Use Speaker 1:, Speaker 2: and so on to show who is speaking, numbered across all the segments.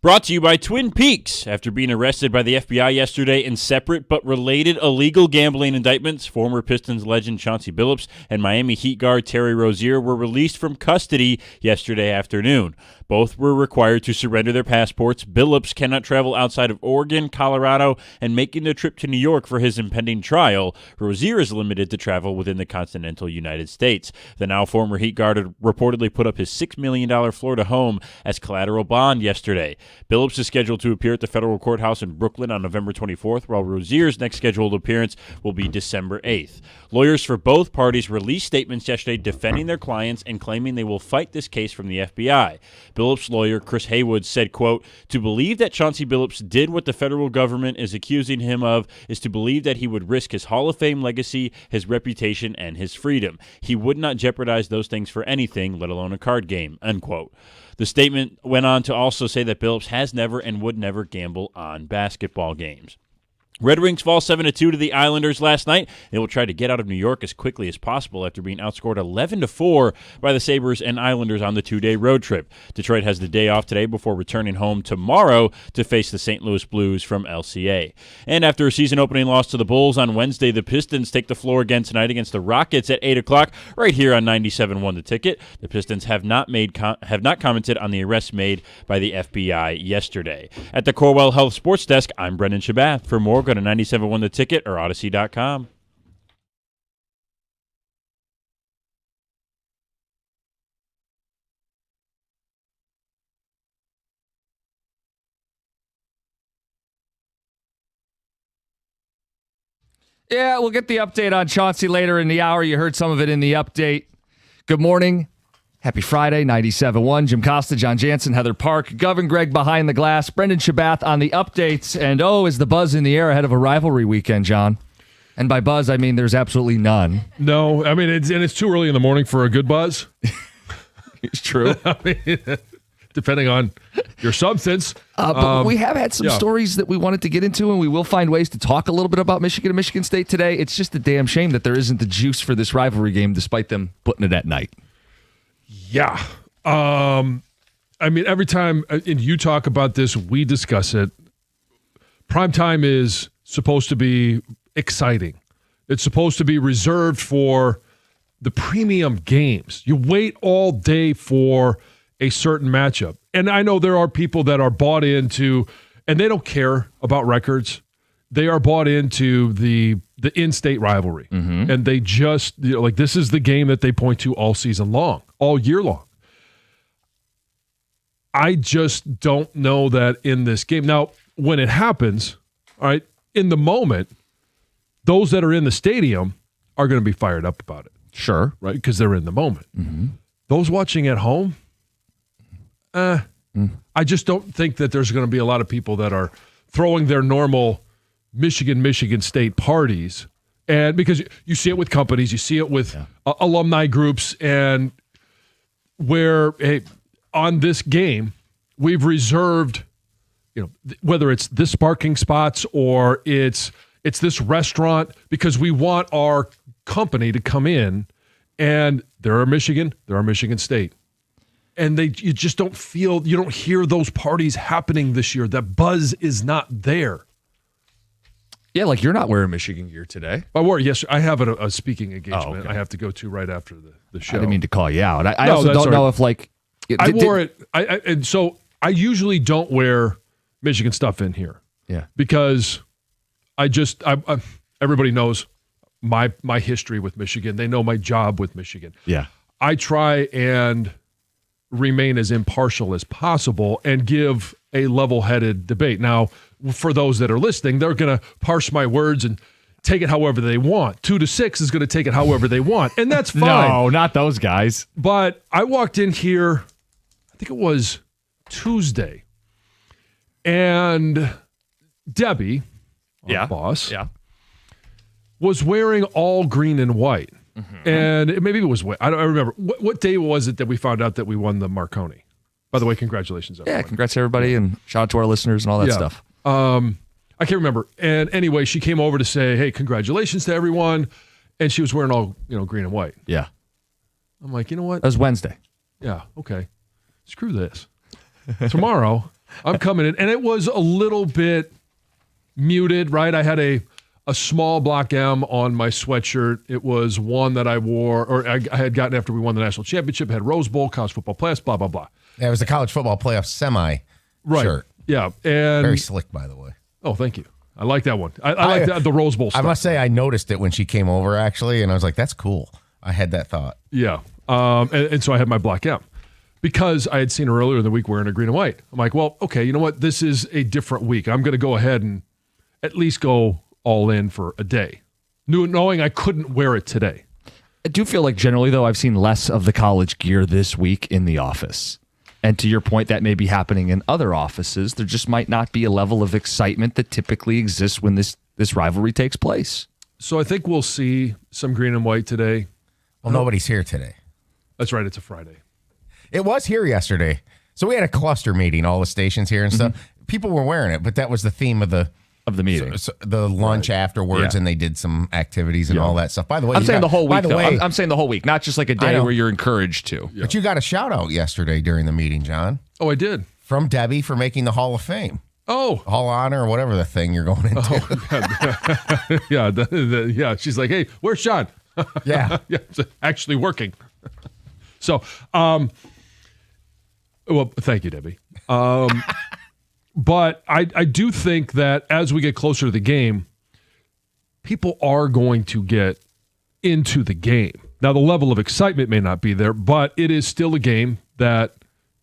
Speaker 1: Brought to you by Twin Peaks. After being arrested by the FBI yesterday in separate but related illegal gambling indictments, former Pistons legend Chauncey Billups and Miami Heat guard Terry Rozier were released from custody yesterday afternoon. Both were required to surrender their passports. Billups cannot travel outside of Oregon, Colorado, and making the trip to New York for his impending trial. Rozier is limited to travel within the continental United States. The now former Heat guard had reportedly put up his $6 million Florida home as collateral bond yesterday. Billups is scheduled to appear at the federal courthouse in Brooklyn on November 24th, while Rozier's next scheduled appearance will be December 8th. Lawyers for both parties released statements yesterday defending their clients and claiming they will fight this case from the FBI. Billups' lawyer, Chris Haywood, said, quote, "To believe that Chauncey Billups did what the federal government is accusing him of is to believe that he would risk his Hall of Fame legacy, his reputation, and his freedom. He would not jeopardize those things for anything, let alone a card game," unquote. The statement went on to also say that Billups has never and would never gamble on basketball games. Red Wings fall 7-2 to the Islanders last night. They will try to get out of New York as quickly as possible after being outscored 11-4 by the Sabres and Islanders on the two-day road trip. Detroit has the day off today before returning home tomorrow to face the St. Louis Blues from LCA. And after a season-opening loss to the Bulls on Wednesday, the Pistons take the floor again tonight against the Rockets at 8 o'clock right here on 97.1 The Ticket. The Pistons have not commented on the arrest made by the FBI yesterday. At the Corewell Health Sports Desk, I'm Brendan Shabath. For more, go to 97.1 The Ticket or Odyssey.com.
Speaker 2: Yeah, we'll get the update on Chauncey later in the hour. You heard some of it in the update. Good morning. Happy Friday, 97.1. Jim Costa, John Jansen, Heather Park, Govin Gregg behind the glass, Brendan Shabath on the updates. And is the buzz in the air ahead of a rivalry weekend, John? And by buzz, I mean there's absolutely none.
Speaker 3: No, I mean, it's too early in the morning for a good buzz.
Speaker 2: It's true.
Speaker 3: I mean, depending on your substance.
Speaker 2: But we have had some stories that we wanted to get into, and we will find ways to talk a little bit about Michigan and Michigan State today. It's just a damn shame that there isn't the juice for this rivalry game, despite them putting it at night.
Speaker 3: Yeah. I mean, every time you talk about this, we discuss it. Primetime is supposed to be exciting. It's supposed to be reserved for the premium games. You wait all day for a certain matchup. And I know there are people that are bought into, and they don't care about records. They are bought into the in-state rivalry. Mm-hmm. And they just, this is the game that they point to all season long, all year long. I just don't know that in this game. Now, when it happens, all right, in the moment, those that are in the stadium are going to be fired up about it.
Speaker 2: Sure.
Speaker 3: Right? Because they're in the moment. Mm-hmm. Those watching at home, I just don't think that there's going to be a lot of people that are throwing their normal Michigan State parties. And because you see it with companies, you see it with alumni groups, and where on this game, we've reserved, whether it's this parking spots or it's this restaurant, because we want our company to come in, and there are Michigan State. And you just don't hear those parties happening this year. That buzz is not there.
Speaker 2: Yeah, like you're not wearing Michigan gear today.
Speaker 3: I wore it yesterday. I have a speaking engagement
Speaker 2: okay.
Speaker 3: I have to go to right after the show.
Speaker 2: I didn't mean to call you out. I also don't know if
Speaker 3: I wore it. And so I usually don't wear Michigan stuff in here.
Speaker 2: Yeah.
Speaker 3: Because I everybody knows my history with Michigan. They know my job with Michigan.
Speaker 2: Yeah.
Speaker 3: I try and remain as impartial as possible and give a level-headed debate. Now, for those that are listening, they're going to parse my words and take it however they want. 2 to 6 is going to take it however they want, and that's fine.
Speaker 2: No, not those guys.
Speaker 3: But I walked in here, I think it was Tuesday, and Debbie, our boss, was wearing all green and white. Mm-hmm. And maybe it was, I don't remember. What day was it that we found out that we won the Marconi? By the way, congratulations, everyone.
Speaker 2: Yeah, congrats to everybody, and shout out to our listeners and all that stuff.
Speaker 3: I can't remember. And anyway, she came over to say, hey, congratulations to everyone. And she was wearing all, green and white.
Speaker 2: Yeah.
Speaker 3: I'm like, you know what?
Speaker 2: That was Wednesday.
Speaker 3: Yeah, okay. Screw this. Tomorrow, I'm coming in. And it was a little bit muted, right? I had a small block M on my sweatshirt. It was one that I wore, or I had gotten after we won the national championship, had Rose Bowl, college football playoffs, blah, blah, blah.
Speaker 4: Yeah, it was the college football playoff semi shirt.
Speaker 3: Yeah. And
Speaker 4: Very slick, by the way.
Speaker 3: oh, thank you. I like that one. I like the Rose Bowl stuff.
Speaker 4: I must say, I noticed it when she came over, actually, and I was like, that's cool. I had that thought.
Speaker 3: Yeah. And so I had my black M because I had seen her earlier in the week wearing a green and white. I'm like, well, okay, you know what? This is a different week. I'm going to go ahead and at least go all in for a day, knowing I couldn't wear it today.
Speaker 2: I do feel like generally, though, I've seen less of the college gear this week in the office. And to your point, that may be happening in other offices. There just might not be a level of excitement that typically exists when this rivalry takes place.
Speaker 3: So I think we'll see some green and white today.
Speaker 4: Well, nobody's here today.
Speaker 3: That's right. It's a Friday.
Speaker 4: It was here yesterday. So we had a cluster meeting, all the stations here and stuff. People were wearing it, but that was the theme of the
Speaker 2: meeting.
Speaker 4: So the lunch afterwards, and they did some activities and all that stuff. By the way,
Speaker 2: I'm saying the whole week,
Speaker 4: by the way,
Speaker 2: I'm saying the whole week, not just like a day where you're encouraged to.
Speaker 4: But you got a shout out yesterday during the meeting, John,
Speaker 3: Oh, I did.
Speaker 4: from Debbie for making the Hall of Fame.
Speaker 3: Oh,
Speaker 4: Hall of Honor or whatever the thing you're going into.
Speaker 3: yeah. Yeah. She's like, hey, where's Sean?
Speaker 4: Yeah.
Speaker 3: Yeah, it's actually working. So, well, thank you, Debbie. But I do think that as we get closer to the game, people are going to get into the game. Now, the level of excitement may not be there, but it is still a game that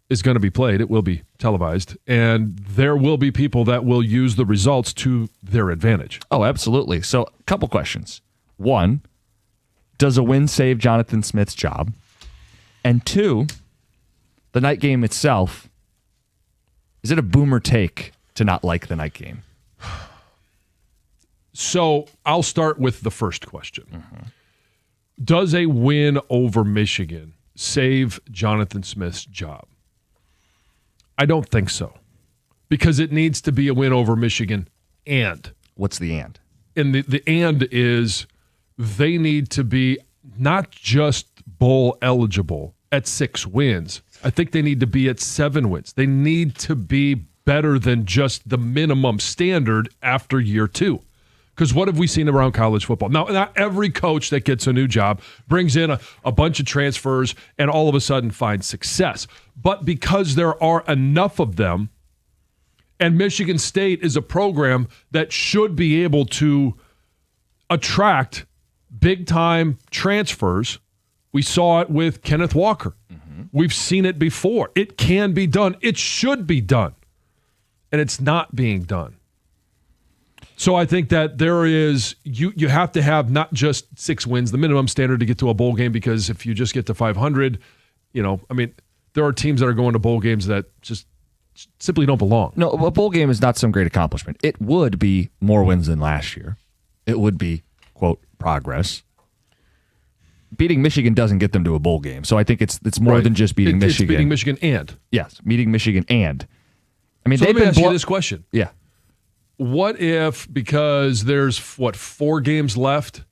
Speaker 3: is going to be played. It will be televised, and there will be people that will use the results to their advantage.
Speaker 2: Oh, absolutely. So, a couple questions. One, does a win save Jonathan Smith's job? And two, the night game itself, is it a boomer take to not like the night game?
Speaker 3: So I'll start with the first question. Does a win over Michigan save Jonathan Smith's job? I don't think so, because it needs to be a win over Michigan and.
Speaker 2: What's the and?
Speaker 3: And the and is they need to be not just bowl eligible at 6 wins. I think they need to be at 7 wins. They need to be better than just the minimum standard after year 2. Because what have we seen around college football? Now, not every coach that gets a new job brings in a bunch of transfers and all of a sudden finds success. But because there are enough of them, and Michigan State is a program that should be able to attract big-time transfers. We saw it with Kenneth Walker. We've seen it before. It can be done. It should be done. And it's not being done. So I think that there is, you have to have not just 6 wins, the minimum standard to get to a bowl game, because if you just get to 500, there are teams that are going to bowl games that just simply don't belong.
Speaker 2: No, a bowl game is not some great accomplishment. It would be more wins than last year. It would be, quote, progress. Beating Michigan doesn't get them to a bowl game. So I think it's more than just beating Michigan.
Speaker 3: It's beating Michigan and.
Speaker 2: Yes, beating Michigan and. I mean,
Speaker 3: so
Speaker 2: they've
Speaker 3: let me
Speaker 2: been
Speaker 3: ask you this question.
Speaker 2: Yeah.
Speaker 3: What if, because there's, 4 games left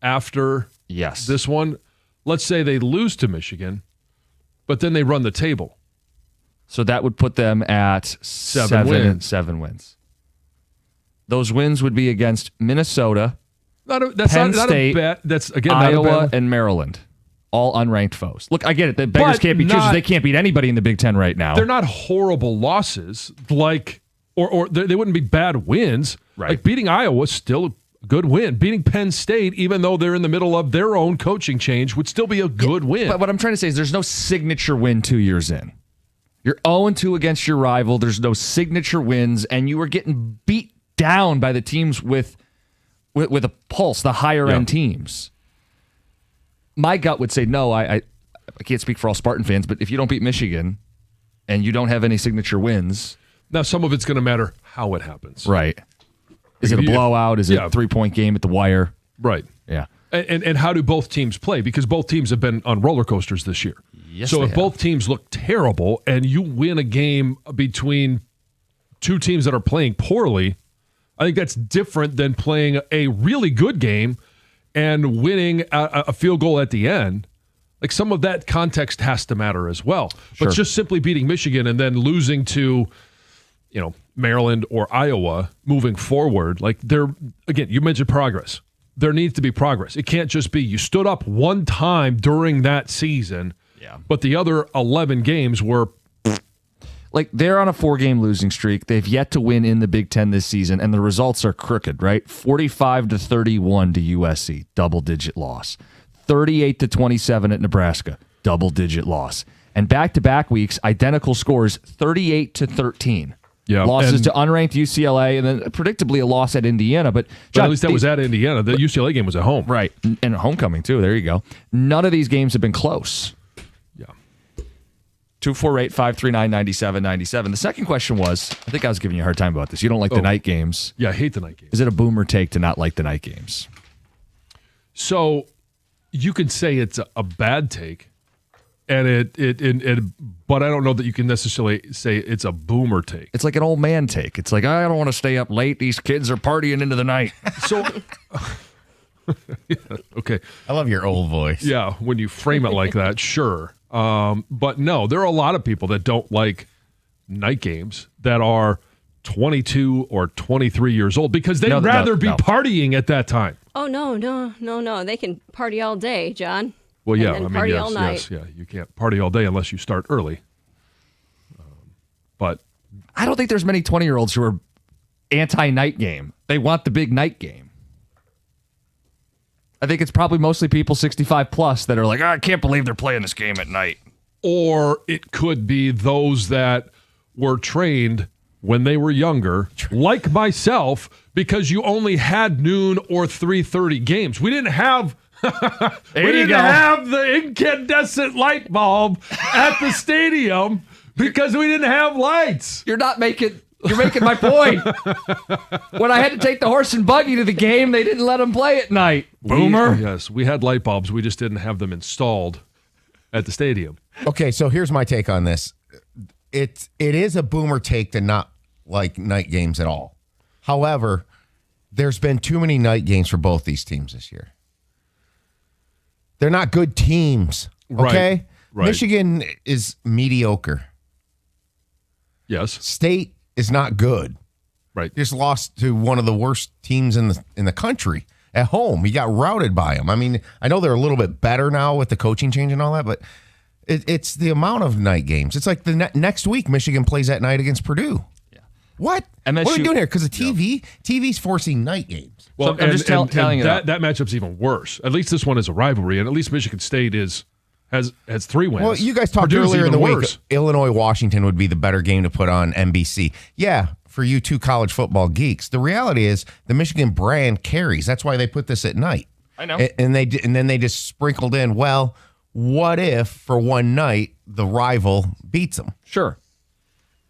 Speaker 3: after this one, let's say they lose to Michigan, but then they run the table.
Speaker 2: So that would put them at 7 wins. Those wins would be against Minnesota, Penn State,
Speaker 3: that's again
Speaker 2: Iowa, and Maryland, all unranked foes. Look, I get it. The beggars can't be choosers. They can't beat anybody in the Big Ten right now.
Speaker 3: They're not horrible losses, or they wouldn't be bad wins.
Speaker 2: Right.
Speaker 3: Like beating Iowa is still a good win. Beating Penn State, even though they're in the middle of their own coaching change, would still be a good win.
Speaker 2: But what I'm trying to say is there's no signature win 2 years in. You're 0-2 against your rival. There's no signature wins, and you were getting beat down by the teams with a pulse, the higher-end teams. My gut would say no. I can't speak for all Spartan fans, but if you don't beat Michigan and you don't have any signature wins...
Speaker 3: Now, some of it's going to matter how it happens.
Speaker 2: Right. Is it a blowout? Is it a 3-point game at the wire?
Speaker 3: Right.
Speaker 2: Yeah.
Speaker 3: And how do both teams play? Because both teams have been on roller coasters this year.
Speaker 2: Yes,
Speaker 3: so if both teams look terrible and you win a game between 2 teams that are playing poorly, I think that's different than playing a really good game and winning a field goal at the end. Like, some of that context has to matter as well.
Speaker 2: Sure.
Speaker 3: But just simply beating Michigan and then losing to Maryland or Iowa moving forward, like you mentioned progress. There needs to be progress. It can't just be you stood up one time during that season, but the other 11 games were.
Speaker 2: Like, they're on a 4-game losing streak. They've yet to win in the Big Ten this season, and the results are crooked, right? 45-31 to USC, double-digit loss. 38-27 at Nebraska, double-digit loss. And back-to-back weeks, identical scores, 38-13.
Speaker 3: Yeah,
Speaker 2: losses to unranked UCLA, and then predictably a loss at Indiana. But John,
Speaker 3: at least that was at Indiana. The UCLA game was at home.
Speaker 2: Right, and homecoming, too. There you go. None of these games have been close.
Speaker 3: Yeah.
Speaker 2: 248-539-9797. The second question was, I think I was giving you a hard time about this. You don't like the night games.
Speaker 3: Yeah, I hate the night games.
Speaker 2: Is it a boomer take to not like the night games?
Speaker 3: So you can say it's a bad take, and but I don't know that you can necessarily say it's a boomer take.
Speaker 2: It's like an old man take. It's like, I don't want to stay up late. These kids are partying into the night.
Speaker 3: So, yeah, okay.
Speaker 4: I love your old voice.
Speaker 3: Yeah, when you frame it like that, sure. But no, there are a lot of people that don't like night games that are 22 or 23 years old because they'd rather be partying at that time.
Speaker 5: Oh, no. They can party all day, John.
Speaker 3: Well, yeah,
Speaker 5: and party all night.
Speaker 3: Yes, you can't party all day unless you start early. But
Speaker 2: I don't think there's many 20-year-olds who are anti-night game. They want the big night game. I think it's probably mostly people 65 plus that are like, I can't believe they're playing this game at night.
Speaker 3: Or it could be those that were trained when they were younger, like myself, because you only had noon or 3:30 games. We didn't have have the incandescent light bulb at the stadium because we didn't have lights.
Speaker 2: You're making my point. When I had to take the horse and buggy to the game, they didn't let them play at night. Boomer.
Speaker 3: Yes, we had light bulbs. We just didn't have them installed at the stadium.
Speaker 4: Okay, so here's my take on this. It is a boomer take to not like night games at all. However, there's been too many night games for both these teams this year. They're not good teams, okay?
Speaker 3: Right.
Speaker 4: Michigan is mediocre.
Speaker 3: Yes.
Speaker 4: State is not good.
Speaker 3: Right.
Speaker 4: Just lost to one of the worst teams in the country at home. He got routed by them. I mean, I know they're a little bit better now with the coaching change and all that, but it's the amount of night games. It's like the next week Michigan plays at night against Purdue. Yeah. What?
Speaker 2: MSU,
Speaker 4: what are we doing here? Because of TV? TV's forcing night games.
Speaker 3: Well,
Speaker 2: so I'm just telling you
Speaker 3: that matchup's even worse. At least this one is a rivalry, and at least Michigan State has 3 wins.
Speaker 4: Well, you guys talked
Speaker 3: Purdue's
Speaker 4: earlier in the week.
Speaker 3: worse.
Speaker 4: Illinois-Washington would be the better game to put on NBC. Yeah, for you two college football geeks. The reality is the Michigan brand carries. That's why they put this at night.
Speaker 2: I know.
Speaker 4: And then they just sprinkled in, well, what if for one night the rival beats them?
Speaker 2: Sure.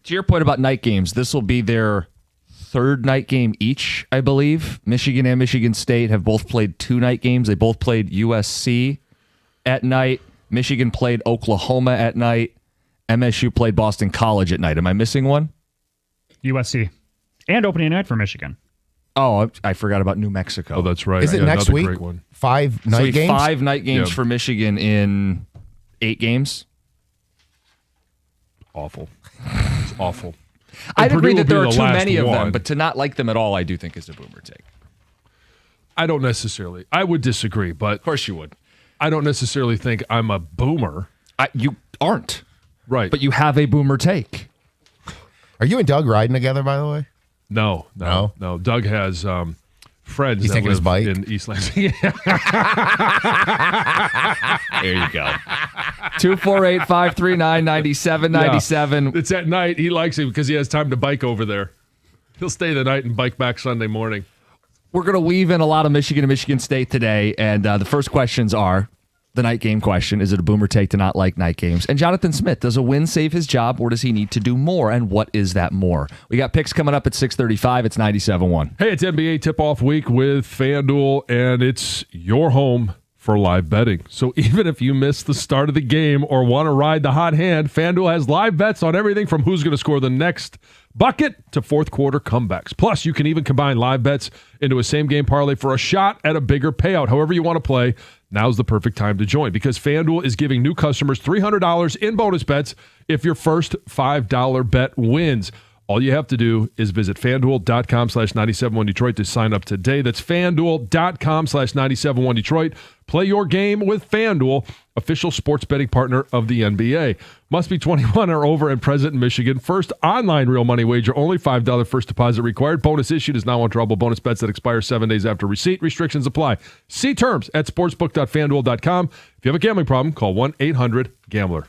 Speaker 2: To your point about night games, this will be their third night game each, I believe. Michigan and Michigan State have both played 2 night games. They both played USC at night. Michigan played Oklahoma at night. MSU played Boston College at night. Am I missing one?
Speaker 6: USC. And opening night for Michigan.
Speaker 2: Oh, I forgot about New Mexico.
Speaker 3: Oh, that's right.
Speaker 4: Is it next
Speaker 3: another
Speaker 4: week?
Speaker 3: Great one.
Speaker 4: 5 night games?
Speaker 2: 5 night games
Speaker 3: Yeah.
Speaker 2: for Michigan in 8 games.
Speaker 3: Awful. It's awful.
Speaker 2: I'd agree
Speaker 3: Purdue
Speaker 2: that there
Speaker 3: will
Speaker 2: are
Speaker 3: be
Speaker 2: too
Speaker 3: the last
Speaker 2: many of them,
Speaker 3: one.
Speaker 2: but to not like them at all, I do think is a boomer take.
Speaker 3: I don't necessarily. I would disagree, but
Speaker 2: Of course you would.
Speaker 3: I don't necessarily think I'm a boomer.
Speaker 2: You aren't,
Speaker 3: Right.
Speaker 2: but you have a boomer take.
Speaker 4: Are you and Doug riding together, by the way?
Speaker 3: No. Doug has friends
Speaker 4: He's
Speaker 3: that
Speaker 4: taking his
Speaker 3: live
Speaker 4: bike?
Speaker 3: in East Lansing.
Speaker 2: There you go. 248-539-9797.
Speaker 3: It's at night. He likes it because he has time to bike over there. He'll stay the night and bike back Sunday morning.
Speaker 2: We're going to weave in a lot of Michigan and Michigan State today, and the first questions are the night game question. Is it a boomer take to not like night games? And Jonathan Smith, does a win save his job, or does he need to do more? And what is that more? We got picks coming up at 6:35. It's 97.1.
Speaker 3: Hey, it's NBA tip-off week with FanDuel, and it's your home for live betting. So even if you miss the start of the game or want to ride the hot hand, FanDuel has live bets on everything from who's going to score the next bucket to fourth quarter comebacks. Plus, you can even combine live bets into a same-game parlay for a shot at a bigger payout. However you want to play, now's the perfect time to join because FanDuel is giving new customers $300 in bonus bets if your first $5 bet wins. All you have to do is visit FanDuel.com/971Detroit to sign up today. That's FanDuel.com/971Detroit. Play your game with FanDuel, official sports betting partner of the NBA. Must be 21 or over and present in Michigan. First online real money wager, only $5 first deposit required. Bonus issued is non-withdrawable bonus bets that expire 7 days after receipt. Restrictions apply. See terms at sportsbook.fanduel.com. If you have a gambling problem, call 1-800-GAMBLER.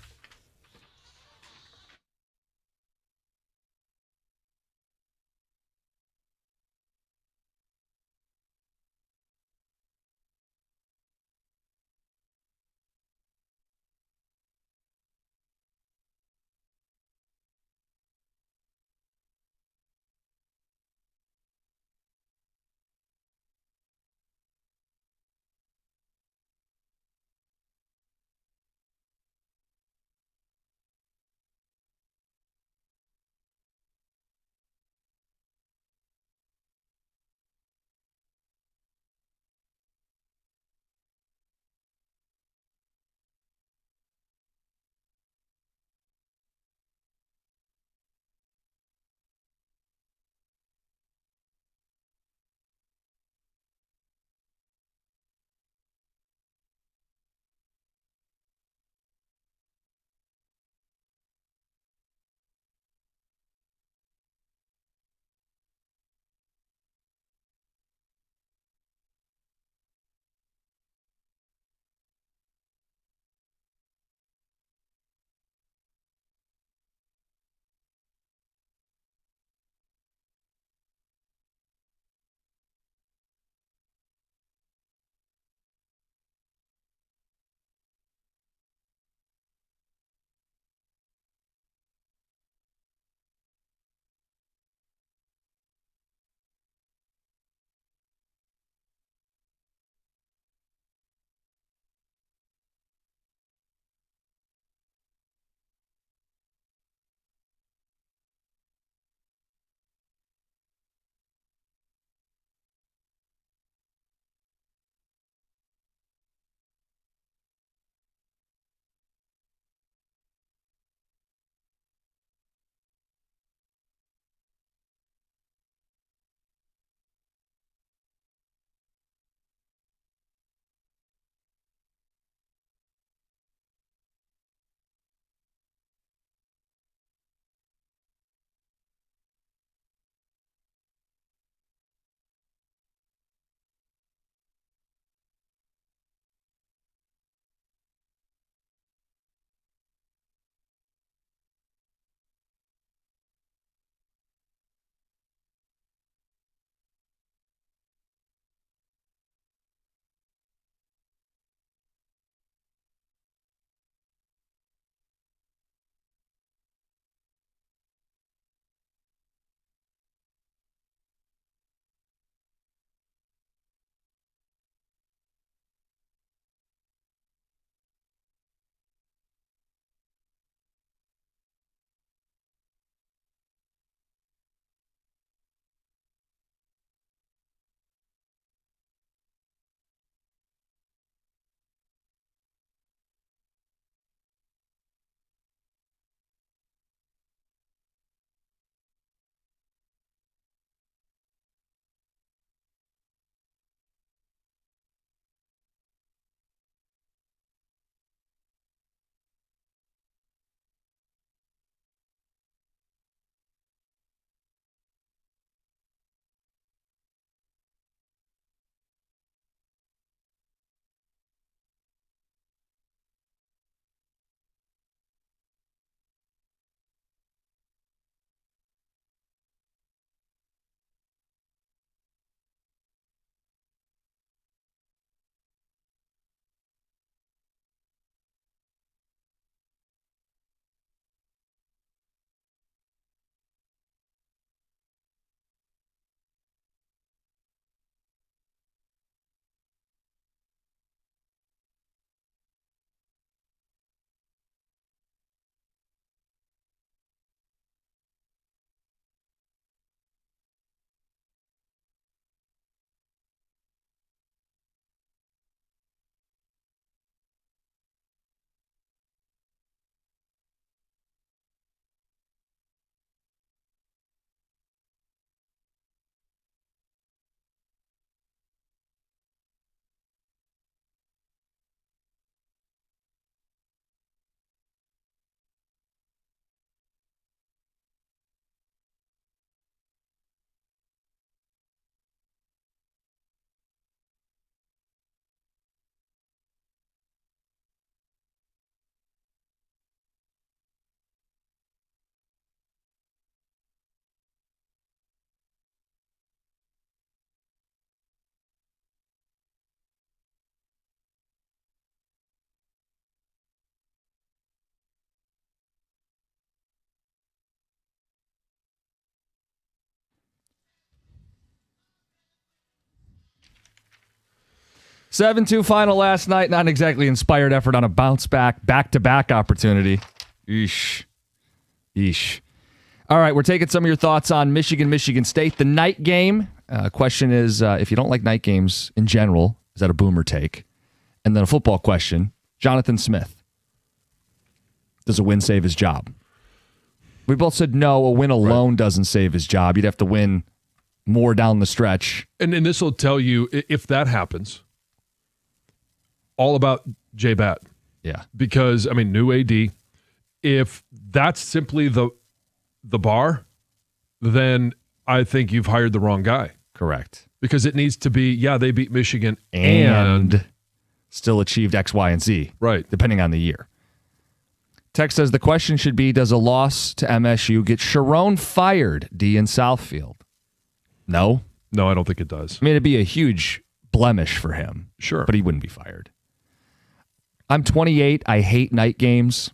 Speaker 2: 7-2 final last night. Not exactly inspired effort on a bounce back-to-back opportunity. Eesh. All right, we're taking some of your thoughts on Michigan State. The night game. Question is, if you don't like night games in general, is that a boomer take? And then a football question. Jonathan Smith. Does a win save his job? We both said no, a win alone doesn't save his job. You'd have to win more down the stretch.
Speaker 3: And this will tell you, if that happens, all about J-Bat.
Speaker 2: Yeah.
Speaker 3: Because, I mean, new AD, if that's simply the bar, then I think you've hired the wrong guy.
Speaker 2: Correct.
Speaker 3: Because it needs to be, they beat Michigan
Speaker 2: And still achieved X, Y, and Z.
Speaker 3: Right.
Speaker 2: Depending on the year. Text says the question should be, does a loss to MSU get Sharon fired, D in Southfield? No.
Speaker 3: No, I don't think it does.
Speaker 2: I mean, it'd be a huge blemish for him.
Speaker 3: Sure.
Speaker 2: But he wouldn't be fired. I'm 28. I hate night games.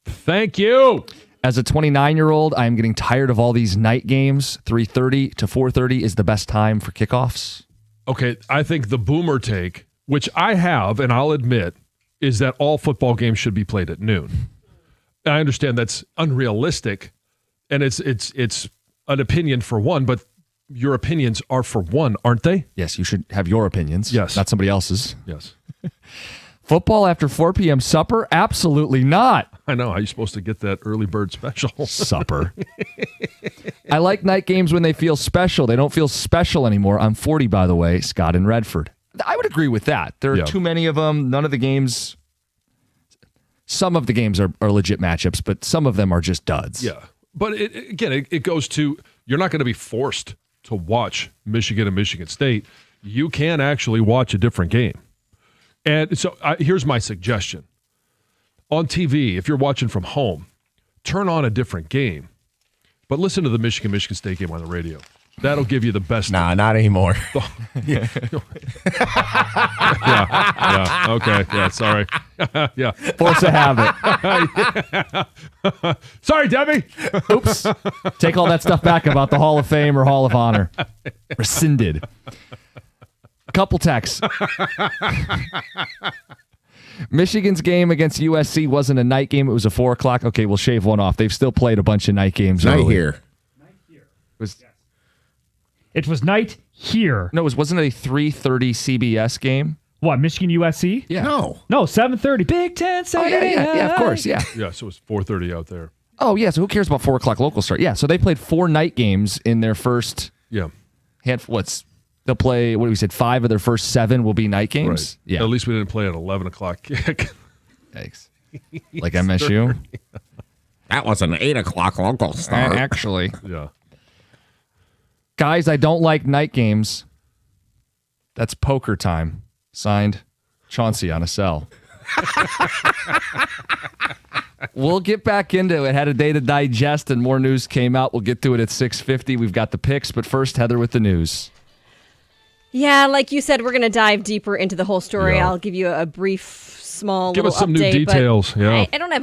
Speaker 3: Thank you.
Speaker 2: As a 29-year-old, I am getting tired of all these night games. 3:30 to 4:30 is the best time for kickoffs.
Speaker 3: Okay, I think the boomer take, which I have, and I'll admit, is that all football games should be played at noon. I understand that's unrealistic, and it's an opinion for one, but your opinions are for one, aren't they?
Speaker 2: Yes, you should have your opinions.
Speaker 3: Yes.
Speaker 2: Not somebody else's.
Speaker 3: Yes.
Speaker 2: Football after 4 p.m. supper? Absolutely not.
Speaker 3: I know. How are you supposed to get that early bird special?
Speaker 2: Supper. I like night games when they feel special. They don't feel special anymore. I'm 40, by the way, Scott in Redford. I would agree with that. There are too many of them. None of the games... Some of the games are legit matchups, but some of them are just duds.
Speaker 3: Yeah. But it goes to, you're not going to be forced to watch Michigan and Michigan State. You can actually watch a different game. And so here's my suggestion. On TV, if you're watching from home, turn on a different game, but listen to the Michigan State game on the radio. That'll give you the best.
Speaker 4: Nah, not anymore.
Speaker 3: Yeah. Okay. Yeah. Sorry. Yeah.
Speaker 2: Force a habit.
Speaker 3: Sorry, Debbie.
Speaker 2: Oops. Take all that stuff back about the Hall of Fame or Hall of Honor. Rescinded. Couple texts. Michigan's game against USC wasn't a night game. It was a 4 o'clock. Okay, we'll shave one off. They've still played a bunch of night games.
Speaker 4: Night
Speaker 2: early.
Speaker 4: here.
Speaker 6: It was night here.
Speaker 2: No, wasn't it a 3:30 CBS game?
Speaker 6: What, Michigan USC?
Speaker 2: Yeah.
Speaker 4: No.
Speaker 6: No, 7:30. Big Ten Saturday night.
Speaker 2: Yeah, of course, yeah.
Speaker 3: Yeah. So it's 4:30 out there.
Speaker 2: Oh, yeah, so who cares about 4 o'clock local start? Yeah, so they played 4 night games in their first
Speaker 3: Yeah.
Speaker 2: they'll play, what we said, 5 of their first 7 will be night games?
Speaker 3: Right.
Speaker 2: Yeah.
Speaker 3: At least we didn't play at 11 o'clock kick.
Speaker 2: Thanks. Like MSU?
Speaker 4: That was an 8 o'clock local start.
Speaker 2: Actually.
Speaker 3: Yeah.
Speaker 2: Guys, I don't like night games. That's poker time. Signed, Chauncey on a cell. We'll get back into it. Had a day to digest and more news came out. We'll get to it at 6:50. We've got the picks, but first, Heather with the news.
Speaker 5: Yeah, like you said, we're going to dive deeper into the whole story.
Speaker 3: Yeah.
Speaker 5: I'll give you a brief, small
Speaker 3: Give
Speaker 5: little
Speaker 3: us some
Speaker 5: update,
Speaker 3: new details.
Speaker 5: but
Speaker 3: Yeah.
Speaker 5: I don't have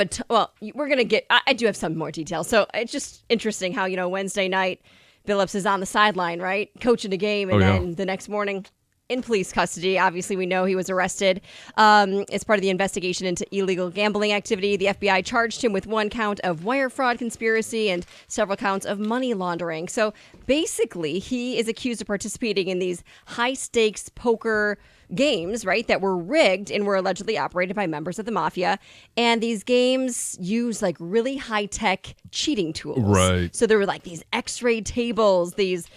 Speaker 5: we're going to get, I do have some more details. So it's just interesting how, Wednesday night, Billups is on the sideline, right? Coaching a game, and then the next morning in police custody. Obviously, we know he was arrested as part of the investigation into illegal gambling activity. The FBI charged him with 1 count of wire fraud conspiracy and several counts of money laundering. So basically, he is accused of participating in these high-stakes poker games, right, that were rigged and were allegedly operated by members of the mafia. And these games use like really high-tech cheating tools.
Speaker 3: Right.
Speaker 5: So there were like these x-ray tables, these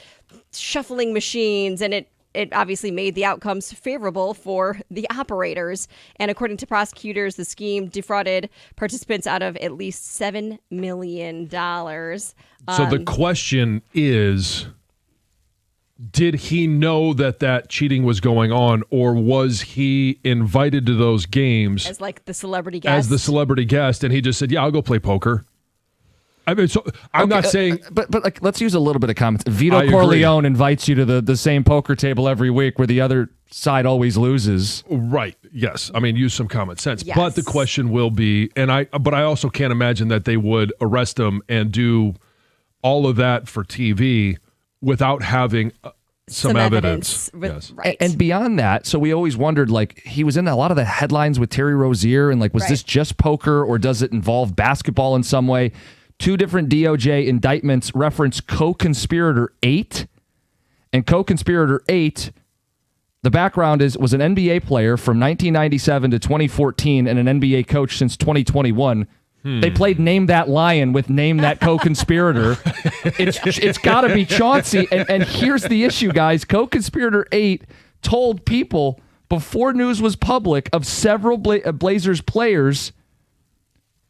Speaker 5: shuffling machines, and it obviously made the outcomes favorable for the operators. And according to prosecutors, the scheme defrauded participants out of at least $7 million.
Speaker 3: So the question is, did he know that cheating was going on, or was he invited to those games
Speaker 5: as like the celebrity guest?
Speaker 3: And he just said, yeah, I'll go play poker. I mean, so I'm not saying,
Speaker 2: but like, let's use a little bit of comments. Vito
Speaker 3: I
Speaker 2: Corleone invites you to the same poker table every week where the other side always loses.
Speaker 3: right? Yes, I mean, use some common sense.
Speaker 5: Yes.
Speaker 3: But the question will be, but I also can't imagine that they would arrest him and do all of that for TV without having some evidence. Yes.
Speaker 5: Right.
Speaker 2: And beyond that, so we always wondered, like, he was in a lot of the headlines with Terry Rozier, and like, was this just poker or does it involve basketball in some way? 2 different DOJ indictments reference co-conspirator 8. And co-conspirator 8, the background was an NBA player from 1997 to 2014 and an NBA coach since 2021. They played Name That Lion with Name That Co-Conspirator. It's got to be Chauncey. And here's the issue, guys. Co-Conspirator 8 told people before news was public of several Blazers players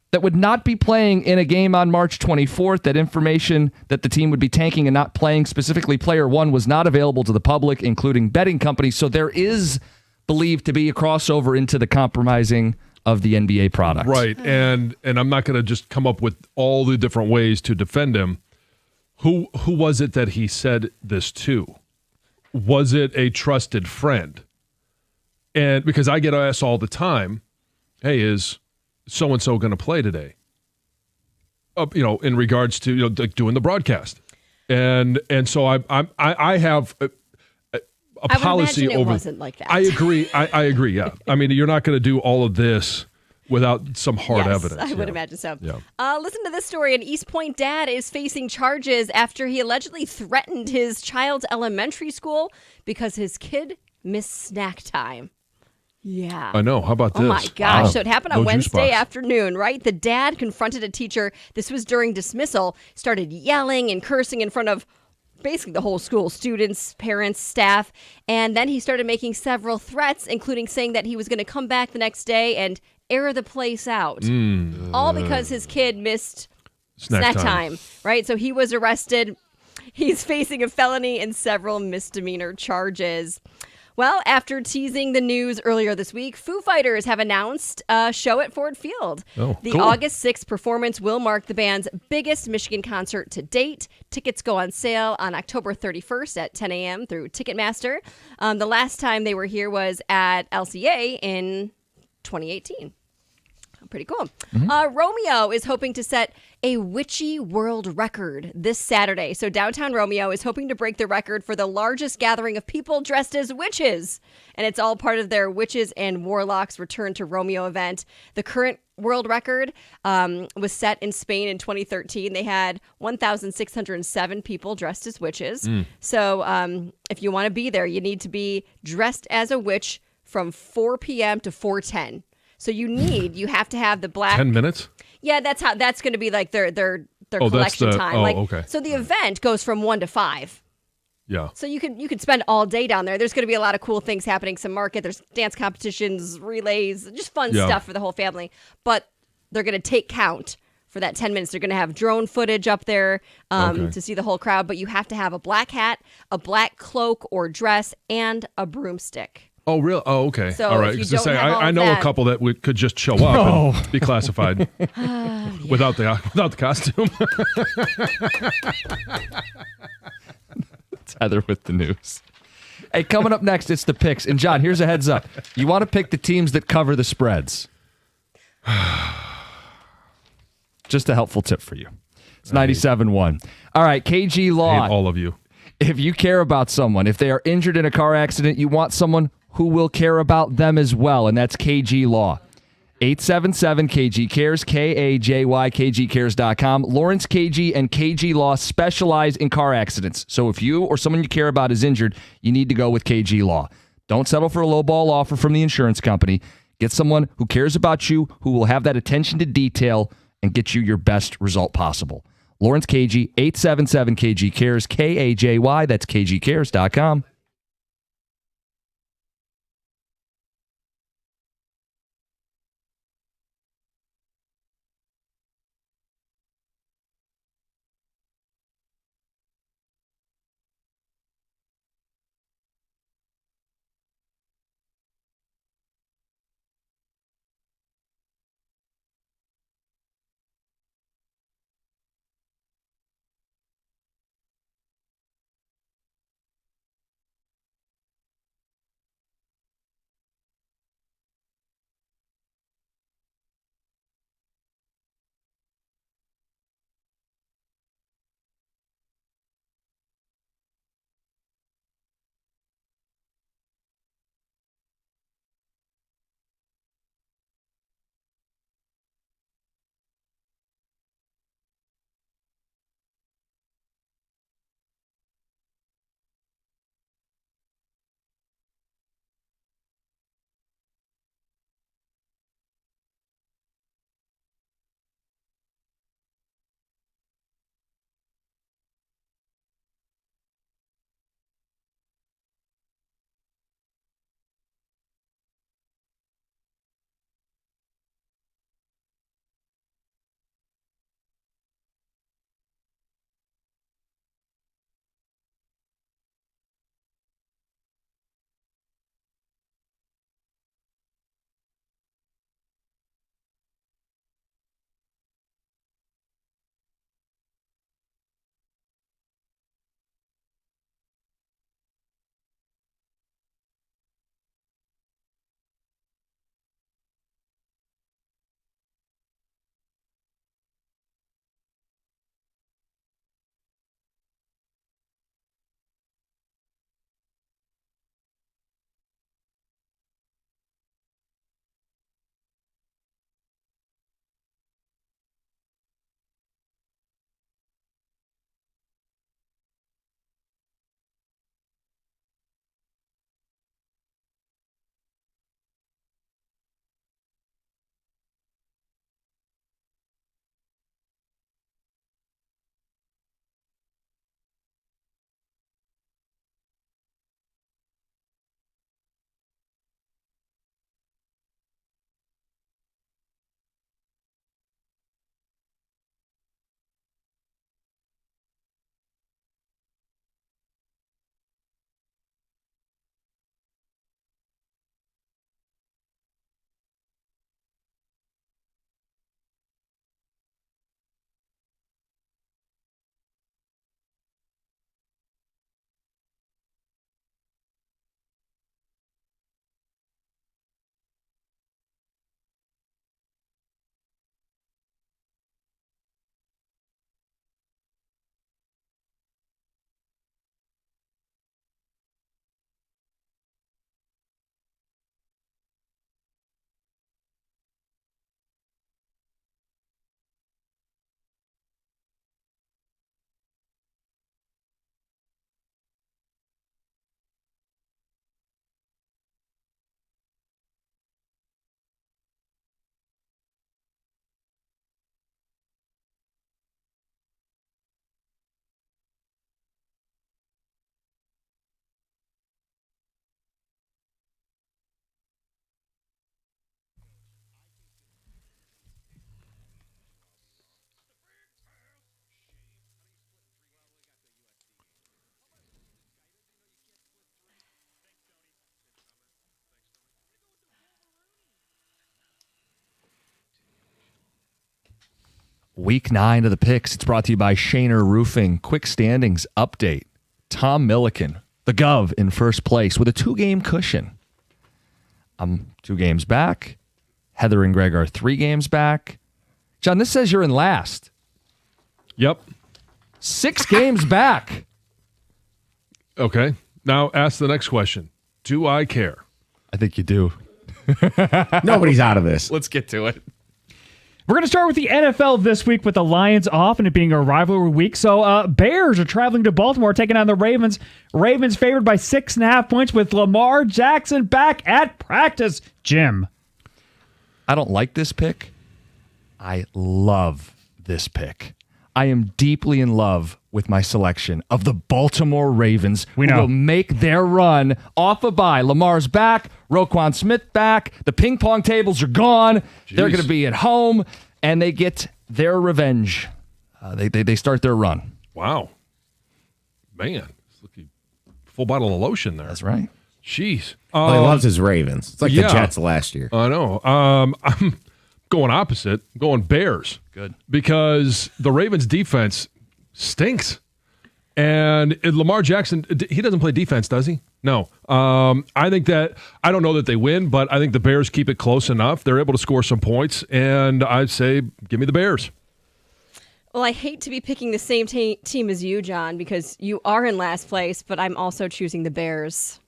Speaker 2: that would not be playing in a game on March 24th. That information that the team would be tanking and not playing, specifically player 1, was not available to the public, including betting companies. So there is believed to be a crossover into the compromising of the NBA product.
Speaker 3: Right. And I'm not going to just come up with all the different ways to defend him. Who was it that he said this to? Was it a trusted friend? And because I get asked all the time, hey, is so-and-so going to play today? In regards to like doing the broadcast. And so I have a policy over.
Speaker 5: It wasn't like that.
Speaker 3: I agree. I agree. Yeah. I mean, you're not going to do all of this without some hard evidence.
Speaker 5: I would imagine so.
Speaker 3: Yeah.
Speaker 5: Listen to this story. An East Point dad is facing charges after he allegedly threatened his child's elementary school because his kid missed snack time. Yeah.
Speaker 3: I know. How about this?
Speaker 5: Oh, my gosh.
Speaker 3: Wow.
Speaker 5: So it happened on
Speaker 3: No juice
Speaker 5: Wednesday
Speaker 3: box.
Speaker 5: afternoon, right? The dad confronted a teacher. This was during dismissal, started yelling and cursing in front of basically the whole school, students, parents, staff. And then he started making several threats, including saying that he was going to come back the next day and air the place out. All because his kid missed snack time, right? So he was arrested. He's facing a felony and several misdemeanor charges. Well, after teasing the news earlier this week, Foo Fighters have announced a show at Ford Field.
Speaker 3: Oh,
Speaker 5: the
Speaker 3: cool.
Speaker 5: August 6th performance will mark the band's biggest Michigan concert to date. Tickets go on sale on October 31st at 10 a.m. through Ticketmaster. The last time they were here was at LCA in 2018. Pretty cool. Romeo is hoping to set a witchy world record this Saturday. So downtown Romeo is hoping to break the record for the largest gathering of people dressed as witches. And it's all part of their Witches and Warlocks Return to Romeo event. The current world record was set in Spain in 2013. They had 1,607 people dressed as witches. So if you want to be there, you need to be dressed as a witch from 4 p.m. to 4:10. So you have to have the black
Speaker 3: 10 minutes?
Speaker 5: Yeah, that's going to be like their
Speaker 3: Oh, that's
Speaker 5: collection
Speaker 3: the-
Speaker 5: time.
Speaker 3: oh,
Speaker 5: Like,
Speaker 3: okay.
Speaker 5: So the event goes from 1 to 5.
Speaker 3: Yeah.
Speaker 5: So you could spend all day down there. There's going to be a lot of cool things happening. Some market, there's dance competitions, relays, just fun stuff for the whole family. But they're going to take count for that 10 minutes. They're going to have drone footage up there to see the whole crowd. But you have to have a black hat, a black cloak or dress, and a broomstick.
Speaker 3: Oh, really? Oh, okay.
Speaker 5: So
Speaker 3: all right.
Speaker 5: if you
Speaker 3: 'Cause
Speaker 5: don't have all
Speaker 3: I
Speaker 5: of
Speaker 3: know
Speaker 5: that-
Speaker 3: a couple that could just show up and be classified without the costume.
Speaker 2: It's Heather with the news. Hey, coming up next, it's the picks. And John, here's a heads up. You want to pick the teams that cover the spreads. Just a helpful tip for you. It's 97.1. All right, KG Law.
Speaker 3: Hate all of you.
Speaker 2: If you care about someone, if they are injured in a car accident, you want someone who will care about them as well, and that's KG Law. 877-KG Cares, KAJY, KGCares.com. Lawrence KG and KG Law specialize in car accidents. So if you or someone you care about is injured, you need to go with KG Law. Don't settle for a lowball offer from the insurance company. Get someone who cares about you, who will have that attention to detail and get you your best result possible. Lawrence KG, 877-KG Cares, KAJY, that's KGCares.com. Week 9 of the picks. It's brought to you by Shaner Roofing. Quick standings update. Tom Milliken, the Gov, in first place with a 2-game cushion. I'm 2 games back. Heather and Greg are 3 games back. John, this says you're in last.
Speaker 3: Yep.
Speaker 2: 6 games back.
Speaker 3: Okay. Now ask the next question. Do I care?
Speaker 2: I think you do.
Speaker 4: Nobody's out of this.
Speaker 2: Let's get to it.
Speaker 6: We're going to start with the NFL this week with the Lions off and it being a rivalry week. So Bears are traveling to Baltimore, taking on the Ravens. Ravens favored by 6.5 points with Lamar Jackson back at practice. Jim.
Speaker 2: I don't like this pick. I love this pick. I am deeply in love with my selection of the Baltimore Ravens,
Speaker 6: We
Speaker 2: who
Speaker 6: know.
Speaker 2: will make their run off a bye. Lamar's back, Roquan Smith back, the ping pong tables are gone. They're going to be at home, and they get their revenge. They start their run.
Speaker 3: Wow. Man, it's looking full bottle of lotion there.
Speaker 2: That's right.
Speaker 3: Jeez.
Speaker 4: Well, he loves his Ravens. It's like
Speaker 3: yeah.
Speaker 4: the Jets last year.
Speaker 3: I know. I'm going opposite. I'm going Bears.
Speaker 2: Good.
Speaker 3: Because the Ravens defense stinks. And Lamar Jackson, he doesn't play defense, does he? No. I think that, I don't know that they win, but I think the Bears keep it close enough. They're able to score some points, and I'd say give me the Bears.
Speaker 5: Well, I hate to be picking the same team as you, John, because you are in last place, but I'm also choosing the Bears.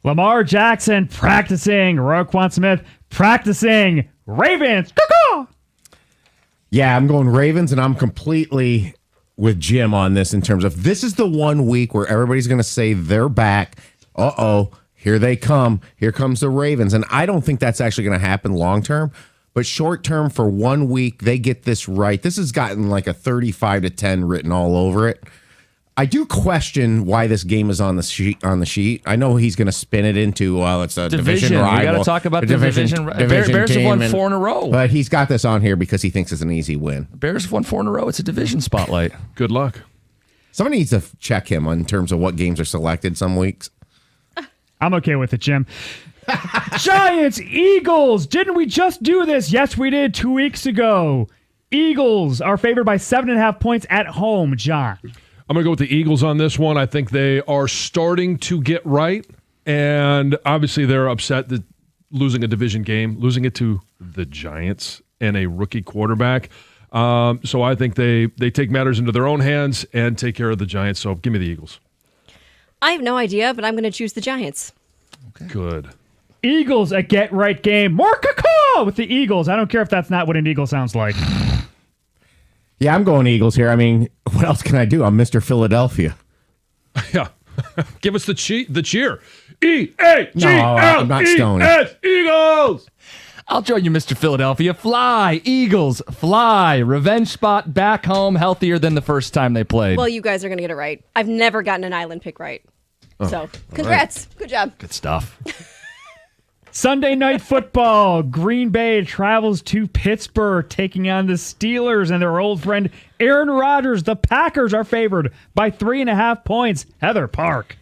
Speaker 6: Lamar Jackson practicing. Roquan Smith practicing. Ravens. Caw-caw!
Speaker 4: Yeah, I'm going Ravens, and I'm completely with Jim on this in terms of this is the one week where everybody's going to say they're back. Uh-oh, here they come. Here comes the Ravens. And I don't think that's actually going to happen long term. But short term, for 1 week, they get this right. This has gotten like a 35-10 written all over it. I do question why this game is on the sheet. I know he's going to spin it into, well, it's a division rival.
Speaker 2: We got to talk about the division. Bears have won 4 in a row.
Speaker 4: But he's got this on here because he thinks it's an easy win.
Speaker 2: Bears have won 4 in a row. It's a division spotlight.
Speaker 3: Good luck.
Speaker 4: Somebody needs to check him in terms of what games are selected some weeks.
Speaker 6: I'm okay with it, Jim. Giants, Eagles. Didn't we just do this? Yes, we did 2 weeks ago. Eagles are favored by 7.5 points at home, John.
Speaker 3: I'm going to go with the Eagles on this one. I think they are starting to get right, and obviously they're upset that losing a division game, losing it to the Giants and a rookie quarterback. So I think they take matters into their own hands and take care of the Giants. So give me the Eagles.
Speaker 5: I have no idea, but I'm going to choose the Giants.
Speaker 3: Good.
Speaker 6: Eagles, a get-right game. More caw with the Eagles. I don't care if that's not what an Eagle sounds like.
Speaker 4: Yeah, I'm going Eagles here. I mean, what else can I do? I'm Mr. Philadelphia.
Speaker 3: Yeah. Give us the cheer. E-A-G-L-E-S,
Speaker 4: No, I'm not Stoney.
Speaker 3: Eagles!
Speaker 2: I'll join you, Mr. Philadelphia. Fly, Eagles, fly. Revenge spot back home, healthier than the first time they played.
Speaker 5: Well, you guys are going to get it right. I've never gotten an island pick right. So, congrats. Good job.
Speaker 2: Good stuff.
Speaker 6: Sunday Night Football. Green Bay travels to Pittsburgh, taking on the Steelers and their old friend Aaron Rodgers. The Packers are favored by 3.5 points. Heather Park.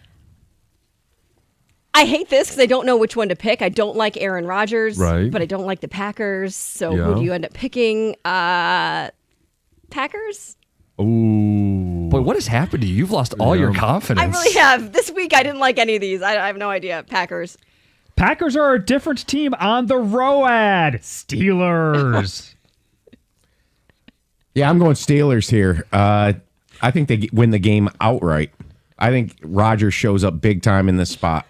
Speaker 5: I hate this because I don't know which one to pick. I don't like Aaron Rodgers,
Speaker 3: Right.
Speaker 5: but I don't like the Packers. So
Speaker 3: Yeah.
Speaker 5: who do you end up picking? Packers?
Speaker 3: Ooh.
Speaker 2: Boy, what has happened to you? You've lost all your confidence.
Speaker 5: I really have. This week I didn't like any of these. I have no idea. Packers.
Speaker 6: Packers are a different team on the ROAD. Steelers.
Speaker 4: Yeah, I'm going Steelers here. I think they win the game outright. I think Rodgers shows up big time in this spot.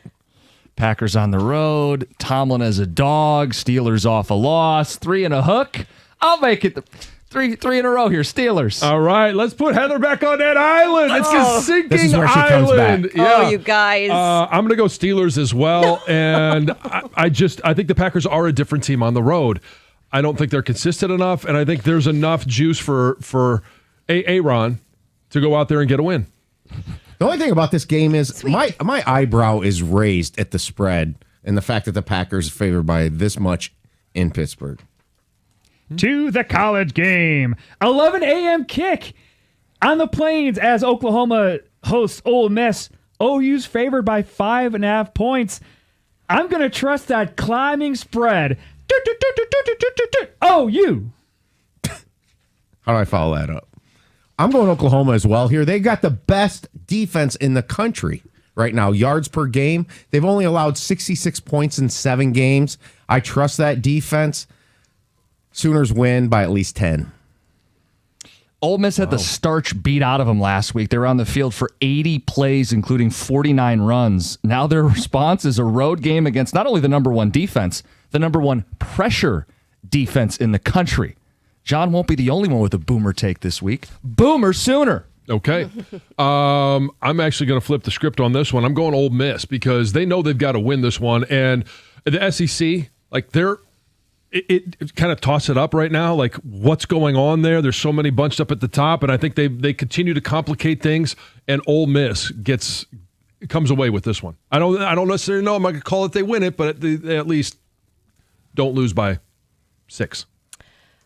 Speaker 2: Packers on the road. Tomlin as a dog. Steelers off a loss. 3 and a hook. I'll make it three in a row here. Steelers.
Speaker 3: All right, let's put Heather back on that island. It's a sinking
Speaker 4: This is where she comes
Speaker 3: island.
Speaker 4: back.
Speaker 3: Yeah.
Speaker 5: Oh, you guys.
Speaker 3: I'm going to go Steelers as well, and I think the Packers are a different team on the road. I don't think they're consistent enough, and I think there's enough juice for Aaron to go out there and get a win.
Speaker 4: The only thing about this game is my eyebrow is raised at the spread and the fact that the Packers are favored by this much in Pittsburgh.
Speaker 6: To the college game. 11 a.m. kick on the Plains as Oklahoma hosts Ole Miss. OU's favored by 5.5 points. I'm going to trust that climbing spread. OU.
Speaker 4: How do I follow that up? I'm going Oklahoma as well here. They got the best defense in the country right now. Yards per game. They've only allowed 66 points in 7 games. I trust that defense. Sooners win by at least 10.
Speaker 2: Ole Miss had the starch beat out of them last week. They were on the field for 80 plays, including 49 runs. Now their response is a road game against not only the number 1 defense, the number 1 pressure defense in the country. John won't be the only one with a boomer take this week. Boomer Sooner.
Speaker 3: Okay. I'm actually going to flip the script on this one. I'm going Ole Miss because they know they've got to win this one. And the SEC, like it kind of toss it up right now. Like what's going on there? There's so many bunched up at the top, and I think they continue to complicate things. And Ole Miss comes away with this one. I don't necessarily know. I'm not going to call it they win it, but they at least don't lose by 6.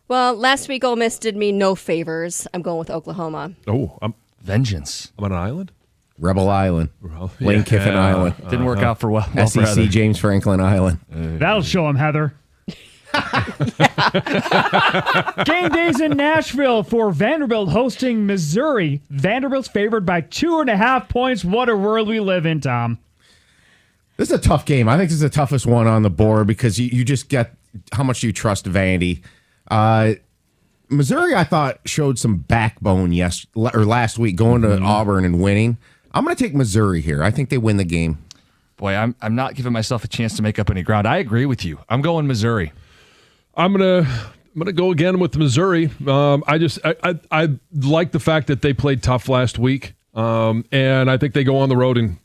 Speaker 5: Well, last week Ole Miss did me no favors. I'm going with Oklahoma.
Speaker 3: Oh,
Speaker 2: Vengeance.
Speaker 3: I'm on an island?
Speaker 4: Rebel Island. Lane Kiffin Island.
Speaker 2: Didn't work out for
Speaker 4: SEC
Speaker 2: Heather.
Speaker 4: James Franklin Island.
Speaker 6: That'll show him, Heather. Game days in Nashville for Vanderbilt hosting Missouri. Vanderbilt's favored by 2.5 points. What a world we live in, Tom.
Speaker 4: This is a tough game. I think this is the toughest one on the board because you just get how much you trust Vandy. Missouri, I thought, showed some backbone last week going to Auburn and winning. I'm going to take Missouri here. I think they win the game.
Speaker 2: Boy, I'm not giving myself a chance to make up any ground. I agree with you. I'm going Missouri.
Speaker 3: I'm gonna go again with Missouri. I like the fact that they played tough last week, and I think they go on the road and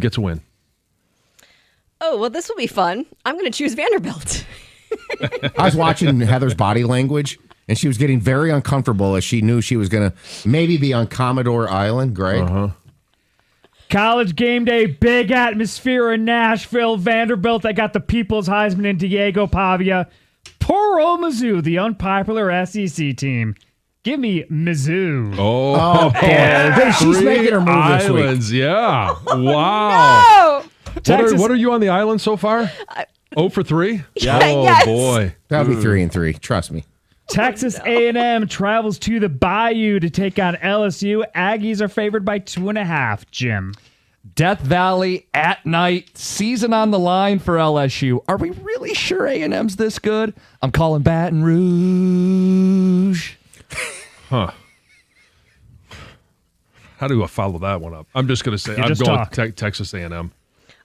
Speaker 3: gets a win.
Speaker 5: Oh, well, this will be fun. I'm going to choose Vanderbilt.
Speaker 4: I was watching Heather's body language, and she was getting very uncomfortable as she knew she was going to maybe be on Commodore Island. Greg?
Speaker 6: College game day, big atmosphere in Nashville. Vanderbilt, they got the People's Heisman and Diego Pavia. Poor old Mizzou, the unpopular SEC team. Give me Mizzou.
Speaker 3: Oh,
Speaker 4: boy. She's making her move this week.
Speaker 3: Islands, yeah. Wow.
Speaker 5: Oh,
Speaker 3: What are you on the island so far? 0 for 3?
Speaker 5: Yeah,
Speaker 3: Oh,
Speaker 5: yes.
Speaker 3: boy.
Speaker 4: That'll be 3-3. Trust me.
Speaker 6: Texas A&M travels to the Bayou to take on LSU. Aggies are favored by 2.5, Jim.
Speaker 2: Death Valley at night, season on the line for LSU. Are we really sure A&M's this good? I'm calling Baton Rouge.
Speaker 3: Huh. How do I follow that one up? I'm just going to say I'm going with Texas A&M.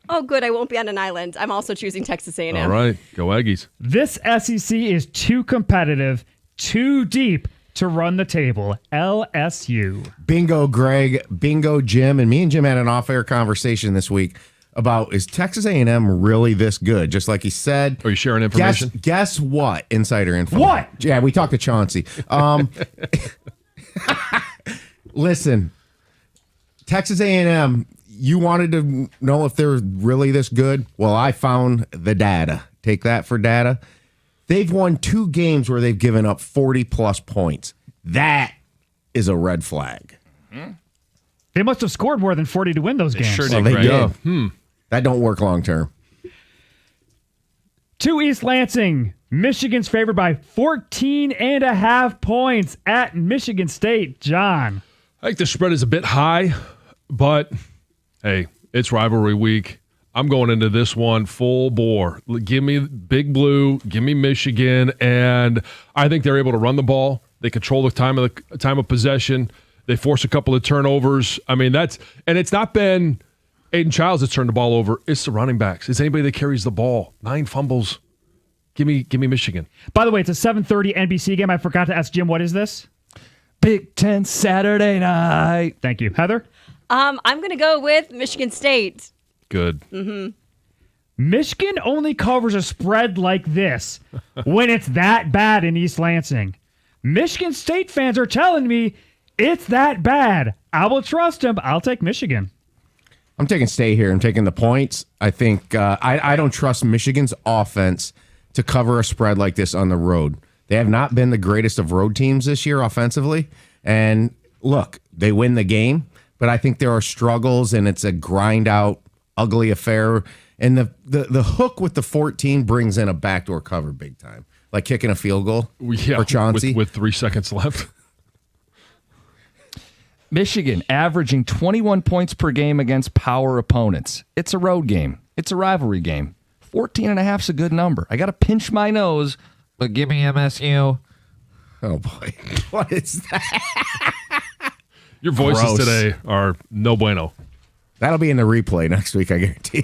Speaker 5: Oh, good. I won't be on an island. I'm also choosing Texas A&M.
Speaker 3: All right. Go Aggies.
Speaker 6: This SEC is too competitive, too deep to run the table. LSU.
Speaker 4: Bingo, Greg. Bingo, Jim. And me and Jim had an off-air conversation this week about, is Texas A&M really this good? Just like he said.
Speaker 3: Are you sharing information?
Speaker 4: Guess what? Insider info.
Speaker 6: What?
Speaker 4: Yeah, we talked to Chauncey. Listen, Texas A&M, you wanted to know if they're really this good? Well, I found the data. Take that for data. They've won 2 games where they've given up 40-plus points. That is a red flag.
Speaker 6: They must have scored more than 40 to win those games.
Speaker 2: Sure
Speaker 4: Well,
Speaker 2: did,
Speaker 4: they
Speaker 2: Greg.
Speaker 4: did. That don't work long term.
Speaker 6: To East Lansing, Michigan's favored by 14.5 points at Michigan State. John.
Speaker 3: I think the spread is a bit high, but hey, it's rivalry week. I'm going into this one full bore. Give me Big Blue, give me Michigan, and I think they're able to run the ball. They control the time of possession. They force a couple of turnovers. I mean, it's not been Aiden Childs that's turned the ball over. It's the running backs. It's anybody that carries the ball. 9 fumbles. Give me Michigan.
Speaker 6: By the way, it's a 7:30 NBC game. I forgot to ask Jim, what is this?
Speaker 2: Big Ten Saturday night.
Speaker 6: Thank you. Heather?
Speaker 5: I'm going to go with Michigan State.
Speaker 3: Good.
Speaker 6: Michigan only covers a spread like this when it's that bad in East Lansing. Michigan State fans are telling me it's that bad. I will trust them. I'll take Michigan.
Speaker 4: I'm taking State here. I'm taking the points. I think I don't trust Michigan's offense to cover a spread like this on the road. They have not been the greatest of road teams this year offensively. And look, they win the game, but I think there are struggles and it's a grind out, ugly affair. And the hook with the 14 brings in a backdoor cover big time. like kicking a field goal
Speaker 3: Yeah,
Speaker 4: for Chauncey.
Speaker 3: with 3 seconds left.
Speaker 2: Michigan averaging 21 points per game against power opponents. It's a road game. It's a rivalry game. 14.5 is a good number. I got to pinch my nose, but give me MSU.
Speaker 4: Oh, boy. What is that?
Speaker 3: Your voices
Speaker 2: Gross.
Speaker 3: today are no bueno.
Speaker 4: That'll be in the replay next week, I guarantee.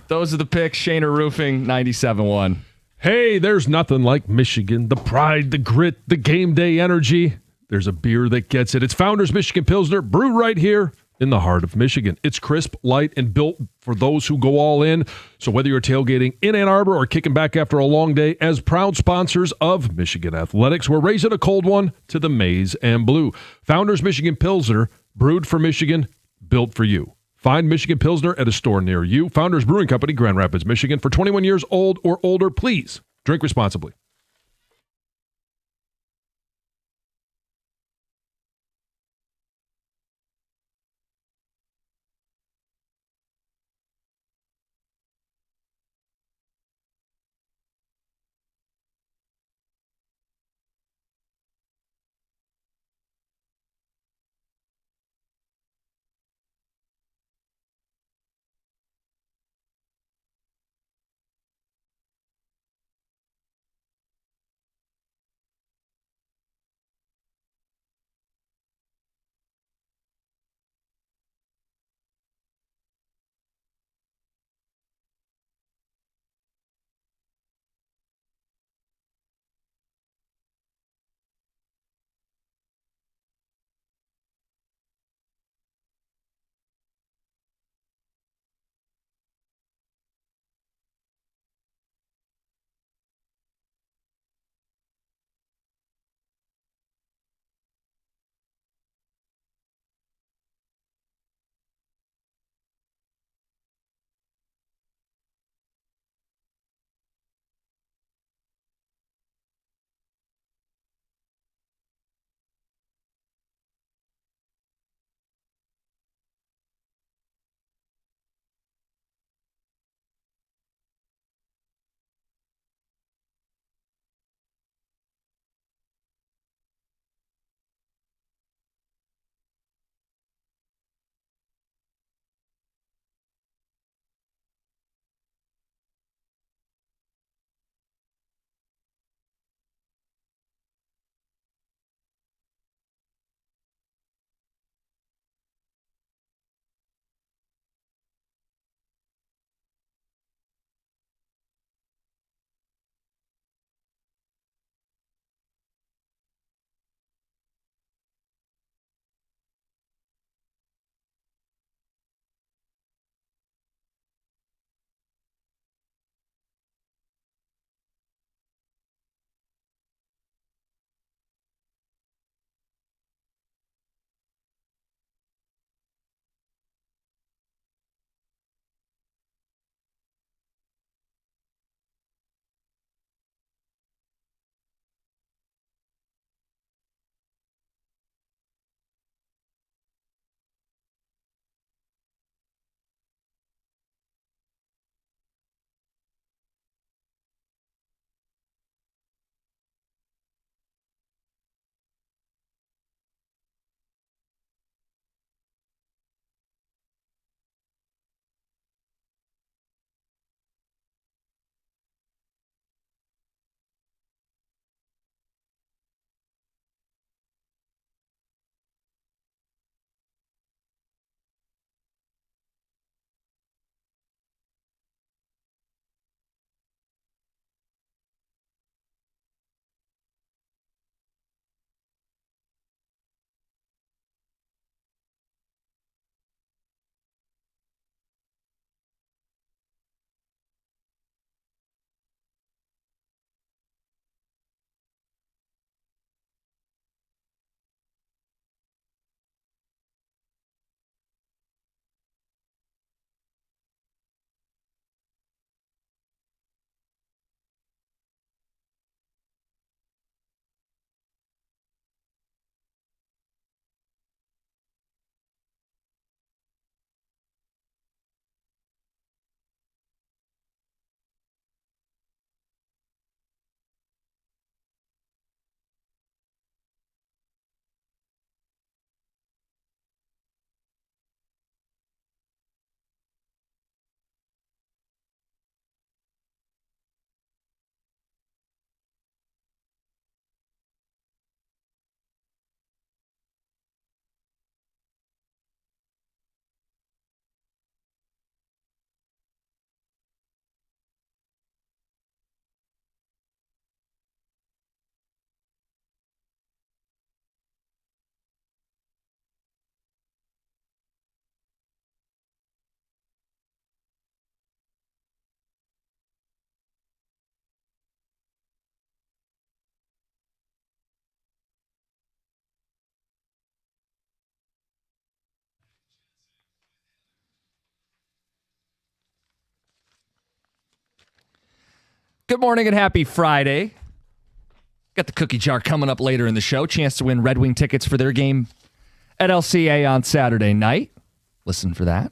Speaker 2: Those are the picks. Shaner Roofing, 97.1.
Speaker 3: Hey, there's nothing like Michigan. The pride, the grit, the game day energy. There's a beer that gets it. It's Founders Michigan Pilsner, brewed right here in the heart of Michigan. It's crisp, light, and built for those who go all in. So whether you're tailgating in Ann Arbor or kicking back after a long day, as proud sponsors of Michigan Athletics, we're raising a cold one to the maize and blue. Founders Michigan Pilsner, brewed for Michigan, built for you. Find Michigan Pilsner at a store near you. Founders Brewing Company, Grand Rapids, Michigan. For 21 years old or older, please drink responsibly.
Speaker 2: Good morning and happy Friday. Got the cookie jar coming up later in the show. Chance to win Red Wing tickets for their game at LCA on Saturday night. Listen for that.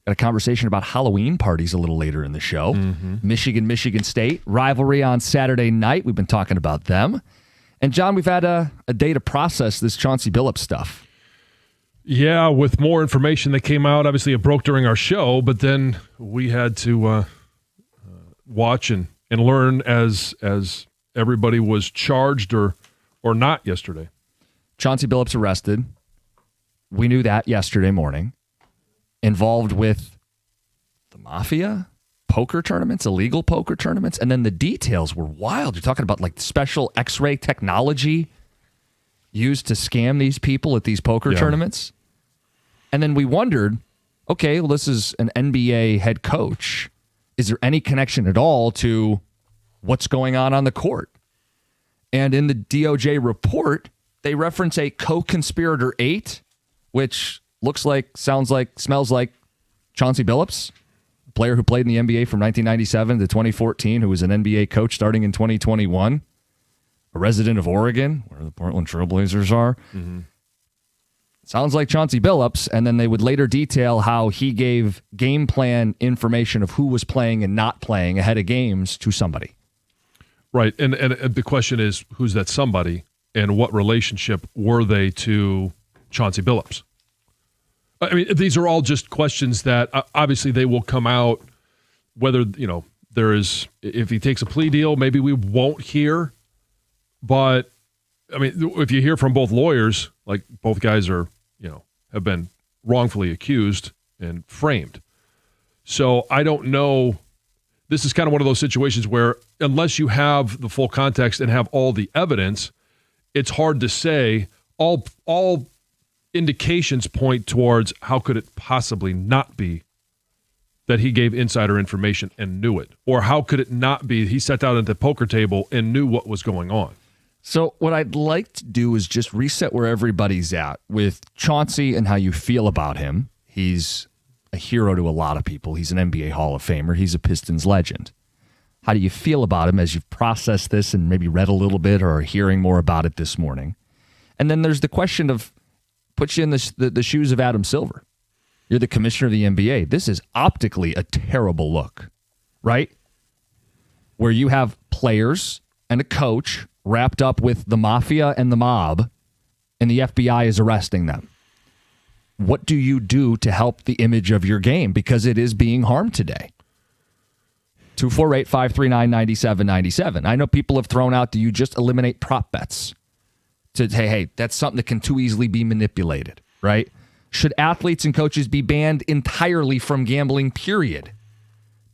Speaker 2: Got a conversation about Halloween parties a little later in the show. Michigan State rivalry on Saturday night. We've been talking about them. And John, we've had a day to process this Chauncey Billups stuff.
Speaker 3: Yeah, with more information that came out. Obviously, it broke during our show, but then we had to watch and learn as everybody was charged or not yesterday.
Speaker 2: Chauncey Billups arrested. We knew that yesterday morning. Involved with the mafia, poker tournaments, illegal poker tournaments, and then the details were wild. You're talking about like special X-ray technology used to scam these people at these poker tournaments. And then we wondered, okay, well, this is an NBA head coach. Is there any connection at all to what's going on the court? And in the DOJ report, they reference a co-conspirator 8, which looks like, sounds like, smells like Chauncey Billups, a player who played in the NBA from 1997 to 2014, who was an NBA coach starting in 2021, a resident of Oregon, where the Portland Trailblazers are. Sounds like Chauncey Billups, and then they would later detail how he gave game plan information of who was playing and not playing ahead of games to somebody.
Speaker 3: Right, and the question is, who's that somebody, and what relationship were they to Chauncey Billups? I mean, these are all just questions that obviously they will come out, whether, there is, if he takes a plea deal, maybe we won't hear, but, I mean, if you hear from both lawyers, like both guys are, have been wrongfully accused and framed. So I don't know. This is kind of one of those situations where unless you have the full context and have all the evidence, it's hard to say. All indications point towards how could it possibly not be that he gave insider information and knew it? Or how could it not be he sat down at the poker table and knew what was going on?
Speaker 2: So what I'd like to do is just reset where everybody's at with Chauncey and how you feel about him. He's a hero to a lot of people. He's an NBA Hall of Famer. He's a Pistons legend. How do you feel about him as you've processed this and maybe read a little bit or are hearing more about it this morning? And then there's the question of, put you in the shoes of Adam Silver. You're the commissioner of the NBA. This is optically a terrible look, right? Where you have players and a coach wrapped up with the mafia and the mob, and the FBI is arresting them. What do you do to help the image of your game? Because it is being harmed today. 248-539-9797. I know people have thrown out, do you just eliminate prop bets? To hey, that's something that can too easily be manipulated, right? Should athletes and coaches be banned entirely from gambling, period?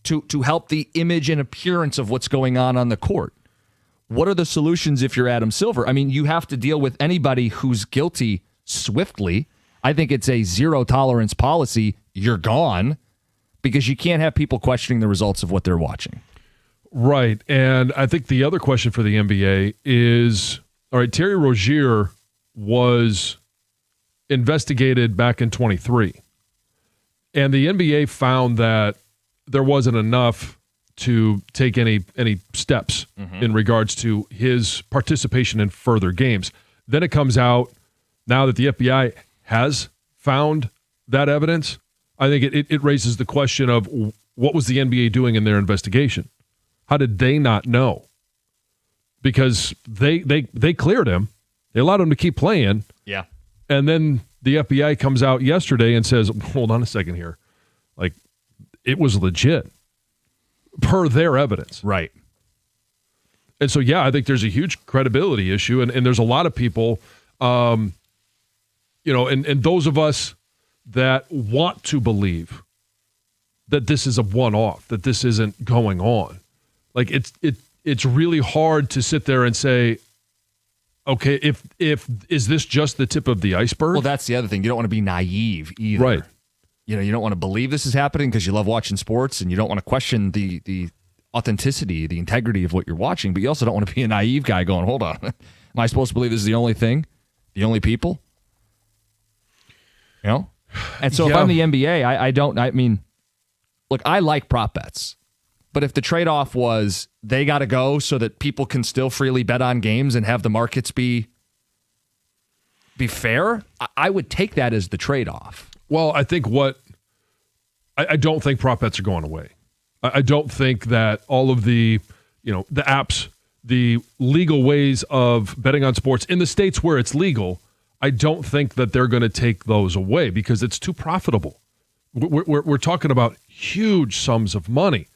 Speaker 2: To help the image and appearance of what's going on the court. What are the solutions if you're Adam Silver? I mean, you have to deal with anybody who's guilty swiftly. I think it's a zero tolerance policy. You're gone because you can't have people questioning the results of what they're watching.
Speaker 3: Right. And I think the other question for the NBA is, all right, Terry Rozier was investigated back in 23. And the NBA found that there wasn't enough to take any steps in regards to his participation in further games. Then it comes out now that the FBI has found that evidence. I think it raises the question of what was the NBA doing in their investigation? How did they not know? Because they cleared him. They allowed him to keep playing.
Speaker 2: Yeah.
Speaker 3: And then the FBI comes out yesterday and says, hold on a second here. Like, it was legit. Per their evidence.
Speaker 2: Right.
Speaker 3: And so, yeah, I think there's a huge credibility issue. And there's a lot of people, and those of us that want to believe that this is a one-off, that this isn't going on. Like, it's really hard to sit there and say, okay, is this just the tip of the iceberg?
Speaker 2: Well, that's the other thing. You don't want to be naive either.
Speaker 3: Right.
Speaker 2: You don't want to believe this is happening because you love watching sports and you don't want to question the authenticity, the integrity of what you're watching, but you also don't want to be a naive guy going, hold on, am I supposed to believe this is the only thing? The only people? And so if I'm the NBA, I mean, look, I like prop bets. But if the trade-off was they got to go so that people can still freely bet on games and have the markets be fair, I would take that as the trade-off.
Speaker 3: Well, I think I don't think prop bets are going away. I don't think that all of the apps, the legal ways of betting on sports in the states where it's legal, I don't think that they're going to take those away because it's too profitable. We're talking about huge sums of money.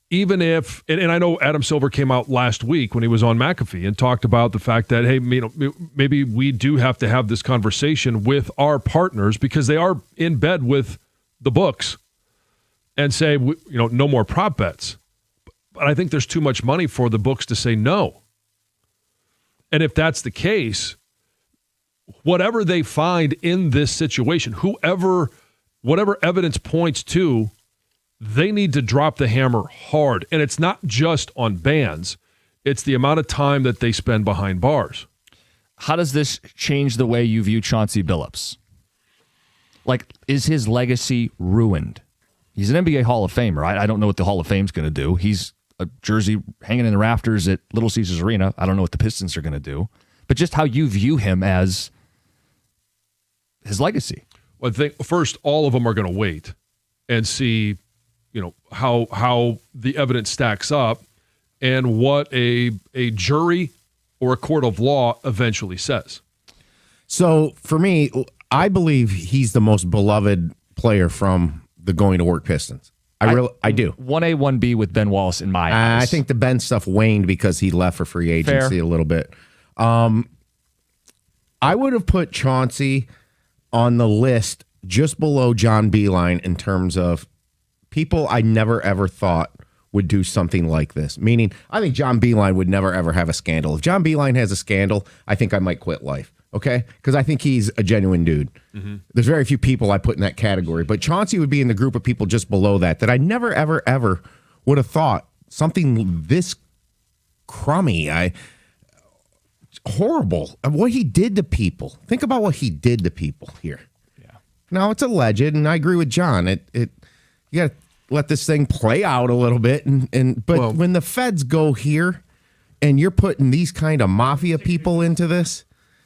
Speaker 3: Even if, and I know Adam Silver came out last week when he was on McAfee and talked about the fact that, hey, maybe we do have to have this conversation with our partners because they are in bed with the books and say, no more prop bets. But I think there's too much money for the books to say no. And if that's the case, whatever they find in this situation, whatever evidence points to, they need to drop the hammer hard. And it's not just on bans. It's the amount of time that they spend behind bars.
Speaker 2: How does this change the way you view Chauncey Billups? Like, is his legacy ruined? He's an NBA Hall of Famer. I don't know what the Hall of Fame's going to do. He's a jersey hanging in the rafters at Little Caesars Arena. I don't know what the Pistons are going to do. But just how you view him as his legacy.
Speaker 3: Well, I think first all of them are going to wait and see how the evidence stacks up and what a jury or a court of law eventually says.
Speaker 4: So for me, I believe he's the most beloved player from the Going to Work Pistons. I do.
Speaker 2: 1A, 1B with Ben Wallace in my eyes.
Speaker 4: I think the Ben stuff waned because he left for free agency a little bit. I would have put Chauncey on the list just below John Beilein in terms of people I never ever thought would do something like this. Meaning, I think John Beilein would never ever have a scandal. If John Beilein has a scandal, I think I might quit life. Okay? Because I think he's a genuine dude. Mm-hmm. There's very few people I put in that category. But Chauncey would be in the group of people just below that I never, ever, ever would have thought something this crummy. Horrible. What he did to people. Think about what he did to people here. Yeah. Now, it's alleged, and I agree with John. You got to let this thing play out a little bit. But when the feds go here and you're putting these kind of mafia people into this,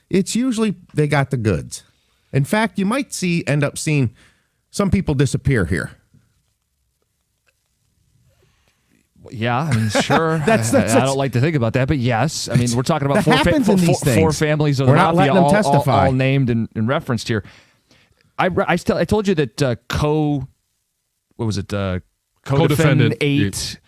Speaker 4: it's usually they got the goods. In fact, you might end up seeing some people disappear here.
Speaker 2: Yeah, I mean, sure. I don't like to think about that, but yes. I mean, we're talking about four families of the mafia, all named and referenced here. I told you that co-defendant 8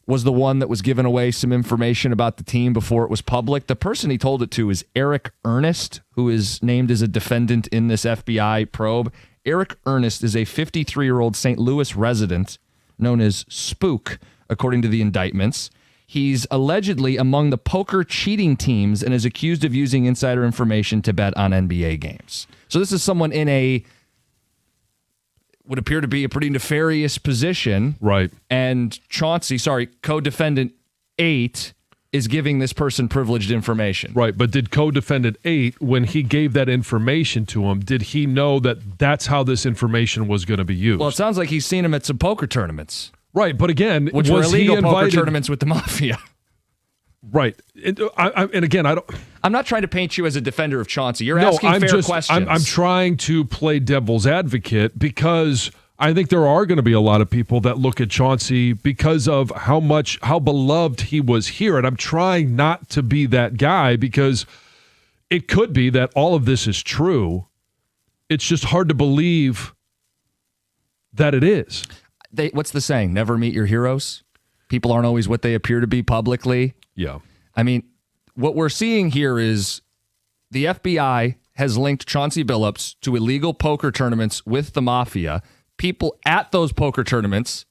Speaker 2: was the one that was giving away some information about the team before it was public. The person he told it to is Eric Ernest, who is named as a defendant in this FBI probe. Eric Ernest is a 53-year-old St. Louis resident known as Spook, according to the indictments. He's allegedly among the poker cheating teams and is accused of using insider information to bet on NBA games. So this is someone in would appear to be a pretty nefarious position.
Speaker 3: Right.
Speaker 2: And co-defendant 8 is giving this person privileged information.
Speaker 3: Right, but did co-defendant 8, when he gave that information to him, did he know that that's how this information was going to be used?
Speaker 2: Well, it sounds like he's seen him at some poker tournaments.
Speaker 3: Right, but again,
Speaker 2: which were illegal poker tournaments with the mafia.
Speaker 3: Right, and again,
Speaker 2: I'm not trying to paint you as a defender of Chauncey. You're asking fair questions.
Speaker 3: I'm trying to play devil's advocate because I think there are going to be a lot of people that look at Chauncey because of how beloved he was here, and I'm trying not to be that guy because it could be that all of this is true. It's just hard to believe that it is.
Speaker 2: What's the saying? Never meet your heroes. People aren't always what they appear to be publicly.
Speaker 3: Yeah.
Speaker 2: I mean, what we're seeing here is the FBI has linked Chauncey Billups to illegal poker tournaments with the mafia. People at those poker tournaments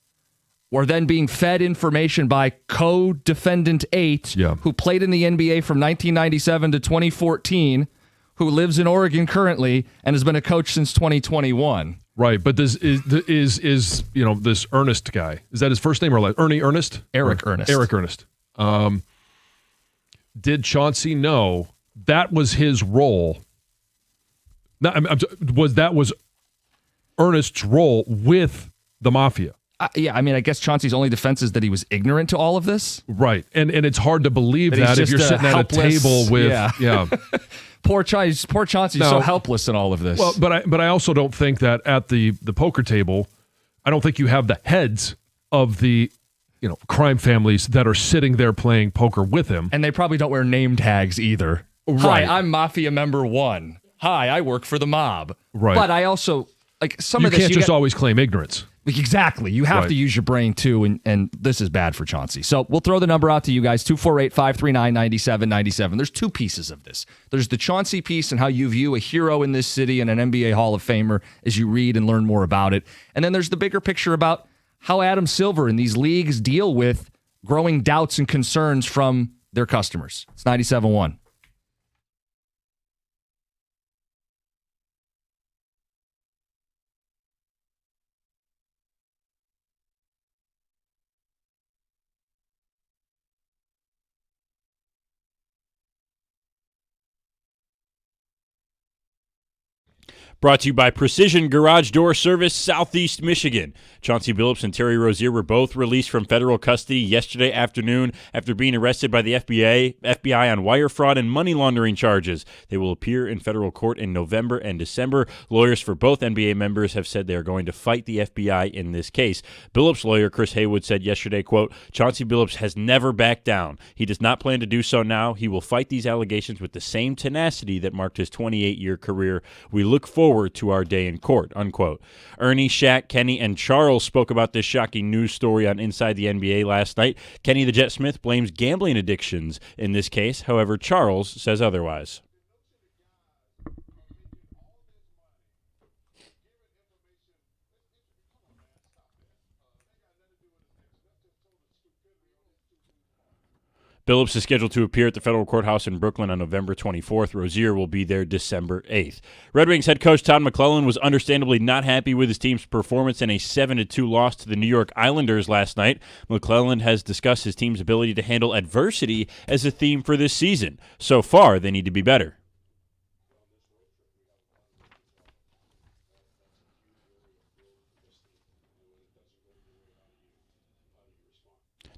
Speaker 2: were then being fed information by co-defendant 8, who played in the NBA from 1997 to 2014, who lives in Oregon currently and has been a coach since 2021.
Speaker 3: Right, but this is this Ernest guy. Is that his first name or last? Ernie Ernest?
Speaker 2: Eric Ernest.
Speaker 3: Eric Ernest. Did Chauncey know that was his role? Was Ernest's role with the mafia?
Speaker 2: Yeah, I mean, I guess Chauncey's only defense is that he was ignorant to all of this.
Speaker 3: Right. And it's hard to believe
Speaker 2: That he's
Speaker 3: that if you're
Speaker 2: just a
Speaker 3: sitting at a
Speaker 2: helpless-
Speaker 3: table with
Speaker 2: yeah. Poor Chauncey's
Speaker 3: No.
Speaker 2: so helpless in all of this.
Speaker 3: Well, but I also don't think that at the poker table, I don't think you have the heads of the crime families that are sitting there playing poker with him.
Speaker 2: And they probably don't wear name tags either.
Speaker 3: Right.
Speaker 2: Hi, I'm Mafia Member 1. Hi, I work for the mob.
Speaker 3: Right.
Speaker 2: But I also, like, some
Speaker 3: You
Speaker 2: of this...
Speaker 3: can't just always claim ignorance.
Speaker 2: Exactly. You have
Speaker 3: Right.
Speaker 2: to use your brain, too, and this is bad for Chauncey. So we'll throw the number out to you guys, 248-539-9797. There's two pieces of this. There's the Chauncey piece and how you view a hero in this city and an NBA Hall of Famer as you read and learn more about it. And then there's the bigger picture about how Adam Silver and these leagues deal with growing doubts and concerns from their customers. It's 97.1.
Speaker 1: Brought to you by Precision Garage Door Service, Southeast Michigan. Chauncey Billups and Terry Rozier were both released from federal custody yesterday afternoon after being arrested by the FBI on wire fraud and money laundering charges. They will appear in federal court in November and December. Lawyers for both NBA members have said they are going to fight the FBI in this case. Billups' lawyer, Chris Haywood, said yesterday, quote, Chauncey Billups has never backed down. He does not plan to do so now. He will fight these allegations with the same tenacity that marked his 28-year career. We look forward to our day in court, unquote. Ernie, Shaq, Kenny, and Charles spoke about this shocking news story on Inside the NBA last night. Kenny the Jet Smith blames gambling addictions in this case. However, Charles says otherwise. Billups is scheduled to appear at the federal courthouse in Brooklyn on November 24th. Rozier will be there December 8th. Red Wings head coach Todd McClellan was understandably not happy with his team's performance in a 7-2 loss to the New York Islanders last night. McClellan has discussed his team's ability to handle adversity as a theme for this season. So far, they need to be better.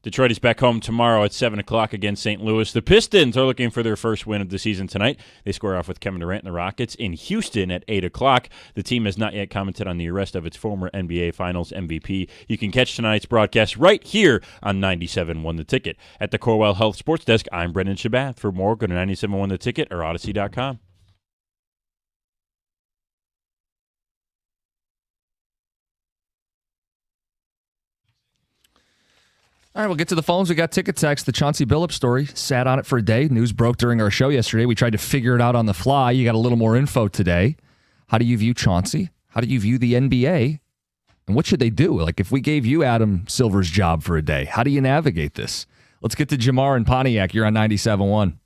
Speaker 1: Detroit is back home tomorrow at 7 o'clock against St. Louis. The Pistons are looking for their first win of the season tonight. They square off with Kevin Durant and the Rockets in Houston at 8 o'clock. The team has not yet commented on the arrest of its former NBA Finals MVP. You can catch tonight's broadcast right here on 97.1 The Ticket. At the Corewell Health Sports Desk, I'm Brendan Shabath. For more, go to 97.1 The Ticket or Odyssey.com.
Speaker 2: All right, we'll get to the phones. We got ticket text. The Chauncey Billups story. Sat on it for a day. News broke during our show yesterday. We tried to figure it out on the fly. You got a little more info today. How do you view Chauncey? How do you view the NBA? And what should they do? Like, if we gave you Adam Silver's job for a day, how do you navigate this? Let's get to Jamar in Pontiac. You're on 97.1.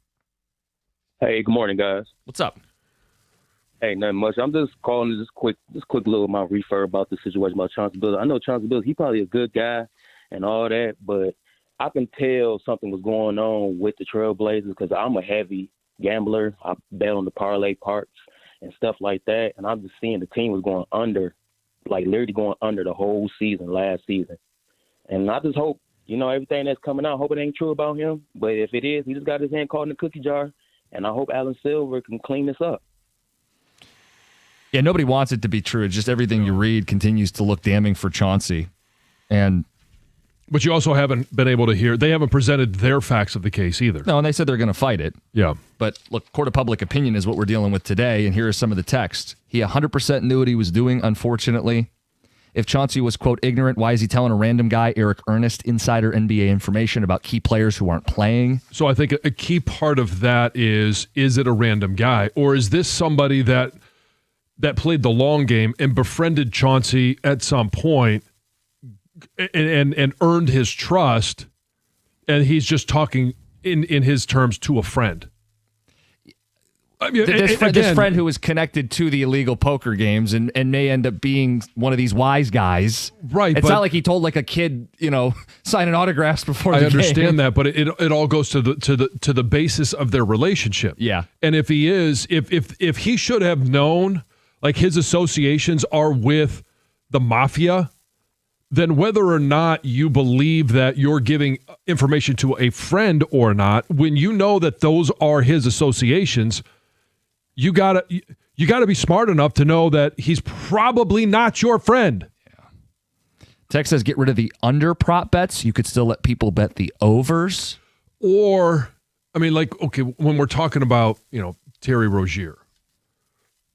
Speaker 7: Hey, good morning, guys.
Speaker 2: What's up?
Speaker 7: Hey, nothing much. I'm just calling this quick little my refer about the situation about Chauncey Billups. I know Chauncey Billups, he probably a good guy and all that, but I can tell something was going on with the Trailblazers because I'm a heavy gambler. I bet on the parlay parts and stuff like that, and I'm just seeing the team was going under, like literally going under the whole season last season. And I just hope, everything that's coming out, I hope it ain't true about him, but if it is, he just got his hand caught in the cookie jar, and I hope Alan Silver can clean this up.
Speaker 2: Yeah, nobody wants it to be true. It's just everything you read continues to look damning for Chauncey.
Speaker 3: But you also haven't been able to hear, they haven't presented their facts of the case either.
Speaker 2: No, and they said they're going to fight it.
Speaker 3: Yeah.
Speaker 2: But look, court of public opinion is what we're dealing with today, and here is some of the text. He 100% knew what he was doing, unfortunately. If Chauncey was, quote, ignorant, why is he telling a random guy, Eric Ernest, insider NBA information about key players who aren't playing?
Speaker 3: So I think a key part of that is it a random guy? Or is this somebody that played the long game and befriended Chauncey at some point and earned his trust, and he's just talking in his terms to a friend? I mean,
Speaker 2: this friend who was connected to the illegal poker games and may end up being one of these wise guys.
Speaker 3: Right.
Speaker 2: It's not like he told like a kid, signing autographs before the game.
Speaker 3: I understand that, but it all goes to the basis of their relationship.
Speaker 2: Yeah.
Speaker 3: And if he is, if he should have known, like his associations are with the mafia, then whether or not you believe that you're giving information to a friend or not, when you know that those are his associations, you gotta be smart enough to know that he's probably not your friend.
Speaker 2: Tex says get rid of the under prop bets. You could still let people bet the overs.
Speaker 3: Or, I mean, like, okay, when we're talking about, Terry Rozier,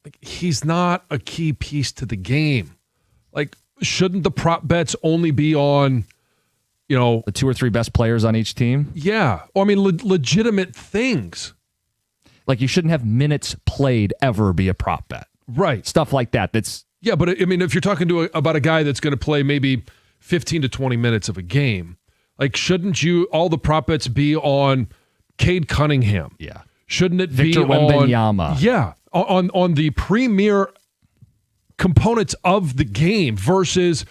Speaker 3: like, he's not a key piece to the game. Like, shouldn't the prop bets only be on,
Speaker 2: The 2 or 3 best players on each team?
Speaker 3: yeah, I mean, legitimate things.
Speaker 2: Like you shouldn't have minutes played ever be a prop bet.
Speaker 3: Right.
Speaker 2: Stuff like that.
Speaker 3: Yeah, but I mean, if you're talking about a guy that's going to play maybe 15 to 20 minutes of a game, like, shouldn't all the prop bets be on Cade Cunningham?
Speaker 2: Yeah.
Speaker 3: Shouldn't it
Speaker 2: Victor
Speaker 3: be
Speaker 2: Wembanyama?
Speaker 3: Yeah, on the premier components of the game versus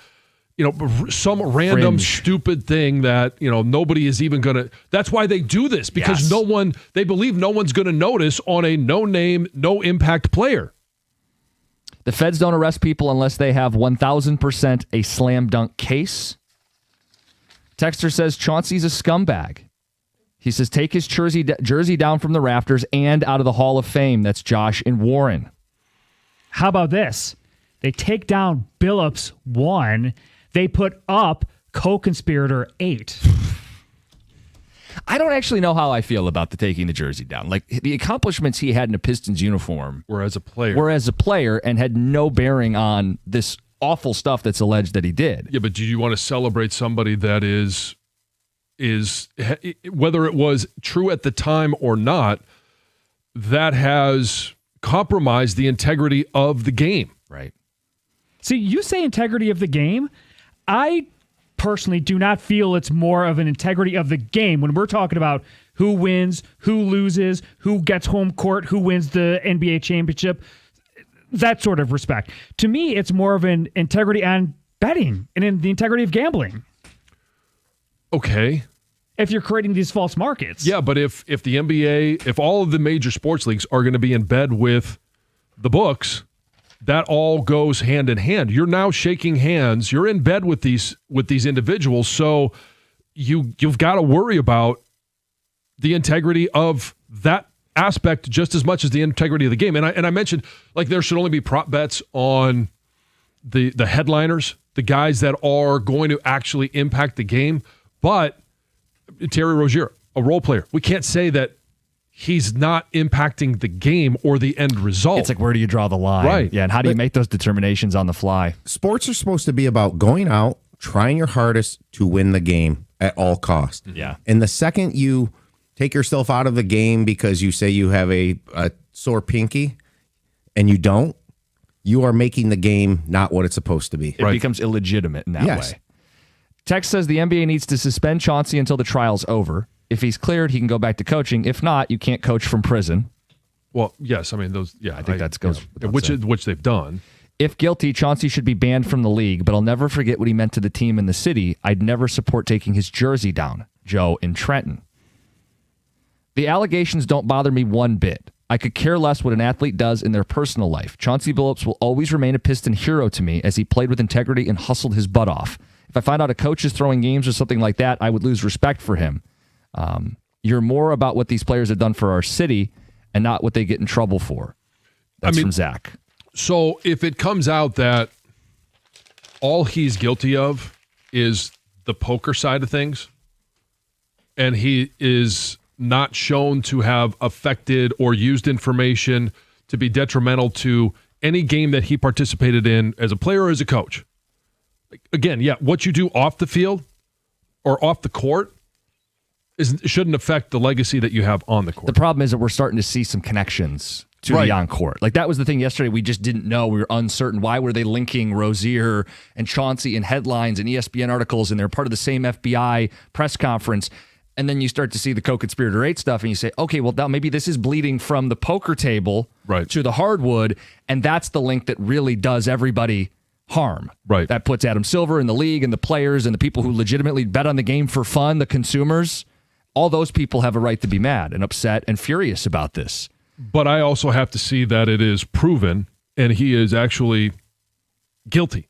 Speaker 3: some random
Speaker 2: Fringe.
Speaker 3: stupid thing that nobody is even gonna. That's why they do this, because
Speaker 2: Yes.
Speaker 3: they believe no one's gonna notice on a no name, no impact player.
Speaker 2: The feds don't arrest people unless they have 1,000% a slam dunk case. Texter says Chauncey's a scumbag. He says take his jersey down from the rafters and out of the Hall of Fame. That's Josh and Warren.
Speaker 6: How about this? They take down Billups 1. They put up co-conspirator 8.
Speaker 2: I don't actually know how I feel about taking the jersey down. Like, the accomplishments he had in a Pistons uniform
Speaker 3: Were as a player.
Speaker 2: were as a player and had no bearing on this awful stuff that's alleged that he did.
Speaker 3: Yeah, but do you want to celebrate somebody that is whether it was true at the time or not, that has compromised the integrity of the game?
Speaker 2: Right.
Speaker 6: See, you say integrity of the game. I personally do not feel it's more of an integrity of the game when we're talking about who wins, who loses, who gets home court, who wins the NBA championship, that sort of respect. To me, it's more of an integrity on betting and in the integrity of gambling.
Speaker 3: Okay.
Speaker 6: If you're creating these false markets.
Speaker 3: Yeah, but if the NBA, if all of the major sports leagues are going to be in bed with the books, that all goes hand in hand. You're now shaking hands. You're in bed with these individuals, so you've got to worry about the integrity of that aspect just as much as the integrity of the game. And I mentioned, like, there should only be prop bets on the headliners, the guys that are going to actually impact the game. But Terry Rozier, a role player, we can't say that he's not impacting the game or the end result.
Speaker 2: It's like, where do you draw the line?
Speaker 3: Right.
Speaker 2: Yeah, and how do you make those determinations on the fly?
Speaker 4: Sports are supposed to be about going out, trying your hardest to win the game at all costs.
Speaker 2: Yeah.
Speaker 4: And the second you take yourself out of the game because you say you have a sore pinky and you don't, you are making the game not what it's supposed to be.
Speaker 2: It becomes illegitimate in that
Speaker 4: Yes.
Speaker 2: way. Text says the NBA needs to suspend Chauncey until the trial's over. If he's cleared, he can go back to coaching. If not, you can't coach from prison.
Speaker 3: Well, yes, I mean those. Yeah,
Speaker 2: I think that goes without
Speaker 3: which
Speaker 2: saying.
Speaker 3: which they've done.
Speaker 2: If guilty, Chauncey should be banned from the league, but I'll never forget what he meant to the team and the city. I'd never support taking his jersey down. Joe in Trenton. The allegations don't bother me one bit. I could care less what an athlete does in their personal life. Chauncey Billups will always remain a Piston hero to me as he played with integrity and hustled his butt off. If I find out a coach is throwing games or something like that, I would lose respect for him. You're more about what these players have done for our city and not what they get in trouble for. That's from Zach.
Speaker 3: So if it comes out that all he's guilty of is the poker side of things, and he is not shown to have affected or used information to be detrimental to any game that he participated in as a player or as a coach. Again, yeah, what you do off the field or off the court shouldn't affect the legacy that you have on the court.
Speaker 2: The problem is that we're starting to see some connections to the on-court. Like, that was the thing yesterday. We just didn't know. We were uncertain. Why were they linking Rozier and Chauncey in headlines and ESPN articles, and they're part of the same FBI press conference? And then you start to see the co-conspirator 8 stuff, and you say, okay, well, now maybe this is bleeding from the poker table to the hardwood, and that's the link that really does everybody harm.
Speaker 3: Right.
Speaker 2: That puts Adam Silver and the league and the players and the people who legitimately bet on the game for fun, the consumers. All those people have a right to be mad and upset and furious about this.
Speaker 3: But I also have to see that it is proven and he is actually guilty.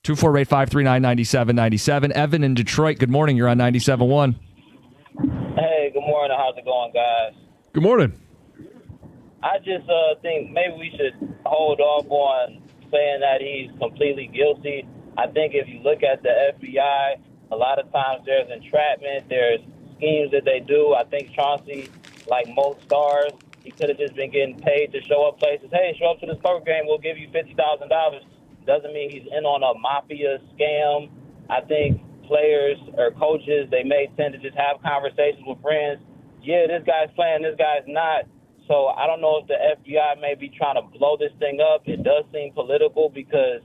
Speaker 2: 248-539-9797. Evan in Detroit, good morning. You're on 97.1.
Speaker 8: Hey, good morning. How's it going, guys?
Speaker 3: Good morning.
Speaker 8: I just think maybe we should hold off on saying that he's completely guilty. I think if you look at the FBI, a lot of times there's entrapment, there's schemes that they do. I think Chauncey, like most stars, he could have just been getting paid to show up places. Hey, show up to this poker game, we'll give you $50,000. Doesn't mean he's in on a mafia scam. I think players or coaches, they may tend to just have conversations with friends. Yeah, this guy's playing, this guy's not. So I don't know if the FBI may be trying to blow this thing up. It does seem political because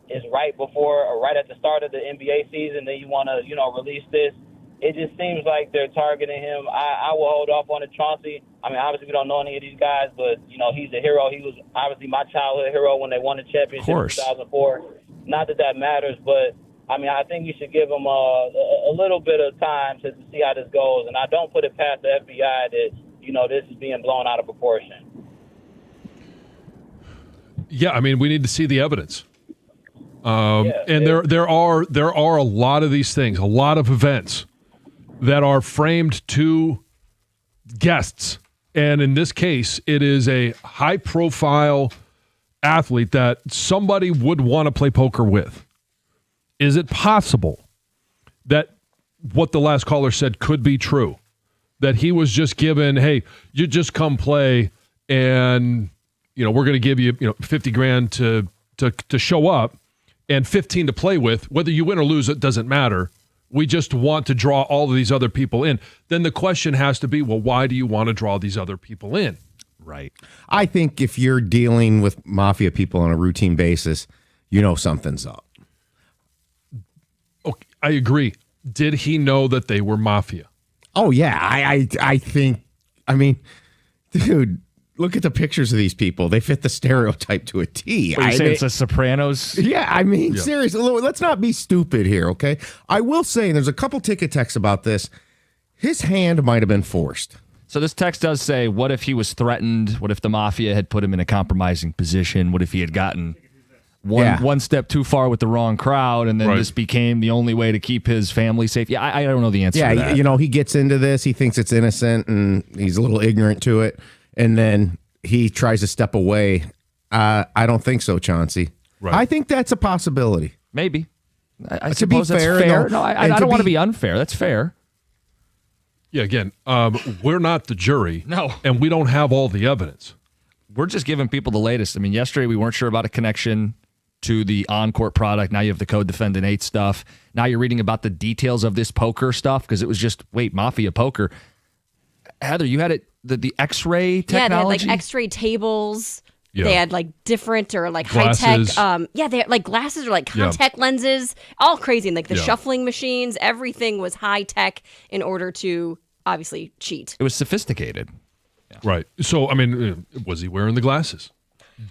Speaker 8: it's right before or right at the start of the NBA season. Then you want to, release this. It just seems like they're targeting him. I will hold off on it, Chauncey. I mean, obviously we don't know any of these guys, but, he's a hero. He was obviously my childhood hero when they won the championship in 2004. Not that matters, but, I think you should give him a little bit of time to see how this goes. And I don't put it past the FBI that, this is being blown out of proportion.
Speaker 3: Yeah, we need to see the evidence. And there are a lot of these things, a lot of events that are framed to guests. And in this case, it is a high-profile athlete that somebody would want to play poker with. Is it possible that what the last caller said could be true? That he was just given, hey, you just come play and, we're going to give you, $50,000 to show up and 15 to play with. Whether you win or lose, it doesn't matter. We just want to draw all of these other people in. Then the question has to be, well, why do you want to draw these other people in?
Speaker 2: Right.
Speaker 4: I think if you're dealing with mafia people on a routine basis, something's up.
Speaker 3: Okay, I agree. Did he know that they were mafia?
Speaker 4: Oh, yeah. I think, dude, look at the pictures of these people. They fit the stereotype to a T.
Speaker 2: What, you say it's a Sopranos?
Speaker 4: Yeah, seriously, let's not be stupid here, okay? I will say, there's a couple ticket texts about this. His hand might have been forced.
Speaker 2: So this text does say, what if he was threatened? What if the mafia had put him in a compromising position? What if he had gotten one step too far with the wrong crowd, and then this became the only way to keep his family safe? Yeah, I don't know the answer to that.
Speaker 4: He gets into this. He thinks it's innocent, and he's a little ignorant to it. And then he tries to step away. I don't think so, Chauncey. Right. I think that's a possibility.
Speaker 2: Maybe. I suppose that's fair. No, I don't want to be unfair. That's fair.
Speaker 3: Yeah, again, we're not the jury.
Speaker 2: No.
Speaker 3: And we don't have all the evidence.
Speaker 2: We're just giving people the latest. Yesterday we weren't sure about a connection to the on-court product. Now you have the co-defendant 8 stuff. Now you're reading about the details of this poker stuff because it was just, mafia poker. Heather, you had it, the X-ray technology?
Speaker 5: Yeah, they had X-ray tables. Yeah. They had different or
Speaker 3: glasses.
Speaker 5: high-tech. They had glasses or contact lenses. All crazy. And the shuffling machines. Everything was high-tech in order to obviously cheat.
Speaker 2: It was sophisticated.
Speaker 3: Yeah. Right. So, was he wearing the glasses?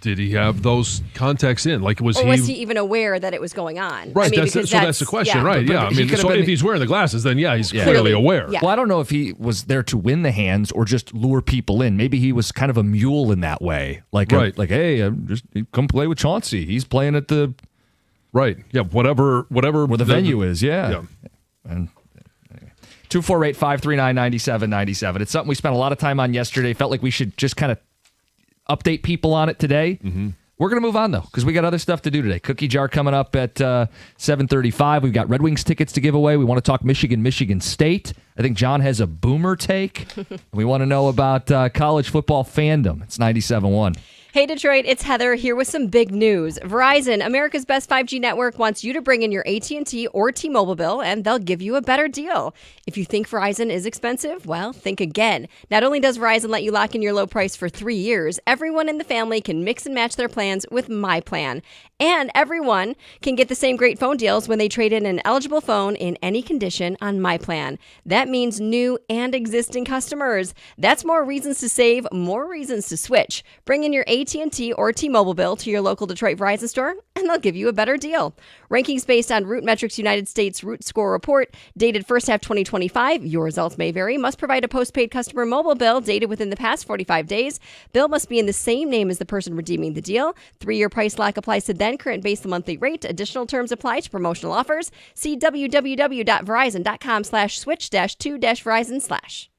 Speaker 3: Did he have those contacts in? Was
Speaker 5: he even aware that it was going on?
Speaker 3: Right. That's the question. Right. Yeah. If he's wearing the glasses, then he's clearly aware.
Speaker 5: Yeah.
Speaker 2: Well, I don't know if he was there to win the hands or just lure people in. Maybe he was kind of a mule in that way. Hey, just come play with Chauncey. He's playing at the
Speaker 3: right. Yeah. Whatever. Where
Speaker 2: the venue is. Yeah. And 248-539-9797. It's something we spent a lot of time on yesterday. Felt like we should just kind of update people on it today. Mm-hmm. We're going to move on, though, because we got other stuff to do today. Cookie jar coming up at 7:35. We've got Red Wings tickets to give away. We want to talk Michigan State. I think John has a boomer take. We want to know about college football fandom. It's 97.1.
Speaker 5: Hey, Detroit, it's Heather here with some big news. Verizon, America's best 5G network, wants you to bring in your AT&T or T-Mobile bill, and they'll give you a better deal. If you think Verizon is expensive, well, think again. Not only does Verizon let you lock in your low price for 3 years, everyone in the family can mix and match their plans with My Plan. And everyone can get the same great phone deals when they trade in an eligible phone in any condition on My Plan. That means new and existing customers. That's more reasons to save, more reasons to switch. Bring in your AT&T AT&T or T-Mobile bill to your local Detroit Verizon store, and they'll give you a better deal. Rankings based on Root Metrics United States Root Score Report, dated first half 2025. Your results may vary. Must provide a postpaid customer mobile bill dated within the past 45 days. Bill must be in the same name as the person redeeming the deal. 3-year price lock applies to then current base monthly rate. Additional terms apply to promotional offers. See www.verizon.com/switch-2-verizon/.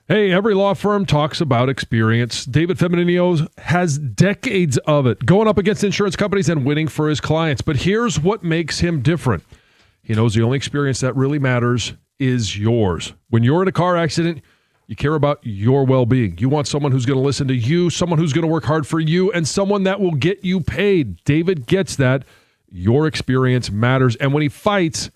Speaker 3: Hey, every law firm talks about experience. David Feminino has decades of it, going up against insurance companies and winning for his clients. But here's what makes him different. He knows the only experience that really matters is yours. When you're in a car accident, you care about your well-being. You want someone who's going to listen to you, someone who's going to work hard for you, and someone that will get you paid. David gets that. Your experience matters. And when he fights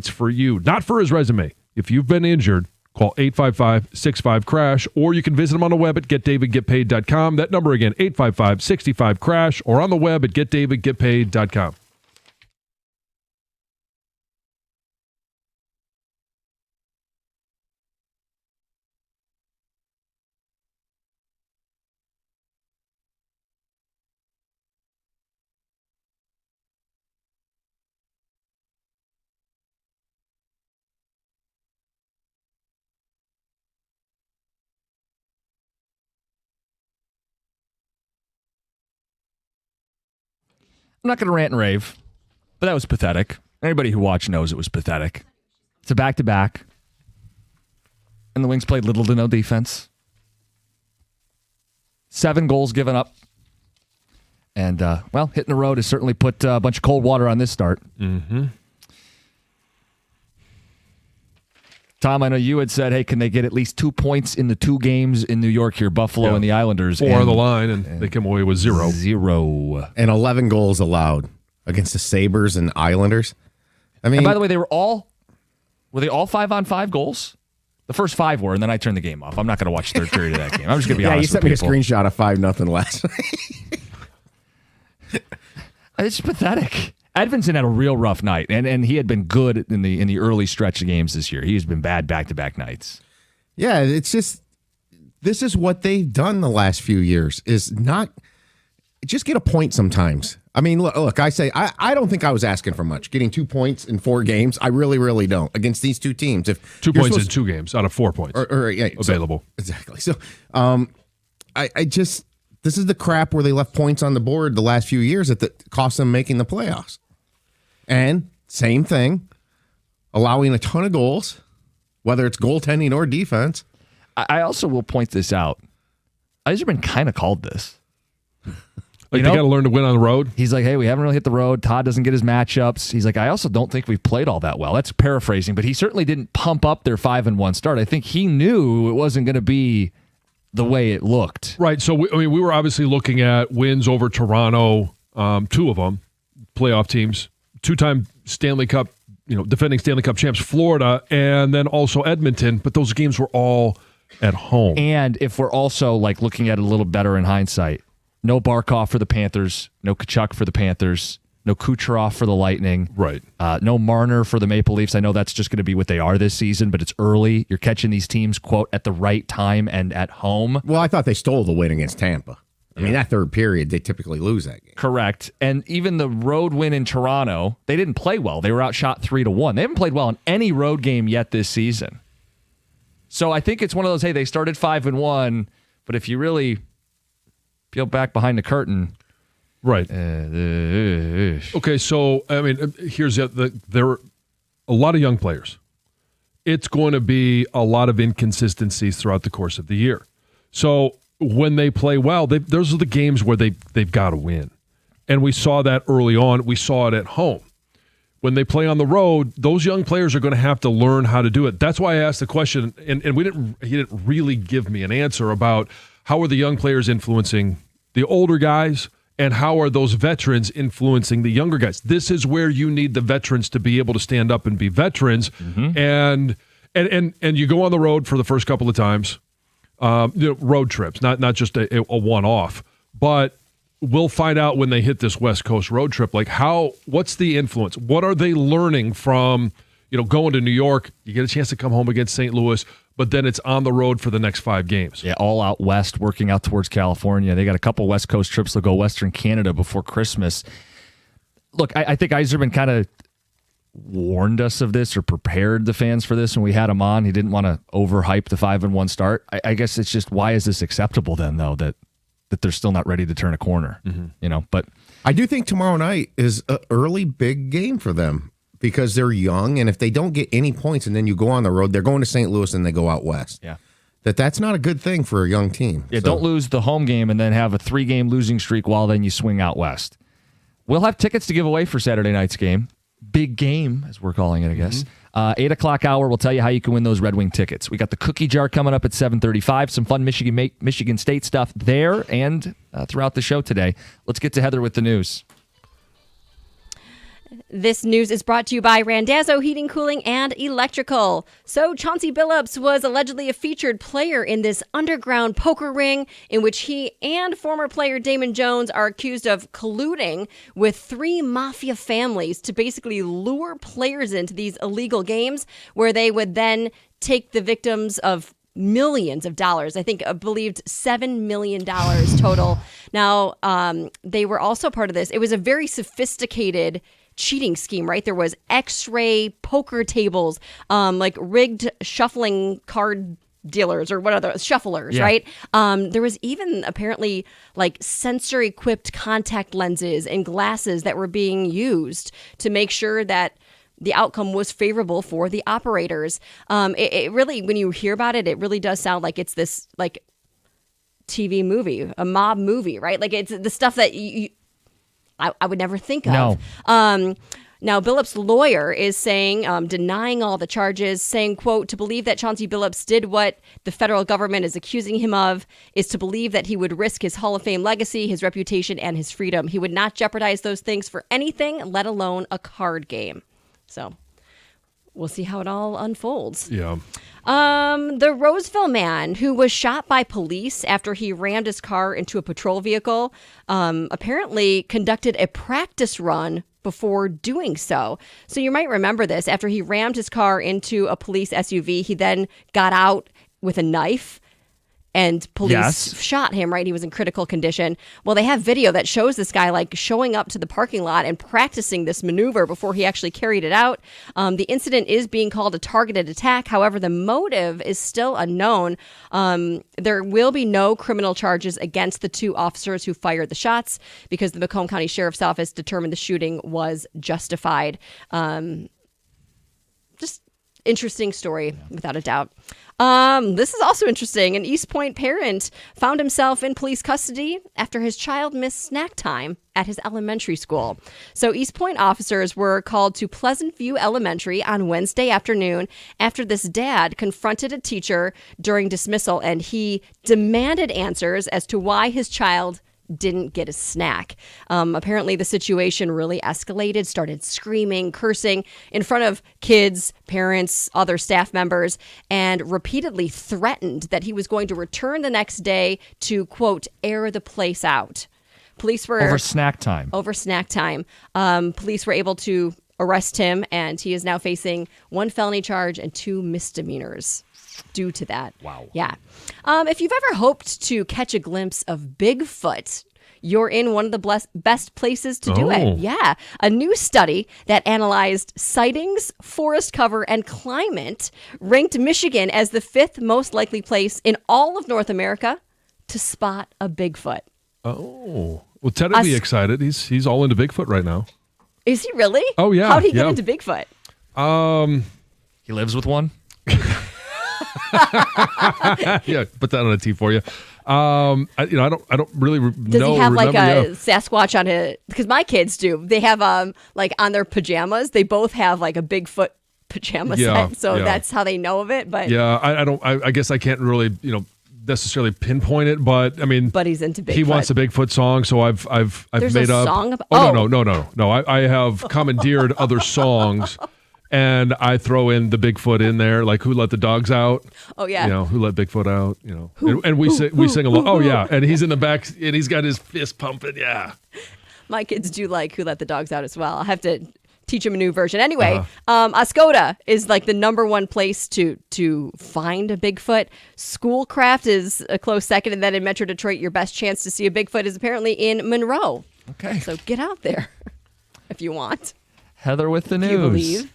Speaker 3: for you, not for his resume. If you've been injured, call 855-65-CRASH, or you can visit him on the web at getdavidgetpaid.com. That number again, 855-65-CRASH, or on the web at getdavidgetpaid.com.
Speaker 2: I'm not going to rant and rave, but that was pathetic. Anybody who watched knows it was pathetic. It's a back-to-back, and the Wings played little to no defense. 7 goals given up. And, hitting the road has certainly put a bunch of cold water on this start.
Speaker 3: Mm-hmm.
Speaker 2: Tom, I know you had said, hey, can they get at least 2 points in the 2 games in New York here, Buffalo and the Islanders?
Speaker 3: 4 on the line, and they came away with 0.
Speaker 2: 0.
Speaker 4: And 11 goals allowed against the Sabres and Islanders. I mean,
Speaker 2: and by the way, were they all 5-on-5 goals? The first 5 were, and then I turned the game off. I'm not going to watch the third period of that game. I'm just going to be honest with people.
Speaker 4: Yeah, you sent me a screenshot of 5-0 last night.
Speaker 2: It's pathetic. Edvinsson had a real rough night, and he had been good in the early stretch of games this year. He's been bad back-to-back nights.
Speaker 4: Yeah, it's just this is what they've done the last few years is not just get a point sometimes. I mean, look, I say I don't think I was asking for much. Getting 2 points in 4 games, I really, really don't against these 2 teams. If
Speaker 3: 2 points in 2 games out of 4 points available.
Speaker 4: Exactly. So, I just this is the crap where they left points on the board the last few years that cost them making the playoffs. And same thing, allowing a ton of goals, whether it's goaltending or defense.
Speaker 2: I also will point this out. Yzerman kind of called this.
Speaker 3: They got to learn to win on the road.
Speaker 2: He's like, hey, we haven't really hit the road. Todd doesn't get his matchups. He's like, I also don't think we've played all that well. That's paraphrasing, but he certainly didn't pump up their 5-1 start. I think he knew it wasn't going to be the way it looked.
Speaker 3: Right. So, we were obviously looking at wins over Toronto, 2 of them, playoff teams. 2-time Stanley Cup, defending Stanley Cup champs, Florida, and then also Edmonton. But those games were all at home.
Speaker 2: And if we're also looking at it a little better in hindsight, no Barkov for the Panthers, no Tkachuk for the Panthers, no Kucherov for the Lightning,
Speaker 3: right?
Speaker 2: No Marner for the Maple Leafs. I know that's just going to be what they are this season, but it's early. You're catching these teams, quote, at the right time and at home.
Speaker 4: Well, I thought they stole the win against Tampa. I mean, that third period, they typically lose that game.
Speaker 2: Correct. And even the road win in Toronto, they didn't play well. They were outshot 3-1. They haven't played well in any road game yet this season. So I think it's one of those, hey, they started 5-1, but if you really peel back behind the curtain.
Speaker 3: Right. Okay, so, I mean, here's there are a lot of young players. It's going to be a lot of inconsistencies throughout the course of the year. So, when they play well, those are the games where they've got to win. And we saw that early on. We saw it at home. When they play on the road, those young players are going to have to learn how to do it. That's why I asked the question, and he didn't really give me an answer about how are the young players influencing the older guys and how are those veterans influencing the younger guys. This is where you need the veterans to be able to stand up and be veterans. Mm-hmm. And you go on the road for the first couple of times. Road trips, not just a one-off, but we'll find out when they hit this West Coast road trip, what's the influence? What are they learning from, going to New York? You get a chance to come home against St. Louis, but then it's on the road for the next 5 games.
Speaker 2: Yeah, all out west, working out towards California. They got a couple West Coast trips. They'll go Western Canada before Christmas. Look, I think Yzerman kind of warned us of this or prepared the fans for this when we had him on. He didn't want to overhype the 5-1 start. I guess it's just, why is this acceptable then, though, that they're still not ready to turn a corner? Mm-hmm. But
Speaker 4: I do think tomorrow night is an early big game for them because they're young, and if they don't get any points and then you go on the road, they're going to St. Louis and they go out west.
Speaker 2: Yeah.
Speaker 4: that's not a good thing for a young team.
Speaker 2: Yeah,
Speaker 4: So-
Speaker 2: don't lose the home game and then have a 3-game losing streak while then you swing out west. We'll have tickets to give away for Saturday night's game. Big game, as we're calling it, I guess. 8 o'clock hour, we'll tell you how you can win those Red Wing tickets. We got the cookie jar coming up at 7:35. Some fun Michigan State stuff there and throughout the show today. Let's get to Heather with the news.
Speaker 5: This news is brought to you by Randazzo Heating, Cooling, and Electrical. So Chauncey Billups was allegedly a featured player in this underground poker ring in which he and former player Damon Jones are accused of colluding with 3 mafia families to basically lure players into these illegal games where they would then take the victims of millions of dollars. I believed $7 million total. Now, they were also part of this. It was a very sophisticated cheating scheme, right? There was X-ray poker tables, like rigged shuffling card dealers or what other shufflers, right? There was even apparently like sensor-equipped contact lenses and glasses that were being used to make sure that the outcome was favorable for the operators. It really, when you hear about it, it really does sound like it's this like TV movie, a mob movie, right? Like it's the stuff that I would never think of.
Speaker 2: No.
Speaker 5: Now, Billups' lawyer is saying, denying all the charges, saying, quote, to believe that Chauncey Billups did what the federal government is accusing him of is to believe that he would risk his Hall of Fame legacy, his reputation, and his freedom. He would not jeopardize those things for anything, let alone a card game. So we'll see how it all unfolds.
Speaker 3: Yeah.
Speaker 5: The Roseville man who was shot by police after he rammed his car into a patrol vehicle apparently conducted a practice run before doing so. So you might remember this. After he rammed his car into a police SUV, he then got out with a knife and police shot him, right? He was in critical condition. Well, they have video that shows this guy like showing up to the parking lot and practicing this maneuver before he actually carried it out. The incident is being called a targeted attack. However, the motive is still unknown. There will be no criminal charges against the 2 officers who fired the shots because the Macomb County Sheriff's Office determined the shooting was justified. Just interesting story, without a doubt. This is also interesting. An East Point parent found himself in police custody after his child missed snack time at his elementary school. So East Point officers were called to Pleasant View Elementary on Wednesday afternoon after this dad confronted a teacher during dismissal, and he demanded answers as to why his child didn't get a snack. Apparently the situation really escalated, started screaming, cursing in front of kids, parents, other staff members, and repeatedly threatened that he was going to return the next day to, quote, air the place out. Police were
Speaker 2: Over snack time.
Speaker 5: Police were able to arrest him, and he is now facing 1 felony charge and 2 misdemeanors due to that.
Speaker 2: Wow.
Speaker 5: Yeah. If you've ever hoped to catch a glimpse of Bigfoot, you're in one of the best places to do it. Yeah. A new study that analyzed sightings, forest cover, and climate ranked Michigan as the 5th most likely place in all of North America to spot a Bigfoot.
Speaker 3: Oh. Well, Ted would be excited. He's all into Bigfoot right now.
Speaker 5: Is he really?
Speaker 3: Oh, yeah.
Speaker 5: How'd he get into Bigfoot?
Speaker 2: He lives with one.
Speaker 3: Yeah, put that on a tee for you. I don't really know.
Speaker 5: Does he have like a Sasquatch on it? Because my kids do. They have like on their pajamas. They both have like a Bigfoot pajama set. So that's how they know of it. But
Speaker 3: yeah, I guess I can't really necessarily pinpoint it, but I mean,
Speaker 5: but he's into Bigfoot.
Speaker 3: He wants a Bigfoot song, so I've
Speaker 5: There's
Speaker 3: made
Speaker 5: a
Speaker 3: up.
Speaker 5: Song about,
Speaker 3: No. I have commandeered other songs. And I throw in the Bigfoot in there, like "Who Let the Dogs Out?"
Speaker 5: Oh yeah,
Speaker 3: "Who Let Bigfoot Out?" And we sing along. Oh yeah, and he's in the back, and he's got his fist pumping. Yeah,
Speaker 5: my kids do like "Who Let the Dogs Out" as well. I'll have to teach them a new version. Anyway, Oscoda is like the #1 place to find a Bigfoot. Schoolcraft is a close second, and then in Metro Detroit, your best chance to see a Bigfoot is apparently in Monroe.
Speaker 2: Okay,
Speaker 5: so get out there if you want.
Speaker 2: Heather with the news.
Speaker 5: Do you believe?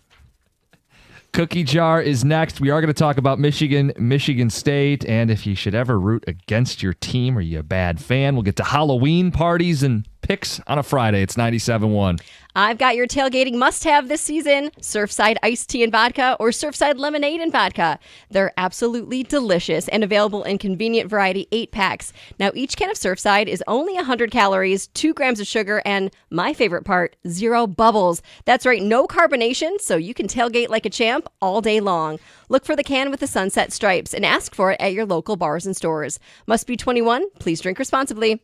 Speaker 2: Cookie jar is next. We are going to talk about Michigan State, and if you should ever root against your team or you're a bad fan, we'll get to Halloween parties and picks on a Friday. It's 97.1.
Speaker 5: I've got your tailgating must-have this season, Surfside iced tea and vodka or Surfside lemonade and vodka. They're absolutely delicious and available in convenient variety 8-packs. Now, each can of Surfside is only 100 calories, 2 grams of sugar, and my favorite part, 0 bubbles. That's right, no carbonation, so you can tailgate like a champ all day long. Look for the can with the sunset stripes and ask for it at your local bars and stores. Must be 21. Please drink responsibly.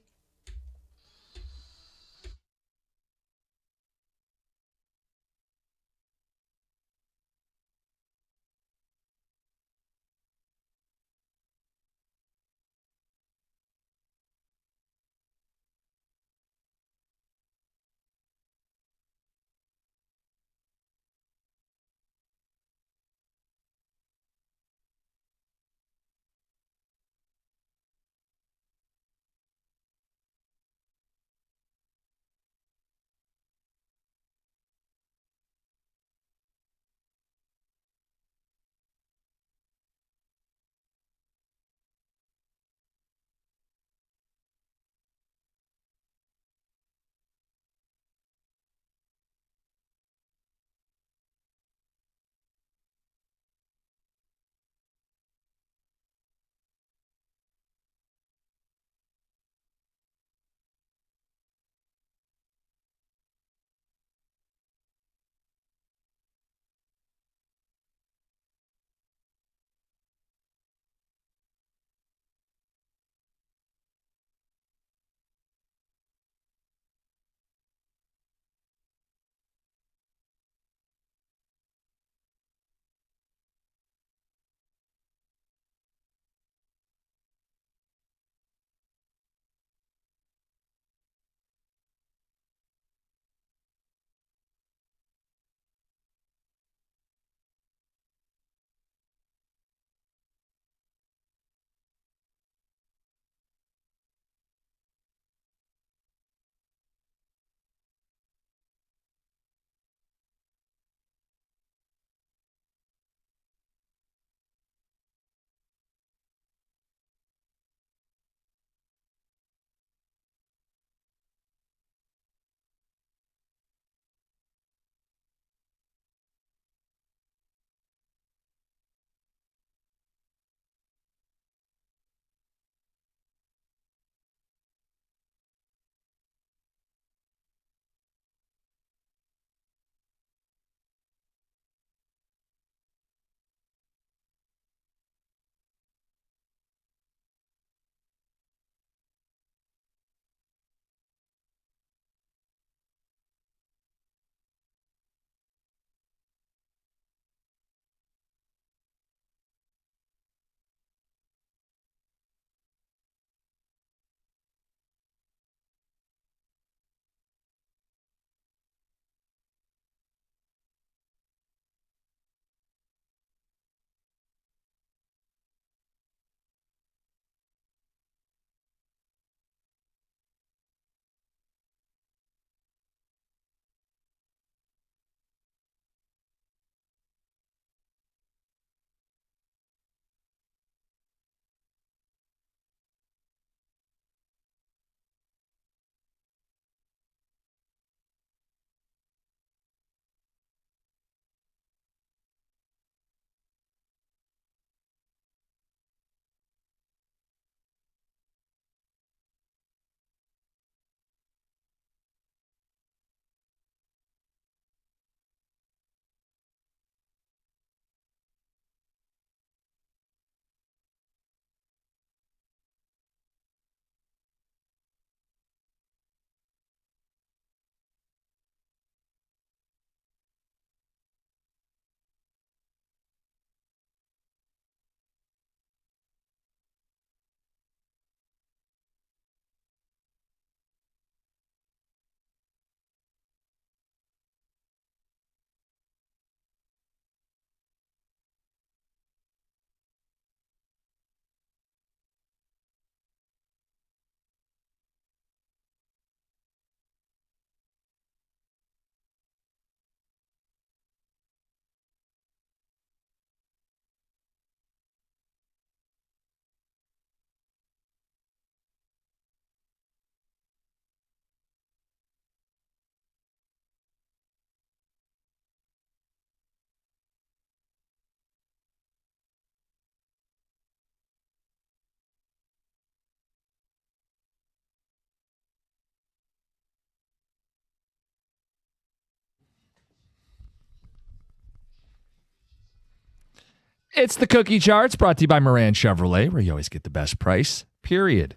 Speaker 2: It's the Cookie Charts brought to you by Moran Chevrolet, where you always get the best price, period.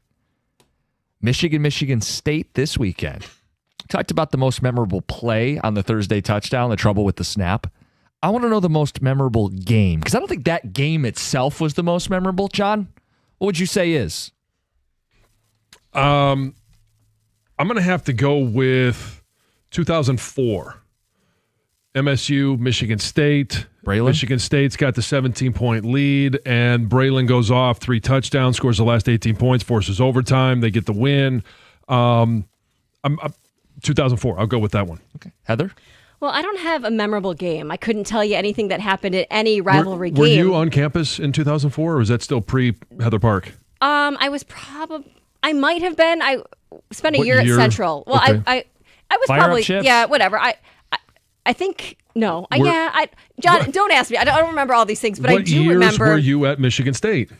Speaker 2: Michigan State this weekend. Talked about the most memorable play on the Thursday touchdown, the trouble with the snap. I want to know the most memorable game, because I don't think that game itself was the most memorable. John, what would you say is?
Speaker 3: I'm going to have to go with 2004. MSU, Michigan State.
Speaker 2: Braylon?
Speaker 3: Michigan State's got the 17-point lead, and Braylon goes off 3 touchdowns, scores the last 18 points, forces overtime. They get the win. 2004. I'll go with that one.
Speaker 2: Okay. Heather?
Speaker 5: Well, I don't have a memorable game. I couldn't tell you anything that happened at any rivalry game.
Speaker 3: Were you on campus in 2004, or was that still pre-Heather Park?
Speaker 5: I might have been. I spent a year at Central. Well,
Speaker 3: Okay.
Speaker 5: I was
Speaker 6: Fire
Speaker 5: probably
Speaker 6: up chips?
Speaker 5: yeah, whatever. I think no. John, don't ask me. I don't remember all these things, but I
Speaker 3: What
Speaker 5: do
Speaker 3: years
Speaker 5: remember.
Speaker 3: were you at Michigan State?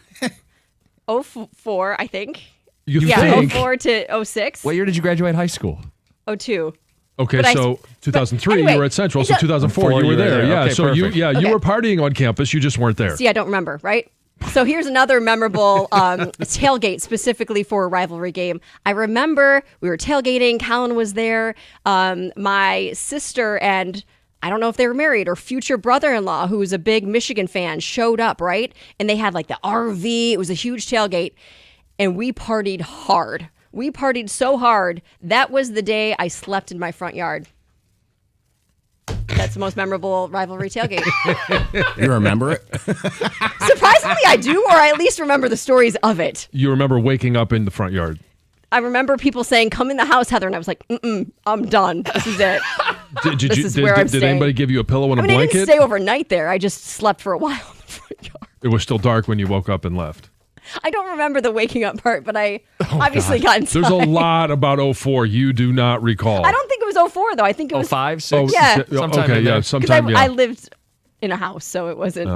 Speaker 5: 04, I think.
Speaker 3: You
Speaker 5: Yeah,
Speaker 3: think?
Speaker 5: 04 to 06.
Speaker 2: What year did you graduate high school?
Speaker 5: 02.
Speaker 3: Okay,
Speaker 5: But
Speaker 3: so 2003
Speaker 5: anyway,
Speaker 3: you were at Central, so
Speaker 5: it does-
Speaker 3: 2004 you were there. Yeah,
Speaker 2: Okay,
Speaker 3: so
Speaker 2: perfect.
Speaker 3: you
Speaker 5: Okay.
Speaker 3: were partying on campus, you just weren't there.
Speaker 5: See, I don't remember, right? So here's another memorable tailgate specifically for a rivalry game. I remember we were tailgating. Colin was there. My sister and I don't know if they were married or future brother-in-law, who was a big Michigan fan, showed up, right? And they had like the RV. It was a huge tailgate. And we partied hard. We partied so hard. That was the day I slept in my front yard. That's the most memorable rivalry tailgate.
Speaker 4: You remember it?
Speaker 5: Surprisingly, I do, or I at least remember the stories of it.
Speaker 3: You remember waking up in the front yard.
Speaker 5: I remember people saying, "Come in the house, Heather," and I was like, I'm done. This is it."
Speaker 3: Did anybody give you a pillow and
Speaker 5: I
Speaker 3: a
Speaker 5: mean, I
Speaker 3: blanket?
Speaker 5: didn't stay overnight there. I just slept for a while in the front yard.
Speaker 3: It was still dark when you woke up and left.
Speaker 5: I don't remember the waking up part, but I obviously got inside.
Speaker 3: There's a lot about 04 you do not recall.
Speaker 5: I don't think it was 04, though. I think it was
Speaker 2: 05, 6?
Speaker 5: Yeah.
Speaker 2: Sometime
Speaker 3: okay,
Speaker 2: in there.
Speaker 3: yeah,
Speaker 5: 'cause
Speaker 3: sometime, yeah.
Speaker 5: I lived in a house, so it wasn't.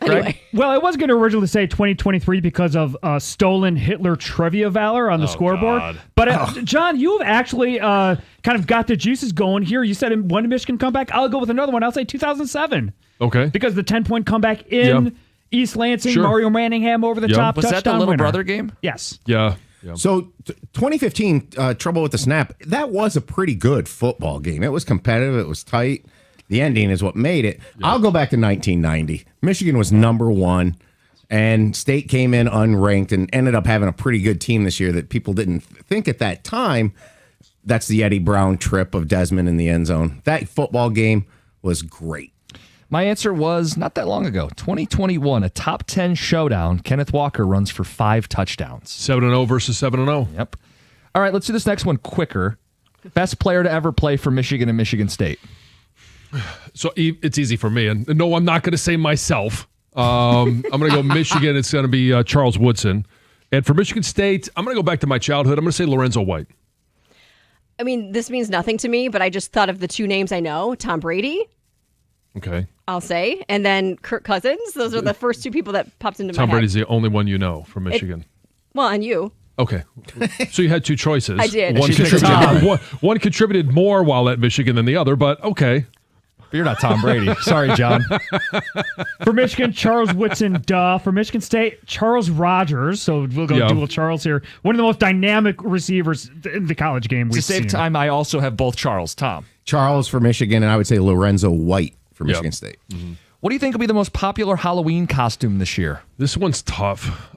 Speaker 5: Anyway.
Speaker 6: Well, I was going to originally say 2023 because of stolen Hitler trivia valor on the scoreboard.
Speaker 2: God.
Speaker 6: But, John, you have actually kind of got the juices going here. You said one Michigan comeback. I'll go with another one. I'll say 2007
Speaker 3: Okay.
Speaker 6: because the 10-point comeback in
Speaker 3: Yeah.
Speaker 6: East Lansing,
Speaker 3: Sure.
Speaker 6: Mario Manningham over the
Speaker 3: Yeah.
Speaker 6: top
Speaker 2: Was
Speaker 6: touchdown
Speaker 2: that the little
Speaker 6: winner.
Speaker 2: brother game?
Speaker 6: Yes.
Speaker 3: Yeah.
Speaker 4: So 2015, Trouble with the Snap, that was a pretty good football game. It was competitive. It was tight. The ending is what made it. I'll go back to 1990. Michigan was number 1, and State came in unranked and ended up having a pretty good team this year that people didn't think at that time. That's the Eddie Brown trip of Desmond in the end zone. That football game was great.
Speaker 2: My answer was not that long ago. 2021, a top 10 showdown. Kenneth Walker runs for 5 touchdowns.
Speaker 3: 7-0 versus 7-0.
Speaker 2: Yep. All right, let's do this next one quicker. Best player to ever play for Michigan and Michigan State.
Speaker 3: So it's easy for me. And no, I'm not going to say myself. I'm going to go Michigan. It's going to be Charles Woodson. And for Michigan State, I'm going to go back to my childhood. I'm going to say Lorenzo White.
Speaker 5: I mean, this means nothing to me, but I just thought of the 2 names I know: Tom Brady,
Speaker 3: Okay.
Speaker 5: I'll say, and then Kirk Cousins. Those are the first 2 people that popped into my
Speaker 3: Tom
Speaker 5: head.
Speaker 3: Brady's the only one you know from Michigan.
Speaker 5: Well, and you.
Speaker 3: Okay. So you had 2 choices.
Speaker 5: I did.
Speaker 3: One
Speaker 2: She's picked
Speaker 3: contributed,
Speaker 2: Tom.
Speaker 3: one contributed more while at Michigan than the other, but okay.
Speaker 2: But you're not Tom Brady. Sorry, John.
Speaker 6: For Michigan, Charles Woodson, duh. For Michigan State, Charles Rogers. So we'll go
Speaker 3: Yeah.
Speaker 6: dual Charles here. One of the most dynamic receivers in the college game
Speaker 2: To
Speaker 6: we've
Speaker 2: save
Speaker 6: seen.
Speaker 2: time, I also have both Charles. Tom.
Speaker 4: Charles for Michigan, and I would say Lorenzo White for
Speaker 3: Yep.
Speaker 4: Michigan State.
Speaker 2: What do you think will be the most popular Halloween costume this year?
Speaker 3: This one's tough.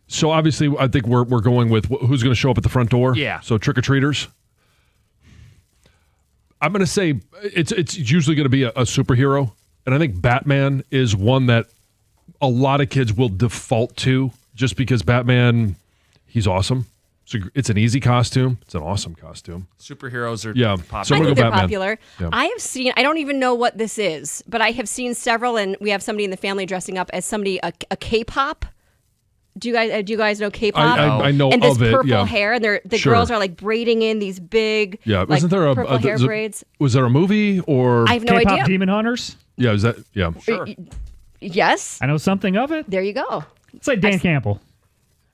Speaker 3: So obviously, I think we're going with who's going to show up at the front door.
Speaker 2: Yeah.
Speaker 3: So trick-or-treaters. I'm going to say it's usually going to be a superhero, and I think Batman is one that a lot of kids will default to just because Batman, he's awesome. So it's an easy costume. It's an awesome costume.
Speaker 2: Superheroes are
Speaker 3: Yeah.
Speaker 2: popular.
Speaker 3: So
Speaker 5: I
Speaker 3: I'm
Speaker 5: think
Speaker 3: gonna
Speaker 5: they're
Speaker 3: go Batman.
Speaker 5: popular.
Speaker 3: Yeah.
Speaker 5: I have seen, I don't even know what this is, but I have seen several, and we have somebody in the family dressing up as somebody, a K-pop. Do you guys know K-pop?
Speaker 3: I know
Speaker 5: and this
Speaker 3: of it.
Speaker 5: purple
Speaker 3: Yeah.
Speaker 5: hair, and the
Speaker 3: Sure.
Speaker 5: girls are like braiding in these big,
Speaker 3: Yeah.
Speaker 5: like,
Speaker 3: Wasn't there
Speaker 5: purple hair braids.
Speaker 3: Was there a movie or?
Speaker 5: I have no
Speaker 6: K-pop
Speaker 5: idea.
Speaker 6: Demon Hunters.
Speaker 3: Yeah. Is that? Yeah.
Speaker 5: Yes,
Speaker 6: I know something of it.
Speaker 5: there you go.
Speaker 6: It's like Dan Campbell.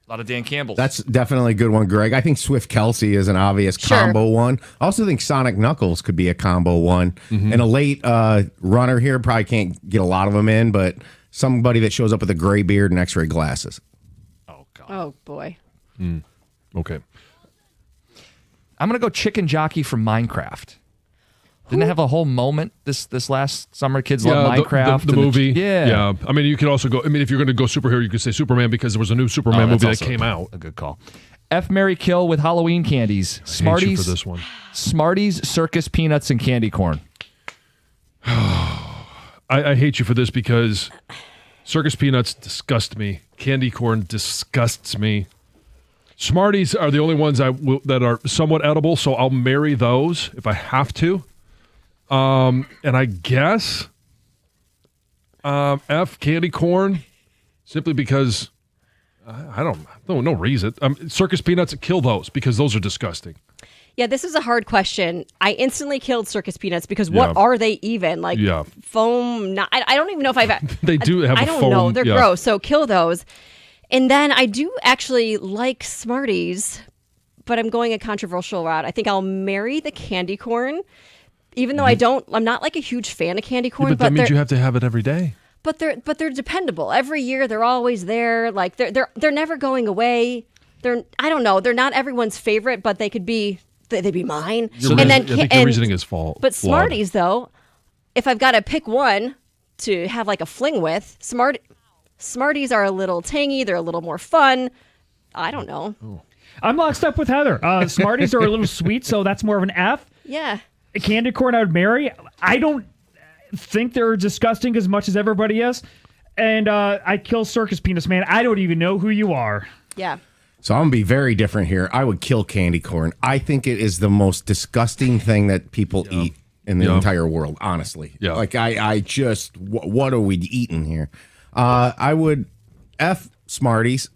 Speaker 2: A lot of Dan Campbell.
Speaker 4: That's definitely a good one, Greg. I think Swift Kelsey is an obvious combo one. I also think Sonic Knuckles could be a combo one. And a late runner here, probably can't get a lot of them in, but somebody that shows up with a gray beard and X-ray glasses.
Speaker 2: Oh, God.
Speaker 5: Oh, boy.
Speaker 3: Okay.
Speaker 2: I'm going to go Chicken Jockey from Minecraft. Didn't it have a whole moment this last summer? Kids love Minecraft.
Speaker 3: The movie.
Speaker 2: Yeah.
Speaker 3: I mean, you could also go, if you're going to go superhero, you could say Superman because there was a new Superman movie that came out.
Speaker 2: A good call. F, Marry, Kill with Halloween candies.
Speaker 3: I hate you for this one.
Speaker 2: Smarties, Circus Peanuts, and candy corn.
Speaker 3: I hate you for this because Circus Peanuts disgust me. Candy corn disgusts me. Smarties are the only ones that are somewhat edible, so I'll marry those if I have to. And I guess F, candy corn, simply because I don't know, no reason. Circus Peanuts, kill those because those are disgusting.
Speaker 5: Yeah, this is a hard question. I instantly killed Circus Peanuts because what are they even? Like foam? I don't even know if I've...
Speaker 3: They do have
Speaker 5: I
Speaker 3: a
Speaker 5: don't
Speaker 3: foam.
Speaker 5: know. They're gross, so kill those. And then I do actually like Smarties, but I'm going a controversial route. I think I'll marry the candy corn. Even though I'm not like a huge fan of candy corn,
Speaker 3: but that means you have to have it every day.
Speaker 5: But they're dependable. Every year they're always there. Like they're never going away. I don't know. They're not everyone's favorite, but they could be. They'd be mine.
Speaker 3: I think your reasoning is flawed.
Speaker 5: But Smarties though, if I've got to pick one to have like a fling with, Smarties are a little tangy. They're a little more fun. I don't know.
Speaker 3: Oh.
Speaker 6: I'm locked up with Heather. Smarties are a little sweet, so that's more of an F.
Speaker 5: Yeah.
Speaker 6: Candy corn I would marry. I don't think they're disgusting as much as everybody is. And I kill Circus Peanuts, man. I don't even know who you are.
Speaker 5: Yeah.
Speaker 4: So I'm going to be very different here. I would kill candy corn. I think it is the most disgusting thing that people eat in the entire world, honestly.
Speaker 3: Yeah.
Speaker 4: Like, I just, what are we eating here? I would F Smarties.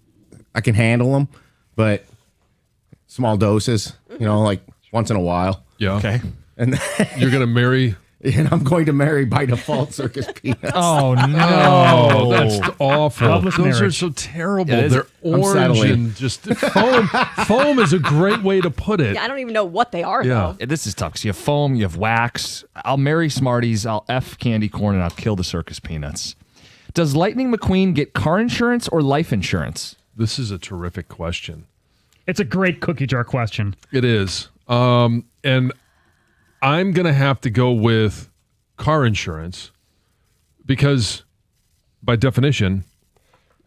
Speaker 4: I can handle them, but small doses, like once in a while.
Speaker 3: Yeah.
Speaker 2: Okay.
Speaker 4: And
Speaker 3: You're going to marry...
Speaker 4: And I'm going to marry by default Circus Peanuts.
Speaker 6: Oh, no.
Speaker 3: Oh, that's awful.
Speaker 6: Public
Speaker 3: Those are
Speaker 6: marriage.
Speaker 3: so terrible.
Speaker 2: Yeah,
Speaker 3: They're orange
Speaker 4: settling.
Speaker 3: and just foam. Foam is a great way to put it.
Speaker 5: Yeah, I don't even know what they are
Speaker 3: Yeah.
Speaker 5: though.
Speaker 2: This is tough because you have foam, you have wax. I'll marry Smarties. I'll F candy corn, and I'll kill the Circus Peanuts. Does Lightning McQueen get car insurance or life insurance?
Speaker 3: This is a terrific question.
Speaker 6: It's a great cookie jar question.
Speaker 3: It is. And I'm going to have to go with car insurance because by definition,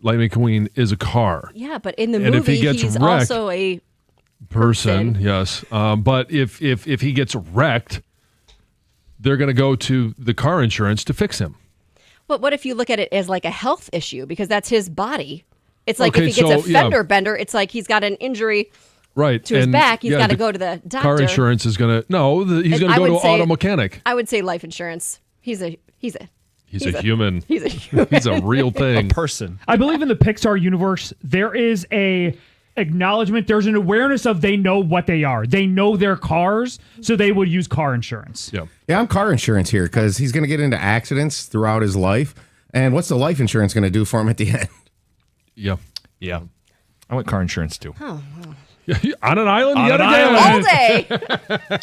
Speaker 3: Lightning McQueen is a car.
Speaker 5: Yeah, but in the
Speaker 3: And if he
Speaker 5: movie,
Speaker 3: gets
Speaker 5: he's
Speaker 3: wrecked-
Speaker 5: also a
Speaker 3: Person, yes. But if he gets wrecked, they're going to go to the car insurance to fix him.
Speaker 5: But what if you look at it as like a health issue because that's his body? It's like
Speaker 3: Okay,
Speaker 5: if he gets
Speaker 3: so,
Speaker 5: a fender bender, it's like he's got an injury
Speaker 3: Right.
Speaker 5: to his
Speaker 3: and,
Speaker 5: back. He's
Speaker 3: yeah,
Speaker 5: got to
Speaker 3: the
Speaker 5: go to the doctor.
Speaker 3: Car insurance is going to he's
Speaker 5: And
Speaker 3: going
Speaker 5: I
Speaker 3: to go to
Speaker 5: would
Speaker 3: an
Speaker 5: say-
Speaker 3: auto mechanic.
Speaker 5: I would say life insurance. He's a
Speaker 3: He's a human.
Speaker 5: He's a human.
Speaker 3: He's a real thing.
Speaker 2: Person.
Speaker 6: I believe in the Pixar universe, there is a acknowledgement, there's an awareness of they know what they are. They know their cars, so they would use car insurance.
Speaker 3: Yeah.
Speaker 4: Yeah, I'm car insurance here because he's going to get into accidents throughout his life. And what's the life insurance going to do for him at the end?
Speaker 3: Yeah.
Speaker 2: Yeah. I want car insurance too.
Speaker 3: On an island
Speaker 6: On
Speaker 3: yet
Speaker 6: an
Speaker 3: again.
Speaker 6: island.
Speaker 5: All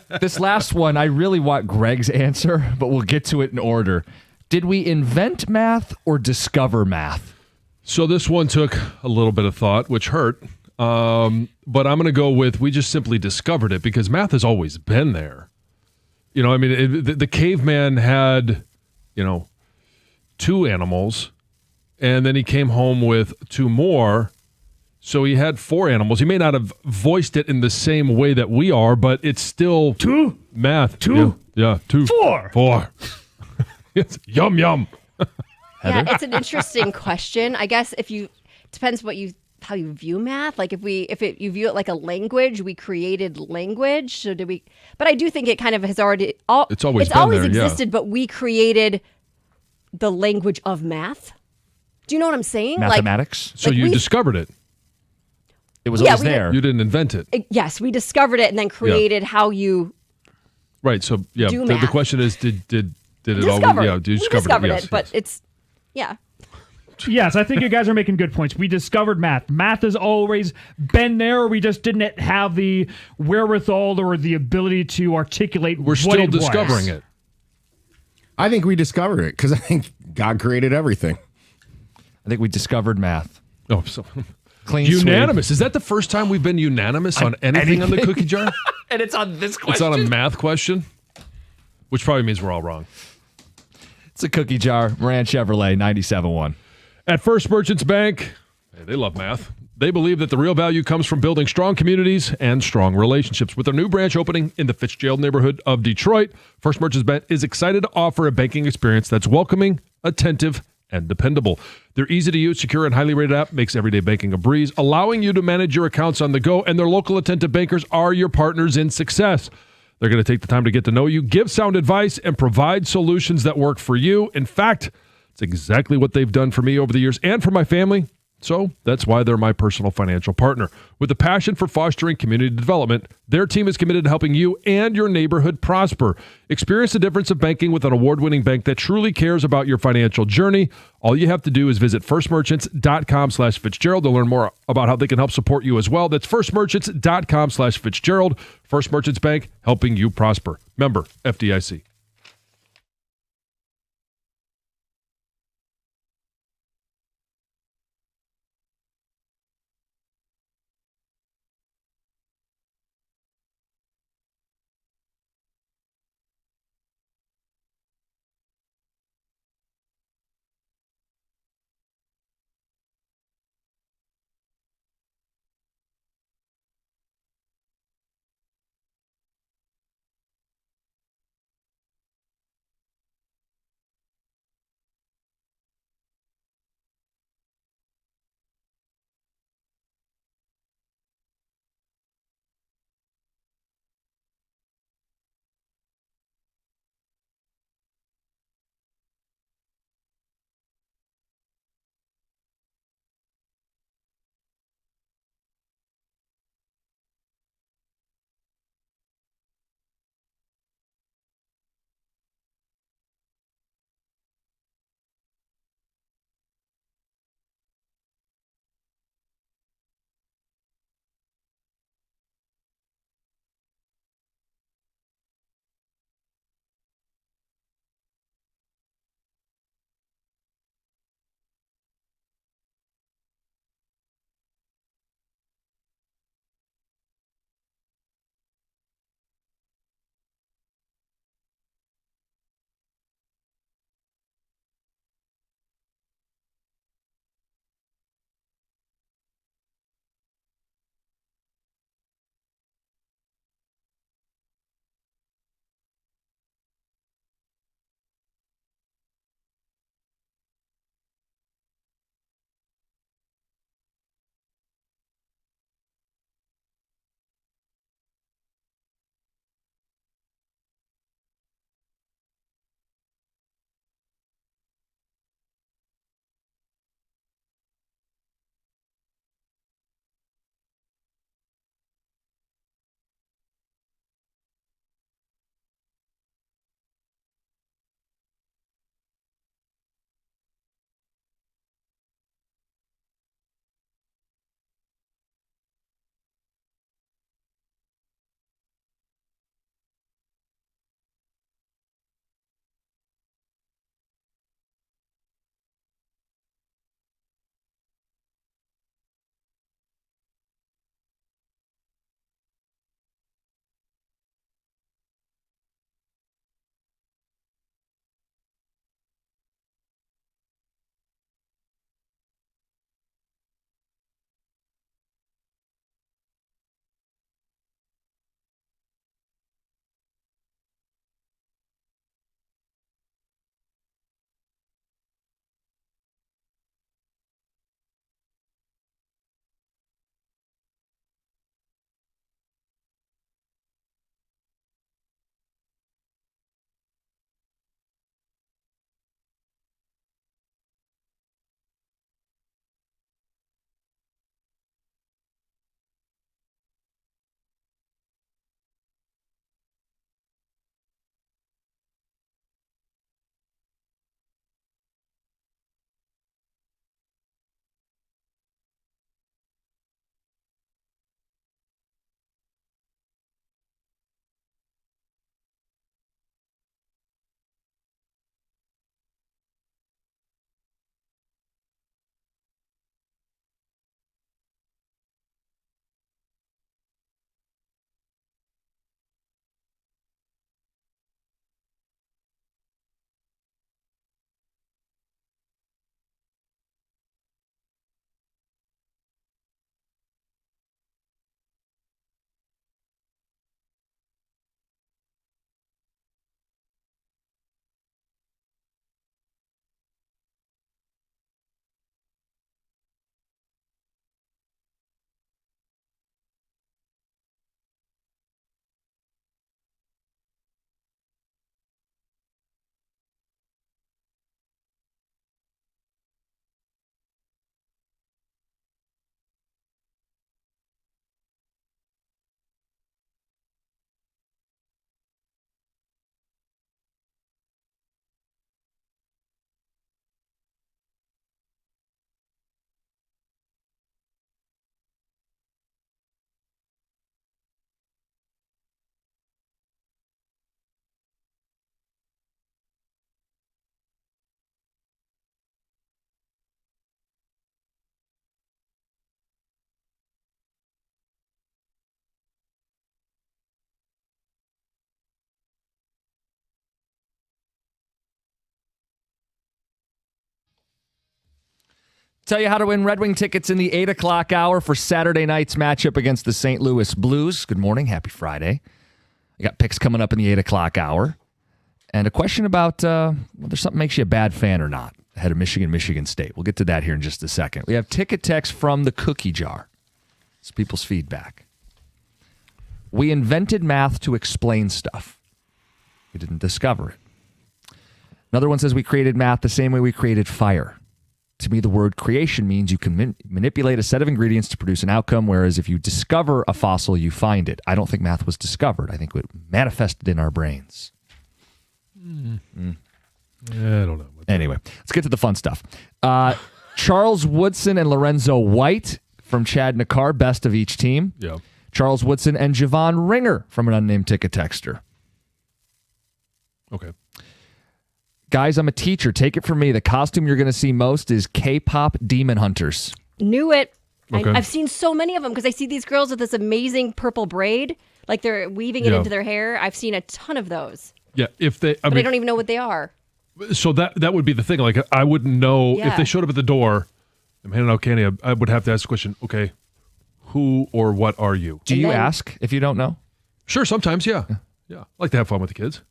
Speaker 5: day.
Speaker 2: This last one, I really want Greg's answer, but we'll get to it in order. Did we invent math or discover math?
Speaker 3: So this one took a little bit of thought, which hurt. But I'm going to go with we just simply discovered it because math has always been there. The caveman had, 2 animals, and then he came home with 2 more. So he had 4 animals. He may not have voiced it in the same way that we are, but it's still
Speaker 6: 2,
Speaker 3: math.
Speaker 6: 2,
Speaker 3: Yeah, 2.
Speaker 6: 4.
Speaker 3: 4. It's yum, yum.
Speaker 5: Yeah, it's an interesting question. I guess depends how you view math. Like you view it like a language, we created language. So did we? But I do think it kind of has already.
Speaker 3: It's always been there, yeah.
Speaker 5: existed, but we created the language of math. Do you know what I'm saying?
Speaker 2: Mathematics?
Speaker 3: So
Speaker 5: like
Speaker 3: you
Speaker 5: we-
Speaker 3: discovered it.
Speaker 2: It was
Speaker 5: Yeah,
Speaker 2: always
Speaker 5: we-
Speaker 2: there.
Speaker 3: You didn't invent it.
Speaker 5: Yes, we discovered it and then created how you
Speaker 3: Right. So yeah,
Speaker 5: do
Speaker 3: the
Speaker 5: math.
Speaker 3: question is, did it
Speaker 5: discover.
Speaker 3: always? Yeah,
Speaker 5: We
Speaker 3: discovered
Speaker 5: discovered
Speaker 3: it. Yes,
Speaker 5: it, but
Speaker 3: yes.
Speaker 5: it's yeah.
Speaker 6: Yes, I think you guys are making good points. We discovered math. Math has always been there. We just didn't have the wherewithal or the ability to articulate
Speaker 3: We're still discovering it.
Speaker 9: I think we discovered it because I think God created everything.
Speaker 2: I think we discovered math.
Speaker 3: Oh, so
Speaker 2: Clean
Speaker 3: unanimous. Is that the first time we've been unanimous on anything on the cookie jar?
Speaker 2: And it's on this
Speaker 3: It's
Speaker 2: question.
Speaker 3: on a math question, which probably means we're all wrong.
Speaker 2: It's a cookie jar. Moran Chevrolet, 97.1.
Speaker 3: At First Merchants Bank, hey, they love math. They believe that the real value comes from building strong communities and strong relationships. With their new branch opening in the Fitzgerald neighborhood of Detroit, First Merchants Bank is excited to offer a banking experience that's welcoming, attentive, and dependable. Their easy-to-use, secure, and highly rated app makes everyday banking a breeze, allowing you to manage your accounts on the go, and their local attentive bankers are your partners in success. They're going to take the time to get to know you, give sound advice, and provide solutions that work for you. In fact, it's exactly what they've done for me over the years and for my family. So that's why they're my personal financial partner. With a passion for fostering community development, their team is committed to helping you and your neighborhood prosper. Experience the difference of banking with an award-winning bank that truly cares about your financial journey. All you have to do is visit firstmerchants.com/Fitzgerald to learn more about how they can help support you as well. That's firstmerchants.com/Fitzgerald. First Merchants Bank, helping you prosper. Member FDIC.
Speaker 2: Tell you how to win Red Wing tickets in the 8 o'clock hour for Saturday night's matchup against the St. Louis Blues. Good morning. Happy Friday. I got picks coming up in the 8 o'clock hour. And a question about whether something makes you a bad fan or not ahead of Michigan State. We'll get to that here in just a second. We have ticket text from the cookie jar. It's people's feedback. We invented math to explain stuff. We didn't discover it. Another one says we created math the same way we created fire. To me, the word creation means you can manipulate a set of ingredients to produce an outcome, whereas if you discover a fossil, you find it. I don't think math was discovered. I think it manifested in our brains.
Speaker 3: Yeah, I don't know.
Speaker 2: Anyway, let's get to the fun stuff. Charles Woodson and Lorenzo White from Chad Nakar, best of each team.
Speaker 3: Yeah.
Speaker 2: Charles Woodson and Javon Ringer from an unnamed ticket texter.
Speaker 3: Okay.
Speaker 2: Guys, I'm a teacher. Take it from me. The costume you're going to see most is K-pop Demon Hunters.
Speaker 5: Knew it.
Speaker 3: Okay.
Speaker 5: I've seen so many of them because I see these girls with this amazing purple braid, like they're weaving it into their hair. I've seen a ton of those.
Speaker 3: Yeah, if they,
Speaker 5: But I don't even know what they are.
Speaker 3: So that would be the thing. Like, I wouldn't know if
Speaker 5: Yeah.
Speaker 3: they showed up at the door. I'm handing out candy. I would have to ask the question. Okay, who or what are you?
Speaker 2: Do you ask if you don't know?
Speaker 3: Sure, sometimes, yeah. I like to have fun with the kids.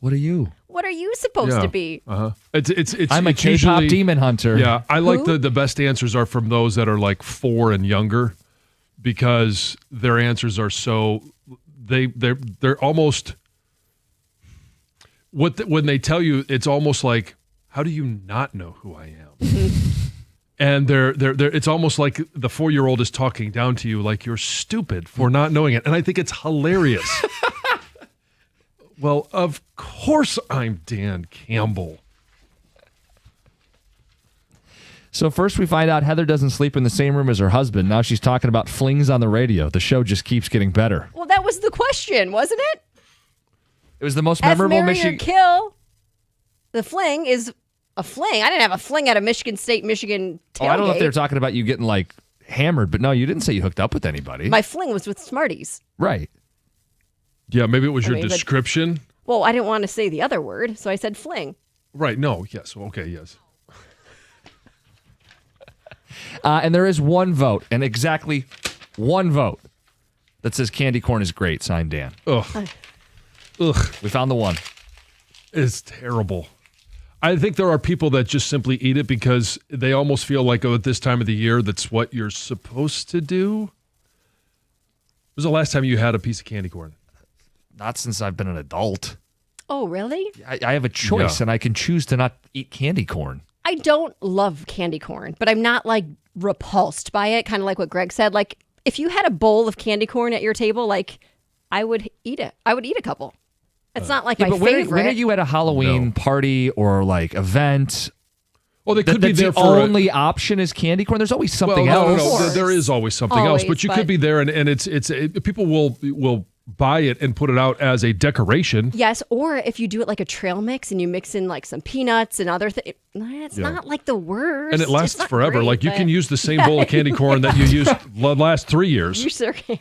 Speaker 2: What are you?
Speaker 5: What are you supposed to be?
Speaker 3: It's
Speaker 2: I'm a
Speaker 3: it's
Speaker 2: K-pop
Speaker 3: usually-
Speaker 2: demon hunter.
Speaker 3: Yeah, I like
Speaker 5: Who?
Speaker 3: the best answers are from those that are like 4 and younger, because their answers are so they're almost when they tell you, it's almost like, how do you not know who I am? And they're it's almost like the 4-year-old is talking down to you like you're stupid for not knowing it. And I think it's hilarious. Well, of course I'm Dan Campbell.
Speaker 2: So first we find out Heather doesn't sleep in the same room as her husband. Now she's talking about flings on the radio. The show just keeps getting better.
Speaker 5: Well, that was the question, wasn't it?
Speaker 2: It was the most
Speaker 5: F,
Speaker 2: memorable
Speaker 5: marry, or
Speaker 2: Michigan.
Speaker 5: kill. The fling is a fling. I didn't have a fling at a Michigan State, Michigan tailgate.
Speaker 2: Oh, I don't know if they were talking about you getting like hammered, but no, you didn't say you hooked up with anybody.
Speaker 5: My fling was with Smarties.
Speaker 2: Right.
Speaker 3: Yeah, maybe it was your
Speaker 5: mean, but-
Speaker 3: description.
Speaker 5: Well, I didn't want to say the other word, so I said fling.
Speaker 3: Right. No. Yes. Okay. Yes.
Speaker 2: And there is one vote, and exactly one vote that says candy corn is great. Signed Dan.
Speaker 3: Ugh.
Speaker 2: We found the one.
Speaker 3: It's terrible. I think there are people that just simply eat it because they almost feel like, at this time of the year, that's what you're supposed to do. When was the last time you had a piece of candy corn?
Speaker 2: Not since I've been an adult.
Speaker 5: Oh, really?
Speaker 2: I have a choice, and I can choose to not eat candy corn.
Speaker 5: I don't love candy corn, but I'm not like repulsed by it. Kind of like what Greg said. Like if you had a bowl of candy corn at your table, like I would eat it. I would eat a couple. It's not like my
Speaker 2: but
Speaker 5: favorite.
Speaker 2: when are you at a Halloween party or like event?
Speaker 3: Well, they could be
Speaker 2: that's
Speaker 3: there
Speaker 2: the
Speaker 3: for
Speaker 2: only option is candy corn. There's always something
Speaker 3: well,
Speaker 2: else.
Speaker 3: No, there is always something else,
Speaker 5: Always,
Speaker 3: but you
Speaker 5: but-
Speaker 3: could be there, and it's people will buy it and put it out as a decoration.
Speaker 5: Yes, or if you do it like a trail mix and you mix in like some peanuts and other things, it's not like the worst.
Speaker 3: And it
Speaker 5: It's
Speaker 3: lasts
Speaker 5: not
Speaker 3: forever.
Speaker 5: great,
Speaker 3: like you
Speaker 5: but
Speaker 3: can use the same bowl of candy corn that you used the last 3 years.
Speaker 5: You sure can.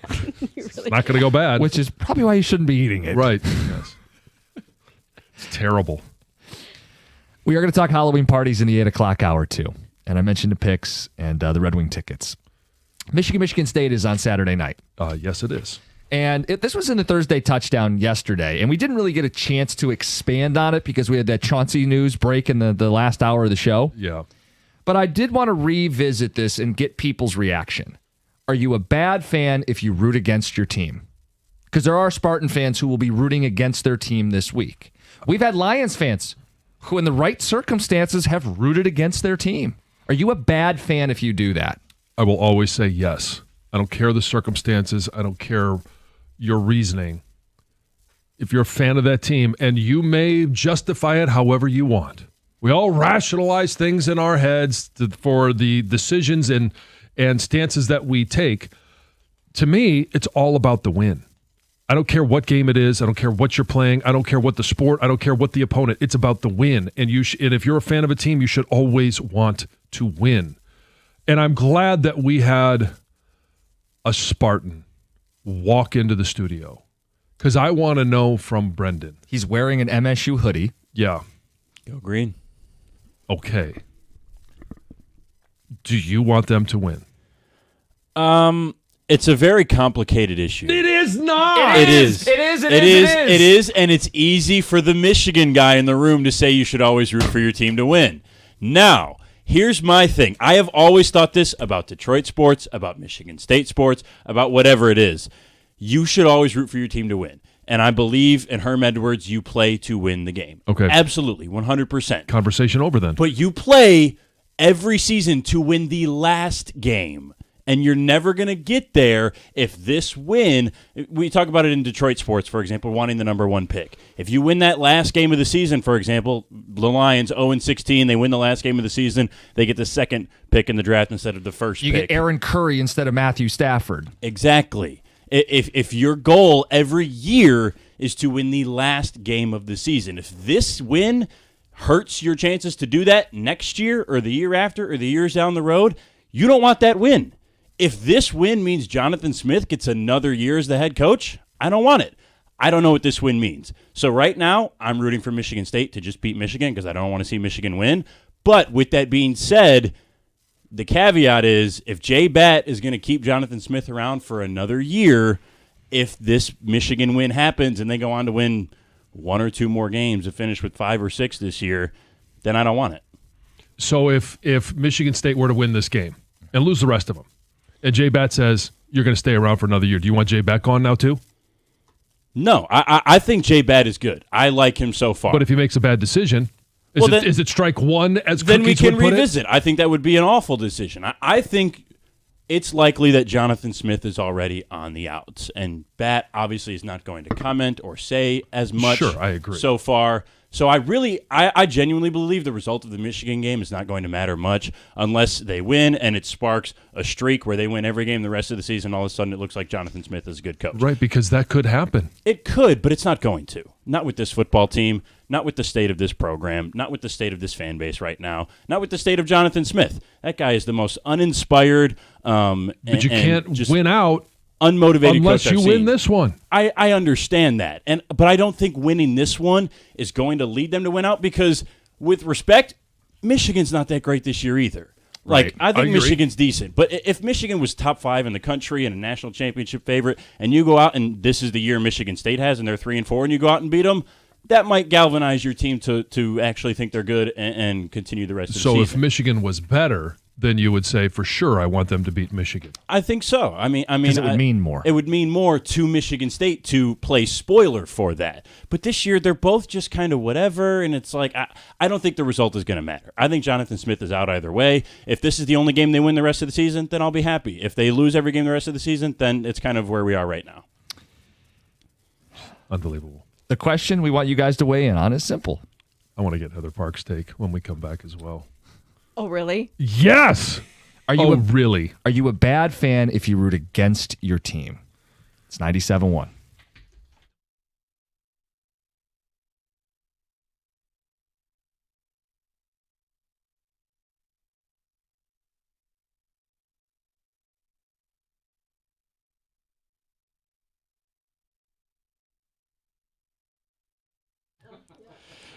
Speaker 5: You really
Speaker 3: Not going to go bad.
Speaker 2: Which is probably why you shouldn't be eating it.
Speaker 3: Right. Yes. It's terrible.
Speaker 2: We are going to talk Halloween parties in the 8 o'clock hour, too. And I mentioned the picks and the Red Wing tickets. Michigan State is on Saturday night.
Speaker 3: Yes, it is.
Speaker 2: And this was in the Thursday touchdown yesterday. And we didn't really get a chance to expand on it because we had that Chauncey news break in the last hour of the show.
Speaker 3: Yeah.
Speaker 2: But I did want to revisit this and get people's reaction. Are you a bad fan if you root against your team? Because there are Spartan fans who will be rooting against their team this week. We've had Lions fans who, in the right circumstances, have rooted against their team. Are you a bad fan if you do that?
Speaker 3: I will always say yes. I don't care the circumstances. I don't care your reasoning. If you're a fan of that team, and you may justify it however you want. We all rationalize things in our heads for the decisions and stances that we take. To me, it's all about the win. I don't care what game it is. I don't care what you're playing. I don't care what the sport. I don't care what the opponent. It's about the win. And and if you're a fan of a team, you should always want to win. And I'm glad that we had a Spartan walk into the studio, because I want to know from Brendan.
Speaker 2: He's wearing an MSU hoodie.
Speaker 3: Yeah.
Speaker 1: Go green.
Speaker 3: Okay. Do you want them to win?
Speaker 1: It's a very complicated issue.
Speaker 3: It is not.
Speaker 1: It is.
Speaker 2: It is.
Speaker 1: It is, and it's easy for the Michigan guy in the room to say you should always root for your team to win. Now, here's my thing. I have always thought this about Detroit sports, about Michigan State sports, about whatever it is. You should always root for your team to win. And I believe in Herm Edwards, you play to win the game.
Speaker 3: Okay.
Speaker 1: Absolutely, 100%.
Speaker 3: Conversation over then.
Speaker 1: But you play every season to win the last game. And you're never going to get there if this win, we talk about it in Detroit sports, for example, wanting the number 1 pick. If you win that last game of the season, for example, the Lions 0-16, they win the last game of the season, they get the second pick in the draft instead of the first
Speaker 2: You
Speaker 1: pick.
Speaker 2: get Aaron Curry instead of Matthew Stafford.
Speaker 1: Exactly. If your goal every year is to win the last game of the season, if this win hurts your chances to do that next year or the year after or the years down the road, you don't want that win. If this win means Jonathan Smith gets another year as the head coach, I don't want it. I don't know what this win means. So right now, I'm rooting for Michigan State to just beat Michigan because I don't want to see Michigan win. But with that being said, the caveat is if Jay Batt is going to keep Jonathan Smith around for another year, if this Michigan win happens and they go on to win 1 or 2 more games and finish with 5 or 6 this year, then I don't want it.
Speaker 3: So if Michigan State were to win this game and lose the rest of them, and Jay Batt says you're going to stay around for another year, do you want Jay Batt gone now too?
Speaker 1: No, I think Jay Batt is good. I like him so far.
Speaker 3: But if he makes a bad decision, is it strike one as
Speaker 1: then we
Speaker 3: Cookies
Speaker 1: can
Speaker 3: would put
Speaker 1: revisit. I think that would be an awful decision. I think it's likely that Jonathan Smith is already on the outs, and Batt obviously is not going to comment or say as much.
Speaker 3: Sure, I agree.
Speaker 1: So far. So I genuinely believe the result of the Michigan game is not going to matter much unless they win and it sparks a streak where they win every game the rest of the season. All of a sudden it looks like Jonathan Smith is a good coach.
Speaker 3: Right, because that could happen.
Speaker 1: It could, but it's not going to. Not with this football team, not with the state of this program, not with the state of this fan base right now, not with the state of Jonathan Smith. That guy is the most uninspired
Speaker 3: But you can't win out
Speaker 1: unmotivated
Speaker 3: unless
Speaker 1: coach
Speaker 3: you
Speaker 1: I've
Speaker 3: win
Speaker 1: seen.
Speaker 3: this one.
Speaker 1: I understand that, but I don't think winning this one is going to lead them to win out because, with respect, Michigan's not that great this year either. Like
Speaker 3: Right.
Speaker 1: I think
Speaker 3: I agree.
Speaker 1: Michigan's decent, but if Michigan was top 5 in the country and a national championship favorite, and you go out and this is the year Michigan State has, and they're 3-4, and you go out and beat them, that might galvanize your team to actually think they're good and continue the rest of the
Speaker 3: So
Speaker 1: season.
Speaker 3: if Michigan was better, then you would say for sure I want them to beat Michigan.
Speaker 1: I think so. I mean,
Speaker 2: Because it would mean more.
Speaker 1: It would mean more to Michigan State to play spoiler for that. But this year, they're both just kind of whatever, and it's like I don't think the result is going to matter. I think Jonathan Smith is out either way. If this is the only game they win the rest of the season, then I'll be happy. If they lose every game the rest of the season, then it's kind of where we are right now.
Speaker 3: Unbelievable.
Speaker 2: The question we want you guys to weigh in on is simple.
Speaker 3: I want to get Heather Park's take when we come back as well.
Speaker 5: Oh, really?
Speaker 3: Yes.
Speaker 2: Are you
Speaker 3: Really?
Speaker 2: Are you a bad fan if you root against your team? It's 97.1.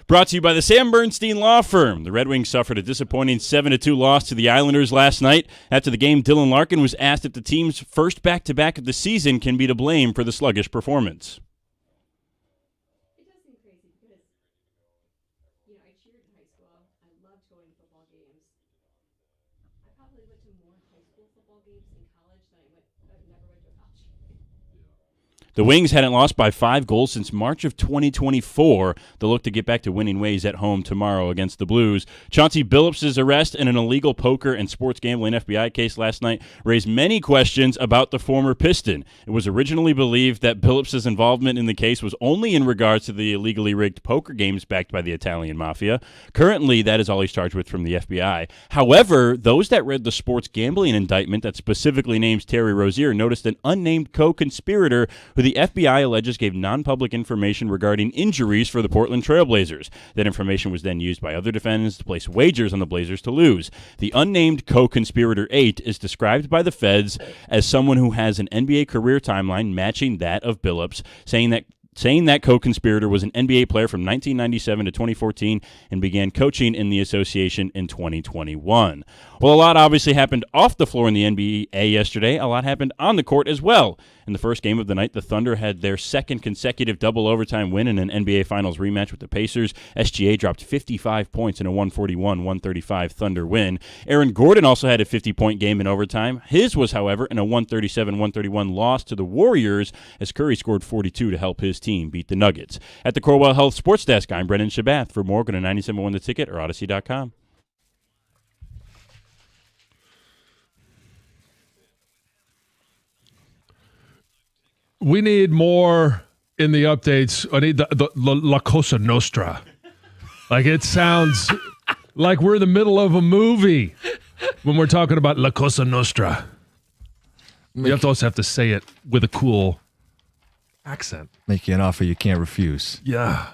Speaker 1: Brought to you by the Sam Bernstein Law Firm. The Red Wings suffered a disappointing 7-2 loss to the Islanders last night. After the game, Dylan Larkin was asked if the team's first back-to-back of the season can be to blame for the sluggish performance.
Speaker 5: It does seem crazy because, I cheered in high school. I loved going to football games. I probably went to more high school football games in college than I never went to a college game.
Speaker 1: The Wings hadn't lost by 5 goals since March of 2024. They'll look to get back to winning ways at home tomorrow against the Blues. Chauncey Billups' arrest in an illegal poker and sports gambling FBI case last night raised many questions about the former Piston. It was originally believed that Billups' involvement in the case was only in regards to the illegally rigged poker games backed by the Italian mafia. Currently, that is all he's charged with from the FBI. However, those that read the sports gambling indictment that specifically names Terry Rozier noticed an unnamed co-conspirator who the FBI alleges gave non-public information regarding injuries for the Portland Trailblazers. That information was then used by other defendants to place wagers on the Blazers to lose. The unnamed co-conspirator 8 is described by the feds as someone who has an NBA career timeline matching that of Billups, saying that saying that co-conspirator was an NBA player from 1997 to 2014 and began coaching in the association in 2021. Well, a lot obviously happened off the floor in the NBA yesterday. A lot happened on the court as well. In the first game of the night, the Thunder had their second consecutive double overtime win in an NBA Finals rematch with the Pacers. SGA dropped 55 points in a 141-135 Thunder win. Aaron Gordon also had a 50-point game in overtime. His was, however, in a 137-131 loss to the Warriors as Curry scored 42 to help his team beat the Nuggets. At the Corewell Health Sports Desk, I'm Brendan Shabath. For more, go to 97.1 The Ticket or Odyssey.com.
Speaker 3: We need more in the updates. I need the La Cosa Nostra. Like, it sounds like we're in the middle of a movie when we're talking about La Cosa Nostra. You also have to say it with a cool accent.
Speaker 2: Make you an offer you can't refuse.
Speaker 3: Yeah.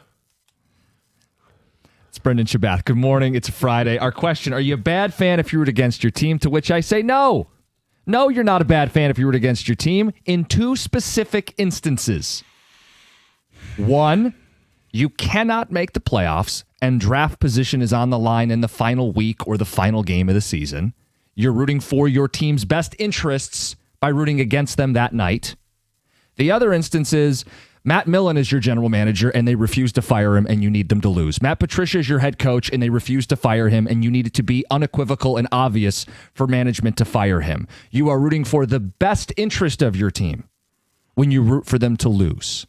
Speaker 2: It's Brendan Shabath. Good morning. It's a Friday. Our question, are you a bad fan if you root against your team? To which I say no. No, you're not a bad fan if you root against your team in two specific instances. One, you cannot make the playoffs and draft position is on the line in the final week or the final game of the season. You're rooting for your team's best interests by rooting against them that night. The other instance is Matt Millen is your general manager and they refuse to fire him and you need them to lose. Matt Patricia is your head coach and they refuse to fire him and you need it to be unequivocal and obvious for management to fire him. You are rooting for the best interest of your team when you root for them to lose.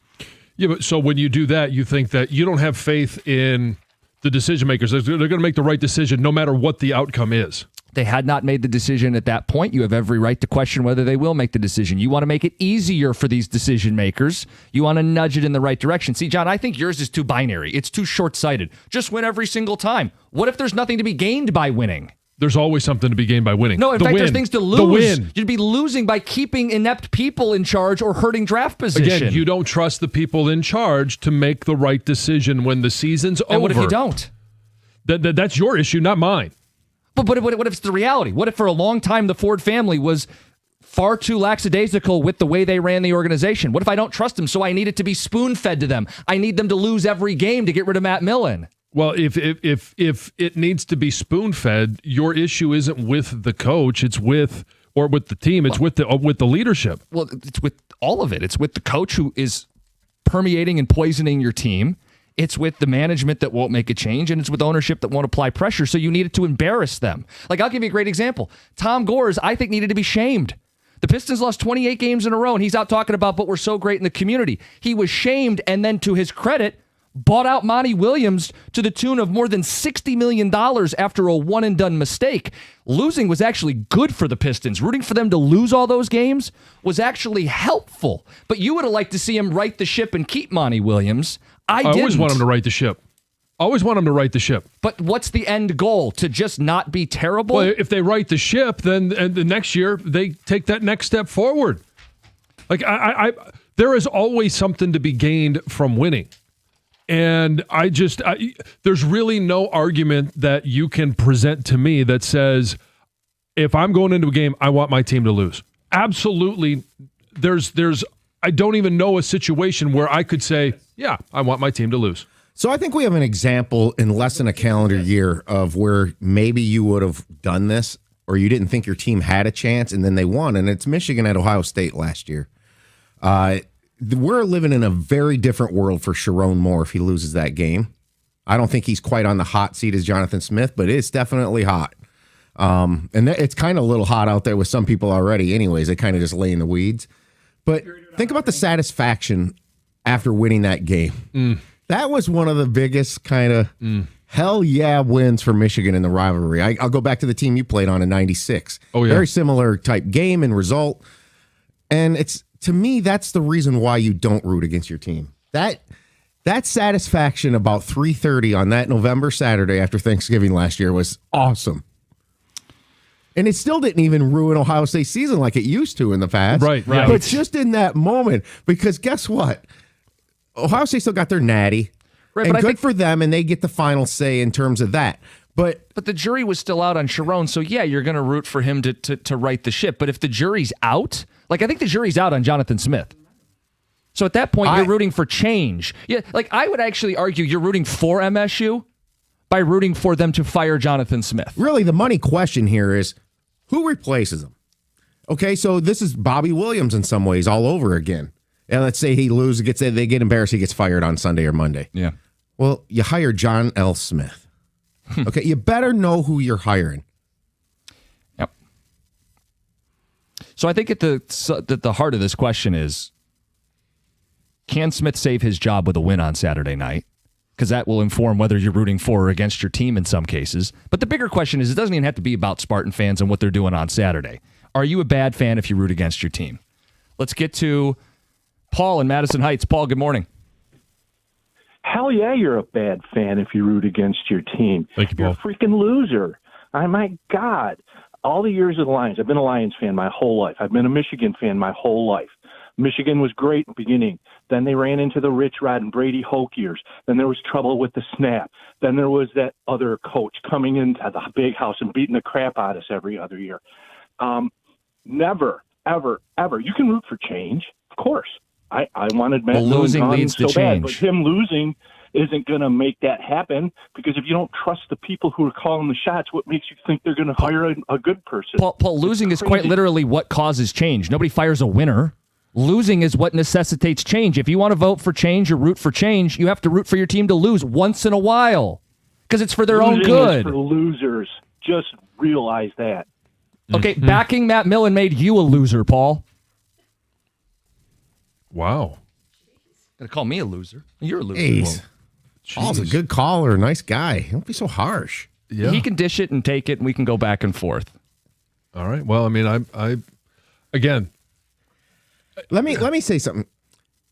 Speaker 3: Yeah, but so when you do that, you think that you don't have faith in the decision makers. They're going to make the right decision no matter what the outcome is.
Speaker 2: They had not made the decision at that point. You have every right to question whether they will make the decision. You want to make it easier for these decision makers. You want to nudge it in the right direction. See, John, I think yours is too binary. It's too short-sighted. Just win every single time. What if there's nothing to be gained by winning?
Speaker 3: There's always something to be gained by winning.
Speaker 2: No, in fact, there's things to lose.
Speaker 3: The win.
Speaker 2: You'd be losing by keeping inept people in charge or hurting draft position.
Speaker 3: Again, you don't trust the people in charge to make the right decision when the season's over.
Speaker 2: And what if you don't?
Speaker 3: That's your issue, not mine.
Speaker 2: But what if it's the reality? What if for a long time the Ford family was far too lackadaisical with the way they ran the organization? What if I don't trust them, so I need it to be spoon-fed to them? I need them to lose every game to get rid of Matt Millen.
Speaker 3: Well, if it needs to be spoon-fed, your issue isn't with the coach, it's with the team, it's with the leadership.
Speaker 2: Well, it's with all of it. It's with the coach who is permeating and poisoning your team. It's with the management that won't make a change, and it's with ownership that won't apply pressure, so you needed to embarrass them. Like, I'll give you a great example. Tom Gores, I think, needed to be shamed. The Pistons lost 28 games in a row, and he's out talking about, but we're so great in the community. He was shamed, and then to his credit, bought out Monty Williams to the tune of more than $60 million after a one-and-done mistake. Losing was actually good for the Pistons. Rooting for them to lose all those games was actually helpful. But you would have liked to see him right the ship and keep Monty Williams. I
Speaker 3: always want him to right the ship. But
Speaker 2: what's the end goal? To just not be terrible?
Speaker 3: Well, if they right the ship, then the next year they take that next step forward. Like there is always something to be gained from winning. And there's really no argument that you can present to me that says, if I'm going into a game, I want my team to lose. Absolutely. I don't even know a situation where I could say, yeah, I want my team to lose.
Speaker 9: So I think we have an example in less than a calendar year of where maybe you would have done this or you didn't think your team had a chance and then they won. And it's Michigan at Ohio State last year. We're living in a very different world for Sharon Moore if he loses that game. I don't think he's quite on the hot seat as Jonathan Smith, but it's definitely hot. And it's kind of a little hot out there with some people already anyways. They kind of just lay in the weeds. But think about the satisfaction after winning that game. That was one of the biggest kind of hell yeah wins for Michigan in the rivalry. I'll go back to the team you played on in 96.
Speaker 3: Oh, yeah.
Speaker 9: Very similar type game and result. And to me, that's the reason why you don't root against your team. That satisfaction about 3:30 on that November Saturday after Thanksgiving last year was awesome. And it still didn't even ruin Ohio State's season like it used to in the past.
Speaker 3: Right.
Speaker 9: But just in that moment, because guess what? Ohio State still got their natty.
Speaker 2: Right,
Speaker 9: and
Speaker 2: but I
Speaker 9: good
Speaker 2: think
Speaker 9: for them, and they get the final say in terms of that. But
Speaker 2: the jury was still out on Sharon, so yeah, you're going to root for him to right the ship. But if the jury's out, like I think the jury's out on Jonathan Smith. So at that point, you're rooting for change. Yeah, like I would actually argue you're rooting for MSU by rooting for them to fire Jonathan Smith.
Speaker 9: Really, the money question here is who replaces him? Okay, so this is Bobby Williams in some ways all over again. And let's say he loses, they get embarrassed, he gets fired on Sunday or Monday.
Speaker 2: Yeah.
Speaker 9: Well, you hire John L. Smith. Okay, you better know who you're hiring.
Speaker 2: Yep. So I think at the heart of this question is, can Smith save his job with a win on Saturday night? Because that will inform whether you're rooting for or against your team in some cases. But the bigger question is, it doesn't even have to be about Spartan fans and what they're doing on Saturday. Are you a bad fan if you root against your team? Let's get to Paul in Madison Heights. Paul, good morning.
Speaker 10: Hell yeah, you're a bad fan if you root against your team.
Speaker 3: Thank you, Paul.
Speaker 10: You're a freaking loser. My God. All the years of the Lions, I've been a Lions fan my whole life. I've been a Michigan fan my whole life. Michigan was great in the beginning. Then they ran into the Rich Rod and Brady Hoke years. Then there was trouble with the snap. Then there was that other coach coming into the big house and beating the crap out of us every other year. Never, ever, ever. You can root for change, of course. I wanted Matt
Speaker 2: losing leads to
Speaker 10: so bad, but
Speaker 2: change.
Speaker 10: him losing isn't going to make that happen, because if you don't trust the people who are calling the shots, what makes you think they're going to hire a good person?
Speaker 2: Paul, losing is quite literally what causes change. Nobody fires a winner. Losing is what necessitates change. If you want to vote for change or root for change, you have to root for your team to lose once in a while, because it's for their own
Speaker 10: Losing
Speaker 2: good.
Speaker 10: is for losers. Just realize that.
Speaker 2: Okay, backing Matt Millen made you a loser, Paul.
Speaker 3: Wow.
Speaker 2: Gonna call me a loser. You're a loser.
Speaker 9: Jeez. Paul's a good caller, nice guy. Don't be so harsh.
Speaker 3: Yeah.
Speaker 2: He can dish it and take it, and we can go back and forth.
Speaker 3: All right. Well, I mean, I again,
Speaker 9: Let me say something.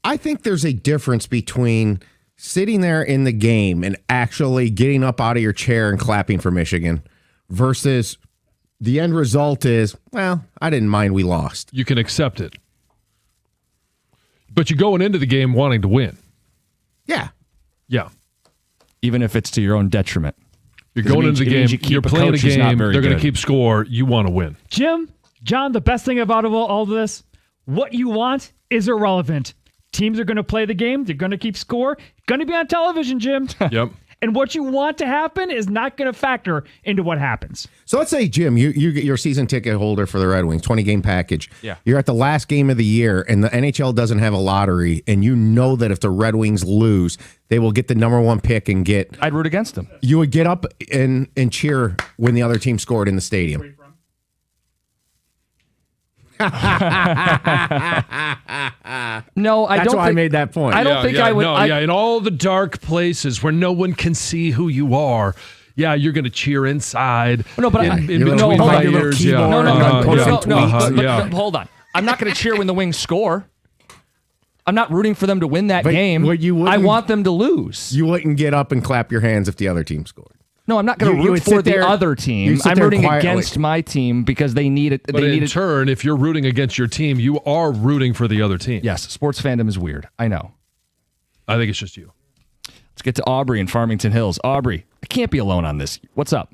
Speaker 9: I think there's a difference between sitting there in the game and actually getting up out of your chair and clapping for Michigan versus the end result is, well, I didn't mind we lost.
Speaker 3: you can accept it. But you're going into the game wanting to win.
Speaker 9: Yeah.
Speaker 3: Yeah.
Speaker 2: Even if it's to your own detriment.
Speaker 3: You're
Speaker 2: 'Cause it
Speaker 3: going
Speaker 2: means-
Speaker 3: into the
Speaker 2: it means
Speaker 3: game.
Speaker 2: you keep
Speaker 3: You're
Speaker 2: a
Speaker 3: playing a
Speaker 2: coach who's not
Speaker 3: game.
Speaker 2: very
Speaker 3: They're going to
Speaker 2: good.
Speaker 3: keep score. You want to win.
Speaker 6: Jim, John, the best thing about all this, what you want is irrelevant. Teams are going to play the game. They're going to keep score. Going to be on television, Jim.
Speaker 3: Yep.
Speaker 6: And what you want to happen is not going to factor into what happens.
Speaker 9: So let's say, Jim, you get your season ticket holder for the Red Wings, 20-game package.
Speaker 2: Yeah.
Speaker 9: You're at the last game of the year, and the NHL doesn't have a lottery, and you know that if the Red Wings lose, they will get the number one pick and get.
Speaker 2: I'd root against them.
Speaker 9: You would get up and cheer when the other team scored in the stadium.
Speaker 2: No, I
Speaker 9: That's
Speaker 2: don't
Speaker 9: why I
Speaker 2: think,
Speaker 9: made that point.
Speaker 2: I don't think I would.
Speaker 3: No, in all the dark places where no one can see who you are. Yeah, you're going to cheer inside.
Speaker 2: No, but
Speaker 3: in
Speaker 2: no,
Speaker 3: between
Speaker 2: hold
Speaker 3: my
Speaker 2: on. Your little
Speaker 3: ears.
Speaker 9: keyboard.
Speaker 3: Yeah.
Speaker 2: No,
Speaker 3: Yeah.
Speaker 2: but hold on. I'm not going to cheer when the Wings score. I'm not rooting for them to win that
Speaker 9: But
Speaker 2: game.
Speaker 9: what you
Speaker 2: I
Speaker 9: wouldn't-
Speaker 2: want them to lose.
Speaker 9: You wouldn't get up and clap your hands if the other team scored.
Speaker 2: No, I'm not going
Speaker 9: You
Speaker 2: to root
Speaker 9: would
Speaker 2: for
Speaker 9: sit
Speaker 2: the
Speaker 9: there-
Speaker 2: other team.
Speaker 9: you'd sit
Speaker 2: I'm
Speaker 9: there
Speaker 2: rooting
Speaker 9: quietly.
Speaker 2: against my team because they need it.
Speaker 3: But
Speaker 2: They
Speaker 3: in
Speaker 2: need it.
Speaker 3: turn, if you're rooting against your team, you are rooting for the other team.
Speaker 2: Yes, sports fandom is weird. I know.
Speaker 3: I think it's just you.
Speaker 2: Let's get to Aubrey in Farmington Hills. Aubrey, I can't be alone on this. What's up?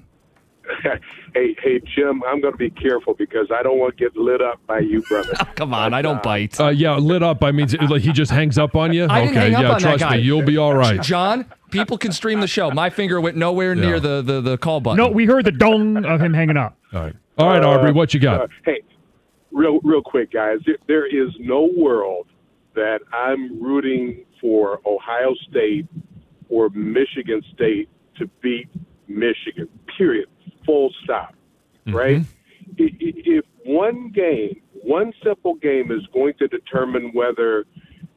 Speaker 11: Hey, Jim, I'm going to be careful because I don't want to get lit up by you, brother.
Speaker 2: Come on, I don't bite.
Speaker 3: Yeah, lit up. I mean, like he just hangs up on you.
Speaker 2: I didn't hang up
Speaker 3: yeah,
Speaker 2: on that
Speaker 3: trust
Speaker 2: guy.
Speaker 3: me, you'll be all right.
Speaker 2: John, people can stream the show. My finger went nowhere near
Speaker 3: Yeah.
Speaker 2: the call button.
Speaker 6: No, we heard the dong of him hanging up.
Speaker 3: All right, Aubrey, what you got?
Speaker 11: Hey, real quick, guys. There is no world that I'm rooting for Ohio State or Michigan State to beat Michigan. Period. Full stop. Right? If one game, one simple game is going to determine whether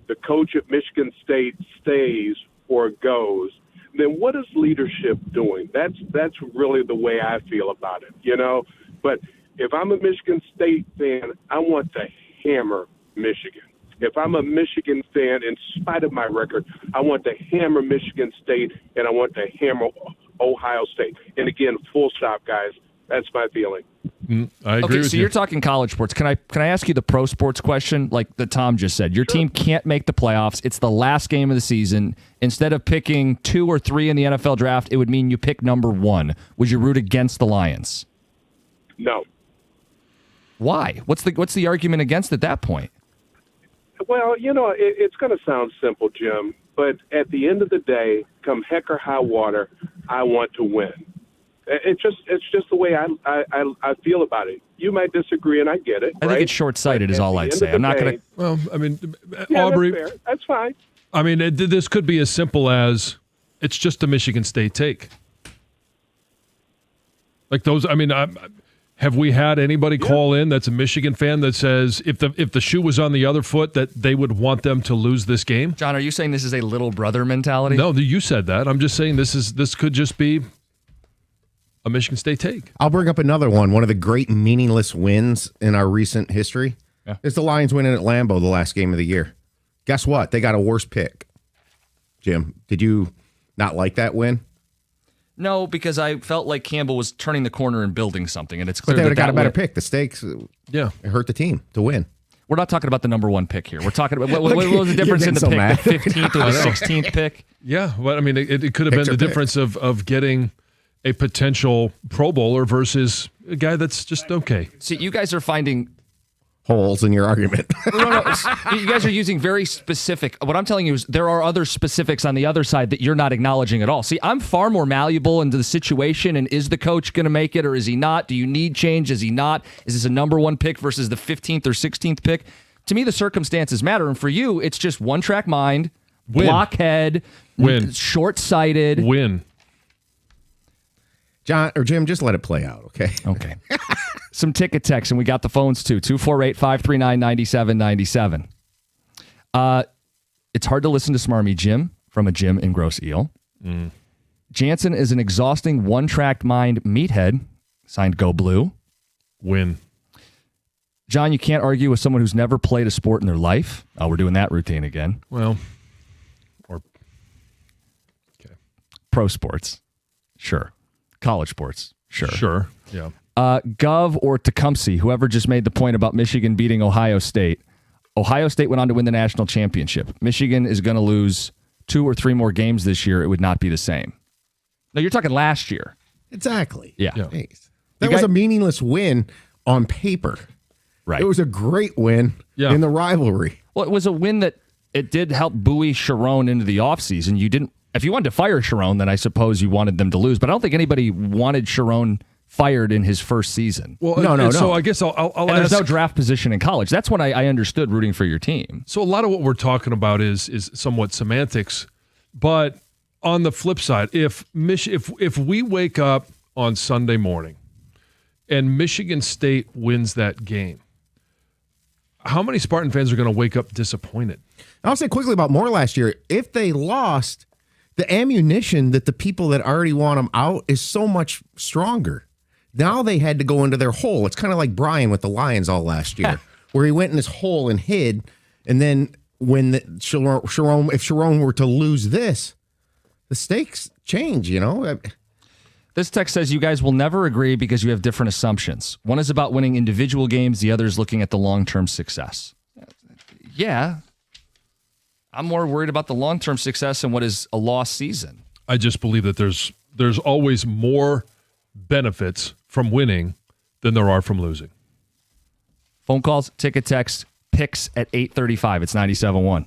Speaker 11: the coach at Michigan State stays or goes, then what is leadership doing? That's really the way I feel about it, you know? But if I'm a Michigan State fan, I want to hammer Michigan. If I'm a Michigan fan, in spite of my record, I want to hammer Michigan State and I want to hammer Ohio State. And again, full stop, guys. That's my feeling.
Speaker 3: I agree
Speaker 2: Okay,
Speaker 3: with
Speaker 2: so
Speaker 3: you.
Speaker 2: you're talking college sports. Can I ask you the pro sports question? Like the Tom just said, your team can't make the playoffs. It's the last game of the season. Instead of picking 2 or 3 in the NFL draft, it would mean you pick number 1. Would you root against the Lions?
Speaker 11: No.
Speaker 2: Why? What's the argument against at that point?
Speaker 11: Well, it's going to sound simple, Jim, but at the end of the day, come heck or high water, I want to win. It's just the way I feel about it. You might disagree, and I get it.
Speaker 2: I think it's short-sighted is all I'd say. I'm not going to...
Speaker 3: Well, I mean,
Speaker 11: Yeah,
Speaker 3: Aubrey,
Speaker 11: that's fair. That's fine.
Speaker 3: I mean, this could be as simple as it's just a Michigan State take. Like those, I mean, have we had anybody call in that's a Michigan fan that says if the shoe was on the other foot that they would want them to lose this game?
Speaker 2: John, are you saying this is a little brother mentality?
Speaker 3: No, you said that. I'm just saying this could just be a Michigan State take.
Speaker 9: I'll bring up another one. One of the great meaningless wins in our recent history is the Lions winning at Lambeau the last game of the year. Guess what? They got a worse pick. Jim, did you not like that win?
Speaker 2: No, because I felt like Campbell was turning the corner and building something, and it's
Speaker 9: But
Speaker 2: clear
Speaker 9: they would have
Speaker 2: that
Speaker 9: got a better
Speaker 2: win-
Speaker 9: pick. The stakes,
Speaker 3: Yeah.
Speaker 9: it hurt the team to win.
Speaker 2: We're not talking about the number one pick here. We're talking about what was the difference in the
Speaker 9: getting so
Speaker 2: pick,
Speaker 9: mad.
Speaker 2: the 15th or the 16th pick?
Speaker 3: Yeah, but I mean, it could have been
Speaker 9: Picks
Speaker 3: the
Speaker 9: are pick.
Speaker 3: difference of getting a potential Pro Bowler versus a guy that's just okay.
Speaker 2: See, you guys are finding
Speaker 9: Holes in your argument.
Speaker 2: No, you guys are using very specific. What I'm telling you is there are other specifics on the other side that you're not acknowledging at all. See, I'm far more malleable into the situation, and is the coach going to make it or is he not? Do you need change? Is he not? Is this a number one pick versus the 15th or 16th pick? To me, the circumstances matter, and for you, it's just one-track mind,
Speaker 3: Win.
Speaker 2: blockhead,
Speaker 3: Win.
Speaker 2: short-sighted.
Speaker 3: Win.
Speaker 9: John or Jim, just let it play out, okay?
Speaker 2: Okay. Some ticket text, and we got the phones too. 248-539-9797. It's hard to listen to Smarmy Jim from a Jim in Gross Eel. Jansen is an exhausting one-track mind meathead. Signed Go Blue.
Speaker 3: Win.
Speaker 2: John, you can't argue with someone who's never played a sport in their life. Oh, we're doing that routine again.
Speaker 3: Well,
Speaker 2: Pro sports. Sure. College sports.
Speaker 3: sure. Yeah.
Speaker 2: Gov or Tecumseh, whoever just made the point about Michigan beating Ohio State. Ohio State went on to win the national championship. Michigan is going to lose 2 or 3 more games this year. It would not be the same. No, you're talking last year.
Speaker 9: Exactly.
Speaker 2: Yeah.
Speaker 9: Jeez. That was a meaningless win on paper.
Speaker 2: Right.
Speaker 9: It was a great win in the rivalry.
Speaker 2: Well, it was a win that it did help buoy Sharon into the offseason. You didn't. If you wanted to fire Sharon, then I suppose you wanted them to lose. But I don't think anybody wanted Sharon fired in his first season.
Speaker 3: Well,
Speaker 9: no.
Speaker 3: So I guess I'll
Speaker 2: and
Speaker 3: ask.
Speaker 2: there's no draft position in college. That's when I understood rooting for your team.
Speaker 3: So a lot of what we're talking about is somewhat semantics, but on the flip side, if we wake up on Sunday morning and Michigan State wins that game, how many Spartan fans are going to wake up disappointed?
Speaker 9: I'll say quickly about Moore last year. If they lost, the ammunition that the people that already want them out is so much stronger. Now they had to go into their hole. It's kind of like Brian with the Lions all last year, where he went in his hole and hid. And then when if Sharon were to lose this, the stakes change, you know?
Speaker 2: This text says you guys will never agree because you have different assumptions. One is about winning individual games. The other is looking at the long-term success. Yeah. I'm more worried about the long-term success and what is a lost season.
Speaker 3: I just believe that there's always more benefits from winning than there are from losing.
Speaker 2: Phone calls, ticket text, picks at 8:35. It's 97.1.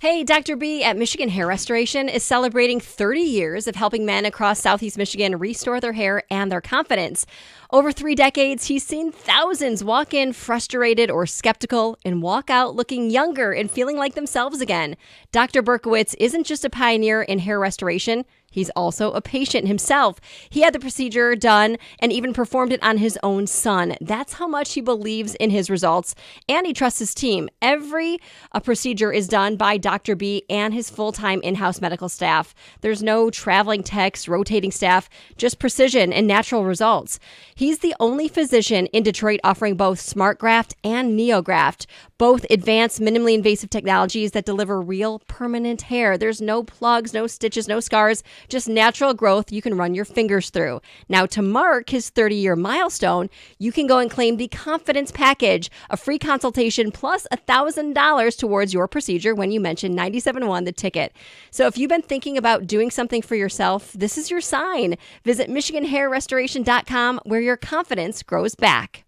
Speaker 5: Hey, Dr. B at Michigan Hair Restoration is celebrating 30 years of helping men across Southeast Michigan restore their hair and their confidence. Over 3 decades, he's seen thousands walk in frustrated or skeptical and walk out looking younger and feeling like themselves again. Dr. Berkowitz isn't just a pioneer in hair restoration. He's also a patient himself. He had the procedure done and even performed it on his own son. That's how much he believes in his results, and he trusts his team. Every procedure is done by Dr. B and his full-time in-house medical staff. There's no traveling techs, rotating staff, just precision and natural results. He's the only physician in Detroit offering both SmartGraft and NeoGraft, both advanced, minimally invasive technologies that deliver real permanent hair. There's no plugs, no stitches, no scars, just natural growth you can run your fingers through. Now, to mark his 30-year milestone, you can go and claim the Confidence Package, a free consultation plus $1,000 towards your procedure when you mention 97.1 the ticket. So if you've been thinking about doing something for yourself, this is your sign. Visit MichiganHairRestoration.com where your confidence grows back.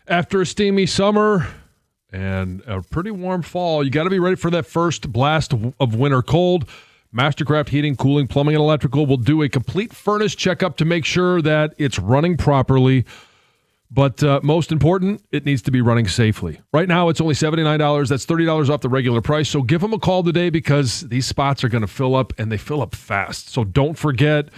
Speaker 3: After a steamy summer and a pretty warm fall, you got to be ready for that first blast of winter cold. Mastercraft Heating, Cooling, Plumbing, and Electrical will do a complete furnace checkup to make sure that it's running properly. But most important, it needs to be running safely. Right now, it's only $79. That's $30 off the regular price. So give them a call today because these spots are going to fill up, and they fill up fast. So don't forget.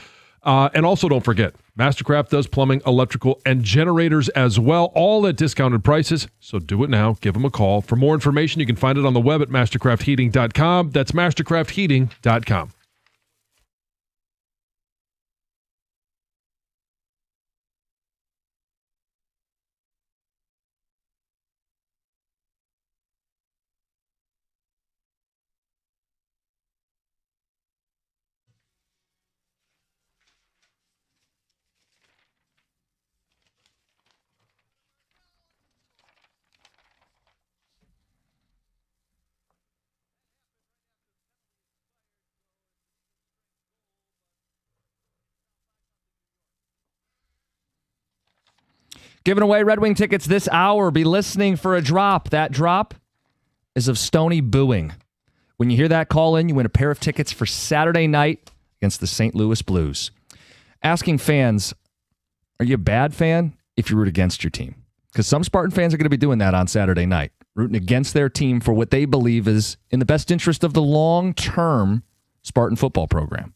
Speaker 3: And also don't forget, Mastercraft does plumbing, electrical, and generators as well, all at discounted prices. So do it now. Give them a call. For more information, you can find it on the web at mastercraftheating.com. That's mastercraftheating.com.
Speaker 2: Giving away Red Wing tickets this hour. Be listening for a drop. That drop is of Stoney booing. When you hear that call in, you win a pair of tickets for Saturday night against the St. Louis Blues. Asking fans, are you a bad fan if you root against your team? Because some Spartan fans are going to be doing that on Saturday night, rooting against their team for what they believe is in the best interest of the long-term Spartan football program.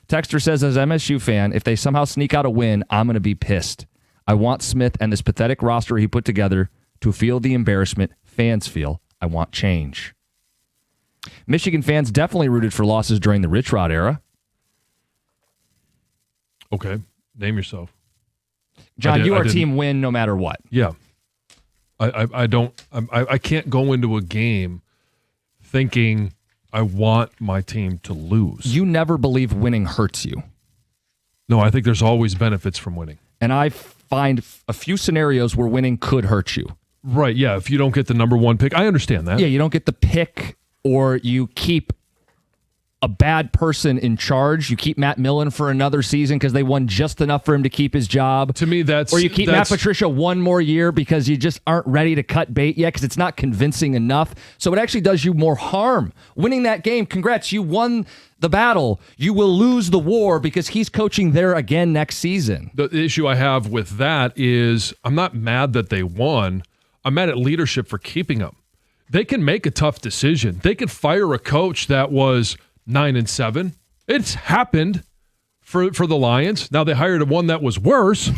Speaker 2: Texter says, as an MSU fan, if they somehow sneak out a win, I'm going to be pissed. I want Smith and this pathetic roster he put together to feel the embarrassment fans feel. I want change. Michigan fans definitely rooted for losses during the Rich Rod era.
Speaker 3: Okay. Name yourself.
Speaker 2: John, you are team win no matter what.
Speaker 3: Yeah. I can't go into a game thinking I want my team to lose.
Speaker 2: You never believe winning hurts you.
Speaker 3: No, I think there's always benefits from winning.
Speaker 2: And I find a few scenarios where winning could hurt you.
Speaker 3: Right, yeah. If you don't get the number one pick, I understand that.
Speaker 2: Yeah, you don't get the pick, or you keep a bad person in charge. You keep Matt Millen for another season because they won just enough for him to keep his job.
Speaker 3: To me, that's...
Speaker 2: Or you keep Matt Patricia one more year because you just aren't ready to cut bait yet because it's not convincing enough. So it actually does you more harm. Winning that game, congrats, you won the battle. You will lose the war because he's coaching there again next season.
Speaker 3: The issue I have with that is I'm not mad that they won. I'm mad at leadership for keeping them. They can make a tough decision. They could fire a coach that was 9-7. It's happened for the Lions. Now they hired one that was worse.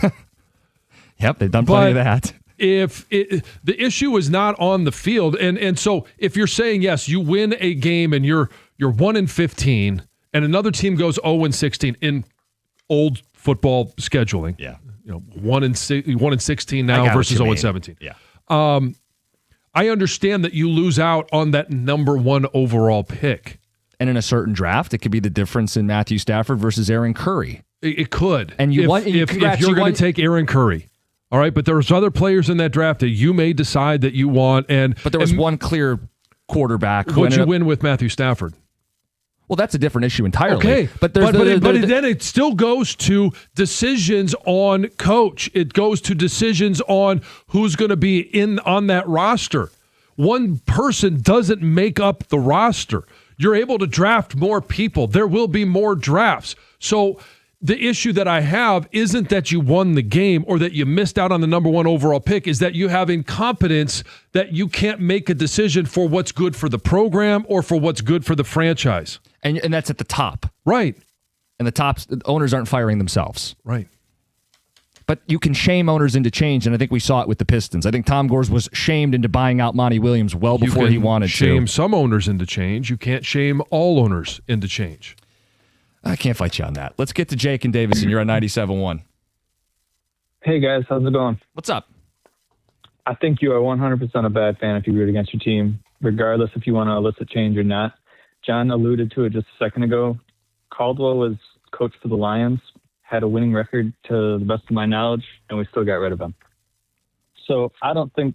Speaker 2: Yep, they've done plenty of that.
Speaker 3: If the issue is not on the field, and so if you're saying yes, you win a game and you're 1-15, and another team goes 0-16 in old football scheduling.
Speaker 2: Yeah,
Speaker 3: 1-16 now versus 0-17.
Speaker 2: Yeah.
Speaker 3: I understand that you lose out on that number one overall pick.
Speaker 2: And in a certain draft, it could be the difference in Matthew Stafford versus Aaron Curry.
Speaker 3: It could.
Speaker 2: And you
Speaker 3: if you're going to take Aaron Curry. All right, but there's other players in that draft that you may decide that you want. But
Speaker 2: there was one clear quarterback.
Speaker 3: What'd you win with Matthew Stafford?
Speaker 2: Well, that's a different issue entirely.
Speaker 3: Okay, but then it still goes to decisions on coach. It goes to decisions on who's going to be on that roster. One person doesn't make up the roster. You're able to draft more people. There will be more drafts. So the issue that I have isn't that you won the game or that you missed out on the number one overall pick, is that you have incompetence that you can't make a decision for what's good for the program or for what's good for the franchise.
Speaker 2: And that's at the top.
Speaker 3: Right.
Speaker 2: And the owners aren't firing themselves.
Speaker 3: Right.
Speaker 2: But you can shame owners into change, and I think we saw it with the Pistons. I think Tom Gores was shamed into buying out Monty Williams well before he wanted to.
Speaker 3: You can shame some owners into change. You can't shame all owners into change.
Speaker 2: I can't fight you on that. Let's get to Jake and Davison. You're on 97.1.
Speaker 12: Hey, guys. How's it going?
Speaker 2: What's up?
Speaker 12: I think you are 100% a bad fan if you root against your team, regardless if you want to elicit change or not. John alluded to it just a second ago. Caldwell was coach for the Lions, had a winning record to the best of my knowledge, and we still got rid of him. So I don't think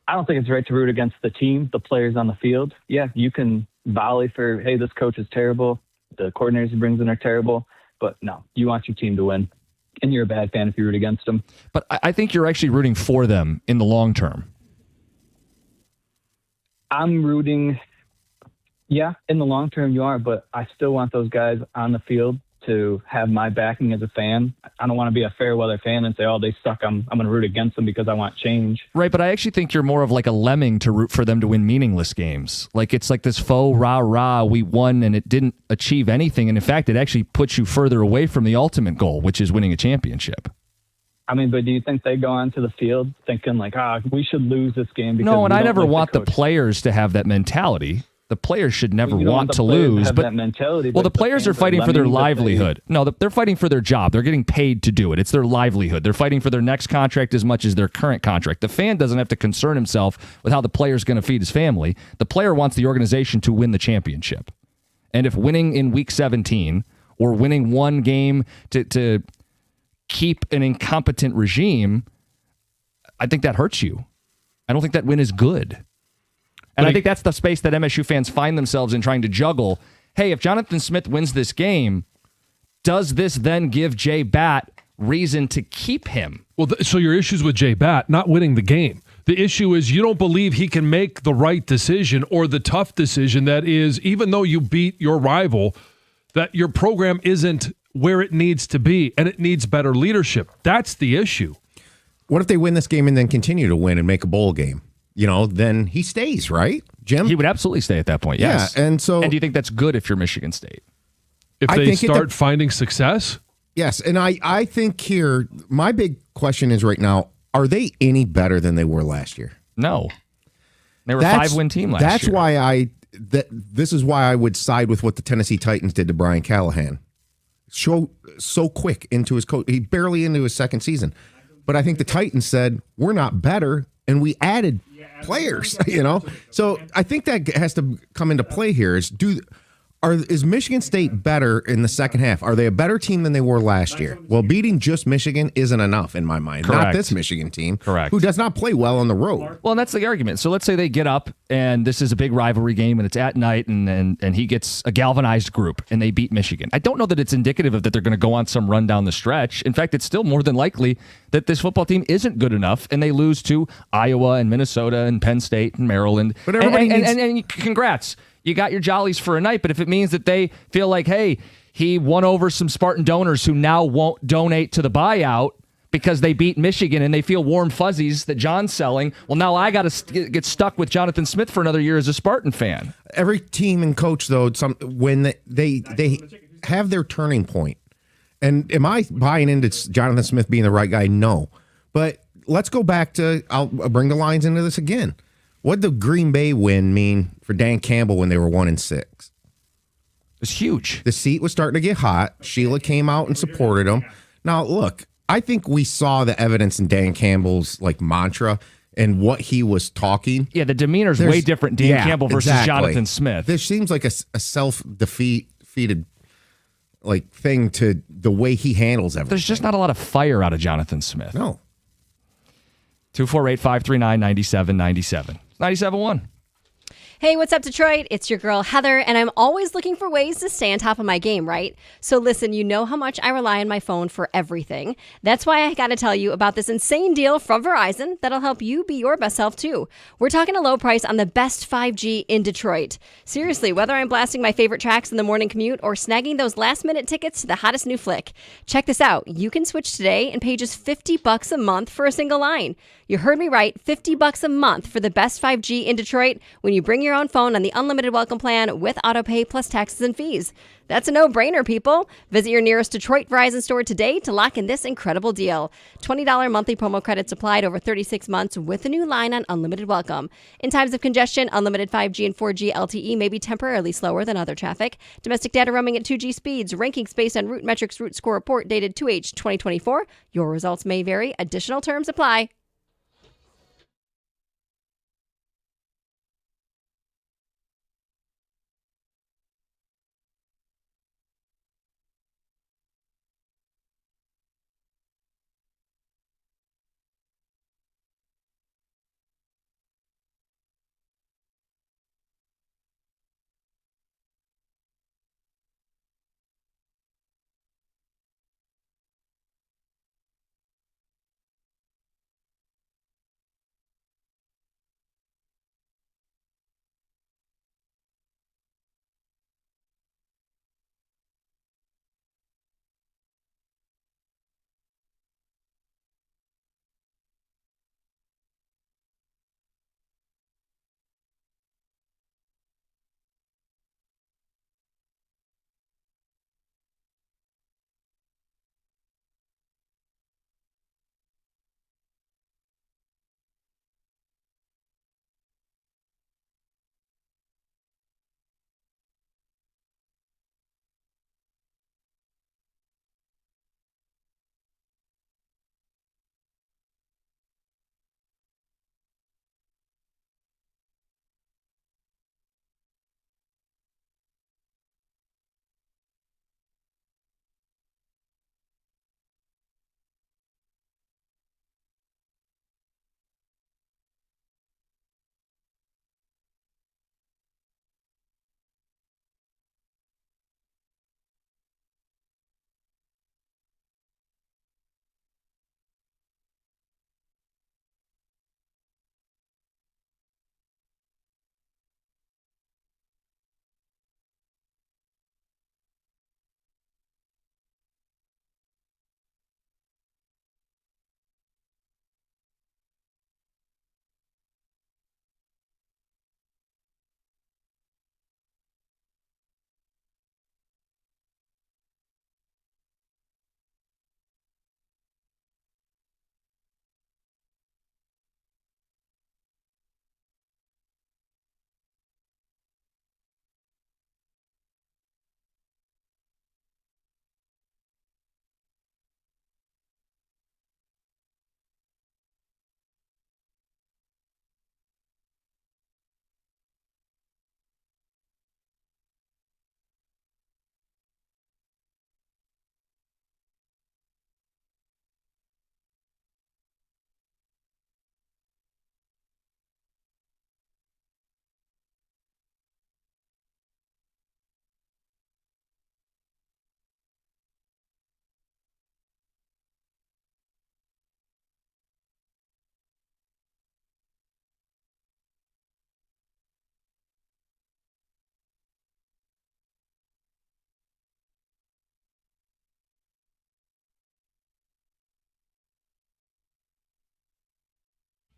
Speaker 12: it's right to root against the team, the players on the field. Yeah, you can volley for, hey, this coach is terrible, the coordinators he brings in are terrible, but no, you want your team to win. and you're a bad fan if you root against them.
Speaker 2: But I think you're actually rooting for them in the long term.
Speaker 12: I'm rooting, yeah, in the long term you are, but I still want those guys on the field to have my backing as a fan. I don't want to be a fair weather fan and say, oh, they suck. I'm going to root against them because I want change.
Speaker 2: Right, but I actually think you're more of like a lemming to root for them to win meaningless games. Like it's like this faux rah-rah, we won and it didn't achieve anything. And in fact, it actually puts you further away from the ultimate goal, which is winning a championship.
Speaker 12: I mean, but do you think they go onto the field thinking like, we should lose this game? Because
Speaker 2: no, and I never want the
Speaker 12: coach?
Speaker 2: players to have that mentality. The players should never
Speaker 12: You don't
Speaker 2: want
Speaker 12: the
Speaker 2: to
Speaker 12: players
Speaker 2: lose,
Speaker 12: have
Speaker 2: but
Speaker 12: that mentality,
Speaker 2: well, the
Speaker 12: but
Speaker 2: players are
Speaker 12: fans
Speaker 2: fighting for their
Speaker 12: lemmings that
Speaker 2: livelihood. No, they're fighting for their job. They're getting paid to do it. It's their livelihood. They're fighting for their next contract as much as their current contract. The fan doesn't have to concern himself with how the player's going to feed his family. The player wants the organization to win the championship. And if winning in week 17 or winning one game to keep an incompetent regime, I think that hurts you. I don't think that win is good. And I think that's the space that MSU fans find themselves in, trying to juggle. Hey, if Jonathan Smith wins this game, does this then give Jay Batt reason to keep him?
Speaker 3: Well, so your issue's with Jay Batt not winning the game. The issue is you don't believe he can make the right decision or the tough decision that is, even though you beat your rival, that your program isn't where it needs to be and it needs better leadership. That's the issue.
Speaker 9: What if they win this game and then continue to win and make a bowl game? Then he stays, right, Jim?
Speaker 2: He would absolutely stay at that point, yes.
Speaker 9: Yeah, and do
Speaker 2: you think that's good if you're Michigan State?
Speaker 3: If they start finding success?
Speaker 9: Yes, and I think here, my big question is right now, are they any better than they were last year?
Speaker 2: No. They were a 5-win team last year.
Speaker 9: That's why this is why I would side with what the Tennessee Titans did to Brian Callahan. So quick into his coach. He barely into his second season. But I think the Titans said, we're not better, and we added players, So I think that has to come into play here. Is Michigan State better in the second half? Are they a better team than they were last year? Well, beating just Michigan isn't enough in my mind.
Speaker 2: Correct.
Speaker 9: Not this Michigan team,
Speaker 2: Correct.
Speaker 9: Who does not play well on the road.
Speaker 2: Well, and that's the argument. So let's say they get up and this is a big rivalry game and it's at night and he gets a galvanized group and they beat Michigan. I don't know that it's indicative of that they're going to go on some run down the stretch. In fact, it's still more than likely that this football team isn't good enough and they lose to Iowa and Minnesota and Penn State and Maryland.
Speaker 9: But everybody
Speaker 2: and congrats. You got your jollies for a night, but if it means that they feel like, hey, he won over some Spartan donors who now won't donate to the buyout because they beat Michigan and they feel warm fuzzies that John's selling, well, now I got to get stuck with Jonathan Smith for another year as a Spartan fan.
Speaker 9: Every team and coach, though, when they have their turning point, and am I buying into Jonathan Smith being the right guy? No. But let's go back to, I'll bring the Lions into this again. What did the Green Bay win mean for Dan Campbell when they were 1-6?
Speaker 2: It's huge.
Speaker 9: The seat was starting to get hot. Sheila came out and supported him. Now, look, I think we saw the evidence in Dan Campbell's mantra and what he was talking.
Speaker 2: Yeah, the demeanor's way different, Dan Campbell versus Jonathan Smith.
Speaker 9: This seems like a self-defeated thing to the way he handles everything.
Speaker 2: There's just not a lot of fire out of Jonathan Smith.
Speaker 9: No.
Speaker 2: 248-539-9797. 97.1.
Speaker 5: Hey, what's up, Detroit? It's your girl, Heather, and I'm always looking for ways to stay on top of my game, right? So listen, you know how much I rely on my phone for everything. That's why I got to tell you about this insane deal from Verizon that'll help you be your best self, too. We're talking a low price on the best 5G in Detroit. Seriously, whether I'm blasting my favorite tracks in the morning commute or snagging those last-minute tickets to the hottest new flick. Check this out. You can switch today and pay just $50 a month for a single line. You heard me right, $50 a month for the best 5G in Detroit when you bring your own phone on the unlimited welcome plan with autopay plus taxes and fees. That's a no-brainer, people. Visit your nearest Detroit Verizon store today to lock in this incredible deal. $20 monthly promo credits applied over 36 months with a new line on unlimited welcome. In times of congestion, unlimited 5G and 4G LTE may be temporarily slower than other traffic. Domestic data roaming at 2G speeds. Rankings based on Root Metrics Root Score Report dated 2H 2024. Your results may vary. Additional terms apply.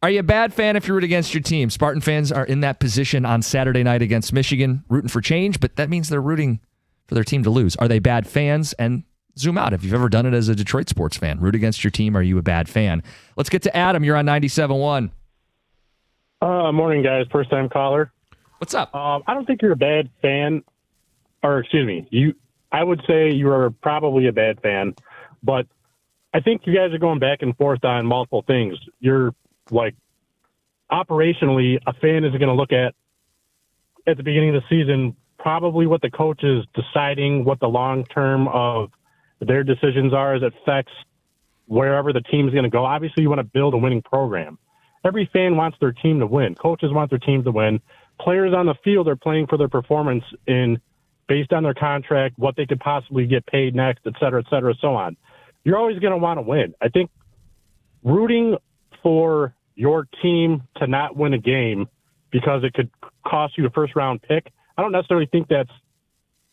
Speaker 2: Are you a bad fan if you root against your team? Spartan fans are in that position on Saturday night against Michigan, rooting for change, but that means they're rooting for their team to lose. Are they bad fans? And zoom out. If you've ever done it as a Detroit sports fan, root against your team. Are you a bad fan? Let's get to Adam. You're on 97.1.
Speaker 13: Morning, guys. First time caller.
Speaker 2: What's up?
Speaker 13: I don't think you're a bad fan, or excuse me, I would say you are probably a bad fan, but I think you guys are going back and forth on multiple things. You're like, operationally, a fan is going to look at the beginning of the season, probably what the coach is deciding, what the long term of their decisions are as it affects wherever the team's going to go. Obviously, you want to build a winning program. Every fan wants their team to win. Coaches want their team to win. Players on the field are playing for their performance based on their contract, what they could possibly get paid next, et cetera, so on. You're always going to want to win. I think rooting for your team to not win a game because it could cost you a first-round pick, I don't necessarily think that's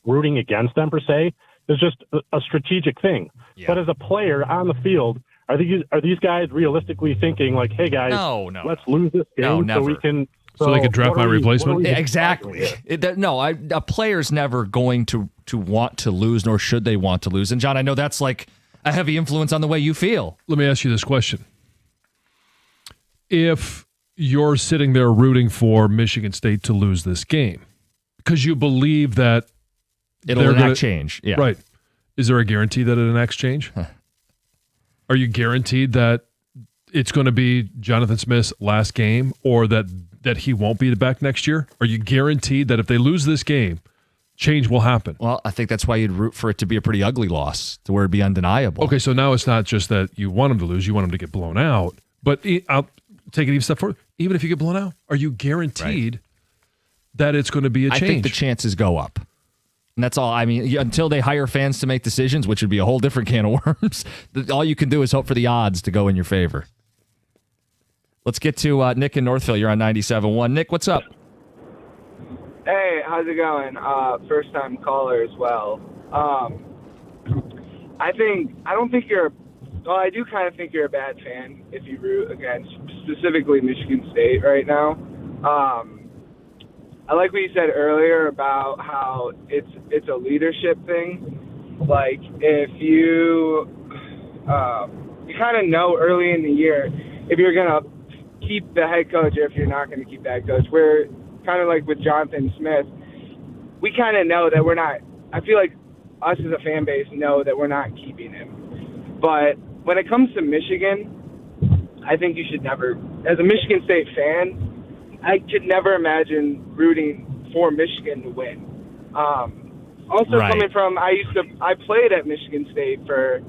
Speaker 13: rooting against them per se. It's just a strategic thing. Yeah. But as a player on the field, are these guys realistically thinking like, hey guys, let's lose this game so we can
Speaker 3: so they can draft my replacement?
Speaker 2: Exactly. A player's never going to want to lose, nor should they want to lose. And John, I know that's like a heavy influence on the way you feel.
Speaker 3: Let me ask you this question. If you're sitting there rooting for Michigan State to lose this game because you believe that
Speaker 2: it'll enact change. Yeah.
Speaker 3: Right. Is there a guarantee that it enacts change? Are you guaranteed that it's going to be Jonathan Smith's last game or that he won't be back next year? Are you guaranteed that if they lose this game, change will happen?
Speaker 2: Well, I think that's why you'd root for it to be a pretty ugly loss, to where it'd be undeniable.
Speaker 3: Okay, so now it's not just that you want them to lose, you want them to get blown out. But I'll take it even a step further. Even if you get blown out, are you guaranteed that it's going to be a change?
Speaker 2: I think the chances go up. And that's all. I mean, until they hire fans to make decisions, which would be a whole different can of worms, all you can do is hope for the odds to go in your favor. Let's get to Nick in Northville. You're on 97.1. Nick, what's up?
Speaker 14: Hey, how's it going? First-time caller as well. I do kind of think you're a bad fan if you root against specifically Michigan State right now. I like what you said earlier about how it's a leadership thing. Like if you kind of know early in the year if you're gonna keep the head coach or if you're not gonna keep the head coach. We're kind of like with Jonathan Smith. We kind of know that we're not. I feel like us as a fan base know that we're not keeping him. But when it comes to Michigan, I think you should never, as a Michigan State fan, I could never imagine rooting for Michigan to win. Coming from, I played at Michigan State for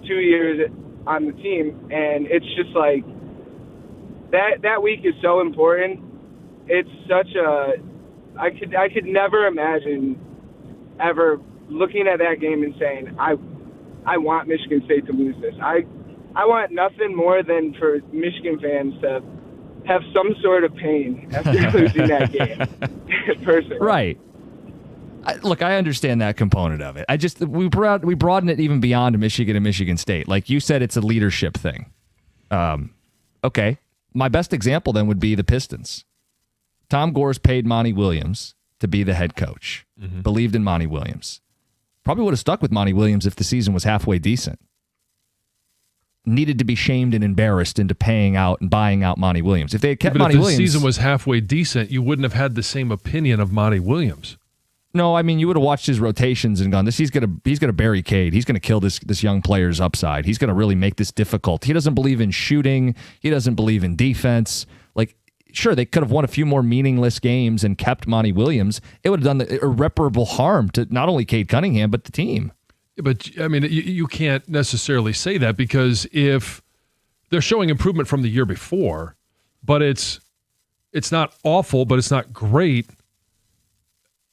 Speaker 14: 2 years on the team, and it's just like that week is so important. It's such I could never imagine ever looking at that game and saying I want Michigan State to lose this. I want nothing more than for Michigan fans to have some sort of pain after losing that game. Personally.
Speaker 2: Right. Look, I understand that component of it. We broaden it even beyond Michigan and Michigan State. Like you said, it's a leadership thing. Okay. My best example then would be the Pistons. Tom Gores paid Monty Williams to be the head coach. Mm-hmm. Believed in Monty Williams. Probably would have stuck with Monty Williams if the season was halfway decent. Needed to be shamed and embarrassed into paying out and buying out Monty Williams. If they had kept Monty Williams,
Speaker 3: if the season was halfway decent, you wouldn't have had the same opinion of Monty Williams.
Speaker 2: No, I mean you would have watched his rotations and gone, he's gonna bury Cade. He's gonna kill this young player's upside. He's gonna really make this difficult. He doesn't believe in shooting. He doesn't believe in defense. Like, sure, they could have won a few more meaningless games and kept Monty Williams. It would have done the irreparable harm to not only Cade Cunningham but the team.
Speaker 3: But, I mean, you can't necessarily say that because if they're showing improvement from the year before, but it's not awful, but it's not great.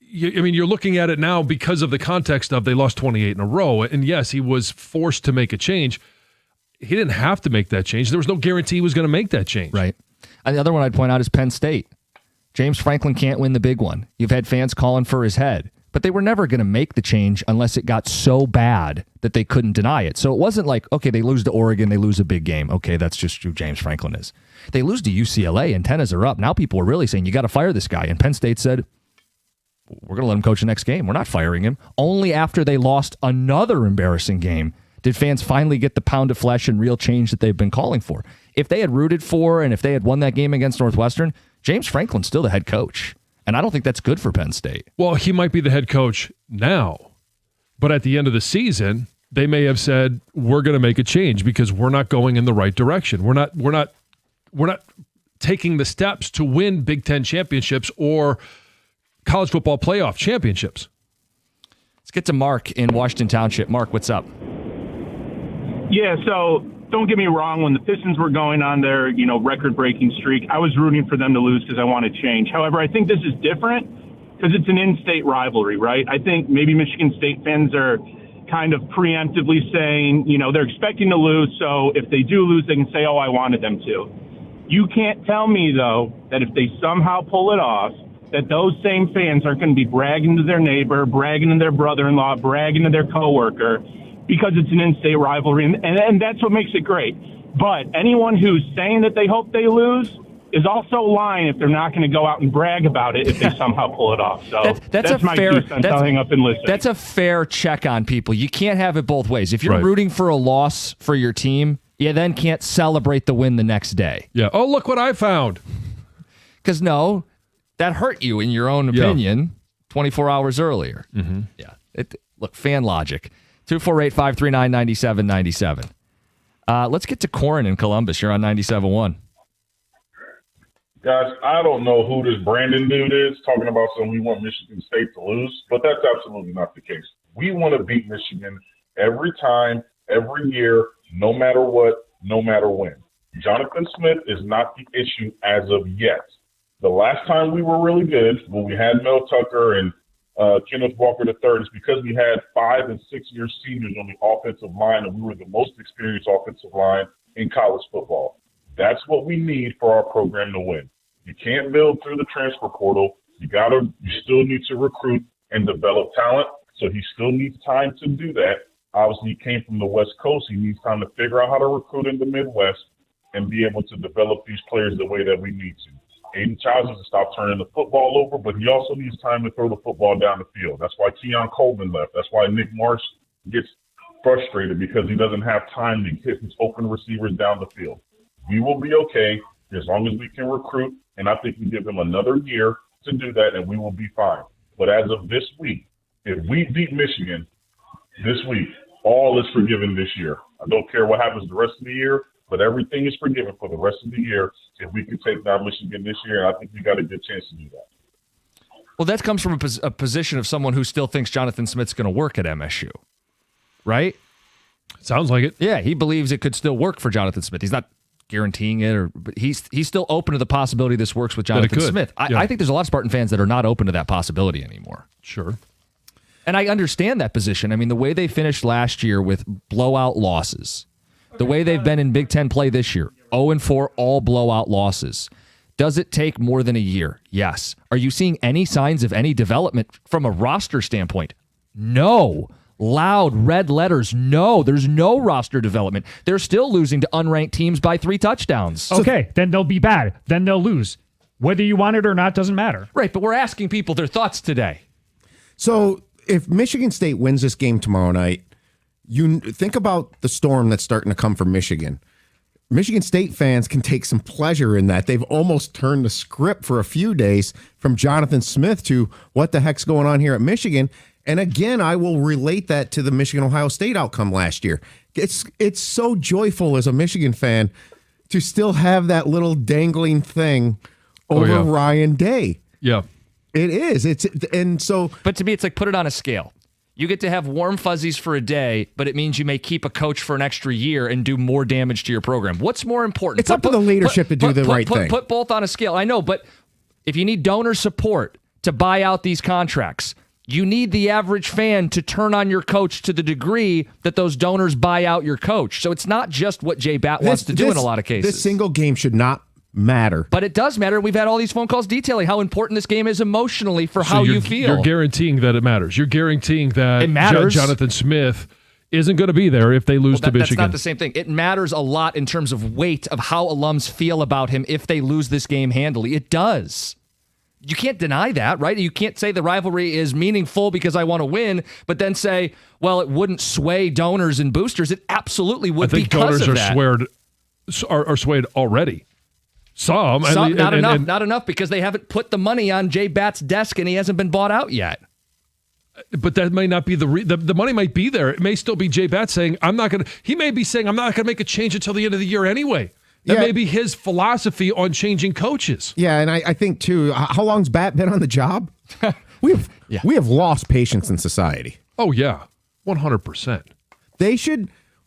Speaker 3: You're looking at it now because of the context of they lost 28 in a row. And, yes, he was forced to make a change. He didn't have to make that change. There was no guarantee he was going to make that change.
Speaker 2: Right. And the other one I'd point out is Penn State. James Franklin can't win the big one. You've had fans calling for his head. but they were never going to make the change unless it got so bad that they couldn't deny it. So it wasn't like, okay, they lose to Oregon, they lose a big game. Okay, that's just who James Franklin is. They lose to UCLA, antennas are up. Now people are really saying, you got to fire this guy. And Penn State said, we're going to let him coach the next game. We're not firing him. Only after they lost another embarrassing game did fans finally get the pound of flesh and real change that they've been calling for. If they had rooted for and if they had won that game against Northwestern, James Franklin's still the head coach. And I don't think that's good for Penn State.
Speaker 3: Well, he might be the head coach now, but at the end of the season, they may have said, we're going to make a change because we're not going in the right direction. We're not taking the steps to win Big Ten championships or college football playoff championships.
Speaker 2: Let's get to Mark in Washington Township. Mark, what's up?
Speaker 15: Yeah, so don't get me wrong. When the Pistons were going on their, record-breaking streak, I was rooting for them to lose because I wanted change. However, I think this is different because it's an in-state rivalry, right? I think maybe Michigan State fans are kind of preemptively saying, they're expecting to lose, so if they do lose, they can say, oh, I wanted them to. You can't tell me, though, that if they somehow pull it off, that those same fans aren't going to be bragging to their neighbor, bragging to their brother-in-law, bragging to their coworker, because it's an in-state rivalry, and that's what makes it great. But anyone who's saying that they hope they lose is also lying if they're not going to go out and brag about it if they somehow pull it off. So that's my
Speaker 2: fair,
Speaker 15: 2 cents. I'll hang up and listen.
Speaker 2: That's a fair check on people. You can't have it both ways. If you're rooting for a loss for your team, you then can't celebrate the win the next day.
Speaker 3: Yeah. Oh, look what I found.
Speaker 2: Because no, that hurt you in your own opinion 24 hours earlier. Mm-hmm. Yeah. Look, fan logic. 248-539-9797. Let's get to Corin in Columbus. You're on 97.1.
Speaker 16: Guys, I don't know who this Brandon dude is talking about saying we want Michigan State to lose, but that's absolutely not the case. We want to beat Michigan every time, every year, no matter what, no matter when. Jonathan Smith is not the issue as of yet. The last time we were really good, when we had Mel Tucker and Kenneth Walker III, is because we had 5- and 6-year seniors on the offensive line, and we were the most experienced offensive line in college football. That's what we need for our program to win. You can't build through the transfer portal. You still need to recruit and develop talent. So he still needs time to do that. Obviously, he came from the West Coast. He needs time to figure out how to recruit in the Midwest and be able to develop these players the way that we need to. Aiden Childs needs to stop turning the football over, but he also needs time to throw the football down the field. That's why Keon Coleman left. That's why Nick Marsh gets frustrated, because he doesn't have time to hit his open receivers down the field. We will be okay as long as we can recruit, and I think we give them another year to do that, and we will be fine. But as of this week, if we beat Michigan this week, all is forgiven this year. I don't care what happens the rest of the year, but everything is forgiven for the rest of the year if we can take down Michigan this year, and I think we got a good chance to do that.
Speaker 2: Well, that comes from a position of someone who still thinks Jonathan Smith's going to work at MSU, right?
Speaker 3: Sounds like it.
Speaker 2: Yeah, he believes it could still work for Jonathan Smith. He's not guaranteeing it, but he's still open to the possibility this works with Jonathan Smith. I think there's a lot of Spartan fans that are not open to that possibility anymore.
Speaker 3: Sure.
Speaker 2: And I understand that position. I mean, the way they finished last year with blowout losses, the way they've been in Big Ten play this year, 0-4, all blowout losses. Does it take more than a year? Yes. Are you seeing any signs of any development from a roster standpoint? No. Loud red letters. No. There's no roster development. They're still losing to unranked teams by 3 touchdowns.
Speaker 6: Okay, then they'll be bad. Then they'll lose. Whether you want it or not doesn't matter.
Speaker 2: Right, but we're asking people their thoughts today.
Speaker 9: So if Michigan State wins this game tomorrow night, you think about the storm that's starting to come from Michigan. Michigan State fans can take some pleasure in that. They've almost turned the script for a few days from Jonathan Smith to what the heck's going on here at Michigan. And again, I will relate that to the Michigan-Ohio State outcome last year. It's so joyful as a Michigan fan to still have that little dangling thing over Ryan Day.
Speaker 3: Yeah.
Speaker 9: It is.
Speaker 2: But to me, it's like put it on a scale. You get to have warm fuzzies for a day, but it means you may keep a coach for an extra year and do more damage to your program. What's more important?
Speaker 9: It's up to the leadership to do the right thing.
Speaker 2: Put both on a scale. I know, but if you need donor support to buy out these contracts, you need the average fan to turn on your coach to the degree that those donors buy out your coach. So it's not just what Jay Batt wants to do in a lot of cases.
Speaker 9: This single game should not matter.
Speaker 2: But it does matter. We've had all these phone calls detailing how important this game is emotionally for how you feel.
Speaker 3: You're guaranteeing that it matters. You're guaranteeing that
Speaker 2: it matters.
Speaker 3: Jonathan Smith isn't going to be there if they lose to Michigan.
Speaker 2: That's not the same thing. It matters a lot in terms of weight of how alums feel about him if they lose this game handily. It does. You can't deny that, right? You can't say the rivalry is meaningful because I want to win, but then say, well, it wouldn't sway donors and boosters. It absolutely would because of that.
Speaker 3: I think donors are swayed already. Some
Speaker 2: not enough because they haven't put the money on Jay Batt's desk and he hasn't been bought out yet.
Speaker 3: But that may not be the money might be there. It may still be Jay Batt saying, he may be saying, I'm not going to make a change until the end of the year anyway. That may be his philosophy on changing coaches.
Speaker 9: Yeah, and I think, too, how long's Batt been on the job? We have lost patience in society.
Speaker 3: Oh, yeah, 100%.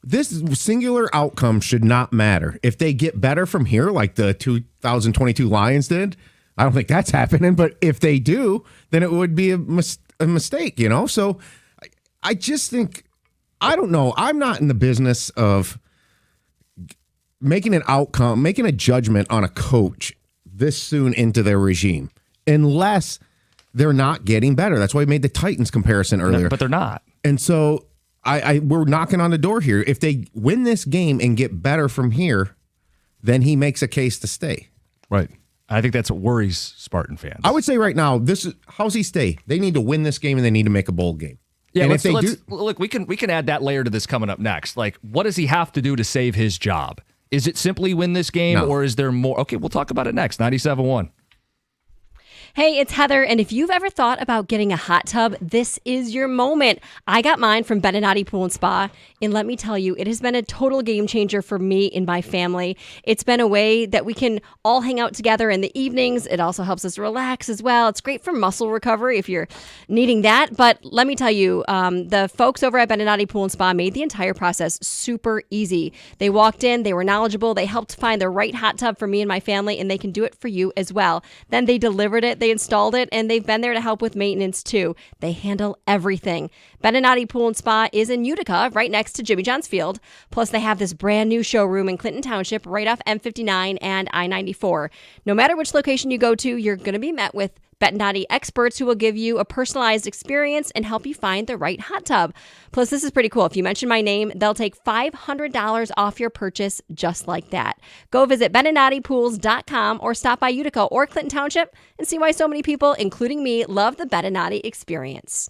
Speaker 9: This singular outcome should not matter. If they get better from here, like the 2022 Lions did, I don't think that's happening. But if they do, then it would be a mistake, So I just think, I don't know. I'm not in the business of making a judgment on a coach this soon into their regime, unless they're not getting better. That's why I made the Titans comparison earlier.
Speaker 2: But they're not.
Speaker 9: And so we're knocking on the door here. If they win this game and get better from here, then he makes a case to stay.
Speaker 3: Right.
Speaker 2: I think that's what worries Spartan fans.
Speaker 9: I would say right now, how's he stay? They need to win this game and they need to make a bowl game.
Speaker 2: Yeah,
Speaker 9: and
Speaker 2: look, we can add that layer to this coming up next. Like, what does he have to do to save his job? Is it simply win this game, or is there more? Okay, we'll talk about it next. 97.1.
Speaker 5: Hey, it's Heather, and if you've ever thought about getting a hot tub, this is your moment. I got mine from Beninati Pool and Spa, and let me tell you, it has been a total game changer for me and my family. It's been a way that we can all hang out together in the evenings. It also helps us relax as well. It's great for muscle recovery if you're needing that. But let me tell you, the folks over at Beninati Pool and Spa made the entire process super easy. They walked in, they were knowledgeable, they helped find the right hot tub for me and my family, and they can do it for you as well. Then they delivered it, they installed it, and they've been there to help with maintenance too. They handle everything. Beninati Pool and Spa is in Utica, right next to Jimmy John's Field. Plus, they have this brand new showroom in Clinton Township, right off M59 and I-94. No matter which location you go to, you're going to be met with Beninati experts who will give you a personalized experience and help you find the right hot tub. Plus, this is pretty cool. If you mention my name, they'll take $500 off your purchase just like that. Go visit BeninatiPools.com or stop by Utica or Clinton Township and see why so many people, including me, love the Beninati experience.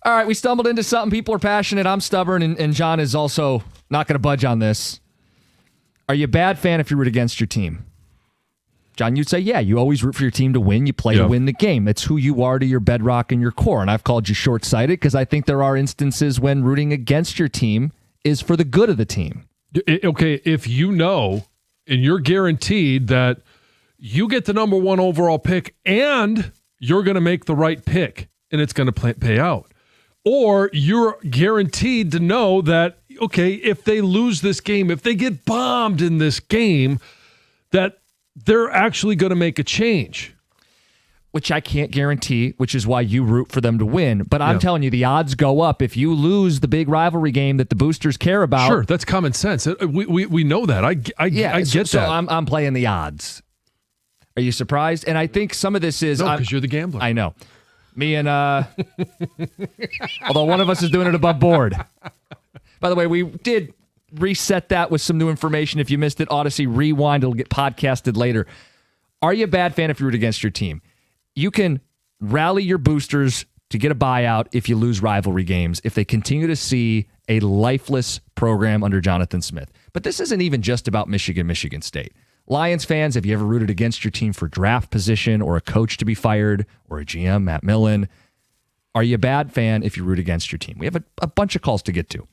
Speaker 2: All right, we stumbled into something. People are passionate. I'm stubborn, and John is also not going to budge on this. Are you a bad fan if you root against your team? John, you'd say, yeah, you always root for your team to win. You play to win the game. It's who you are to your bedrock and your core. And I've called you short-sighted because I think there are instances when rooting against your team is for the good of the team.
Speaker 3: Okay, if you know and you're guaranteed that you get the number 1 overall pick and you're going to make the right pick and it's going to pay out. Or you're guaranteed to know that, okay, if they lose this game, if they get bombed in this game, that they're actually going to make a change.
Speaker 2: Which I can't guarantee, which is why you root for them to win. But I'm telling you, the odds go up if you lose the big rivalry game that the boosters care about.
Speaker 3: Sure, that's common sense. We know that. I get that.
Speaker 2: So I'm playing the odds. Are you surprised? And I think some of this is...
Speaker 3: No, because you're the gambler.
Speaker 2: I know. Me and... although one of us is doing it above board. By the way, we did reset that with some new information. If you missed it, Odyssey Rewind. It'll get podcasted later. Are you a bad fan if you root against your team? You can rally your boosters to get a buyout if you lose rivalry games, if they continue to see a lifeless program under Jonathan Smith. But this isn't even just about Michigan State. Lions fans, have you ever rooted against your team for draft position or a coach to be fired or a GM, Matt Millen? Are you a bad fan if you root against your team? We have a bunch of calls to get to.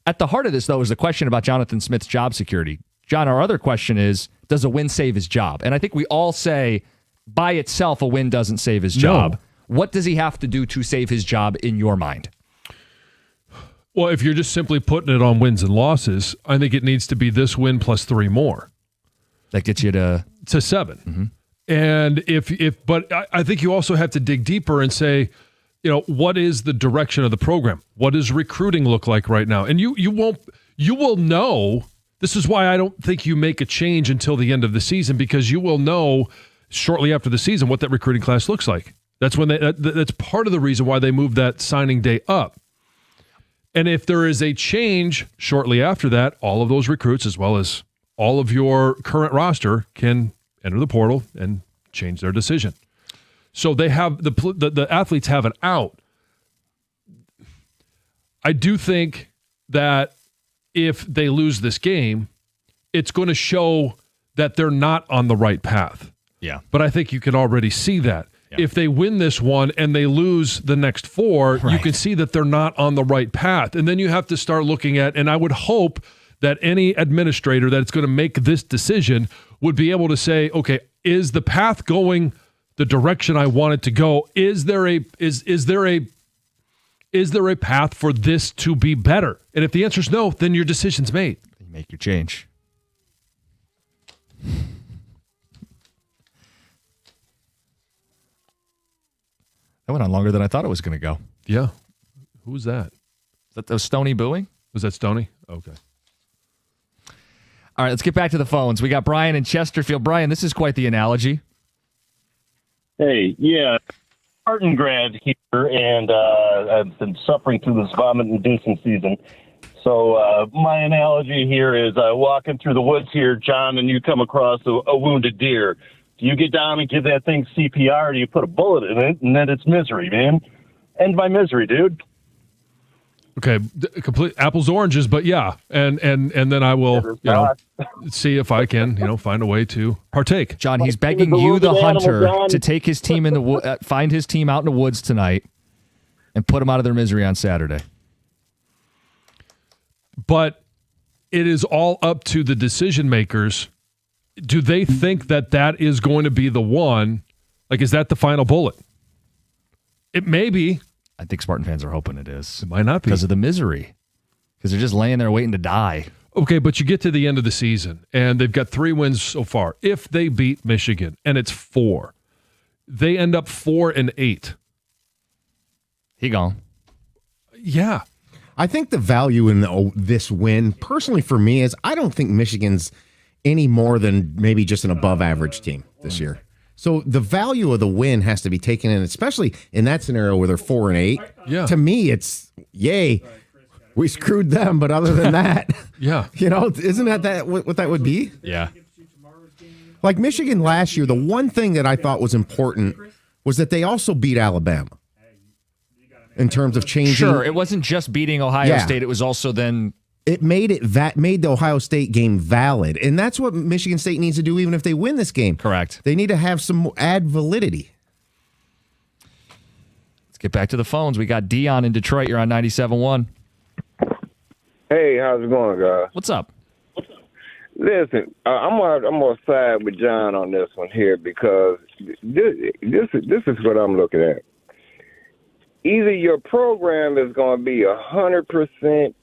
Speaker 2: At the heart of this, though, is the question about Jonathan Smith's job security. John, our other question is, does a win save his job? And I think we all say, by itself, a win doesn't save his job. No. What does he have to do to save his job in your mind?
Speaker 3: Well, if you're just simply putting it on wins and losses, I think it needs to be this win plus 3 more.
Speaker 2: That gets you to
Speaker 3: 7.
Speaker 2: Mm-hmm.
Speaker 3: And but I think you also have to dig deeper and say, what is the direction of the program? What does recruiting look like right now? And you will know. This is why I don't think you make a change until the end of the season, because you will know shortly after the season what that recruiting class looks like. That's when that's part of the reason why they moved that signing day up. And if there is a change shortly after that, all of those recruits, as well as all of your current roster, can enter the portal and change their decision. So they have the athletes have an out. I do think that if they lose this game, it's going to show that they're not on the right path.
Speaker 2: Yeah.
Speaker 3: But I think you can already see that. Yeah. If they win this one and they lose the next 4, you can see that they're not on the right path. And then you have to start looking at, and I would hope that any administrator that's going to make this decision would be able to say, okay, is the path going the direction I want it to go? Is there a path for this to be better? And if the answer is no, then your decision's made.
Speaker 2: You make your change. That went on longer than I thought it was going to go.
Speaker 3: Yeah. Who was that?
Speaker 2: That was Stoney booing?
Speaker 3: Was that Stoney? Okay.
Speaker 2: All right, let's get back to the phones. We got Brian in Chesterfield. Brian, this is quite the analogy.
Speaker 17: Hey, yeah. Spartan grad here, and I've been suffering through this vomit-inducing season. So my analogy here is walking through the woods here, John, and you come across a wounded deer. Do you get down and give that thing CPR, or do you put a bullet in it, and then it's misery, man? End my misery, dude.
Speaker 3: Okay, complete apples oranges, but yeah, and then I will see if I can find a way to partake.
Speaker 2: John, he's begging you, the hunter, to take his team in the find his team out in the woods tonight, and put them out of their misery on Saturday.
Speaker 3: But it is all up to the decision makers. Do they think that is going to be the one? Like, is that the final bullet? It may be.
Speaker 2: I think Spartan fans are hoping it is.
Speaker 3: It might not be.
Speaker 2: Because of the misery. Because they're just laying there waiting to die.
Speaker 3: Okay, but you get to the end of the season, and they've got 3 wins so far. If they beat Michigan, and it's 4, they end up 4-8.
Speaker 2: He gone.
Speaker 3: Yeah.
Speaker 9: I think the value in this win, personally for me, is I don't think Michigan's any more than maybe just an above-average team this year. So the value of the win has to be taken in, especially in that scenario where they're 4-8.
Speaker 3: Yeah.
Speaker 9: To me, it's yay. We screwed them, but other than that,
Speaker 3: yeah,
Speaker 9: isn't that what that would be?
Speaker 2: Yeah.
Speaker 9: Like Michigan last year, the one thing that I thought was important was that they also beat Alabama. in terms of changing.
Speaker 2: Sure, it wasn't just beating Ohio
Speaker 9: Yeah.
Speaker 2: State. It was also then
Speaker 9: It made the Ohio State game valid, and that's what Michigan State needs to do. Even if they win this game,
Speaker 2: correct.
Speaker 9: They need to have some add validity.
Speaker 2: Let's get back to the phones. We got Dion in Detroit. You're on 97.1.
Speaker 18: Hey, how's it going, guys?
Speaker 2: What's up?
Speaker 18: Listen, I'm gonna side with John on this one here because this is what I'm looking at. Either your program is going to be 100%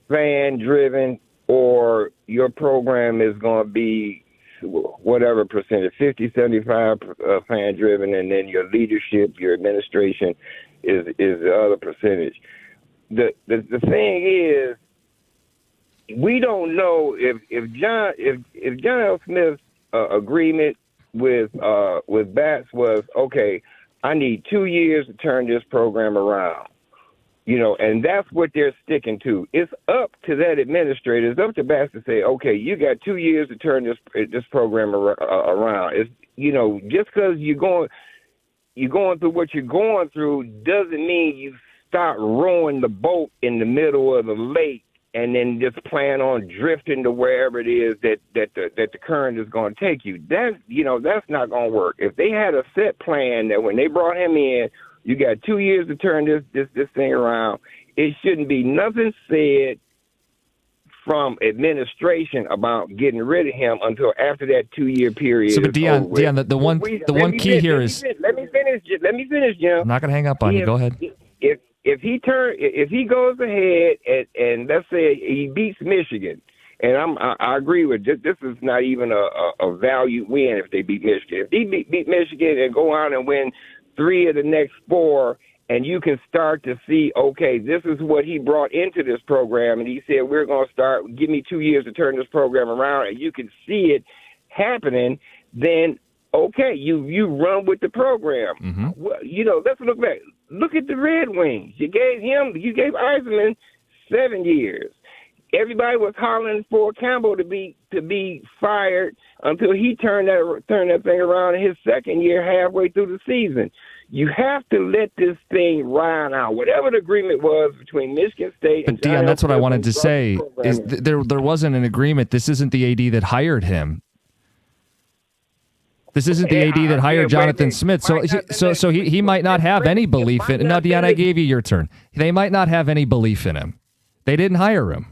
Speaker 18: fan driven, or your program is going to be whatever percentage, 50, 75 fan driven, and then your leadership, your administration is the other percentage. The thing is, we don't know if John L. Smith's agreement with Batts was, okay, I need 2 years to turn this program around, and that's what they're sticking to. It's up to that administrator, it's up to Batts to say, okay, you got 2 years to turn this program around. It's just because you're going through what you're going through doesn't mean you start rowing the boat in the middle of the lake and then just plan on drifting to wherever it is that the current is going to take you. That's not going to work. If they had a set plan that when they brought him in, you got 2 years to turn this thing around, it shouldn't be nothing said from administration about getting rid of him until after that 2 year period.
Speaker 2: So, but Dion, the one key here is.
Speaker 18: Let me finish, Jim.
Speaker 2: I'm not going to hang up on you. Go ahead.
Speaker 18: If he goes ahead and let's say he beats Michigan, and I agree with this is not even a value win if they beat Michigan. If they beat Michigan and go on and win 3 of the next 4, and you can start to see, okay, this is what he brought into this program, and he said we're going to start. Give me 2 years to turn this program around, and you can see it happening. Then okay, you run with the program.
Speaker 2: Mm-hmm.
Speaker 18: Well, let's look back. Look at the Red Wings. You gave Eisenman 7 years. Everybody was hollering for Campbell to be fired until he turned that thing around in his second year, halfway through the season. You have to let this thing ride out. Whatever the agreement was between Michigan State and
Speaker 2: But Dion, that's what I wanted to say. Is there wasn't an agreement. This isn't the AD that hired him. This isn't the AD that hired Jonathan Smith. So he might not have any belief in. No, Dion, I gave you your turn. They might not have any belief in him. They didn't hire him.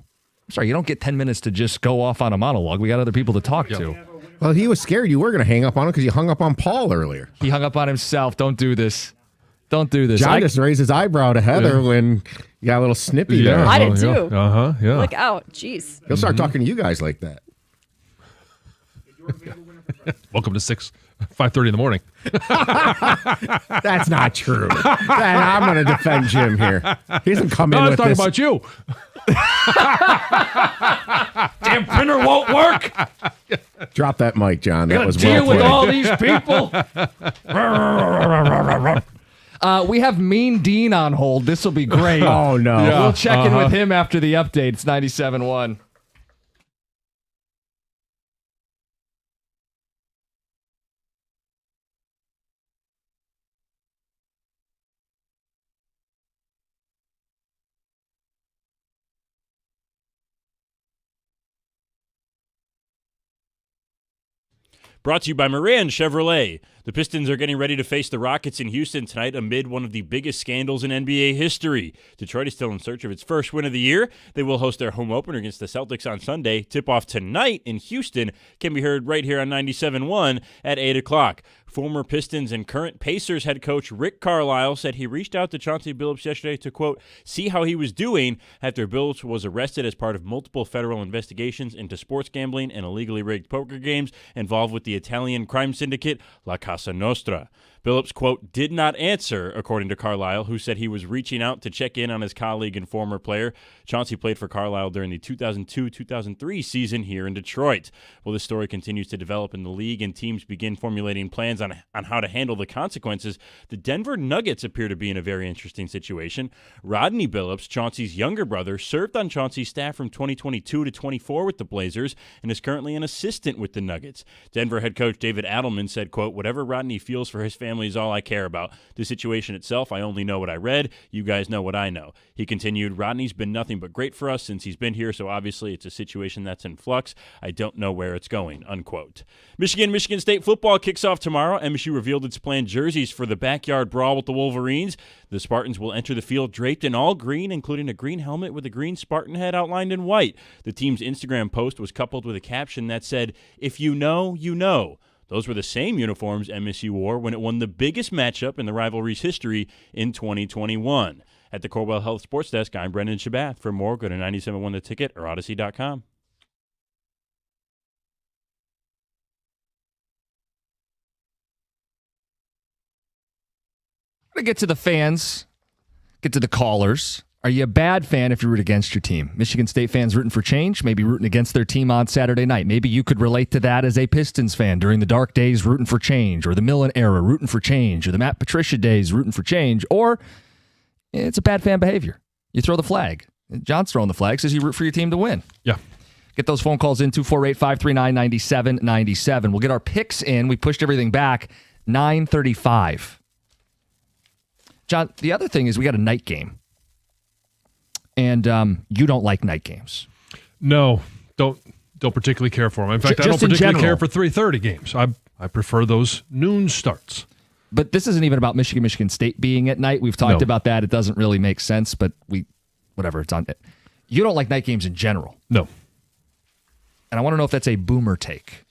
Speaker 2: I'm sorry, you don't get 10 minutes to just go off on a monologue. We got other people to talk to.
Speaker 9: Well, he was scared you were going to hang up on him because you hung up on Paul earlier.
Speaker 2: He hung up on himself. Don't do this. Don't do this.
Speaker 9: John just raised his eyebrow to Heather when you got a little snippy there.
Speaker 5: I did too.
Speaker 3: Yeah.
Speaker 5: Look out. Jeez.
Speaker 9: He'll start talking to you guys like that.
Speaker 3: Welcome to 5:30 in the morning.
Speaker 9: That's not true. I'm going to defend Jim here. He doesn't come in with
Speaker 3: talking
Speaker 9: this.
Speaker 3: about you.
Speaker 2: Damn printer won't work.
Speaker 9: Drop that mic, John. That was
Speaker 2: deal
Speaker 9: well
Speaker 2: with
Speaker 9: played.
Speaker 2: all these people. We have Mean Dean on hold. This will be great.
Speaker 9: Oh, no.
Speaker 3: Yeah.
Speaker 2: We'll check in with him after the update. It's 97.1.
Speaker 1: Brought to you by Moran Chevrolet. The Pistons are getting ready to face the Rockets in Houston tonight amid one of the biggest scandals in NBA history. Detroit is still in search of its first win of the year. They will host their home opener against the Celtics on Sunday. Tip-off tonight in Houston can be heard right here on 97.1 at 8 o'clock. Former Pistons and current Pacers head coach Rick Carlisle said he reached out to Chauncey Billups yesterday to, quote, see how he was doing after Billups was arrested as part of multiple federal investigations into sports gambling and illegally rigged poker games involved with the Italian crime syndicate La Casa Nostra. Billups, quote, did not answer, according to Carlisle, who said he was reaching out to check in on his colleague and former player. Chauncey played for Carlisle during the 2002-2003 season here in Detroit. Well, this story continues to develop in the league and teams begin formulating plans on how to handle the consequences. The Denver Nuggets appear to be in a very interesting situation. Rodney Billups, Chauncey's younger brother, served on Chauncey's staff from 2022 to 24 with the Blazers and is currently an assistant with the Nuggets. Denver head coach David Adelman said, quote, whatever Rodney feels for his family family is all I care about. The situation itself, I only know what I read. You guys know what I know. He continued, Rodney's been nothing but great for us since he's been here, so obviously it's a situation that's in flux. I don't know where it's going, unquote. Michigan State football kicks off tomorrow. MSU revealed its planned jerseys for the backyard brawl with the Wolverines. The Spartans will enter the field draped in all green, including a green helmet with a green Spartan head outlined in white. The team's Instagram post was coupled with a caption that said, "If you know, you know." Those were the same uniforms MSU wore when it won the biggest matchup in the rivalry's history in 2021. At the Corewell Health Sports Desk, I'm Brendan Shabath. For more, go to 971 The Ticket or Odyssey.com.
Speaker 2: I'm going to get to the fans, get to the callers. Are you a bad fan if you root against your team? Michigan State fans rooting for change, maybe rooting against their team on Saturday night. Maybe you could relate to that as a Pistons fan during the dark days rooting for change, or the Millen era rooting for change, or the Matt Patricia days rooting for change, or it's a bad fan behavior. You throw the flag. John's throwing the flag, says you root for your team to win.
Speaker 3: Yeah.
Speaker 2: Get those phone calls in, 248-539-9797. We'll get our picks in. We pushed everything back, 9:35. John, the other thing is we got a night game. And you don't like night games.
Speaker 3: No, don't particularly care for them. In fact, I don't particularly care for 3:30 games. I prefer those noon starts.
Speaker 2: But this isn't even about Michigan State being at night. We've talked about that. It doesn't really make sense, but whatever, it's on it. You don't like night games in general.
Speaker 3: No.
Speaker 2: And I want to know if that's a boomer take.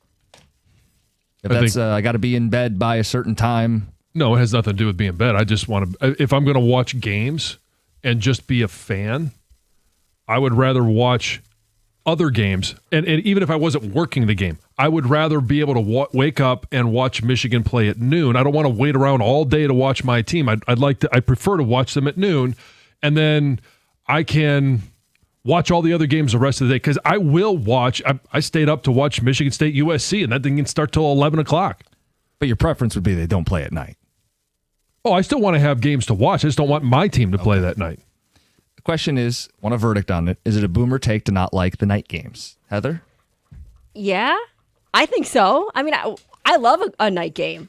Speaker 2: If that's I got to be in bed by a certain time.
Speaker 3: No, it has nothing to do with being in bed. I just want to, if I'm going to watch games and just be a fan, I would rather watch other games. And even if I wasn't working the game, I would rather be able to wake up and watch Michigan play at noon. I don't want to wait around all day to watch my team. I prefer to watch them at noon, and then I can watch all the other games the rest of the day, because I will watch. I stayed up to watch Michigan State USC, and that thing can start till 11 o'clock.
Speaker 2: But your preference would be they don't play at night.
Speaker 3: Oh, I still want to have games to watch. I just don't want my team to play that night.
Speaker 2: The question is, want a verdict on it. Is it a boomer take to not like the night games? Heather?
Speaker 5: Yeah, I think so. I mean, I love a night game.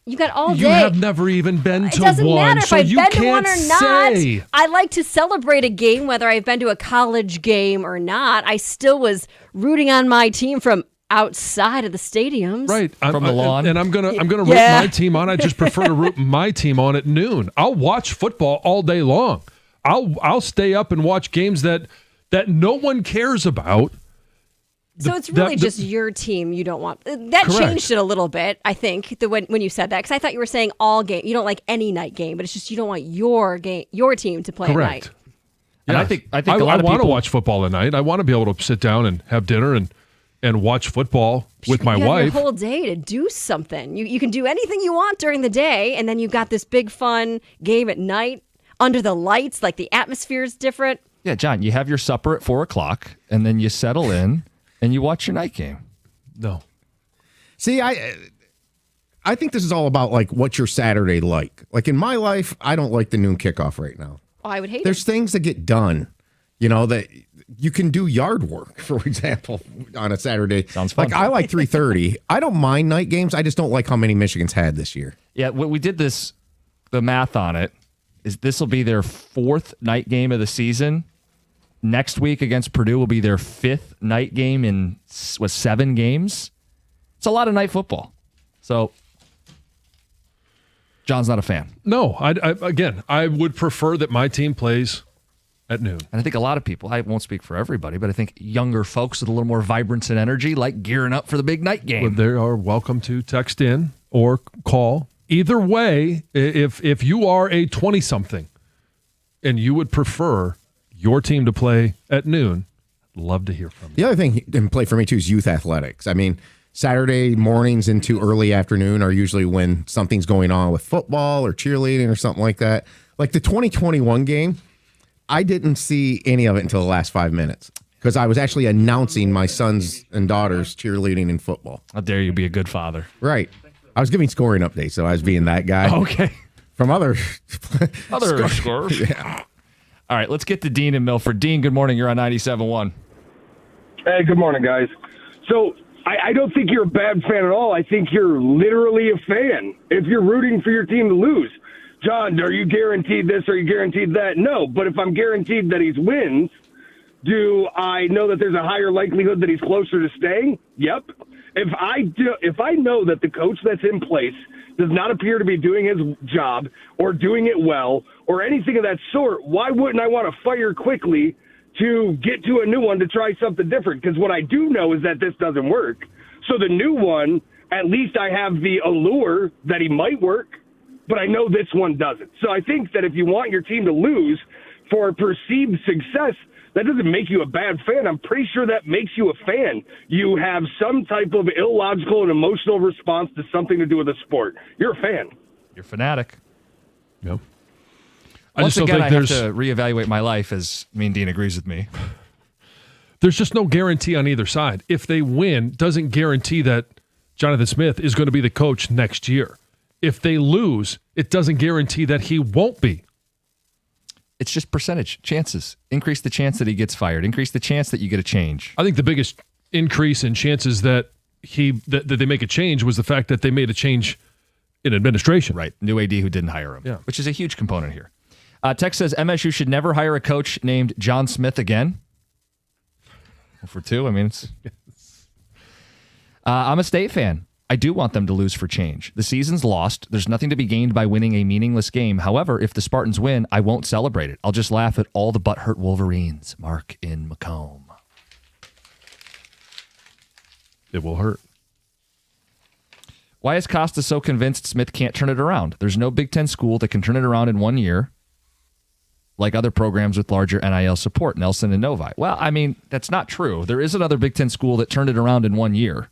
Speaker 5: You got all day.
Speaker 3: You have never even been to one.
Speaker 5: It doesn't matter if I've been to one or not.
Speaker 3: Say.
Speaker 5: I like to celebrate a game, whether I've been to a college game or not. I still was rooting on my team from outside of the stadiums,
Speaker 3: right?
Speaker 2: From the lawn.
Speaker 3: And I'm gonna root my team on. I just prefer to root my team on at noon. I'll watch football all day long. I'll stay up and watch games that no one cares about.
Speaker 5: So it's really just your team you don't want. That
Speaker 3: correct.
Speaker 5: Changed it a little bit, I think, when you said that, because I thought you were saying all game. You don't like any night game, but it's just you don't want your team to play at night.
Speaker 2: And
Speaker 3: yeah.
Speaker 2: I think a lot
Speaker 3: I
Speaker 2: of
Speaker 3: want
Speaker 2: people
Speaker 3: to watch football at night. I want to be able to sit down and have dinner and watch football with my
Speaker 5: you have
Speaker 3: wife.
Speaker 5: your whole day to do something. You can do anything you want during the day, and then you've got this big fun game at night under the lights. Like the atmosphere is different.
Speaker 2: Yeah, John, you have your supper at 4 o'clock, and then you settle in and you watch your night game.
Speaker 3: No.
Speaker 9: See, I think this is all about like what's your Saturday like. Like in my life, I don't like the noon kickoff right now.
Speaker 5: Oh, I would hate
Speaker 9: There's things that get done, that you can do yard work, for example, on a Saturday.
Speaker 2: Sounds fun.
Speaker 9: Like I like 3:30. I don't mind night games. I just don't like how many Michigan's had this year.
Speaker 2: Yeah, we did the math on it. Is this will be their 4th night game of the season. Next week against Purdue will be their 5th night game in 7 games. It's a lot of night football. So John's not a fan.
Speaker 3: No, I would prefer that my team plays at noon.
Speaker 2: And I think a lot of people, I won't speak for everybody, but I think younger folks with a little more vibrance and energy like gearing up for the big night game.
Speaker 3: Well, they are welcome to text in or call. Either way, if you are a 20-something and you would prefer your team to play at noon, I'd love to hear from you.
Speaker 9: The other thing in play for me too is youth athletics. I mean, Saturday mornings into early afternoon are usually when something's going on with football or cheerleading or something like that. Like the 2021 game, I didn't see any of it until the last 5 minutes because I was actually announcing my sons and daughters cheerleading and football.
Speaker 2: How dare you be a good father?
Speaker 9: Right. I was giving scoring updates, so I was being that guy.
Speaker 2: Okay.
Speaker 9: From other
Speaker 2: scores.
Speaker 9: Yeah.
Speaker 2: All right, let's get to Dean in Milford. Dean, good morning. You're on 97.1.
Speaker 19: Hey, good morning, guys. So I don't think you're a bad fan at all. I think you're literally a fan if you're rooting for your team to lose. John, are you guaranteed this? Are you guaranteed that? No, but if I'm guaranteed that he wins, do I know that there's a higher likelihood that he's closer to staying? Yep. If I know that the coach that's in place does not appear to be doing his job or doing it well or anything of that sort, why wouldn't I want to fire quickly to get to a new one to try something different? Because what I do know is that this doesn't work. So the new one, at least I have the allure that he might work, but I know this one doesn't. So I think that if you want your team to lose for perceived success, that doesn't make you a bad fan. I'm pretty sure that makes you a fan. You have some type of illogical and emotional response to something to do with a sport. You're a fan.
Speaker 2: You're a fanatic.
Speaker 3: Yep.
Speaker 2: Once again, I have to reevaluate my life, as Mean Dean agrees with me.
Speaker 3: There's just no guarantee on either side. If they win, doesn't guarantee that Jonathan Smith is going to be the coach next year. If they lose, it doesn't guarantee that he won't be.
Speaker 2: It's just percentage, chances. Increase the chance that he gets fired. Increase the chance that you get a change.
Speaker 3: I think the biggest increase in chances that they make a change was the fact that they made a change in administration.
Speaker 2: Right. New AD who didn't hire him,
Speaker 3: yeah.
Speaker 2: Which is a huge component here. Tex says MSU should never hire a coach named John Smith again. For two, I mean, it's. I'm a State fan. I do want them to lose for change. The season's lost. There's nothing to be gained by winning a meaningless game. However, if the Spartans win, I won't celebrate it. I'll just laugh at all the butthurt Wolverines. Mark in Macomb.
Speaker 3: It will hurt.
Speaker 2: Why is Costa so convinced Smith can't turn it around? There's no Big Ten school that can turn it around in 1 year, like other programs with larger NIL support, Nelson and Novi. Well, I mean, that's not true. There is another Big Ten school that turned it around in 1 year.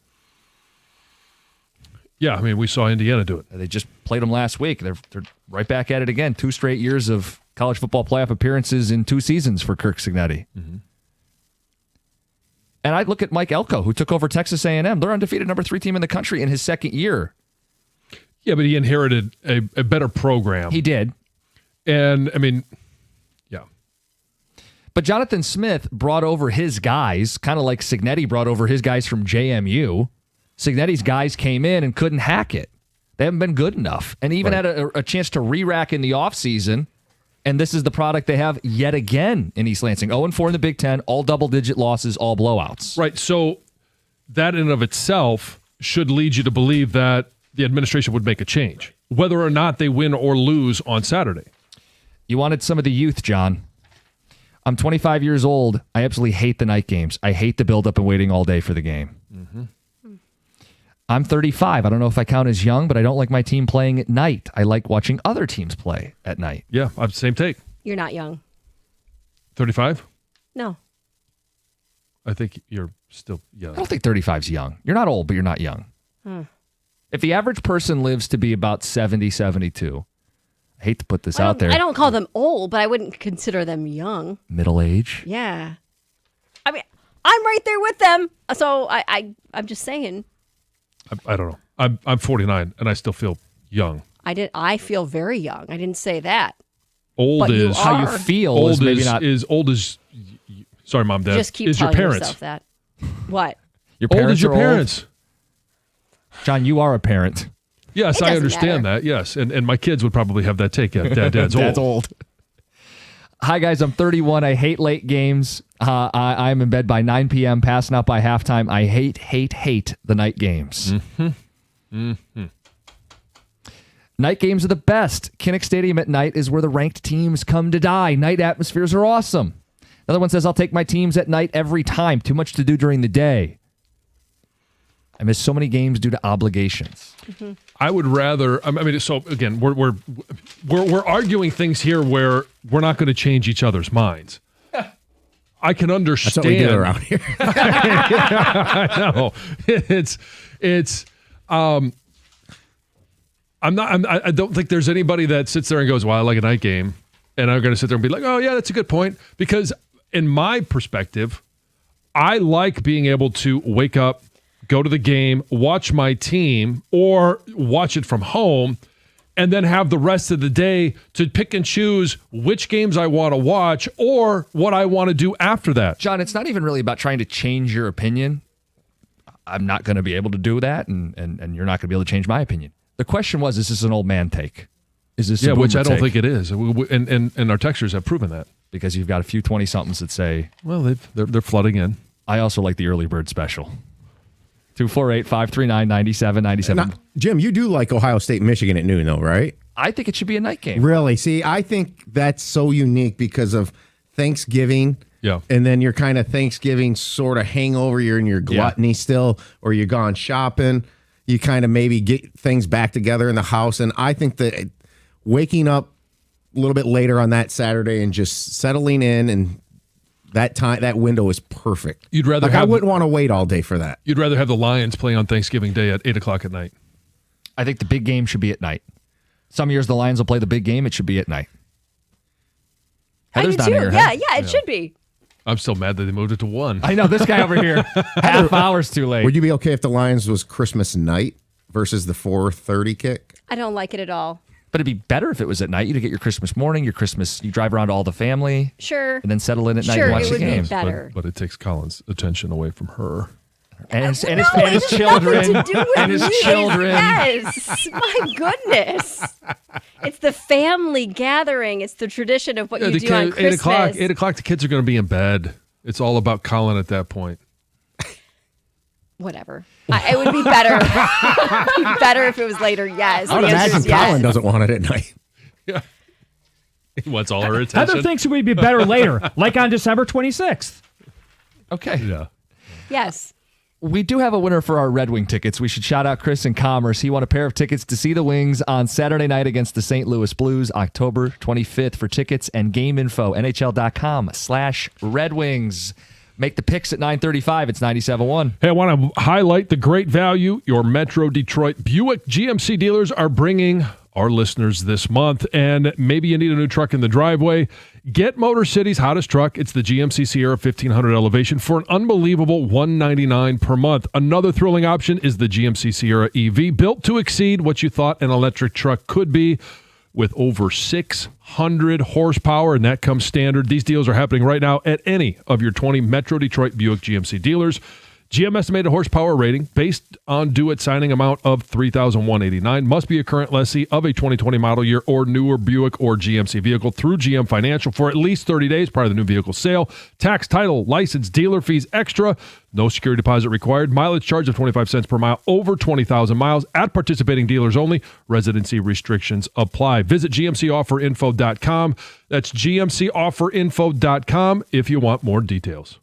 Speaker 3: Yeah, I mean, we saw Indiana do it.
Speaker 2: They just played them last week. They're right back at it again. 2 straight years of college football playoff appearances in 2 seasons for Kirk Cignetti. Mm-hmm. And I look at Mike Elko, who took over Texas A&M. They're undefeated number 3 team in the country in his second year.
Speaker 3: Yeah, but he inherited a better program.
Speaker 2: He did.
Speaker 3: And, I mean, yeah.
Speaker 2: But Jonathan Smith brought over his guys, kind of like Cignetti brought over his guys from JMU. Cignetti's guys came in and couldn't hack it. They haven't been good enough. And even had a chance to re-rack in the offseason. And this is the product they have yet again in East Lansing. 0-4 in the Big Ten, all double-digit losses, all blowouts.
Speaker 3: Right, so that in and of itself should lead you to believe that the administration would make a change, whether or not they win or lose on Saturday.
Speaker 2: You wanted some of the youth, John. I'm 25 years old. I absolutely hate the night games. I hate the build-up and waiting all day for the game.
Speaker 3: Mm-hmm.
Speaker 2: I'm 35. I don't know if I count as young, but I don't like my team playing at night. I like watching other teams play at night.
Speaker 3: Yeah, I have the same take.
Speaker 5: You're not young.
Speaker 3: 35?
Speaker 5: No.
Speaker 3: I think you're still young.
Speaker 2: I don't think 35's young. You're not old, but you're not young. If the average person lives to be about 70, 72, I hate to put this out there.
Speaker 5: I don't call them old, but I wouldn't consider them young.
Speaker 2: Middle age?
Speaker 5: Yeah. I mean, I'm right there with them. So I'm just saying.
Speaker 3: I don't know. I'm 49 and I still feel young.
Speaker 5: I feel very young. I didn't say that.
Speaker 3: Old
Speaker 5: but
Speaker 3: is
Speaker 2: how you feel.
Speaker 3: Old
Speaker 2: is maybe not.
Speaker 3: Is old as. Sorry, Mom, Dad.
Speaker 5: Just keep
Speaker 3: is
Speaker 5: telling
Speaker 3: your parents.
Speaker 5: yourself that. What?
Speaker 2: Your parents
Speaker 3: old as your
Speaker 2: are
Speaker 3: parents.
Speaker 2: Old? John, you are a parent.
Speaker 3: Yes,
Speaker 5: It
Speaker 3: I
Speaker 5: doesn't
Speaker 3: understand
Speaker 5: matter.
Speaker 3: that. Yes, and my kids would probably have that take. Yeah, Dad's old.
Speaker 2: Dad's old. Hi, guys. I'm 31. I hate late games. I'm in bed by 9 p.m., passing out by halftime. I hate the night games.
Speaker 3: Mm-hmm. Mm-hmm.
Speaker 2: Night games are the best. Kinnick Stadium at night is where the ranked teams come to die. Night atmospheres are awesome. Another one says, I'll take my teams at night every time. Too much to do during the day. I miss so many games due to obligations.
Speaker 5: Mm-hmm.
Speaker 3: I would rather. I mean, so again, we're arguing things here where we're not going to change each other's minds. I can understand.
Speaker 9: That's what we do around here.
Speaker 3: I know. It's. I don't think there's anybody that sits there and goes, "Well, I like a night game," and I'm going to sit there and be like, "Oh yeah, that's a good point." Because in my perspective, I like being able to wake up, go to the game, watch my team, or watch it from home, and then have the rest of the day to pick and choose which games I want to watch or what I want to do after that.
Speaker 2: John, it's not even really about trying to change your opinion. I'm not going to be able to do that, and you're not going to be able to change my opinion. The question was, is this an old man take? Is this a
Speaker 3: which I don't
Speaker 2: take?
Speaker 3: think it is. And our texters have proven that.
Speaker 2: Because you've got a few 20-somethings that say,
Speaker 3: well, they're flooding in.
Speaker 2: I also like the early bird special. 248-539-9797.
Speaker 9: Jim, you do like Ohio State, Michigan at noon, though, right?
Speaker 2: I think it should be a night game.
Speaker 9: Really? See, I think that's so unique because of Thanksgiving.
Speaker 3: Yeah.
Speaker 9: And then your kind of Thanksgiving sort of hangover. You're in your gluttony still, or you're gone shopping. You kind of maybe get things back together in the house. And I think that waking up a little bit later on that Saturday and just settling in, and that window is perfect.
Speaker 3: You'd rather
Speaker 9: I wouldn't want to wait all day for that.
Speaker 3: You'd rather have the Lions play on Thanksgiving Day at 8:00 at night.
Speaker 2: I think the big game should be at night. Some years the Lions will play the big game. It should be at night. Heather's
Speaker 5: I do
Speaker 2: nodding
Speaker 5: too.
Speaker 2: her
Speaker 5: Yeah,
Speaker 2: head.
Speaker 5: yeah, it should be.
Speaker 3: I'm still mad that they moved it to 1.
Speaker 2: I know, this guy over here, half hours too late.
Speaker 9: Would you be okay if the Lions was Christmas night versus the 4:30 kick?
Speaker 5: I don't like it at all.
Speaker 2: But it'd be better if it was at night. You'd get your Christmas morning, you drive around to all the family.
Speaker 5: Sure.
Speaker 2: And then settle in at night
Speaker 5: Sure,
Speaker 2: and watch
Speaker 5: it
Speaker 2: the
Speaker 5: would be
Speaker 2: game.
Speaker 5: better.
Speaker 3: But it takes Colin's attention away from her.
Speaker 2: And his
Speaker 5: Nothing
Speaker 2: children.
Speaker 5: to do with
Speaker 2: And his
Speaker 5: me.
Speaker 2: children.
Speaker 5: Yes. My goodness. It's the family gathering. It's the tradition of what you do on Christmas.
Speaker 3: 8 o'clock, the kids are going to be in bed. It's all about Colin at that point.
Speaker 5: Whatever. It would be better. Better if it was later. Yes.
Speaker 9: I would
Speaker 5: The answer
Speaker 9: imagine
Speaker 5: is yes.
Speaker 9: Colin doesn't want it at night.
Speaker 3: Yeah. He wants all her attention.
Speaker 6: Heather thinks it would be better later, like on December 26th.
Speaker 2: Okay.
Speaker 3: Yeah.
Speaker 5: Yes.
Speaker 2: We do have a winner for our Red Wing tickets. We should shout out Chris in Commerce. He won a pair of tickets to see the Wings on Saturday night against the St. Louis Blues, October 25th. For tickets and game info, NHL.com/Red Wings. Make the picks at 9:35. It's 97.1.
Speaker 3: Hey, I want to highlight the great value your Metro Detroit Buick GMC dealers are bringing our listeners this month. And maybe you need a new truck in the driveway. Get Motor City's hottest truck. It's the GMC Sierra 1500 Elevation for an unbelievable $199 per month. Another thrilling option is the GMC Sierra EV, built to exceed what you thought an electric truck could be, with over 600 horsepower, and that comes standard. These deals are happening right now at any of your 20 Metro Detroit Buick GMC dealers. GM estimated horsepower rating based on due at signing amount of $3,189. Must be a current lessee of a 2020 model year or newer Buick or GMC vehicle through GM Financial for at least 30 days prior to the new vehicle sale. Tax, title, license, dealer fees extra. No security deposit required. Mileage charge of 25 cents per mile over 20,000 miles at participating dealers only. Residency restrictions apply. Visit GMCOfferInfo.com. That's GMCOfferInfo.com if you want more details.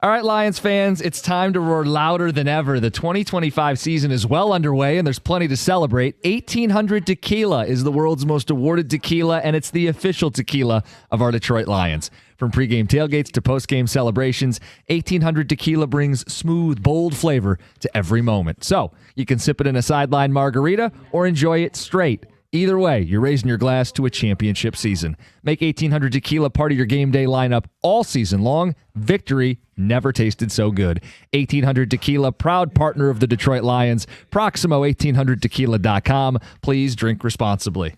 Speaker 2: All right, Lions fans, it's time to roar louder than ever. The 2025 season is well underway, and there's plenty to celebrate. 1800 Tequila is the world's most awarded tequila, and it's the official tequila of our Detroit Lions. From pregame tailgates to postgame celebrations, 1800 Tequila brings smooth, bold flavor to every moment. So you can sip it in a sideline margarita or enjoy it straight. Either way, you're raising your glass to a championship season. Make 1800 Tequila part of your game day lineup all season long. Victory never tasted so good. 1800 Tequila, proud partner of the Detroit Lions. Proximo1800tequila.com. Please drink responsibly.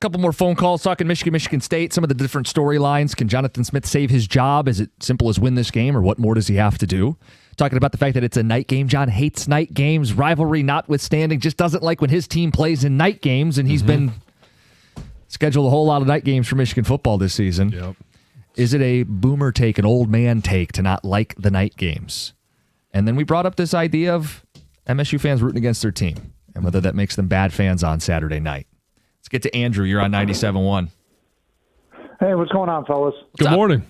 Speaker 2: Couple more phone calls talking Michigan State, some of the different storylines. Can Jonathan Smith save his job? Is it simple as win this game, or what more does he have to do? Talking about the fact that it's a night game. John hates night games, rivalry notwithstanding, just doesn't like when his team plays in night games, and he's been scheduled a whole lot of night games for Michigan football this season.
Speaker 3: Yep.
Speaker 2: Is it a boomer take, an old man take to not like the night games? And then we brought up this idea of MSU fans rooting against their team and whether that makes them bad fans on Saturday night. Let's get to Andrew. You're on 97.1.
Speaker 20: Hey, what's going on, fellas?
Speaker 3: Good morning.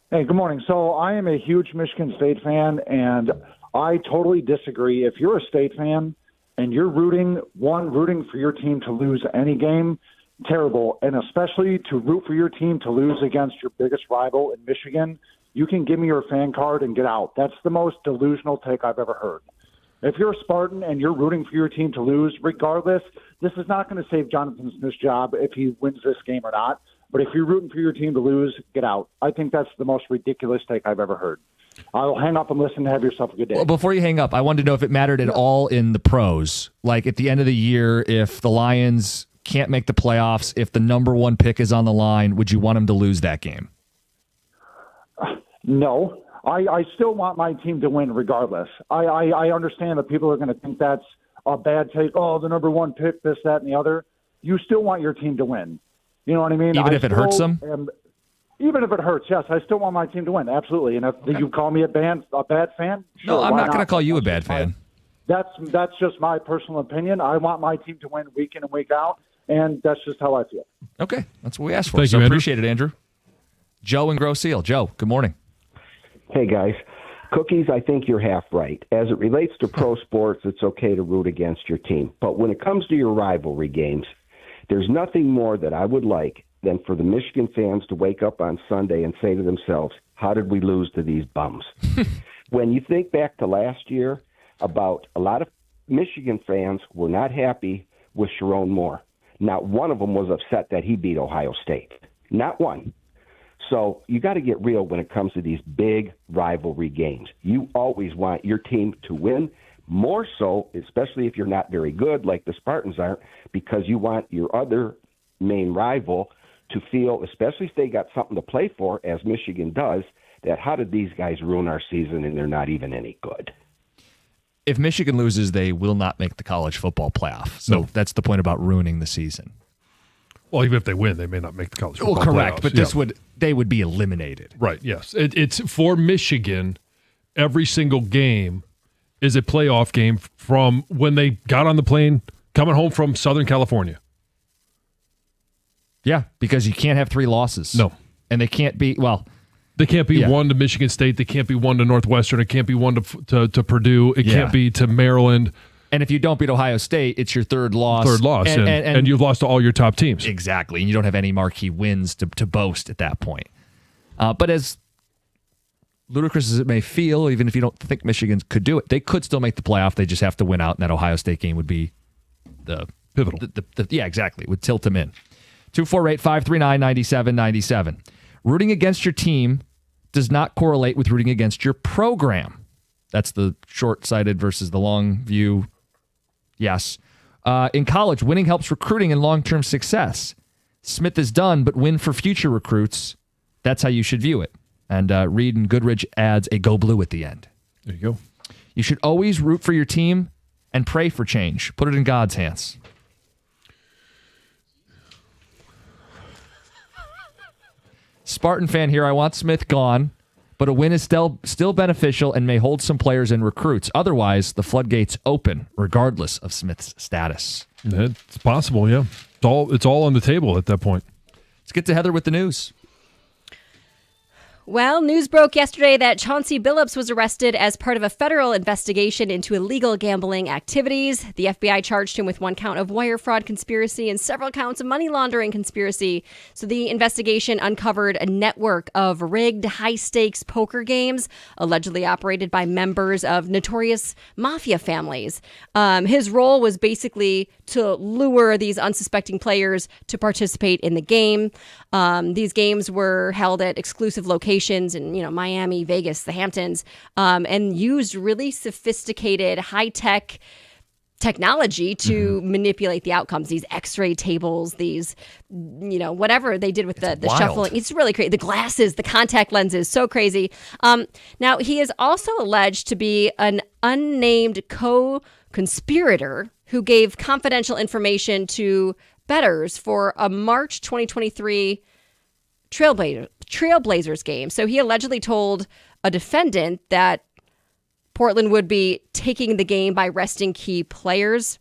Speaker 20: Hey, good morning. So I am a huge Michigan State fan, and I totally disagree. If you're a State fan and you're rooting for your team to lose any game, terrible. And especially to root for your team to lose against your biggest rival in Michigan, you can give me your fan card and get out. That's the most delusional take I've ever heard. If you're a Spartan and you're rooting for your team to lose, regardless, this is not going to save Jonathan Smith's job if he wins this game or not. But if you're rooting for your team to lose, get out. I think that's the most ridiculous take I've ever heard. I'll hang up and listen. Have yourself a good day.
Speaker 2: Well, before you hang up, I wanted to know if it mattered at all in the pros. Like at the end of the year, if the Lions can't make the playoffs, if the number one pick is on the line, would you want them to lose that game?
Speaker 20: No. I still want my team to win regardless. I understand that people are going to think that's a bad take. Oh, the number one pick, this, that, and the other. You still want your team to win. You know what I mean?
Speaker 2: Even if it hurts them?
Speaker 20: Even if it hurts, yes. I still want my team to win. Absolutely. And if you call me a bad fan, sure,
Speaker 2: no, I'm not going to call you a bad fan.
Speaker 20: That's just my personal opinion. I want my team to win week in and week out, and that's just how I feel.
Speaker 2: Okay. That's what we asked for.
Speaker 3: Thank
Speaker 2: so
Speaker 3: you, Andrew.
Speaker 2: Appreciate it, Andrew. Joe in Grosse Ile. Joe, good morning.
Speaker 21: Hey, guys. Cookies, I think you're half right. As it relates to pro sports, it's okay to root against your team. But when it comes to your rivalry games, there's nothing more that I would like than for the Michigan fans to wake up on Sunday and say to themselves, how did we lose to these bums? When you think back to last year, about a lot of Michigan fans were not happy with Sharon Moore. Not one of them was upset that he beat Ohio State. Not one. So you got to get real when it comes to these big rivalry games. You always want your team to win, more so, especially if you're not very good like the Spartans aren't, because you want your other main rival to feel, especially if they got something to play for, as Michigan does, that how did these guys ruin our season and they're not even any good.
Speaker 2: If Michigan loses, they will not make the college football playoff. So that's the point about ruining the season.
Speaker 3: Well, even if they win, they may not make the college football
Speaker 2: correct,
Speaker 3: playoffs.
Speaker 2: but they would be eliminated.
Speaker 3: Right, yes. It's for Michigan, every single game is a playoff game from when they got on the plane coming home from Southern California.
Speaker 2: Yeah, because you can't have 3 losses.
Speaker 3: No.
Speaker 2: And they can't be,
Speaker 3: they can't be one to Michigan State. They can't be one to Northwestern. It can't be one to Purdue. It can't be to Maryland.
Speaker 2: And if you don't beat Ohio State, it's your third loss.
Speaker 3: And you've lost to all your top teams.
Speaker 2: Exactly. And you don't have any marquee wins to boast at that point. But as ludicrous as it may feel, even if you don't think Michigan could do it, they could still make the playoff. They just have to win out, and that Ohio State game would be the
Speaker 3: pivotal.
Speaker 2: Yeah, exactly. It would tilt them in. 248-539-9797. Rooting against your team does not correlate with rooting against your program. That's the short-sighted versus the long view. Yes. In college, winning helps recruiting and long-term success. Smith is done, but win for future recruits. That's how you should view it. And Reed and Goodrich adds a go blue at the end.
Speaker 3: There you go.
Speaker 2: You should always root for your team and pray for change. Put it in God's hands. Spartan fan here. I want Smith gone, but a win is still beneficial and may hold some players and recruits. Otherwise, the floodgates open, regardless of Smith's status.
Speaker 3: It's possible, yeah. It's all on the table at that point.
Speaker 2: Let's get to Heather with the news.
Speaker 5: Well, news broke yesterday that Chauncey Billups was arrested as part of a federal investigation into illegal gambling activities. The FBI charged him with 1 count of wire fraud conspiracy and several counts of money laundering conspiracy. So the investigation uncovered a network of rigged high-stakes poker games allegedly operated by members of notorious mafia families. His role was basically to lure these unsuspecting players to participate in the game. These games were held at exclusive locations in, Miami, Vegas, the Hamptons, and used really sophisticated high-tech technology to manipulate the outcomes. These X-ray tables, these, whatever they did with the shuffling. It's really crazy. The glasses, the contact lenses, so crazy. Now, he is also alleged to be an unnamed co-conspirator who gave confidential information to bettors for a March 2023 Trailblazers game. So he allegedly told a defendant that Portland would be taking the game by resting key players.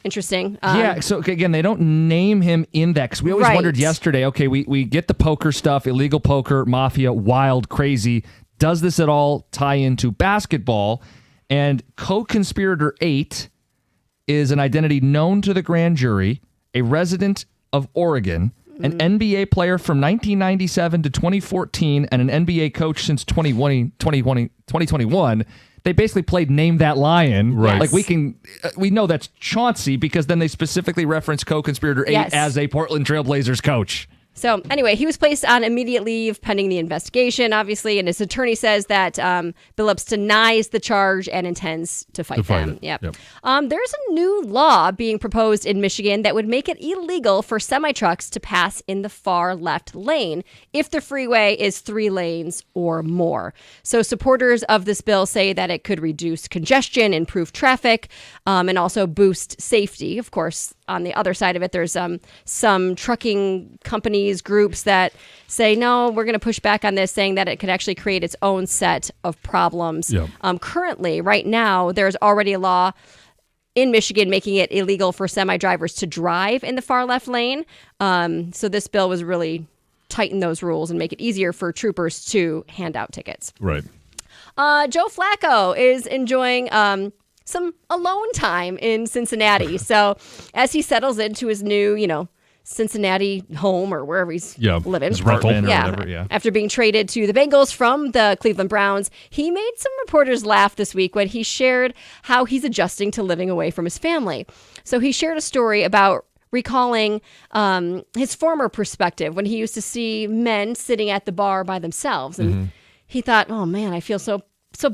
Speaker 5: Interesting.
Speaker 2: So again, they don't name him in that because we always wondered yesterday, okay, we get the poker stuff, illegal poker, mafia, wild, crazy. Does this at all tie into basketball? And co-conspirator 8 is an identity known to the grand jury, a resident of Oregon, an NBA player from 1997 to 2014, and an NBA coach since 2021. They basically played Name That Lion.
Speaker 3: Right.
Speaker 2: Like we know that's Chauncey because then they specifically reference co-conspirator 8 as a Portland Trailblazers coach.
Speaker 5: So anyway, he was placed on immediate leave pending the investigation, obviously, and his attorney says that Billups denies the charge and intends to fight them. Yep. There's a new law being proposed in Michigan that would make it illegal for semi-trucks to pass in the far left lane if the freeway is 3 lanes or more. So supporters of this bill say that it could reduce congestion, improve traffic, and also boost safety. Of course, on the other side of it, there's some trucking companies, groups that say, no, we're going to push back on this, saying that it could actually create its own set of problems. Currently, right now, there's already a law in Michigan making it illegal for semi-drivers to drive in the far left lane. So this bill was really tighten those rules and make it easier for troopers to hand out tickets.
Speaker 3: Right.
Speaker 5: Joe Flacco is enjoying some alone time in Cincinnati. So as he settles into his new, Cincinnati home or wherever he's living.
Speaker 2: His apartment or whatever,
Speaker 5: After being traded to the Bengals from the Cleveland Browns, he made some reporters laugh this week when he shared how he's adjusting to living away from his family. So he shared a story about recalling his former perspective when he used to see men sitting at the bar by themselves. And he thought, oh man, I feel so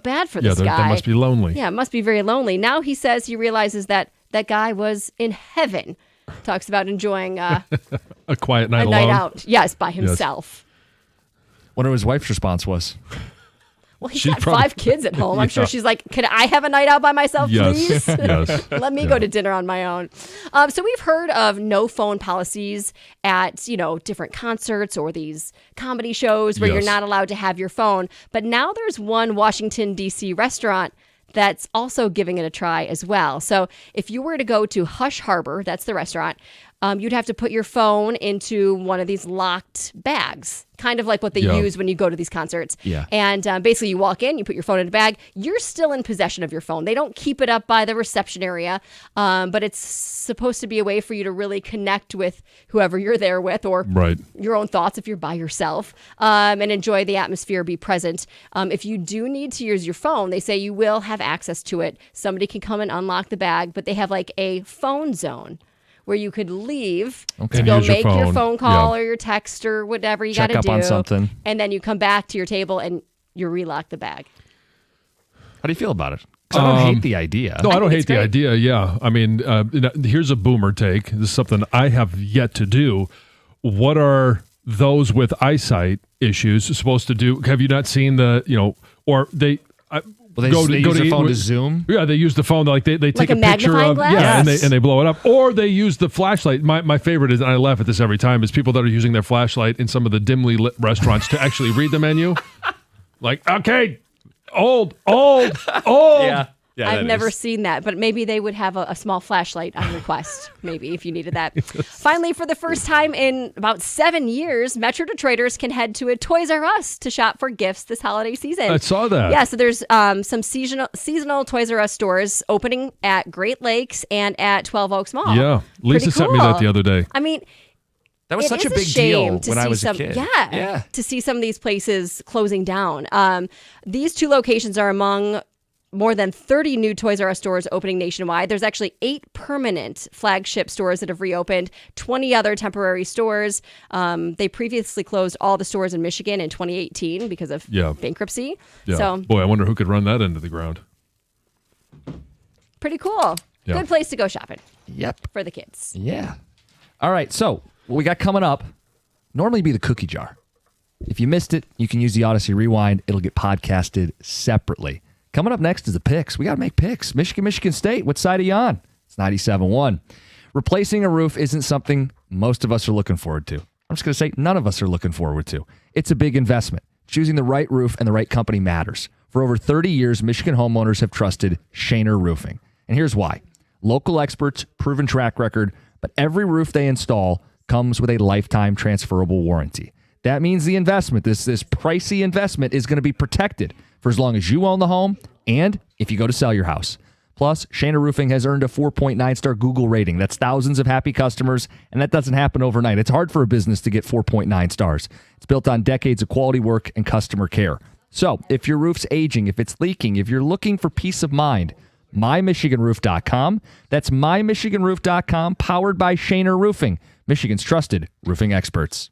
Speaker 5: bad for this guy.
Speaker 3: They must be lonely.
Speaker 5: Yeah, it must be very lonely. Now he says he realizes that that guy was in heaven. Talks about enjoying
Speaker 3: a quiet night
Speaker 5: a
Speaker 3: alone.
Speaker 5: night out. Yes, by himself.
Speaker 2: Wonder what his wife's response was.
Speaker 5: Well, he's got 5 kids at home. I'm sure she's like, can I have a night out by myself, please?
Speaker 3: Yes.
Speaker 5: Let me go to dinner on my own. So we've heard of no phone policies at, different concerts or these comedy shows where you're not allowed to have your phone. But now there's one Washington, D.C. restaurant that's also giving it a try as well. So if you were to go to Hush Harbor, that's the restaurant, you'd have to put your phone into one of these locked bags, kind of like what they use when you go to these concerts. And basically you walk in, you put your phone in a bag, you're still in possession of your phone. They don't keep it up by the reception area, but it's supposed to be a way for you to really connect with whoever you're there with or your own thoughts if you're by yourself, and enjoy the atmosphere, be present. If you do need to use your phone, they say you will have access to it. Somebody can come and unlock the bag, but they have like a phone zone where you could leave to go make your phone call or your text or whatever you got to do.
Speaker 2: Check up on something.
Speaker 5: And then you come back to your table and you relock the bag.
Speaker 2: How do you feel about it? 'Cause I don't hate the idea.
Speaker 3: No, I don't hate the idea. Yeah. I mean, here's a boomer take. This is something I have yet to do. What are those with eyesight issues are supposed to do. Have you not seen or they?
Speaker 2: They use their phone to zoom.
Speaker 3: Yeah, they use the phone. Like they take
Speaker 5: a
Speaker 3: a picture
Speaker 5: magnifying
Speaker 3: of
Speaker 5: glass?
Speaker 3: Yes. and they blow it up, or they use the flashlight. My favorite is, and I laugh at this every time, is people that are using their flashlight in some of the dimly lit restaurants to actually read the menu. Like, okay, old.
Speaker 2: Yeah,
Speaker 5: I've never seen that, but maybe they would have a small flashlight on request, maybe, if you needed that. Finally, for the first time in about 7 years, Metro Detroiters can head to a Toys R Us to shop for gifts this holiday season.
Speaker 3: I saw that.
Speaker 5: Yeah, so there's some seasonal Toys R Us stores opening at Great Lakes and at 12 Oaks Mall.
Speaker 3: Yeah, Lisa
Speaker 5: Pretty
Speaker 3: sent me that
Speaker 5: cool.
Speaker 3: the other day.
Speaker 5: I mean,
Speaker 2: that was
Speaker 5: it
Speaker 2: such a
Speaker 5: is
Speaker 2: big
Speaker 5: shame
Speaker 2: deal
Speaker 5: to
Speaker 2: when I
Speaker 5: see
Speaker 2: was a
Speaker 5: some,
Speaker 2: kid.
Speaker 5: Yeah, to see some of these places closing down. These two locations are among more than 30 new Toys R Us stores opening nationwide. There's actually 8 permanent flagship stores that have reopened, 20 other temporary stores. They previously closed all the stores in Michigan in 2018 because of bankruptcy.
Speaker 3: Yeah.
Speaker 5: So,
Speaker 3: Boy, I wonder who could run that into the ground.
Speaker 5: pretty cool.
Speaker 3: Yeah.
Speaker 5: Good place to go shopping.
Speaker 2: Yep.
Speaker 5: For the kids.
Speaker 2: Yeah. All right. So what we got coming up, normally be the cookie jar. If you missed it, you can use the Odyssey Rewind. It'll get podcasted separately. Coming up next is the picks. We got to make picks. Michigan State. What side are you on? It's 97.1. Replacing a roof isn't something most of us are looking forward to. I'm just going to say none of us are looking forward to. It's a big investment. Choosing the right roof and the right company matters. For over 30 years, Michigan homeowners have trusted Shaner Roofing. And here's why. Local experts, proven track record, but every roof they install comes with a lifetime transferable warranty. That means the investment, this pricey investment, is going to be protected for as long as you own the home and if you go to sell your house. Plus, Shaner Roofing has earned a 4.9-star Google rating. That's thousands of happy customers, and that doesn't happen overnight. It's hard for a business to get 4.9 stars. It's built on decades of quality work and customer care. So, if your roof's aging, if it's leaking, if you're looking for peace of mind, mymichiganroof.com. That's mymichiganroof.com, powered by Shaner Roofing, Michigan's trusted roofing experts.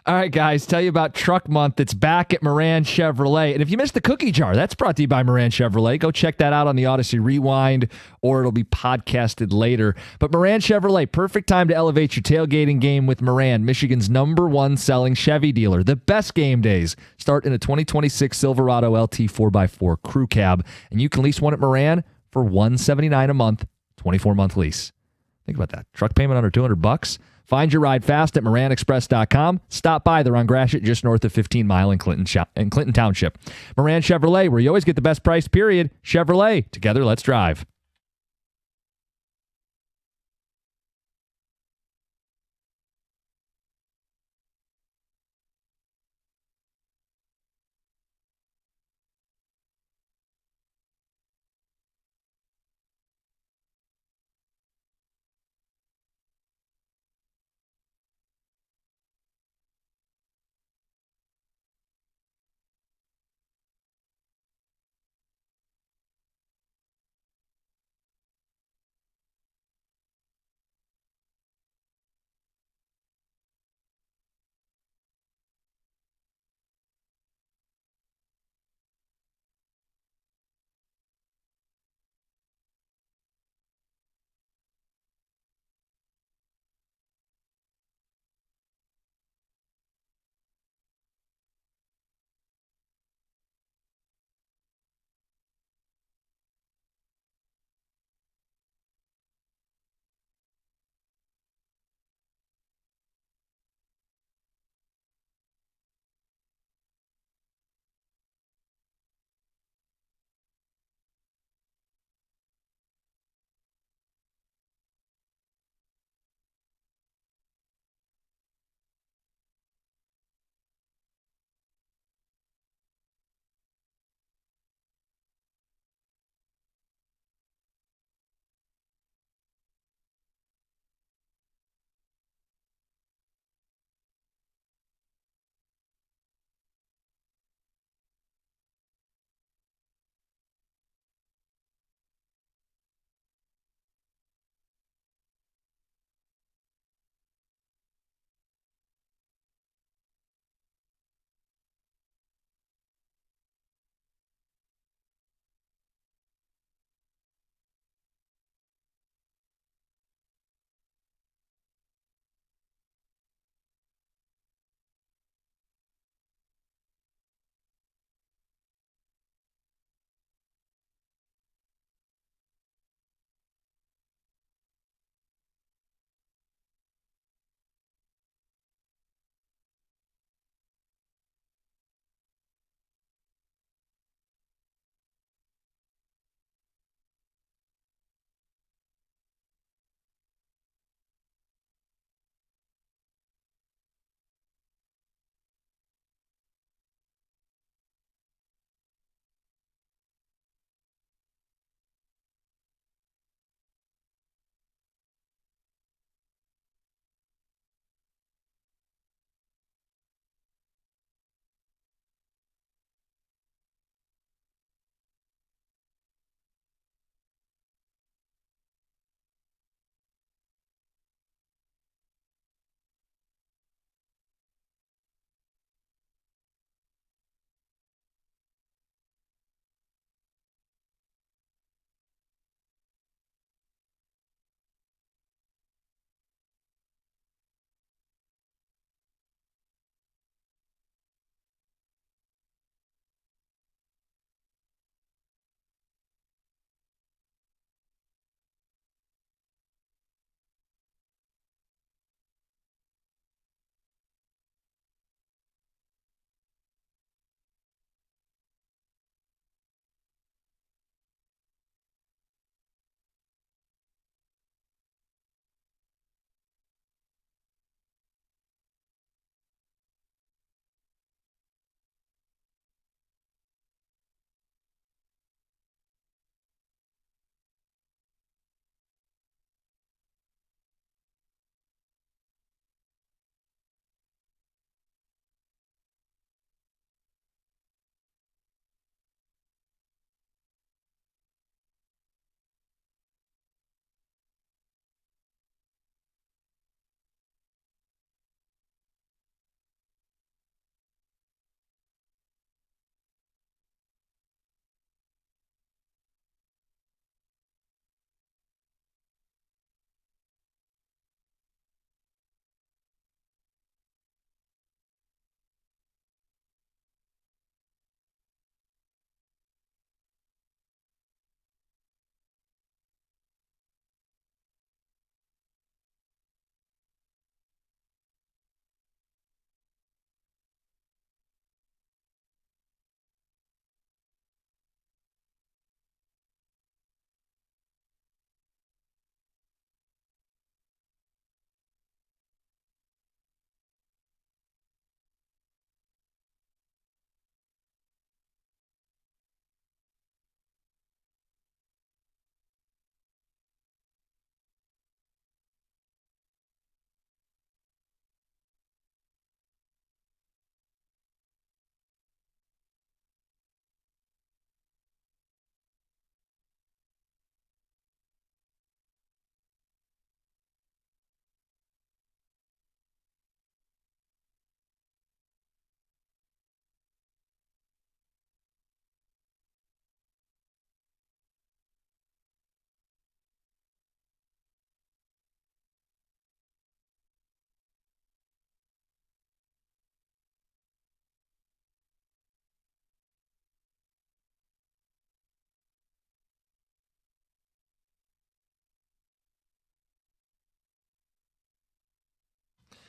Speaker 2: All right, guys, tell you about Truck Month. It's back at Moran Chevrolet. And if you missed the cookie jar, that's brought to you by Moran Chevrolet. Go check that out on the Odyssey Rewind, or it'll be podcasted later. But Moran Chevrolet, perfect time to elevate your tailgating game with Moran, Michigan's #1 selling Chevy dealer. The best game days start in a 2026 Silverado LT 4x4 crew cab, and you can lease one at Moran for $179 a month, 24-month lease. Think about that. Truck payment under $200. Find your ride fast at MoranExpress.com. Stop by. They're on Gratiot, just north of 15 Mile in Clinton Township. Moran Chevrolet, where you always get the best price, period. Chevrolet. Together, let's drive.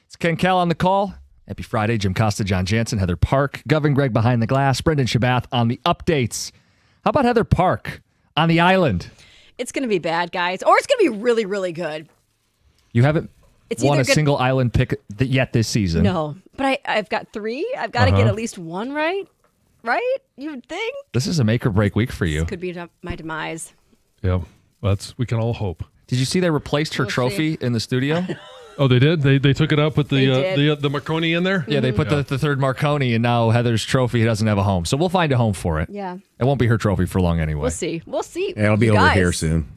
Speaker 2: It's Ken Kell on the call. Happy Friday. Jim Costa, John Jansen, Heather Park, Govern Greg behind the glass, Brendan Shabath on the updates. How about Heather Park on the island?
Speaker 5: It's going to be bad, guys, or it's going to be really, really good.
Speaker 2: You haven't
Speaker 5: It's
Speaker 2: won
Speaker 5: either
Speaker 2: a
Speaker 5: good-
Speaker 2: single island pick yet this season.
Speaker 5: No, but I've got 3. I've got to get at least one right. Right? You would think?
Speaker 2: This is a make or break week for you.
Speaker 5: Could be my demise.
Speaker 3: Yeah, we can all hope.
Speaker 2: Did you see they replaced her trophy in the studio?
Speaker 3: Oh, they did? They took it up with
Speaker 5: They did.
Speaker 3: the Marconi in there?
Speaker 2: Yeah, they put the third Marconi, and now Heather's trophy doesn't have a home. So we'll find a home for it.
Speaker 5: Yeah.
Speaker 2: It won't be her trophy for long anyway.
Speaker 5: We'll see. We'll see.
Speaker 9: Yeah, it'll be
Speaker 5: You
Speaker 9: over
Speaker 5: guys.
Speaker 9: here soon.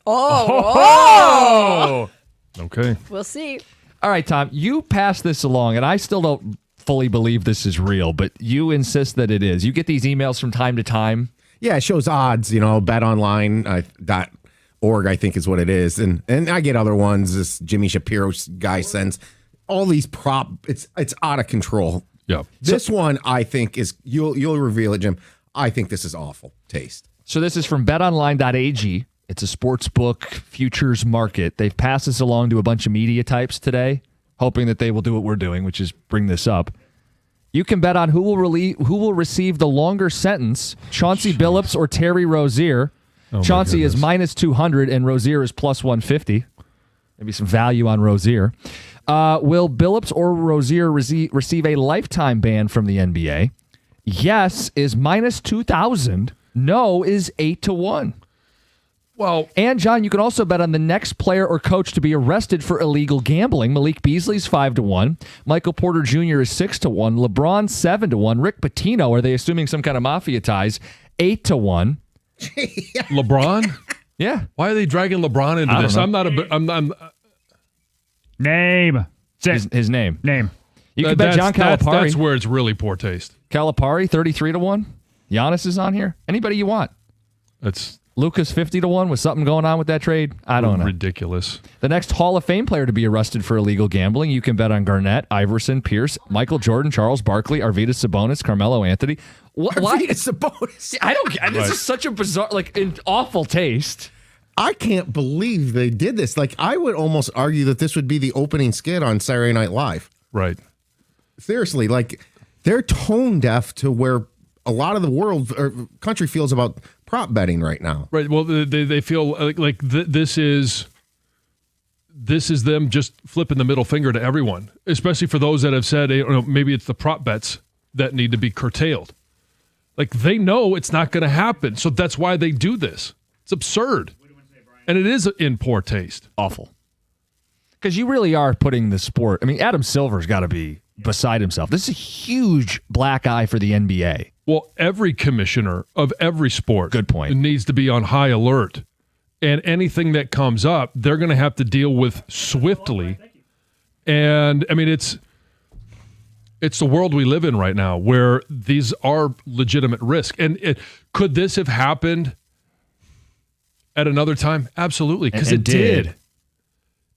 Speaker 5: Oh.
Speaker 3: Okay.
Speaker 5: We'll see.
Speaker 2: All right, Tom, you passed this along, and I still don't fully believe this is real, but you insist that it is. You get these emails from time to time.
Speaker 9: Yeah, it shows odds, betonline.org, I think is what it is. And I get other ones. This Jimmy Shapiro guy sends all these it's out of control.
Speaker 3: Yeah.
Speaker 9: This one I think is you'll reveal it, Jim. I think this is awful taste.
Speaker 2: So this is from betonline.ag. It's a sports book futures market. They've passed this along to a bunch of media types today, hoping that they will do what we're doing, which is bring this up. You can bet on who will receive the longer sentence, Chauncey Billups or Terry Rozier. Chauncey is minus 200 and Rozier is plus 150. Maybe some value on Rozier. Will Billups or Rozier receive a lifetime ban from the NBA? Yes is minus 2,000. No is 8-1.
Speaker 3: Well,
Speaker 2: and John, you can also bet on the next player or coach to be arrested for illegal gambling. Malik Beasley's 5-1. Michael Porter Jr. is 6-1. LeBron 7-1. Rick Pitino, are they assuming some kind of mafia ties? 8-1.
Speaker 3: LeBron?
Speaker 2: Yeah.
Speaker 3: Why are they dragging LeBron into
Speaker 2: I don't
Speaker 3: this?
Speaker 2: know.
Speaker 3: I'm
Speaker 6: Name.
Speaker 2: His name.
Speaker 6: Name.
Speaker 2: You can bet John Calipari.
Speaker 3: That's where it's really poor taste.
Speaker 2: Calipari 33-1. Giannis is on here. Anybody you want.
Speaker 3: That's
Speaker 2: Lucas 50-1 with something going on with that trade. I don't know.
Speaker 3: Ridiculous.
Speaker 2: The next Hall of Fame player to be arrested for illegal gambling, you can bet on Garnett, Iverson, Pierce, Michael Jordan, Charles Barkley, Arvydas Sabonis, Carmelo Anthony.
Speaker 9: Arvydas Sabonis.
Speaker 2: I don't get. This is such a bizarre, an awful taste.
Speaker 9: I can't believe they did this. Like, I would almost argue that this would be the opening skit on Saturday Night Live.
Speaker 3: Right.
Speaker 9: Seriously, they're tone deaf to where a lot of the world or country feels about prop betting right now.
Speaker 3: Right. Well, they feel this is them just flipping the middle finger to everyone, especially for those that have said, maybe it's the prop bets that need to be curtailed. Like, they know it's not going to happen, so that's why they do this. It's absurd. And it is in poor taste.
Speaker 2: Awful. Because you really are putting the sport. I mean, Adam Silver's got to be beside himself. This is a huge black eye for the NBA.
Speaker 3: Well, every commissioner of every sport needs to be on high alert. And anything that comes up, they're going to have to deal with swiftly. And, I mean, it's the world we live in right now where these are legitimate risks. And could this have happened at another time? Absolutely, because it did.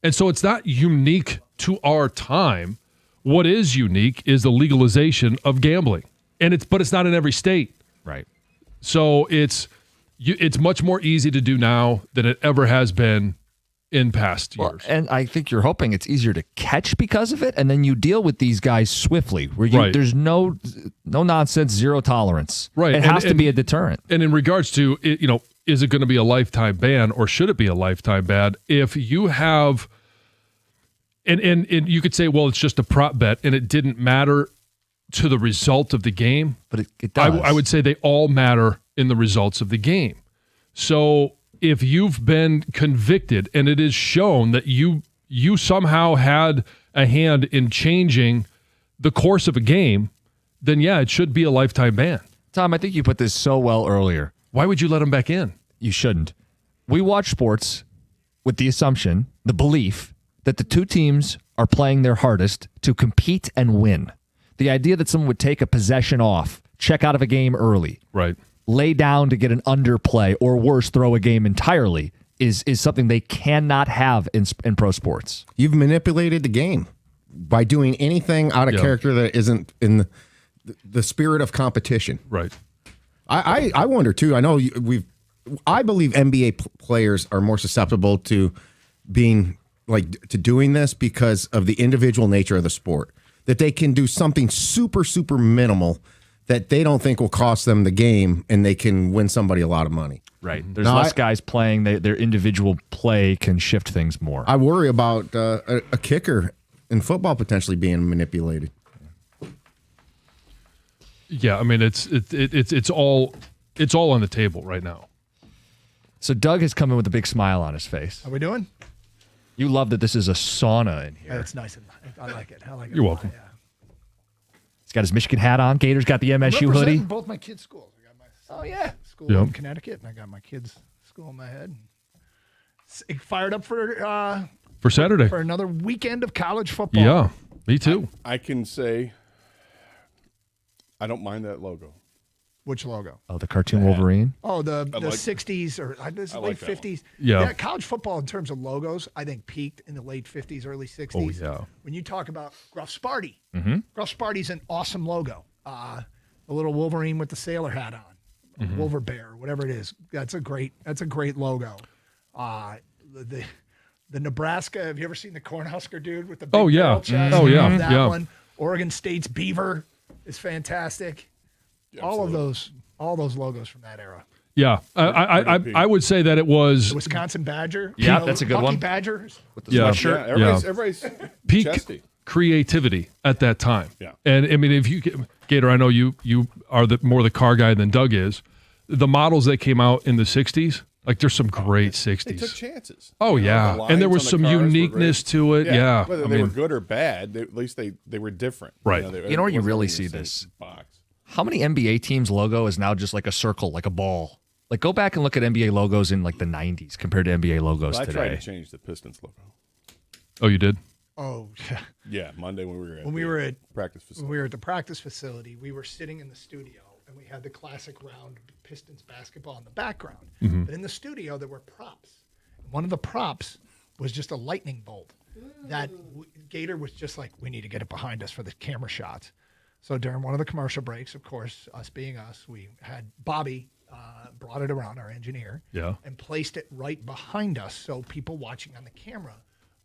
Speaker 3: And so it's not unique to our time. What is unique is the legalization of gambling. But it's not in every state.
Speaker 2: Right.
Speaker 3: So it's much more easy to do now than it ever has been in past years.
Speaker 2: And I think you're hoping it's easier to catch because of it, and then you deal with these guys swiftly, where there's no nonsense, zero tolerance.
Speaker 3: Right.
Speaker 2: It has to be a deterrent.
Speaker 3: And in regards to, is it going to be a lifetime ban or should it be a lifetime ban? If you have, and you could say, well, it's just a prop bet and it didn't matter to the result of the game.
Speaker 2: But it does.
Speaker 3: I would say they all matter in the results of the game. So if you've been convicted and it is shown that you somehow had a hand in changing the course of a game, then yeah, it should be a lifetime ban.
Speaker 2: Tom, I think you put this so well earlier.
Speaker 3: Why would you let him back in?
Speaker 2: You shouldn't. We watch sports with the assumption, the belief, that the two teams are playing their hardest to compete and win. The idea that someone would take a possession off, check out of a game early,
Speaker 3: right,
Speaker 2: lay down to get an underplay, or worse, throw a game entirely, is something they cannot have in pro sports.
Speaker 9: You've manipulated the game by doing anything out of character that isn't in the spirit of competition.
Speaker 3: Right.
Speaker 9: I wonder too. I know I believe NBA players are more susceptible to being to doing this because of the individual nature of the sport. That they can do something super, super minimal that they don't think will cost them the game, and they can win somebody a lot of money.
Speaker 2: Right. There's less guys playing. Their individual play can shift things more.
Speaker 9: I worry about a kicker in football potentially being manipulated.
Speaker 3: Yeah, I mean it's all on the table right now.
Speaker 2: So Doug has come in with a big smile on his face.
Speaker 7: How we doing?
Speaker 2: You love that this is a sauna in here.
Speaker 7: Yeah, it's nice. I like it. I like it.
Speaker 3: You're welcome.
Speaker 7: Yeah.
Speaker 2: He's got his Michigan hat on. Gator's got the MSU hoodie.
Speaker 7: Representing both my kids' schools. I got my school in Connecticut, and I got my kids' school in my head. Fired up for
Speaker 3: Saturday
Speaker 7: for another weekend of college football.
Speaker 3: Yeah, me too.
Speaker 22: I can say I don't mind that logo.
Speaker 7: Which logo?
Speaker 2: Oh, the cartoon Wolverine.
Speaker 7: Oh, the
Speaker 22: like-
Speaker 7: 60s or late
Speaker 22: like that
Speaker 7: 50s.
Speaker 3: Yeah.
Speaker 7: College football in terms of logos, I think peaked in the late 50s, early 60s.
Speaker 3: Oh, yeah.
Speaker 7: When you talk about Gruff Sparty,
Speaker 2: Mm-hmm.
Speaker 7: Gruff Sparty's an awesome logo. The little Wolverine with the sailor hat on, Wolver Bear, whatever it is. That's a great logo. The Nebraska. Have you ever seen the Cornhusker dude with the big
Speaker 3: Oh, yeah.
Speaker 7: barrel chest?
Speaker 3: Oh, yeah.
Speaker 7: That
Speaker 3: Yeah.
Speaker 7: one. Oregon State's Beaver is fantastic. All those logos from that era.
Speaker 3: Yeah, I would say that it was
Speaker 7: The Wisconsin Badger.
Speaker 2: Yeah, that's a good
Speaker 7: Bucky
Speaker 2: one.
Speaker 7: Badger.
Speaker 2: With the
Speaker 3: Yeah.
Speaker 2: sweatshirt.
Speaker 22: Everybody's
Speaker 3: peak
Speaker 22: chesty.
Speaker 3: creativity at that time.
Speaker 22: Yeah.
Speaker 3: And I mean, if you Gator, I know you are more the car guy than Doug is. The models that came out in the '60s, like there's some great '60s.
Speaker 22: They took chances.
Speaker 3: Oh
Speaker 22: You know,
Speaker 3: yeah,
Speaker 22: the
Speaker 3: and there
Speaker 22: lines
Speaker 3: was
Speaker 22: on the
Speaker 3: some
Speaker 22: cars were
Speaker 3: uniqueness
Speaker 22: great.
Speaker 3: to it. Yeah,
Speaker 22: Whether
Speaker 3: I
Speaker 22: they were
Speaker 3: mean,
Speaker 22: good or bad, at least they were different.
Speaker 3: Right.
Speaker 2: You know where you
Speaker 22: it wasn't
Speaker 2: really
Speaker 22: in the
Speaker 2: see
Speaker 22: same
Speaker 2: this?
Speaker 22: box.
Speaker 2: How many NBA teams' logo is now just like a circle, like a ball? Like, go back and look at NBA logos in like the 90s compared to NBA logos
Speaker 22: Well, I tried
Speaker 2: today.
Speaker 22: to change the Pistons logo.
Speaker 3: oh, you did.
Speaker 7: Oh, yeah.
Speaker 22: Yeah, Monday when we were at
Speaker 7: When
Speaker 22: practice facility.
Speaker 7: we were at the practice facility, we were sitting in the studio and we had the classic round Pistons basketball in the background.
Speaker 3: Mm-hmm.
Speaker 7: But in the studio, there were props. One of the props was just a lightning bolt that Gator was just like, we need to get it behind us for the camera shots. So during one of the commercial breaks, of course, us being us, we had Bobby brought it around, our engineer,
Speaker 3: Yeah.
Speaker 7: and placed it right behind us so people watching on the camera,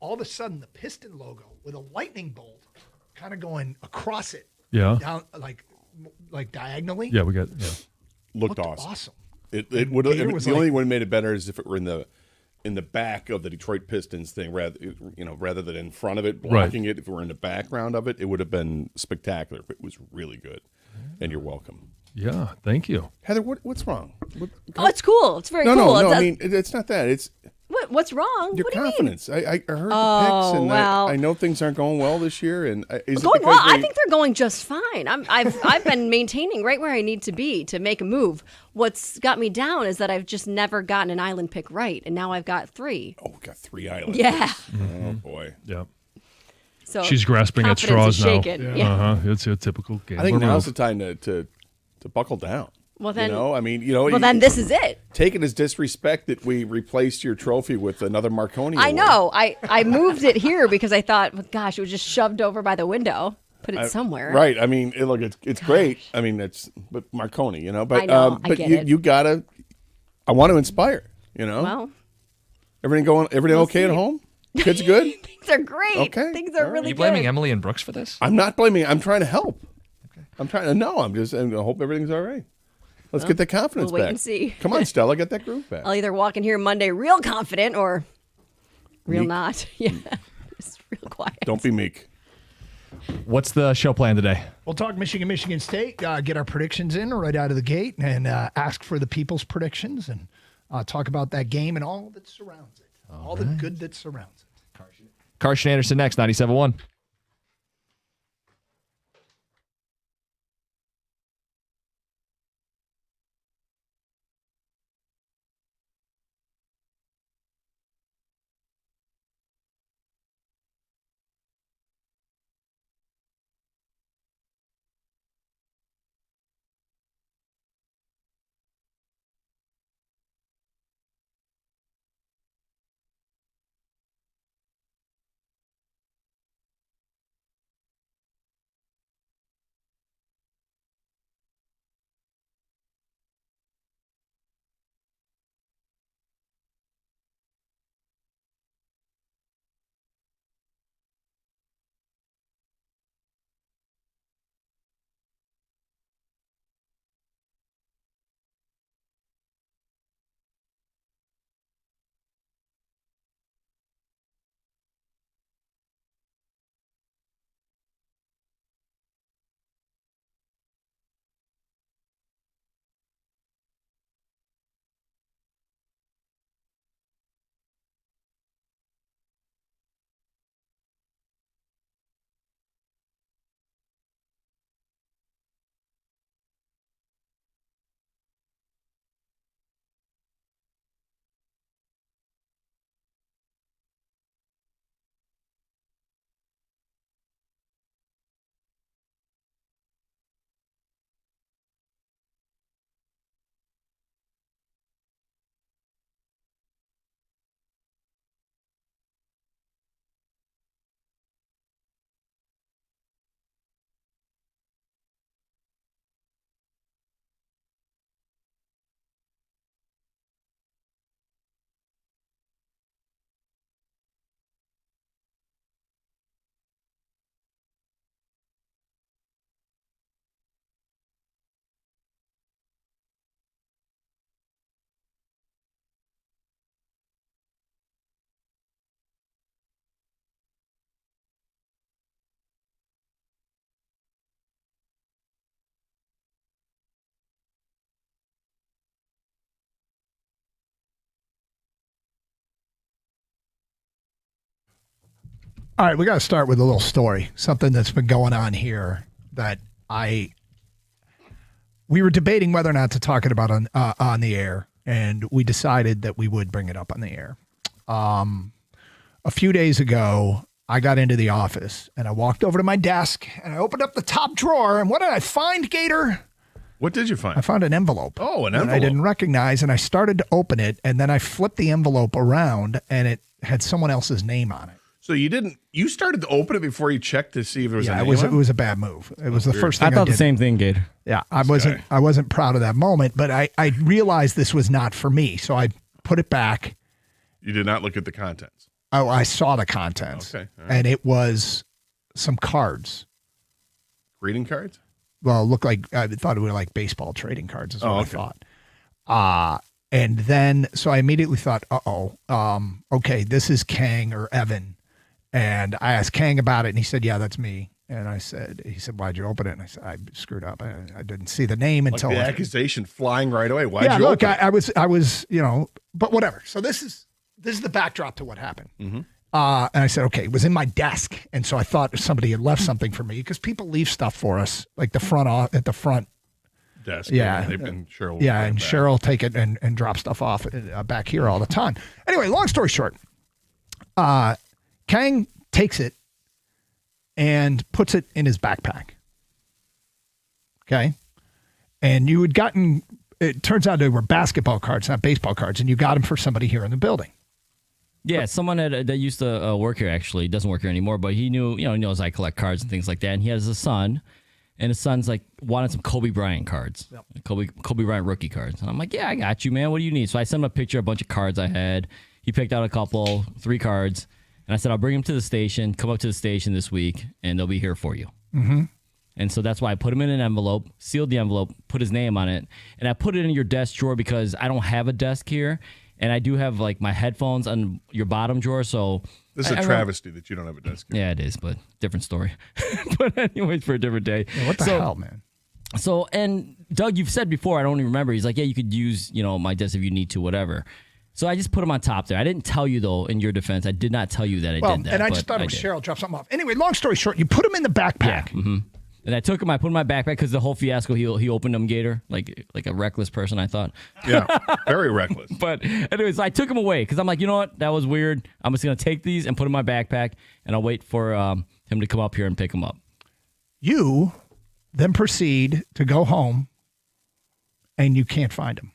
Speaker 7: all of a sudden the Piston logo with a lightning bolt kind of going across it,
Speaker 3: Yeah.
Speaker 7: down like diagonally.
Speaker 3: Yeah, we got. Yeah.
Speaker 22: Looked
Speaker 7: Looked
Speaker 22: awesome.
Speaker 7: awesome.
Speaker 22: It would.
Speaker 7: Gator was
Speaker 22: The only
Speaker 7: like-
Speaker 22: one that made it better is if it were in the back of the Detroit Pistons thing, rather than in front of it blocking it. If it were in the background of it, it would have been spectacular. It was really good, and you're welcome.
Speaker 3: Yeah, thank you.
Speaker 22: Heather, what's wrong?
Speaker 5: Oh, it's cool. It's very
Speaker 22: no,
Speaker 5: cool.
Speaker 22: No,
Speaker 5: It's
Speaker 22: I mean it's not that. It's
Speaker 5: what's wrong?
Speaker 22: your
Speaker 5: What do you mean?
Speaker 22: confidence. I heard the picks,
Speaker 5: Oh,
Speaker 22: and
Speaker 5: well.
Speaker 22: I know things aren't going well this year. And is it
Speaker 5: Going
Speaker 22: because
Speaker 5: well. I
Speaker 22: they-
Speaker 5: think they're going just fine. I've been maintaining right where I need to be to make a move. What's got me down is that I've just never gotten an island pick right, and now I've got 3.
Speaker 22: Oh, we got 3 islands.
Speaker 5: Yeah.
Speaker 22: Oh boy.
Speaker 3: Yeah.
Speaker 5: So
Speaker 3: She's grasping at
Speaker 5: confidence
Speaker 3: straws
Speaker 5: is
Speaker 3: now.
Speaker 5: shaken. Yeah.
Speaker 3: It's a typical game.
Speaker 22: I think now's the time to buckle down.
Speaker 5: Well, then-
Speaker 22: I mean,
Speaker 5: Well, then this is it.
Speaker 22: Take it as disrespect that we replaced your trophy with another Marconi.
Speaker 5: I
Speaker 22: award.
Speaker 5: know. I moved it here because I thought, well, gosh, it was just shoved over by the window. Put it
Speaker 22: I-
Speaker 5: somewhere.
Speaker 22: Right. I mean, it's great. I mean, but Marconi, But
Speaker 5: I know, I
Speaker 22: but
Speaker 5: get
Speaker 22: you
Speaker 5: it.
Speaker 22: you gotta. I want to inspire.
Speaker 5: Well,
Speaker 22: Everything okay at home? Kids good?
Speaker 5: things are great.
Speaker 22: Okay.
Speaker 5: Things are
Speaker 2: Are
Speaker 5: really
Speaker 2: you blaming
Speaker 5: good.
Speaker 2: Emily and Brooks for this?
Speaker 22: I'm not blaming. I'm trying to help. Okay. I'm trying to know. I hope everything's all right. Let's get that confidence
Speaker 5: we'll wait
Speaker 22: back.
Speaker 5: and see.
Speaker 22: Come on, Stella, get that groove back.
Speaker 5: I'll either walk in here Monday real confident or real
Speaker 22: Meek.
Speaker 5: not. Yeah. Just real quiet.
Speaker 22: Don't be meek.
Speaker 2: What's the show plan today?
Speaker 7: We'll talk Michigan State, get our predictions in right out of the gate, and ask for the people's predictions, and talk about that game and all that surrounds it, all the good that surrounds it.
Speaker 2: Carson Anderson next, 97.1.
Speaker 7: All right, we got to start with a little story, something that's been going on here that we were debating whether or not to talk it about on the air, and we decided that we would bring it up on the air. A few days ago, I got into the office, and I walked over to my desk, and I opened up the top drawer, and what did I find, Gator?
Speaker 22: What did you find?
Speaker 7: I found an envelope.
Speaker 22: Oh, an
Speaker 7: that
Speaker 22: envelope.
Speaker 7: I didn't recognize, and I started to open it, and then I flipped the envelope around, and it had someone else's name on it.
Speaker 22: So you started to open it before you checked to see if there was a name
Speaker 7: it
Speaker 22: on
Speaker 7: it was a bad move. It was the first thing I
Speaker 4: thought
Speaker 7: did.
Speaker 4: the same thing, Gator.
Speaker 7: Yeah, I wasn't proud of that moment, but I realized this was not for me, so I put it back.
Speaker 22: You did not look at the contents.
Speaker 7: Oh, I saw the contents.
Speaker 22: Okay. All right.
Speaker 7: And it was some cards.
Speaker 22: Greeting cards?
Speaker 7: Well, it looked like, I thought it were like baseball trading cards is what
Speaker 22: okay.
Speaker 7: I thought. And then, so I immediately thought, okay, this is Kang or Evan. And I asked Kang about it, and he said, yeah, that's me. And he said, why'd you open it? And I said, I screwed up. I didn't see the name until
Speaker 22: the accusation flying right away. Why'd you
Speaker 7: look,
Speaker 22: open it?
Speaker 7: I was, but whatever. So this is the backdrop to what happened.
Speaker 22: Mm-hmm.
Speaker 7: And I said, okay, it was in my desk. And so I thought somebody had left something for me because people leave stuff for us, like at the front
Speaker 22: desk.
Speaker 7: Yeah.
Speaker 22: And Cheryl.
Speaker 7: Yeah. And Cheryl will take it and drop stuff off back here all the time. Anyway, long story short, Kang takes it and puts it in his backpack. Okay. And you had gotten, it turns out they were basketball cards, not baseball cards, and you got them for somebody here in the building.
Speaker 4: Yeah, someone that used to work here actually doesn't work here anymore, but he knew, he knows I collect cards and things like that. And he has a son, and his son's like wanted some Kobe Bryant cards, Kobe Bryant rookie cards. And I'm like, yeah, I got you, man. What do you need? So I sent him a picture of a bunch of cards I had. He picked out 3 cards, and I said, I'll bring them to the station. Come up to the station this week, and they'll be here for you.
Speaker 7: Mm-hmm.
Speaker 4: And so that's why I put him in an envelope, sealed the envelope, put his name on it, and I put it in your desk drawer because I don't have a desk here. And I do have like my headphones on your bottom drawer, so
Speaker 22: This is a travesty that you don't have a desk.
Speaker 4: Yeah, it is, but different story. But anyways, for a different day.
Speaker 7: Yeah, what the hell, man?
Speaker 4: So, and Doug, you've said before, I don't even remember. He's like, yeah, you could use, my desk if you need to, whatever. So I just put them on top there. I didn't tell you though. In your defense, I did not tell you that I did that.
Speaker 7: And I just thought it was Cheryl dropped something off. Anyway, long story short, you put them in the backpack.
Speaker 4: Yeah. Mm-hmm. And I took him. I put him in my backpack because the whole fiasco. He opened them, Gator, like a reckless person. I thought.
Speaker 22: Yeah, very reckless.
Speaker 4: But anyways, I took him away because I'm like, you know what? That was weird. I'm just gonna take these and put them in my backpack, and I'll wait for him to come up here and pick them up.
Speaker 7: You then proceed to go home, and you can't find him.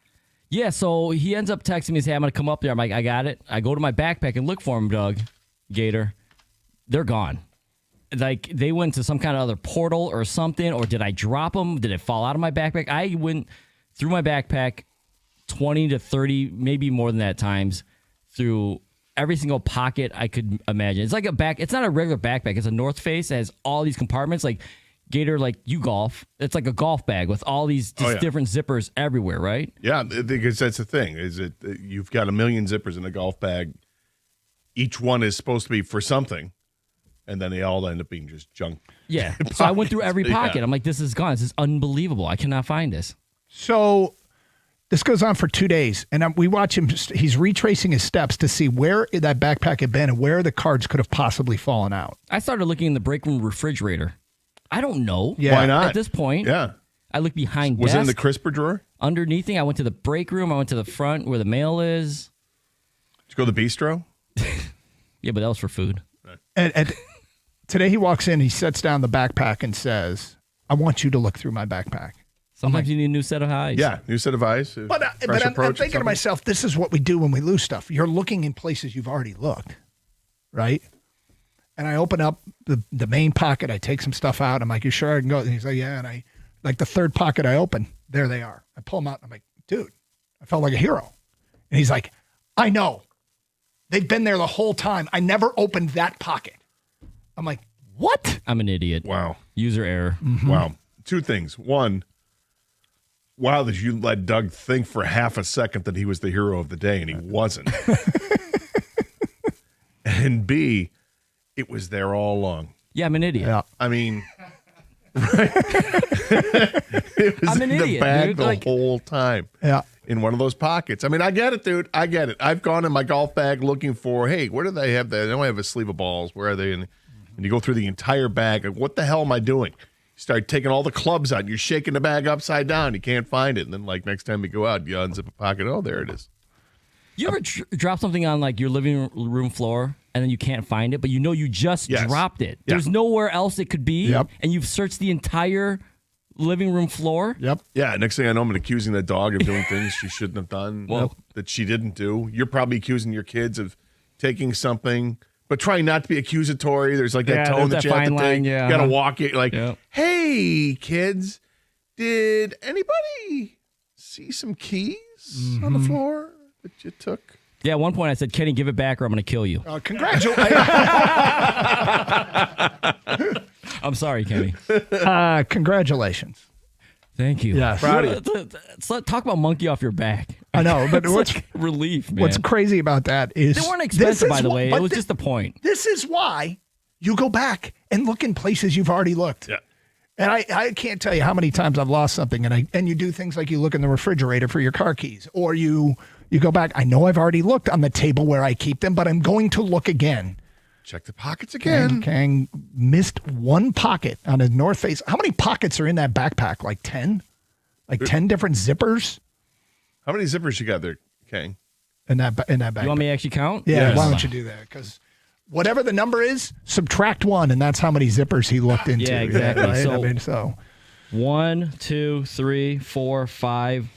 Speaker 4: Yeah. So he ends up texting me, saying, "I'm gonna come up there." I'm like, "I got it." I go to my backpack and look for him, Doug, Gator. They're gone. Like they went to some kind of other portal or something, or did I drop them? Did it fall out of my backpack? I went through my backpack 20 to 30, maybe more than that times, through every single pocket I could imagine. It's like it's not a regular backpack. It's a North Face. It has all these compartments. Like Gator, like you golf. It's like a golf bag with all these different zippers everywhere, right?
Speaker 22: Yeah, because that's the thing. Is it you've got a million zippers in a golf bag. Each one is supposed to be for something. And then they all end up being just junk.
Speaker 4: Yeah. So I went through every pocket. Yeah. I'm like, this is gone. This is unbelievable. I cannot find this.
Speaker 7: So this goes on for 2 days. And we watch him. He's retracing his steps to see where that backpack had been and where the cards could have possibly fallen out.
Speaker 4: I started looking in the break room refrigerator. I don't know.
Speaker 7: Yeah.
Speaker 22: Why not?
Speaker 4: At this point.
Speaker 22: Yeah.
Speaker 4: I looked behind
Speaker 22: Was
Speaker 4: desk.
Speaker 22: it in the crisper drawer?
Speaker 4: Underneath thing. I went to the break room. I went to the front where the mail is.
Speaker 22: Did you go to the bistro?
Speaker 4: Yeah, but that was for food.
Speaker 7: And today he walks in, he sets down the backpack and says, I want you to look through my backpack.
Speaker 4: Sometimes you need a new set of eyes.
Speaker 22: Yeah, new set of eyes.
Speaker 7: But I'm thinking to myself, this is what we do when we lose stuff. You're looking in places you've already looked, right? And I open up the main pocket. I take some stuff out. I'm like, you sure I can go? And he's like, yeah. And I, like the third pocket I open, there they are. I pull them out. And I'm like, dude, I felt like a hero. And he's like, I know. They've been there the whole time. I never opened that pocket. I'm like, what?
Speaker 4: I'm an idiot.
Speaker 22: Wow.
Speaker 4: User error.
Speaker 7: Mm-hmm.
Speaker 22: Wow. 2 things. One, wow, that you let Doug think for half a second that he was the hero of the day, and he wasn't. And B, it was there all along.
Speaker 4: Yeah, I'm an idiot.
Speaker 7: Yeah.
Speaker 22: I mean, right? It was
Speaker 4: I'm an
Speaker 22: in
Speaker 4: idiot,
Speaker 22: the bag
Speaker 4: dude.
Speaker 22: the
Speaker 4: Like-
Speaker 22: whole time.
Speaker 7: Yeah.
Speaker 8: in one of those pockets. I mean, I get it, dude. I get it. I've gone in my golf bag looking for, hey, where do they have that? They don't have a sleeve of balls. Where are they? And you go through the entire bag. Like, what the hell am I doing? You start taking all the clubs out. You're shaking the bag upside down. You can't find it. And then, like, next time you go out, you unzip a pocket. Oh, there it is.
Speaker 4: You ever drop something on, like, your living room floor and then you can't find it, but you know you just dropped it?
Speaker 8: Yeah.
Speaker 4: There's nowhere else it could be,
Speaker 8: Yep.
Speaker 4: and you've searched the entire living room floor?
Speaker 8: Yep. Yeah, next thing I know, I'm accusing the dog of doing things she shouldn't have done, that she didn't do. You're probably accusing your kids of taking something, but trying not to be accusatory. There's like that tone that you have to take. You got to walk it like, hey, kids, did anybody see some keys on the floor that you took?
Speaker 4: Yeah, at one point I said, Kenny, give it back or I'm going to kill you.
Speaker 7: Congratulations.
Speaker 4: I'm sorry, Kenny.
Speaker 7: Congratulations.
Speaker 4: Thank you.
Speaker 7: Yeah.
Speaker 4: Proud of you. Let's talk about monkey off your back.
Speaker 7: I know, but
Speaker 4: It's
Speaker 7: what's
Speaker 4: like relief, man.
Speaker 7: What's crazy about that is
Speaker 4: They weren't
Speaker 7: this
Speaker 4: expensive,
Speaker 7: is
Speaker 4: by the
Speaker 7: wh-
Speaker 4: way.
Speaker 7: but
Speaker 4: It was just the point.
Speaker 7: This is why you go back and look in places you've already looked.
Speaker 8: Yeah.
Speaker 7: And I can't tell you how many times I've lost something, and you do things like you look in the refrigerator for your car keys, or you go back. I know I've already looked on the table where I keep them, but I'm going to look again.
Speaker 8: Check the pockets again.
Speaker 7: Kang missed one pocket on his North Face. How many pockets are in that backpack? Like 10? Like 10 different zippers?
Speaker 8: How many zippers you got there, Kang?
Speaker 7: In that backpack.
Speaker 4: You want me to actually count?
Speaker 7: Yeah,
Speaker 8: Yes.
Speaker 7: why don't you do that? Because whatever the number is, subtract one, and that's how many zippers he looked into.
Speaker 4: Yeah, exactly.
Speaker 7: Right?
Speaker 4: So- 1, 2, 3, 4, 5,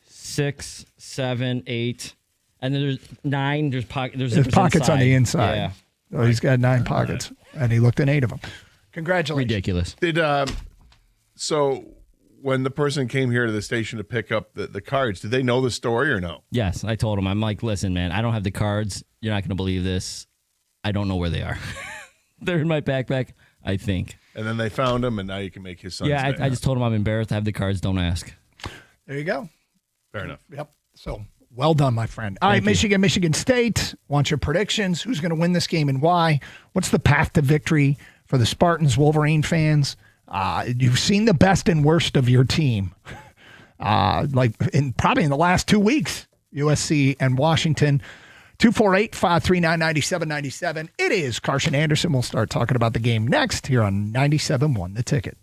Speaker 4: 6, 7, 8, and then there's 9. There's
Speaker 7: There's
Speaker 4: zippers
Speaker 7: pockets on the inside.
Speaker 4: Yeah.
Speaker 7: Oh, he's got 9 pockets, and he looked in 8 of them. Congratulations.
Speaker 4: Ridiculous.
Speaker 8: Did so when the person came here to the station to pick up the cards, did they know the story or no?
Speaker 4: Yes, I told him. I'm like, listen, man, I don't have the cards. You're not going to believe this. I don't know where they are. They're in my backpack, I think.
Speaker 8: And then they found him, and now you can make his son.
Speaker 4: Yeah, I just told him I'm embarrassed. I have the cards. Don't ask.
Speaker 7: There you go.
Speaker 8: Fair enough.
Speaker 7: Yep. So well done, my friend. All right, Michigan State. Want your predictions? Who's going to win this game and why? What's the path to victory for the Spartans, Wolverine fans? You've seen the best and worst of your team, probably in the last 2 weeks. USC and Washington. 248-539-9797. It is Carson Anderson. We'll start talking about the game next here on 97.1 The Ticket.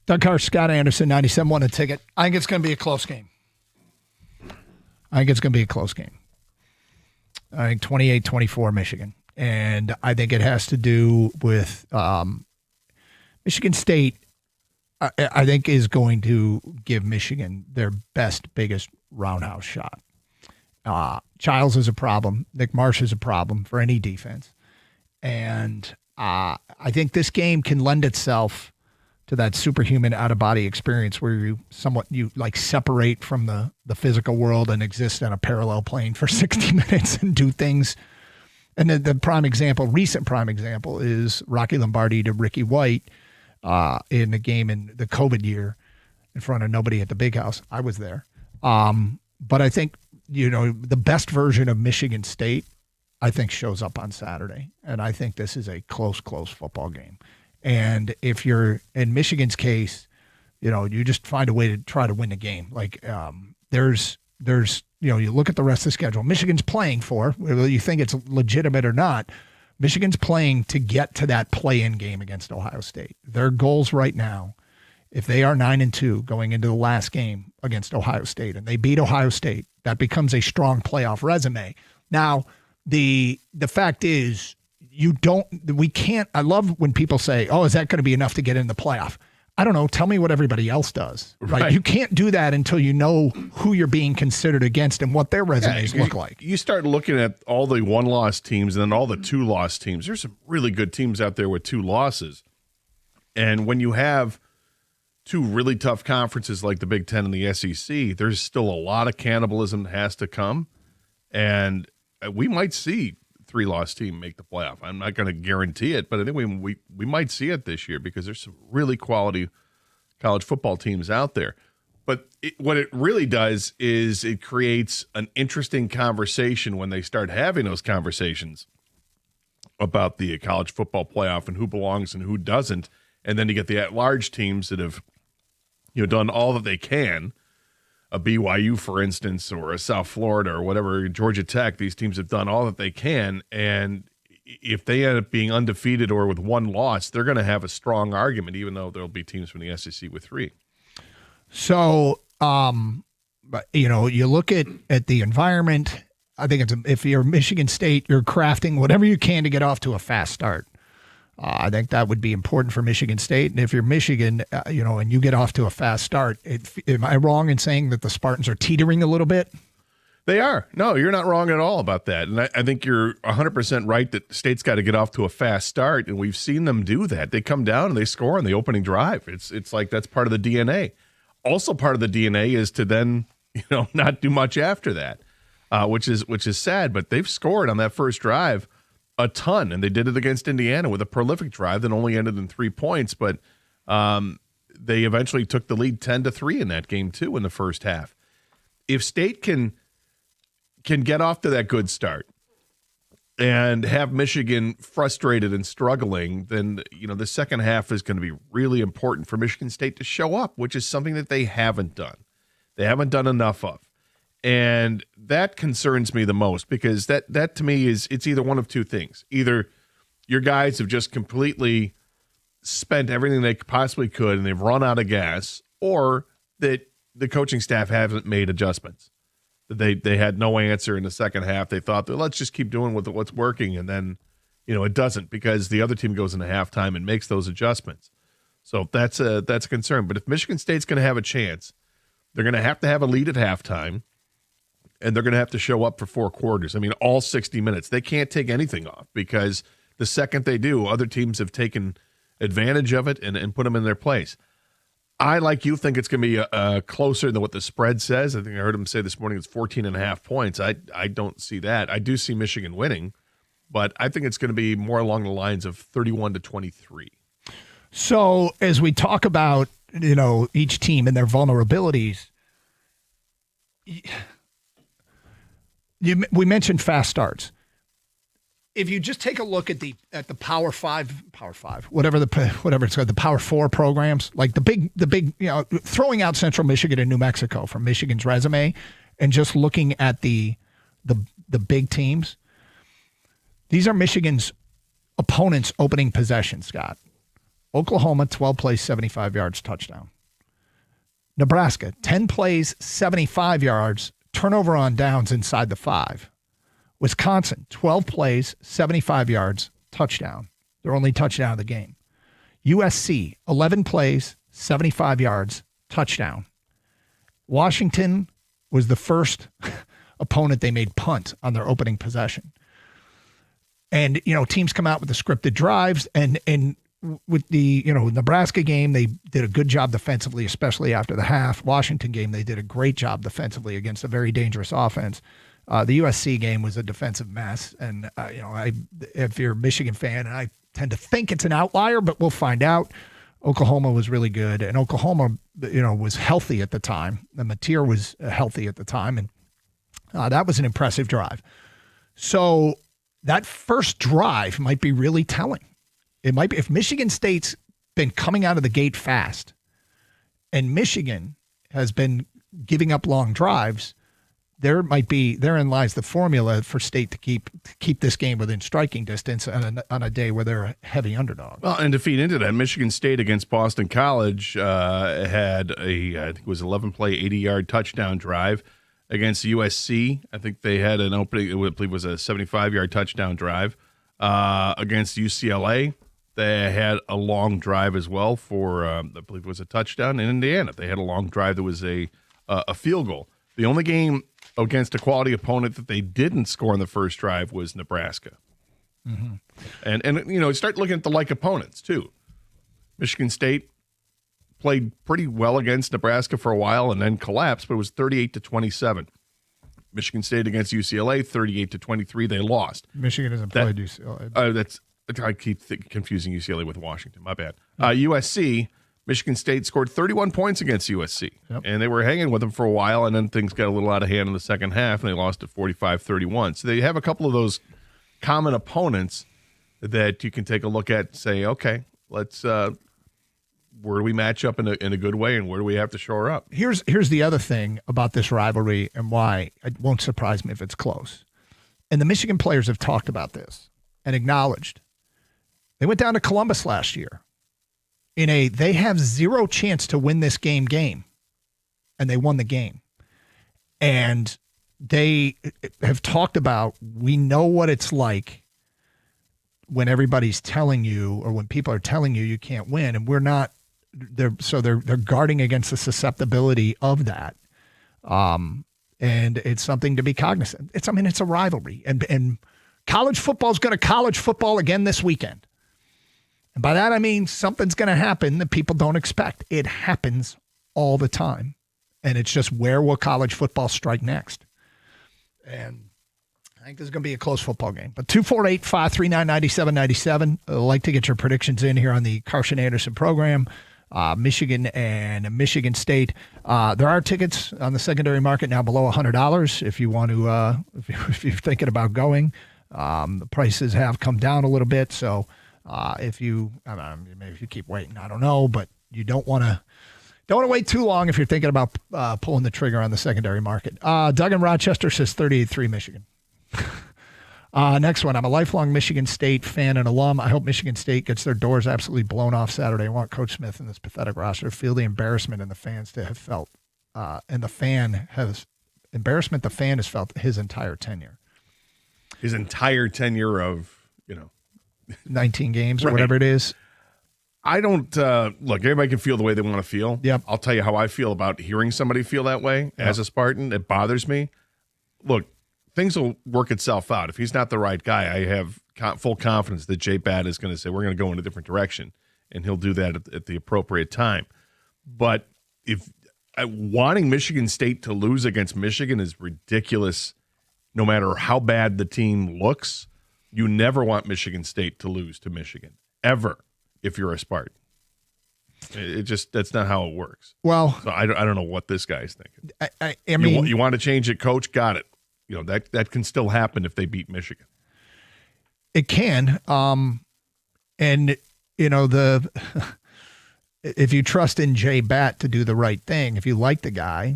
Speaker 7: Doug Carr, Scott Anderson, 97.1 A Ticket. I think it's going to be a close game. I think 28-24 Michigan. And I think it has to do with Michigan State, I think, is going to give Michigan their best, biggest roundhouse shot. Childs is a problem. Nick Marsh is a problem for any defense. And I think this game can lend itself to that superhuman out-of-body experience where you separate from the physical world and exist on a parallel plane for 60 minutes and do things. And the recent prime example is Rocky Lombardi to Ricky White in the game in the COVID year in front of nobody at the Big House. I was there. But I think, the best version of Michigan State, I think, shows up on Saturday. And I think this is a close football game. And if you're in Michigan's case, you just find a way to try to win the game. Like there's you look at the rest of the schedule. Michigan's playing for, whether you think it's legitimate or not, Michigan's playing to get to that play-in game against Ohio State. Their goals right now, if they are 9-2 going into the last game against Ohio State and they beat Ohio State, that becomes a strong playoff resume. Now, the fact is, I love when people say, oh, is that going to be enough to get in the playoff? I don't know. Tell me what everybody else does. Right? You can't do that until you know who you're being considered against and what their resumes look like.
Speaker 8: You start looking at all the one-loss teams and then all the two-loss teams. There's some really good teams out there with 2 losses. And when you have 2 really tough conferences like the Big Ten and the SEC, there's still a lot of cannibalism that has to come. And we might see 3-loss team make the playoff. I'm not going to guarantee it, but I think we might see it this year because there's some really quality college football teams out there. But what it really does is it creates an interesting conversation when they start having those conversations about the college football playoff and who belongs and who doesn't. And then you get the at-large teams that have done all that they can. A BYU, for instance, or a South Florida or whatever, Georgia Tech, these teams have done all that they can. And if they end up being undefeated or with 1 loss, they're going to have a strong argument, even though there'll be teams from the SEC with 3.
Speaker 7: So, you look at the environment. I think if you're Michigan State, you're crafting whatever you can to get off to a fast start. I think that would be important for Michigan State. And if you're Michigan, and you get off to a fast start, am I wrong in saying that the Spartans are teetering a little bit?
Speaker 8: They are. No, you're not wrong at all about that. And I think you're 100% right that State's got to get off to a fast start. And we've seen them do that. They come down and they score on the opening drive. It's like that's part of the DNA. Also part of the DNA is to then, not do much after that, which is sad. But they've scored on that first drive a ton, and they did it against Indiana with a prolific drive that only ended in 3 points, but they eventually took the lead 10-3 in that game too in the first half. If State can get off to that good start and have Michigan frustrated and struggling, then the second half is going to be really important for Michigan State to show up, which is something that they haven't done. They haven't done enough of. And that concerns me the most because that to me it's either one of 2 things. Either your guys have just completely spent everything they possibly could and they've run out of gas, or that the coaching staff hasn't made adjustments. That they had no answer in the second half. They thought, let's just keep doing what's working, and then it doesn't because the other team goes into halftime and makes those adjustments. So that's a concern. But if Michigan State's going to have a chance, they're going to have a lead at halftime. And they're going to have to show up for 4 quarters. I mean, all 60 minutes. They can't take anything off because the second they do, other teams have taken advantage of it and put them in their place. I, like you, think it's going to be closer than what the spread says. I think I heard him say this morning it's 14.5 points. I don't see that. I do see Michigan winning, but I think it's going to be more along the lines of 31-23.
Speaker 7: So as we talk about, each team and their vulnerabilities, we mentioned fast starts. If you just take a look at the Power 5, whatever it's called, the Power 4 programs, like the big, throwing out Central Michigan and New Mexico from Michigan's resume, and just looking at the big teams, these are Michigan's opponents' opening possessions, Scott. Oklahoma, 12 plays, 75 yards, touchdown. Nebraska, 10 plays, 75 yards, turnover on downs inside the 5. Wisconsin, 12 plays, 75 yards, touchdown. Their only touchdown of the game. USC, 11 plays, 75 yards, touchdown. Washington was the first opponent they made punt on their opening possession. And, teams come out with the scripted drives, and with the, Nebraska game, they did a good job defensively, especially after the half. Washington game, they did a great job defensively against a very dangerous offense. The USC game was a defensive mess. And, if you're a Michigan fan, and I tend to think it's an outlier, but we'll find out. Oklahoma was really good. And Oklahoma, was healthy at the time. The Mateer was healthy at the time. And that was an impressive drive. So that first drive might be really telling. It might be, if Michigan State's been coming out of the gate fast and Michigan has been giving up long drives, therein lies the formula for State to keep this game within striking distance on a day where they're a heavy underdog.
Speaker 8: Well, and to feed into that, Michigan State against Boston College had I think it was 11-play, 80-yard touchdown drive. Against USC, I think they had an opening, I believe it was a 75-yard touchdown drive. Against UCLA, they had a long drive as well for, I believe it was a touchdown. In Indiana, they had a long drive that was a field goal. The only game against a quality opponent that they didn't score in the first drive was Nebraska.
Speaker 7: Mm-hmm.
Speaker 8: And start looking at the like opponents, too. Michigan State played pretty well against Nebraska for a while and then collapsed, but it was 38-27. Michigan State against UCLA, 38-23. They lost.
Speaker 7: Michigan hasn't played UCLA.
Speaker 8: I keep confusing UCLA with Washington. My bad. USC, Michigan State scored 31 points against USC, and they were hanging with them for a while, and then things got a little out of hand in the second half, and they lost at 45-31. So they have a couple of those common opponents that you can take a look at and say, okay, let's where do we match up in a good way, and where do we have to shore up?
Speaker 7: Here's the other thing about this rivalry and why it won't surprise me if it's close. And the Michigan players have talked about this and acknowledged. They went down to Columbus last year they have zero chance to win this game, and they won the game. And they have talked about, we know what it's like when everybody's telling you, or when people are telling you can't win, and we're not. They're guarding against the susceptibility of that, and it's something to be cognizant. It's a rivalry, and college football is going to college football again this weekend, and by that I mean something's going to happen that people don't expect. It happens all the time, and it's just where will college football strike next, and I think this is going to be a close football game. But 248-539-9797. I'd like to get your predictions in here on the Carson Anderson program. Michigan and Michigan State. There are tickets on the secondary market now below $100 if you want to, if you're thinking about going. The prices have come down a little bit, so if you keep waiting, I don't know, but you don't want to wait too long if you're thinking about pulling the trigger on the secondary market. Doug in Rochester says 38-3 Michigan. Next one. I'm a lifelong Michigan State fan and alum. I hope Michigan State gets their doors absolutely blown off Saturday. I want Coach Smith and this pathetic roster to feel the embarrassment and the fans to have felt. And the fan has felt his entire tenure.
Speaker 8: His entire tenure of,
Speaker 7: 19 games or whatever it is.
Speaker 8: I don't look, everybody can feel the way they want to feel.
Speaker 7: Yep.
Speaker 8: I'll tell you how I feel about hearing somebody feel that way as a Spartan. It bothers me. Look, things will work itself out. If he's not the right guy, I have full confidence that Jay Batt is going to say, we're going to go in a different direction, and he'll do that at the appropriate time. But if wanting Michigan State to lose against Michigan is ridiculous, no matter how bad the team looks, you never want Michigan State to lose to Michigan, ever, if you're a Spartan. That's not how it works.
Speaker 7: Well,
Speaker 8: so I don't know what this guy's thinking.
Speaker 7: I mean,
Speaker 8: you want to change it, coach? Got it. That can still happen if they beat Michigan.
Speaker 7: It can. And if you trust in Jay Batt to do the right thing, if you like the guy,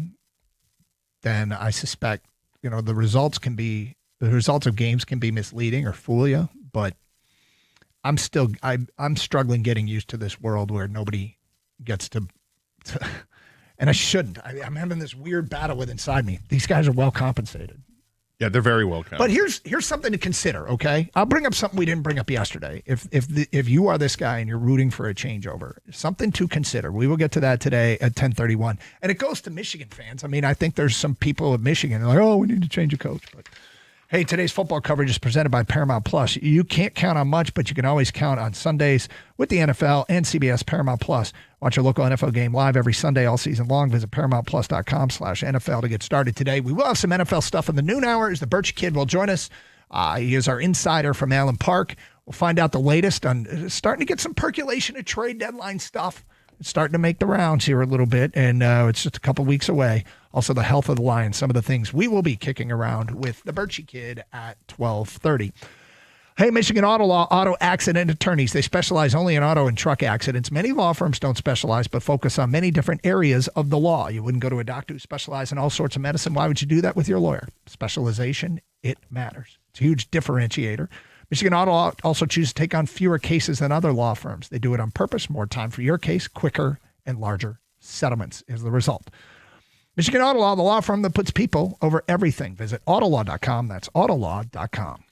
Speaker 7: then I suspect, the results of games can be misleading or fool you. But I'm struggling getting used to this world where nobody gets to and I shouldn't. I'm having this weird battle with inside me. These guys are well compensated.
Speaker 8: Yeah, they're very well
Speaker 7: But here's something to consider, okay? I'll bring up something we didn't bring up yesterday. If you are this guy and you're rooting for a changeover, something to consider. We will get to that today at 10:31. And it goes to Michigan fans. I mean, I think there's some people at Michigan who are like, oh, we need to change a coach. But hey, today's football coverage is presented by Paramount Plus. You can't count on much, but you can always count on Sundays with the NFL and CBS Paramount Plus. Watch your local NFL game live every Sunday all season long. Visit ParamountPlus.com/NFL to get started today. We will have some NFL stuff in the noon hour as the Birch Kid will join us. He is our insider from Allen Park. We'll find out the latest on starting to get some percolation of trade deadline stuff. It's starting to make the rounds here a little bit, and it's just a couple weeks away. Also, the health of the Lions, some of the things we will be kicking around with the Birchie Kid at 12:30. Hey, Michigan Auto Law, auto accident attorneys. They specialize only in auto and truck accidents. Many law firms don't specialize, but focus on many different areas of the law. You wouldn't go to a doctor who specializes in all sorts of medicine. Why would you do that with your lawyer? Specialization, it matters. It's a huge differentiator. Michigan Auto Law also chooses to take on fewer cases than other law firms. They do it on purpose. More time for your case, quicker and larger settlements is the result. Michigan Auto Law, the law firm that puts people over everything. Visit autolaw.com. That's autolaw.com.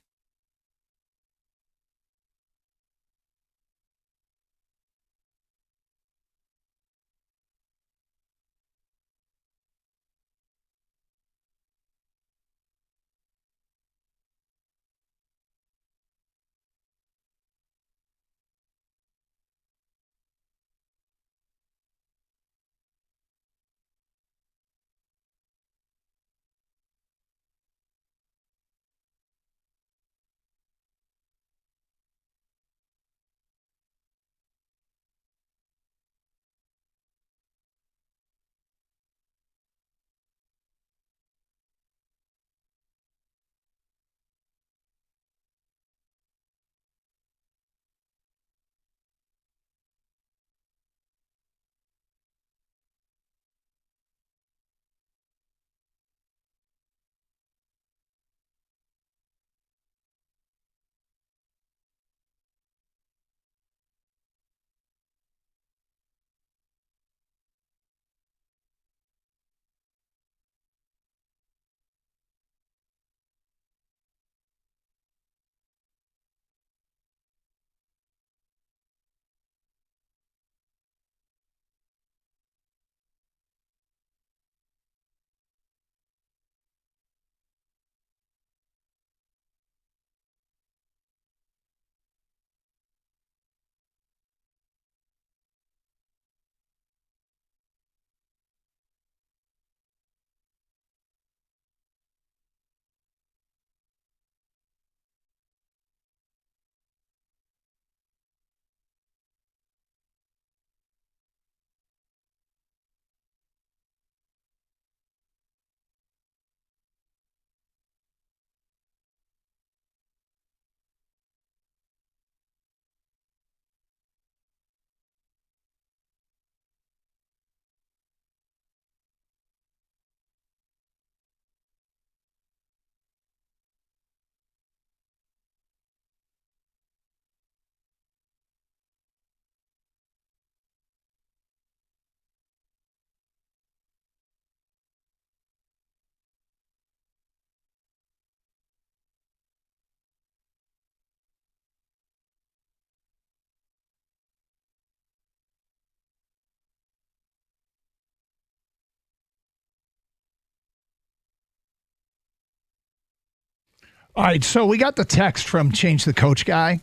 Speaker 7: All right, so we got the text from Change the Coach guy,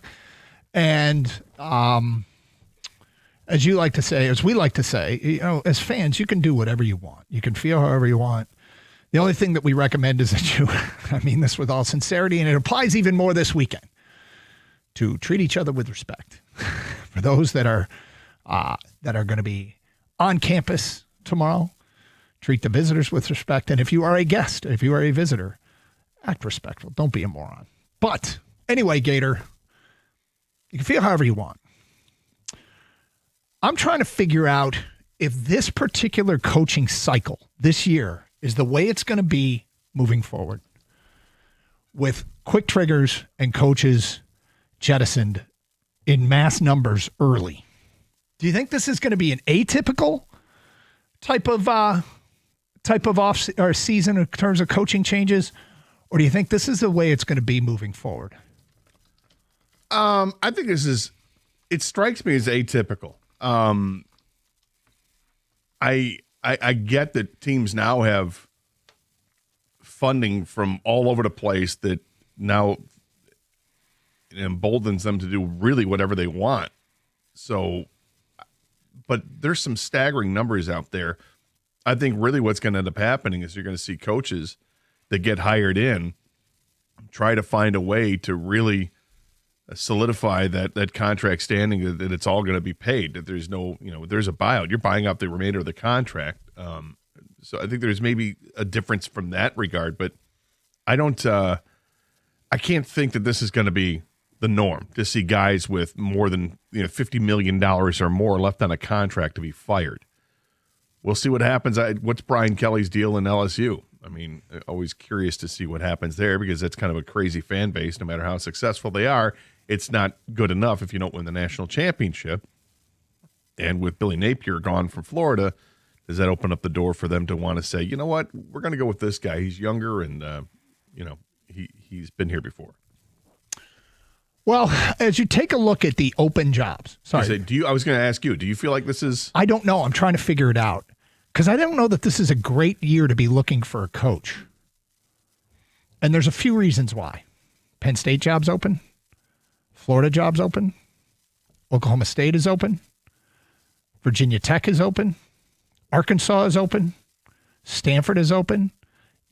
Speaker 7: and as you like to say, as we like to say, you know, as fans, you can do whatever you want. You can feel however you want. The only thing that we recommend is that you, I mean this with all sincerity, and it applies even more this weekend, to treat each other with respect. For those that are going to be on campus tomorrow, treat the visitors with respect. And if you are a guest, if you are a visitor, act respectful. Don't be a moron. But anyway, Gator, you can feel however you want. I'm trying to figure out if this particular coaching cycle this year is the way it's going to be moving forward, with quick triggers and coaches jettisoned in mass numbers early. Do you think this is going to be an atypical type of off or season in terms of coaching changes, or do you think this is the way it's going to be moving forward?
Speaker 8: I think it strikes me as atypical. I get that teams now have funding from all over the place that now emboldens them to do really whatever they want. So, but there's some staggering numbers out there. I think really what's going to end up happening is you're going to see coaches that get hired in try to find a way to really solidify that contract standing, that it's all going to be paid, that there's no, there's a buyout. You're buying out the remainder of the contract. So I think there's maybe a difference from that regard, but I can't think that this is going to be the norm to see guys with more than $50 million or more left on a contract to be fired. We'll see what happens. What's Brian Kelly's deal in LSU? I mean, always curious to see what happens there because that's kind of a crazy fan base. No matter how successful they are, it's not good enough if you don't win the national championship. And with Billy Napier gone from Florida, does that open up the door for them to want to say, you know what, we're going to go with this guy. He's younger and, he's been here before.
Speaker 7: Well, as you take a look at the open jobs,
Speaker 8: I was going to ask you, do you feel like this is?
Speaker 7: I don't know. I'm trying to figure it out because I don't know that this is a great year to be looking for a coach. And there's a few reasons why. Penn State job's open. Florida job's open. Oklahoma State is open. Virginia Tech is open. Arkansas is open. Stanford is open.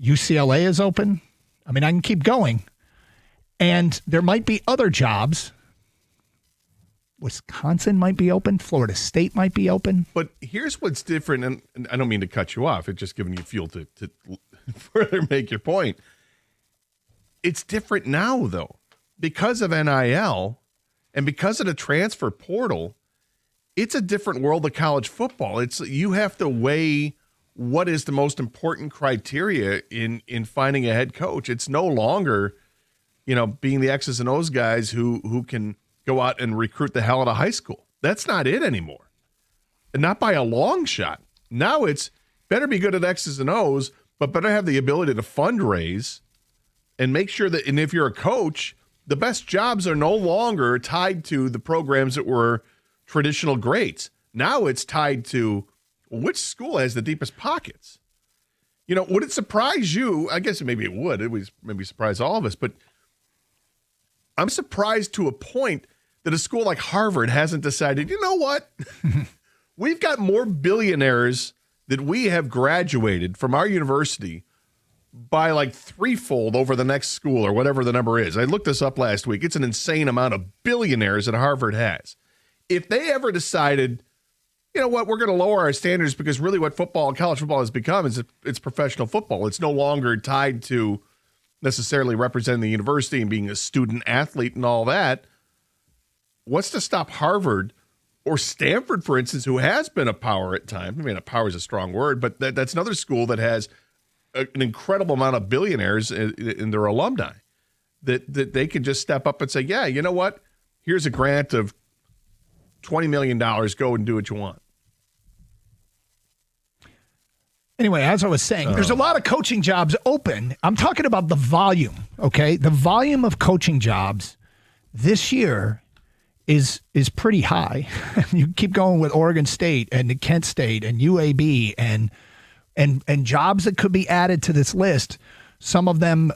Speaker 7: UCLA is open. I mean, I can keep going. And there might be other jobs. Wisconsin might be open. Florida State might be open.
Speaker 8: But here's what's different, and I don't mean to cut you off. It's just giving you fuel to further make your point. It's different now, though. Because of NIL and because of the transfer portal, it's a different world of college football. You have to weigh what is the most important criteria in finding a head coach. It's no longer, being the X's and O's guys who can go out and recruit the hell out of high school. That's not it anymore. And not by a long shot. Now it's better be good at X's and O's, but better have the ability to fundraise and make sure that, and if you're a coach, the best jobs are no longer tied to the programs that were traditional greats. Now it's tied to which school has the deepest pockets. Would it surprise you? I guess maybe it would. It would maybe surprise all of us, but I'm surprised to a point that a school like Harvard hasn't decided, you know what? We've got more billionaires that we have graduated from our university by like threefold over the next school or whatever the number is. I looked this up last week. It's an insane amount of billionaires that Harvard has. If they ever decided, you know what, we're going to lower our standards because really what college football has become is it's professional football. It's no longer tied to necessarily representing the university and being a student athlete and all that. What's to stop Harvard or Stanford, for instance, who has been a power at times? I mean, a power is a strong word, but that's another school that has an incredible amount of billionaires in their alumni that they can just step up and say, yeah, you know what? Here's a grant of $20 million. Go and do what you want.
Speaker 7: Anyway, as I was saying, there's a lot of coaching jobs open. I'm talking about the volume, okay? The volume of coaching jobs this year is pretty high. You keep going with Oregon State and Kent State and UAB and jobs that could be added to this list. Some of them,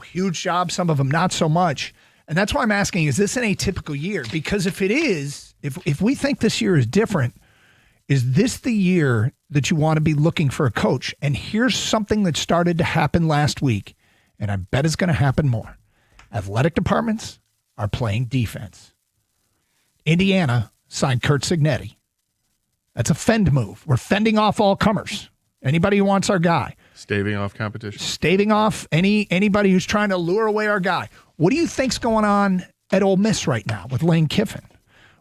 Speaker 7: huge jobs, some of them not so much. And that's why I'm asking, is this an atypical year? Because if it is, if we think this year is different, is this the year that you want to be looking for a coach? And here's something that started to happen last week, and I bet it's going to happen more. Athletic departments are playing defense. Indiana signed Curt Cignetti. That's a fend move. We're fending off all comers. Anybody who wants our guy.
Speaker 8: Staving off competition.
Speaker 7: Staving off anybody who's trying to lure away our guy. What do you think's going on at Ole Miss right now with Lane Kiffin?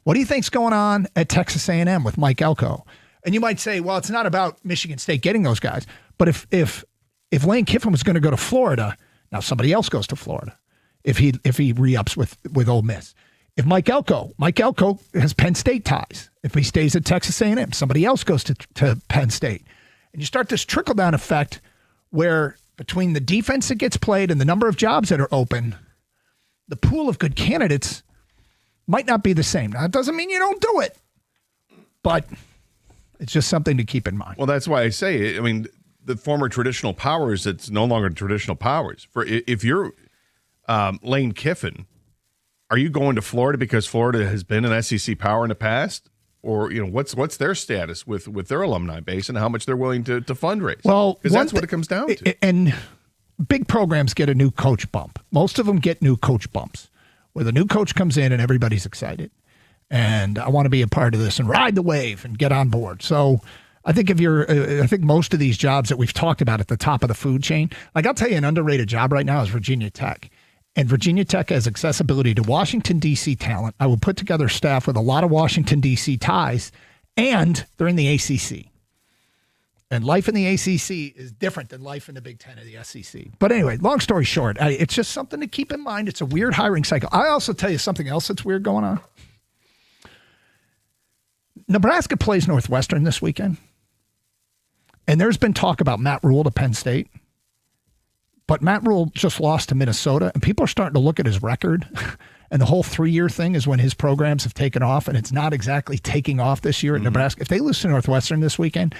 Speaker 7: What do you think's going on at Texas A&M with Mike Elko? And you might say, well, it's not about Michigan State getting those guys. But if Lane Kiffin was going to go to Florida, now somebody else goes to Florida. If he re-ups with Ole Miss. If Mike Elko has Penn State ties. If he stays at Texas A&M, somebody else goes to Penn State. And you start this trickle-down effect where between the defense that gets played and the number of jobs that are open, the pool of good candidates might not be the same. Now, it doesn't mean you don't do it, but it's just something to keep in mind.
Speaker 8: Well, that's why I say, I mean, the former traditional powers, it's no longer traditional powers. For if you're Lane Kiffin, are you going to Florida because Florida has been an SEC power in the past? Or, you know, what's their status with their alumni base and how much they're willing to fundraise?
Speaker 7: Well,
Speaker 8: because that's what it comes down to.
Speaker 7: And big programs get a new coach bump. Most of them get new coach bumps where the new coach comes in and everybody's excited. And I want to be a part of this and ride the wave and get on board. So I think I think most of these jobs that we've talked about at the top of the food chain, like I'll tell you, an underrated job right now is Virginia Tech. And Virginia Tech has accessibility to Washington, D.C. talent. I will put together staff with a lot of Washington, D.C. ties, and they're in the ACC. And life in the ACC is different than life in the Big Ten of the SEC. But anyway, long story short, it's just something to keep in mind. It's a weird hiring cycle. I also tell you something else that's weird going on. Nebraska plays Northwestern this weekend. And there's been talk about Matt Rule to Penn State. But Matt Rule just lost to Minnesota, and people are starting to look at his record. And the whole 3-year thing is when his programs have taken off, and it's not exactly taking off this year at Nebraska. If they lose to Northwestern this weekend,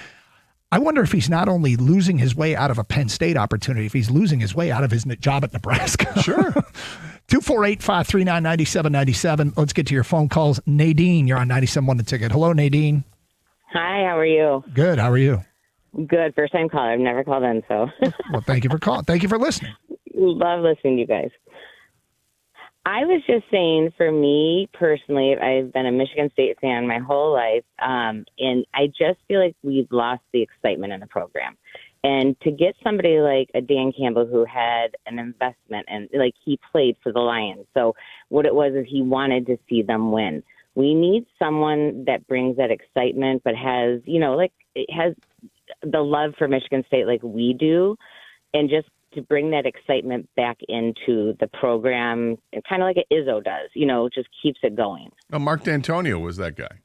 Speaker 7: I wonder if he's not only losing his way out of a Penn State opportunity, if he's losing his way out of his job at Nebraska.
Speaker 8: Sure.
Speaker 7: 248-539-9797. Let's get to your phone calls. Nadine, you're on 97.1 The Ticket. Hello, Nadine.
Speaker 10: Hi, how are you?
Speaker 7: Good. How are you?
Speaker 10: Good. First time caller. I've never called in, so.
Speaker 7: Well, thank you for calling. Thank you for listening.
Speaker 10: Love listening to you guys. I was just saying, for me personally, I've been a Michigan State fan my whole life, and I just feel like we've lost the excitement in the program. And to get somebody like a Dan Campbell who had an investment and like he played for the Lions, so what it was is he wanted to see them win. We need someone that brings that excitement, but has, you know, like it has the love for Michigan State like we do, and just to bring that excitement back into the program, kind of like Izzo does, you know, just keeps it going.
Speaker 8: Oh, Mark D'Antonio was that guy.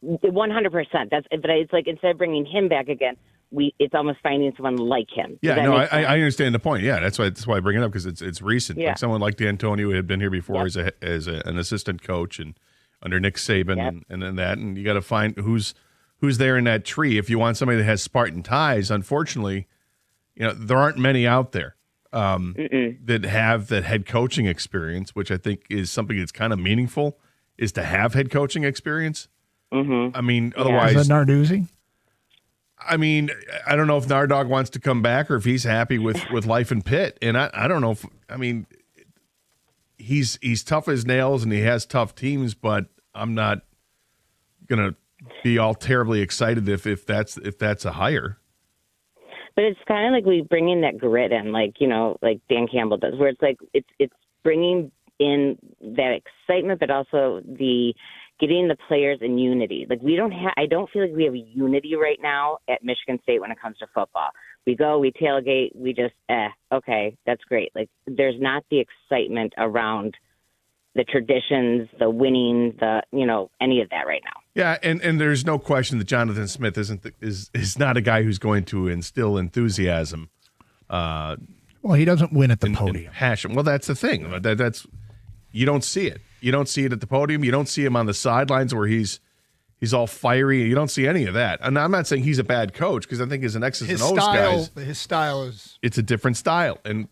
Speaker 10: 100%. But it's like instead of bringing him back again, it's almost finding someone like him.
Speaker 8: Yeah, no, I understand the point. Yeah, that's why I bring it up, because it's recent.
Speaker 10: Yeah.
Speaker 8: Like someone like D'Antonio had been here before as an assistant coach and under Nick Saban and then that, and you got to find who's there in that tree. If you want somebody that has Spartan ties, unfortunately, you know, there aren't many out there that have that head coaching experience, which I think is something that's kind of meaningful, is to have head coaching experience.
Speaker 10: Mm-hmm.
Speaker 8: I mean, otherwise,
Speaker 7: is that Narduzzi?
Speaker 8: I mean, I don't know if Nardog wants to come back or if he's happy with life in Pitt. And I don't know if, I mean, he's tough as nails and he has tough teams, but I'm not going to be all terribly excited if that's a hire.
Speaker 10: But it's kind of like we bring in that grit in, like, you know, like Dan Campbell does, where it's like it's bringing in that excitement, but also the getting the players in unity. Like I don't feel like we have a unity right now at Michigan State when it comes to football. We go, we tailgate, we just, okay, that's great. Like there's not the excitement around the traditions, the winning, any of that right now.
Speaker 8: Yeah, and there's no question that Jonathan Smith is not a guy who's going to instill enthusiasm.
Speaker 7: Well, he doesn't win at the podium.
Speaker 8: Passion. Well, that's the thing. That's you don't see it. You don't see it at the podium. You don't see him on the sidelines where he's all fiery. You don't see any of that. And I'm not saying he's a bad coach, because I think as an X's and O's guy,
Speaker 7: his style is,
Speaker 8: it's a different style. And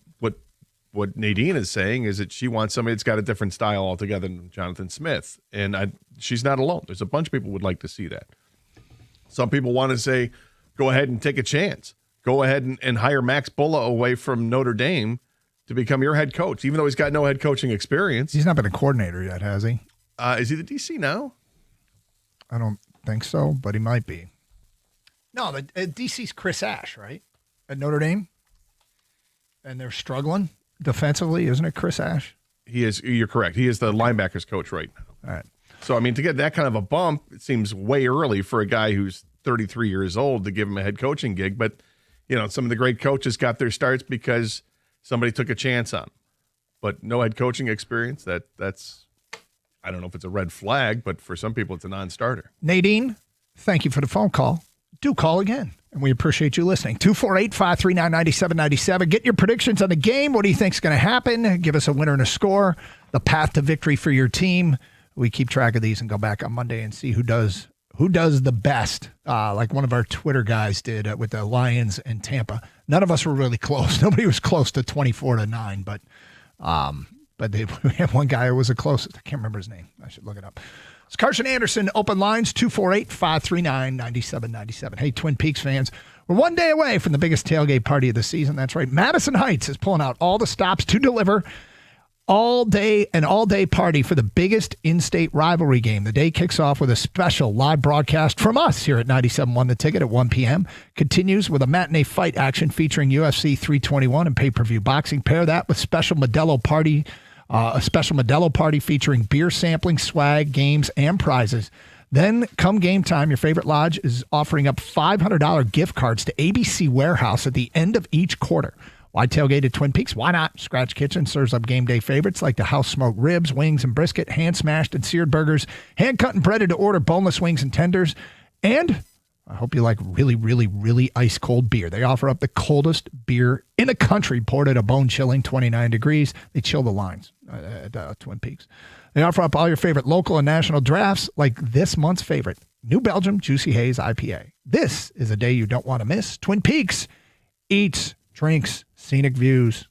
Speaker 8: what Nadine is saying is that she wants somebody that's got a different style altogether than Jonathan Smith. And she's not alone. There's a bunch of people who would like to see that. Some people want to say, go ahead and take a chance. Go ahead and hire Max Bulla away from Notre Dame to become your head coach, even though he's got no head coaching experience.
Speaker 7: He's not been a coordinator yet, has he?
Speaker 8: Is he the DC now?
Speaker 7: I don't think so, but he might be. No, the DC's Chris Ash, right? At Notre Dame? And they're struggling defensively, isn't it, Chris Ash?
Speaker 8: He is. You're correct. He is the linebackers coach right now.
Speaker 7: All right.
Speaker 8: So, I mean, to get that kind of a bump, it seems way early for a guy who's 33 years old to give him a head coaching gig. But, you know, some of the great coaches got their starts because somebody took a chance on him. But no head coaching experience, that's I don't know if it's a red flag, but for some people, it's a non-starter.
Speaker 7: Nadine, thank you for the phone call. Do call again, and we appreciate you listening. 248-539-9797. Get your predictions on the game. What do you think is going to happen? Give us a winner and a score. The path to victory for your team. We keep track of these and go back on Monday and see who does the best, like one of our Twitter guys did with the Lions and Tampa. None of us were really close. Nobody was close to 24-9, but we had one guy who was the closest. I can't remember his name. I should look it up. It's Carson Anderson, open lines, 248-539-9797. Hey, Twin Peaks fans, we're one day away from the biggest tailgate party of the season. That's right. Madison Heights is pulling out all the stops to deliver all day party for the biggest in-state rivalry game. The day kicks off with a special live broadcast from us here at 97.1 The Ticket at 1 p.m. Continues with a matinee fight action featuring UFC 321 and pay-per-view boxing. Pair that with a special Modelo party featuring beer sampling, swag, games, and prizes. Then, come game time, your favorite lodge is offering up $500 gift cards to ABC Warehouse at the end of each quarter. Why tailgate at Twin Peaks? Why not? Scratch Kitchen serves up game day favorites like the house smoked ribs, wings, and brisket, hand smashed and seared burgers, hand cut and breaded to order, boneless wings and tenders. And I hope you like really, really, really ice cold beer. They offer up the coldest beer in the country, poured at a bone chilling 29 degrees. They chill the lines at Twin Peaks. They offer up all your favorite local and national drafts like this month's favorite, New Belgium Juicy Haze IPA. This is a day you don't want to miss. Twin Peaks eats, drinks, scenic views.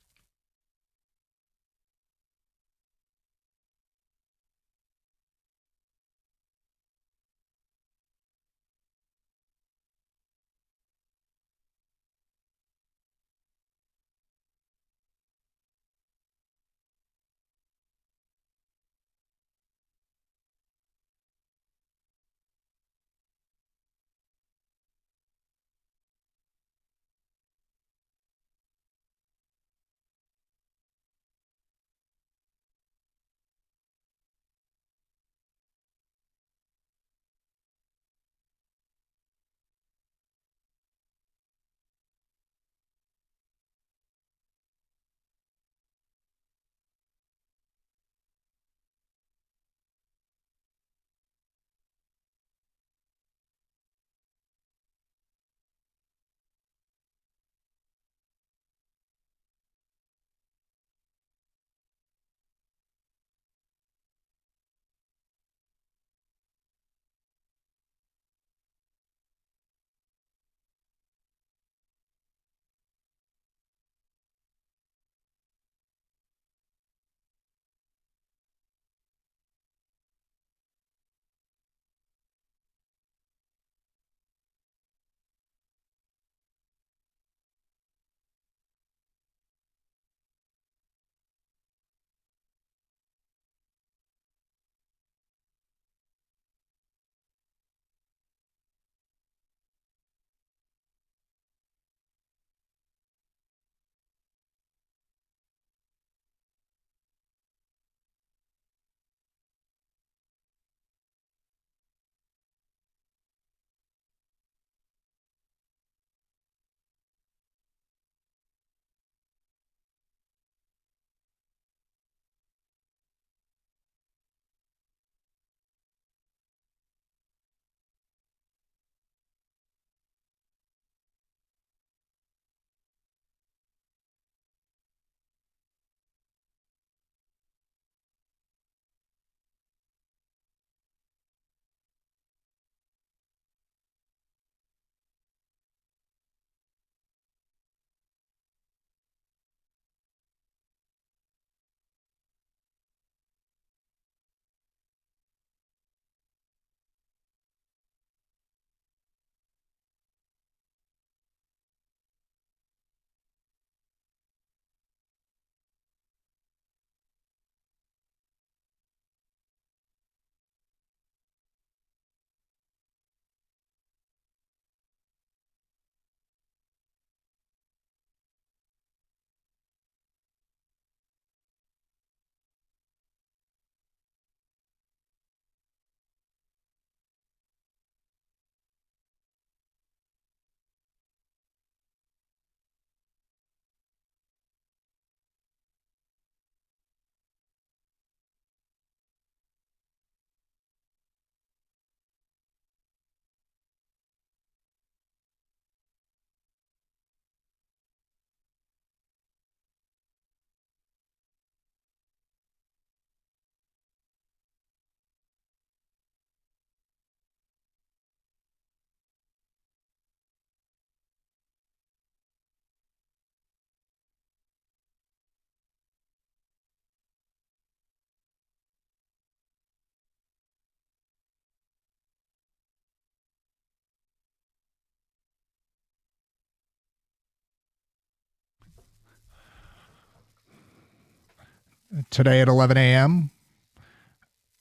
Speaker 7: Today at 11 a.m.,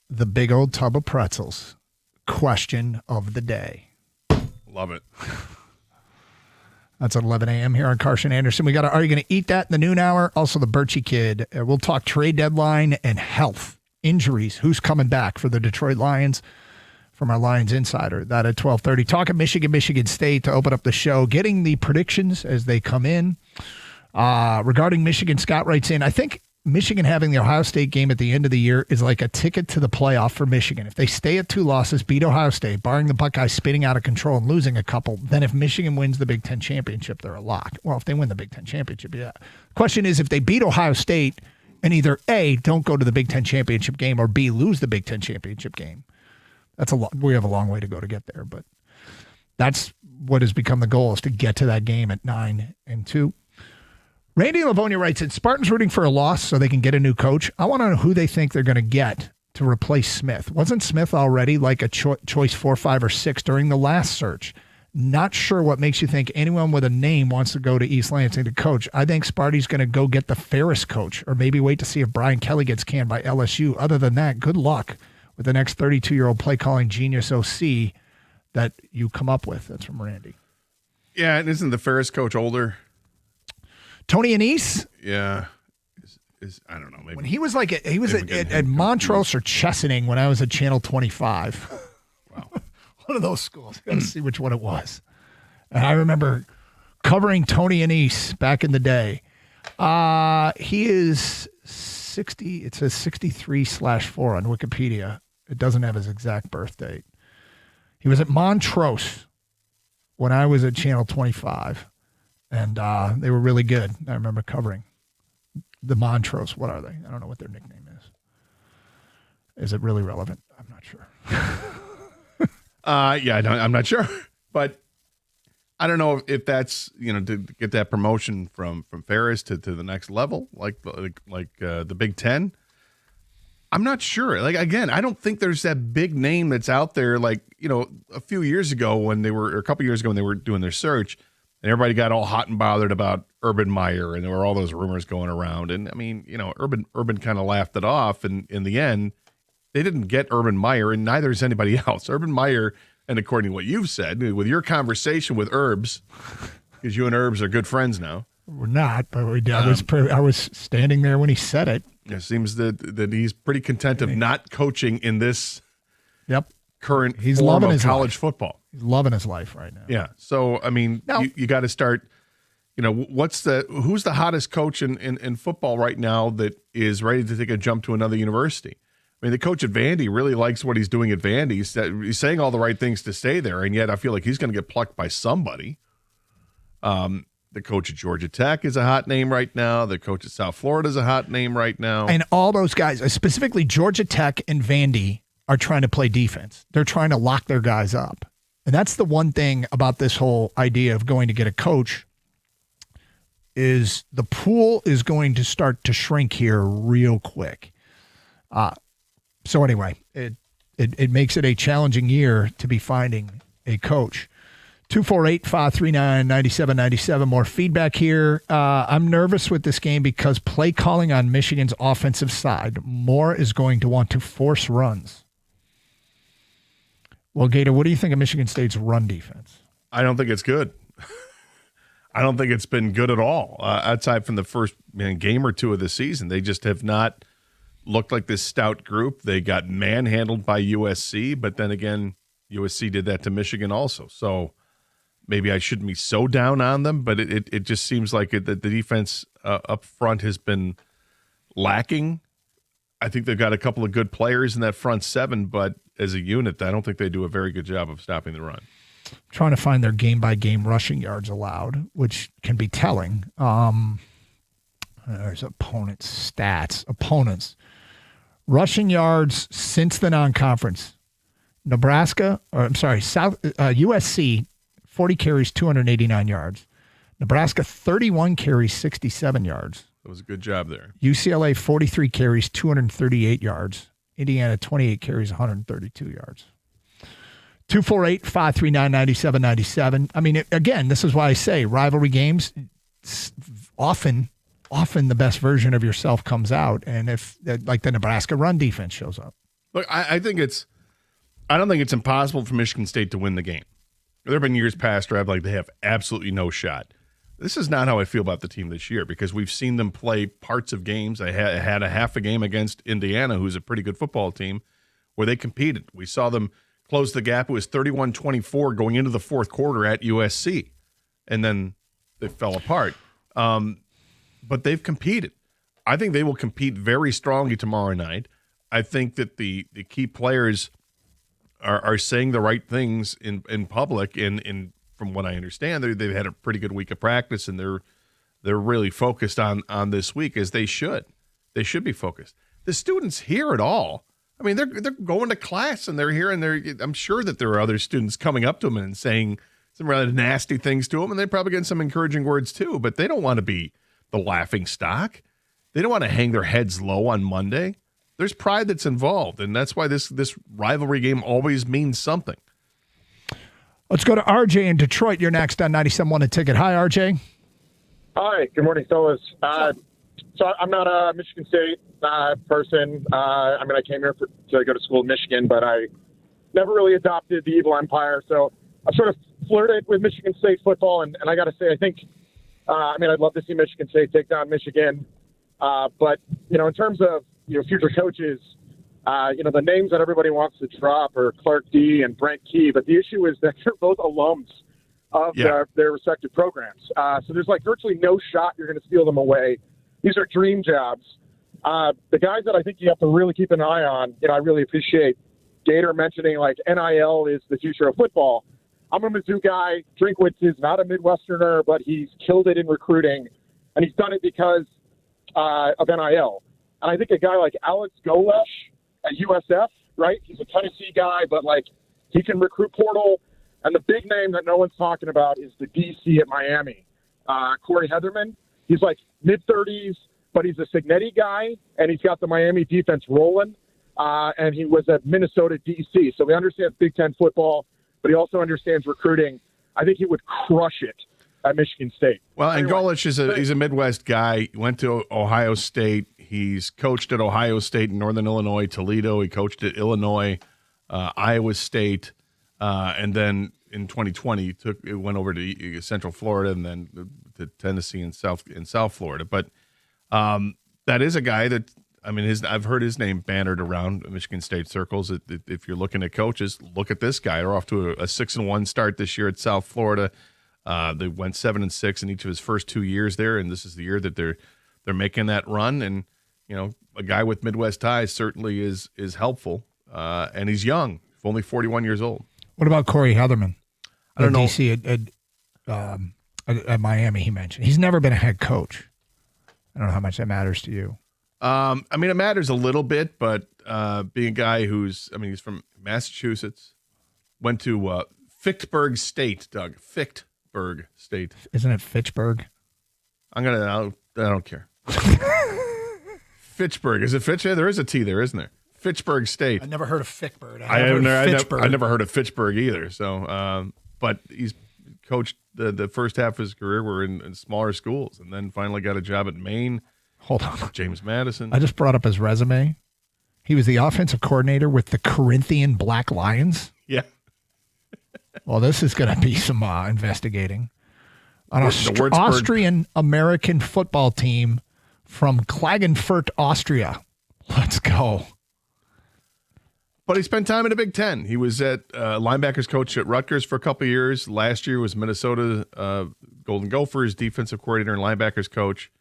Speaker 7: the big old tub of pretzels. Question of the day.
Speaker 8: Love it.
Speaker 7: That's at 11 a.m. here on Carson Anderson. We got Are You Going to Eat That in the noon hour? Also, the Birchie Kid. We'll talk trade deadline and health, injuries. Who's coming back for the Detroit Lions from our Lions Insider? That at 12:30. Talking Michigan State to open up the show. Getting the predictions as they come in. Regarding Michigan, Scott writes in, I think Michigan having the Ohio State game at the end of the year is like a ticket to the playoff for Michigan. If they stay at 2 losses, beat Ohio State, barring the Buckeyes spinning out of control and losing a couple, then if Michigan wins the Big Ten championship, they're a lock. Well, if they win the Big Ten championship, yeah. Question is, if they beat Ohio State and either A, don't go to the Big Ten championship game, or B, lose the Big Ten championship game, we have a long way to go to get there. But that's what has become the goal, is to get to that game at 9-2. Randy Livonia writes in, Spartans rooting for a loss so they can get a new coach. I want to know who they think they're going to get to replace Smith. Wasn't Smith already like a choice 4, 5, or 6 during the last search? Not sure what makes you think anyone with a name wants to go to East Lansing to coach. I think Sparty's going to go get the Ferris coach, or maybe wait to see if Brian Kelly gets canned by LSU. Other than that, good luck with the next 32-year-old play-calling genius OC that you come up with. That's from Randy.
Speaker 8: Yeah, and isn't the Ferris coach older?
Speaker 7: Tony Annese?
Speaker 8: Yeah. I don't know. Maybe
Speaker 7: when he was at Montrose or Chesaning when I was at Channel 25. Wow. One of those schools. Got to see which one it was. And I remember covering Tony Annese back in the day. He is 60. It says 63/4 on Wikipedia. It doesn't have his exact birth date. He was at Montrose when I was at Channel 25. And they were really good. I remember covering the Montrose. What are they? I don't know what their nickname is. Is it really relevant? I'm not sure.
Speaker 8: I'm not sure. But I don't know if that's, to get that promotion from Ferris to the next level, like the Big Ten. I'm not sure. Again, I don't think there's that big name that's out there. A few years ago or a couple years ago when they were doing their search, and everybody got all hot and bothered about Urban Meyer, and there were all those rumors going around. And I mean, Urban kind of laughed it off. And in the end, they didn't get Urban Meyer, and neither is anybody else. Urban Meyer, and according to what you've said, with your conversation with Herbs, because you and Herbs are good friends now.
Speaker 7: We're not, but I was standing there when he said it.
Speaker 8: It seems that he's pretty content of not coaching in this current
Speaker 7: he's
Speaker 8: form
Speaker 7: loving
Speaker 8: of
Speaker 7: his
Speaker 8: college
Speaker 7: life.
Speaker 8: Football.
Speaker 7: He's loving his life right now.
Speaker 8: Yeah. So, I mean, you got to start, who's the hottest coach in football right now that is ready to take a jump to another university? I mean, the coach at Vandy really likes what he's doing at Vandy. He's saying all the right things to stay there, and yet I feel like he's going to get plucked by somebody. The coach at Georgia Tech is a hot name right now. The coach at South Florida is a hot name right now.
Speaker 7: And all those guys, specifically Georgia Tech and Vandy, are trying to play defense. They're trying to lock their guys up. And that's the one thing about this whole idea of going to get a coach is the pool is going to start to shrink here real quick. So anyway, it makes it a challenging year to be finding a coach. 248-539-9797. More feedback here. I'm nervous with this game because play calling on Michigan's offensive side. Moore is going to want to force runs. Well, Gator, what do you think of Michigan State's run defense?
Speaker 8: I don't think it's good. I don't think it's been good at all. Outside from the first game or two of the season, they just have not looked like this stout group. They got manhandled by USC, but then again, USC did that to Michigan also. So maybe I shouldn't be so down on them, but it just seems like the defense up front has been lacking. I think they've got a couple of good players in that front seven, but as a unit, I don't think they do a very good job of stopping the run.
Speaker 7: Trying to find their game-by-game rushing yards allowed, which can be telling. There's opponents' stats. Opponents. Rushing yards since the non-conference. USC, 40 carries, 289 yards. Nebraska, 31 carries, 67 yards.
Speaker 8: That was a good job there.
Speaker 7: UCLA, 43 carries, 238 yards. Indiana, 28 carries, 132 yards. 248-539-9797. I mean, again, this is why I say rivalry games often often the best version of yourself comes out, and if like the Nebraska run defense shows up.
Speaker 8: Look, I don't think it's impossible for Michigan State to win the game. There have been years past where I've like they have absolutely no shot. This is not how I feel about the team this year because we've seen them play parts of games. I had a half a game against Indiana, who's a pretty good football team, where they competed. We saw them close the gap. It was 31-24 going into the fourth quarter at USC, and then they fell apart. But they've competed. I think they will compete very strongly tomorrow night. I think that the key players are saying the right things in public, and from what I understand, they've had a pretty good week of practice, and they're really focused on this week, as they should. They should be focused. The students hear it all. I mean, they're going to class, and they're here, and I'm sure that there are other students coming up to them and saying some rather nasty things to them, and they're probably getting some encouraging words too, but they don't want to be the laughing stock. They don't want to hang their heads low on Monday. There's pride that's involved, and that's why this rivalry game always means something.
Speaker 7: Let's go to RJ in Detroit. You're next on 97.1 The Ticket. Hi, RJ.
Speaker 11: Hi. Good morning, fellas. So I'm not a Michigan State person. I came here to go to school in Michigan, but I never really adopted the evil empire. So I sort of flirted with Michigan State football, and I got to say, I think, I'd love to see Michigan State take down Michigan. But, in terms of, future coaches, the names that everybody wants to drop are Clark D and Brent Key. But the issue is that they're both alums of their respective programs. So there's virtually no shot you're going to steal them away. These are dream jobs. The guys that I think you have to really keep an eye on, I really appreciate Gator mentioning NIL is the future of football. I'm a Mizzou guy. Drinkwitz is not a Midwesterner, but he's killed it in recruiting, and he's done it because of NIL. And I think a guy like Alex Golesh at USF, right? He's a Tennessee guy, but he can recruit portal. And the big name that no one's talking about is the DC at Miami, Corey Heatherman. He's mid-30s, but he's a Signetti guy, and he's got the Miami defense rolling. And he was at Minnesota DC, so he understands Big Ten football, but he also understands recruiting. I think he would crush it at Michigan State.
Speaker 8: Well, and Golesh he's a Midwest guy. He went to Ohio State. He's coached at Ohio State, Northern Illinois, Toledo. He coached at Illinois, Iowa State, and then in 2020 went over to Central Florida and then to Tennessee and South Florida. But that is a guy that I've heard his name bannered around Michigan State circles. If you're looking at coaches, look at this guy. They're off to a 6-1 start this year at South Florida. They went 7-6 in each of his first 2 years there, and this is the year that they're making that run. And a guy with Midwest ties certainly is helpful, and he's young, only 41 years old.
Speaker 7: What about Corey Heatherman?
Speaker 8: I don't know.
Speaker 7: DC at Miami, he mentioned. He's never been a head coach. I don't know how much that matters to you.
Speaker 8: It matters a little bit, but being a guy he's from Massachusetts, went to Fitchburg State, Doug. Fitchburg State.
Speaker 7: Isn't it Fitchburg?
Speaker 8: I don't care. Fitchburg. Is it Fitch? There is a T there, isn't there? Fitchburg State.
Speaker 7: I never heard of Fitchburg.
Speaker 8: I never heard of Fitchburg either. So, but he's coached the first half of his career were in smaller schools, and then finally got a job at Maine.
Speaker 7: Hold on.
Speaker 8: James Madison.
Speaker 7: I just brought up his resume. He was the offensive coordinator with the Corinthian Black Lions.
Speaker 8: Yeah.
Speaker 7: Well, this is going to be some investigating. An Austrian-American football team from Klagenfurt, Austria. Let's go.
Speaker 8: But he spent time in the Big Ten. He was at linebackers coach at Rutgers for a couple of years. Last year was Minnesota Golden Gophers defensive coordinator and linebackers coach,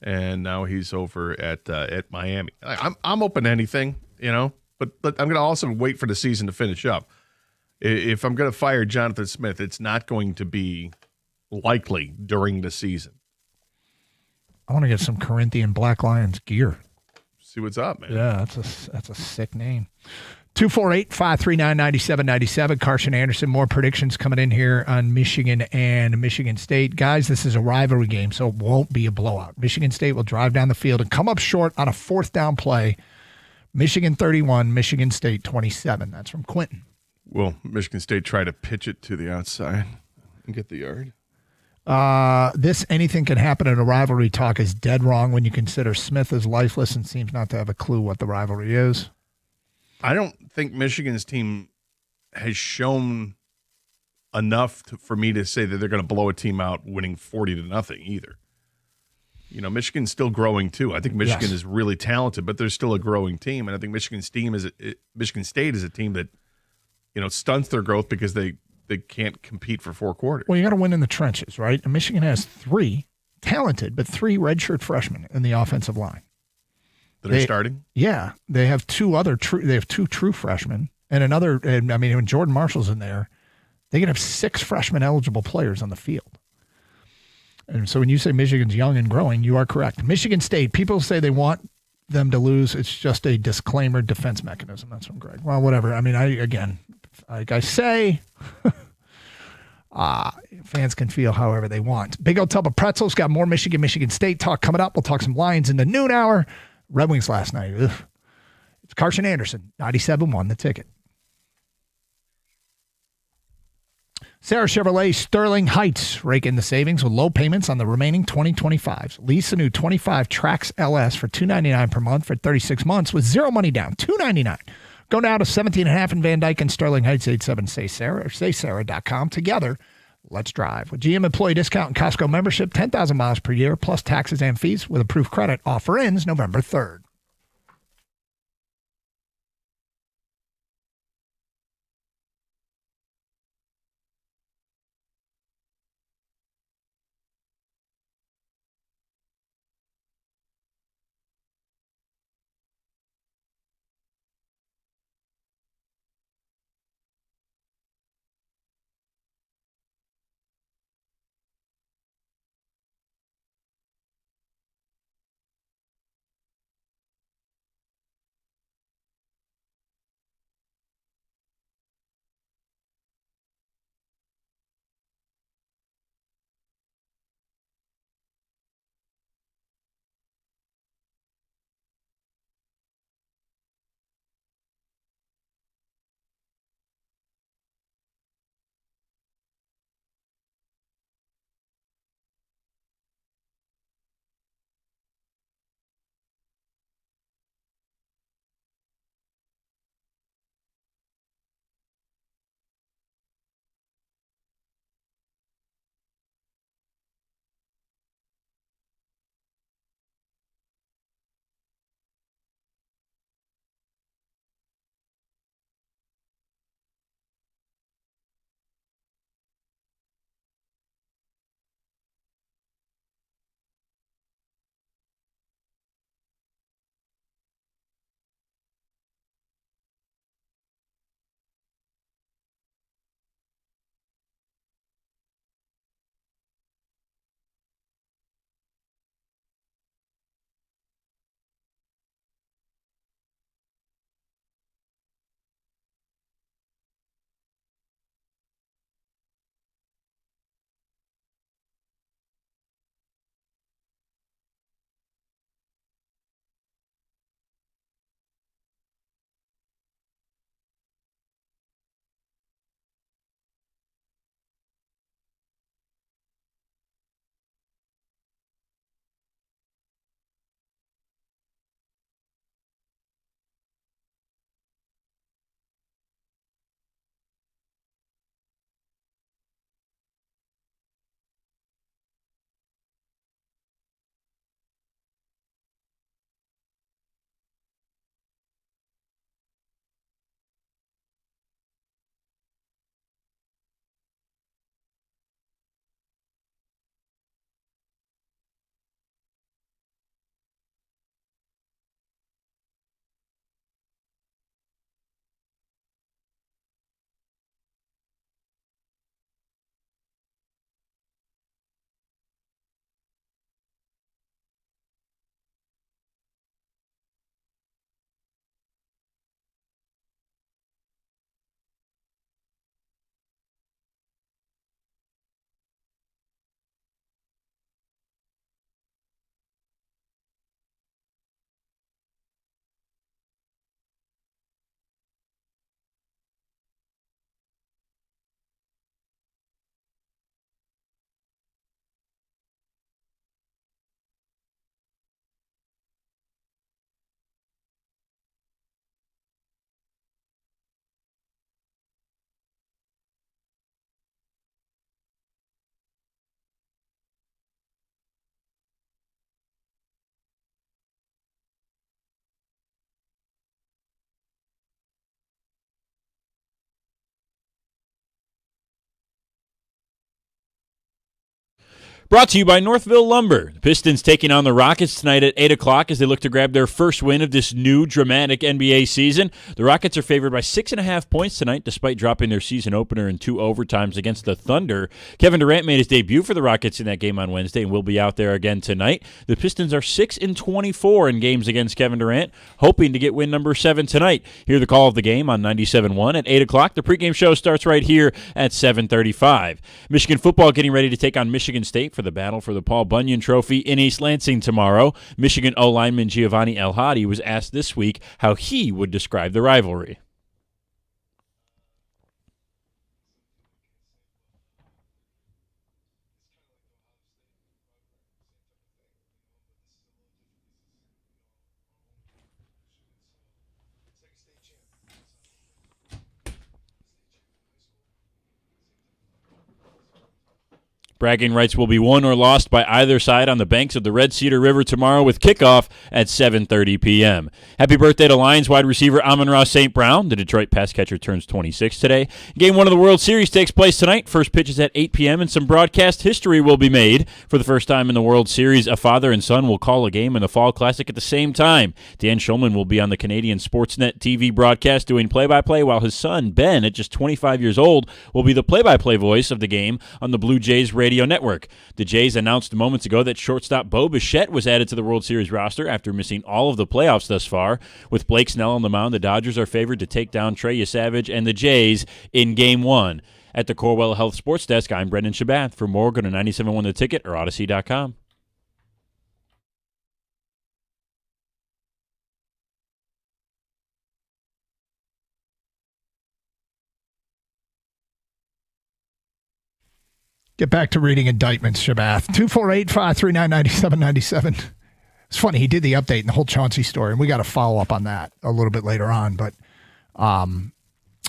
Speaker 8: and now he's over at Miami. I'm open to anything, but I'm going to also wait for the season to finish up. If I'm going to fire Jonathan Smith, it's not going to be likely during the season.
Speaker 7: I want to get some Corinthian Black Lions gear.
Speaker 8: See what's up, man.
Speaker 7: Yeah, that's a sick name. 248-539-9797. Carson Anderson, more predictions coming in here on Michigan and Michigan State. Guys, this is a rivalry game, so it won't be a blowout. Michigan State will drive down the field and come up short on a fourth down play. Michigan 31, Michigan State 27. That's from Quentin.
Speaker 8: Will Michigan State try to pitch it to the outside and get the yard?
Speaker 7: This anything can happen in a rivalry talk is dead wrong when you consider Smith is lifeless and seems not to have a clue what the rivalry is.
Speaker 8: I don't think Michigan's team has shown enough for me to say that they're going to blow a team out winning 40-0 either. You know, Michigan's still growing too. I think Michigan is really talented, but they're still a growing team. And I think Michigan State is a team that, you know, stunts their growth because they can't compete for 4 quarters.
Speaker 7: Well, you got to win in the trenches, right? And Michigan has 3 talented, but 3 redshirt freshmen in the offensive line.
Speaker 8: That are starting?
Speaker 7: Yeah. They have 2 true freshmen and another. And I mean, when Jordan Marshall's in there, they can have 6 freshman eligible players on the field. And so when you say Michigan's young and growing, you are correct. Michigan State, people say they want them to lose. It's just a disclaimer defense mechanism. That's from Greg. Well, whatever. I mean, like I say, fans can feel however they want. Big old tub of pretzels. Got more Michigan State talk coming up. We'll talk some Lions in the noon hour. Red Wings last night. Ugh. It's Carson Anderson, 97.1 The Ticket. Sarah Chevrolet Sterling Heights. Rake in the savings with low payments on the remaining 2025s. Lease a new 25 Trax LS for $299 per month for 36 months with zero money down. $299. Go now to 17.5 in Van Dyke and Sterling Heights, 87-SAY-SARAH or saysarah.com. Together, let's drive. With GM employee discount and Costco membership, 10,000 miles per year, plus taxes and fees with approved credit. Offer ends November 3rd.
Speaker 1: Brought to you by Northville Lumber. The Pistons taking on the Rockets tonight at 8 o'clock as they look to grab their first win of this new dramatic NBA season. The Rockets are favored by 6.5 points tonight, despite dropping their season opener in 2 overtimes against the Thunder. Kevin Durant made his debut for the Rockets in that game on Wednesday and will be out there again tonight. The Pistons are 6-24 in games against Kevin Durant, hoping to get win number 7 tonight. Hear the call of the game on 97.1 at 8 o'clock. The pregame show starts right here at 7:35. Michigan football getting ready to take on Michigan State for the battle for the Paul Bunyan Trophy in East Lansing tomorrow. Michigan O-lineman Giovanni El-Hadi was asked this week how he would describe the rivalry. Bragging rights will be won or lost by either side on the banks of the Red Cedar River tomorrow with kickoff at 7:30 p.m. Happy birthday to Lions wide receiver Amon-Ra St. Brown. The Detroit pass catcher turns 26 today. Game 1 of the World Series takes place tonight. First pitch is at 8 p.m. and some broadcast history will be made. For the first time in the World Series, a father and son will call a game in the Fall Classic at the same time. Dan Schulman will be on the Canadian Sportsnet TV broadcast doing play-by-play, while his son, Ben, at just 25 years old, will be the play-by-play voice of the game on the Blue Jays radio network. The Jays announced moments ago that shortstop Bo Bichette was added to the World Series roster after missing all of the playoffs thus far. With Blake Snell on the mound, the Dodgers are favored to take down Trey Yesavage and the Jays in Game 1. At the Corwell Health Sports Desk, I'm Brendan Shabath. For more, go to 97.1 The Ticket or Odyssey.com.
Speaker 7: Get back to reading indictments, Shabath. 248-539-9797. It's funny, he did the update in the whole Chauncey story, and we got to follow up on that a little bit later on. But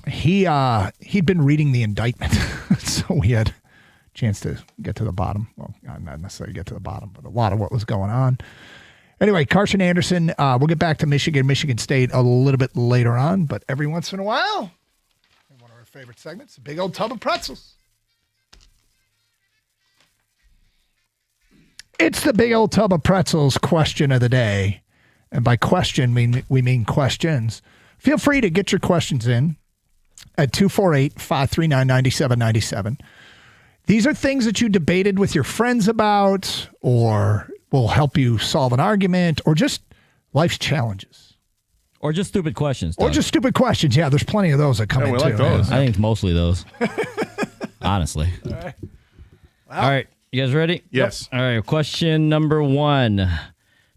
Speaker 7: he'd been reading the indictment, so we had a chance to get to the bottom. Well, not necessarily get to the bottom, but a lot of what was going on. Anyway, Carson Anderson, we'll get back to Michigan State a little bit later on, but every once in a while, one of our favorite segments, a big old tub of pretzels. It's the big old tub of pretzels question of the day. And by question, we mean questions. Feel free to get your questions in at 248-539-9797. These are things that you debated with your friends about, or will help you solve an argument, or just life's challenges.
Speaker 4: Or just stupid questions.
Speaker 7: Or just stupid questions. Yeah, there's plenty of those that come in too.
Speaker 8: Like those.
Speaker 4: I think it's mostly those. Honestly.
Speaker 7: All right. Well,
Speaker 4: all right. You guys ready?
Speaker 8: Yes.
Speaker 4: All right. Question number 1.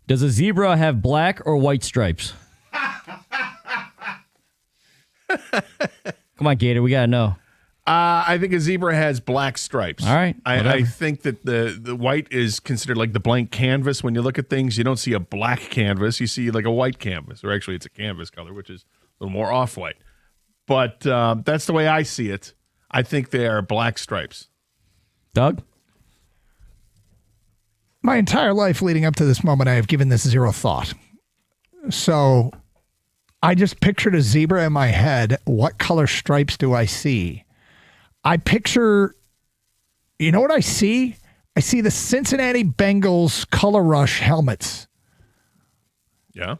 Speaker 4: Does a zebra have black or white stripes? Come on, Gator. We got to know.
Speaker 8: I think a zebra has black stripes.
Speaker 4: All right.
Speaker 8: I think that the white is considered like the blank canvas. When you look at things, you don't see a black canvas. You see like a white canvas. Or actually, it's a canvas color, which is a little more off-white. But that's the way I see it. I think they are black stripes.
Speaker 4: Doug?
Speaker 7: My entire life leading up to this moment, I have given this zero thought. So I just pictured a zebra in my head. What color stripes do I see? I picture, you know what I see? I see the Cincinnati Bengals Color Rush helmets.
Speaker 8: Yeah.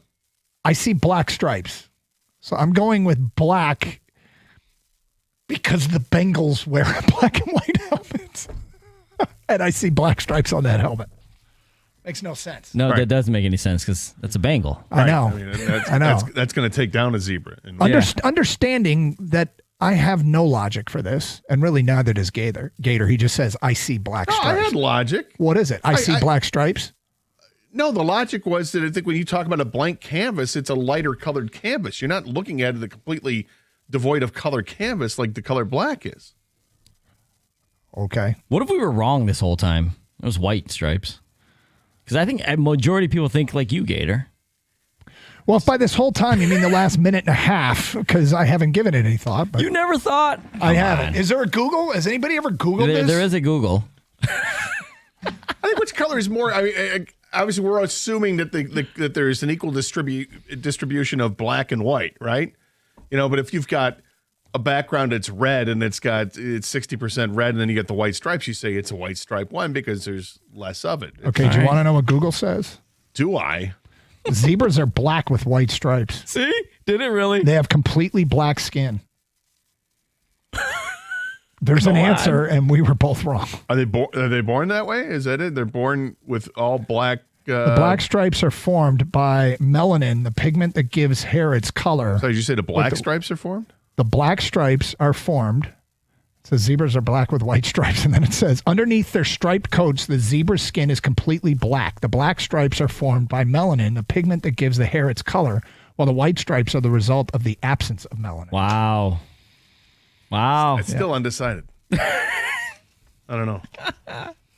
Speaker 7: I see black stripes. So I'm going with black because the Bengals wear black and white helmets. And I see black stripes on that helmet. Makes no sense.
Speaker 4: No, that doesn't make any sense because that's a Bengal.
Speaker 7: I know.
Speaker 8: I know. That's going to take down a zebra.
Speaker 7: Understanding that I have no logic for this, and really neither does Gator. He just says, I see black stripes.
Speaker 8: I had logic.
Speaker 7: What is it? I see black stripes?
Speaker 8: No, the logic was that I think when you talk about a blank canvas, it's a lighter colored canvas. You're not looking at it completely devoid of color canvas like the color black is.
Speaker 7: Okay.
Speaker 4: What if we were wrong this whole time? It was white stripes. Because I think a majority of people think like you, Gator.
Speaker 7: Well, if by this whole time you mean the last minute and a half, because I haven't given it any thought. But
Speaker 4: you never thought?
Speaker 7: I haven't. Is there a Google? Has anybody ever Googled this?
Speaker 4: There is a Google.
Speaker 8: I think which color is more... I mean, obviously, we're assuming that that there's an equal distribution of black and white, right? You know, but if you've got a background that's red and it's 60% red, and then you get the white stripes, you say it's a white stripe one because there's less of it.
Speaker 7: Okay, do you want to know what Google says?
Speaker 8: Do I?
Speaker 7: Zebras are black with white stripes.
Speaker 4: See? Did it really?
Speaker 7: They have completely black skin. There's an answer, and we were both wrong.
Speaker 8: Are they born that way? Is that it? They're born with all black.
Speaker 7: The black stripes are formed by melanin, the pigment that gives hair its color.
Speaker 8: So did you say the black stripes are formed?
Speaker 7: The black stripes are formed. It says zebras are black with white stripes, and then it says underneath their striped coats, the zebra's skin is completely black. The black stripes are formed by melanin, the pigment that gives the hair its color, while the white stripes are the result of the absence of melanin.
Speaker 4: Wow.
Speaker 8: It's still undecided. I don't know.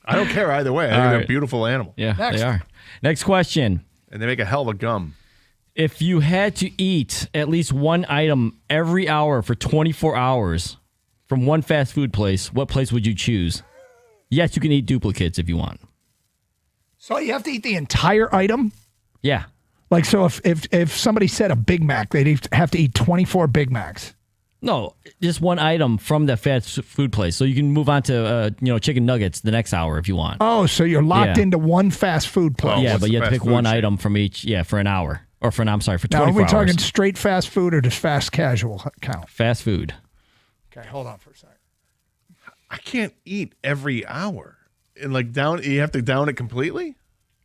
Speaker 8: I don't care either way. I think they're a beautiful animal.
Speaker 4: Yeah, they are. Next question.
Speaker 8: And they make a hell of a gum.
Speaker 4: If you had to eat at least one item every hour for 24 hours from one fast food place, what place would you choose? Yes, you can eat duplicates if you want.
Speaker 7: So you have to eat the entire item?
Speaker 4: Yeah.
Speaker 7: Like, so if somebody said a Big Mac, they'd have to eat 24 Big Macs.
Speaker 4: No, just one item from that fast food place. So you can move on to chicken nuggets the next hour if you want.
Speaker 7: Oh, so you're locked into one fast food place.
Speaker 4: Yeah, but you have to pick one item from each, for an hour. Or for 24 hours.
Speaker 7: Now, are we talking straight fast food or just fast casual count?
Speaker 4: Fast food.
Speaker 7: Okay, hold on for a second.
Speaker 8: I can't eat every hour. And you have to down it completely?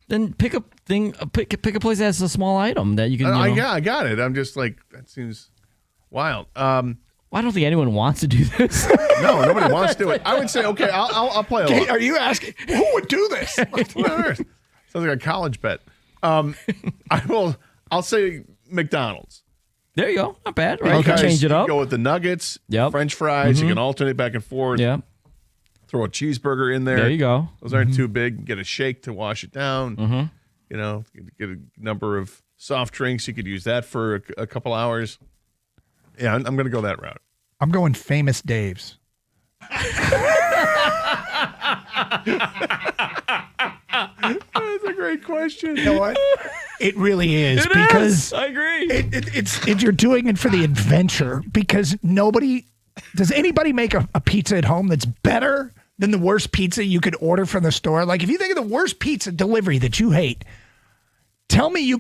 Speaker 4: Then pick a place that has a small item that you can.
Speaker 8: Yeah, I got it. I'm just like, that seems wild.
Speaker 4: I don't think anyone wants to do this.
Speaker 8: No, nobody wants to do it. I would say, okay, I'll play along.
Speaker 7: Are you asking who would do this?
Speaker 8: Sounds like a college bet. I'll say McDonald's.
Speaker 4: There you go. Not bad, right? You can change it up.
Speaker 8: Go with the nuggets, French fries. You can alternate back and forth.
Speaker 4: Yep.
Speaker 8: Throw a cheeseburger in there.
Speaker 4: There you go.
Speaker 8: Those aren't too big. Get a shake to wash it down. Get a number of soft drinks. You could use that for a couple hours. Yeah, I'm going to go that route.
Speaker 7: I'm going Famous Dave's.
Speaker 8: That's a great question.
Speaker 7: You know what? It really is.
Speaker 4: I agree.
Speaker 7: It's you're doing it for the adventure because does anybody make a pizza at home that's better than the worst pizza you could order from the store? Like, if you think of the worst pizza delivery that you hate, tell me you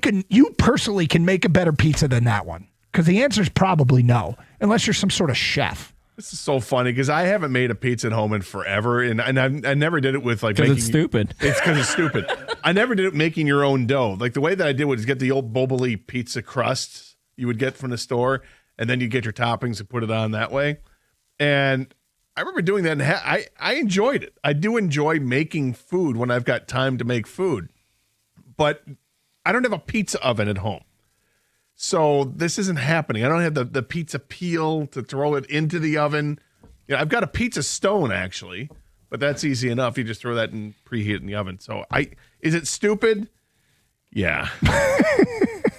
Speaker 7: personally can make a better pizza than that one. Because the answer is probably no, unless you're some sort of chef.
Speaker 8: This is so funny because I haven't made a pizza at home in forever, and I never did it with
Speaker 4: because it's stupid.
Speaker 8: It's because it's stupid. I never did it making your own dough. Like the way that I did was get the old Boboli pizza crusts you would get from the store, and then you get your toppings and put it on that way. And I remember doing that, and I enjoyed it. I do enjoy making food when I've got time to make food, but I don't have a pizza oven at home. So this isn't happening. I don't have the pizza peel to throw it into the oven. I've got a pizza stone actually, but that's easy enough. You just throw that and preheat it in the oven. So is it stupid? Yeah.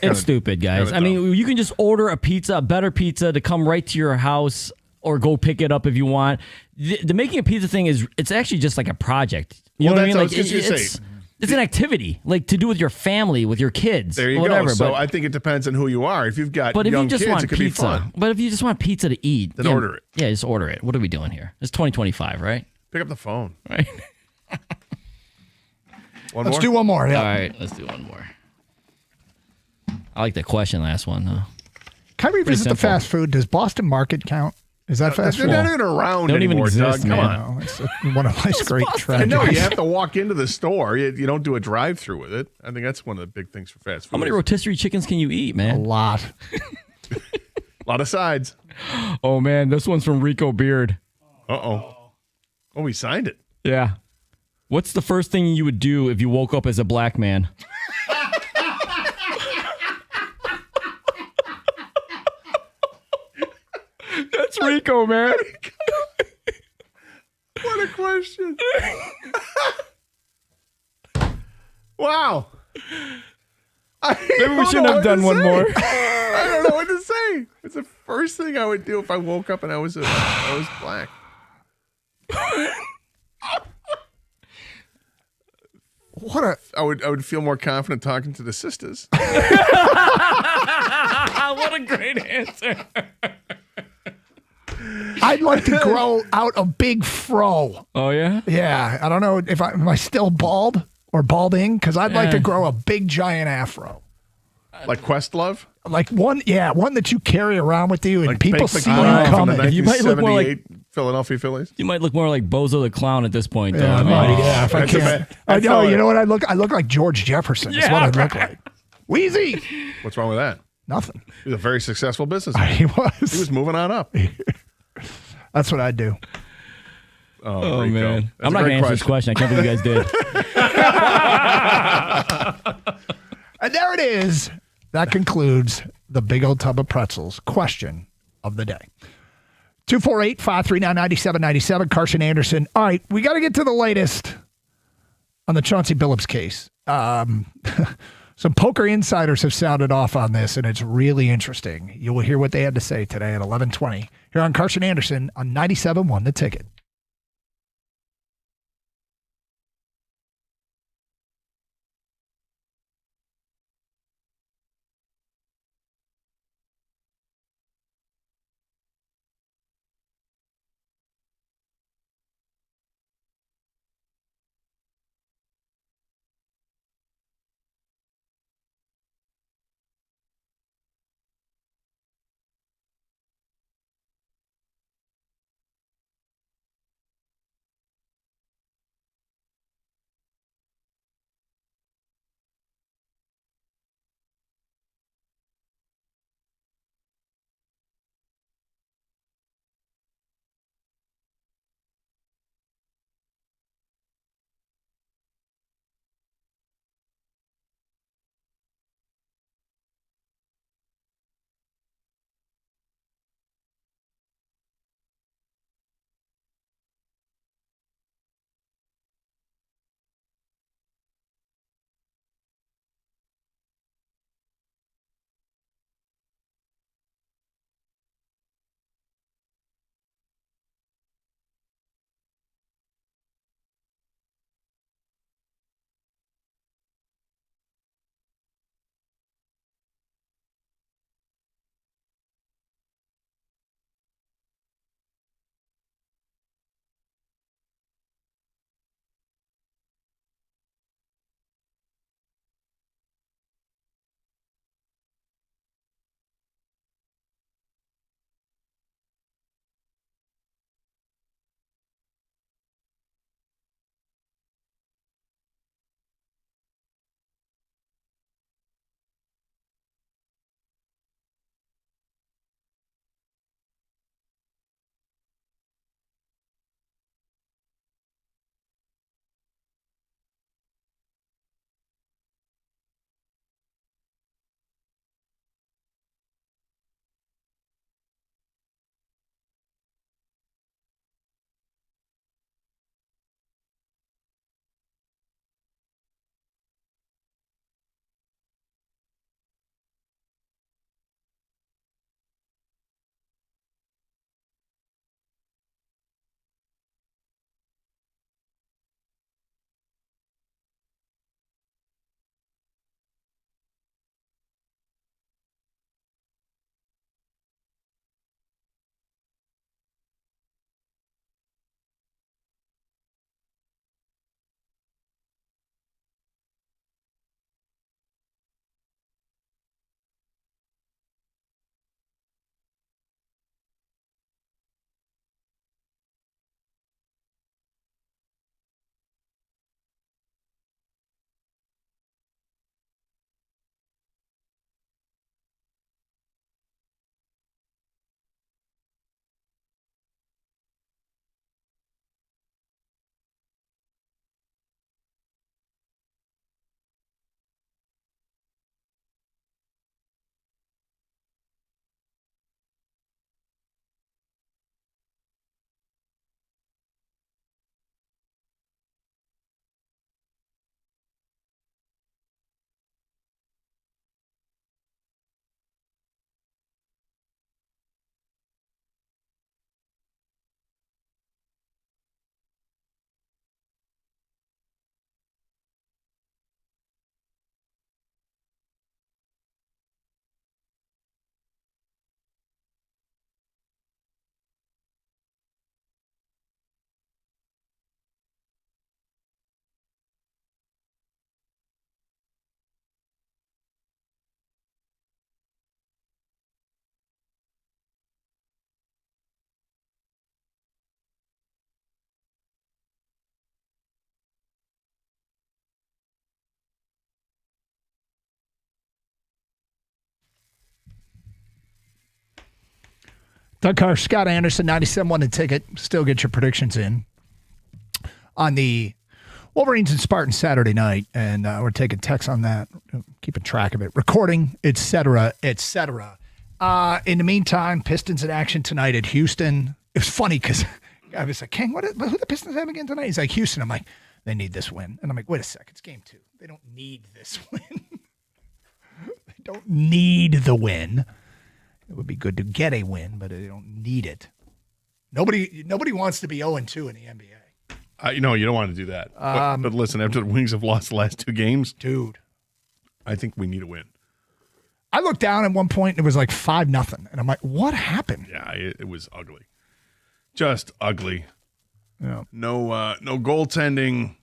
Speaker 4: It's stupid, guys. I mean, you can just order a better pizza to come right to your house or go pick it up if you want. The making a pizza thing it's actually just like a project. You know what I mean? Like, it's an activity, like to do with your family, with your kids.
Speaker 8: There you go. So I think it depends on who you are. If you've got young kids, it could be fun.
Speaker 4: But if you just want pizza to eat,
Speaker 8: then order it.
Speaker 4: Yeah, just order it. What are we doing here? It's 2025, right?
Speaker 8: Pick up the phone.
Speaker 4: Right.
Speaker 7: Let's do one more. Yeah.
Speaker 4: All right, let's do one more. I like the question last one, though.
Speaker 7: Can I revisit the fast food? Does Boston Market count? Is that fast food?
Speaker 8: They're not even around anymore, Doug. Come on.
Speaker 7: It's one of life's great tragedies.
Speaker 8: No, you have to walk into the store. You don't do a drive-through with it. I think that's one of the big things for fast food.
Speaker 4: How many rotisserie chickens can you eat, man?
Speaker 7: A lot.
Speaker 8: A lot of sides.
Speaker 4: Oh, man. This one's from Rico Beard.
Speaker 8: Uh-oh. Oh, we signed it.
Speaker 4: Yeah. What's the first thing you would do if you woke up as a black man? That's Rico, man.
Speaker 8: What a question. Wow.
Speaker 4: Maybe we shouldn't have done one more.
Speaker 8: I don't know what to say. It's the first thing I would do if I woke up and I was black. I would feel more confident talking to the sisters.
Speaker 4: What a great answer.
Speaker 7: I'd like to grow out a big fro.
Speaker 4: Oh yeah.
Speaker 7: Yeah, I don't know if am I still bald or balding because I'd like to grow a big giant afro.
Speaker 8: Like Questlove?
Speaker 7: Like one that you carry around with you and
Speaker 8: Like
Speaker 7: people
Speaker 8: Bank
Speaker 7: see you
Speaker 8: McCollum from the
Speaker 7: coming.
Speaker 4: You might look more like
Speaker 8: 1978 Philadelphia Phillies.
Speaker 4: You might look more like Bozo the Clown at this point. Though.
Speaker 7: Yeah,
Speaker 4: I mean,
Speaker 7: yeah, if I
Speaker 8: That's a
Speaker 7: can't.
Speaker 8: bad-
Speaker 7: I know.
Speaker 8: that's
Speaker 7: You
Speaker 8: all-
Speaker 7: know what I look? I look like George Jefferson. That's what I look like. Wheezy.
Speaker 8: What's wrong with that?
Speaker 7: Nothing.
Speaker 8: He was a very successful businessman.
Speaker 7: He was.
Speaker 8: He was moving on up.
Speaker 7: That's what I'd do.
Speaker 8: Oh,
Speaker 4: man,
Speaker 8: Rico.
Speaker 4: I'm
Speaker 8: That's a
Speaker 4: not
Speaker 8: great
Speaker 4: gonna answer this question. I can't believe you guys did.
Speaker 7: And there it is. That concludes the big old tub of pretzels question of the day. 248-539-9797. Carson Anderson. All right, we got to get to the latest on the Chauncey Billups case. Some poker insiders have sounded off on this, and it's really interesting. You will hear what they had to say today at 11:20 here on Carson Anderson on 97.1 The Ticket. Doug Carr, Scott Anderson, 97.1 The Ticket. Still get your predictions in on the Wolverines and Spartans Saturday night, and we're taking texts on that, keeping track of it, recording, etc., etc. In the meantime, Pistons in action tonight at Houston. It was funny because I was like, King, who the Pistons have again tonight? He's like, Houston. I'm like, they need this win. And I'm like, wait a second, it's game 2. They don't need this win. They don't need the win. It would be good to get a win, but they don't need it. Nobody wants to be 0-2 in the NBA.
Speaker 8: You don't want to do that. But listen, after the Wings have lost the last 2 games,
Speaker 7: dude,
Speaker 8: I think we need a win.
Speaker 7: I looked down at one point and it was like 5-0, and I'm like, what happened?
Speaker 8: Yeah, it was ugly, just ugly.
Speaker 7: Yeah. No
Speaker 8: goaltending.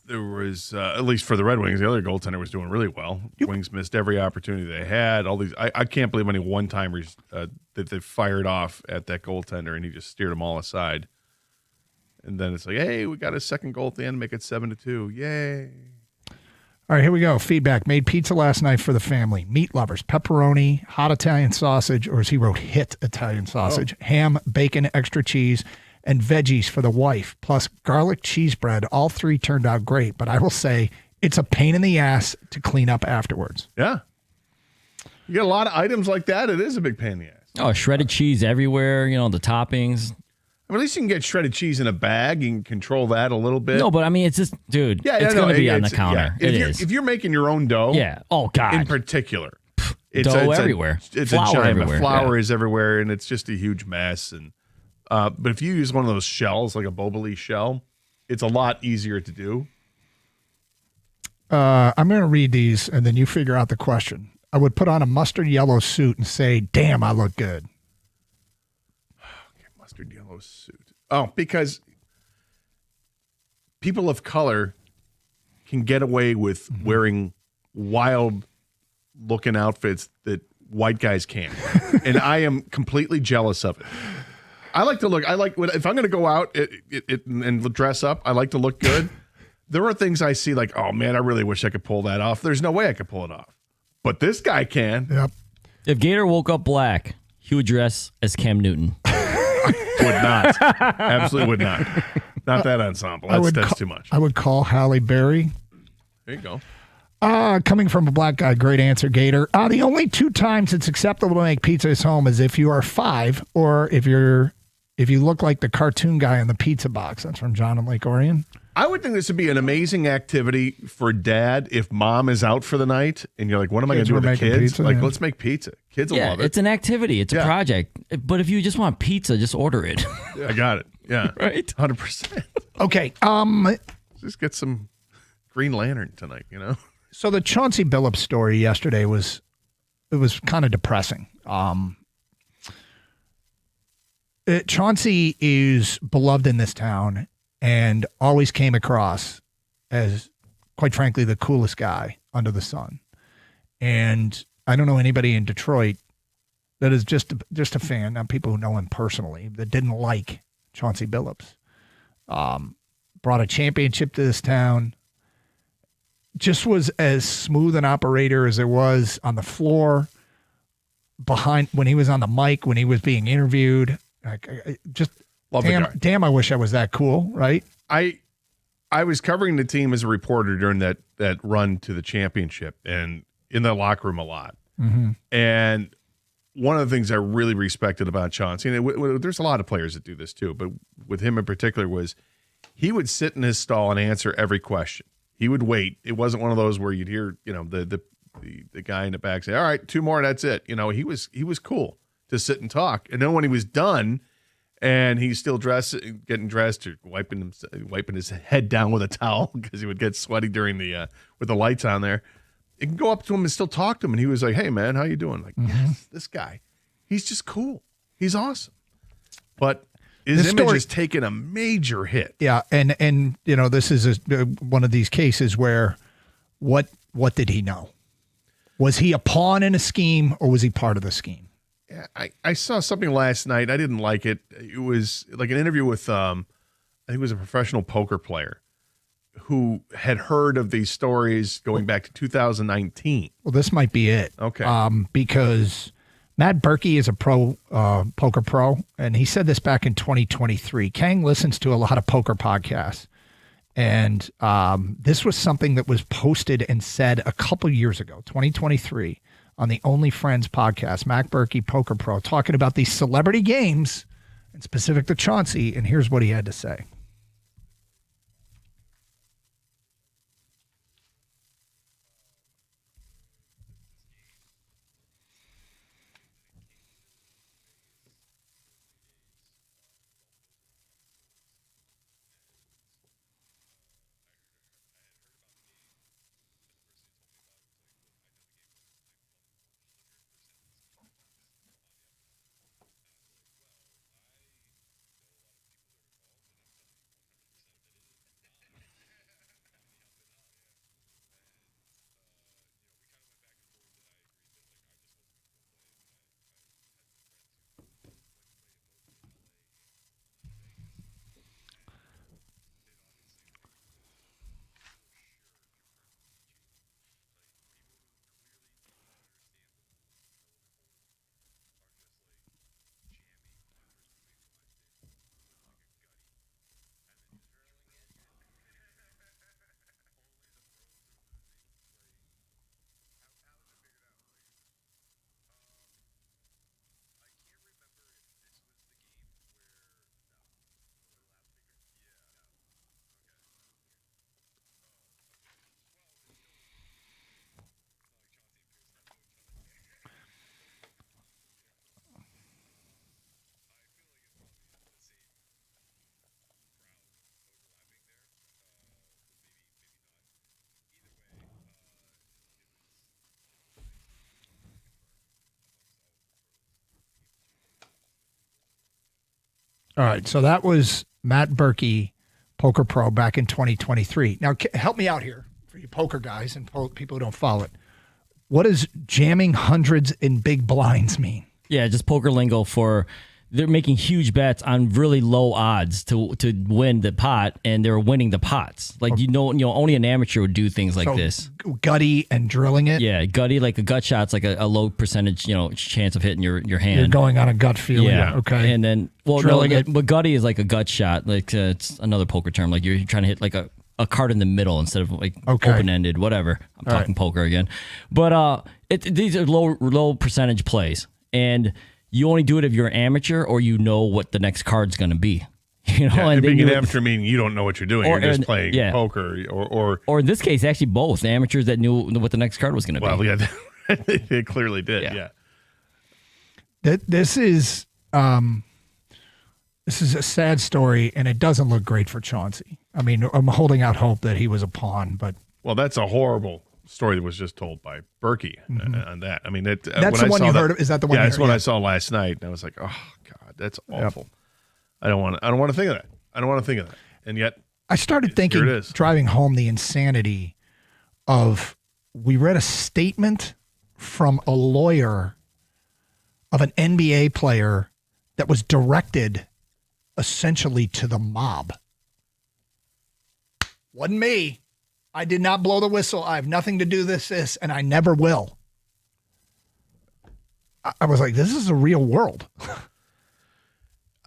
Speaker 8: There was at least for the Red Wings, the other goaltender was doing really well. Wings missed every opportunity they had. All these, I can't believe any one-timers that they fired off at that goaltender, and he just steered them all aside. And then it's like, hey, we got a second goal at the end, make it 7-2. Yay.
Speaker 7: All right, here we go. Feedback. Made pizza last night for the family. Meat lovers. Pepperoni, hot Italian sausage, or as he wrote, hit Italian sausage. Ham, bacon, extra cheese, and veggies for the wife, plus garlic cheese bread. All 3 turned out great, but I will say it's a pain in the ass to clean up afterwards.
Speaker 8: Yeah. You get a lot of items like that, it is a big pain in the ass.
Speaker 4: Oh, shredded cheese everywhere, the toppings.
Speaker 8: At least you can get shredded cheese in a bag. You can control that a little bit.
Speaker 4: No, but I mean, it's just, dude, it's going to be on the counter.
Speaker 8: Yeah.
Speaker 4: It is.
Speaker 8: If you're making your own dough,
Speaker 4: yeah. Oh, God.
Speaker 8: In particular,
Speaker 4: dough everywhere.
Speaker 8: It's
Speaker 4: flour
Speaker 8: a giant
Speaker 4: everywhere.
Speaker 8: Flour is everywhere, and it's just a huge mess. And but if you use one of those shells, like a Boboli shell, it's a lot easier to do.
Speaker 7: I'm going to read these, and then you figure out the question. I would put on a mustard yellow suit and say, damn, I look good.
Speaker 8: Okay, mustard yellow suit. Oh, because people of color can get away with wearing wild-looking outfits that white guys can't. And I am completely jealous of it. I like to look. If I'm going to go out and dress up, I like to look good. There are things I see like, oh man, I really wish I could pull that off. There's no way I could pull it off, but this guy can.
Speaker 7: Yep.
Speaker 4: If Gator woke up black, he would dress as Cam Newton.
Speaker 8: Would not. Absolutely would not. Not that ensemble. That's too much.
Speaker 7: I would call Halle Berry.
Speaker 8: There you go.
Speaker 7: Coming from a black guy, great answer, Gator. The only 2 times it's acceptable to make pizza at home is if you are 5 or if you look like the cartoon guy in the pizza box. That's from John in Lake Orion.
Speaker 8: I would think this would be an amazing activity for dad if mom is out for the night and you're like, what am I going to do with the kids?
Speaker 7: Pizza,
Speaker 8: like, let's make pizza. Kids will love it.
Speaker 4: It's an activity. It's a project. But if you just want pizza, just order it.
Speaker 8: I got it. Yeah.
Speaker 4: Right?
Speaker 8: 100%.
Speaker 7: Okay.
Speaker 8: Just get some Green Lantern tonight,
Speaker 7: So the Chauncey Billups story yesterday was kind of depressing. Chauncey is beloved in this town and always came across as, quite frankly, the coolest guy under the sun. And I don't know anybody in Detroit that is just a fan, not people who know him personally, that didn't like Chauncey Billups. Brought a championship to this town. Just was as smooth an operator as there was on the floor, behind when he was on the mic, when he was being interviewed. Damn, I wish I was that cool, right?
Speaker 8: I was covering the team as a reporter during that run to the championship and in the locker room a lot.
Speaker 7: Mm-hmm.
Speaker 8: And one of the things I really respected about Chauncey, and there's a lot of players that do this too, but with him in particular, was he would sit in his stall and answer every question. He would wait. It wasn't one of those where you'd hear, the guy in the back say, "All right, 2 more, that's it." He was cool to sit and talk. And then when he was done, and he's still getting dressed, or wiping his head down with a towel because he would get sweaty during with the lights on there. You can go up to him and still talk to him, and he was like, "Hey man, how you doing?" Like, yes, this guy, he's just cool. He's awesome, but his image has taken a major hit.
Speaker 7: Yeah, and this is one of these cases where what did he know? Was he a pawn in a scheme, or was he part of the scheme?
Speaker 8: Yeah, I saw something last night. I didn't like it. It was like an interview with I think it was a professional poker player who had heard of these stories going back to 2019.
Speaker 7: Well, this might be it.
Speaker 8: Okay.
Speaker 7: Because Matt Berkey is a poker pro, and he said this back in 2023. Kang listens to a lot of poker podcasts, and this was something that was posted and said a couple years ago, 2023, on the Only Friends podcast. Matt Berkey, poker pro, talking about these celebrity games, and specific to Chauncey, and here's what he had to say. All right, so that was Matt Berkey, poker pro, back in 2023. Now, help me out here for you poker guys and people who don't follow it. What does jamming hundreds in big blinds mean?
Speaker 4: Yeah, just poker lingo for they're making huge bets on really low odds to win the pot, and they're winning the pots. Like only an amateur would do things like this.
Speaker 7: Gutty and drilling it.
Speaker 4: Yeah, gutty, like a gut shot's like a low percentage, chance of hitting your hand.
Speaker 7: You're going on a gut feeling.
Speaker 4: Yeah.
Speaker 7: Okay.
Speaker 4: And then
Speaker 7: drilling it.
Speaker 4: But gutty is like a gut shot. Like it's another poker term. Like you're trying to hit like a card in the middle instead of like open ended. Whatever. I'm talking poker again. But these are low percentage plays, and you only do it if you're an amateur or you know what the next card's going to be.
Speaker 8: And being an amateur meaning you don't know what you're doing. You're just playing poker or
Speaker 4: in this case, actually both. The amateurs that knew what the next card was going to be.
Speaker 8: Well, yeah, they clearly did. Yeah.
Speaker 7: This is a sad story, and it doesn't look great for Chauncey. I mean, I'm holding out hope that he was a pawn, but
Speaker 8: that's a horrible story that was just told by Berkey on that. I mean, that's
Speaker 7: the one you heard of. Is that the one?
Speaker 8: Yeah, that's what I saw last night, and I was like, oh God, that's awful. Yep. I don't want to think of that. I don't want to think of that. And yet,
Speaker 7: I started thinking, driving home, the insanity of. We read a statement from a lawyer of an NBA player that was directed essentially to the mob. Wasn't me. I did not blow the whistle. I have nothing to do this, and I never will. I was like, this is a real world.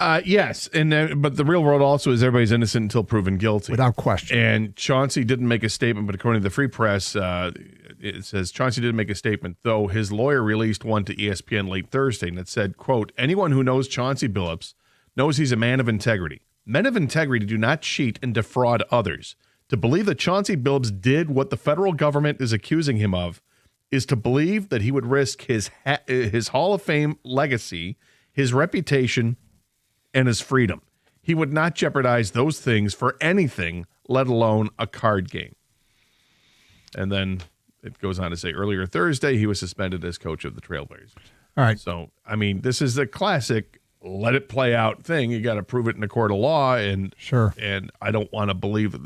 Speaker 8: Yes, but the real world also is everybody's innocent until proven guilty.
Speaker 7: Without question.
Speaker 8: And Chauncey didn't make a statement, but according to the Free Press, it says Chauncey didn't make a statement, though his lawyer released one to ESPN late Thursday, and it said, quote, anyone who knows Chauncey Billups knows he's a man of integrity. Men of integrity do not cheat and defraud others. To believe that Chauncey Billups did what the federal government is accusing him of is to believe that he would risk his Hall of Fame legacy, his reputation, and his freedom. He would not jeopardize those things for anything, let alone a card game. And then it goes on to say earlier Thursday, he was suspended as coach of the Trailblazers.
Speaker 7: All right.
Speaker 8: So, I mean, this is the classic let it play out thing. You got to prove it in a court of law. And
Speaker 7: sure.
Speaker 8: And I don't want to believe that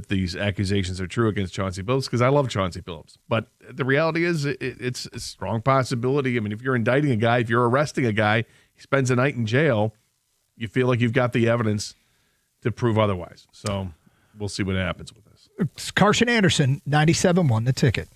Speaker 8: these accusations are true against Chauncey Billups because I love Chauncey Billups. But the reality is it's a strong possibility. I mean, if you're indicting a guy, if you're arresting a guy, he spends a night in jail, you feel like you've got the evidence to prove otherwise. So we'll see what happens with this.
Speaker 7: It's Carson Anderson, 97.1 The Ticket.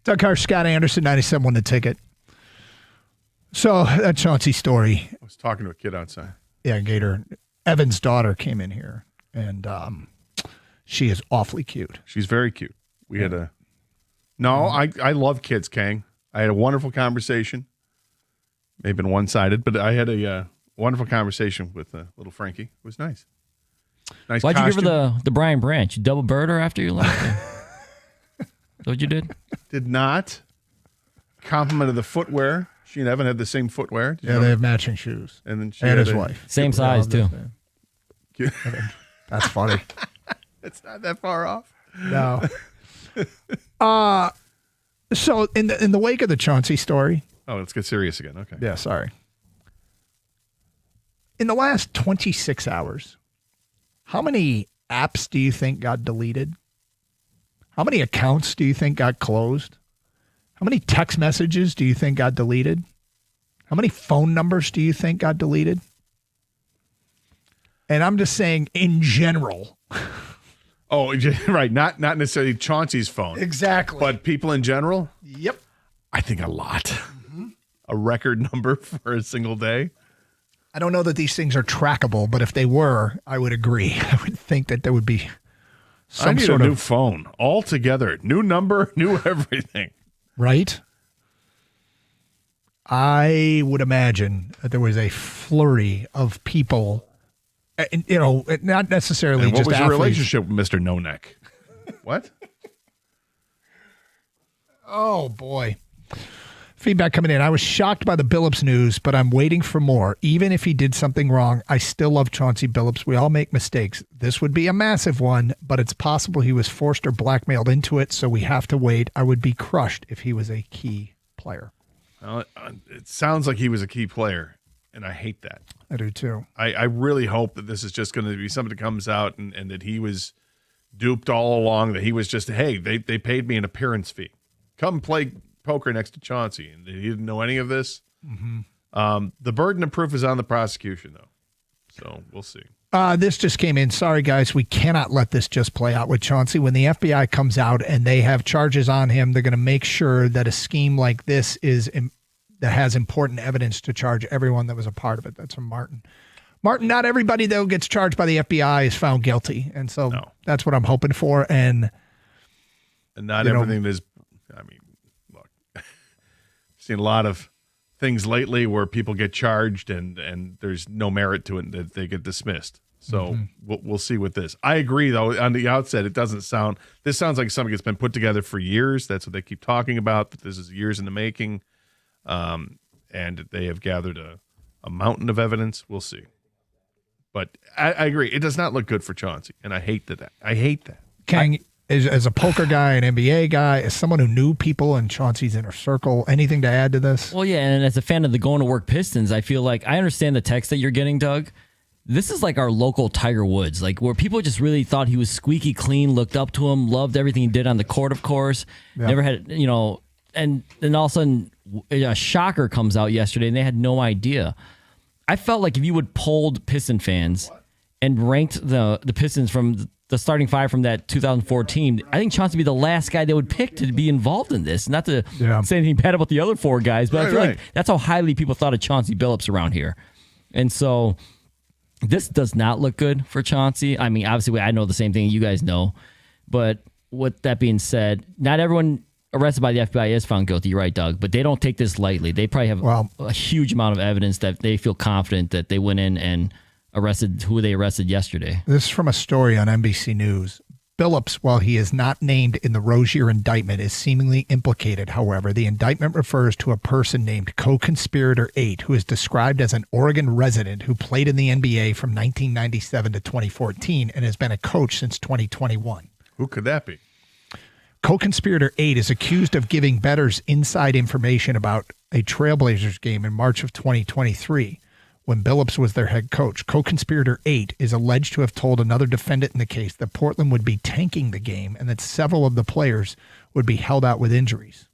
Speaker 7: Doug Hart, Scott Anderson, 97 won the ticket. So that Chauncey story.
Speaker 8: I was talking to a kid outside.
Speaker 7: Yeah, Gator. Evan's daughter came in here, and she is awfully cute.
Speaker 8: She's very cute. We had a... No, I love kids, Kang. I had a wonderful conversation. May have been one-sided, but I had a wonderful conversation with little Frankie. It was nice. Nice
Speaker 4: Why'd
Speaker 8: costume.
Speaker 4: you give her the Brian Branch? You double bird her after you left? Is that what you did?
Speaker 8: Did not. Complimented the footwear. She and Evan had the same footwear. Did you
Speaker 7: Yeah,
Speaker 8: know
Speaker 7: they
Speaker 8: that?
Speaker 7: have matching shoes.
Speaker 8: And then she
Speaker 7: and
Speaker 8: had
Speaker 7: his
Speaker 8: a-
Speaker 7: wife.
Speaker 4: Same size, too.
Speaker 7: That's funny.
Speaker 8: It's not that far off.
Speaker 7: No. So in the wake of the Chauncey story.
Speaker 8: Oh, let's get serious again. Okay.
Speaker 7: Yeah, sorry. In the last 26 hours, how many apps do you think got deleted? How many accounts do you think got closed? How many text messages do you think got deleted? How many phone numbers do you think got deleted? And I'm just saying in general.
Speaker 8: Oh, right. Not necessarily Chauncey's phone.
Speaker 7: Exactly.
Speaker 8: But people in general?
Speaker 7: Yep.
Speaker 8: I think a lot. A record number for a single day.
Speaker 7: I don't know that these things are trackable, but if they were, I would agree. I would think that there would be
Speaker 8: I
Speaker 7: some
Speaker 8: need
Speaker 7: sort
Speaker 8: a new
Speaker 7: of
Speaker 8: phone altogether. New number, new everything.
Speaker 7: right? I would imagine that there was a flurry of people, not necessarily
Speaker 8: And what
Speaker 7: just
Speaker 8: was your
Speaker 7: athletes.
Speaker 8: relationship with Mr. No Neck? What?
Speaker 7: Oh, boy. Feedback coming in. I was shocked by the Billups news, but I'm waiting for more. Even if he did something wrong, I still love Chauncey Billups. We all make mistakes. This would be a massive one, but it's possible he was forced or blackmailed into it, so we have to wait. I would be crushed if he was a key player.
Speaker 8: Well, it sounds like he was a key player, and I hate that.
Speaker 7: I do too.
Speaker 8: I really hope that this is just going to be something that comes out and that he was duped all along, that he was just, hey, they paid me an appearance fee. Come play poker next to Chauncey, and he didn't know any of this.
Speaker 7: Mm-hmm.
Speaker 8: The burden of proof is on the prosecution, though. So we'll see.
Speaker 7: This just came in. Sorry, guys. We cannot let this just play out with Chauncey. When the FBI comes out and they have charges on him, they're going to make sure that a scheme like this that has important evidence to charge everyone that was a part of it. That's from Martin. Martin, not everybody, though, gets charged by the FBI is found guilty. And so that's what I'm hoping for. And
Speaker 8: not everything is, I mean, look, I've seen a lot of things lately where people get charged and there's no merit to it, that they get dismissed. So we'll see with this. I agree, though, on the outset, this sounds like something that's been put together for years. That's what they keep talking about, that this is years in the making. And they have gathered a mountain of evidence. We'll see. But I agree. It does not look good for Chauncey, and I hate that. I hate that.
Speaker 7: Kang, as a poker guy, an NBA guy, as someone who knew people in Chauncey's inner circle, anything to add to this?
Speaker 4: Well, yeah, and as a fan of the going to work Pistons, I feel like I understand the text that you're getting, Doug. This is like our local Tiger Woods, like where people just really thought he was squeaky clean, looked up to him, loved everything he did on the court, of course.
Speaker 7: Yeah.
Speaker 4: Never had, and then all of a sudden a shocker comes out yesterday and they had no idea. I felt like if you would polled Piston fans and ranked the Pistons from the starting five from that 2014, I think Chauncey would be the last guy they would pick to be involved in this. Not to say anything bad about the other four guys, but I feel like that's how highly people thought of Chauncey Billups around here. And so this does not look good for Chauncey. I mean, obviously, I know the same thing you guys know. But with that being said, not everyone arrested by the FBI is found guilty. You're right, Doug. But they don't take this lightly. They probably have a huge amount of evidence that they feel confident that they went in and arrested who they arrested yesterday.
Speaker 7: This is from a story on NBC News. Billups, while he is not named in the Rozier indictment, is seemingly implicated. However, the indictment refers to a person named Co-Conspirator 8, who is described as an Oregon resident who played in the NBA from 1997 to 2014 and has been a coach since 2021.
Speaker 8: Who could that be?
Speaker 7: Co-Conspirator 8 is accused of giving bettors inside information about a Trailblazers game in March of 2023. When Billups was their head coach. Co-Conspirator 8 is alleged to have told another defendant in the case that Portland would be tanking the game and that several of the players would be held out with injuries.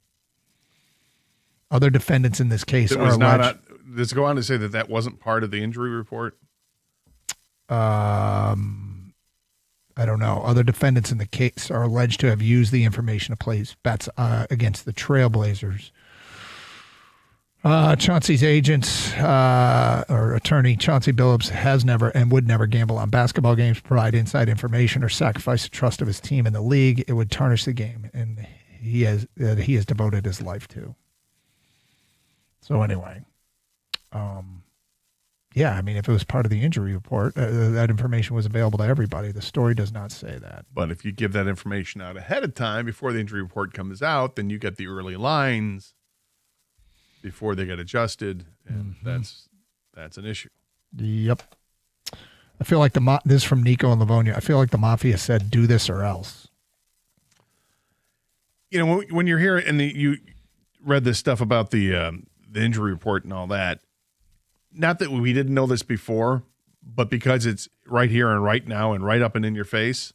Speaker 7: Other defendants in this case are alleged...
Speaker 8: Does it go on to say that wasn't part of the injury report?
Speaker 7: I I don't know. Other defendants in the case are alleged to have used the information to place bets against the Trailblazers. Chauncey's agent or attorney, Chauncey Billups, has never and would never gamble on basketball games, provide inside information, or sacrifice the trust of his team in the league. It would tarnish the game, and he has devoted his life to. So anyway, yeah, I mean, if it was part of the injury report, that information was available to everybody. The story does not say that.
Speaker 8: But if you give that information out ahead of time, before the injury report comes out, then you get the early lines before they get adjusted, and that's an issue.
Speaker 7: Yep. I feel like this is from Nico and Livonia. I feel like the Mafia said, "Do this or else."
Speaker 8: You know, when you're here and you read this stuff about the injury report and all that, not that we didn't know this before, but because it's right here and right now and right up and in your face,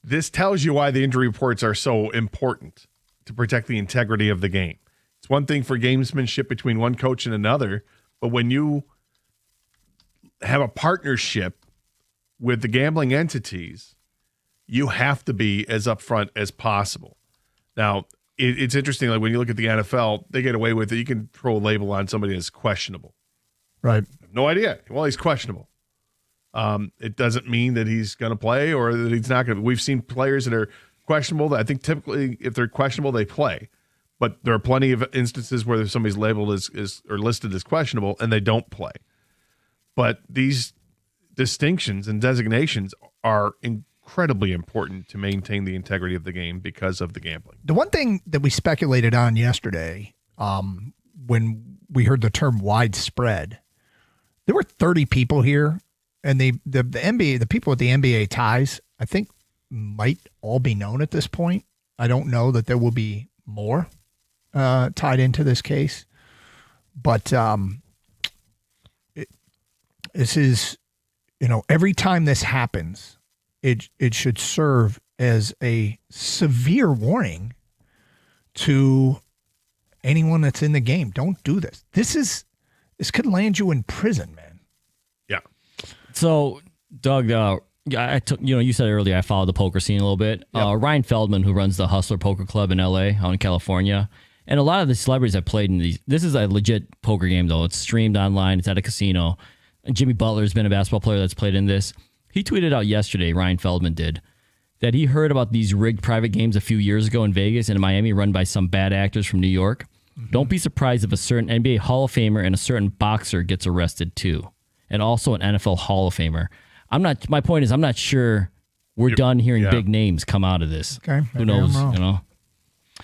Speaker 8: this tells you why the injury reports are so important to protect the integrity of the game. It's one thing for gamesmanship between one coach and another, but when you have a partnership with the gambling entities, you have to be as upfront as possible. Now, it's interesting, like when you look at the NFL, they get away with it. You can throw a label on somebody as questionable.
Speaker 7: Right.
Speaker 8: No idea. Well, he's questionable. It doesn't mean that he's going to play or that he's not going to. We've seen players that are questionable. I think typically if they're questionable, they play. But there are plenty of instances where somebody's labeled as or listed as questionable and they don't play. But these distinctions and designations are incredibly important to maintain the integrity of the game because of the gambling.
Speaker 7: The one thing that we speculated on yesterday, when we heard the term widespread, there were 30 people here, and the NBA, the people with the NBA ties, I think might all be known at this point. I don't know that there will be more tied into this case, but this is, every time this happens, it should serve as a severe warning to anyone that's in the game. Don't do this. This could land you in prison, man.
Speaker 8: Yeah.
Speaker 4: So, Doug, I took, you said earlier I followed the poker scene a little bit. Yep. Ryan Feldman, who runs the Hustler Poker Club in LA, out in California, and a lot of the celebrities have played in these. This is a legit poker game, though. It's streamed online. It's at a casino. And Jimmy Butler's been a basketball player that's played in this. He tweeted out yesterday, Ryan Feldman did, that he heard about these rigged private games a few years ago in Vegas and in Miami run by some bad actors from New York. Mm-hmm. Don't be surprised if a certain NBA Hall of Famer and a certain boxer gets arrested too. And also an NFL Hall of Famer. My point is, I'm not sure we're done hearing big names come out of this.
Speaker 7: Okay.
Speaker 4: Who knows,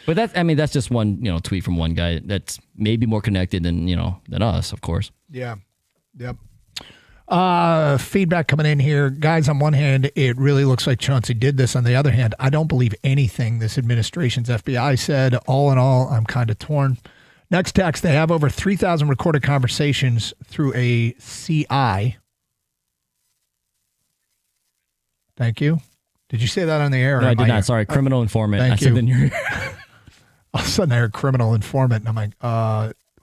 Speaker 4: But that's just one, tweet from one guy that's maybe more connected than us, of course.
Speaker 7: Yeah. Yep. Feedback coming in here. Guys, on one hand, it really looks like Chauncey did this. On the other hand, I don't believe anything this administration's FBI said. All in all, I'm kind of torn. Next text, they have over 3,000 recorded conversations through a CI. Thank you. Did you say that on the air?
Speaker 4: No, I did not. Sorry, criminal informant.
Speaker 7: Thank you.
Speaker 4: Said in your ear.
Speaker 7: All of a sudden, I heard criminal informant, and I'm like,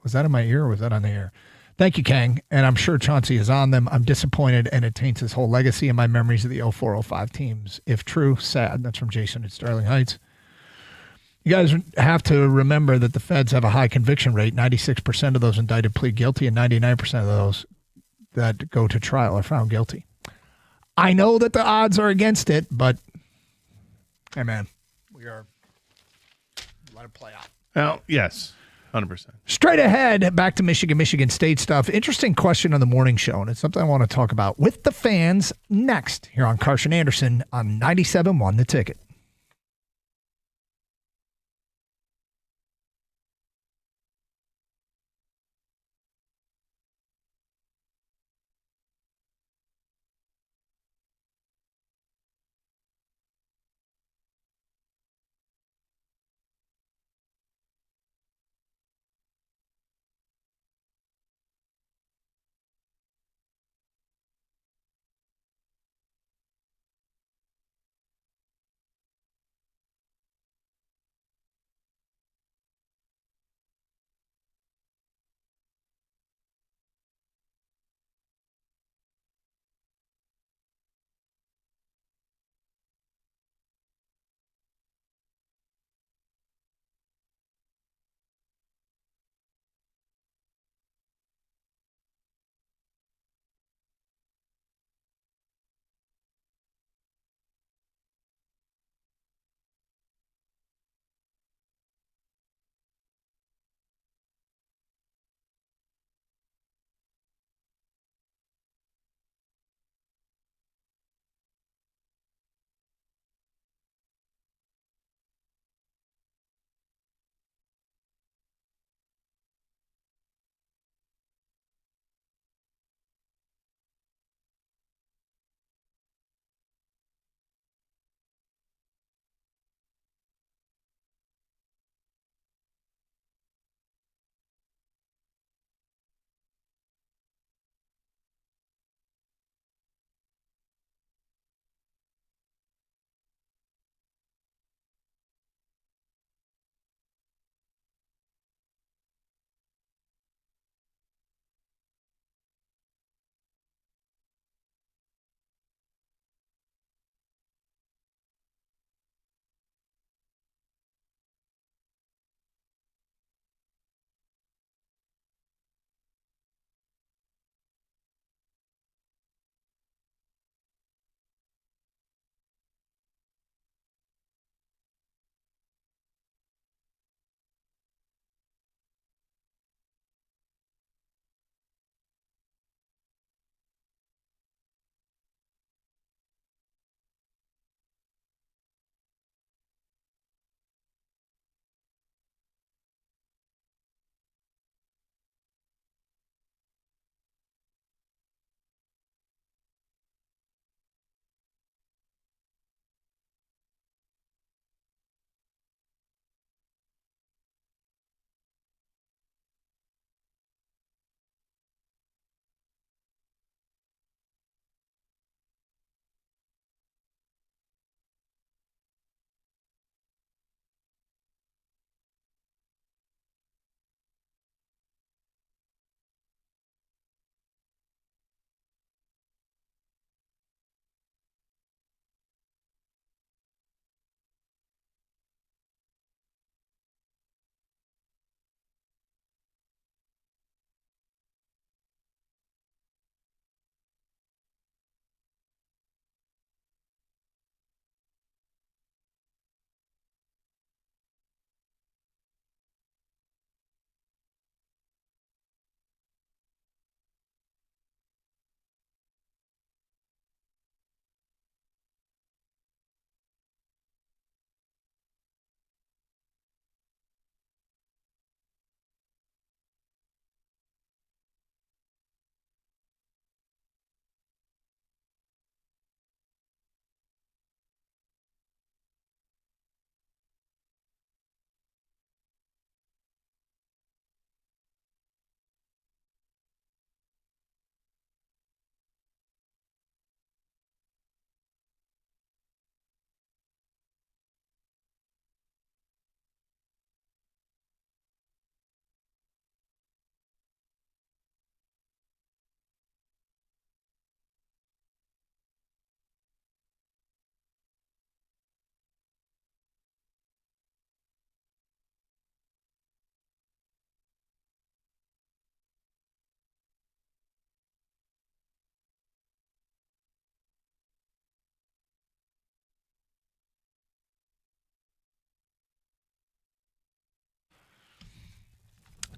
Speaker 7: was that in my ear or was that on the air? Thank you, Kang. And I'm sure Chauncey is on them. I'm disappointed, and it taints his whole legacy and my memories of the 04-05 teams. If true, sad. That's from Jason at Sterling Heights. You guys have to remember that the feds have a high conviction rate. 96% of those indicted plead guilty, and 99% of those that go to trial are found guilty. I know that the odds are against it, but, hey, man, let it play out.
Speaker 8: Well, yes. 100%.
Speaker 7: Straight ahead, back to Michigan State stuff. Interesting question on the morning show, and it's something I want to talk about with the fans next here on Carson Anderson on 97.1 The Ticket.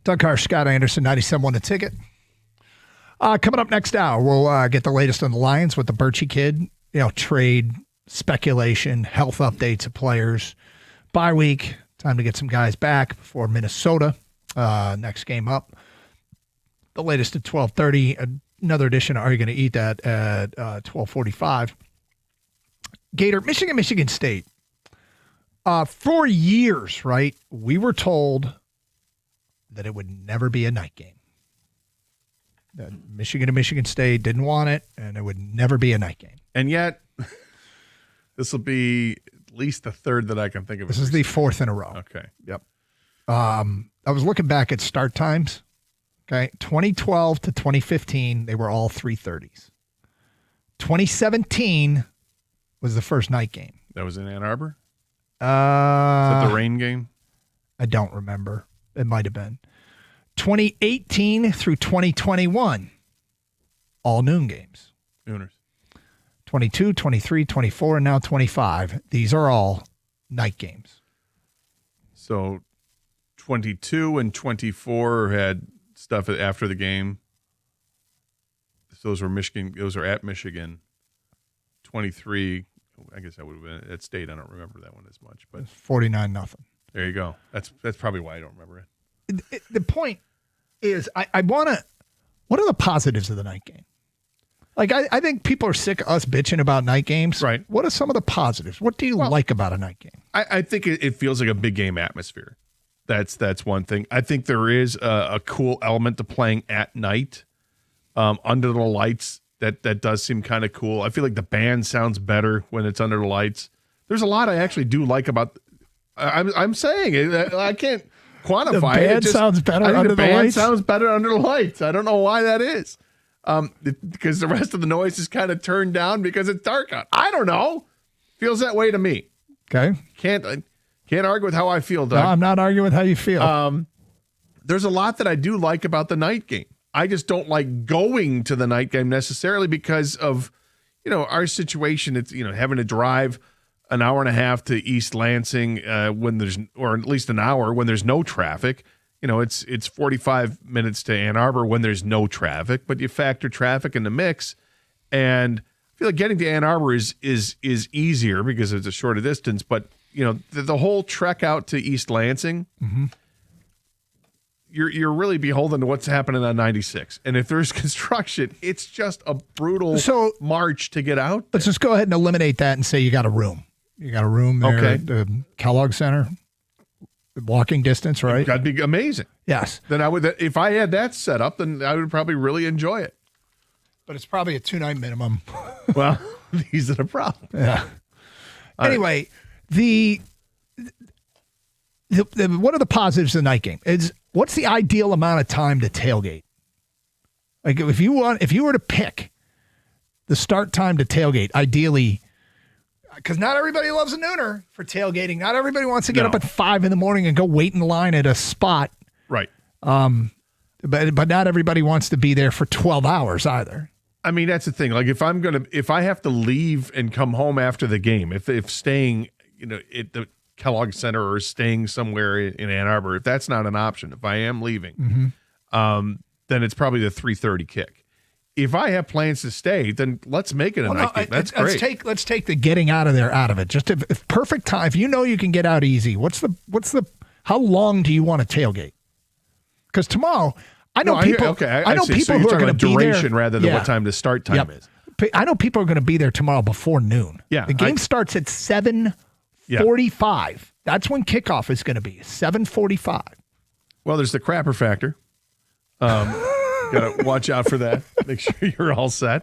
Speaker 7: Doug Harsh, Scott Anderson, 97.1 The Ticket. Coming up next hour, we'll get the latest on the Lions with the Birchie kid. Trade, speculation, health updates of players. Bye week, time to get some guys back before Minnesota. Next game up. The latest at 12:30. Another edition of Are You Going to Eat That at 12:45. Gator, Michigan State. For years, right, we were told that it would never be a night game. That Michigan and Michigan State didn't want it, and it would never be a night game.
Speaker 8: And yet, this will be at least the third that I can think of.
Speaker 7: This is the fourth in a row.
Speaker 8: Okay.
Speaker 7: Yep. I was looking back at start times. Okay. 2012 to 2015, they were all 3:30s. 2017 was the first night game.
Speaker 8: That was in Ann Arbor? Is that the rain game?
Speaker 7: I don't remember. It might have been. 2018 through 2021, all noon games.
Speaker 8: Nooners.
Speaker 7: 22, 23, 24, and now 25. These are all night games.
Speaker 8: So 22 and 24 had stuff after the game. So those were Michigan. Those are at Michigan. 23, I guess that would have been at State. I don't remember that one as much, but
Speaker 7: 49-0.
Speaker 8: There you go. That's probably why I don't remember it.
Speaker 7: The point is, I want to. What are the positives of the night game? Like, I think people are sick of us bitching about night games.
Speaker 8: Right.
Speaker 7: What are some of the positives? What do you like about a night game?
Speaker 8: I think it feels like a big game atmosphere. That's one thing. I think there is a cool element to playing at night, under the lights. That does seem kind of cool. I feel like the band sounds better when it's under the lights. There's a lot I actually do like about. I'm saying it. I can't quantify it.
Speaker 7: The band sounds better under the lights.
Speaker 8: The band sounds better under the lights. I don't know why that is. Because the rest of the noise is kind of turned down because it's dark out. I don't know. Feels that way to me.
Speaker 7: Okay.
Speaker 8: Can't argue with how I feel, Doug.
Speaker 7: No, I'm not arguing with how you feel.
Speaker 8: There's a lot that I do like about the night game. I just don't like going to the night game necessarily because of, our situation. It's, having to drive an hour and a half to East Lansing when there's, or at least an hour when there's no traffic. It's 45 minutes to Ann Arbor when there's no traffic, but you factor traffic in the mix, and I feel like getting to Ann Arbor is easier because it's a shorter distance. But the whole trek out to East Lansing, you're really beholden to what's happening on 96. And if there's construction, it's just a brutal march to get out.
Speaker 7: Let's just go ahead and eliminate that and say you got a room. You got a room there at the Kellogg Center. Walking distance, right?
Speaker 8: That'd be amazing.
Speaker 7: Yes.
Speaker 8: Then I would, if I had that set up, then I would probably really enjoy it.
Speaker 7: But it's probably a 2-night minimum.
Speaker 8: Well, these are the problem.
Speaker 7: Yeah. Anyway, the what are the positives of the night game? What's the ideal amount of time to tailgate? Like if you were to pick the start time to tailgate, ideally. Because not everybody loves a nooner for tailgating. Not everybody wants to get up at 5 a.m. and go wait in line at a spot.
Speaker 8: Right.
Speaker 7: But not everybody wants to be there for 12 hours either.
Speaker 8: I mean, that's the thing. Like if I have to leave and come home after the game, if staying, at the Kellogg Center or staying somewhere in Ann Arbor, if that's not an option, if I am leaving, then it's probably the 3:30 kick. If I have plans to stay, then let's make it a night game. That's great.
Speaker 7: Let's take the getting out of there out of it. Just if perfect time. If you know you can get out easy, how long do you want to tailgate? Because tomorrow, I know people who are going to be there.
Speaker 8: Duration rather than what time the start time is.
Speaker 7: I know people are going to be there tomorrow before noon.
Speaker 8: Yeah,
Speaker 7: the game starts at 7:45. That's when kickoff is going to be 7:45.
Speaker 8: Well, there's the crapper factor. Got to watch out for that. Make sure you're all set.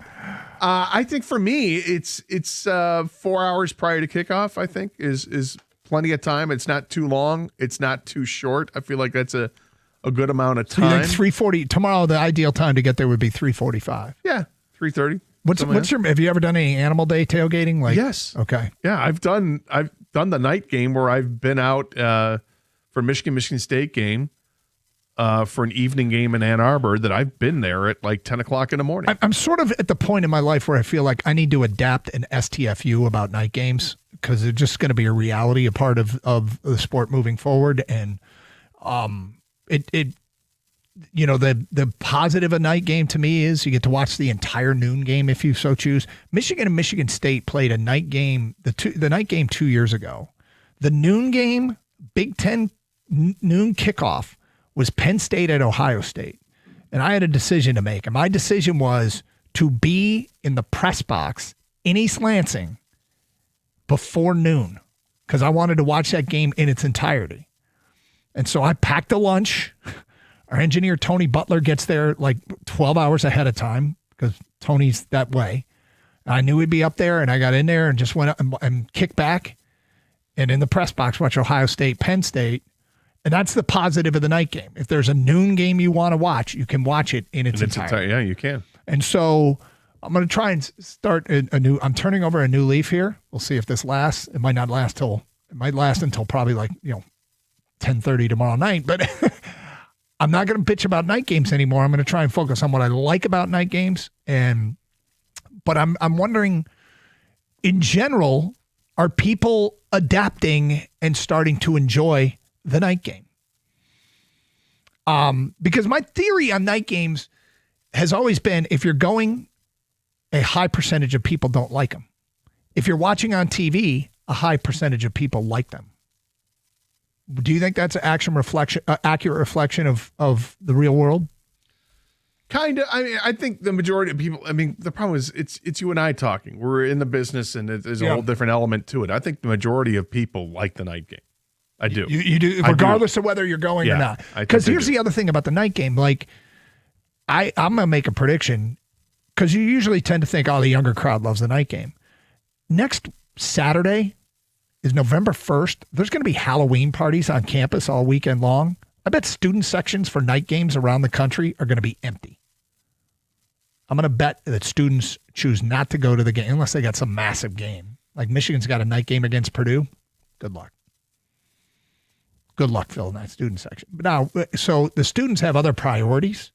Speaker 8: I think for me, it's 4 hours prior to kickoff. I think is plenty of time. It's not too long. It's not too short. I feel like that's a good amount of time.
Speaker 7: So you think 3:40 tomorrow? The ideal time to get there would be 3:45.
Speaker 8: Yeah, 3:30.
Speaker 7: Have you ever done any Animal Day tailgating?
Speaker 8: Yes.
Speaker 7: Okay.
Speaker 8: Yeah, I've done the night game where I've been out for Michigan State game. For an evening game in Ann Arbor that I've been there at like 10 o'clock in the morning.
Speaker 7: I'm sort of at the point in my life where I feel like I need to adapt an STFU about night games because it's just going to be a reality, a part of the sport moving forward. And the positive of night game to me is you get to watch the entire noon game if you so choose. Michigan and Michigan State played a night game, the night game 2 years ago. The noon game, Big Ten noon kickoff, was Penn State at Ohio State. And I had a decision to make. And my decision was to be in the press box in East Lansing before noon because I wanted to watch that game in its entirety. And so I packed a lunch. Our engineer, Tony Butler, gets there like 12 hours ahead of time because Tony's that way. And I knew he'd be up there, and I got in there and just went up and kicked back. And in the press box, watch Ohio State, Penn State. And that's the positive of the night game. If there's a noon game you want to watch, you can watch it in its entirety.
Speaker 8: Yeah, you can.
Speaker 7: And so I'm going to try and start I'm turning over a new leaf here. We'll see if this lasts. It might not last it might last until probably 10:30 tomorrow night. But I'm not going to bitch about night games anymore. I'm going to try and focus on what I like about night games. But I'm wondering, in general, are people adapting and starting to enjoy the night game? Because my theory on night games has always been, if you're going, a high percentage of people don't like them. If you're watching on TV, a high percentage of people like them. Do you think that's an accurate reflection of the real world?
Speaker 8: Kind of. I mean, I think the majority of people, the problem is it's you and I talking. We're in the business and there's a whole different element to it. I think the majority of people like the night game. I do.
Speaker 7: You do, regardless of whether you're going or not. Because here's the other thing about the night game. Like, I'm going to make a prediction because you usually tend to think, the younger crowd loves the night game. Next Saturday is November 1st. There's going to be Halloween parties on campus all weekend long. I bet student sections for night games around the country are going to be empty. I'm going to bet that students choose not to go to the game unless they got some massive game. Like Michigan's got a night game against Purdue. Good luck. Good luck filling that student section. But now, so the students have other priorities.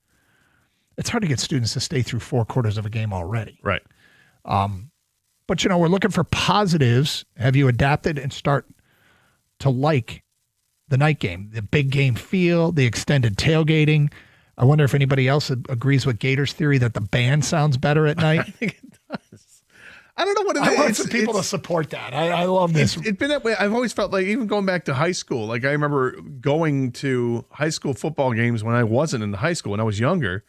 Speaker 7: It's hard to get students to stay through 4 quarters of a game already.
Speaker 8: Right.
Speaker 7: But, we're looking for positives. Have you adapted and start to like the night game, the big game feel, the extended tailgating? I wonder if anybody else agrees with Gator's theory that the band sounds better at night.
Speaker 8: I think it does. I don't know what it is.
Speaker 7: I want some people to support that. I love this.
Speaker 8: It's been that way. I've always felt like, even going back to high school, like I remember going to high school football games when I wasn't in high school, when I was younger,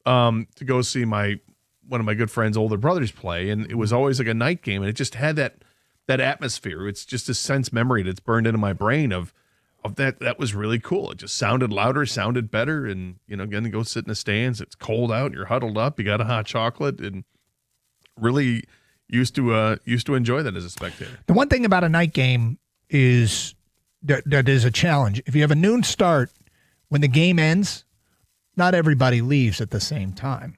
Speaker 8: to go see one of my good friends' older brothers play. And it was always like a night game. And it just had that atmosphere. It's just a sense memory that's burned into my brain of that. That was really cool. It just sounded louder, sounded better. And, again, to go sit in the stands, it's cold out, you're huddled up, you got a hot chocolate, and really used to enjoy that as a spectator.
Speaker 7: The one thing about a night game is that is a challenge. If you have a noon start, when the game ends, not everybody leaves at the same time.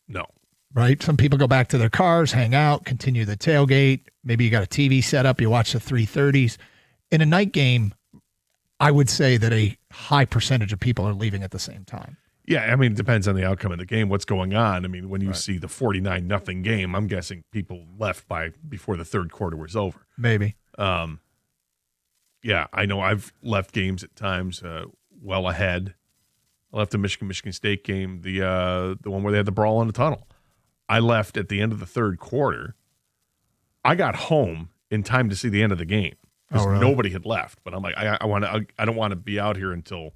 Speaker 8: No.
Speaker 7: Right? Some people go back to their cars, hang out, continue the tailgate. Maybe you got a TV set up, you watch the 3:30s. In a night game, I would say that a high percentage of people are leaving at the same time.
Speaker 8: Yeah, it depends on the outcome of the game, what's going on. When you see the 49-0 game, I'm guessing people left before the third quarter was over.
Speaker 7: Maybe.
Speaker 8: Yeah, I know I've left games at times well ahead. I left the Michigan State game, the one where they had the brawl in the tunnel. I left at the end of the third quarter. I got home in time to see the end of the game because nobody had left. But I'm like, I don't want to be out here until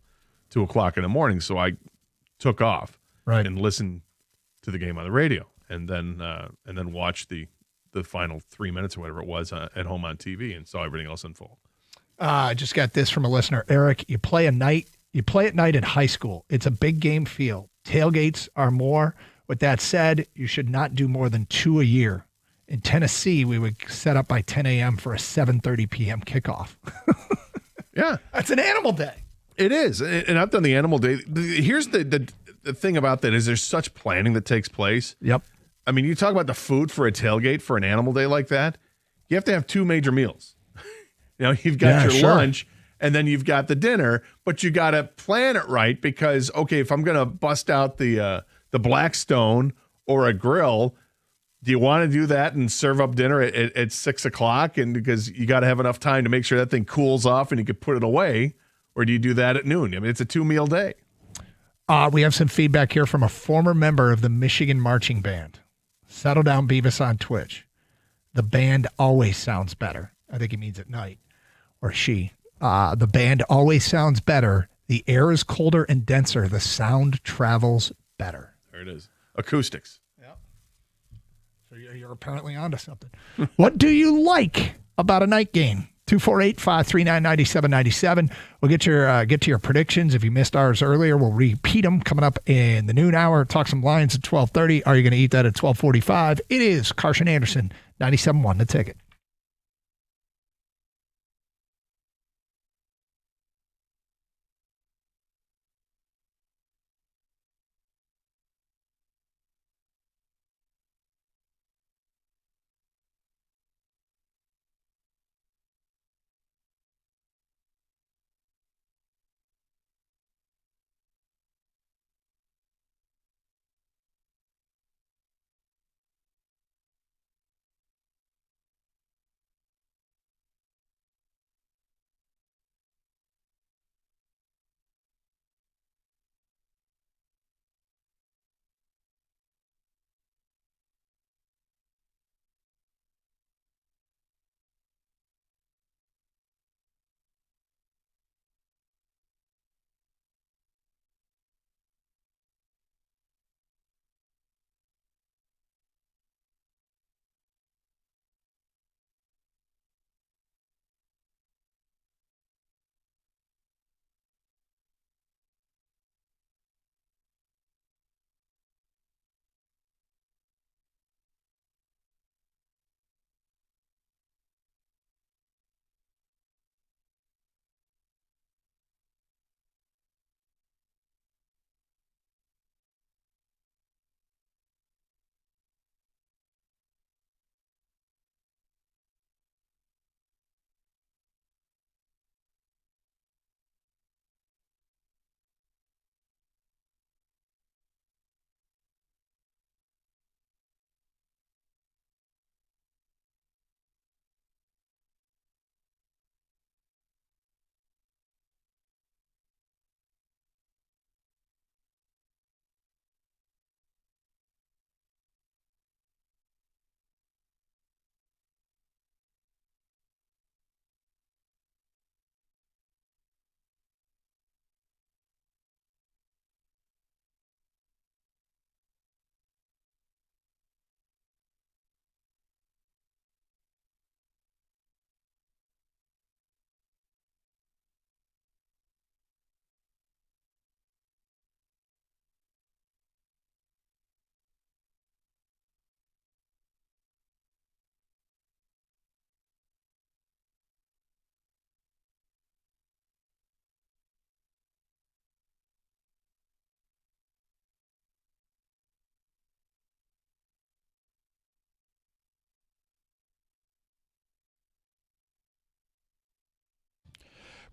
Speaker 8: 2:00 in the morning, so I took off and listened to the game on the radio, and then watched the final 3 minutes or whatever it was at home on TV, and saw everything else unfold.
Speaker 7: I just got this from a listener, Eric. You play at night in high school. It's a big game feel. Tailgates are more. With that said, you should not do more than 2 a year. In Tennessee, we would set up by 10 a.m. for a 7:30 p.m. kickoff.
Speaker 8: Yeah,
Speaker 7: that's an animal day.
Speaker 8: It is, and I've done the animal day. Here's the thing about that is there's such planning that takes place.
Speaker 7: Yep.
Speaker 8: You talk about the food for a tailgate for an animal day like that. You have to have 2 major meals. You've got your lunch, and then you've got the dinner, but you got to plan it right because, okay, if I'm going to bust out the Blackstone or a grill, do you want to do that and serve up dinner at 6 o'clock? And because you got to have enough time to make sure that thing cools off and you can put it away. Or do you do that at noon? It's a 2-meal day.
Speaker 7: We have some feedback here from a former member of the Michigan Marching Band. Settle Down Beavis on Twitch. The band always sounds better. I think he means at night. Or she. The band always sounds better. The air is colder and denser. The sound travels better.
Speaker 8: There it is. Acoustics.
Speaker 7: So you're apparently onto something. What do you like about a night game? 248-539-9797. We'll get to your predictions. If you missed ours earlier, we'll repeat them coming up in the noon hour. Talk some Lions at 12:30. Are you going to eat that at 12:45? It is Carson Anderson, 97.1 The Ticket.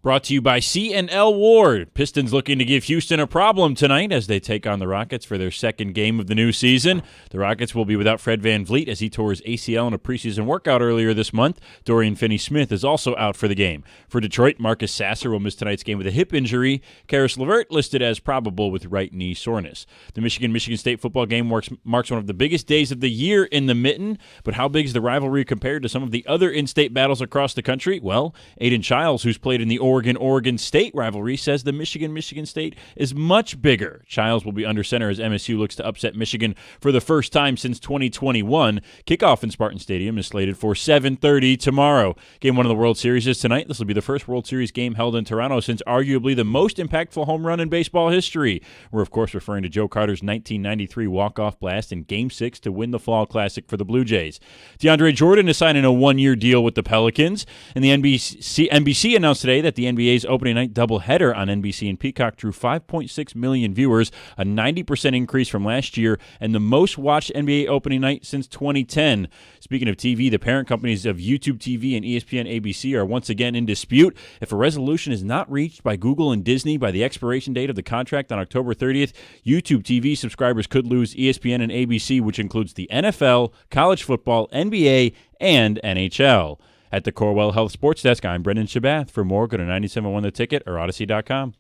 Speaker 1: Brought to you by C&L Ward. Pistons looking to give Houston a problem tonight as they take on the Rockets for their second game of the new season. The Rockets will be without Fred VanVleet as he tore his ACL in a preseason workout earlier this month. Dorian Finney-Smith is also out for the game. For Detroit, Marcus Sasser will miss tonight's game with a hip injury. Karis LeVert listed as probable with right knee soreness. The Michigan State football game marks one of the biggest days of the year in the Mitten, but how big is the rivalry compared to some of the other in-state battles across the country? Well, Aiden Childs, who's played in the Oregon State rivalry, says the Michigan State is much bigger. Childs will be under center as MSU looks to upset Michigan for the first time since 2021. Kickoff in Spartan Stadium is slated for 7:30 tomorrow. Game 1 of the World Series is tonight. This will be the first World Series game held in Toronto since arguably the most impactful home run in baseball history. We're, of course, referring to Joe Carter's 1993 walk-off blast in Game 6 to win the Fall Classic for the Blue Jays. DeAndre Jordan is signing a one-year deal with the Pelicans, and the NBC announced today that the NBA's opening night doubleheader on NBC and Peacock drew 5.6 million viewers, a 90% increase from last year, and the most watched NBA opening night since 2010. Speaking of TV, the parent companies of YouTube TV and ESPN ABC are once again in dispute. If a resolution is not reached by Google and Disney by the expiration date of the contract on October 30th, YouTube TV subscribers could lose ESPN and ABC, which includes the NFL, college football, NBA, and NHL. At the Corewell Health Sports Desk, I'm Brendan Shabath. For more, go to 971 The Ticket or Odyssey.com.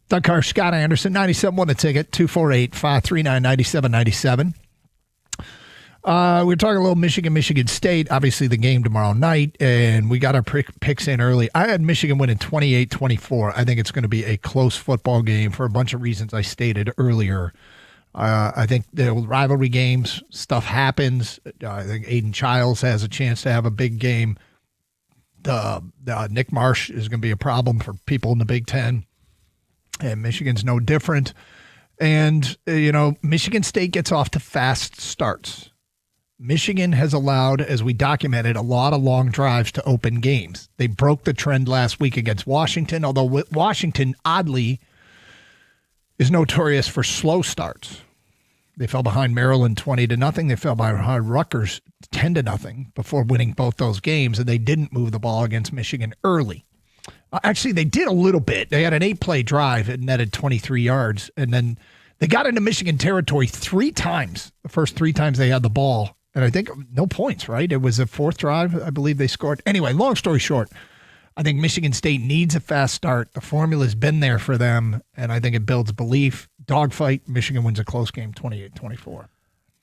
Speaker 7: Doug Carr, Scott Anderson, 97.1 The Ticket, 248-539-9797. We're talking a little Michigan State, obviously the game tomorrow night, and we got our picks in early. I had Michigan winning 28-24. I think it's going to be a close football game for a bunch of reasons I stated earlier. I think the rivalry games, stuff happens. I think Aiden Childs has a chance to have a big game. Nick Marsh is going to be a problem for people in the Big Ten, and Michigan's no different. And, Michigan State gets off to fast starts. Michigan has allowed, as we documented, a lot of long drives to open games. They broke the trend last week against Washington, although Washington, oddly, is notorious for slow starts. They fell behind Maryland 20-0. They fell behind Rutgers 10-0 before winning both those games, and they didn't move the ball against Michigan early. Actually, they did a little bit. They had an 8-play drive and netted 23 yards, and then they got into Michigan territory 3 times, the first 3 times they had the ball. And I think no points, right? It was a 4th drive, I believe they scored. Anyway, long story short, I think Michigan State needs a fast start. The formula's been there for them, and I think it builds belief. Dogfight, Michigan wins a close game, 28-24.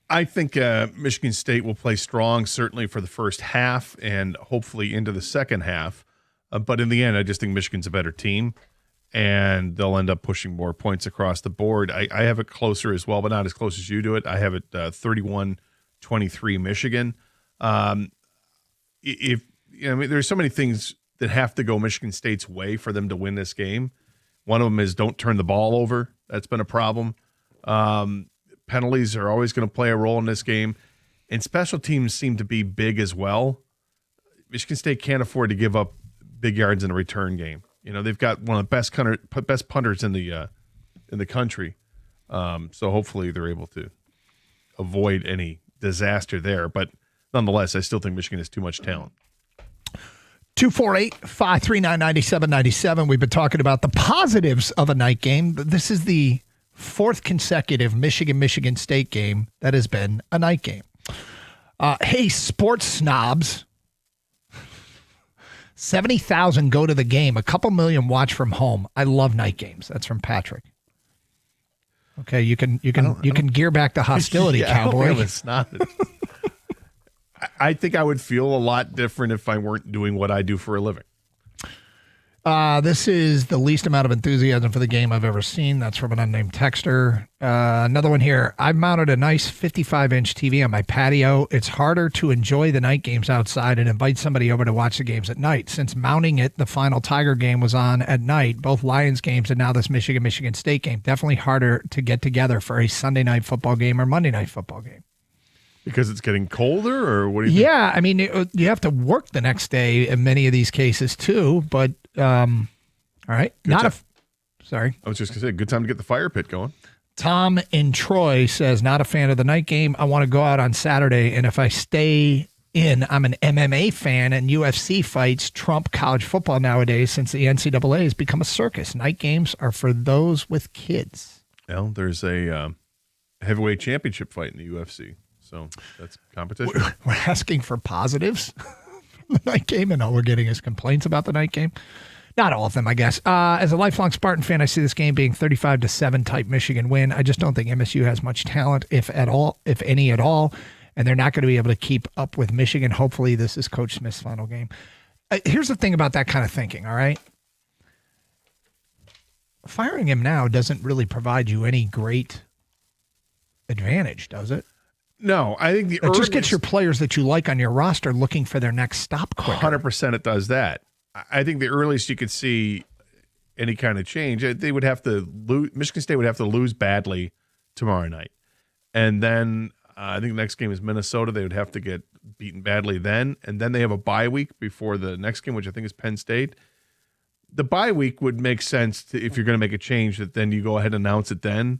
Speaker 8: I think Michigan State will play strong, certainly for the first half and hopefully into the second half. But in the end, I just think Michigan's a better team, and they'll end up pushing more points across the board. I have it closer as well, but not as close as you do it. I have it 31-23 Michigan. There's so many things that have to go Michigan State's way for them to win this game. One of them is don't turn the ball over. That's been a problem. Penalties are always going to play a role in this game, and special teams seem to be big as well. Michigan State can't afford to give up big yards in a return game. They've got one of the best punters in the country. So hopefully they're able to avoid any disaster there. But nonetheless, I still think Michigan has too much talent.
Speaker 7: 248-539-9797. We've been talking about the positives of a night game. This is the 4th consecutive Michigan State game that has been a night game. Hey, sports snobs. 70,000 go to the game. A couple million watch from home. I love night games. That's from Patrick. Okay, you can gear back the hostility, Cowboy.
Speaker 8: It's not. I think I would feel a lot different if I weren't doing what I do for a living.
Speaker 7: This is the least amount of enthusiasm for the game I've ever seen. That's from an unnamed texter. Another one here. I've mounted a nice 55-inch TV on my patio. It's harder to enjoy the night games outside and invite somebody over to watch the games at night. Since mounting it, the final Tiger game was on at night, both Lions games and now this Michigan State game. Definitely harder to get together for a Sunday night football game or Monday night football game.
Speaker 8: Because it's getting colder, or what do you think?
Speaker 7: Yeah, I mean, you have to work the next day in many of these cases too, but all right. Sorry.
Speaker 8: I was just going to say, good time to get the fire pit going.
Speaker 7: Tom in Troy says, not a fan of the night game. I want to go out on Saturday, and if I stay in, I'm an MMA fan, and UFC fights trump college football nowadays since the NCAA has become a circus. Night games are for those with kids.
Speaker 8: Well, there's a heavyweight championship fight in the UFC. So that's competition.
Speaker 7: We're asking for positives from the night game, and all we're getting is complaints about the night game. Not all of them, I guess. As a lifelong Spartan fan, I see this game being 35-7 type Michigan win. I just don't think MSU has much talent, if any at all, and they're not going to be able to keep up with Michigan. Hopefully, this is Coach Smith's final game. Here's the thing about that kind of thinking, all right? Firing him now doesn't really provide you any great advantage, does it?
Speaker 8: No, I think
Speaker 7: it just gets your players that you like on your roster looking for their next stop quicker.
Speaker 8: 100% it does that. I think the earliest you could see any kind of change, they would have to lose. Michigan State would have to lose badly tomorrow night. And then I think the next game is Minnesota. They would have to get beaten badly then. And then they have a bye week before the next game, which I think is Penn State. The bye week would make sense if you're going to make a change, that then you go ahead and announce it then.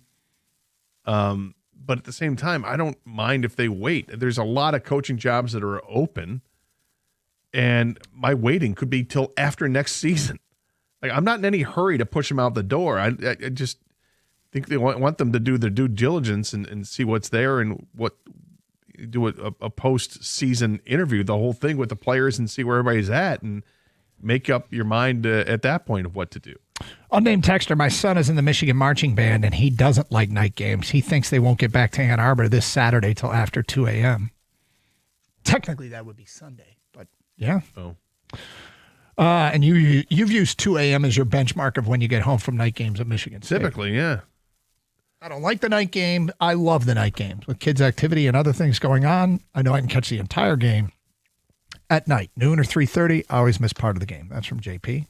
Speaker 8: But at the same time, I don't mind if they wait. There's a lot of coaching jobs that are open, and my waiting could be till after next season. Like, I'm not in any hurry to push them out the door. I just think they want them to do their due diligence and see what's there, and do a post-season interview, the whole thing with the players, and see where everybody's at. And make up your mind at that point of what to do.
Speaker 7: Unnamed texter, my son is in the Michigan marching band, and he doesn't like night games. He thinks they won't get back to Ann Arbor this Saturday till after 2 a.m. Technically, that would be Sunday, but yeah.
Speaker 8: Oh.
Speaker 7: And you've used 2 a.m. as your benchmark of when you get home from night games at Michigan State.
Speaker 8: Typically, yeah.
Speaker 7: I don't like the night game. I love the night games. With kids' activity and other things going on, I know I can catch the entire game at night, noon or 3:30. I always miss part of the game. That's from JP.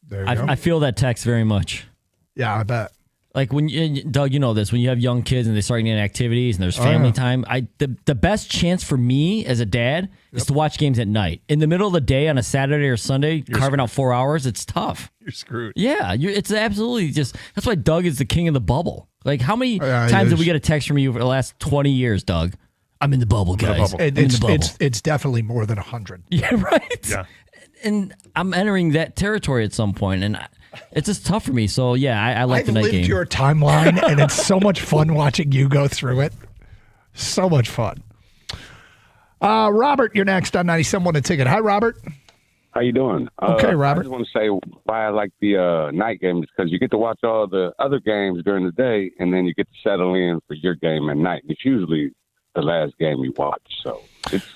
Speaker 7: There you go.
Speaker 4: I feel that text very much.
Speaker 7: Yeah, I bet.
Speaker 4: Like Doug, you know this, when you have young kids and they start getting activities and there's family time, the best chance for me as a dad is to watch games at night. In the middle of the day on a Saturday or Sunday, carving out 4 hours, it's tough.
Speaker 8: You're screwed.
Speaker 4: Yeah, it's absolutely that's why Doug is the king of the bubble. Like, how many times did we get a text from you for the last 20 years, Doug? I'm in the bubble, guys.
Speaker 7: It's definitely more than 100.
Speaker 4: Yeah, right?
Speaker 8: Yeah.
Speaker 4: And I'm entering that territory at some point, and it's just tough for me. So, yeah, I like the night game.
Speaker 7: I've lived your timeline, and it's so much fun watching you go through it. So much fun. Robert, you're next on 97.1 The Ticket. Hi, Robert.
Speaker 12: How you doing?
Speaker 7: Okay, Robert.
Speaker 12: I just want to say why I like the night games, because you get to watch all the other games during the day, and then you get to settle in for your game at night. It's usually the last game you watch, so it's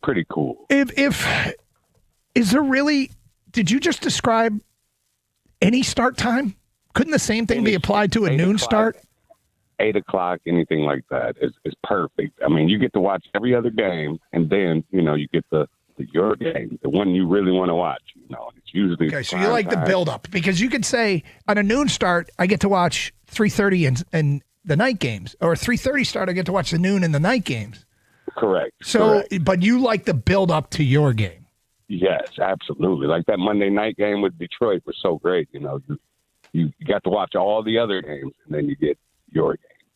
Speaker 12: pretty cool.
Speaker 7: Is there really? Did you just describe any start time? Couldn't the same thing be applied to a noon start?
Speaker 12: 8 o'clock, anything like that is perfect. I mean, you get to watch every other game, and then you get your game, the one you really want to watch. It's usually
Speaker 7: okay. So you like the build up, because you could say on a noon start, I get to watch 3:30 and the night games, or 3:30 start, I get to watch the noon and the night games.
Speaker 12: Correct.
Speaker 7: So, but you like the build up to your game.
Speaker 12: Yes, absolutely. Like that Monday night game with Detroit was so great. You got to watch all the other games, and then you get your game.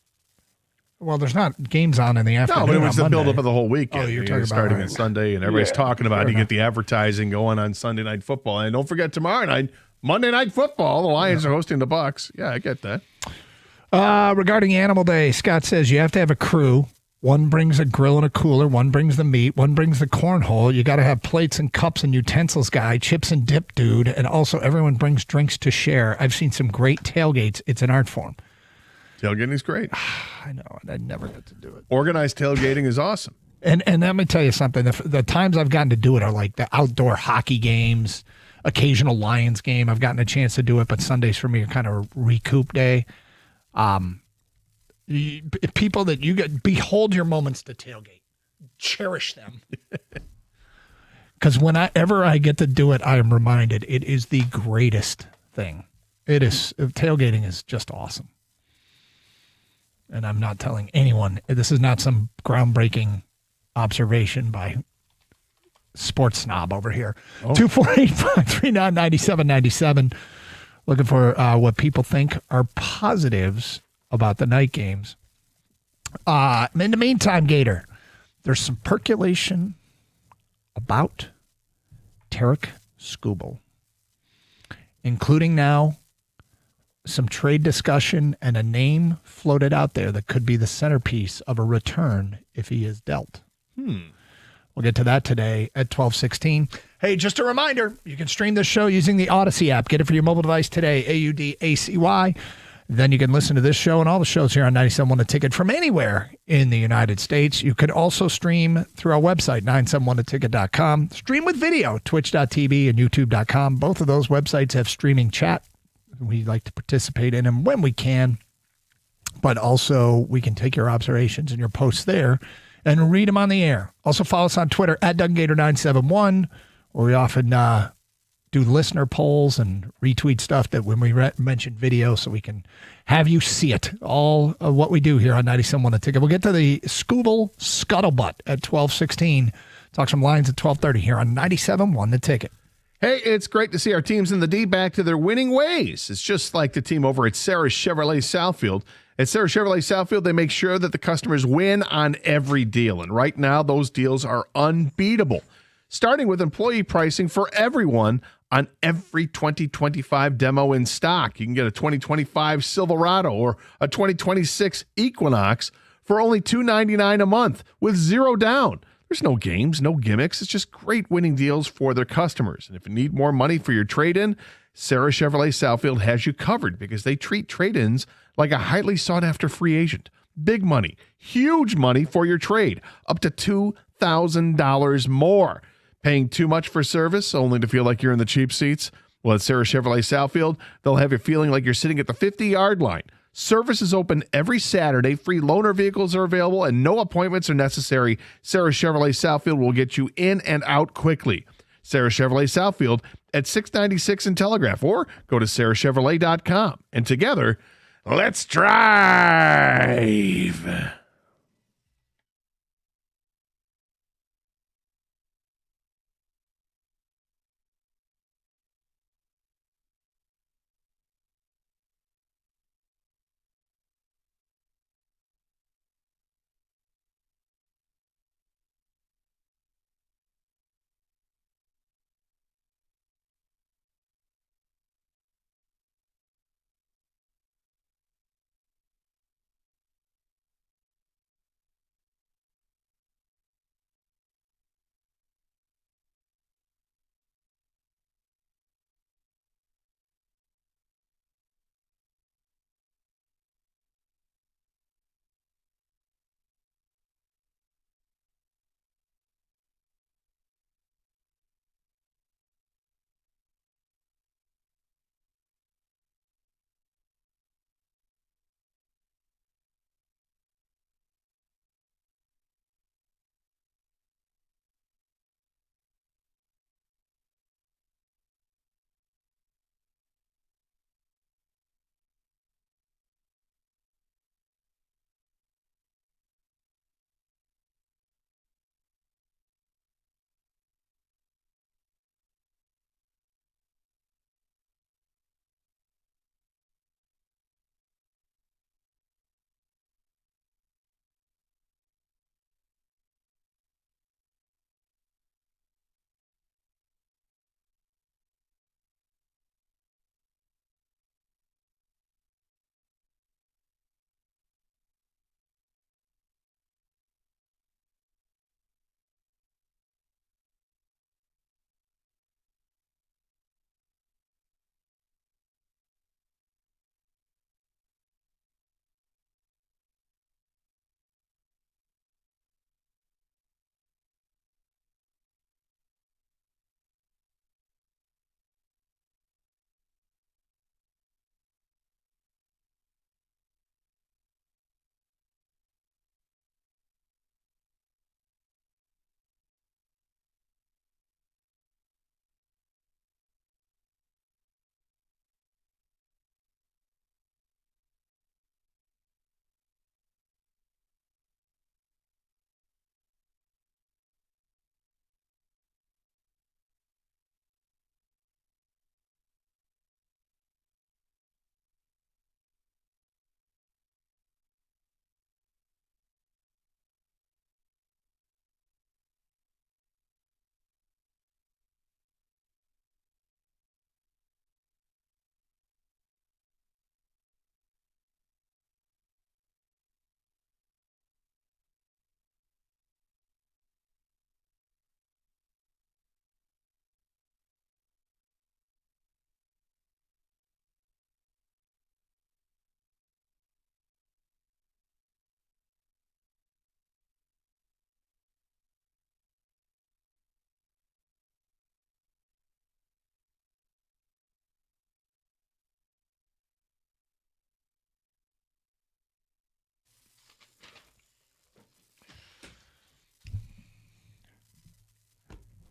Speaker 7: Well, there's not games on in the afternoon.
Speaker 8: No, but it was the
Speaker 7: Monday.
Speaker 8: build-up of the whole weekend.
Speaker 7: Oh, you're talking about
Speaker 8: starting on Sunday, and everybody's talking about it. You get the advertising going on Sunday Night Football. And don't forget tomorrow night, Monday Night Football. The Lions are hosting the Bucs. Yeah, I get that.
Speaker 7: Regarding Animal Day, Scott says you have to have a crew. One brings a grill and a cooler. One brings the meat. One brings the cornhole. You got to have plates and cups and utensils guy, chips and dip dude, and also everyone brings drinks to share. I've seen some great tailgates. It's an art form.
Speaker 8: Tailgating is great.
Speaker 7: I know, and I never get to do it.
Speaker 8: Organized tailgating is awesome.
Speaker 7: And let me tell you something. The times I've gotten to do it are like the outdoor hockey games, occasional Lions game. I've gotten a chance to do it, but Sundays for me are kind of recoup day. People that you get, behold your moments to tailgate. Cherish them. Because whenever I get to do it, I am reminded it is the greatest thing. It is. Tailgating is just awesome. And I'm not telling anyone. This is not some groundbreaking observation by sports snob over here. 248-539-9797. Looking for what people think are positives about the night games. In the meantime, Gator, there's some percolation about Tarek Skubal, including now some trade discussion and a name floated out there that could be the centerpiece of a return if he is dealt. We'll get to that today at 12:16. Hey, just a reminder, you can stream this show using the Odyssey app. Get it for your mobile device today, AUDACY. Then you can listen to this show and all the shows here on 97.1 The Ticket from anywhere in the United States. You can also stream through our website, 971theticket.com. Stream with video, twitch.tv and youtube.com. Both of those websites have streaming chat. We like to participate in them when we can. But also, we can take your observations and your posts there and read them on the air. Also, follow us on Twitter at DougGator971, where we often do listener polls and retweet stuff that when we mention video, so we can have you see it. All of what we do here on 97.1 The Ticket. We'll get to the Skubal scuttlebutt at 12:16. Talk some Lions at 12:30 here on 97.1 The Ticket.
Speaker 8: Hey, it's great to see our teams in the D back to their winning ways. It's just like the team over at Sarah Chevrolet Southfield. At Sarah Chevrolet Southfield, they make sure that the customers win on every deal. And right now, those deals are unbeatable. Starting with employee pricing for everyone on every 2025 demo in stock. You can get a 2025 Silverado or a 2026 Equinox for only $299 a month with zero down. There's no games, no gimmicks. It's just great winning deals for their customers. And if you need more money for your trade-in, Sarah Chevrolet Southfield has you covered because they treat trade-ins like a highly sought-after free agent. Big money, huge money for your trade, up to $2,000 more. Paying too much for service only to feel like you're in the cheap seats? Well, at Sarah Chevrolet Southfield, they'll have you feeling like you're sitting at the 50-yard line. Service is open every Saturday. Free loaner vehicles are available and no appointments are necessary. Sarah Chevrolet Southfield will get you in and out quickly. Sarah Chevrolet Southfield at 696 in Telegraph, or go to sarahchevrolet.com. And together, let's drive.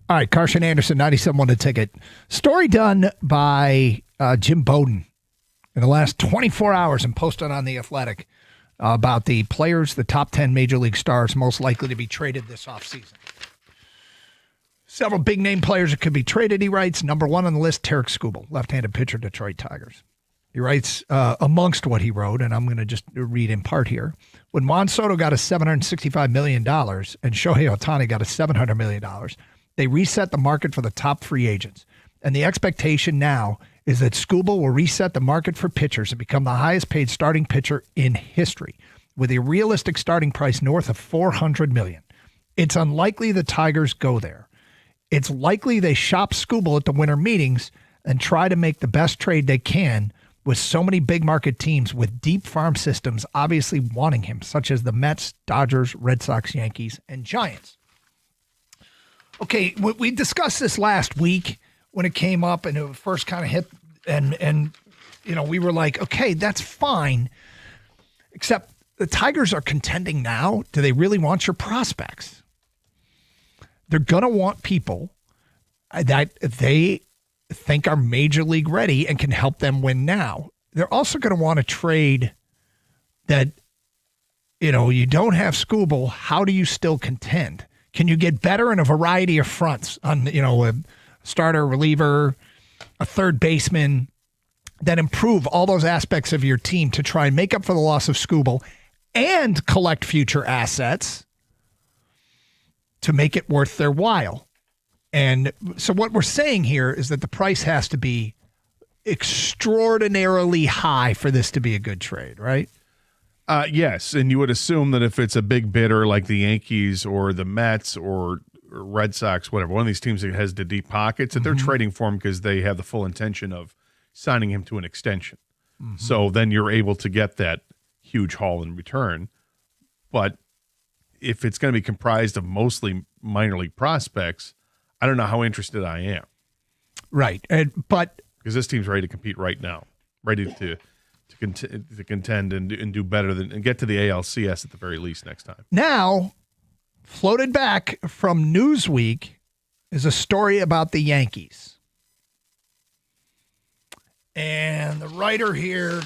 Speaker 7: All right, Carson Anderson, 97 The Ticket. Story done by Jim Bowden in the last 24 hours and posted on The Athletic about the players, the top 10 Major League stars most likely to be traded this offseason. Several big-name players that could be traded, he writes. Number one on the list, Tarik Skubal, left-handed pitcher, Detroit Tigers. He writes, amongst what he wrote, and I'm going to just read in part here, when Juan Soto got a $765 million and Shohei Ohtani got a $700 million, they reset the market for the top free agents. And the expectation now is that Skubal will reset the market for pitchers and become the highest-paid starting pitcher in history with a realistic starting price north of $400 million. It's unlikely the Tigers go there. It's likely they shop Skubal at the winter meetings and try to make the best trade they can with so many big market teams with deep farm systems obviously wanting him, such as the Mets, Dodgers, Red Sox, Yankees, and Giants. Okay, we discussed this last week when it came up and it first kind of hit, and we were like, okay, that's fine, except the Tigers are contending now. Do they really want your prospects? They're going to want people that they think are major league ready and can help them win now. They're also going to want to trade that, you don't have Skubal. How do you still contend? Can you get better in a variety of fronts on, a starter, reliever, a third baseman that improve all those aspects of your team to try and make up for the loss of Skubal and collect future assets to make it worth their while? And so what we're saying here is that the price has to be extraordinarily high for this to be a good trade, right?
Speaker 8: Yes, and you would assume that if it's a big bidder like the Yankees or the Mets or Red Sox, whatever, one of these teams that has the deep pockets, that they're trading for him because they have the full intention of signing him to an extension. So then you're able to get that huge haul in return. But if it's going to be comprised of mostly minor league prospects, I don't know how interested I am.
Speaker 7: Right. But
Speaker 8: because this team's ready to compete right now, ready to contend and do better and get to the ALCS at the very least next time.
Speaker 7: Now, floated back from Newsweek is a story about the Yankees. And the writer here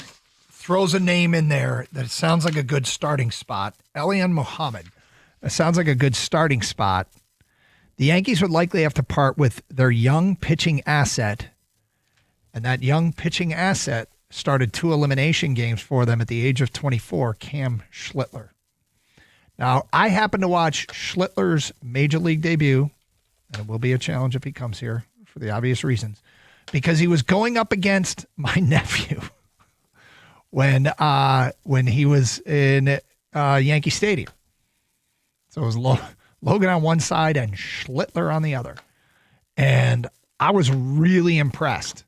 Speaker 7: throws a name in there that sounds like a good starting spot. Elian Mohammed. That sounds like a good starting spot. The Yankees would likely have to part with their young pitching asset, and that young pitching asset started 2 elimination games for them at the age of 24, Cam Schlittler. Now, I happen to watch Schlittler's major league debut, and it will be a challenge if he comes here for the obvious reasons, because he was going up against my nephew when he was in Yankee Stadium. So it was Logan on one side and Schlittler on the other. And I was really impressed.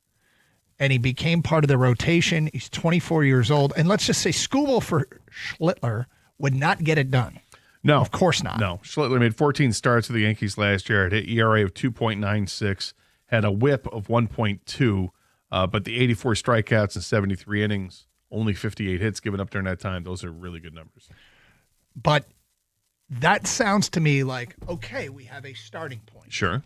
Speaker 7: And he became part of the rotation. He's 24 years old. And let's just say Skubal for Schlittler would not get it done.
Speaker 8: No.
Speaker 7: Of course not.
Speaker 8: No. Schlittler made 14 starts for the Yankees last year, had an ERA of 2.96, had a whip of 1.2, but the 84 strikeouts in 73 innings, only 58 hits given up during that time. Those are really good numbers.
Speaker 7: But that sounds to me like, okay, we have a starting point.
Speaker 8: Sure.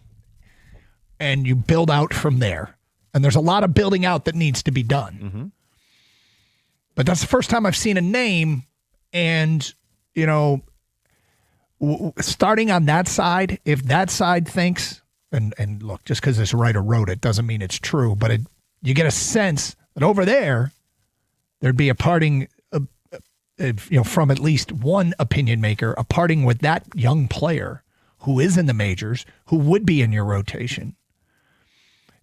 Speaker 7: And you build out from there. And there's a lot of building out that needs to be done. But that's the first time I've seen a name and, starting on that side, if that side thinks, and look, just because this writer wrote it doesn't mean it's true, but you get a sense that over there, there'd be a parting from at least one opinion maker, a parting with that young player who is in the majors, who would be in your rotation.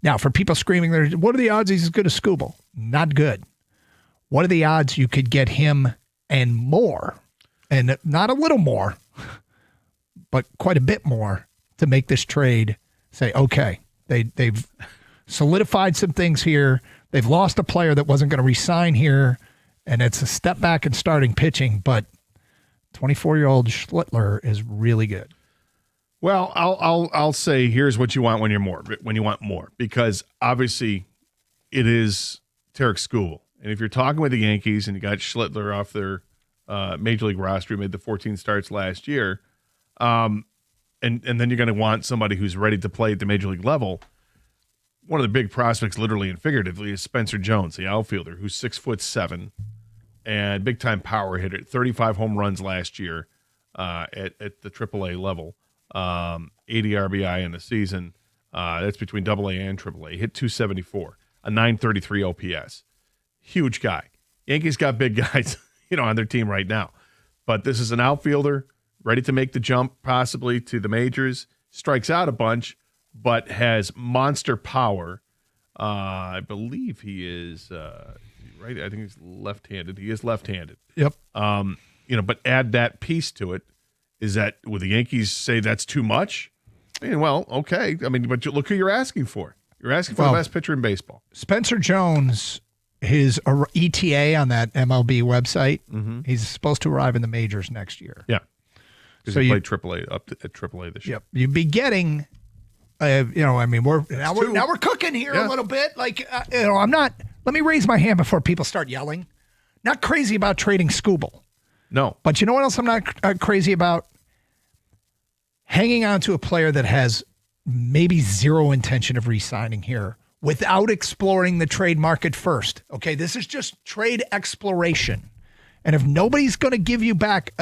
Speaker 7: Now, for people screaming, what are the odds he's as good as Skubal? Not good. What are the odds you could get him and more? And not a little more, but quite a bit more to make this trade say, okay, they've solidified some things here. They've lost a player that wasn't going to re-sign here, and it's a step back in starting pitching, but 24-year-old Schlittler is really good.
Speaker 8: Well, I'll say here's what you want when you want more, because obviously it is Tarik Skubal. And if you're talking with the Yankees and you got Schlittler off their major league roster, who made the 14 starts last year, and then you're going to want somebody who's ready to play at the major league level. One of the big prospects, literally and figuratively, is Spencer Jones, the outfielder, who's 6'7" and big time power hitter, 35 home runs last year at the AAA level. 80 RBI in the season. That's between AA and AAA. Hit 274, a 933 OPS. Huge guy. Yankees got big guys, on their team right now. But this is an outfielder ready to make the jump possibly to the majors. Strikes out a bunch, but has monster power. I believe he is right. I think he's left-handed. He is left-handed.
Speaker 7: Yep.
Speaker 8: But add that piece to it, Is that, would the Yankees say that's too much? I mean, well, okay. I mean, but look who you're asking for. You're asking for the best pitcher in baseball.
Speaker 7: Spencer Jones, his ETA on that MLB website, he's supposed to arrive in the majors next year.
Speaker 8: Yeah. Because
Speaker 7: So
Speaker 8: he
Speaker 7: you-
Speaker 8: played AAA at AAA this year.
Speaker 7: Yep. You'd be getting, we're cooking here a little bit. Like, I'm not, let me raise my hand before people start yelling. Not crazy about trading Skubal.
Speaker 8: No.
Speaker 7: But you know what else I'm not crazy about? Hanging on to a player that has maybe zero intention of re-signing here without exploring the trade market first. Okay, this is just trade exploration. And if nobody's going to give you back,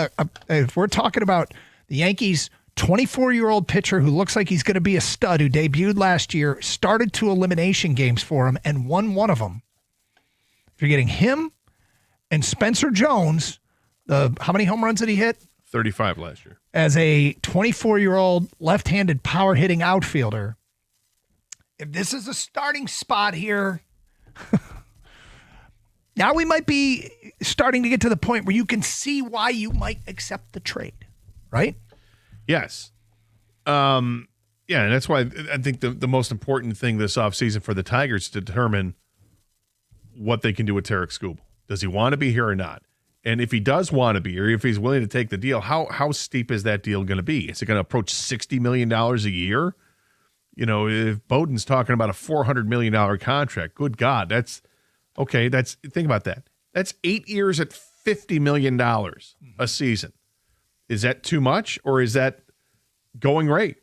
Speaker 7: if we're talking about the Yankees' 24-year-old pitcher who looks like he's going to be a stud, who debuted last year, started 2 elimination games for him and won one of them. If you're getting him and Spencer Jones, how many home runs did he hit?
Speaker 8: 35 last year.
Speaker 7: As a 24-year-old left-handed power-hitting outfielder, if this is a starting spot here, now we might be starting to get to the point where you can see why you might accept the trade, right?
Speaker 8: Yes. And that's why I think the most important thing this offseason for the Tigers is to determine what they can do with Tarek Skubal. Does he want to be here or not? And if he does want to be, or if he's willing to take the deal, how steep is that deal going to be? Is it going to approach $60 million a year? You know, if Bowden's talking about a $400 million contract, good God, that's okay. Think about that. That's 8 years at $50 million a season. Is that too much, or is that going rate?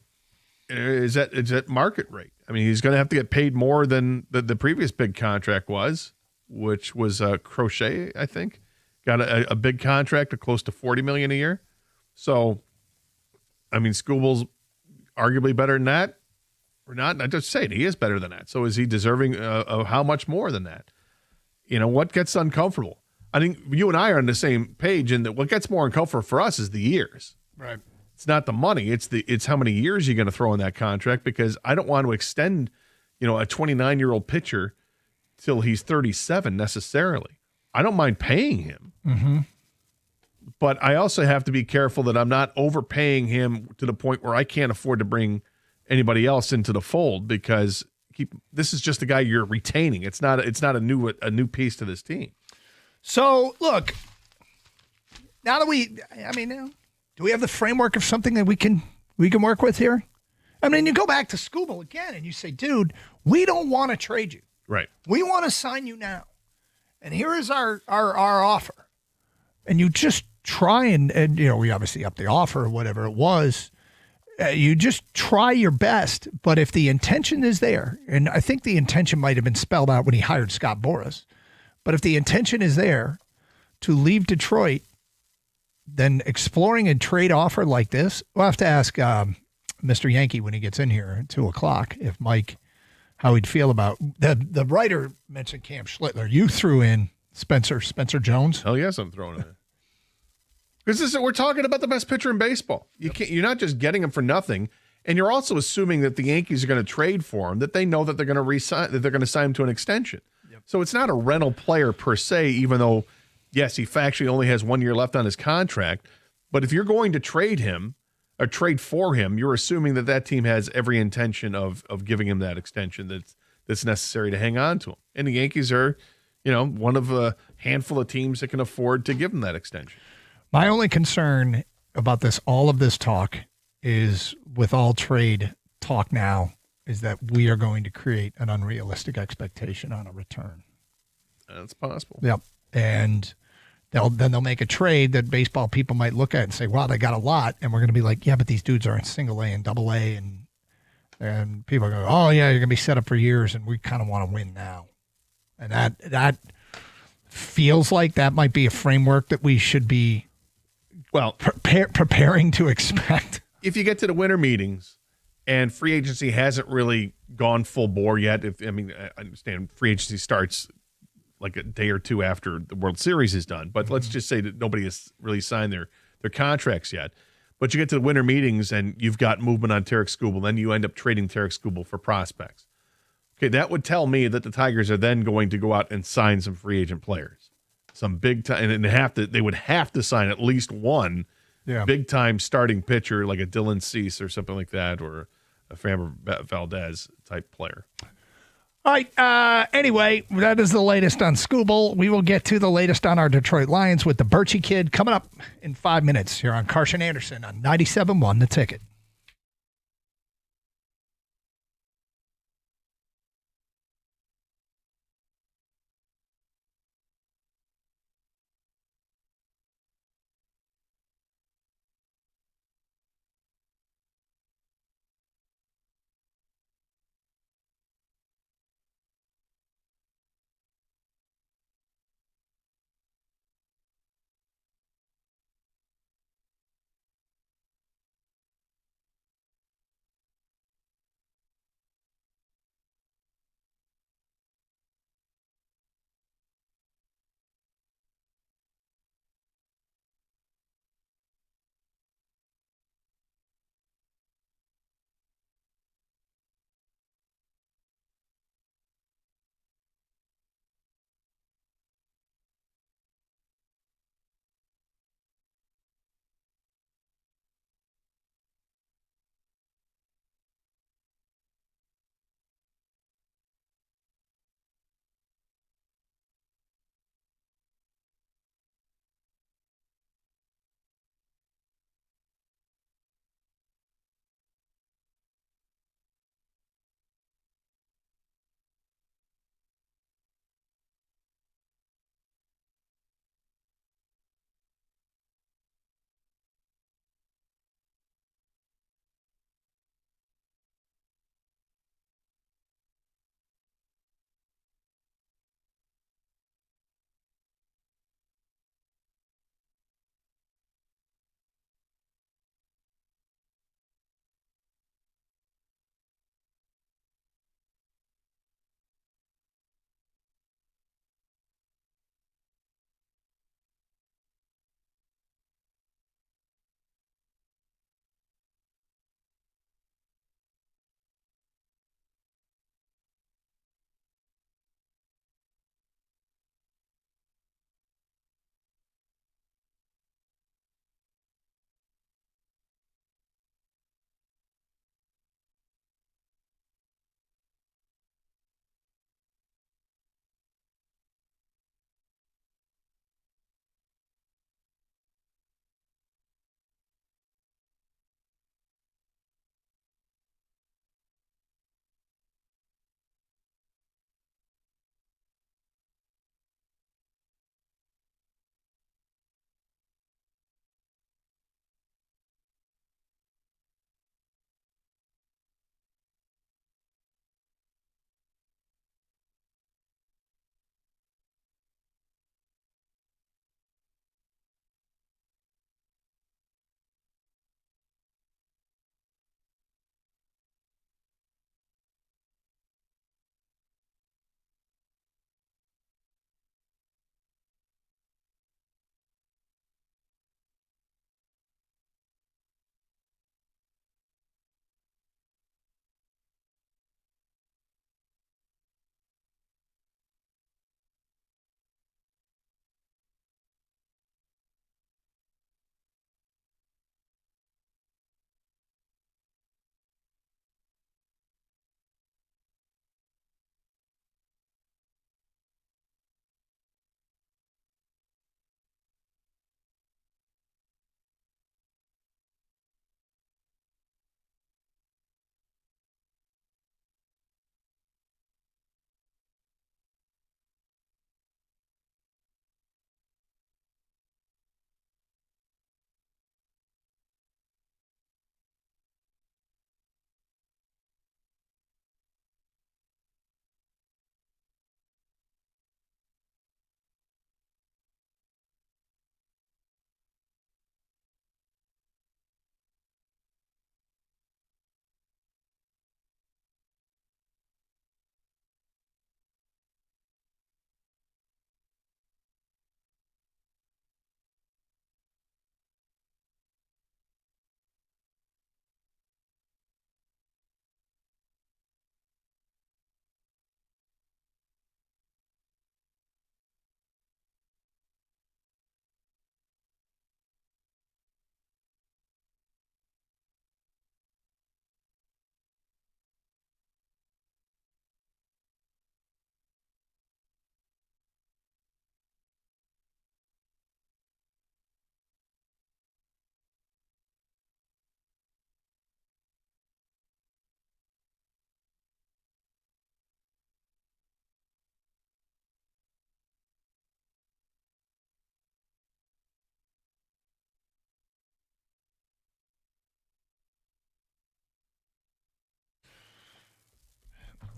Speaker 8: Is that market rate? I mean, he's going to have to get paid more than the previous big contract was, which was Crochet, I think. Got a big contract of close to $40 million a year. So, I mean, Skubal's arguably better than that, or not? I just saying he is better than that. So, is he deserving of how much more than that? You know, what gets uncomfortable? I think you and I are on the same page in that what gets more uncomfortable for us is the years.
Speaker 7: Right.
Speaker 8: It's not the money. It's how many years you're going to throw in that contract, because I don't want to extend, a 29-year-old pitcher till he's 37 necessarily. I don't mind paying him.
Speaker 7: Mm-hmm.
Speaker 8: But I also have to be careful that I'm not overpaying him to the point where I can't afford to bring anybody else into the fold, because this is just a guy you're retaining. It's not a new piece to this team.
Speaker 7: So, look, now that do we have the framework of something that we can work with here? I mean, you go back to Skubal again and you say, dude, we don't want to trade you.
Speaker 8: Right.
Speaker 7: We want to sign you now. And here is our offer. And you just try and we obviously up the offer or whatever it was. You just try your best. But if the intention is there, and I think the intention might have been spelled out when he hired Scott Boras, but if the intention is there to leave Detroit, then exploring a trade offer like this, we'll have to ask Mr. Yankee when he gets in here at 2:00, if Mike, how he'd feel about the writer mentioned Cam Schlittler. You threw in Spencer Jones.
Speaker 8: Hell yes, I'm throwing it in. Because we're talking about the best pitcher in baseball. You're not just getting him for nothing, and you're also assuming that the Yankees are going to trade for him, that they know that they're going to re-sign, that they're going to sign him to an extension. Yep. So it's not a rental player per se, even though, yes, he factually only has 1 year left on his contract. But if you're going to trade him or trade for him, you're assuming that team has every intention of giving him that extension that's necessary to hang on to him. And the Yankees are, one of a handful of teams that can afford to give him that extension.
Speaker 7: My only concern about all of this talk is, with all trade talk now, is that we are going to create an unrealistic expectation on a return.
Speaker 8: That's possible.
Speaker 7: Yep. And they'll make a trade that baseball people might look at and say, wow, they got a lot. And we're going to be like, yeah, but these dudes are in single A and double A. And people go, oh, yeah, you're going to be set up for years, and we kind of want to win now. And that feels like that might be a framework that we should be preparing to expect.
Speaker 8: If you get to the winter meetings and free agency hasn't really gone full bore yet, I understand free agency starts like a day or two after the World Series is done, but let's just say that nobody has really signed their contracts yet. But you get to the winter meetings and you've got movement on Tarek Skubal, then you end up trading Tarek Skubal for prospects. Okay, that would tell me that the Tigers are then going to go out and sign some free agent players. Some big time, and they would have to sign at least one big time starting pitcher like a Dylan Cease or something like that, or a Framber Valdez type player.
Speaker 7: All right. Anyway, that is the latest on Scooble. We will get to the latest on our Detroit Lions with the Birchie Kid coming up in 5 minutes here on Carson Anderson on 97.1 The Ticket.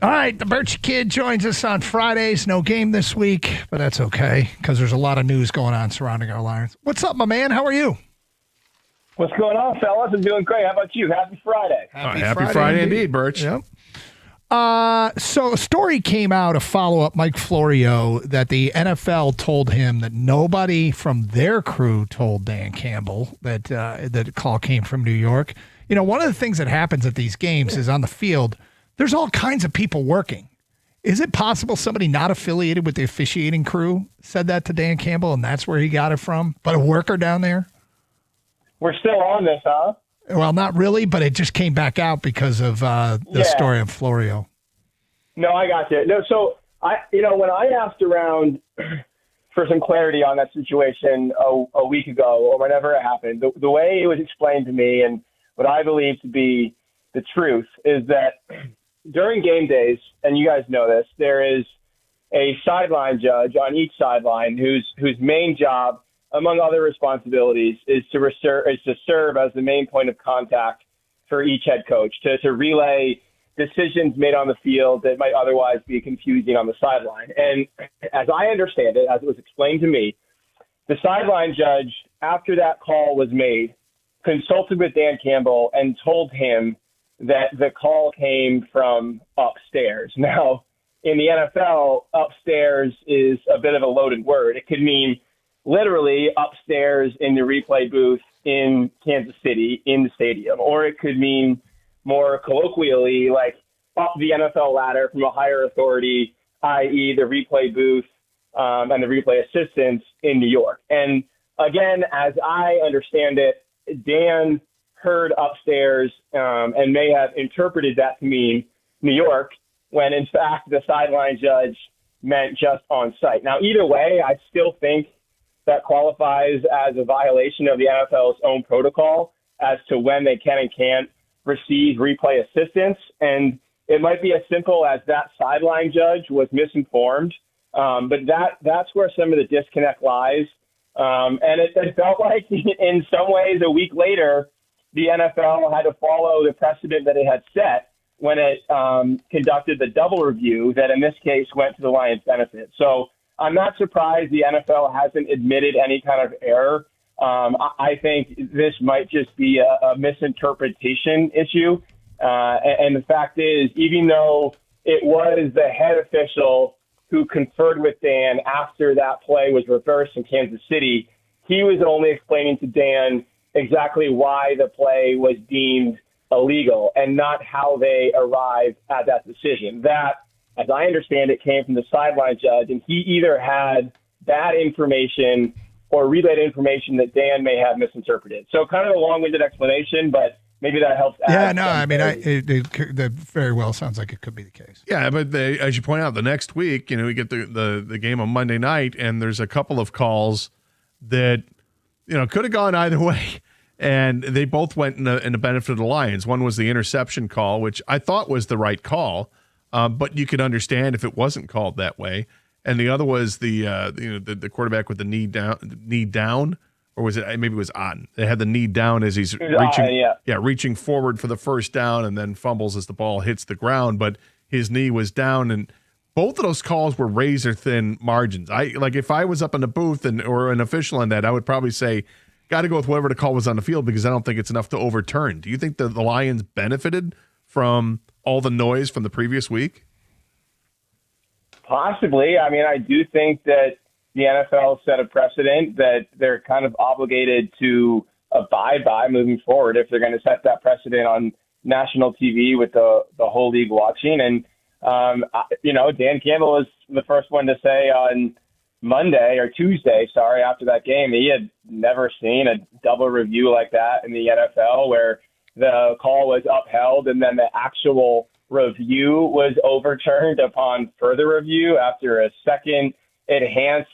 Speaker 7: All right, the Birch Kid joins us on Fridays. No game this week, but that's okay because there's a lot of news going on surrounding our Lions. What's up, my man? How are you?
Speaker 13: What's going on, fellas? I'm doing great. How about you? Happy Friday.
Speaker 8: Happy Friday indeed, Birch.
Speaker 7: Yep. So a story came out, a follow-up, Mike Florio, that the NFL told him that nobody from their crew told Dan Campbell that the call came from New York. You know, one of the things that happens at these games is on the field, there's all kinds of people working. Is it possible somebody not affiliated with the officiating crew said that to Dan Campbell, and that's where he got it from? But a worker down there?
Speaker 13: We're still on this, huh?
Speaker 7: Well, not really, but it just came back out because of the story of Florio.
Speaker 13: No, I got you. No, so when I asked around for some clarity on that situation a week ago or whenever it happened, the way it was explained to me and what I believe to be the truth is that during game days, and you guys know this, there is a sideline judge on each sideline whose main job, among other responsibilities, is to serve as the main point of contact for each head coach, to relay decisions made on the field that might otherwise be confusing on the sideline. And as I understand it, as it was explained to me, the sideline judge, after that call was made, consulted with Dan Campbell and told him that the call came from upstairs. Now, in the NFL, upstairs is a bit of a loaded word. It could mean literally upstairs in the replay booth in Kansas City in the stadium, or it could mean more colloquially like up the NFL ladder from a higher authority, i.e. the replay booth and the replay assistants in New York. And again, as I understand it, Dan heard upstairs and may have interpreted that to mean New York, when in fact the sideline judge meant just on site. Now, either way, I still think that qualifies as a violation of the NFL's own protocol as to when they can and can't receive replay assistance. And it might be as simple as that sideline judge was misinformed, but that's where some of the disconnect lies. And it felt like in some ways a week later, the NFL had to follow the precedent that it had set when it conducted the double review that in this case went to the Lions' benefit. So I'm not surprised the NFL hasn't admitted any kind of error. I think this might just be a misinterpretation issue. And the fact is, even though it was the head official who conferred with Dan after that play was reversed in Kansas City, he was only explaining to Dan exactly why the play was deemed illegal and not how they arrived at that decision. That, as I understand it, came from the sideline judge, and he either had bad information or relayed information that Dan may have misinterpreted. So kind of a long-winded explanation, but maybe that helps.
Speaker 7: Yeah, no, I mean, that very well sounds like it could be the case.
Speaker 8: Yeah, but as you point out, the next week, we get the game on Monday night, and there's a couple of calls that, could have gone either way. And they both went in the benefit of the Lions. One was the interception call, which I thought was the right call, but you could understand if it wasn't called that way. And the other was the quarterback with the knee down, or was it maybe it was Otten? They had the knee down as he's reaching forward for the first down, and then fumbles as the ball hits the ground. But his knee was down, and both of those calls were razor thin margins. If I was up in the booth or an official on that, I would probably say, got to go with whatever the call was on the field because I don't think it's enough to overturn. Do you think the Lions benefited from all the noise from the previous week?
Speaker 13: Possibly. I mean, I do think that the NFL set a precedent that they're kind of obligated to abide by moving forward if they're going to set that precedent on national TV with the whole league watching. And, Dan Campbell was the first one to say on Tuesday, after that game, he had never seen a double review like that in the NFL where the call was upheld and then the actual review was overturned upon further review after a second enhanced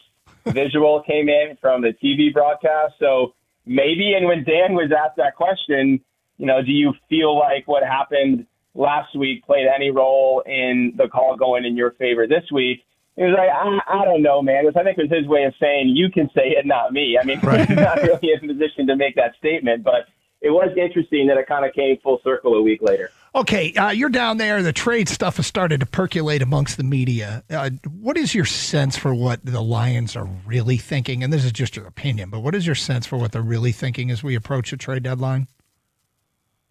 Speaker 13: visual came in from the TV broadcast. So maybe, and when Dan was asked that question, do you feel like what happened last week played any role in the call going in your favor this week? He was like, I don't know, man. I think it was his way of saying, you can say it, not me. I mean, right. He's not really in a position to make that statement, but it was interesting that it kind of came full circle a week later.
Speaker 7: Okay, you're down there. The trade stuff has started to percolate amongst the media. What is your sense for what the Lions are really thinking? And this is just your opinion, but what is your sense for what they're really thinking as we approach the trade deadline?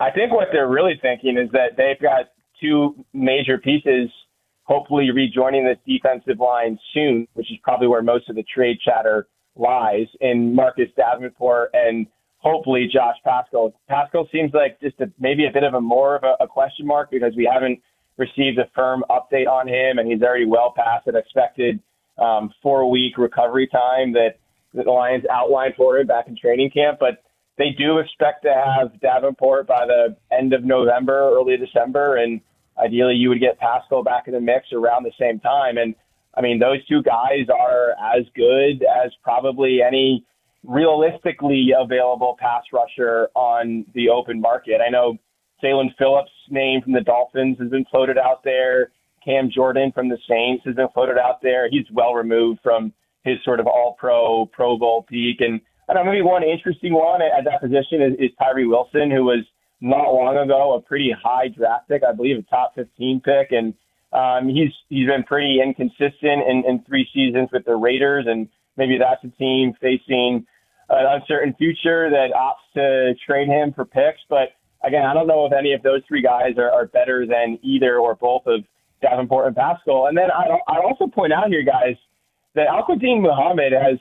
Speaker 13: I think what they're really thinking is that they've got two major pieces hopefully rejoining this defensive line soon, which is probably where most of the trade chatter lies, in Marcus Davenport and hopefully Josh Paschal. Paschal seems like just maybe a bit of more of a question mark because we haven't received a firm update on him, and he's already well past an expected 4-week recovery time that the Lions outlined for him back in training camp. But they do expect to have Davenport by the end of November, early December, and ideally you would get Paschal back in the mix around the same time. And, I mean, those two guys are as good as probably any realistically available pass rusher on the open market. I know Jalen Phillips' name from the Dolphins has been floated out there. Cam Jordan from the Saints has been floated out there. He's well removed from his sort of all-pro, Pro Bowl peak. And I don't know, maybe one interesting one at that position is Tyree Wilson, who was not long ago a pretty high draft pick, I believe a top 15 pick. And he's been pretty inconsistent in 3 seasons with the Raiders, and maybe that's a team facing an uncertain future that opts to trade him for picks. But again, I don't know if any of those 3 guys are better than either or both of Davenport and Paschal. And then I'd also point out here, guys, that Al-Quadin Muhammad has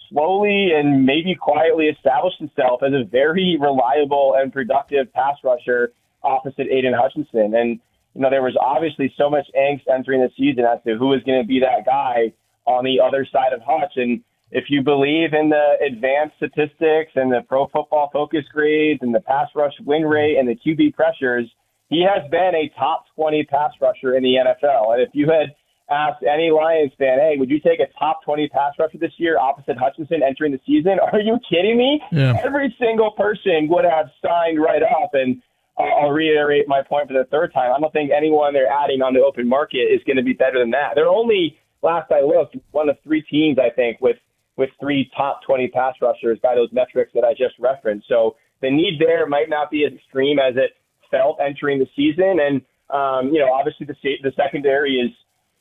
Speaker 13: slowly and maybe quietly established himself as a very reliable and productive pass rusher opposite Aiden Hutchinson. And, you know, there was obviously so much angst entering the season as to who was going to be that guy on the other side of Hutch. And if you believe in the advanced statistics and the Pro Football Focus grades and the pass rush win rate and the QB pressures, he has been a top 20 pass rusher in the NFL. And if you had asked any Lions fan, hey, would you take a top 20 pass rusher this year opposite Hutchinson entering the season? Are you kidding me?
Speaker 3: Yeah.
Speaker 13: Every single person would have signed right up. And I'll reiterate my point for the third time. I don't think anyone they're adding on the open market is going to be better than that. They're only, last I looked, one of 3 teams, I think, with 3 top 20 pass rushers by those metrics that I just referenced. So the need there might not be as extreme as it felt entering the season. And, obviously the secondary is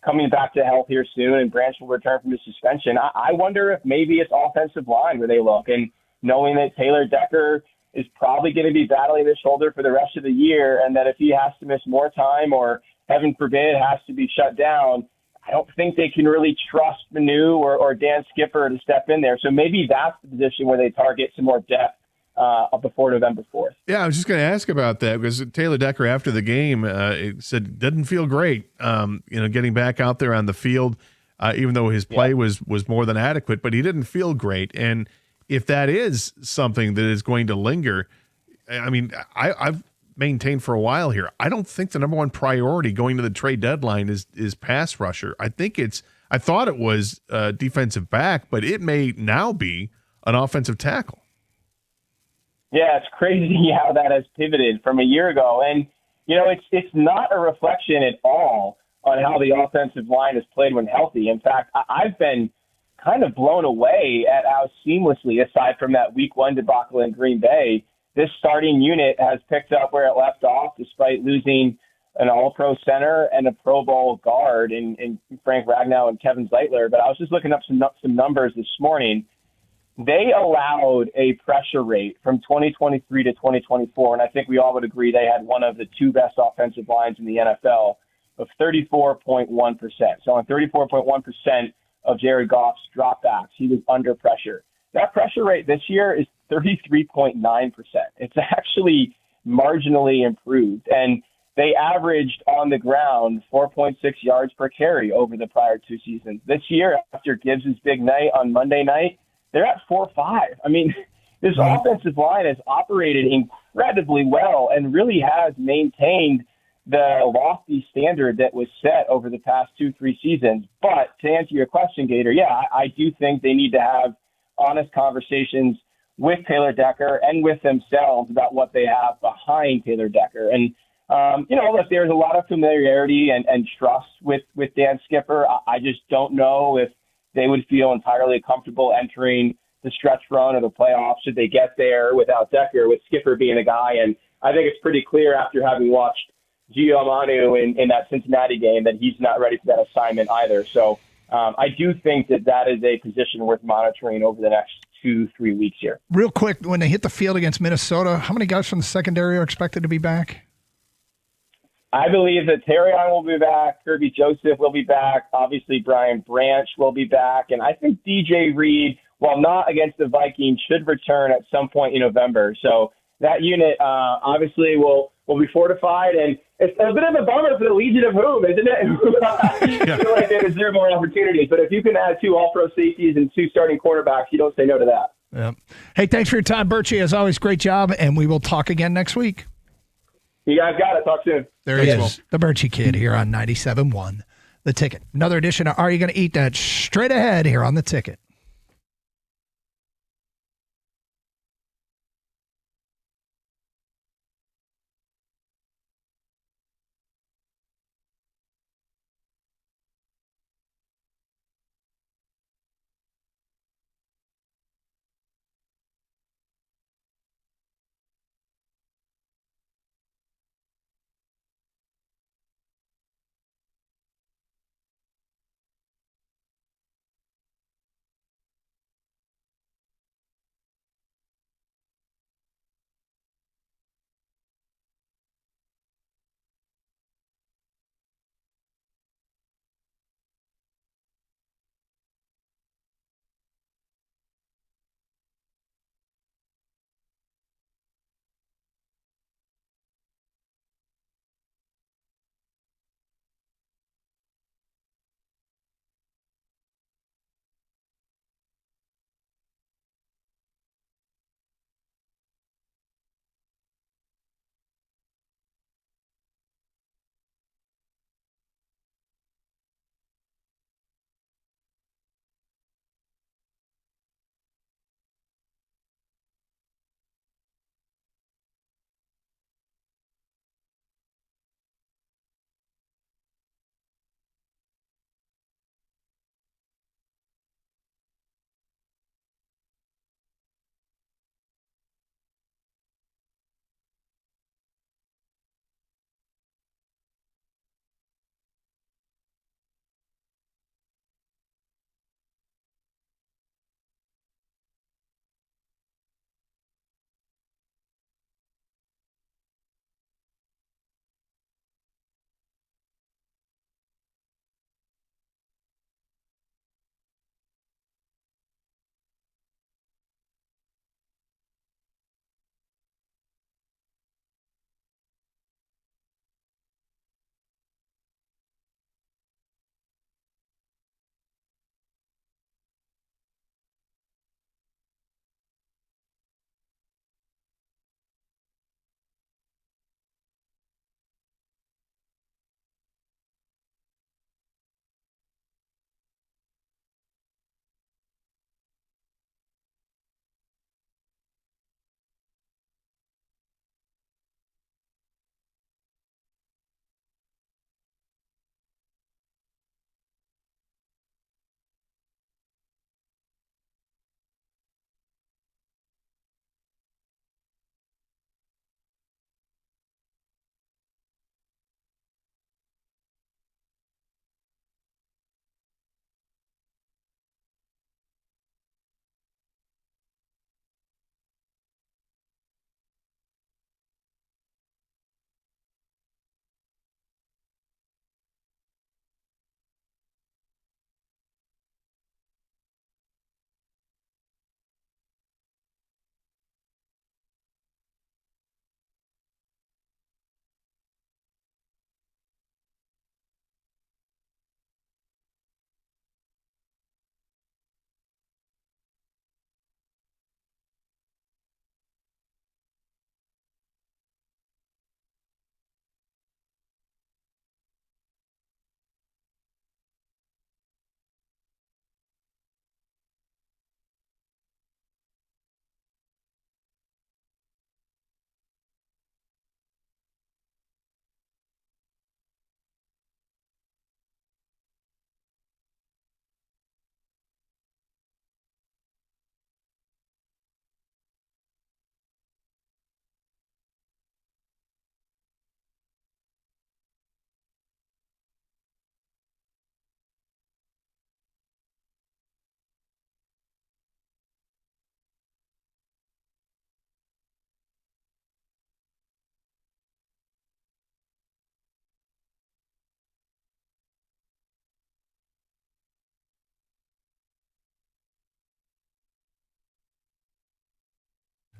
Speaker 13: coming back to health here soon, and Branch will return from his suspension. I wonder if maybe it's offensive line where they look, and knowing that Taylor Decker is probably going to be battling his shoulder for the rest of the year, and that if he has to miss more time or, heaven forbid, has to be shut down, I don't think they can really trust Manu or Dan Skipper to step in there. So maybe that's the position where they target some more depth before November 4th.
Speaker 8: Yeah, I was just going to ask about that because Taylor Decker after the game said it didn't feel great, getting back out there on the field, even though his play was more than adequate, but he didn't feel great. And if that is something that is going to linger, I mean, I've maintained for a while here, I don't think the number one priority going to the trade deadline is pass rusher. I thought it was defensive back, but it may now be an offensive tackle.
Speaker 13: Yeah, it's crazy how that has pivoted from a year ago. And, it's not a reflection at all on how the offensive line has played when healthy. In fact, I've been kind of blown away at how seamlessly, aside from that week 1 debacle in Green Bay, this starting unit has picked up where it left off despite losing an all-pro center and a Pro Bowl guard in Frank Ragnow and Kevin Zeitler. But I was just looking up some numbers this morning. They allowed a pressure rate from 2023 to 2024, and I think we all would agree they had one of the 2 best offensive lines in the NFL, of 34.1%. So on 34.1% of Jared Goff's dropbacks, he was under pressure. That pressure rate this year is 33.9%. It's actually marginally improved. And they averaged on the ground 4.6 yards per carry over the prior 2 seasons. This year, after Gibbs' big night on Monday night, they're at 4.5. I mean, this offensive line has operated incredibly well and really has maintained the lofty standard that was set over the past 2-3 seasons. But to answer your question, Gator, yeah, I do think they need to have honest conversations with Taylor Decker and with themselves about what they have behind Taylor Decker. And, look, there's a lot of familiarity and trust with Dan Skipper. I just don't know if they would feel entirely comfortable entering the stretch run of the playoffs should they get there without Decker, with Skipper being a guy and I think it's pretty clear after having watched Gio Manu in that Cincinnati game that he's not ready for that assignment either. So I do think that is a position worth monitoring over the next 2-3 weeks here.
Speaker 7: Real quick, when they hit the field against Minnesota, how many guys from the secondary are expected to be back?
Speaker 13: I believe that Terrion will be back. Kirby Joseph will be back. Obviously, Brian Branch will be back. And I think DJ Reed, while not against the Vikings, should return at some point in November. So that unit obviously will be fortified. And it's a bit of a bummer for the Legion of Whom, isn't it? I feel like they deserve more opportunities. But if you can add 2 all-pro safeties and 2 starting quarterbacks, you don't say no to that.
Speaker 7: Yep. Hey, thanks for your time, Birchie. As always, great job. And we will talk again next week.
Speaker 13: You guys got it. Talk soon.
Speaker 7: There he is, the Birchie Kid here on 97.1 The Ticket. Another edition of Are You Going to Eat That? Straight ahead here on The Ticket.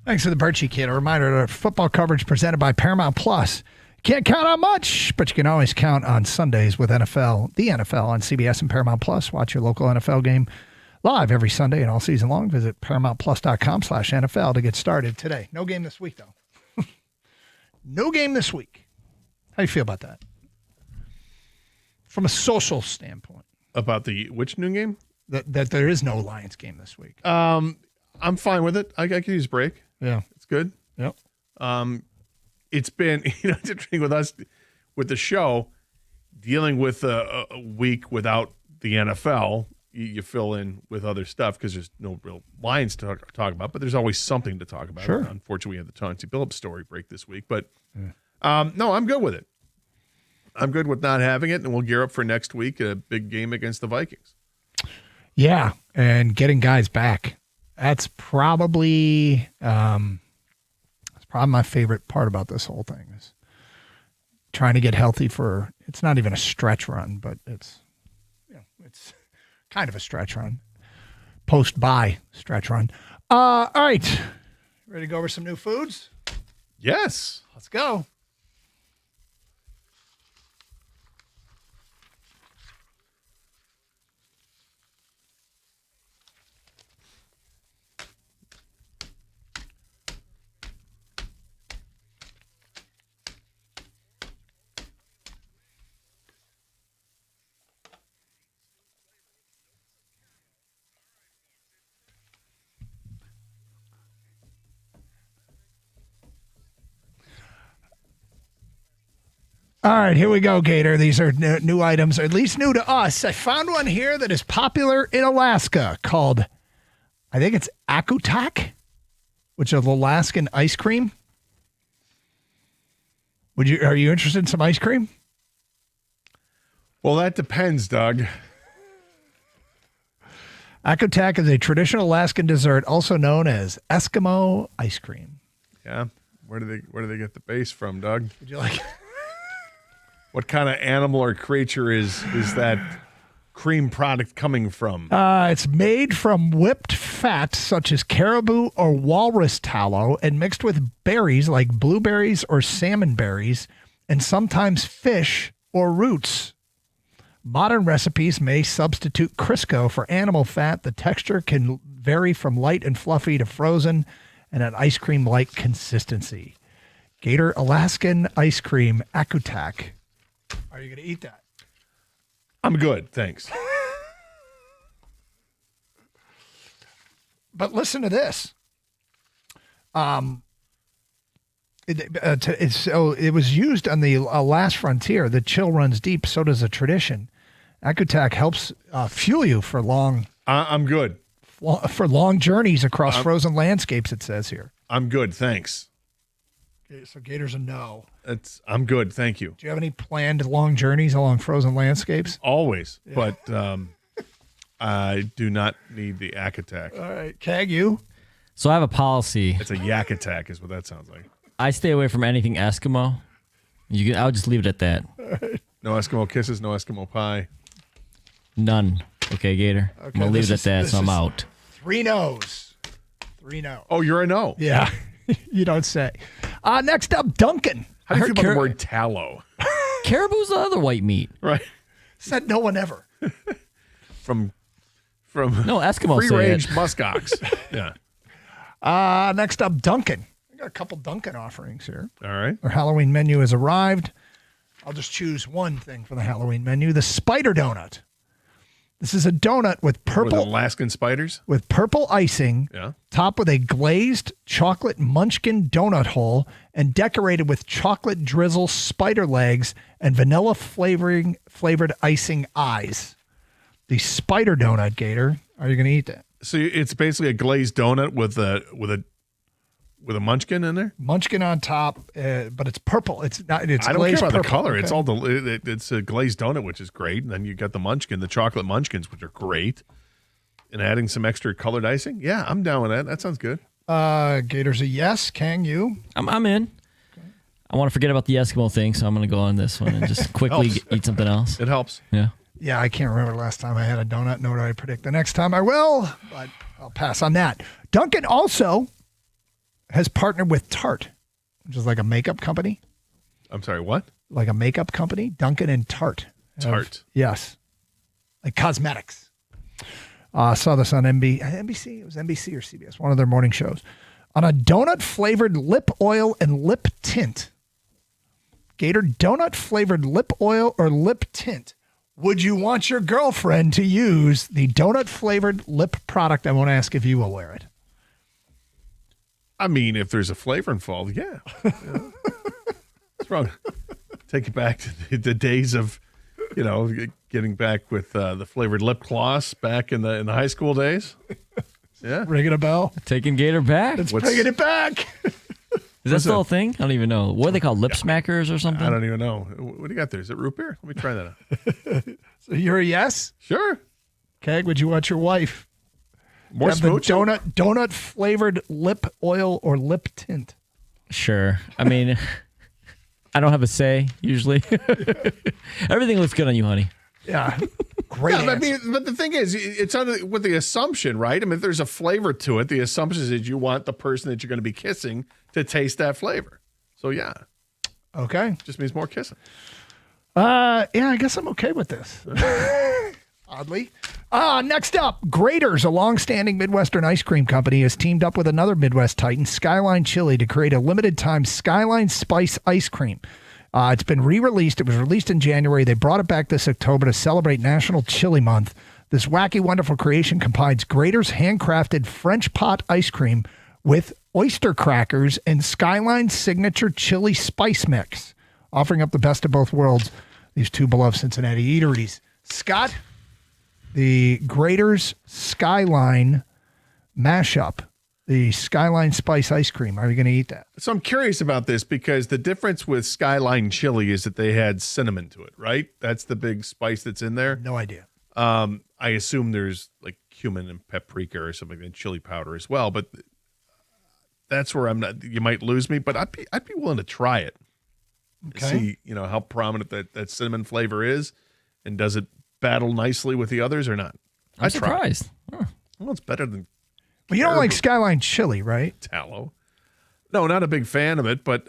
Speaker 7: Thanks for the Bird Sheet Kid. A reminder that football coverage presented by Paramount Plus. Can't count on much, but you can always count on Sundays with the NFL on CBS and Paramount Plus. Watch your local NFL game live every Sunday and all season long. Visit ParamountPlus.com/NFL to get started today. No game this week, though. No game this week. How do you feel about that? From a social standpoint.
Speaker 8: About which noon game?
Speaker 7: That there is no Lions game this week.
Speaker 8: I'm fine with it. I could use a break.
Speaker 7: Yeah.
Speaker 8: It's good.
Speaker 7: Yep.
Speaker 8: It's been, it's interesting with us, with the show, dealing with a week without the NFL. You fill in with other stuff because there's no real Lions to talk about, but there's always something to talk about.
Speaker 7: Sure.
Speaker 8: Unfortunately, we had the Chauncey Billups story break this week, but no, I'm good with it. I'm good with not having it, and we'll gear up for next week, a big game against the Vikings.
Speaker 7: Yeah, and getting guys back. That's probably my favorite part about this whole thing is trying to get healthy for. It's not even a stretch run, but it's kind of a stretch run, post-bye stretch run. All right, ready to go over some new foods?
Speaker 8: Yes,
Speaker 7: let's go. All right, here we go, Gator. These are new items, or at least new to us. I found one here that is popular in Alaska called, I think it's Akutak, which is Alaskan ice cream. Are you interested in some ice cream?
Speaker 8: Well, that depends, Doug.
Speaker 7: Akutak is a traditional Alaskan dessert, also known as Eskimo ice cream.
Speaker 8: Yeah, where do they get the base from, Doug?
Speaker 7: Would you like?
Speaker 8: What kind of animal or creature is that cream product coming from?
Speaker 7: It's made from whipped fat such as caribou or walrus tallow and mixed with berries like blueberries or salmon berries and sometimes fish or roots. Modern recipes may substitute Crisco for animal fat. The texture can vary from light and fluffy to frozen and an ice cream-like consistency. Gator Alaskan ice cream Akutak. Are you going to eat that?
Speaker 8: I'm good, thanks.
Speaker 7: But listen to this. It was used on the last frontier. The chill runs deep, so does the tradition. Akutak helps fuel you for long.
Speaker 8: I'm good.
Speaker 7: For long journeys across frozen landscapes, it says here.
Speaker 8: I'm good, thanks.
Speaker 7: Okay, so Gator's a no.
Speaker 8: I'm good, thank you.
Speaker 7: Do you have any planned long journeys along frozen landscapes?
Speaker 8: Always, yeah. But I do not need the Akutak.
Speaker 7: All right, Kag, you?
Speaker 4: So I have a policy.
Speaker 8: It's a yak attack is what that sounds like.
Speaker 4: I stay away from anything Eskimo. I'll just leave it at that.
Speaker 7: Right.
Speaker 8: No Eskimo kisses, no Eskimo pie.
Speaker 4: None. Okay, Gator.
Speaker 7: Okay,
Speaker 4: I'm going to leave it at that, so I'm out.
Speaker 7: 3 no's. 3 no.
Speaker 8: Oh, you're a no?
Speaker 7: Yeah. You don't say. Next up, Duncan.
Speaker 8: How do you feel about the word tallow?
Speaker 4: Caribou's the other white meat.
Speaker 8: Right.
Speaker 7: Said no one ever.
Speaker 8: From
Speaker 4: no, Eskimo
Speaker 8: free-range muskox. Yeah.
Speaker 7: Next up, Duncan. I got a couple Duncan offerings here.
Speaker 8: All right.
Speaker 7: Their Halloween menu has arrived. I'll just choose one thing for the Halloween menu, the Spider Donut. This is a donut with purple
Speaker 8: Alaskan spiders
Speaker 7: with purple icing, topped with a glazed chocolate munchkin donut hole, and decorated with chocolate drizzle spider legs and vanilla flavored icing eyes. The Spider Donut, Gator. Are you going to eat that?
Speaker 8: So it's basically a glazed donut with a munchkin in there.
Speaker 7: Munchkin on top, but it's purple. It's not. It's
Speaker 8: I don't
Speaker 7: glazed
Speaker 8: care about
Speaker 7: purple.
Speaker 8: the color.
Speaker 7: Okay.
Speaker 8: It's all it's a glazed donut, which is great. And then you got the munchkin, the chocolate munchkins, which are great. And adding some extra colored icing. Yeah, I'm down with that. That sounds good.
Speaker 7: Gator's a yes. Kang, you?
Speaker 4: I'm in. Okay. I want to forget about the Eskimo thing, so I'm going to go on this one and just quickly eat something else.
Speaker 8: It helps.
Speaker 4: Yeah.
Speaker 7: Yeah, I can't remember the last time I had a donut, nor do I predict the next time I will, but I'll pass on that. Duncan also has partnered with Tarte, which is like a makeup company.
Speaker 8: I'm sorry, what?
Speaker 7: Like a makeup company, Duncan and Tarte.
Speaker 8: Tarte.
Speaker 7: Yes. Like cosmetics. Saw this on NBC. It was NBC or CBS, one of their morning shows. On a donut-flavored lip oil and lip tint. Gator, donut-flavored lip oil or lip tint. Would you want your girlfriend to use the donut-flavored lip product? I won't ask if you will wear it.
Speaker 8: I mean, if there's a flavor involved, yeah. What's wrong? Take it back to the days of, getting back with the flavored lip gloss back in the high school days. Yeah.
Speaker 7: Ringing a bell.
Speaker 4: Taking Gator back.
Speaker 7: It's bringing it back.
Speaker 4: Is that still a thing? I don't even know. What are they called? Lip smackers or something?
Speaker 8: I don't even know. What do you got there? Is it root beer? Let me try that out.
Speaker 7: So you're a yes?
Speaker 8: Sure.
Speaker 7: Okay. Would you want your wife
Speaker 8: more
Speaker 7: to have the
Speaker 8: smooching?
Speaker 7: donut flavored lip oil or lip tint?
Speaker 4: Sure. I mean, I don't have a say usually. Everything looks good on you, honey.
Speaker 7: Yeah. Great.
Speaker 8: Yeah, but the thing is, it's with the assumption, right? I mean, if there's a flavor to it, the assumption is that you want the person that you're going to be kissing to taste that flavor. So yeah.
Speaker 7: Okay.
Speaker 8: Just means more kissing.
Speaker 7: Yeah, I guess I'm okay with this. Oddly. Next up, Graeter's, a long-standing Midwestern ice cream company, has teamed up with another Midwest titan, Skyline Chili, to create a limited-time Skyline Spice ice cream. It's been re-released. It was released in January. They brought it back this October to celebrate National Chili Month. This wacky, wonderful creation combines Graeter's handcrafted French pot ice cream with oyster crackers and Skyline's signature chili spice mix, offering up the best of both worlds. These two beloved Cincinnati eateries. Scott, the Graeter's Skyline mashup, the Skyline Spice ice cream. Are you going to eat that?
Speaker 8: So I'm curious about this because the difference with Skyline Chili is that they had cinnamon to it, right? That's the big spice that's in there.
Speaker 7: No idea.
Speaker 8: I assume there's like cumin and paprika or something, and chili powder as well. But that's where I'm not. You might lose me, but I'd be willing to try it.
Speaker 7: Okay.
Speaker 8: See, how prominent that cinnamon flavor is, and does it battle nicely with the others or not?
Speaker 4: I'm surprised.
Speaker 8: Huh. Well, it's better than.
Speaker 7: Well, you don't like Skyline Chili, right?
Speaker 8: Tallow. No, not a big fan of it, but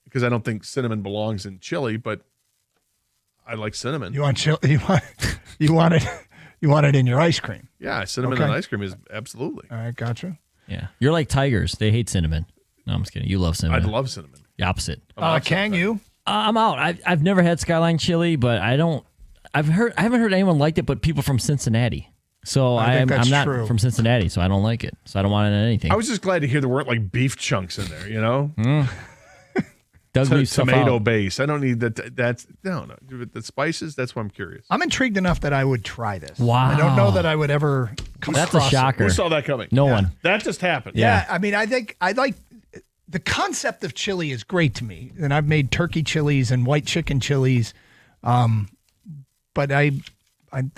Speaker 8: because I don't think cinnamon belongs in chili, but I like cinnamon.
Speaker 7: You want chili? You want it? You want it in your ice cream?
Speaker 8: Yeah, cinnamon
Speaker 7: Okay.
Speaker 8: and ice cream is absolutely.
Speaker 7: All right, gotcha.
Speaker 4: Yeah. You're like tigers. They hate cinnamon. No, I'm just kidding. You love cinnamon.
Speaker 8: I'd love cinnamon.
Speaker 4: The opposite.
Speaker 7: Can you?
Speaker 4: I'm out. I've never had Skyline Chili, but I haven't heard anyone liked it, but people from Cincinnati. So I'm not
Speaker 7: true.
Speaker 4: from Cincinnati, so I don't like it. So I don't want it in anything.
Speaker 8: I was just glad to hear there weren't like beef chunks in there,
Speaker 4: Does leave stuff
Speaker 8: tomato
Speaker 4: out.
Speaker 8: base. I don't need that. That's no. The spices. That's why I'm curious.
Speaker 7: I'm intrigued enough that I would try this.
Speaker 4: Wow.
Speaker 7: I don't know that I would ever come
Speaker 4: That's a
Speaker 7: across it.
Speaker 4: shocker.
Speaker 8: Who saw that coming?
Speaker 4: No one.
Speaker 8: That just happened.
Speaker 7: Yeah, I mean, I think I like the concept of chili is great to me, and I've made turkey chilies and white chicken chilies, but I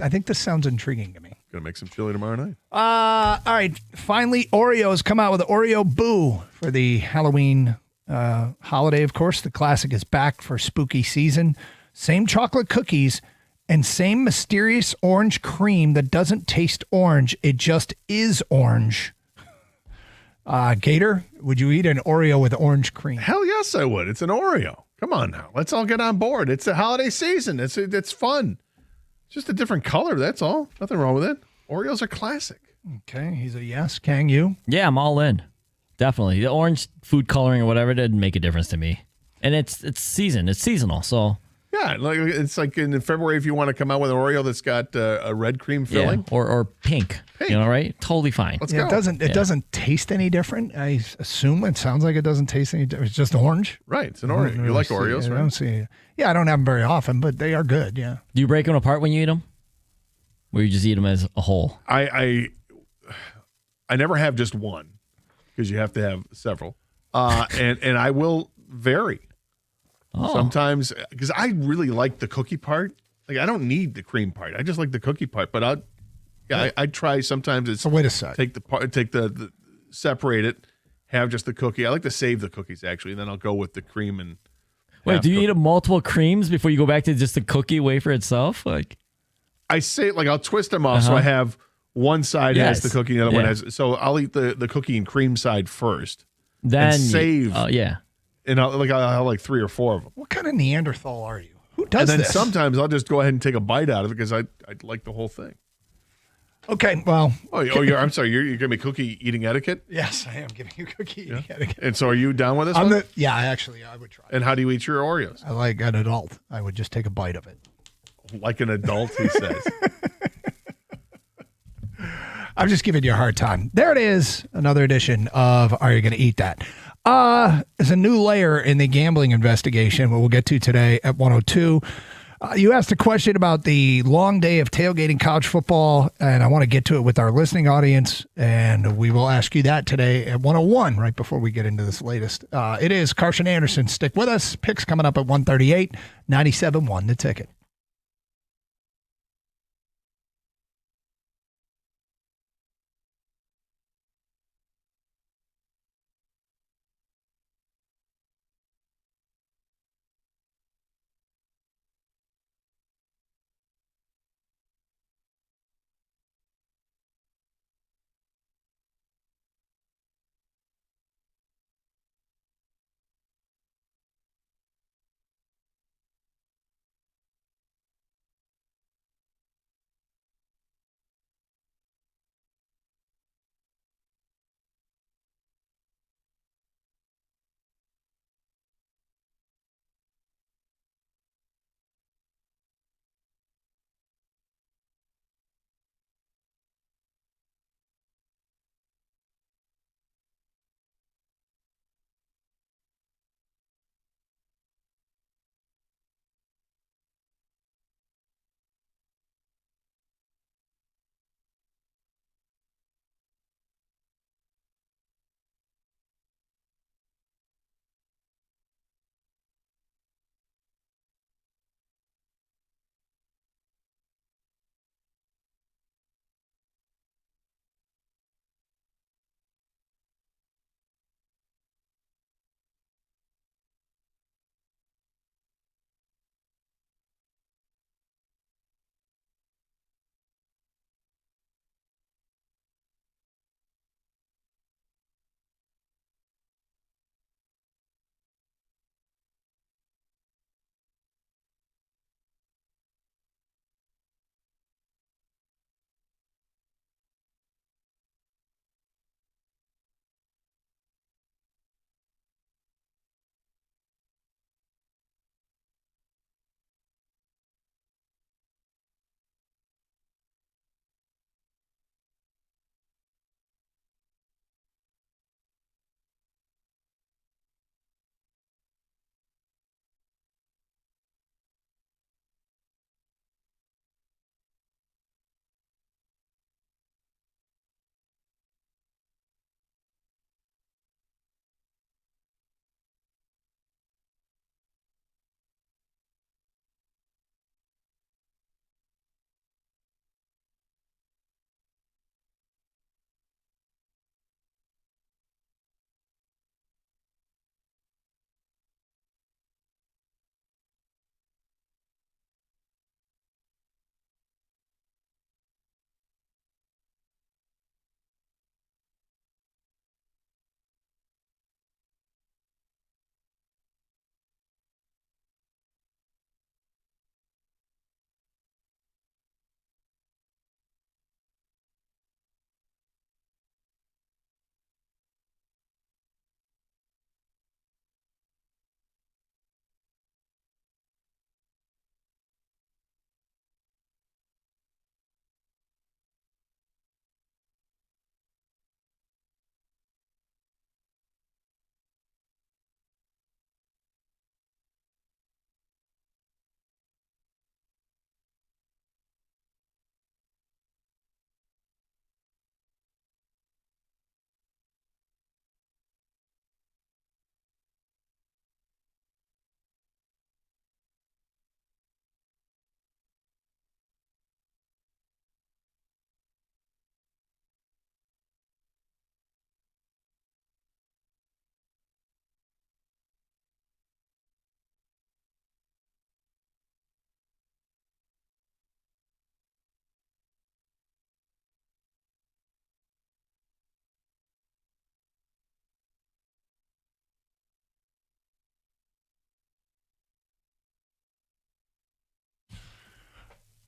Speaker 7: think this sounds intriguing to me.
Speaker 8: Gonna make some chili tomorrow night.
Speaker 7: All right, finally, Oreos come out with an Oreo Boo for the Halloween holiday. Of course, the classic is back for spooky season. Same chocolate cookies and same mysterious orange cream that doesn't taste orange. It just is orange. Gator, would you eat an Oreo with orange cream?
Speaker 8: Hell yes, I would. It's an Oreo. Come on now, let's all get on board. It's the holiday season. It's fun. It's just a different color. That's all. Nothing wrong with it. Oreos are classic.
Speaker 7: Okay, he's a yes. Kang, you?
Speaker 4: Yeah, I'm all in. Definitely. The orange food coloring or whatever didn't make a difference to me. And it's season. It's seasonal. So
Speaker 8: Yeah, it's like in February if you want to come out with an Oreo that's got a red cream filling.
Speaker 4: yeah, or pink.
Speaker 8: Pink.
Speaker 4: You know, right? Totally fine.
Speaker 8: Let's
Speaker 7: Yeah,
Speaker 8: go.
Speaker 7: it doesn't taste any different. I assume it sounds like it doesn't taste any different. It's just orange.
Speaker 8: Right, it's an
Speaker 7: I don't
Speaker 8: Oreo. You
Speaker 7: really
Speaker 8: like
Speaker 7: see-
Speaker 8: Oreos,
Speaker 7: I
Speaker 8: right?
Speaker 7: don't see. Yeah, I don't have them very often, but they are good. Yeah.
Speaker 4: Do you break them apart when you eat them? Or you just eat them as a whole?
Speaker 8: I never have just one because you have to have several, and I will vary.
Speaker 4: Oh.
Speaker 8: Sometimes because I really like the cookie part. Like I don't need the cream part. I just like the cookie part. But I try sometimes. It's
Speaker 7: So wait a sec.
Speaker 8: Take the separate it, have just the cookie. I like to save the cookies actually, and then I'll go with the cream and.
Speaker 4: Wait,
Speaker 8: half
Speaker 4: do you
Speaker 8: cook-
Speaker 4: eat multiple creams before you go back to just the cookie wafer itself? Like,
Speaker 8: I say like I'll twist them off so I have one side has
Speaker 14: Yes.
Speaker 8: the cookie, the other one
Speaker 14: Yeah.
Speaker 8: has. So I'll eat the cookie and cream side first.
Speaker 14: Then
Speaker 8: and save.
Speaker 14: yeah.
Speaker 8: And I'll have like 3 or 4 of them.
Speaker 7: What kind of Neanderthal are you? Who does
Speaker 8: And then
Speaker 7: this?
Speaker 8: sometimes I'll just go ahead and take a bite out of it because I like the whole thing.
Speaker 7: Okay, well.
Speaker 8: I'm sorry. You're giving me cookie eating etiquette?
Speaker 7: Yes, I am giving you cookie eating etiquette.
Speaker 8: And so are you down with this
Speaker 7: I'm
Speaker 8: one?
Speaker 7: I would try.
Speaker 8: And how do you eat your Oreos?
Speaker 7: I like an adult. I would just take a bite of it.
Speaker 8: Like an adult, he says.
Speaker 7: I'm just giving you a hard time. There it is. Another edition of Are You Going to Eat That? There's a new layer in the gambling investigation, what we'll get to today at 102. You asked a question about the long day of tailgating college football, and I want to get to it with our listening audience, and we will ask you that today at 101, right before we get into this latest. It is Carson Anderson. Stick with us. Picks coming up at 138, 97.1 The Ticket.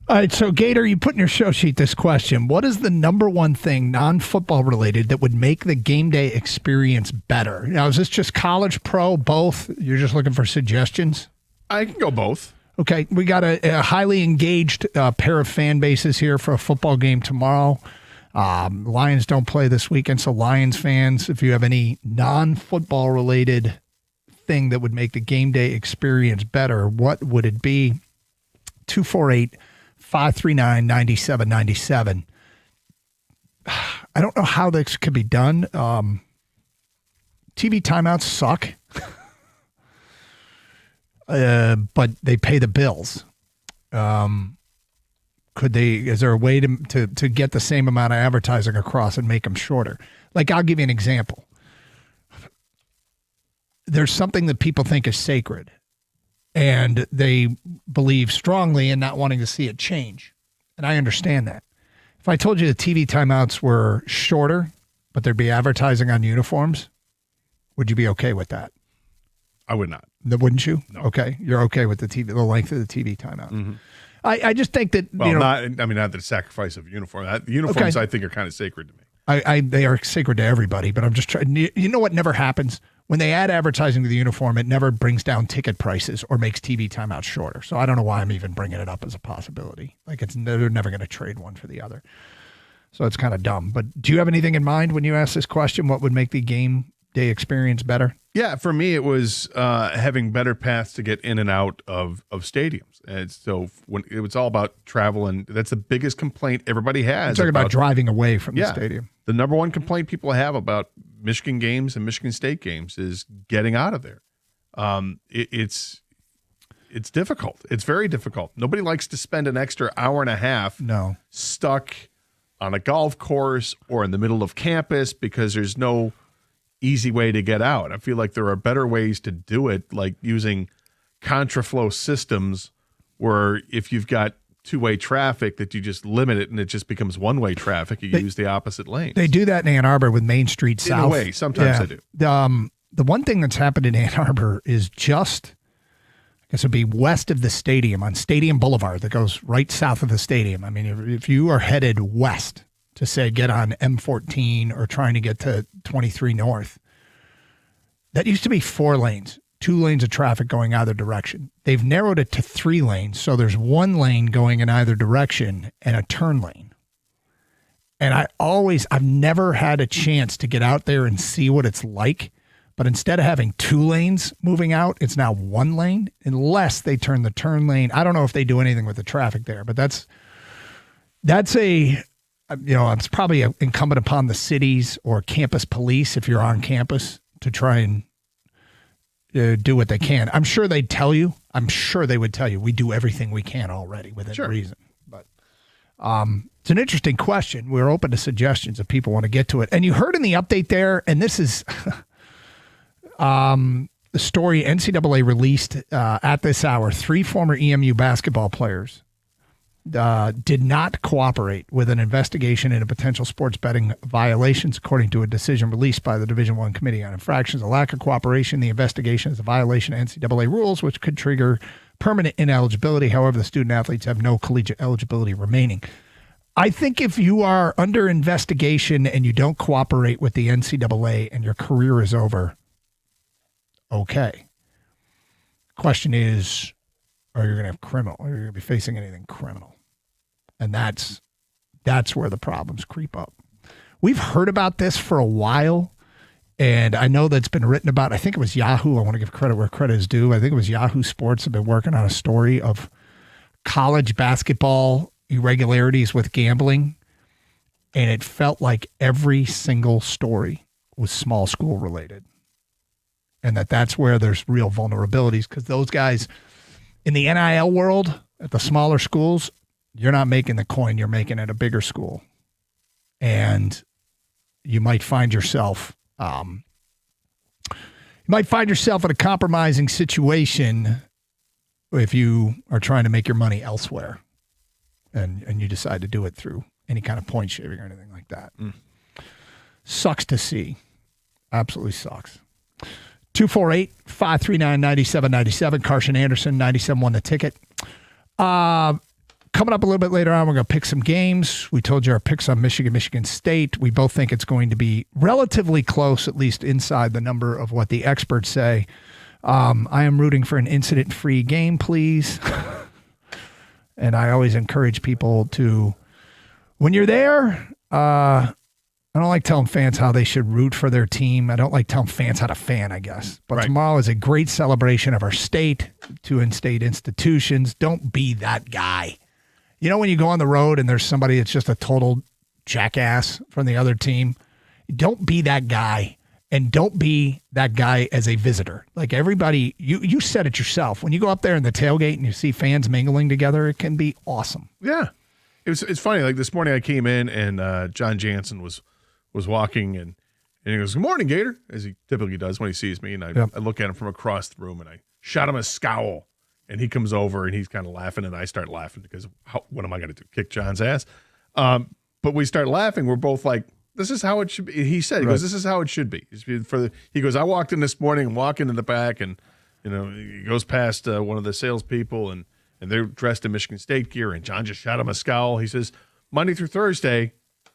Speaker 7: All right, so Gator, you put in your show sheet this question. What is the number one thing non-football related that would make the game day experience better? Now, is this just college, pro, both? You're just looking for suggestions?
Speaker 8: I can go both.
Speaker 7: Okay, we got a highly engaged pair of fan bases here for a football game tomorrow. Lions don't play this weekend, so Lions fans, if you have any non-football related thing that would make the game day experience better, what would it be? 248-539-9797. I don't know how this could be done. TV timeouts suck. But they pay the bills. Is there a way to get the same amount of advertising across and make them shorter? Like, I'll give you an example. There's something that people think is sacred, and they believe strongly in not wanting to see it change. And I understand that. If I told you the TV timeouts were shorter, but there'd be advertising on uniforms, would you be okay with that?
Speaker 8: I would not.
Speaker 7: Wouldn't you?
Speaker 8: No.
Speaker 7: Okay. You're okay with the length of the TV timeout.
Speaker 8: Mm-hmm.
Speaker 7: I just think that,
Speaker 8: not the sacrifice of uniform. The uniforms, I think, are kind of sacred to me.
Speaker 7: They are sacred to everybody, but I'm just trying. You know what never happens? When they add advertising to the uniform, it never brings down ticket prices or makes TV timeouts shorter. So I don't know why I'm even bringing it up as a possibility. Like, they're never going to trade one for the other. So it's kind of dumb. But do you have anything in mind when you ask this question? What would make the game day experience better?
Speaker 8: Yeah, for me, it was having better paths to get in and out of stadiums. And so when it was all about travel, and that's the biggest complaint everybody has.
Speaker 7: I'm talking about driving away from the stadium.
Speaker 8: The number one complaint people have about Michigan games and Michigan State games is getting out of there. It's difficult. It's very difficult. Nobody likes to spend an extra hour and a half stuck on a golf course or in the middle of campus because there's no easy way to get out. I feel like there are better ways to do it, like using contraflow systems where if you've got two-way traffic that you just limit it and it just becomes one-way traffic, you use the opposite lane.
Speaker 7: They do that in Ann Arbor with Main Street South.
Speaker 8: In a way, sometimes they do.
Speaker 7: The one thing that's happened in Ann Arbor is just, I guess it would be west of the stadium on Stadium Boulevard that goes right south of the stadium. I mean, if you are headed west to, say, get on M14 or trying to get to 23 North, that used to be 4 lanes, 2 lanes of traffic going either direction. They've narrowed it to 3 lanes, so there's 1 lane going in either direction and a turn lane. And I've never had a chance to get out there and see what it's like, but instead of having 2 lanes moving out, it's now 1 lane, unless they turn the turn lane. I don't know if they do anything with the traffic there, but it's probably incumbent upon the cities or campus police, if you're on campus, to try and do what they can. I'm sure they'd tell you. I'm sure they would tell you we do everything we can already within reason. But it's an interesting question. We're open to suggestions if people want to get to it. And you heard in the update there, and this is the story NCAA released at this hour. 3 former EMU basketball players did not cooperate with an investigation into potential sports betting violations, according to a decision released by the Division I Committee on Infractions. A lack of cooperation in the investigation is a violation of NCAA rules, which could trigger permanent ineligibility. However, the student athletes have no collegiate eligibility remaining. I think if you are under investigation and you don't cooperate with the NCAA and your career is over, okay. Question is, are you going to have criminal? Are you going to be facing anything criminal? And that's where the problems creep up. We've heard about this for a while, and I know that's been written about. I think it was Yahoo. I want to give credit where credit is due. I think it was Yahoo Sports have been working on a story of college basketball irregularities with gambling, and it felt like every single story was small school related, and that's where there's real vulnerabilities, because those guys in the NIL world at the smaller schools, you're not making the coin you're making at a bigger school. And you might find yourself in a compromising situation if you are trying to make your money elsewhere and you decide to do it through any kind of point shaving or anything like that. Sucks to see. Absolutely sucks. 248-539-9797. Carson Anderson, 97 won the ticket. Coming up a little bit later on, we're going to pick some games. We told you our picks on Michigan State. We both think it's going to be relatively close, at least inside the number of what the experts say. I am rooting for an incident-free game, please. And I always encourage people to, when you're there, I don't like telling fans how they should root for their team. I don't like telling fans how to fan, I guess. But tomorrow is a great celebration of our state, two in-state institutions. Don't be that guy. You know when you go on the road and there's somebody that's just a total jackass from the other team? Don't be that guy, and don't be that guy as a visitor. Like everybody, you said it yourself. When you go up there in the tailgate and you see fans mingling together, it can be awesome.
Speaker 8: Yeah. It's funny. Like this morning I came in and John Jansen was walking and he goes, "Good morning, Gator," as he typically does when he sees me. And I look at him from across the room and I shot him a scowl. And he comes over and he's kind of laughing, and I start laughing because what am I going to do? Kick John's ass? But we start laughing. We're both like, "This is how it should be." He said, "He goes, this is how it should be." He goes, "I walked in this morning and walking in the back, and he goes past one of the salespeople, and they're dressed in Michigan State gear, and John just shot him a scowl." He says, "Monday through Thursday,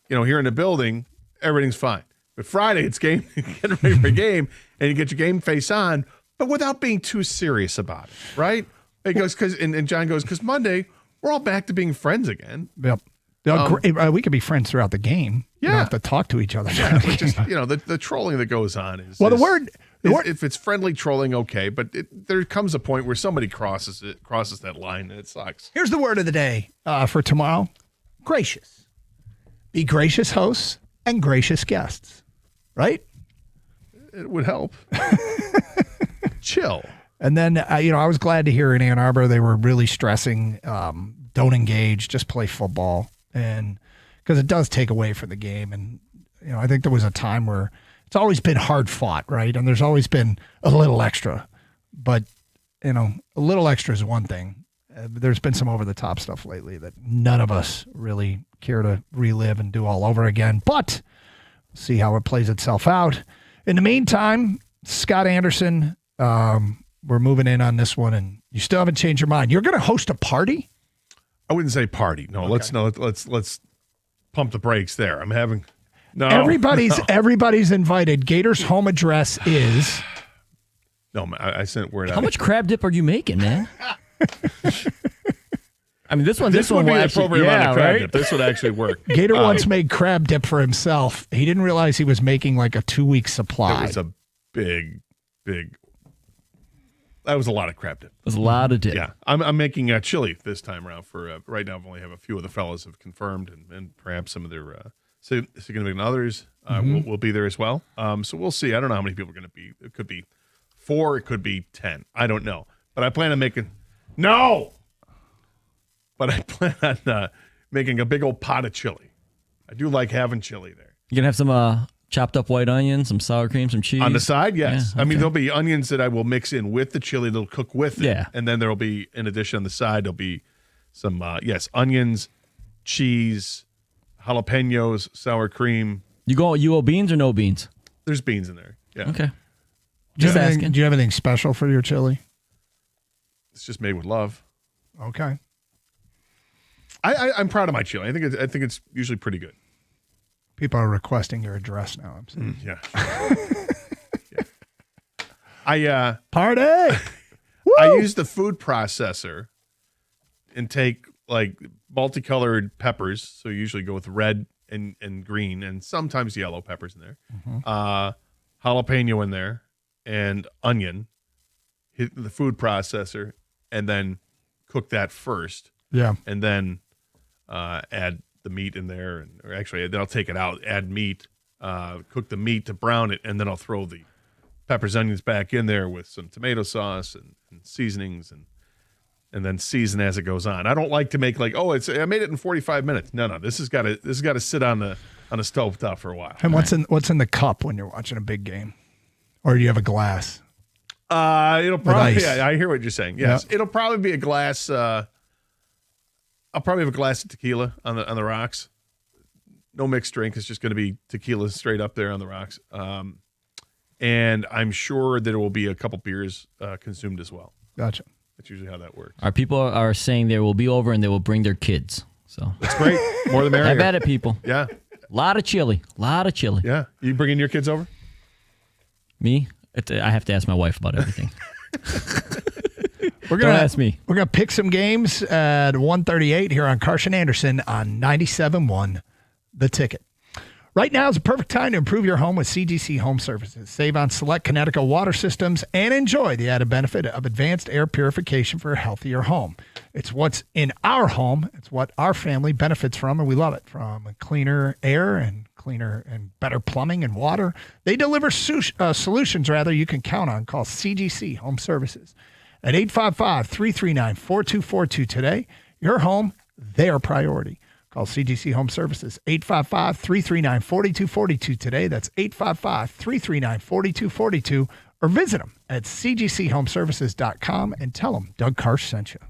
Speaker 8: here in the building, everything's fine. But Friday, it's game, getting ready for a game, and you get your game face on, but without being too serious about it, right?" He goes, and John goes, "Because Monday, we're all back to being friends again."
Speaker 7: Yep. We could be friends throughout the game.
Speaker 8: Yeah.
Speaker 7: You don't have to talk to each other.
Speaker 8: Yeah, but just, the trolling that goes on is.
Speaker 7: Well,
Speaker 8: if it's friendly trolling, okay. But there comes a point where somebody crosses that line, and it sucks.
Speaker 7: Here's the word of the day for tomorrow: gracious. Be gracious hosts and gracious guests. Right?
Speaker 8: It would help. Chill.
Speaker 7: And then, I was glad to hear in Ann Arbor they were really stressing, don't engage, just play football. And because it does take away from the game. And, I think there was a time where it's always been hard fought, right? And there's always been a little extra. But, a little extra is one thing. There's been some over-the-top stuff lately that none of us really care to relive and do all over again. But see how it plays itself out. In the meantime, Scott Anderson, we're moving in on this one, and you still haven't changed your mind. You're going to host a party?
Speaker 8: I wouldn't say party. No, okay. Let's pump the brakes there. I'm having no.
Speaker 7: Everybody's invited. Gator's home address is.
Speaker 8: No, I sent word out.
Speaker 4: How much crab dip are you making, man? I mean, this one
Speaker 8: would be
Speaker 4: will
Speaker 8: the
Speaker 4: actually,
Speaker 8: appropriate amount of crab
Speaker 4: right?
Speaker 8: dip. This would actually work.
Speaker 7: Gator once made crab dip for himself. He didn't realize he was making like a 2-week supply.
Speaker 8: It was a big. That was a lot of crab dip.
Speaker 4: It was a lot of dip.
Speaker 8: Yeah, I'm making chili this time around for right now. I've only have a few of the fellas have confirmed, and perhaps some of their significant others will be there as well. So we'll see. I don't know how many people are going to be. It could be 4. It could be 10. I don't know. But I plan on making But I plan on making a big old pot of chili. I do like having chili there.
Speaker 4: You gonna have some chopped up white onions, some sour cream, some cheese
Speaker 8: On the side, yes.
Speaker 4: Yeah,
Speaker 8: I mean,
Speaker 4: okay.
Speaker 8: there'll be onions that I will mix in with the chili that'll cook with it.
Speaker 4: Yeah.
Speaker 8: And then there'll be, in addition on the side, there'll be some, onions, cheese, jalapenos, sour cream.
Speaker 4: You go beans or no beans?
Speaker 8: There's beans in there. Yeah.
Speaker 4: Okay.
Speaker 7: Do you have anything special for your chili?
Speaker 8: It's just made with love.
Speaker 7: Okay.
Speaker 8: I'm proud of my chili. I think it's usually pretty good.
Speaker 7: People are requesting your address now. I'm saying.
Speaker 8: Yeah.
Speaker 7: Party.
Speaker 8: I use the food processor and take like multicolored peppers. So you usually go with red and green and sometimes yellow peppers in there. Jalapeno in there and onion. Hit the food processor and then cook that first.
Speaker 7: Yeah.
Speaker 8: And then add the meat in there, then I'll take it out, add meat, cook the meat to brown it, and then I'll throw the peppers, onions back in there with some tomato sauce and seasonings, and then season as it goes on. I don't like to make I made it in 45 minutes. No, this has got to sit on the stove top for a while.
Speaker 7: And what's in the cup when you're watching a big game, or do you have a glass?
Speaker 8: It'll probably. Yeah, I hear what you're saying. Yes,
Speaker 7: Yep.
Speaker 8: It'll probably be a glass. I'll probably have a glass of tequila on the rocks. No mixed drink. It's just going to be tequila straight up there on the rocks. And I'm sure there will be a couple beers consumed as well.
Speaker 7: Gotcha.
Speaker 8: That's usually how that works.
Speaker 4: Our people are saying they will be over and they will bring their kids. So
Speaker 8: that's great. More the merrier.
Speaker 4: Have at it, people.
Speaker 8: Yeah.
Speaker 4: A lot of chili.
Speaker 8: Yeah. You bringing your kids over?
Speaker 4: Me? I have to ask my wife about everything.
Speaker 7: Don't ask me. We're gonna pick some games at 1:38 here on Carson Anderson on 97.1 The Ticket. Right now is the perfect time to improve your home with CGC Home Services. Save on select Connecticut water systems and enjoy the added benefit of advanced air purification for a healthier home. It's what's in our home. It's what our family benefits from, and we love it. From cleaner air and cleaner and better plumbing and water, they deliver solutions you can count on. Call CGC Home Services at 855-339-4242 today. Your home, their priority. Call CGC Home Services, 855-339-4242 today. That's 855-339-4242. Or visit them at cgchomeservices.com and tell them Doug Karsh sent you.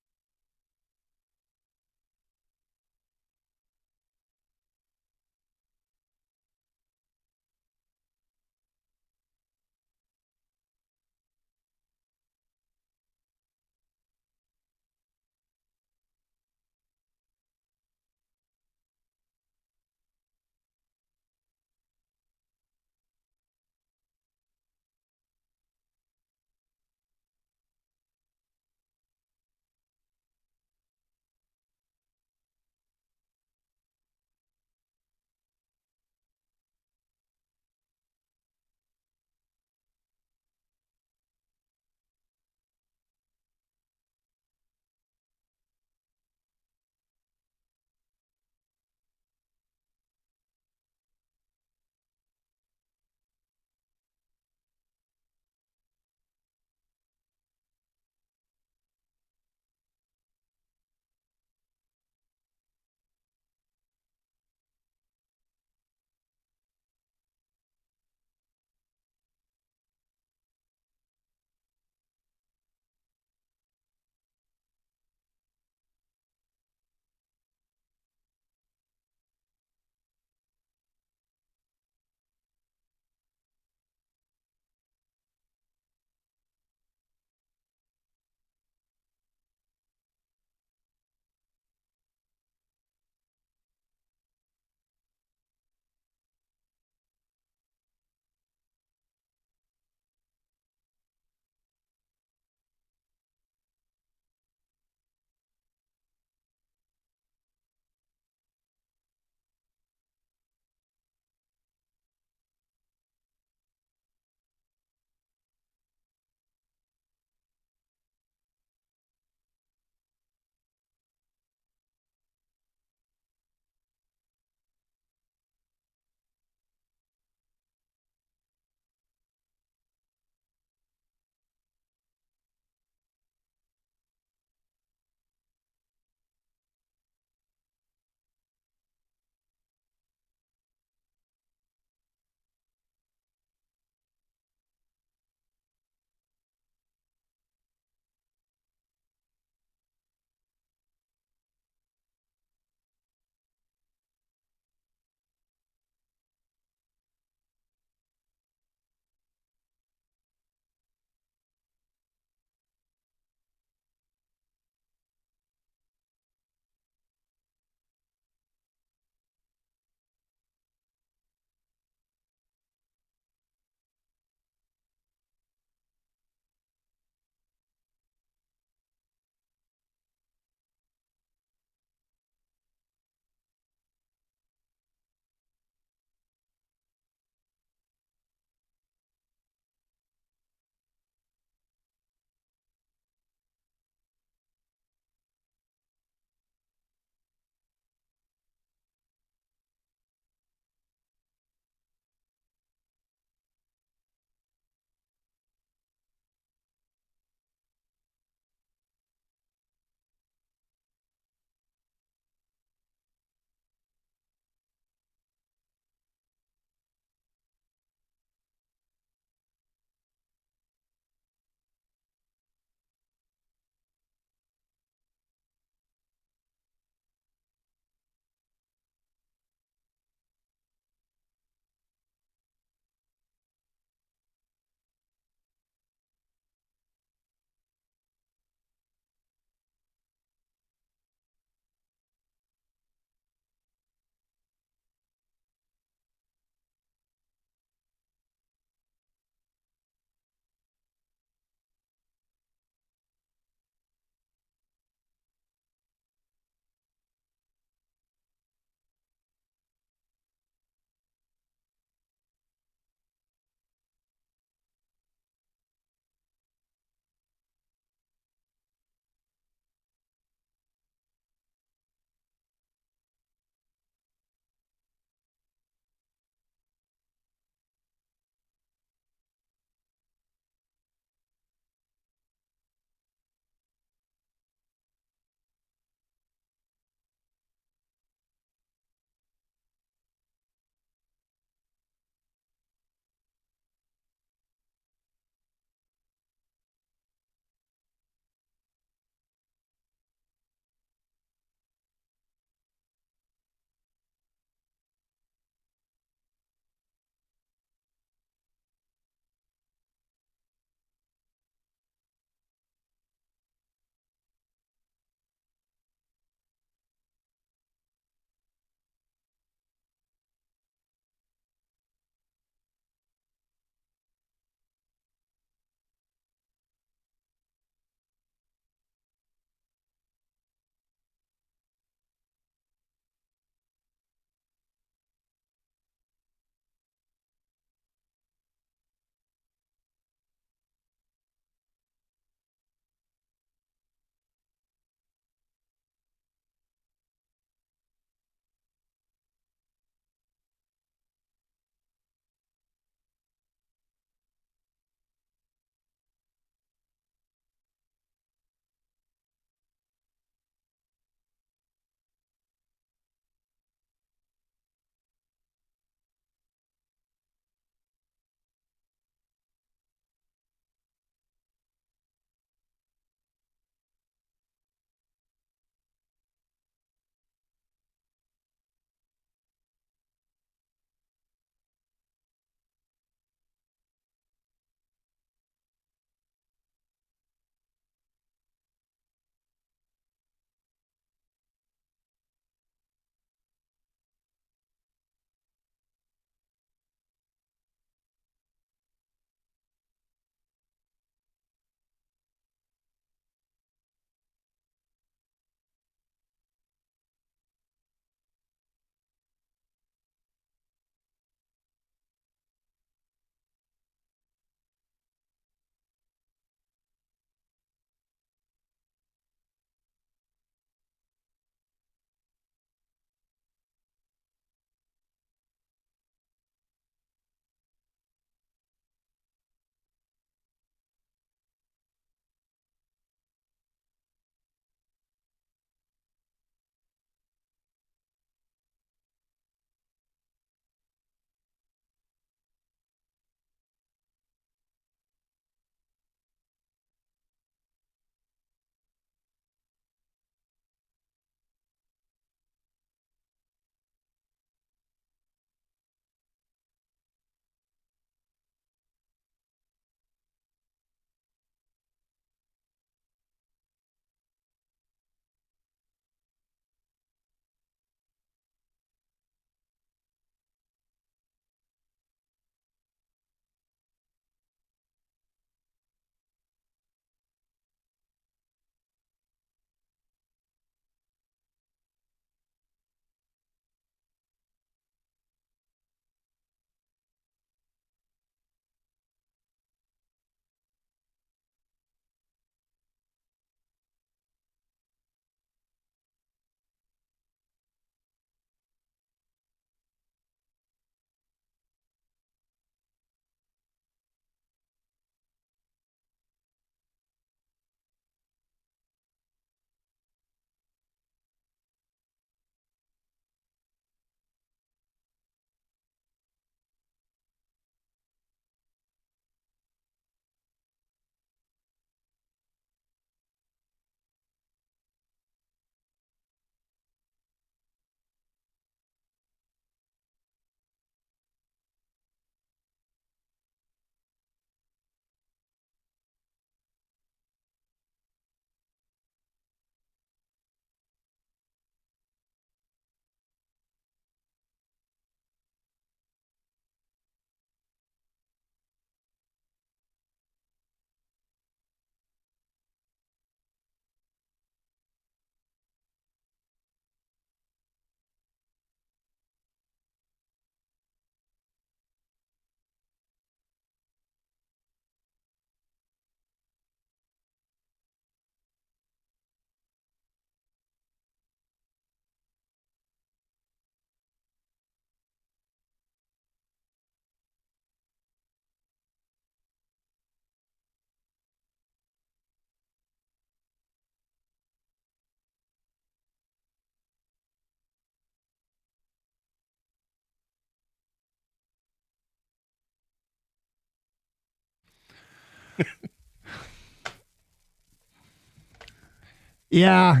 Speaker 7: Yeah.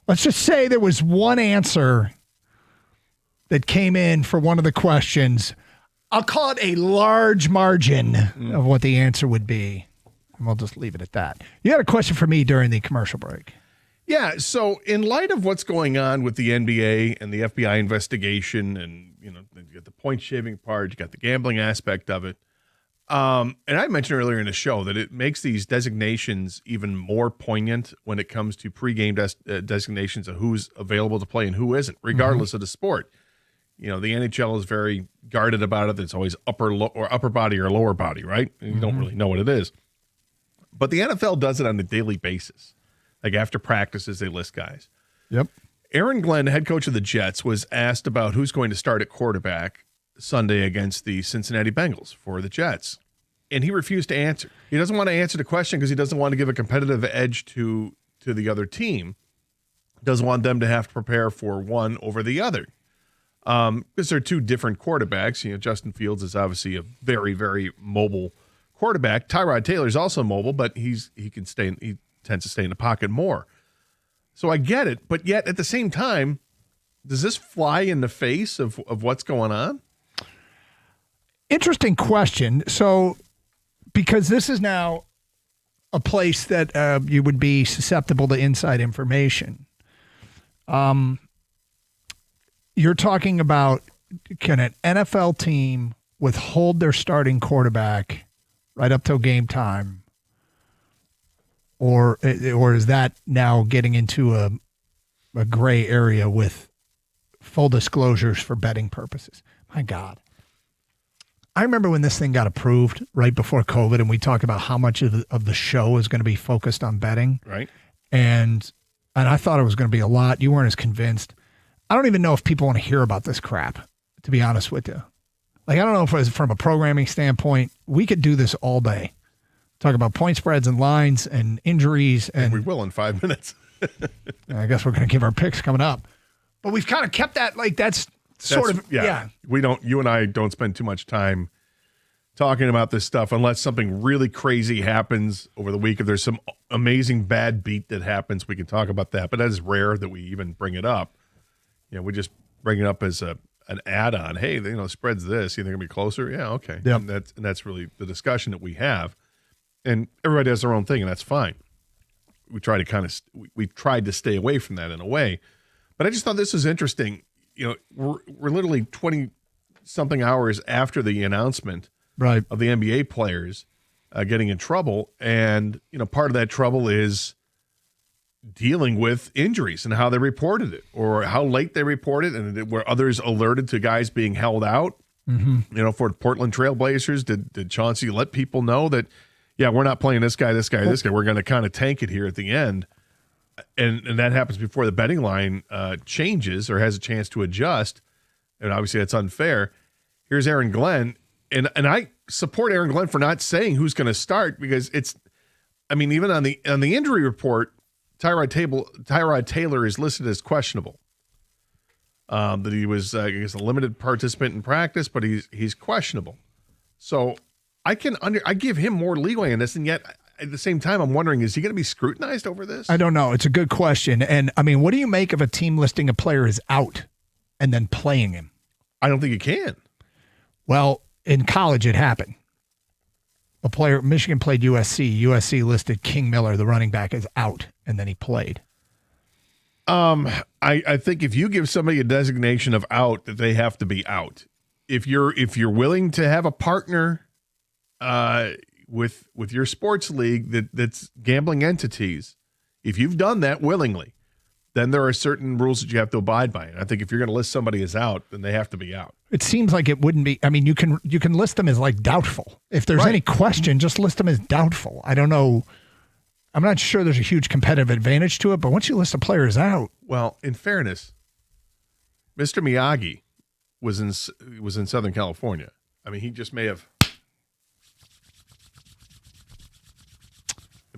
Speaker 7: Let's just say there was one answer that came in for one of the questions. I'll call it a large margin of what the answer would be. And we'll just leave it at that. You had a question for me during the commercial break.
Speaker 8: Yeah, so in light of what's going on with the NBA and the FBI investigation, and you got the point shaving part, you got the gambling aspect of it, and I mentioned earlier in the show that it makes these designations even more poignant when it comes to pregame designations of who's available to play and who isn't, regardless of the sport. The NHL is very guarded about it. It's always upper body or lower body, right? And you don't really know what it is. But the NFL does it on a daily basis. Like after practices, they list guys.
Speaker 7: Yep.
Speaker 8: Aaron Glenn, head coach of the Jets, was asked about who's going to start at quarterback Sunday against the Cincinnati Bengals for the Jets. And he refused to answer. He doesn't want to answer the question because he doesn't want to give a competitive edge to the other team. Doesn't want them to have to prepare for one over the other. Because they're two different quarterbacks. Justin Fields is obviously a very, very mobile quarterback. Tyrod Taylor is also mobile, but he tends to stay in the pocket more. So I get it, but yet at the same time, does this fly in the face of what's going on?
Speaker 7: Interesting question. So, because this is now a place that you would be susceptible to inside information. You're talking about, can an NFL team withhold their starting quarterback right up till game time? Or is that now getting into a gray area with full disclosures for betting purposes? My God. I remember when this thing got approved right before COVID, and we talked about how much of the show is going to be focused on betting.
Speaker 8: Right.
Speaker 7: And I thought it was going to be a lot. You weren't as convinced. I don't even know if people want to hear about this crap, to be honest with you. Like, I don't know if from a programming standpoint, we could do this all day. Talk about point spreads and lines and injuries. And
Speaker 8: we will in 5 minutes.
Speaker 7: I guess we're going to give our picks coming up. But we've kind of kept that, like, that's sort of.
Speaker 8: You and I don't spend too much time talking about this stuff unless something really crazy happens over the week. If there's some amazing bad beat that happens, we can talk about that. But that is rare that we even bring it up. We just bring it up as an add-on. Hey, spreads this. You think it'll be closer? Yeah, okay.
Speaker 7: Yep.
Speaker 8: And that's really the discussion that we have. And everybody has their own thing, and that's fine. We try to we tried to stay away from that in a way. But I just thought this was interesting. We're literally 20-something hours after the announcement of the NBA players getting in trouble. And, part of that trouble is dealing with injuries and how they reported it or how late they reported, and were others alerted to guys being held out. Mm-hmm. For the Portland Trailblazers, did Chauncey let people know that, yeah, we're not playing this guy. We're going to kind of tank it here at the end. And that happens before the betting line changes or has a chance to adjust. And obviously that's unfair. Here's Aaron Glenn. And I support Aaron Glenn for not saying who's going to start because even on the injury report, Tyrod Taylor is listed as questionable. That he was, I guess, a limited participant in practice, but he's questionable. So I give him more leeway in this, and yet at the same time, I'm wondering, is he going to be scrutinized over this?
Speaker 7: I don't know. It's a good question. And what do you make of a team listing a player as out and then playing him?
Speaker 8: I don't think you can.
Speaker 7: Well, in college, it happened. A player, Michigan played USC. USC listed King Miller, the running back, as out, and then he played.
Speaker 8: I think if you give somebody a designation of out, that they have to be out. If you're willing to have a partner with your sports league that's gambling entities, if you've done that willingly, then there are certain rules that you have to abide by. And I think if you're going to list somebody as out, then they have to be out.
Speaker 7: It seems like it wouldn't be. You can list them as like doubtful. If there's any question, just list them as doubtful. I don't know. I'm not sure there's a huge competitive advantage to it, but once you list a player as out.
Speaker 8: Well, in fairness, Mr. Miyagi was in Southern California. He just may have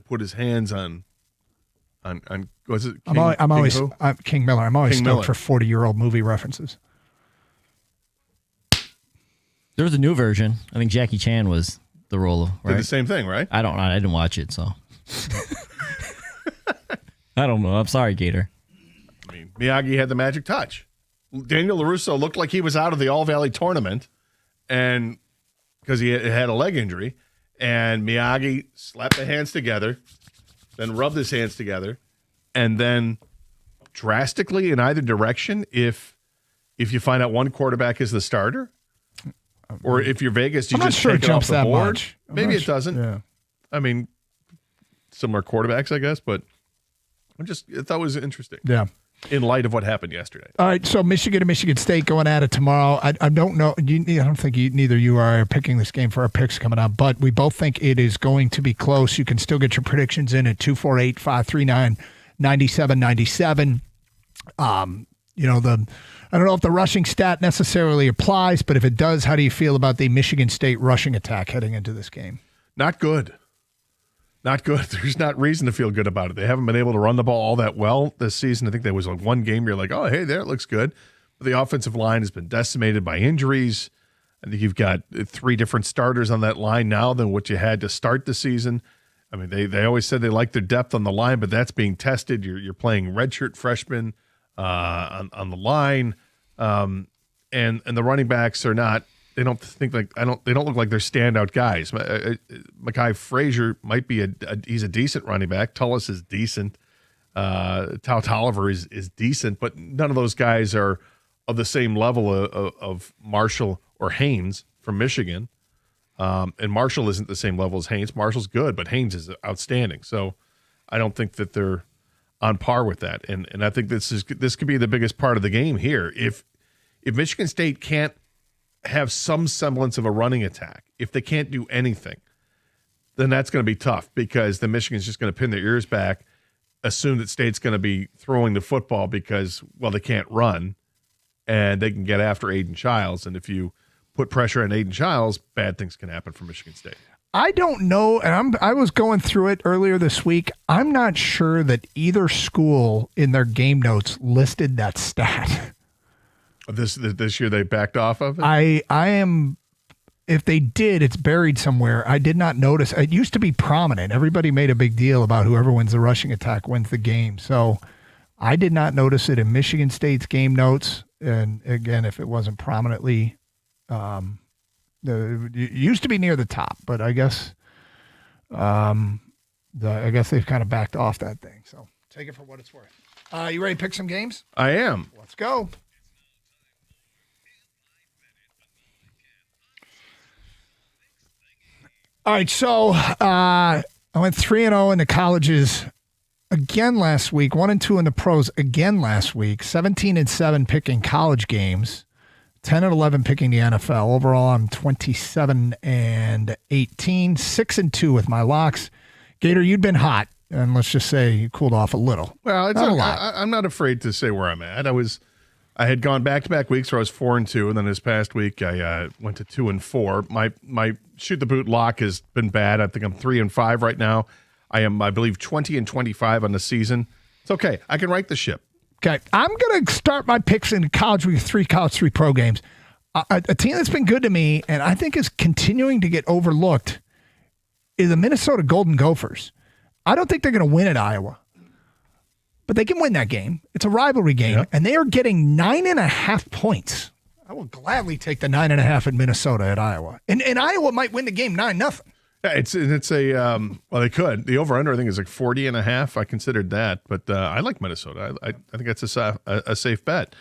Speaker 8: put his hands on was it King,
Speaker 7: King Miller. I'm always
Speaker 8: King
Speaker 7: stoked
Speaker 8: Miller.
Speaker 7: for 40-year-old movie references.
Speaker 4: There was a new version. I think Jackie Chan was the role of, right?
Speaker 8: Did the same thing, right?
Speaker 4: I don't know. I didn't watch it, so. I don't know. I'm sorry, Gator.
Speaker 8: I mean, Miyagi had the magic touch. Daniel LaRusso looked like he was out of the All-Valley tournament and because he had a leg injury, and Miyagi slapped the hands together, then rubbed his hands together, and then drastically in either direction, if you find out one quarterback is the starter, or if you're Vegas, you
Speaker 7: I'm not
Speaker 8: just
Speaker 7: sure
Speaker 8: take
Speaker 7: it jumps
Speaker 8: it off
Speaker 7: that
Speaker 8: the board.
Speaker 7: much.
Speaker 8: Maybe it doesn't.
Speaker 7: Yeah.
Speaker 8: I mean, similar quarterbacks, I guess, but I thought it was interesting.
Speaker 7: Yeah.
Speaker 8: In light of what happened yesterday.
Speaker 7: All right, so Michigan and Michigan State going at it tomorrow. I don't know. I don't think neither you are picking this game for our picks coming up, but we both think it is going to be close. You can still get your predictions in at 248-539-9797. I don't know if the rushing stat necessarily applies, but if it does, how do you feel about the Michigan State rushing attack heading into this game?
Speaker 8: Not good. Not good. There's not reason to feel good about it. They haven't been able to run the ball all that well this season. I think there was like one game you're like, oh, hey, there, it looks good. But the offensive line has been decimated by injuries. I think you've got 3 different starters on that line now than what you had to start the season. I mean, they always said they like their depth on the line, but that's being tested. You're playing redshirt freshmen on the line, and the running backs are not. They don't look like they're standout guys. Mekhi Frazier might be he's a decent running back. Tullis is decent. Tao Tolliver is decent, but none of those guys are of the same level of Marshall or Haynes from Michigan. And Marshall isn't the same level as Haynes. Marshall's good, but Haynes is outstanding. So I don't think that they're on par with that. And I think this could be the biggest part of the game here. If Michigan State can't have some semblance of a running attack, if they can't do anything, then that's going to be tough because the Michigan's just going to pin their ears back, assume that State's going to be throwing the football because, well, they can't run, and they can get after Aiden Childs. And if you put pressure on Aiden Childs, bad things can happen for Michigan State.
Speaker 7: I don't know, and I was going through it earlier this week. I'm not sure that either school in their game notes listed that stat.
Speaker 8: This year they backed off of it?
Speaker 7: I am, if they did, it's buried somewhere. I did not notice. It used to be prominent. Everybody made a big deal about whoever wins the rushing attack wins the game. So I did not notice it in Michigan State's game notes. And again, if it wasn't prominently, it used to be near the top, but I guess they've kind of backed off that thing. So take it for what it's worth. You ready to pick some games?
Speaker 8: I am.
Speaker 7: Let's go. All right, so I went 3-0 in the colleges again last week, 1-2 in the pros again last week, 17-7 picking college games, 10-11 picking the NFL. Overall, I'm 27-18, 6-2 with my locks. Gator, you'd been hot, and let's just say you cooled off a little.
Speaker 8: Well, it's
Speaker 7: not a lot.
Speaker 8: I'm not afraid to say where I'm at. I had gone back-to-back weeks where I was 4-2, and then this past week I went to 2-4. My shoot the boot lock has been bad. I think I'm 3-5 right now. I am, I believe, 20-25 on the season. It's okay. I can right the ship.
Speaker 7: Okay, I'm going to start my picks in college with 3 college, 3 pro games. A team that's been good to me and I think is continuing to get overlooked is the Minnesota Golden Gophers. I don't think they're going to win at Iowa, but they can win that game. It's a rivalry game, and they are getting 9.5 points. I will gladly take the 9.5 in Minnesota at Iowa. And Iowa might win the game 9-0.
Speaker 8: Yeah, it's a well, they could. The over-under, I think, is like 40.5. I considered that, but I like Minnesota. I think that's a safe bet.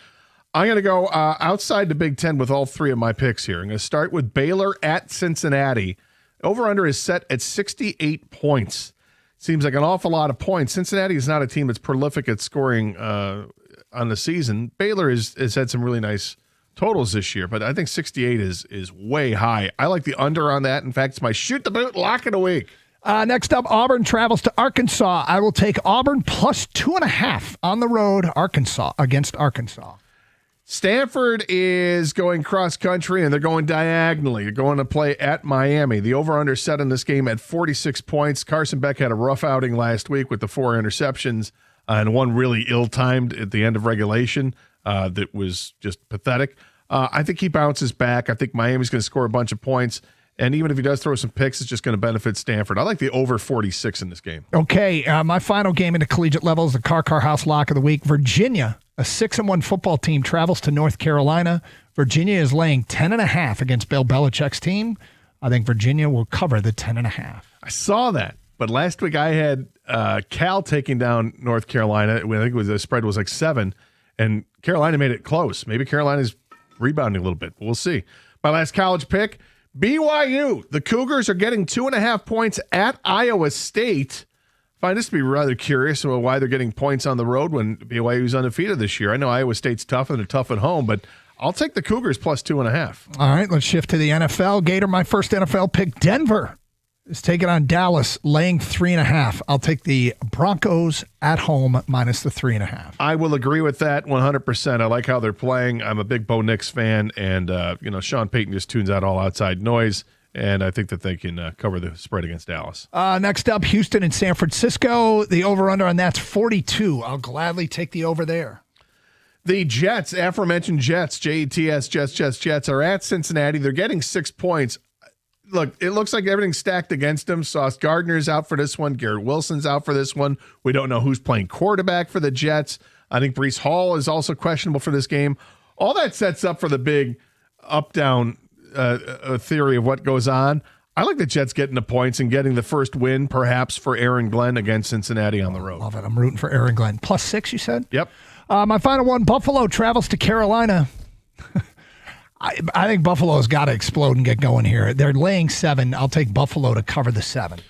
Speaker 8: I'm going to go outside the Big Ten with all 3 of my picks here. I'm going to start with Baylor at Cincinnati. Over-under is set at 68 points. Seems like an awful lot of points. Cincinnati is not a team that's prolific at scoring on the season. Baylor has had some really nice totals this year, but I think 68 is way high. I like the under on that. In fact, it's my shoot the boot lock of the week.
Speaker 7: Next up, Auburn travels to Arkansas. I will take Auburn plus 2.5 on the road, against Arkansas.
Speaker 8: Stanford is going cross-country, and they're going diagonally. They're going to play at Miami. The over-under set in this game at 46 points. Carson Beck had a rough outing last week with the 4 interceptions and one really ill-timed at the end of regulation that was just pathetic. I think he bounces back. I think Miami's going to score a bunch of points, And even if he does throw some picks, it's just going to benefit Stanford. I like the over 46 in this game.
Speaker 7: Okay, my final game in the collegiate level is the Car House Lock of the Week. Virginia, a 6-1 football team, travels to North Carolina. Virginia is laying 10.5 against Bill Belichick's team. I think Virginia will cover the 10.5.
Speaker 8: I saw that, but last week I had Cal taking down North Carolina. I think the spread was like 7, and Carolina made it close. Maybe Carolina's rebounding a little bit, but we'll see. My last college pick, BYU. The Cougars are getting 2.5 points at Iowa State. I find this to be rather curious about why they're getting points on the road when BYU's undefeated this year. I know Iowa State's tough and they're tough at home, but I'll take the Cougars plus 2.5.
Speaker 7: All right, let's shift to the NFL. Gator, my first NFL pick, Denver is taking on Dallas, laying 3.5. I'll take the Broncos at home minus the 3.5.
Speaker 8: I will agree with that 100%. I like how they're playing. I'm a big Bo Nix fan, and Sean Payton just tunes out all outside noise, and I think that they can cover the spread against Dallas.
Speaker 7: Next up, Houston and San Francisco. The over-under on that's 42. I'll gladly take the over there.
Speaker 8: The Jets, aforementioned Jets, Jets, Jets, are at Cincinnati. They're getting 6 points. Look, it looks like everything's stacked against them. Sauce Gardner's out for this one. Garrett Wilson's out for this one. We don't know who's playing quarterback for the Jets. I think Breece Hall is also questionable for this game. All that sets up for the big up-down theory of what goes on. I like the Jets getting the points and getting the first win, perhaps, for Aaron Glenn against Cincinnati on the road.
Speaker 7: Love it. I'm rooting for Aaron Glenn. Plus 6, you said?
Speaker 8: Yep.
Speaker 7: My final one, Buffalo travels to Carolina. I think Buffalo's got to explode and get going here. They're laying 7. I'll take Buffalo to cover the 7.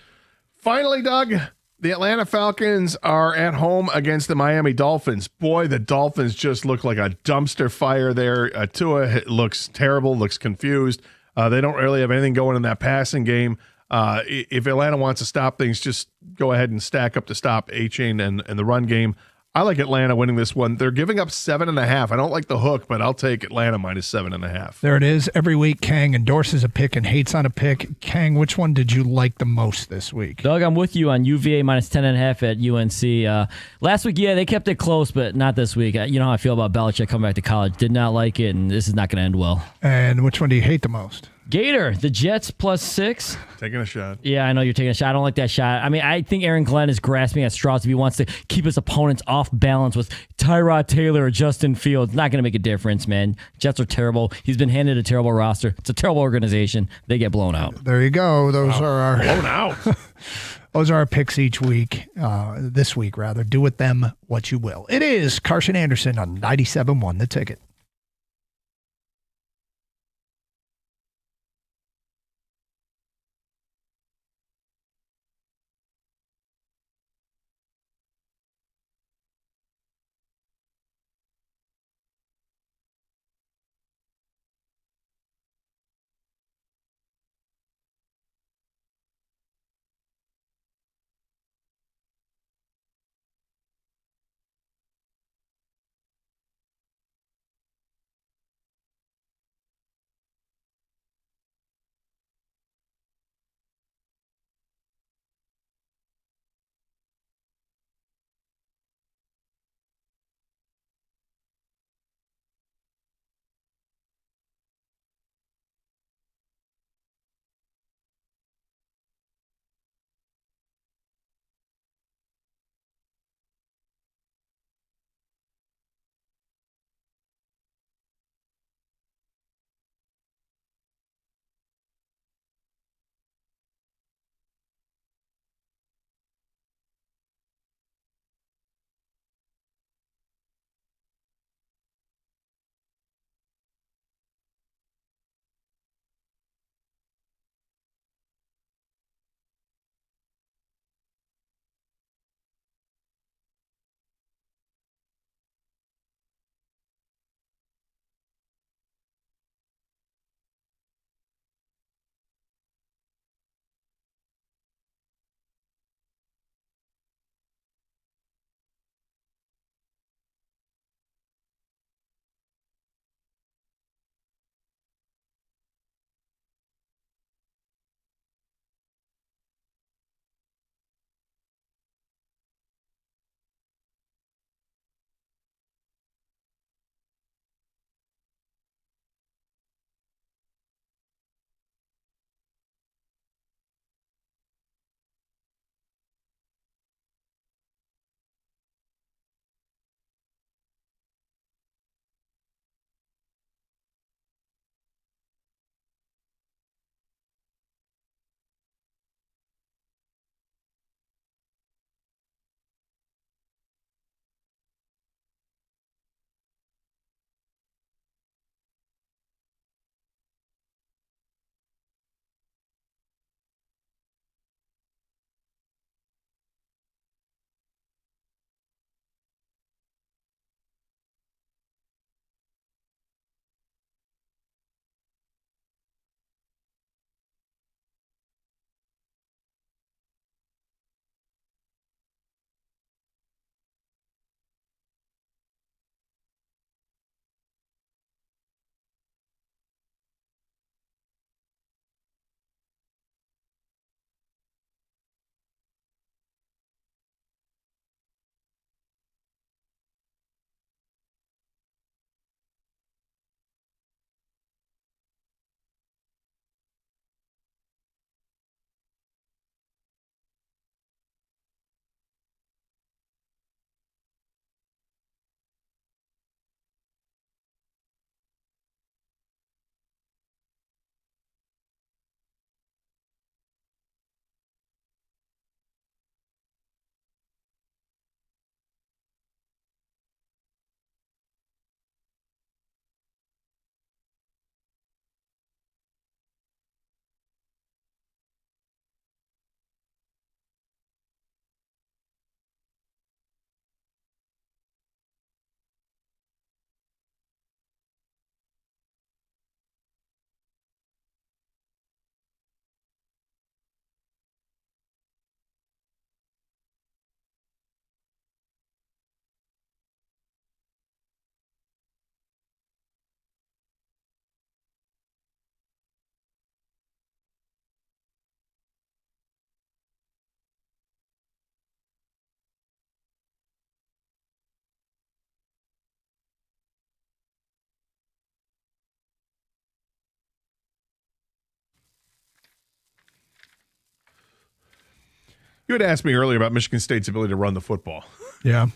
Speaker 8: Finally, Doug, the Atlanta Falcons are at home against the Miami Dolphins. Boy, the Dolphins just look like a dumpster fire there. Tua looks terrible, looks confused. They don't really have anything going in that passing game. If Atlanta wants to stop things, just go ahead and stack up to stop A-Chain and the run game. I like Atlanta winning this one. They're giving up 7.5. I don't like the hook, but I'll take Atlanta minus 7.5.
Speaker 7: There it is. Every week, Kang endorses a pick and hates on a pick. Kang, which one did you like the most this week?
Speaker 4: Doug, I'm with you on UVA minus 10.5 at UNC. Last week, yeah, they kept it close, but not this week. You know how I feel about Belichick coming back to college. Did not like it, and this is not going to end well.
Speaker 7: And which one do you hate the most?
Speaker 4: Gator, the Jets plus 6.
Speaker 8: Taking a shot.
Speaker 4: Yeah, I know you're taking a shot. I don't like that shot. I mean, I think Aaron Glenn is grasping at straws if he wants to keep his opponents off balance with Tyrod Taylor or Justin Fields. Not going to make a difference, man. Jets are terrible. He's been handed a terrible roster. It's a terrible organization. They get blown out.
Speaker 7: There you go. Those are our
Speaker 8: blown out.
Speaker 7: Those are our picks each week. This week, rather. Do with them what you will. It is Carson Anderson on 97.1 The Ticket.
Speaker 8: You had asked me earlier about Michigan State's ability to run the football.
Speaker 7: Yeah.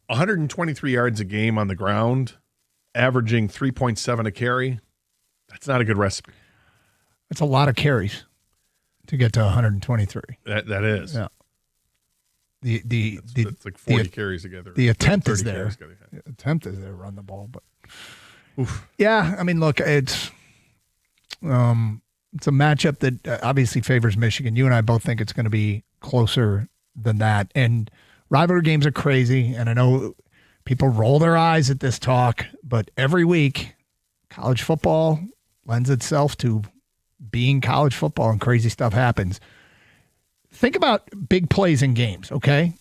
Speaker 8: 123 yards a game on the ground, averaging 3.7 a carry. That's not a good recipe.
Speaker 7: That's a lot of carries to get to 123.
Speaker 8: That is.
Speaker 7: Yeah.
Speaker 8: It's like 40 carries together.
Speaker 7: The attempt is there. The attempt is there to run the ball, but yeah, I mean, look, it's a matchup that obviously favors Michigan. You and I both think it's going to be closer than that. And rivalry games are crazy, and I know people roll their eyes at this talk, but every week, college football lends itself to being college football, and crazy stuff happens. Think about big plays in games, okay?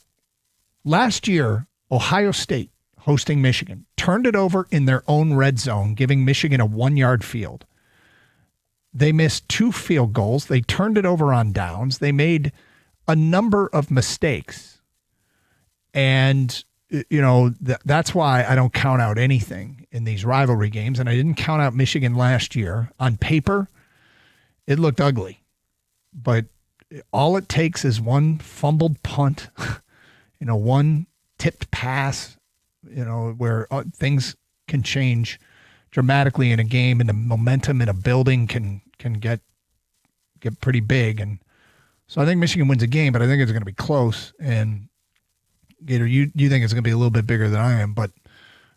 Speaker 7: Last year, Ohio State, hosting Michigan, turned it over in their own red zone, giving Michigan a 1-yard field. They missed 2 field goals. They turned it over on downs. They made a number of mistakes. And, you know, that's why I don't count out anything in these rivalry games. And I didn't count out Michigan last year. On paper, it looked ugly. But all it takes is one fumbled punt, one tipped pass, where things can change dramatically in a game, and the momentum in a building can get pretty big. And so I think Michigan wins a game, but I think it's going to be close. And Gator, you think it's going to be a little bit bigger than I am, but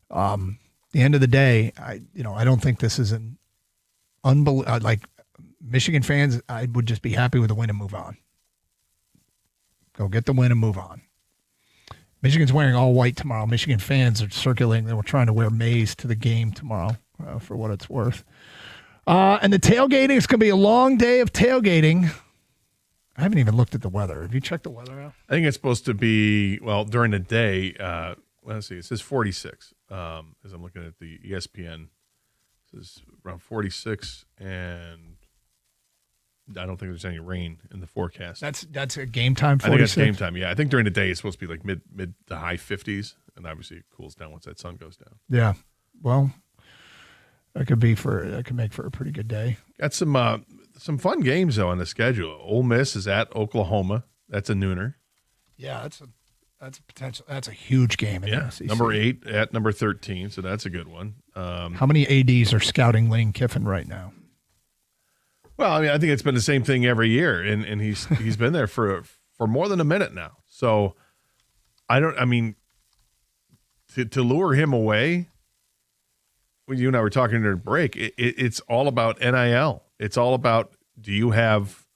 Speaker 7: the end of the day, I don't think this is an like Michigan fans. I would just be happy with a win and move on. Go get the win and move on. Michigan's wearing all white tomorrow. Michigan fans are circulating. They were trying to wear maize to the game tomorrow, for what it's worth. And the tailgating, it's going to be a long day of tailgating. I haven't even looked at the weather. Have you checked the weather out?
Speaker 8: I think it's supposed to be, during the day, let's see, it says 46 as I'm looking at the ESPN. It says around 46, and I don't think there's any rain in the forecast.
Speaker 7: That's a game time 46?
Speaker 8: I think that's game time, yeah. I think during the day it's supposed to be like mid to high 50s, and obviously it cools down once that sun goes down.
Speaker 7: Yeah. Well, that could make for a pretty good day.
Speaker 8: Got some fun games, though, on the schedule. Ole Miss is at Oklahoma. That's a nooner.
Speaker 7: Yeah, that's a potential. That's a huge game in the SEC.
Speaker 8: Number 8 at number 13, so that's a good one.
Speaker 7: How many ADs are scouting Lane Kiffin right now?
Speaker 8: Well, I mean, I think it's been the same thing every year, and he's been there for more than a minute now. So to lure him away, when you and I were talking during break, it's all about NIL. It's all about, do you have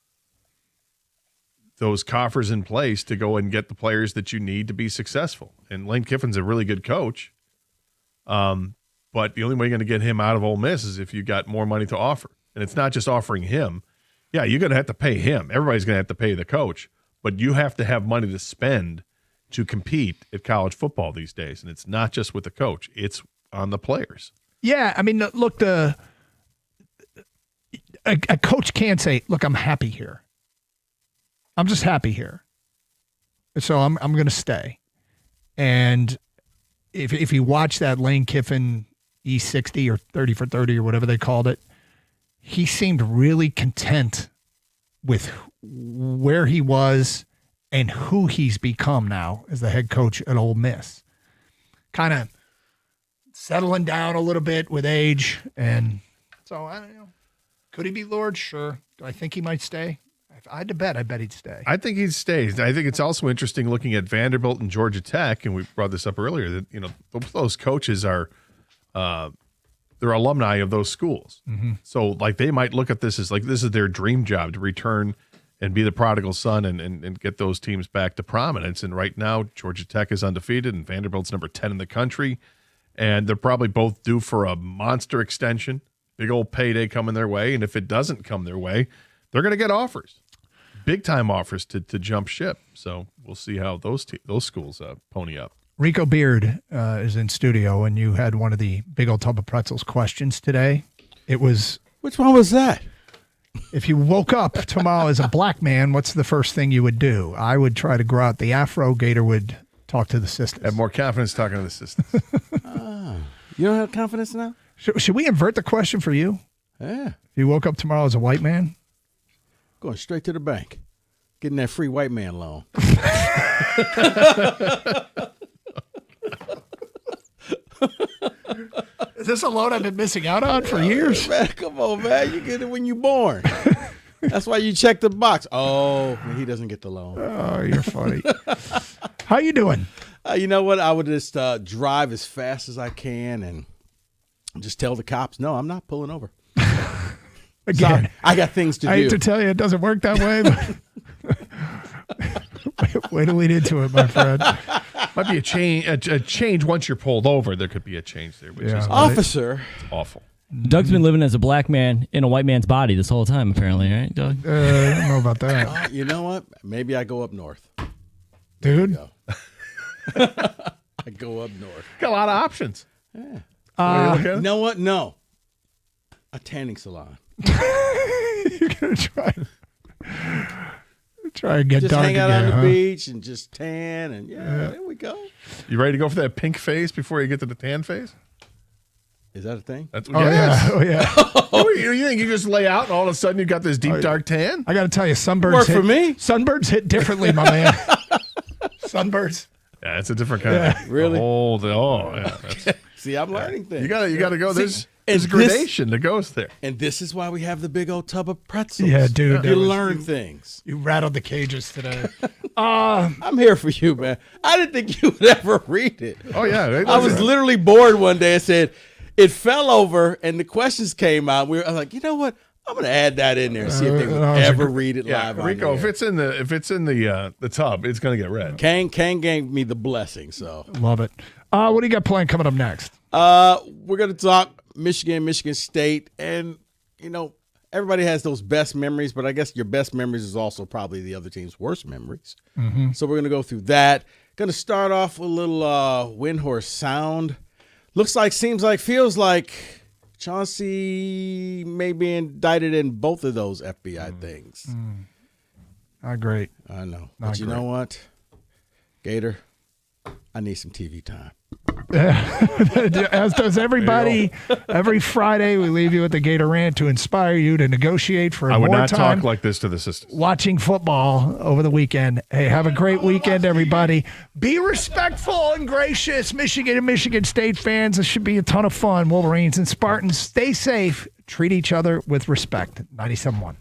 Speaker 8: those coffers in place to go and get the players that you need to be successful? And Lane Kiffin's a really good coach, but the only way you're going to get him out of Ole Miss is if you got more money to offer. And it's not just offering him. Yeah, you're going to have to pay him. Everybody's going to have to pay the coach. But you have to have money to spend to compete at college football these days. And it's not just with the coach. It's on the players.
Speaker 7: Yeah, I mean, look, a coach can't say, look, I'm happy here. I'm just happy here. So I'm going to stay. And if you watch that Lane Kiffin E60 or 30 for 30 or whatever they called it, he seemed really content with where he was and who he's become now as the head coach at Ole Miss. Kind of settling down a little bit with age. And so, I don't know. Could he be lured? Sure. Do I think he might stay? If I had to bet, I bet he'd stay.
Speaker 8: I think he'd stay. I think it's also interesting looking at Vanderbilt and Georgia Tech, and we brought this up earlier, that those coaches are they're alumni of those schools.
Speaker 7: Mm-hmm.
Speaker 8: So, they might look at this as this is their dream job, to return and be the prodigal son and get those teams back to prominence. And right now, Georgia Tech is undefeated, and Vanderbilt's number 10 in the country. And they're probably both due for a monster extension, big old payday coming their way. And if it doesn't come their way, they're going to get offers, big-time offers to jump ship. So we'll see how those schools pony up.
Speaker 7: Rico Beard is in studio, and you had one of the big old tub of pretzels questions today. It was...
Speaker 22: Which one was that?
Speaker 7: If you woke up tomorrow as a black man, what's the first thing you would do? I would try to grow out the afro. Gator would talk to the sisters.
Speaker 8: Have more confidence talking to the sisters.
Speaker 22: You don't have confidence now?
Speaker 7: Should we invert the question for you?
Speaker 22: Yeah.
Speaker 7: If you woke up tomorrow as a white man?
Speaker 22: Going straight to the bank.
Speaker 14: getting that free white man loan.
Speaker 7: Is this a loan I've been missing out on for years?
Speaker 14: Man, come on, man. You get it when you're born. That's why you check the box. Oh, he doesn't get the loan.
Speaker 7: Oh, you're funny. How you doing?
Speaker 14: You know what? I would just drive as fast as I can and just tell the cops, no, I'm not pulling over.
Speaker 7: Again,
Speaker 14: sorry, I got things to do.
Speaker 7: I hate to tell you, it doesn't work that way. But way to lead into it, my friend.
Speaker 3: Might be a change once you're pulled over. There could be a change there, which is
Speaker 14: officer.
Speaker 3: It's awful.
Speaker 4: Doug's been living as a black man in a white man's body this whole time, apparently, right, Doug?
Speaker 7: I don't know about that.
Speaker 14: You know what? Maybe I go up north.
Speaker 7: Dude.
Speaker 14: I go up north.
Speaker 3: Got a lot of options.
Speaker 14: Yeah. You know what? No. A tanning salon.
Speaker 7: You're going to try and get
Speaker 14: just
Speaker 7: dark
Speaker 14: hang out
Speaker 7: again,
Speaker 14: on the beach and just tan and there we go.
Speaker 3: You ready to go for that pink phase before you get to the tan phase?
Speaker 14: Is that a thing?
Speaker 3: That's
Speaker 7: yeah.
Speaker 3: You think you just lay out and all of a sudden you got this deep dark tan?
Speaker 7: I got to tell you, sunbirds
Speaker 14: Work for me.
Speaker 7: Sunbirds hit differently, my man. Sunbirds.
Speaker 3: Yeah, it's a different kind of
Speaker 14: really.
Speaker 3: Yeah,
Speaker 14: See, I'm learning things.
Speaker 3: You got to go.
Speaker 14: See,
Speaker 3: There's gradation that goes there.
Speaker 14: And this is why we have the big old tub of pretzels.
Speaker 7: Yeah, dude.
Speaker 14: You learn things.
Speaker 7: You rattled the cages today.
Speaker 14: I'm here for you, man. I didn't think you would ever read it.
Speaker 3: Oh, yeah.
Speaker 14: I was literally bored one day and said, it fell over and the questions came out. I was like, you know what? I'm going to add that in there and see if they would ever read it live.
Speaker 3: Rico, if it's in the tub, it's going to get read.
Speaker 14: Kane gave me the blessing, so.
Speaker 7: Love it. What do you got planned coming up next?
Speaker 14: We're going to talk Michigan State, and everybody has those best memories, but I guess your best memories is also probably the other team's worst memories.
Speaker 7: Mm-hmm.
Speaker 14: So we're going to go through that. Going to start off with a little Windhorse Sound. Seems like, feels like Chauncey may be indicted in both of those FBI things.
Speaker 7: Not great.
Speaker 14: I know.
Speaker 7: Not
Speaker 14: But you
Speaker 7: great.
Speaker 14: know what, Gator? I need some TV time.
Speaker 7: As does everybody. Every Friday, we leave you with the Gator Rant to inspire you to negotiate for
Speaker 3: I would
Speaker 7: more
Speaker 3: not
Speaker 7: time
Speaker 3: talk like this to the sisters.
Speaker 7: watching football over the weekend. Hey, have a great weekend, everybody. Be respectful and gracious, Michigan and Michigan State fans. This should be a ton of fun. Wolverines and Spartans, stay safe. Treat each other with respect. 97.1.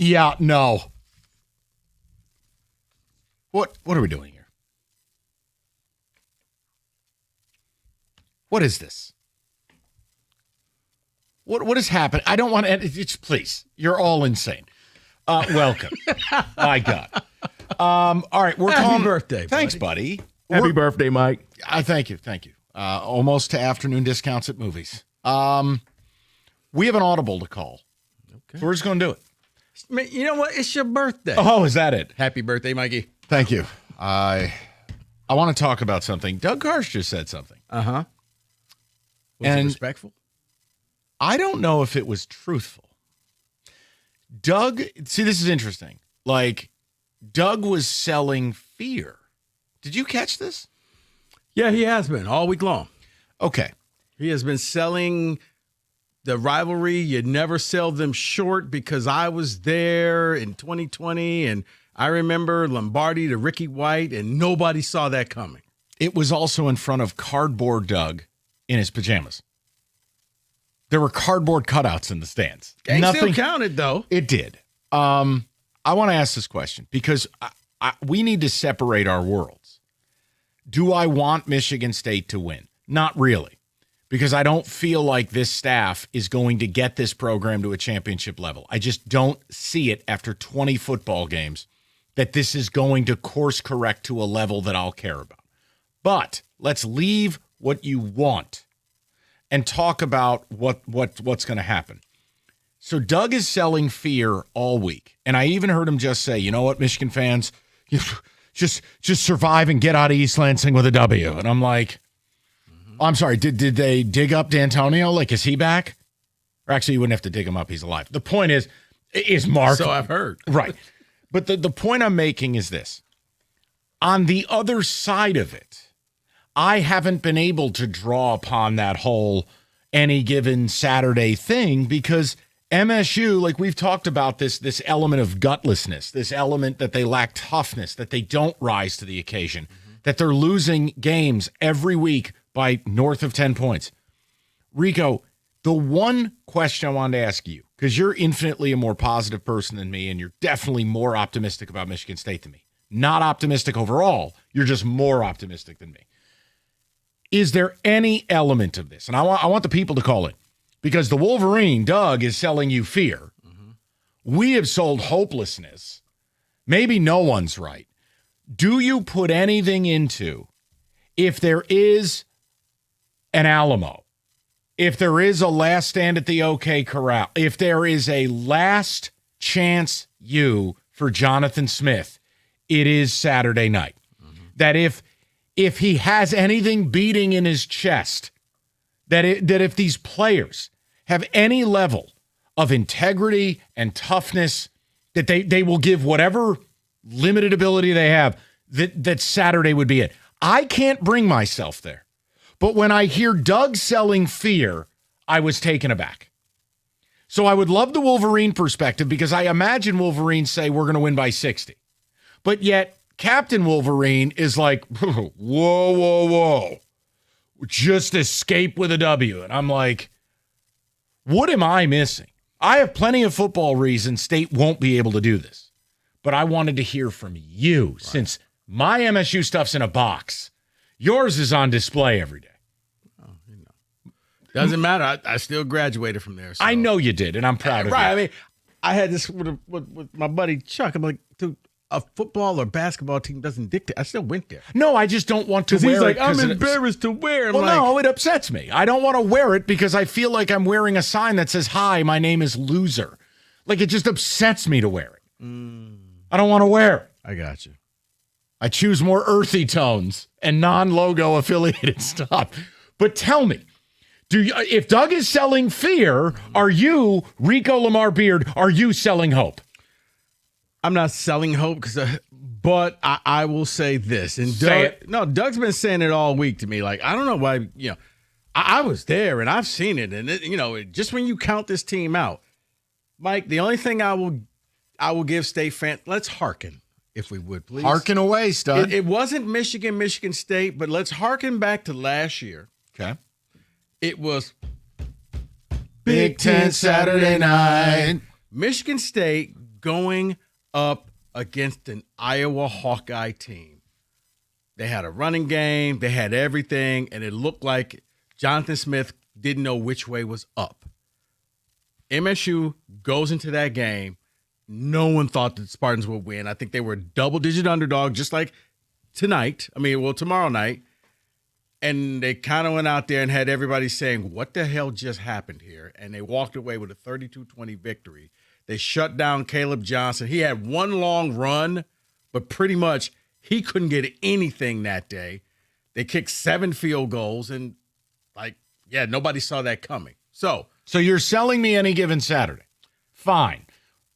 Speaker 15: Yeah, no. What are we doing here? What is this? What has happened? I don't want to. Please, you're all insane. Welcome. My God. All right, we're
Speaker 14: Happy
Speaker 15: calling.
Speaker 14: birthday,
Speaker 15: Thanks, buddy.
Speaker 8: Happy birthday, Mike.
Speaker 15: Thank you. Almost to afternoon discounts at movies. We have an audible to call. Okay. So we're just going to do it.
Speaker 14: Man, you know what? It's your birthday.
Speaker 15: Oh, is that it?
Speaker 14: Happy birthday, Mikey.
Speaker 15: Thank you. I want to talk about something. Doug Karsh just said something.
Speaker 14: Was it respectful?
Speaker 15: I don't know if it was truthful. Doug, see, this is interesting. Like, Doug was selling fear. Did you catch this?
Speaker 14: Yeah, he has been all week long.
Speaker 15: Okay.
Speaker 14: He has been selling the rivalry. You never sell them short because I was there in 2020, and I remember Lombardi to Ricky White, and nobody saw that coming.
Speaker 15: It was also in front of cardboard Doug in his pajamas. There were cardboard cutouts in the stands.
Speaker 14: Gang still counted, though.
Speaker 15: It did. I want to ask this question because we need to separate our worlds. Do I want Michigan State to win? Not really, because I don't feel like this staff is going to get this program to a championship level. I just don't see it after 20 football games that this is going to course correct to a level that I'll care about. But let's leave what you want and talk about what's going to happen. So Doug is selling fear all week. And I even heard him just say, you know what, Michigan fans, just survive and get out of East Lansing with a W. And I'm like, I'm sorry, did they dig up D'Antonio? Like, is he back? Or actually, you wouldn't have to dig him up. He's alive. The point is Mark.
Speaker 14: So I've heard.
Speaker 15: Right. But the point I'm making is this. On the other side of it, I haven't been able to draw upon that whole any given Saturday thing because MSU, like we've talked about this element of gutlessness, this element that they lack toughness, that they don't rise to the occasion, that they're losing games every week by north of 10 points. Rico, the one question I wanted to ask you, because you're infinitely a more positive person than me, and you're definitely more optimistic about Michigan State than me. Not optimistic overall, you're just more optimistic than me. Is there any element of this? And I want the people to call it because the Wolverine, Doug, is selling you fear. We have sold hopelessness. Maybe no one's right. Do you put anything into if there is an Alamo, if there is a last stand at the OK Corral, if there is a last chance for Jonathan Smith, it is Saturday night. That if he has anything beating in his chest, that if these players have any level of integrity and toughness, that they will give whatever limited ability they have, that Saturday would be it. I can't bring myself there. But when I hear Doug selling fear, I was taken aback. So I would love the Wolverine perspective because I imagine Wolverine say we're going to win by 60. But yet Captain Wolverine is like, whoa. Just escape with a W. And I'm like, what am I missing? I have plenty of football reasons State won't be able to do this. But I wanted to hear from you since my MSU stuff's in a box. Yours is on display every day.
Speaker 14: Doesn't matter. I still graduated from there. So.
Speaker 15: I know you did, and I'm proud of you.
Speaker 14: Right. I mean, I had this with my buddy Chuck. I'm like, dude, a football or basketball team doesn't dictate. I still went there.
Speaker 15: No, I just don't want to wear it.
Speaker 14: He's like, I'm embarrassed to wear it.
Speaker 15: Well, no, it upsets me. I don't want to wear it because I feel like I'm wearing a sign that says, hi, my name is Loser. Like, it just upsets me to wear it. I don't want to wear it.
Speaker 14: I got you.
Speaker 15: I choose more earthy tones and non-logo affiliated stuff. But tell me, if Doug is selling fear, are you, Rico Lamar Beard, are you selling hope?
Speaker 14: I'm not selling hope, but I will say this. And Doug's been saying it all week to me. Like, I don't know why, I was there and I've seen it. And, just when you count this team out, Mike, the only thing I will give State fans, let's hearken, if we would, please.
Speaker 15: Hearken away, stud.
Speaker 14: It wasn't Michigan State, but let's hearken back to last year.
Speaker 15: Okay.
Speaker 14: It was
Speaker 15: Big Ten Saturday night.
Speaker 14: Michigan State going up against an Iowa Hawkeye team. They had a running game. They had everything, and it looked like Jonathan Smith didn't know which way was up. MSU goes into that game. No one thought the Spartans would win. I think they were a double-digit underdog, just like tomorrow night. And they kind of went out there and had everybody saying, what the hell just happened here? And they walked away with a 32-20 victory. They shut down Caleb Johnson. He had one long run, but pretty much he couldn't get anything that day. They kicked 7 field goals, and nobody saw that coming. So
Speaker 15: you're selling me Any Given Saturday. Fine.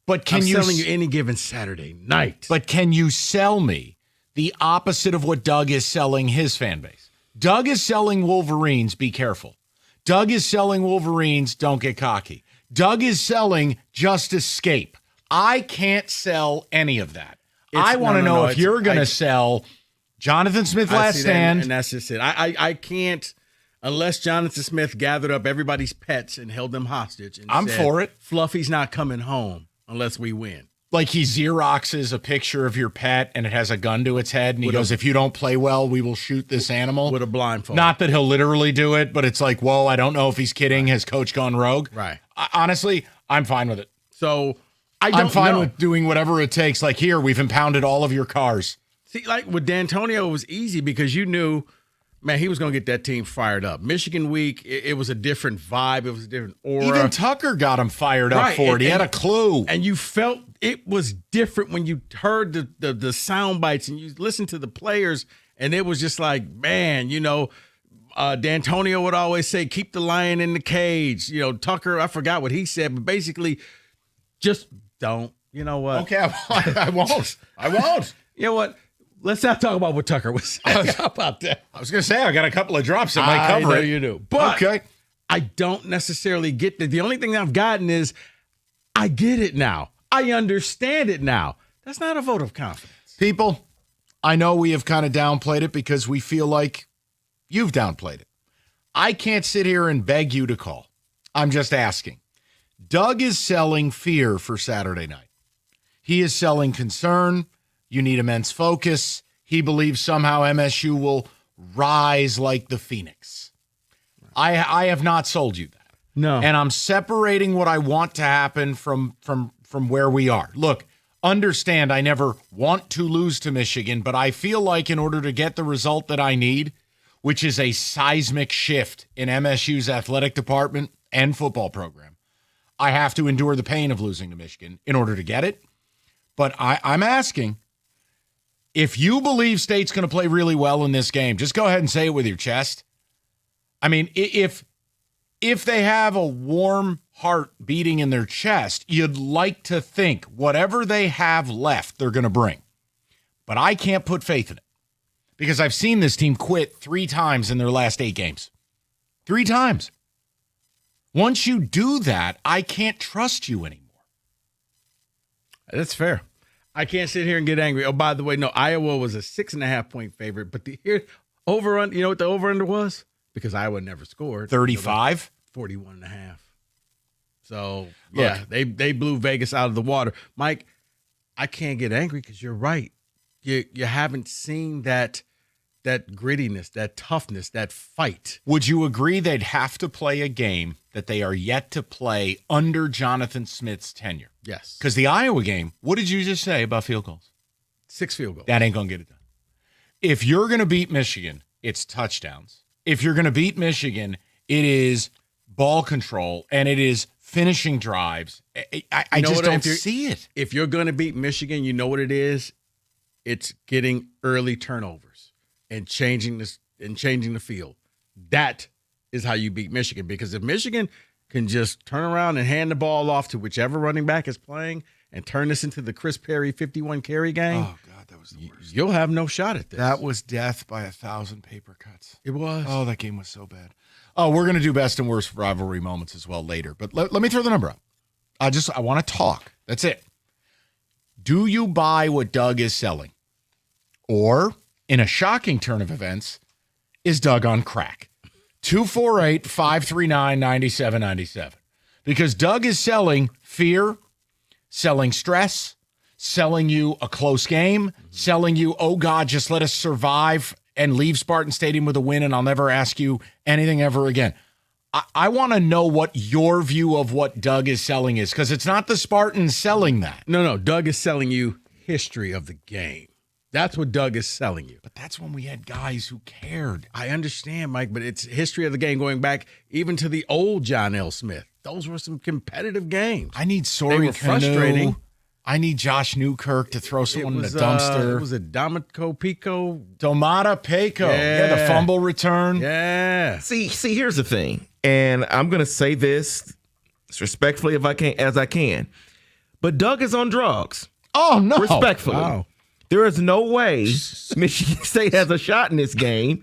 Speaker 15: But
Speaker 14: I'm selling you Any Given Saturday night.
Speaker 15: But can you sell me the opposite of what Doug is selling his fan base? Doug is selling Wolverines, be careful. Doug is selling Wolverines, don't get cocky. Doug is selling just escape. I can't sell any of that. I want to know if you're going to sell Jonathan Smith Last Stand.
Speaker 14: And that's just it. I can't, unless Jonathan Smith gathered up everybody's pets and held them hostage. And
Speaker 15: I'm
Speaker 14: said,
Speaker 15: for it.
Speaker 14: Fluffy's not coming home unless we win.
Speaker 15: Like he Xeroxes a picture of your pet and it has a gun to its head and he goes, if you don't play well, we will shoot this animal.
Speaker 14: With a blindfold.
Speaker 15: Not that he'll literally do it, but it's like, whoa, I don't know if he's kidding. Right. Has coach gone rogue?
Speaker 14: Right.
Speaker 15: Honestly, I'm fine with it.
Speaker 14: So
Speaker 15: I'm fine with doing whatever it takes. Like here, we've impounded all of your cars.
Speaker 14: See, like with D'Antonio, it was easy because you knew, man, he was going to get that team fired up. Michigan week, it was a different vibe. It was a different aura.
Speaker 15: Even Tucker got him fired up for it. He had a clue.
Speaker 14: And you felt it was different when you heard the sound bites and you listened to the players, and it was just like, man, D'Antonio would always say, keep the lion in the cage. Tucker, I forgot what he said, but basically just don't. You know what?
Speaker 15: Okay, I won't. I won't.
Speaker 14: You know what? Let's not talk about what Tucker was saying. How about that?
Speaker 15: I was going to say, I got a couple of drops that might cover it.
Speaker 14: You do. But
Speaker 15: okay.
Speaker 14: I don't necessarily get that. The only thing I've gotten is I get it now. I understand it now. That's not a vote of confidence.
Speaker 15: People, I know we have kind of downplayed it because we feel like you've downplayed it. I can't sit here and beg you to call. I'm just asking. Doug is selling fear for Saturday night. He is selling concern. You need immense focus. He believes somehow MSU will rise like the Phoenix. I have not sold you that.
Speaker 14: No.
Speaker 15: And I'm separating what I want to happen from where we are. Look, understand I never want to lose to Michigan, but I feel like in order to get the result that I need, which is a seismic shift in MSU's athletic department and football program, I have to endure the pain of losing to Michigan in order to get it. But I'm asking, if you believe State's going to play really well in this game, just go ahead and say it with your chest. I mean, if they have a warm heart beating in their chest, you'd like to think whatever they have left, they're going to bring. But I can't put faith in it because I've seen this team quit 3 times in their last 8 games. 3 times. Once you do that, I can't trust you anymore.
Speaker 14: That's fair. I can't sit here and get angry. Oh, by the way, no, Iowa was a 6.5-point favorite, but you know what the over-under was? Because Iowa never scored.
Speaker 15: 35?
Speaker 14: 41.5. So, yeah, they blew Vegas out of the water. Mike, I can't get angry because you're right. You haven't seen that grittiness, that toughness, that fight.
Speaker 15: Would you agree they'd have to play a game that they are yet to play under Jonathan Smith's tenure?
Speaker 14: Yes.
Speaker 15: Because the Iowa game, what did you just say about field goals?
Speaker 14: 6 field goals.
Speaker 15: That ain't going to get it done. If you're going to beat Michigan, it's touchdowns. If you're going to beat Michigan, it is ball control and it is finishing drives. I just don't see it.
Speaker 14: If you're going to beat Michigan, you know what it is? It's getting early turnovers and changing the field. That is how you beat Michigan. Because if Michigan can just turn around and hand the ball off to whichever running back is playing and turn this into the Chris Perry 51 carry game,
Speaker 15: oh God, that was the worst.
Speaker 14: You'll have no shot at this.
Speaker 15: That was death by 1,000 paper cuts.
Speaker 14: It was.
Speaker 15: Oh, that game was so bad. Oh, we're going to do best and worst rivalry moments as well later. But let me throw the number out. I want to talk. That's it. Do you buy what Doug is selling? Or, in a shocking turn of events, is Doug on crack? 248-539-9797. Because Doug is selling fear, selling stress, selling you a close game, selling you, oh God, just let us survive and leave Spartan Stadium with a win, and I'll never ask you anything ever again. I want to know what your view of what Doug is selling is, because it's not the Spartans selling that.
Speaker 14: No. Doug is selling you history of the game. That's what Doug is selling you.
Speaker 15: But that's when we had guys who cared.
Speaker 14: I understand, Mike, but it's history of the game going back even to the old John L. Smith. Those were some competitive games.
Speaker 15: I need
Speaker 14: They were
Speaker 15: Sori
Speaker 14: frustrating.
Speaker 15: Canoe. I need Josh Newkirk to throw someone in the dumpster.
Speaker 14: Was it Domata Pico?
Speaker 15: Domata Pico. Yeah, the fumble return.
Speaker 14: Yeah.
Speaker 16: See, here's the thing, and I'm gonna say this as respectfully as I can, but Doug is on drugs.
Speaker 15: Oh no!
Speaker 16: Respectfully,
Speaker 14: Wow.
Speaker 16: there is no way Michigan State has a shot in this game,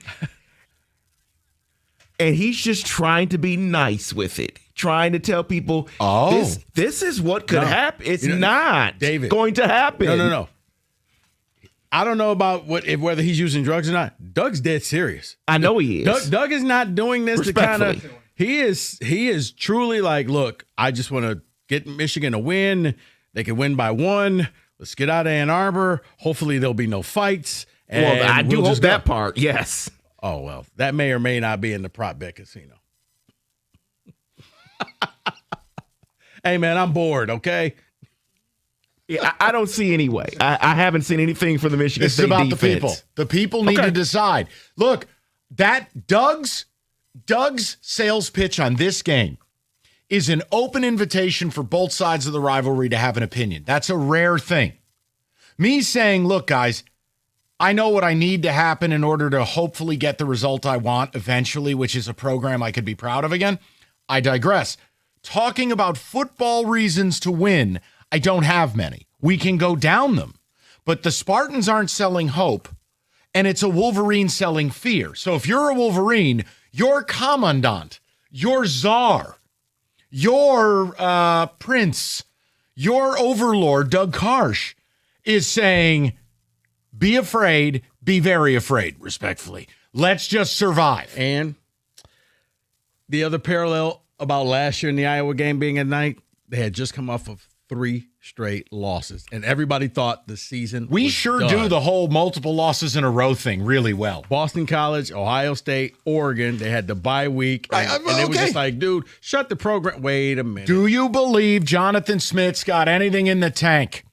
Speaker 16: and he's just trying to be nice with it, trying to tell people, this is what could happen. It's not
Speaker 14: David,
Speaker 16: going to happen.
Speaker 14: No. I don't know about whether he's using drugs or not. Doug's dead serious.
Speaker 16: I know he is.
Speaker 14: Doug is not doing this to kind of. He is truly like, look, I just want to get Michigan a win. They can win by 1. Let's get out of Ann Arbor. Hopefully there'll be no fights.
Speaker 16: Well, I do hope
Speaker 14: just
Speaker 16: that part. Yes.
Speaker 14: Oh well, that may or may not be in the prop bet casino. Hey man, I'm bored. Okay.
Speaker 16: Yeah, I don't see any way. I haven't seen anything from the Michigan State defense.
Speaker 15: This is about the people. The people need to decide. Look, that Doug's sales pitch on this game is an open invitation for both sides of the rivalry to have an opinion. That's a rare thing. Me saying, look, guys, I know what I need to happen in order to hopefully get the result I want eventually, which is a program I could be proud of again. I digress. Talking about football reasons to win, I don't have many. We can go down them. But the Spartans aren't selling hope, and it's a Wolverine selling fear. So if you're a Wolverine, your commandant, your czar, your prince, your overlord, Doug Karsh, is saying, be afraid, be very afraid, respectfully. Let's just survive.
Speaker 14: And the other parallel about last year in the Iowa game being at night, they had just come off of 3 straight losses, and everybody thought the season
Speaker 15: We
Speaker 14: was
Speaker 15: sure
Speaker 14: done.
Speaker 15: do the whole multiple losses in a row thing really well.
Speaker 14: Boston College, Ohio State, Oregon, they had the bye week, and it was just like, dude, shut the program. Wait a minute.
Speaker 15: Do you believe Jonathan Smith's got anything in the tank?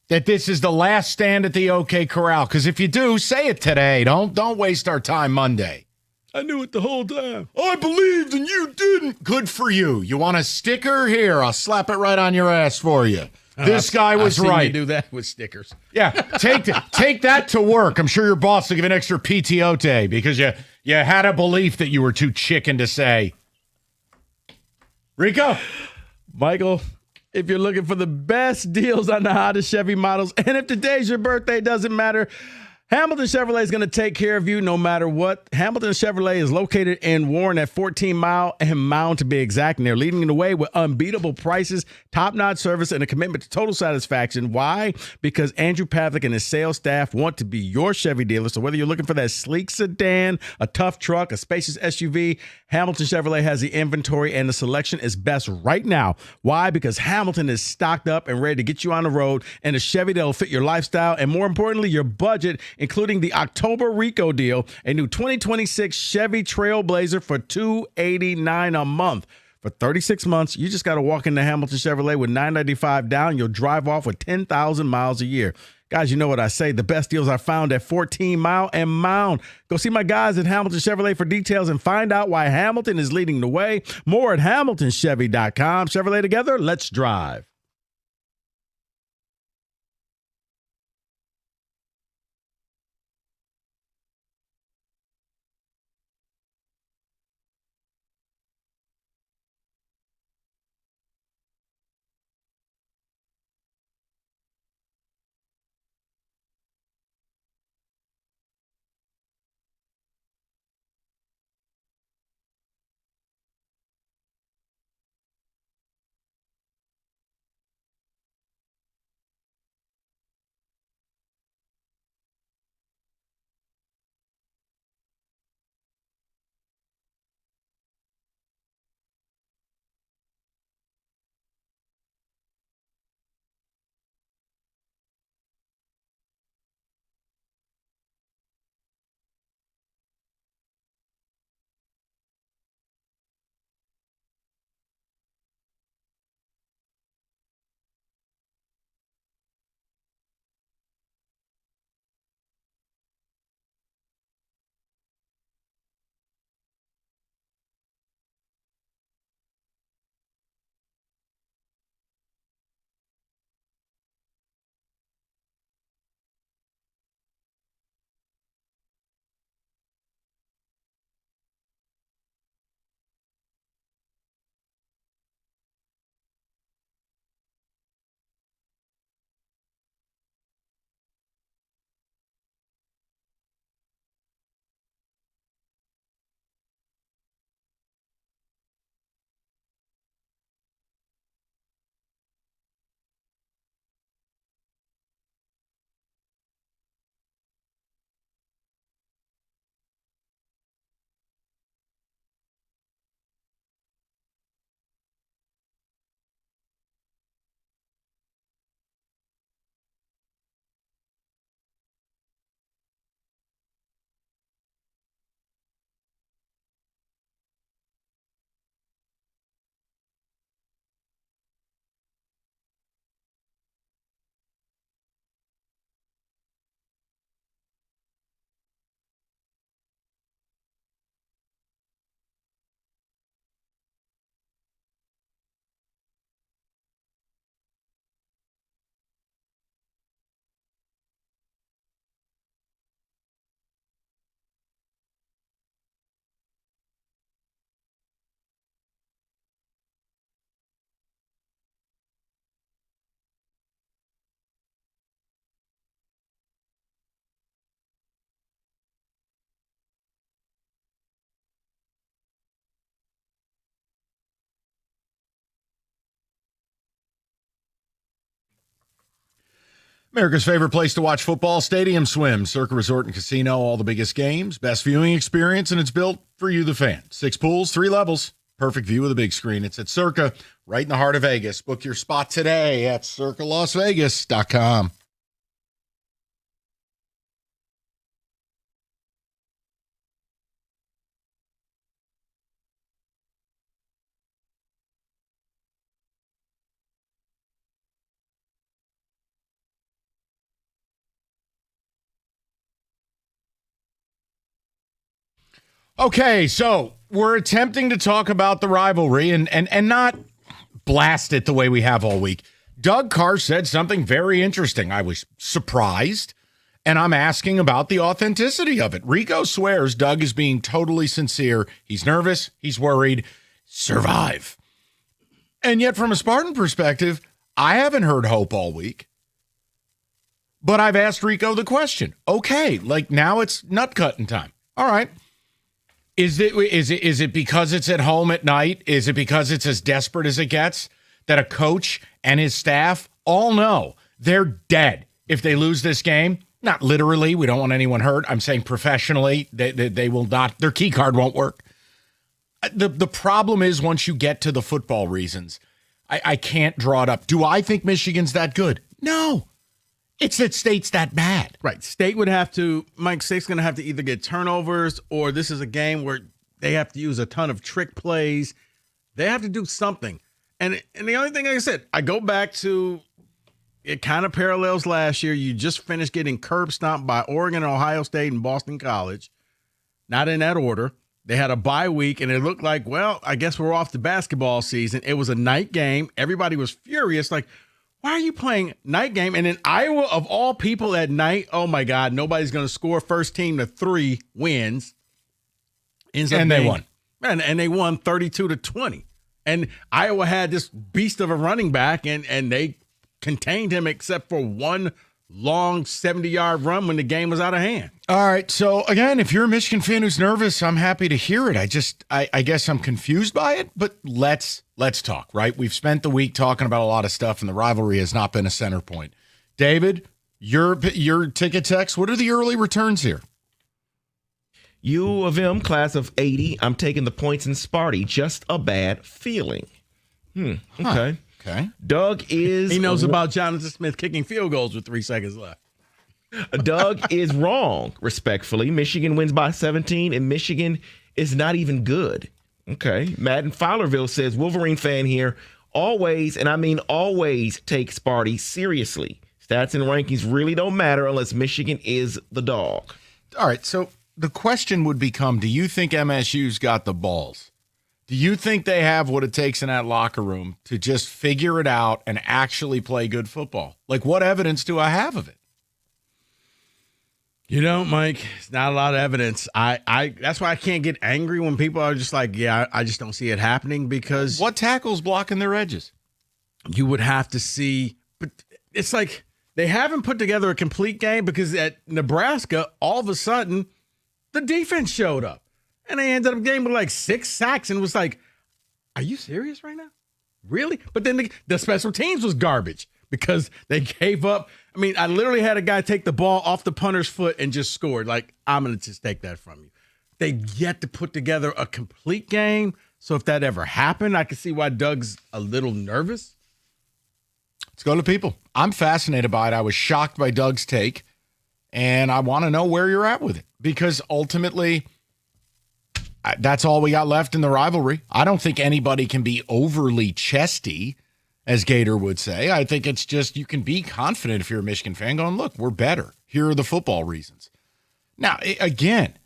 Speaker 15: That this is the last stand at the OK Corral? Because if you do, say it today. Don't waste our time Monday.
Speaker 14: I knew it the whole time.
Speaker 15: I believed and you didn't. Good for you. You want a sticker? Here, I'll slap it right on your ass for you. This guy was
Speaker 14: I've seen
Speaker 15: right.
Speaker 14: you do that with stickers.
Speaker 15: Yeah, take that to work. I'm sure your boss will give an extra PTO day because you had a belief that you were too chicken to say. Rico,
Speaker 14: Michael, if you're looking for the best deals on the hottest Chevy models, and if today's your birthday, doesn't matter, Hamilton Chevrolet is going to take care of you no matter what. Hamilton Chevrolet is located in Warren at 14 Mile and Mound to be exact, and they're leading the way with unbeatable prices, top-notch service, and a commitment to total satisfaction. Why? Because Andrew Pavlik and his sales staff want to be your Chevy dealer. So whether you're looking for that sleek sedan, a tough truck, a spacious SUV, Hamilton Chevrolet has the inventory and the selection is best right now. Why? Because Hamilton is stocked up and ready to get you on the road in a Chevy that'll fit your lifestyle and, more importantly, your budget, including the October Rico deal, a new 2026 Chevy Trailblazer for $289 a month. For 36 months, you just got to walk into Hamilton Chevrolet with $995 down. You'll drive off with 10,000 miles a year. Guys, you know what I say. The best deals are found at 14 Mile and Mound. Go see my guys at Hamilton Chevrolet for details and find out why Hamilton is leading the way. More at HamiltonChevy.com. Chevrolet together, let's drive.
Speaker 15: America's favorite place to watch football, Stadium Swim, Circa Resort and Casino, all the biggest games, best viewing experience, and it's built for you, the fan. 6 pools, 3 levels, perfect view of the big screen. It's at Circa, right in the heart of Vegas. Book your spot today at circalasvegas.com. Okay, so we're attempting to talk about the rivalry and not blast it the way we have all week. Doug Carr said something very interesting. I was surprised, and I'm asking about the authenticity of it. Rico swears Doug is being totally sincere. He's nervous. He's worried. Survive. And yet, from a Spartan perspective, I haven't heard hope all week. But I've asked Rico the question. Okay, like now it's nut cutting time. All right. Is it because it's at home at night? Is it because it's as desperate as it gets that a coach and his staff all know they're dead if they lose this game? Not literally. We don't want anyone hurt. I'm saying professionally, they will not. Their key card won't work. The problem is once you get to the football reasons, I can't draw it up. Do I think Michigan's that good? No. It's that State's that bad.
Speaker 14: Right. State's going to have to either get turnovers or this is a game where they have to use a ton of trick plays. They have to do something. And the only thing, like I said, I go back to it kind of parallels last year. You just finished getting curb stomped by Oregon, Ohio State, and Boston College. Not in that order. They had a bye week, and it looked like, well, I guess we're off the basketball season. It was a night game. Everybody was furious, like, why are you playing night game? And in Iowa, of all people at night, oh, my God, nobody's going to score first team to 3 wins.
Speaker 15: And they won.
Speaker 14: And they won 32-20. And Iowa had this beast of a running back, and they contained him except for one long 70-yard run when the game was out of hand.
Speaker 15: All right. So, again, if you're a Michigan fan who's nervous, I'm happy to hear it. I guess I'm confused by it, but let's talk, right? We've spent the week talking about a lot of stuff, and the rivalry has not been a center point. David, your ticket text, what are the early returns here?
Speaker 16: U of M, class of 80. I'm taking the points in Sparty. Just a bad feeling. Okay.
Speaker 15: Huh. Okay.
Speaker 16: Doug is...
Speaker 14: He knows about Jonathan Smith kicking field goals with 3 seconds left.
Speaker 16: Doug is wrong, respectfully. Michigan wins by 17, and Michigan is not even good. Okay. Madden Fowlerville says, Wolverine fan here, always, and I mean always, take Sparty seriously. Stats and rankings really don't matter unless Michigan is the dog.
Speaker 15: All right, so the question would become, do you think MSU's got the balls? Do you think they have what it takes in that locker room to just figure it out and actually play good football? Like, what evidence do I have of it?
Speaker 14: You know, Mike, it's not a lot of evidence. I that's why I can't get angry when people are just like, yeah, I just don't see it happening because
Speaker 15: what tackle's blocking their edges?
Speaker 14: You would have to see, but it's like they haven't put together a complete game because at Nebraska, all of a sudden, the defense showed up. And they ended up getting with like 6 sacks and was like, are you serious right now? Really? But then the special teams was garbage because they gave up. I mean, I literally had a guy take the ball off the punter's foot and just scored. Like, I'm going to just take that from you. They yet to put together a complete game. So if that ever happened, I could see why Doug's a little nervous.
Speaker 15: Let's go to people. I'm fascinated by it. I was shocked by Doug's take, and I want to know where you're at with it because ultimately – that's all we got left in the rivalry. I don't think anybody can be overly chesty, as Gator would say. I think it's just you can be confident if you're a Michigan fan going, look, we're better. Here are the football reasons. Now, again,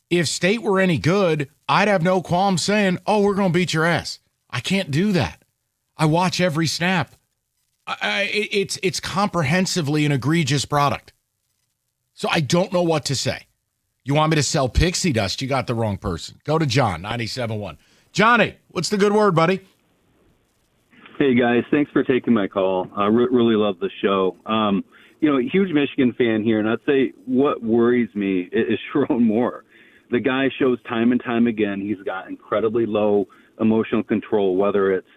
Speaker 15: if State were any good, I'd have no qualms saying, oh, we're going to beat your ass. I can't do that. I watch every snap. It's comprehensively an egregious product. So I don't know what to say. You want me to sell pixie dust? You got the wrong person. Go to John, 97.1. Johnny, what's the good word, buddy?
Speaker 17: Hey, guys. Thanks for taking my call. I really love the show. Huge Michigan fan here, and I'd say what worries me is Sharon Moore. The guy shows time and time again he's got incredibly low emotional control, whether it's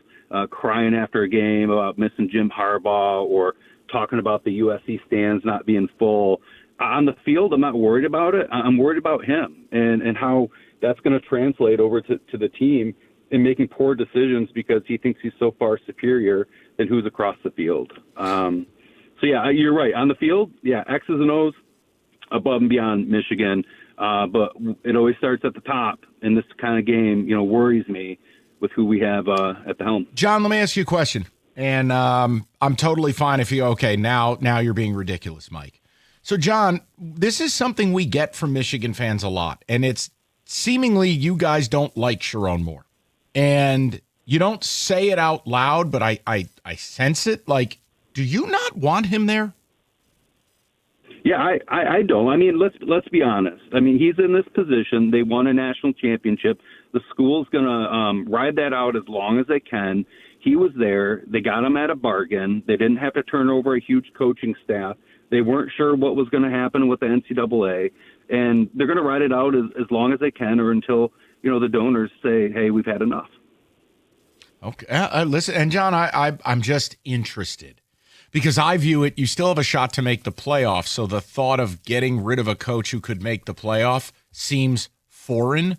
Speaker 17: crying after a game about missing Jim Harbaugh or talking about the USC stands not being full. On the field, I'm not worried about it. I'm worried about him and how that's going to translate over to the team in making poor decisions because he thinks he's so far superior than who's across the field. So, yeah, you're right. On the field, yeah, X's and O's above and beyond Michigan. But it always starts at the top, and this kind of game, worries me with who we have at the helm.
Speaker 15: John, let me ask you a question, and I'm totally fine if you're okay. Now you're being ridiculous, Mike. So, John, this is something we get from Michigan fans a lot, and it's seemingly you guys don't like Sherrone Moore. And you don't say it out loud, but I sense it. Like, do you not want him there?
Speaker 17: Yeah, I don't. I mean, let's be honest. I mean, he's in this position. They won a national championship. The school's going to ride that out as long as they can. He was there. They got him at a bargain. They didn't have to turn over a huge coaching staff. They weren't sure what was going to happen with the NCAA, and they're going to ride it out as long as they can or until, the donors say, hey, we've had enough.
Speaker 15: Okay. Listen, and John, I'm just interested because I view it, you still have a shot to make the playoffs, so the thought of getting rid of a coach who could make the playoff seems foreign.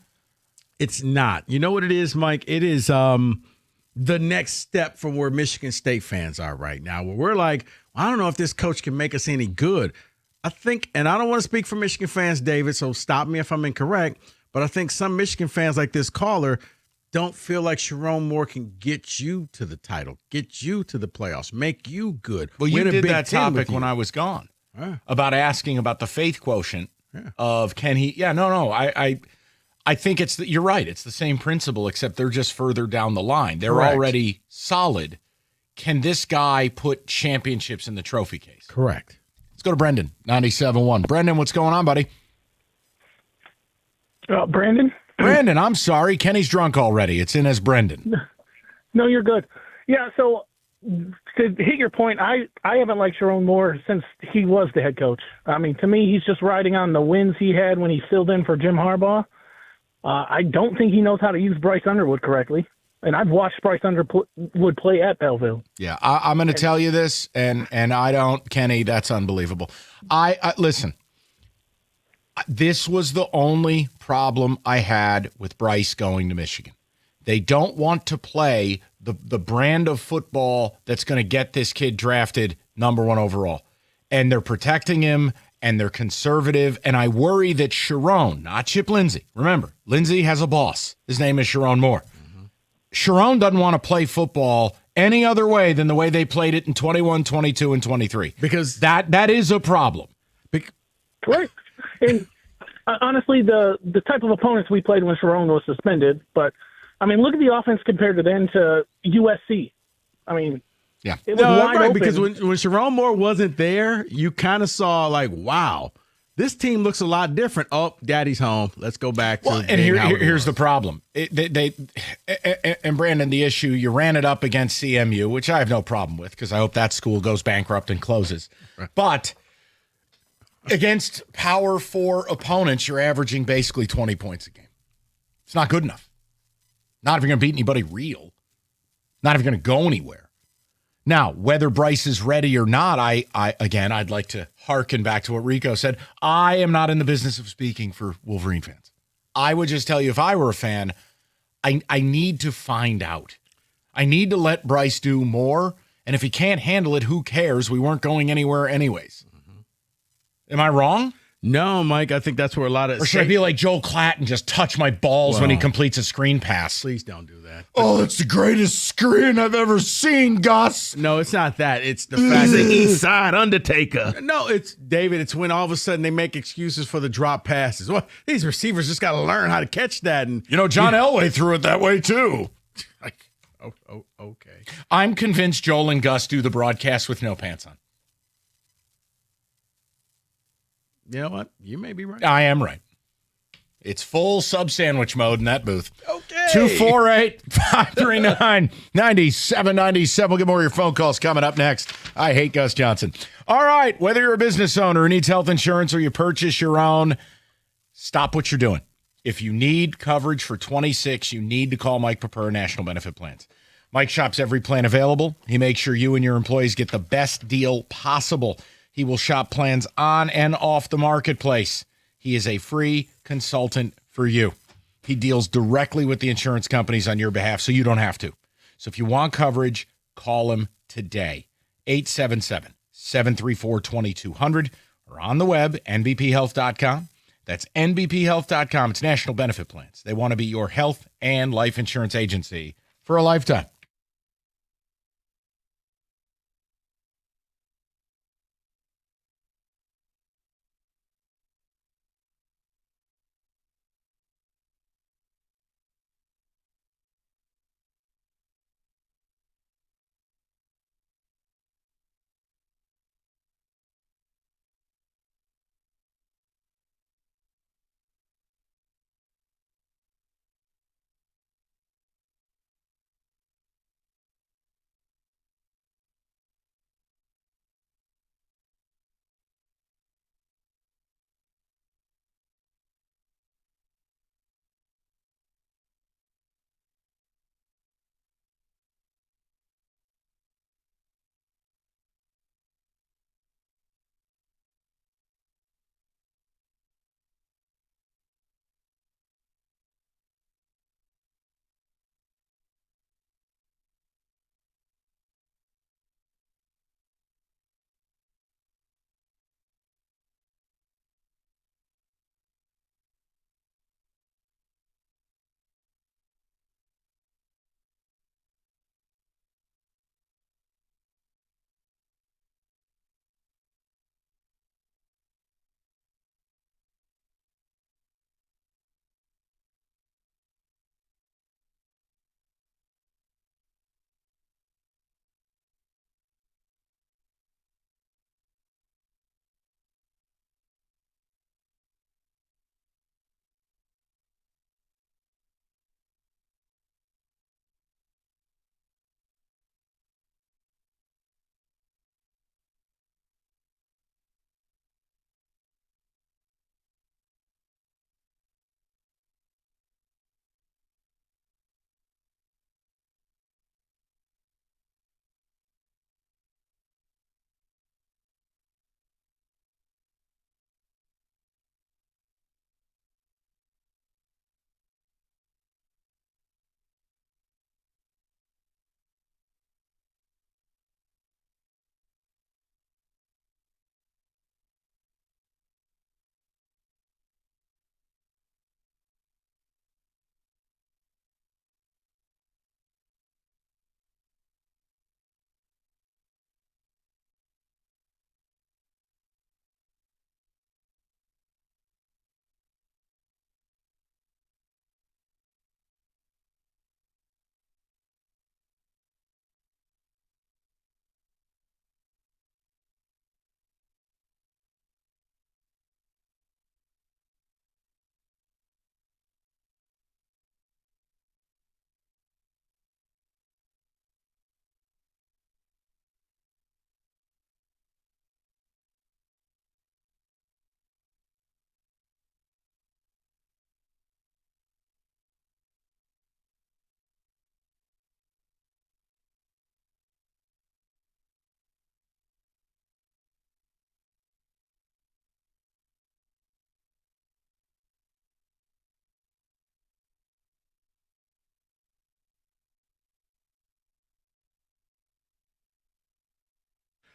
Speaker 14: It's not. You know what it is, Mike? It is the next step from where Michigan State fans are right now, where we're like, I don't know if this coach can make us any good. I think, and I don't want to speak for Michigan fans, David, so stop me if I'm incorrect, but I think some Michigan fans like this caller don't feel like Sherrone Moore can get you to the title, get you to the playoffs, make you good.
Speaker 15: Well, you did that topic when I was gone about asking about the faith quotient of can he? Yeah, no. I think you're right. It's the same principle, except they're just further down the line. They're already solid. Can this guy put championships in the trophy case?
Speaker 14: Correct.
Speaker 15: Let's go to Brendan, 97.1. Brendan, what's going on, buddy?
Speaker 18: Brandon?
Speaker 15: Brandon, I'm sorry. Kenny's drunk already. It's in as Brendan.
Speaker 18: No, you're good. Yeah, so to hit your point, I haven't liked Sherrone Moore since he was the head coach. I mean, to me, he's just riding on the wins he had when he filled in for Jim Harbaugh. I don't think he knows how to use Bryce Underwood correctly. And I've watched Bryce Underwood play at Belleville.
Speaker 15: Yeah, I'm going to tell you this, and I don't, Kenny, that's unbelievable. I listen, this was the only problem I had with Bryce going to Michigan. They don't want to play the brand of football that's going to get this kid drafted number 1 overall. And they're protecting him, and they're conservative, and I worry that Sherrone, not Chip Lindsey, remember, Lindsey has a boss. His name is Sherrone Moore. Sherrone doesn't want to play football any other way than the way they played it in 21, 22, and 23.
Speaker 14: Because
Speaker 15: that is a problem.
Speaker 18: Right. And honestly, the type of opponents we played when Sherrone was suspended, but, I mean, look at the offense compared to then to USC. I mean,
Speaker 15: yeah,
Speaker 18: it was wide open.
Speaker 14: Because when Sherrone Moore wasn't there, you kind of saw like, wow, this team looks a lot different. Oh, Daddy's home. Let's go back to.
Speaker 15: And here's the problem. And Brandon, the issue, you ran it up against CMU, which I have no problem with because I hope that school goes bankrupt and closes. Right. But against Power 4 opponents, you're averaging basically 20 points a game. It's not good enough. Not if you're going to beat anybody real. Not if you're going to go anywhere. Now, whether Bryce is ready or not, I'd like to hearken back to what Rico said. I am not in the business of speaking for Wolverine fans. I would just tell you, if I were a fan, I need to find out. I need to let Bryce do more, and if he can't handle it, who cares? We weren't going anywhere anyways. Mm-hmm. Am I wrong?
Speaker 14: No, Mike, I think that's where a lot of...
Speaker 15: Or should I be like Joel Klatt and just touch my balls when he completes a screen pass?
Speaker 14: Please don't do that.
Speaker 15: Oh, it's the greatest screen I've ever seen, Gus.
Speaker 14: No, it's not that. It's the fact
Speaker 16: that East Side Undertaker.
Speaker 14: No, it's David. It's when all of a sudden they make excuses for the drop passes. Well, these receivers just got to learn how to catch that. And
Speaker 15: John Elway threw it that way too.
Speaker 14: Okay.
Speaker 15: I'm convinced Joel and Gus do the broadcast with no pants on.
Speaker 14: You know what? You may be right.
Speaker 15: I am right. It's full sub sandwich mode in that booth.
Speaker 14: Okay.
Speaker 15: 248-539-9797. We'll get more of your phone calls coming up next. I hate Gus Johnson. All right. Whether you're a business owner who needs health insurance or you purchase your own, stop what you're doing. If you need coverage for 26, you need to call Mike Purpura National Benefit Plans. Mike shops every plan available. He makes sure you and your employees get the best deal possible. He will shop plans on and off the marketplace. He is a free consultant for you. He deals directly with the insurance companies on your behalf, so you don't have to. So if you want coverage, call him today. 877-734-2200 or on the web, nbphealth.com. That's nbphealth.com. It's National Benefit Plans. They want to be your health and life insurance agency for a lifetime.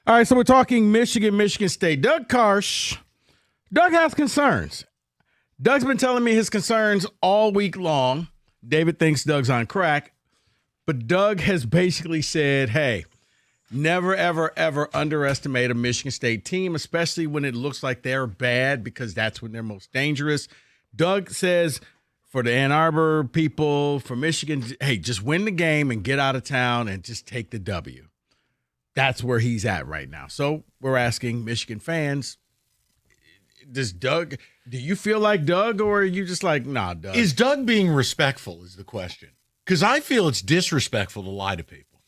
Speaker 14: All right, so we're talking Michigan State. Doug Karsch. Doug has concerns. Doug's been telling me his concerns all week long. David thinks Doug's on crack. But Doug has basically said, hey, never, ever, ever underestimate a Michigan State team, especially when it looks like they're bad, because that's when they're most dangerous. Doug says for the Ann Arbor people, for Michigan, hey, just win the game and get out of town and just take the W. That's where he's at right now. So we're asking Michigan fans, do you feel like Doug, or are you just like, nah, Doug?
Speaker 15: Is Doug being respectful is the question. Because I feel it's disrespectful to lie to people.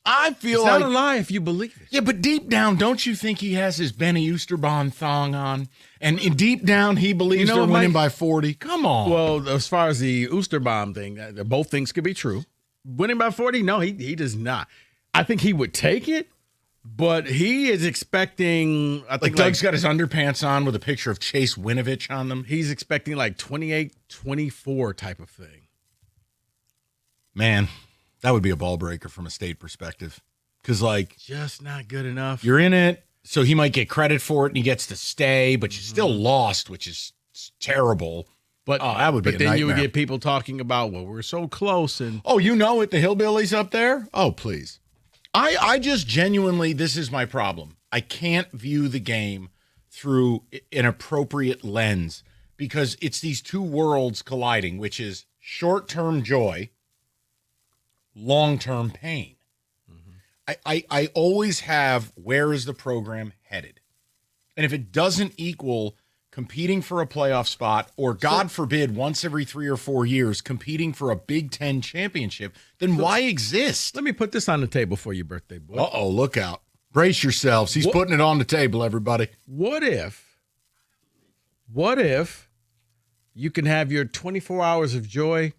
Speaker 15: I feel
Speaker 14: it's
Speaker 15: like
Speaker 14: not a lie if you believe it.
Speaker 15: Yeah, but deep down, don't you think he has his Benny Oosterbaan thong on? And deep down, he believes they're winning by 40? Come on.
Speaker 14: Well, as far as the Oosterbaan thing, both things could be true. winning by 40? No, he does not. I think he would take it, but he is expecting. I think
Speaker 15: Doug's got his underpants on with a picture of Chase Winovich on them.
Speaker 14: He's expecting like 28-24 type of thing.
Speaker 15: Man, that would be a ball breaker from a state perspective. Because,
Speaker 14: just not good enough.
Speaker 15: You're in it, so he might get credit for it, and he gets to stay, but you still lost, which is terrible.
Speaker 14: But
Speaker 15: that would be
Speaker 14: But
Speaker 15: a
Speaker 14: then
Speaker 15: nightmare.
Speaker 14: you would get people talking about, well, we're so close. And
Speaker 15: you know it, the hillbillies up there? Oh, please. I just genuinely, this is my problem. I can't view the game through an appropriate lens because it's these two worlds colliding, which is short-term joy, long-term pain. I always have, where is the program headed? And if it doesn't equal competing for a playoff spot, or God forbid, once every 3 or 4 years, competing for a Big Ten championship, then why exist?
Speaker 14: Let me put this on the table for you, birthday boy.
Speaker 15: Uh-oh, look out. Brace yourselves. He's putting it on the table, everybody.
Speaker 14: What if you can have your 24 hours of joy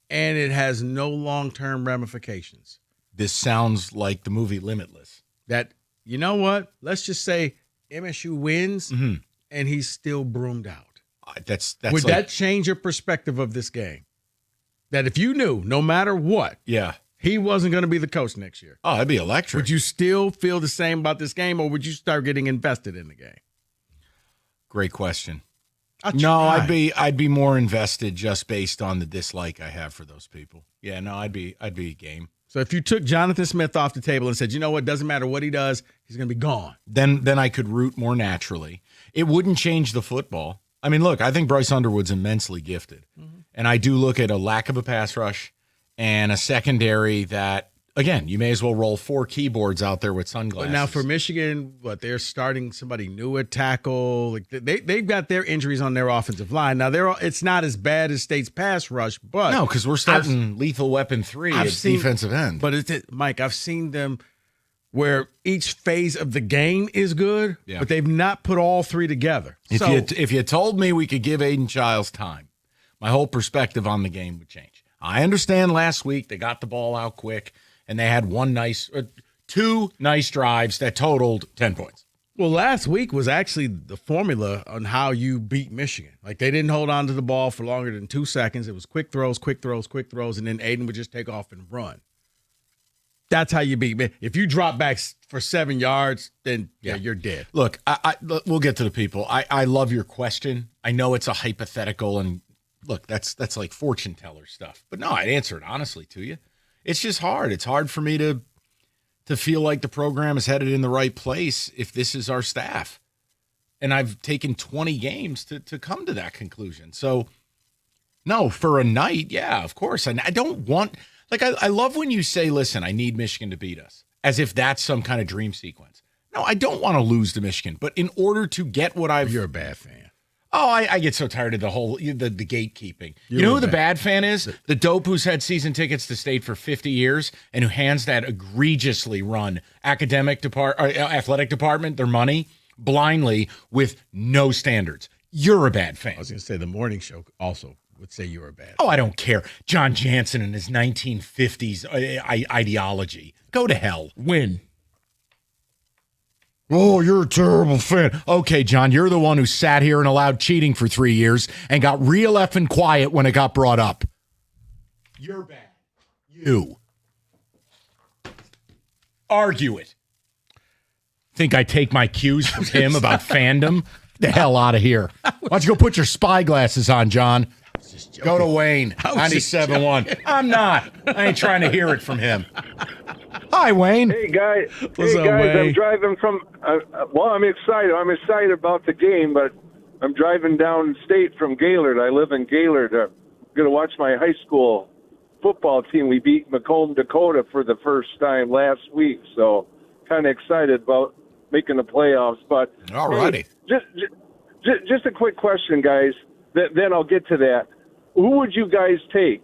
Speaker 14: and it has no long-term ramifications?
Speaker 15: This sounds like the movie Limitless.
Speaker 14: That, you know what? Let's just say MSU wins and he's still broomed out.
Speaker 15: That's
Speaker 14: Would that change your perspective of this game? That if you knew, no matter what, he wasn't going to be the coach next year.
Speaker 15: Oh, that'd be electric.
Speaker 14: Would you still feel the same about this game, or would you start getting invested in the game?
Speaker 15: Great question. I'd be more invested just based on the dislike I have for those people. Yeah, no, I'd be game.
Speaker 14: So if you took Jonathan Smith off the table and said, you know what, doesn't matter what he does, he's going to be gone.
Speaker 15: Then I could root more naturally. It wouldn't change the football. I mean, look, I think Bryce Underwood's immensely gifted. And I do look at a lack of a pass rush and a secondary that, again, you may as well roll 4 keyboards out there with sunglasses.
Speaker 14: But now for Michigan, they're starting somebody new at tackle. Like they've got their injuries on their offensive line. Now it's not as bad as State's pass rush, but
Speaker 15: no, because we're starting lethal weapon 3 at defensive end.
Speaker 14: But Mike, I've seen them where each phase of the game is good, but they've not put all 3 together.
Speaker 15: If you told me we could give Aiden Childs time, my whole perspective on the game would change. I understand last week they got the ball out quick and they had 2 nice drives that totaled 10 points.
Speaker 14: Well, last week was actually the formula on how you beat Michigan. Like, they didn't hold on to the ball for longer than 2 seconds. It was quick throws, and then Aiden would just take off and run. That's how you beat me. If you drop back for 7 yards, then you're dead.
Speaker 15: Look, we'll get to the people. I love your question. I know it's a hypothetical, and look, that's like fortune teller stuff. But no, I'd answer it honestly to you. It's just hard. It's hard for me to feel like the program is headed in the right place if this is our staff. And I've taken 20 games to come to that conclusion. So, no, for a night, yeah, of course. And I don't want – like, I love when you say, listen, I need Michigan to beat us, as if that's some kind of dream sequence. No, I don't want to lose to Michigan. But in order to get what I've –
Speaker 14: You're a bad fan.
Speaker 15: Oh, I get so tired of the whole the gatekeeping. You know who the bad fan is? The dope who's had season tickets to State for 50 years and who hands that egregiously run athletic department their money blindly with no standards. You're a bad fan.
Speaker 14: I was going to say the morning show also would say you're a bad fan.
Speaker 15: Oh, I don't care. John Jansen and his 1950s ideology. Go to hell.
Speaker 14: Win.
Speaker 15: Oh, you're a terrible fan. Okay, John, you're the one who sat here and allowed cheating for 3 years and got real effing quiet when it got brought up. You're bad. You. Argue it. Think I take my cues from him about fandom? The hell out of here. Why don't you go put your spy glasses on, John? Go to Wayne, 97.1. I'm not. I ain't trying to hear it from him. Hi, Wayne.
Speaker 19: Hey, guys.
Speaker 14: What's up, Wayne?
Speaker 19: I'm driving from, I'm excited. I'm excited about the game, but I'm driving down state from Gaylord. I live in Gaylord. I'm going to watch my high school football team. We beat Macomb, Dakota for the first time last week, so kind of excited about making the playoffs. But
Speaker 15: all righty.
Speaker 19: Hey, just a quick question, guys. Then I'll get to that. Who would you guys take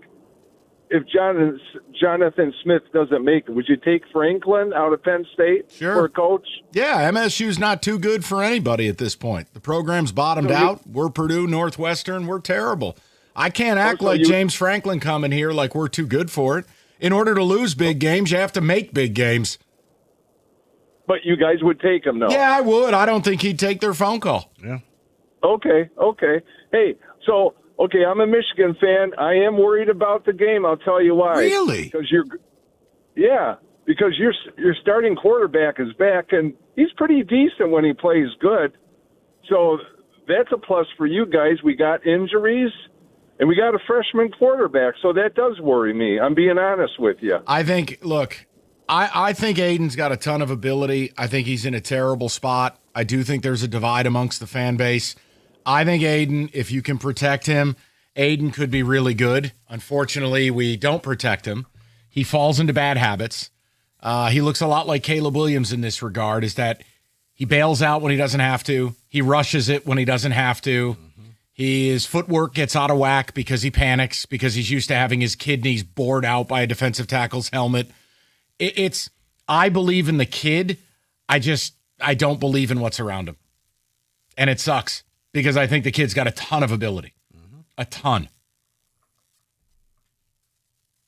Speaker 19: if Jonathan Smith doesn't make it? Would you take Franklin out of Penn State for a coach?
Speaker 15: Yeah, MSU's not too good for anybody at this point. The program's bottomed out. We're Purdue, Northwestern. We're terrible. I can't act like James Franklin coming here like we're too good for it. In order to lose big games, you have to make big games.
Speaker 19: But you guys would take him, though.
Speaker 15: Yeah, I would. I don't think he'd take their phone call.
Speaker 3: Yeah.
Speaker 19: Okay. Hey, so, I'm a Michigan fan. I am worried about the game. I'll tell you why.
Speaker 15: Really?
Speaker 19: Because your starting quarterback is back, and he's pretty decent when he plays good. So that's a plus for you guys. We got injuries, and we got a freshman quarterback, so that does worry me. I'm being honest with you.
Speaker 15: I think Aiden's got a ton of ability. I think he's in a terrible spot. I do think there's a divide amongst the fan base. I think Aiden, if you can protect him, Aiden could be really good. Unfortunately, we don't protect him. He falls into bad habits. He looks a lot like Caleb Williams in this regard, is that he bails out when he doesn't have to. He rushes it when he doesn't have to. His footwork gets out of whack because he panics, because he's used to having his kidneys bored out by a defensive tackle's helmet. I believe in the kid. I don't believe in what's around him. And it sucks because I think the kid's got a ton of ability. A ton.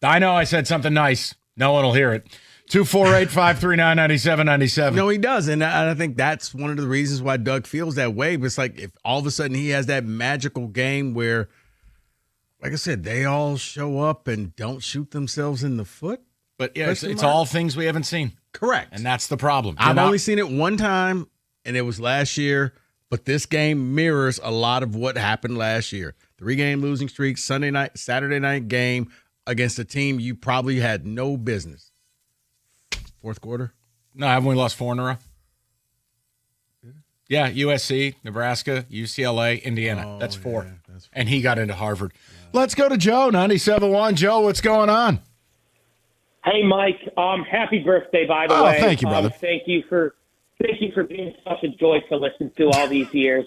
Speaker 15: I know I said something nice. No one will hear it. 248-539-9797.
Speaker 14: No, he does. And I think that's one of the reasons why Doug feels that way. But it's like if all of a sudden he has that magical game where, like I said, they all show up and don't shoot themselves in the foot.
Speaker 15: But yeah, it's all things we haven't seen.
Speaker 14: Correct.
Speaker 15: And that's the problem.
Speaker 14: I've only seen it one time, and it was last year. But this game mirrors a lot of what happened last year. 3-game losing streak, Saturday night game against a team you probably had no business. Fourth quarter?
Speaker 15: No, haven't we lost 4 in a row? Yeah, USC, Nebraska, UCLA, Indiana. That's 4. And he got into Harvard. Yeah. Let's go to Joe, 97.1. Joe, what's going on?
Speaker 20: Hey, Mike. Happy birthday, by the way.
Speaker 15: Thank you, brother.
Speaker 20: Thank you for being such a joy to listen to all these years.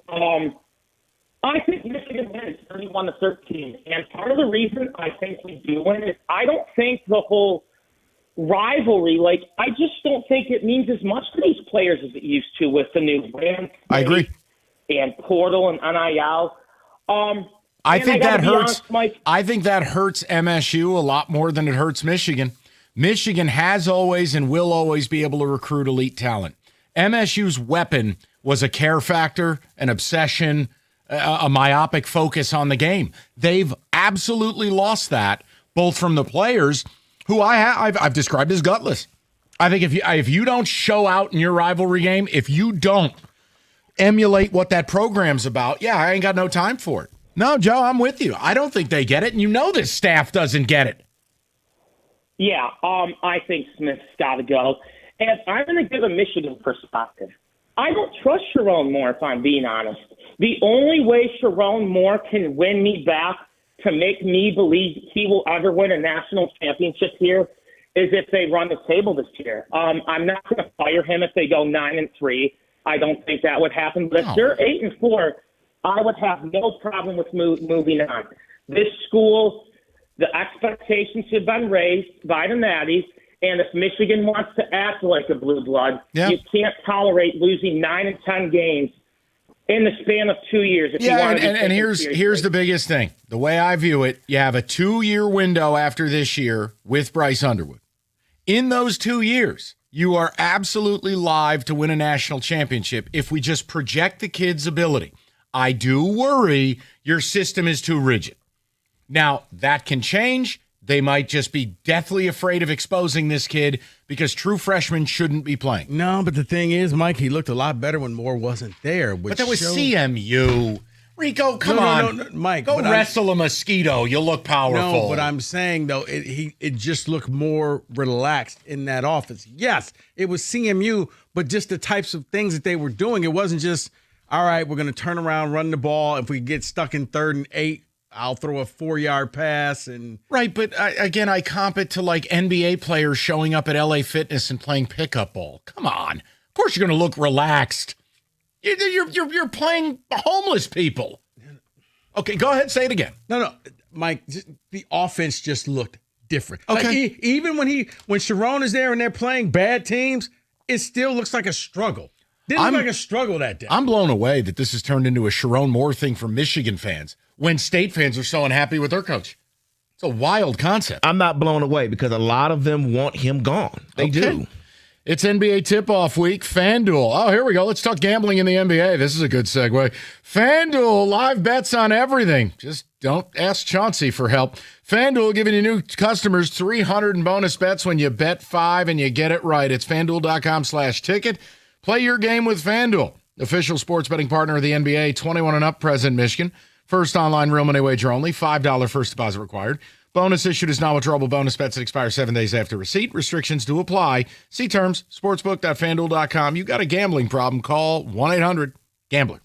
Speaker 20: I think Michigan wins 31-13, and part of the reason I think we do win is I don't think the whole rivalry, I just don't think it means as much to these players as it used to with the new brand.
Speaker 15: I agree.
Speaker 20: And portal and NIL.
Speaker 15: I think that hurts. I think that hurts MSU a lot more than it hurts Michigan. Michigan has always and will always be able to recruit elite talent. MSU's weapon was a care factor, an obsession, a myopic focus on the game. They've absolutely lost that, both from the players, who I've described as gutless. I think if you don't show out in your rivalry game, if you don't emulate what that program's about, I ain't got no time for it. No, Joe, I'm with you. I don't think they get it, and you know this staff doesn't get it.
Speaker 20: Yeah, I think Smith's got to go. And I'm going to give a Michigan perspective. I don't trust Sharon Moore, if I'm being honest. The only way Sharon Moore can win me back to make me believe he will ever win a national championship here is if they run the table this year. I'm not going to fire him if they go 9-3. I don't think that would happen. But if they're 8-4, I would have no problem with moving on. This school, the expectations have been raised by the Natties, and if Michigan wants to act like a blue blood, you can't tolerate losing 9 and 10 games in the span of 2 years.
Speaker 15: And here's the biggest thing. The way I view it, you have a 2-year window after this year with Bryce Underwood. In those 2 years, you are absolutely live to win a national championship if we just project the kid's ability. I do worry your system is too rigid. Now, that can change. They might just be deathly afraid of exposing this kid because true freshmen shouldn't be playing.
Speaker 14: No, but the thing is, Mike, he looked a lot better when Moore wasn't there.
Speaker 15: But that was CMU. Rico, come on.
Speaker 14: No, Mike.
Speaker 15: Go wrestle a mosquito. You'll look powerful.
Speaker 14: No, but I'm saying, though, it just looked more relaxed in that offense. Yes, it was CMU, but just the types of things that they were doing. It wasn't just, all right, we're going to turn around, run the ball. If we get stuck in 3rd and 8, I'll throw a 4-yard pass.
Speaker 15: Right, but I comp it to like NBA players showing up at LA Fitness and playing pickup ball. Come on. Of course you're going to look relaxed. You're playing homeless people. Okay, go ahead, say it again.
Speaker 14: No, Mike, the offense just looked different.
Speaker 15: Okay.
Speaker 14: Even when Sharon is there and they're playing bad teams, it still looks like a struggle. Didn't look like a struggle that day.
Speaker 15: I'm blown away that this has turned into a Sharon Moore thing for Michigan fans when State fans are so unhappy with their coach. It's a wild concept.
Speaker 16: I'm not blown away because a lot of them want him gone. They do.
Speaker 15: It's NBA tip-off week. FanDuel. Oh, here we go. Let's talk gambling in the NBA. This is a good segue. FanDuel, live bets on everything. Just don't ask Chauncey for help. FanDuel giving you new customers $300 in bonus bets when you bet $5 and you get it right. It's FanDuel.com/ticket. Play your game with FanDuel, official sports betting partner of the NBA. 21 and up, present Michigan. First online real money wager only. $5 first deposit required. Bonus issued is non-withdrawable bonus bets that expire 7 days after receipt. Restrictions do apply. See terms, sportsbook.fanduel.com. You got a gambling problem, call 1-800-GAMBLER.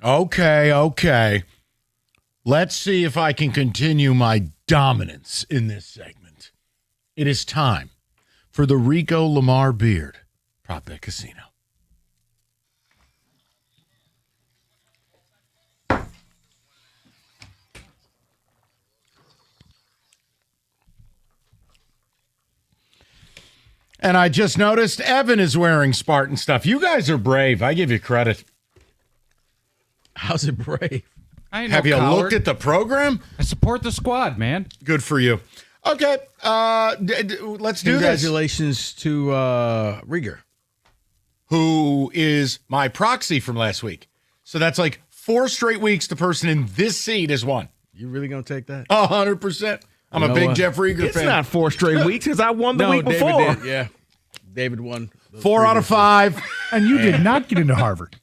Speaker 15: Okay. Let's see if I can continue my dominance in this segment. It is time for the Rico Lamar Beard Prop Bet Casino. And I just noticed Evan is wearing Spartan stuff. You guys are brave. I give you credit.
Speaker 14: How's it brave?
Speaker 15: Have you looked at the program?
Speaker 6: I support the squad, man.
Speaker 15: Good for you. Okay. Let's do this.
Speaker 14: Congratulations to Rieger,
Speaker 15: who is my proxy from last week. So that's like 4 straight weeks the person in this seat has won.
Speaker 14: You really going to take that?
Speaker 15: 100%. I'm a big Jeff Rieger fan.
Speaker 16: It's not 4 straight weeks because I won the week
Speaker 14: David
Speaker 16: before.
Speaker 14: did, yeah. David won.
Speaker 15: 4 out of 5.
Speaker 6: And you did not get into Harvard.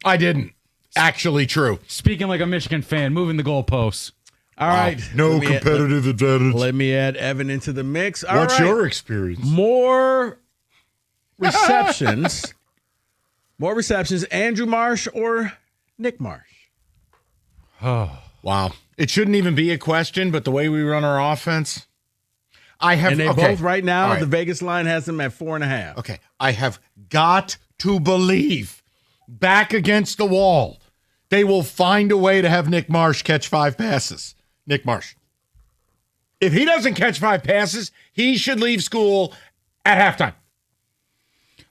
Speaker 15: I didn't. Actually true.
Speaker 21: Speaking like a Michigan fan, moving the goalposts.
Speaker 14: All right.
Speaker 15: No competitive advantage.
Speaker 14: Let me add Evan into the mix. All
Speaker 15: What's
Speaker 14: right.
Speaker 15: your experience?
Speaker 14: More receptions. More receptions. Andrew Marsh or Nick Marsh?
Speaker 15: Oh, wow. It shouldn't even be a question, but the way we run our offense, I have.
Speaker 14: And they
Speaker 15: okay.
Speaker 14: both right now,
Speaker 15: All right.
Speaker 14: the Vegas line has them at 4.5.
Speaker 15: Okay. I have got to believe, back against the wall, they will find a way to have Nick Marsh catch 5 passes. Nick Marsh. If he doesn't catch 5 passes, he should leave school at halftime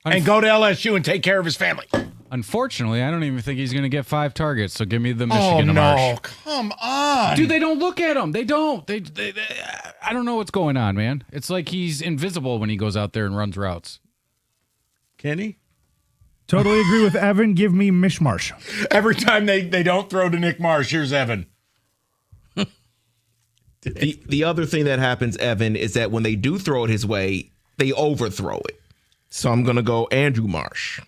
Speaker 15: and go to LSU and take care of his family.
Speaker 21: Unfortunately, I don't even think he's going to get 5 targets. So give me the Michigan Marsh.
Speaker 15: Come on,
Speaker 21: dude! They don't look at him. They don't. They I don't know what's going on, man. It's like he's invisible when he goes out there and runs routes.
Speaker 14: Kenny?
Speaker 6: Totally agree with Evan. Give me Mishmarsh.
Speaker 15: Every time they don't throw to Nick Marsh, here's Evan.
Speaker 16: The other thing that happens, Evan, is that when they do throw it his way, they overthrow it. So I'm going to go Andrew Marsh.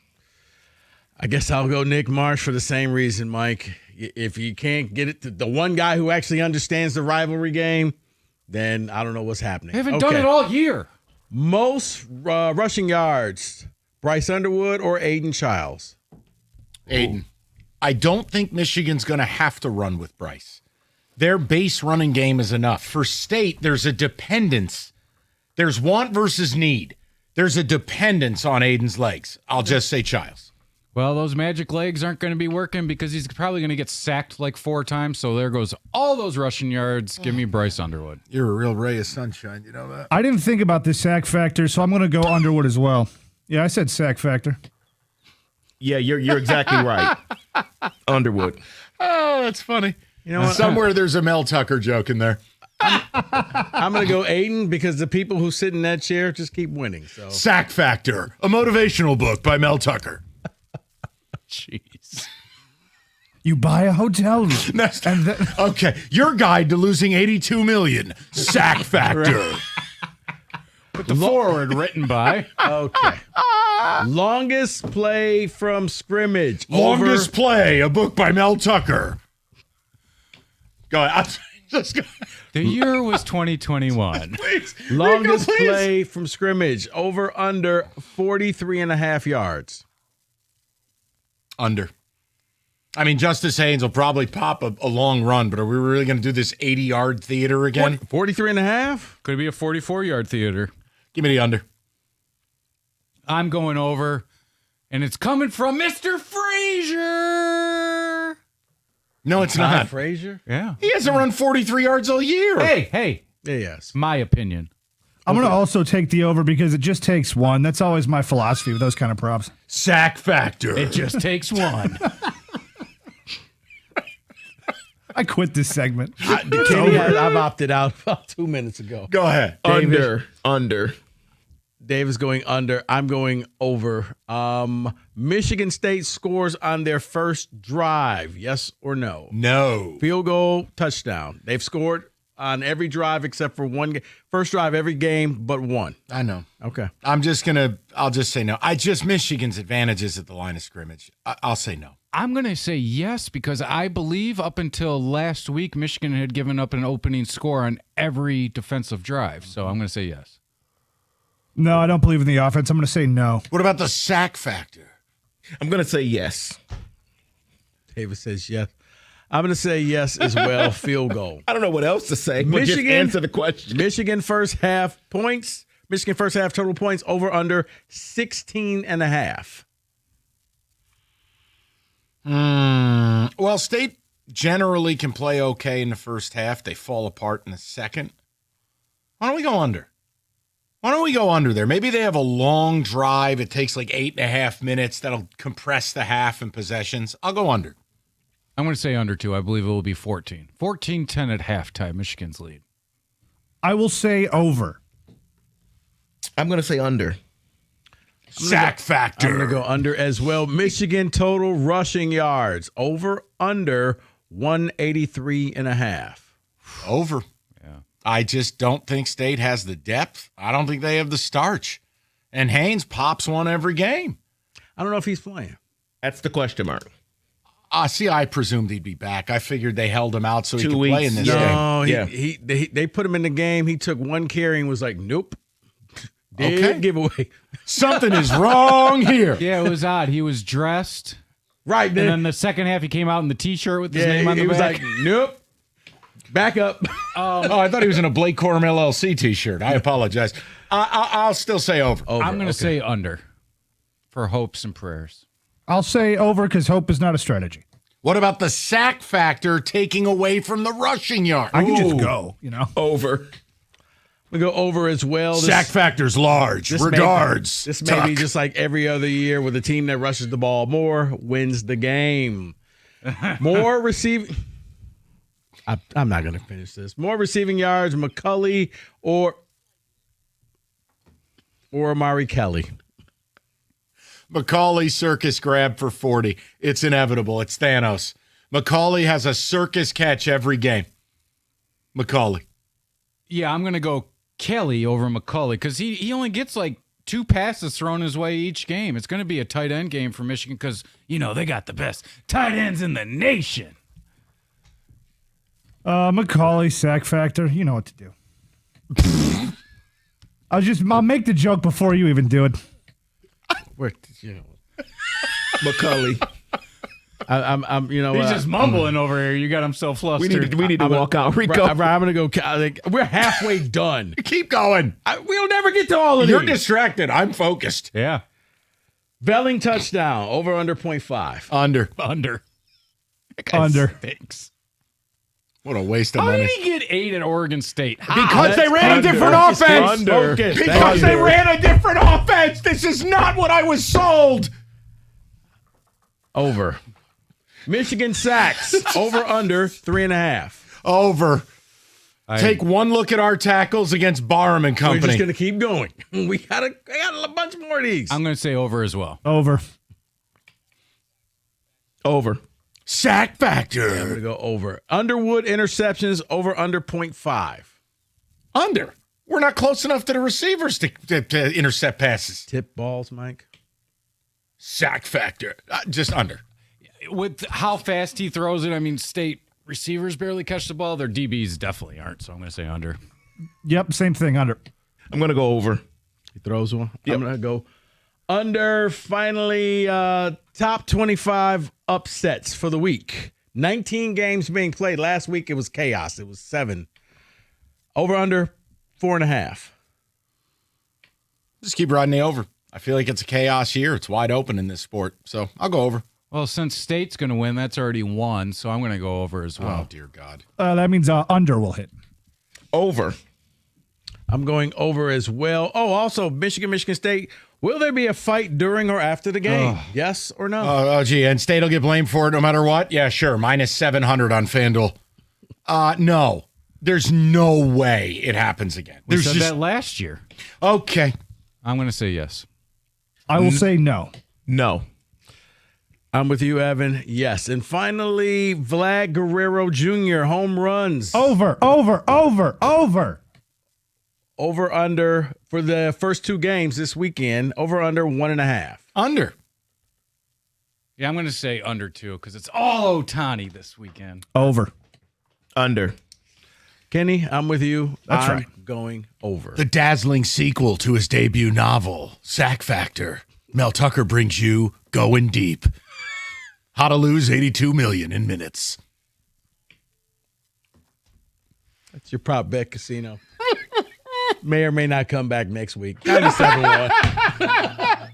Speaker 14: I guess I'll go Nick Marsh for the same reason, Mike. If you can't get it to the one guy who actually understands the rivalry game, then I don't know what's happening.
Speaker 21: They haven't done it all year.
Speaker 14: Most rushing yards, Bryce Underwood or Aiden Childs?
Speaker 15: Aiden. I don't think Michigan's going to have to run with Bryce. Their base running game is enough. For State, there's a dependence. There's want versus need. There's a dependence on Aiden's legs. I'll just say Childs.
Speaker 21: Well, those magic legs aren't going to be working because he's probably going to get sacked like 4 times. So there goes all those rushing yards. Give me Bryce Underwood.
Speaker 15: You're a real ray of sunshine. You know that?
Speaker 6: I didn't think about the sack factor, so I'm going to go Underwood as well. Yeah, I said sack factor.
Speaker 16: Yeah, you're exactly right. Underwood.
Speaker 15: Oh, that's funny.
Speaker 14: You know what?
Speaker 15: Somewhere there's a Mel Tucker joke in there.
Speaker 14: I'm going to go Aiden because the people who sit in that chair just keep winning. So
Speaker 15: Sack Factor, a motivational book by Mel Tucker.
Speaker 21: Jeez.
Speaker 6: You buy a hotel room.
Speaker 15: Okay, your guide to losing $82 million. Sack Factor.
Speaker 21: Put the forward written by.
Speaker 14: Okay. Longest play from scrimmage.
Speaker 15: Longest play, a book by Mel Tucker. Go ahead. Just go.
Speaker 21: The year was 2021.
Speaker 15: Please.
Speaker 14: Longest
Speaker 15: Rico, please.
Speaker 14: play from scrimmage. Over under 43.5 yards.
Speaker 15: Under. I mean, Justice Haynes will probably pop a long run, but are we really going to do this 80-yard theater again?
Speaker 14: 43.5?
Speaker 21: Could be a 44-yard theater.
Speaker 15: Give me the under.
Speaker 21: I'm going over, and it's coming from Mr. Frazier.
Speaker 15: No, it's not.
Speaker 14: Frazier?
Speaker 21: Yeah.
Speaker 15: He hasn't run 43 yards all year.
Speaker 21: Hey.
Speaker 14: Yes.
Speaker 21: My opinion.
Speaker 6: I'm going to also take the over because it just takes one. That's always my philosophy with those kind of props.
Speaker 15: Sack Factor.
Speaker 21: It just takes one.
Speaker 6: I quit this segment.
Speaker 14: Kenny, I've opted out about 2 minutes ago.
Speaker 15: Go ahead.
Speaker 16: Under.
Speaker 14: Dave is going under. I'm going over. Michigan State scores on their first drive. Yes or no?
Speaker 15: No.
Speaker 14: Field goal, touchdown. They've scored on every drive except for one game. First drive every game but one.
Speaker 15: I know.
Speaker 14: Okay.
Speaker 15: I'll just say no. Michigan's advantages at the line of scrimmage. I'll say no.
Speaker 21: I'm going to say yes because I believe up until last week, Michigan had given up an opening score on every defensive drive. So I'm going to say yes.
Speaker 6: No, I don't believe in the offense. I'm going to say no.
Speaker 15: What about the sack factor?
Speaker 16: I'm going to say yes.
Speaker 14: David says yes. I'm going to say yes as well. Field goal.
Speaker 16: I don't know what else to say, but just answer the question.
Speaker 14: Michigan first half points. Michigan first half total points over under 16.5.
Speaker 15: Well, State generally can play okay in the first half. They fall apart in the second. Why don't we go under? There? Maybe they have a long drive. It takes like 8.5 minutes. That'll compress the half and possessions. I'll go under.
Speaker 21: I'm going to say under too. I believe it will be 14. 14-10 at halftime, Michigan's lead.
Speaker 6: I will say over.
Speaker 16: I'm going to say under.
Speaker 15: Sack factor.
Speaker 14: I'm going to go under as well. Michigan total rushing yards. Over, under 183.5.
Speaker 15: Over. Yeah. I just don't think State has the depth. I don't think they have the starch. And Haynes pops one every game.
Speaker 14: I don't know if he's playing.
Speaker 16: That's the question mark.
Speaker 15: See, I presumed he'd be back. I figured they held him out so he
Speaker 16: 2
Speaker 15: could
Speaker 16: weeks.
Speaker 15: play in this
Speaker 14: No,
Speaker 15: game.
Speaker 14: they put him in the game. He took one carry and was like, nope.
Speaker 15: Okay.
Speaker 14: Giveaway.
Speaker 15: Something is wrong here.
Speaker 21: Yeah, it was odd. He was dressed.
Speaker 14: Right.
Speaker 21: And then the second half, he came out in the T-shirt with his name on the
Speaker 14: he was
Speaker 21: back.
Speaker 14: like, nope. Back up.
Speaker 15: I thought he was in a Blake Corum LLC T-shirt. I apologize. I'll still say over.
Speaker 21: I'm going to say under for hopes and prayers.
Speaker 6: I'll say over because hope is not a strategy.
Speaker 15: What about the sack factor taking away from the rushing yard?
Speaker 6: I can just go,
Speaker 16: Over.
Speaker 14: We go over as well.
Speaker 15: Sack factor's large. Regards.
Speaker 14: This may be
Speaker 15: Tuck.
Speaker 14: just like every other year with the team that rushes the ball more wins the game. More receiving. I'm not going to finish this. More receiving yards, McCulley or Amari Kelly.
Speaker 15: McCauley circus grab for 40. It's inevitable. It's Thanos. McCauley has a circus catch every game. McCauley.
Speaker 21: Yeah, I'm going to go Kelly over McCulley because he only gets like 2 passes thrown his way each game. It's going to be a tight end game for Michigan because, they got the best tight ends in the nation.
Speaker 6: Macaulay, sack factor. You know what to do. I'll make the joke before you even do it.
Speaker 16: McCulley.
Speaker 14: I'm
Speaker 21: He's just mumbling over here. You got him so flustered.
Speaker 16: We need to walk out. Rico.
Speaker 14: I'm going to go. We're halfway done.
Speaker 15: Keep going.
Speaker 14: We'll never get to all of these.
Speaker 15: You're distracted. I'm focused.
Speaker 21: Yeah.
Speaker 14: Belling touchdown. Over under 0.5.
Speaker 15: Under.
Speaker 21: Under.
Speaker 6: Under.
Speaker 21: Thanks.
Speaker 15: What a waste of
Speaker 21: How
Speaker 15: money.
Speaker 21: did he get 8 at Oregon State?
Speaker 15: Because they ran a different offense. Because they ran a different offense. This is not what I was sold.
Speaker 14: Over. Michigan sacks. Over under 3.5.
Speaker 15: Over. Take one look at our tackles against Barham and Company.
Speaker 14: We're just going to keep going. I got a bunch more of these.
Speaker 21: I'm going to say over as well.
Speaker 6: Over.
Speaker 16: Over.
Speaker 15: Sack factor.
Speaker 14: I'm going to go over. Underwood interceptions. Over under 0.5.
Speaker 15: Under. We're not close enough to the receivers to intercept passes.
Speaker 14: Tip balls, Mike.
Speaker 15: Sack factor. Just under.
Speaker 21: With how fast he throws it, I mean, State receivers barely catch the ball. Their DBs definitely aren't, so I'm going to say under.
Speaker 6: Yep, same thing, under.
Speaker 16: I'm going to go over.
Speaker 14: He throws one.
Speaker 16: Yep.
Speaker 14: I'm going to go under. Finally, top 25 upsets for the week. 19 games being played. Last week, it was chaos. It was 7. Over under 4.5.
Speaker 15: Just keep riding the over. I feel like it's a chaos year. It's wide open in this sport, so I'll go over.
Speaker 21: Well, since State's going to win, that's already 1, so I'm going to go over as well.
Speaker 15: Oh, dear God.
Speaker 6: That means under will hit.
Speaker 16: Over.
Speaker 14: I'm going over as well. Oh, also, Michigan State. Will there be a fight during or after the game? Yes or no?
Speaker 15: Oh, gee, and State will get blamed for it no matter what? Yeah, sure. Minus 700 on FanDuel. No. There's no way it happens again.
Speaker 21: We
Speaker 15: There's
Speaker 21: said that last year.
Speaker 15: Okay.
Speaker 21: I'm going to say yes.
Speaker 6: I will say no.
Speaker 16: No.
Speaker 14: I'm with you, Evan. Yes. And finally, Vlad Guerrero Jr. home runs.
Speaker 6: Over.
Speaker 14: Over under for the first 2 games this weekend. Over under 1.5.
Speaker 15: Under.
Speaker 21: Yeah, I'm going to say under, too, because it's all Ohtani this weekend.
Speaker 6: Over.
Speaker 16: Under.
Speaker 14: Kenny, I'm with you.
Speaker 6: That's
Speaker 14: I'm
Speaker 6: right.
Speaker 14: going over.
Speaker 15: The dazzling sequel to his debut novel, Sack Factor. Mel Tucker brings you Going Deep. How to lose $82 million in minutes.
Speaker 14: That's your prop bet casino. May or may not come back next week. 97-1.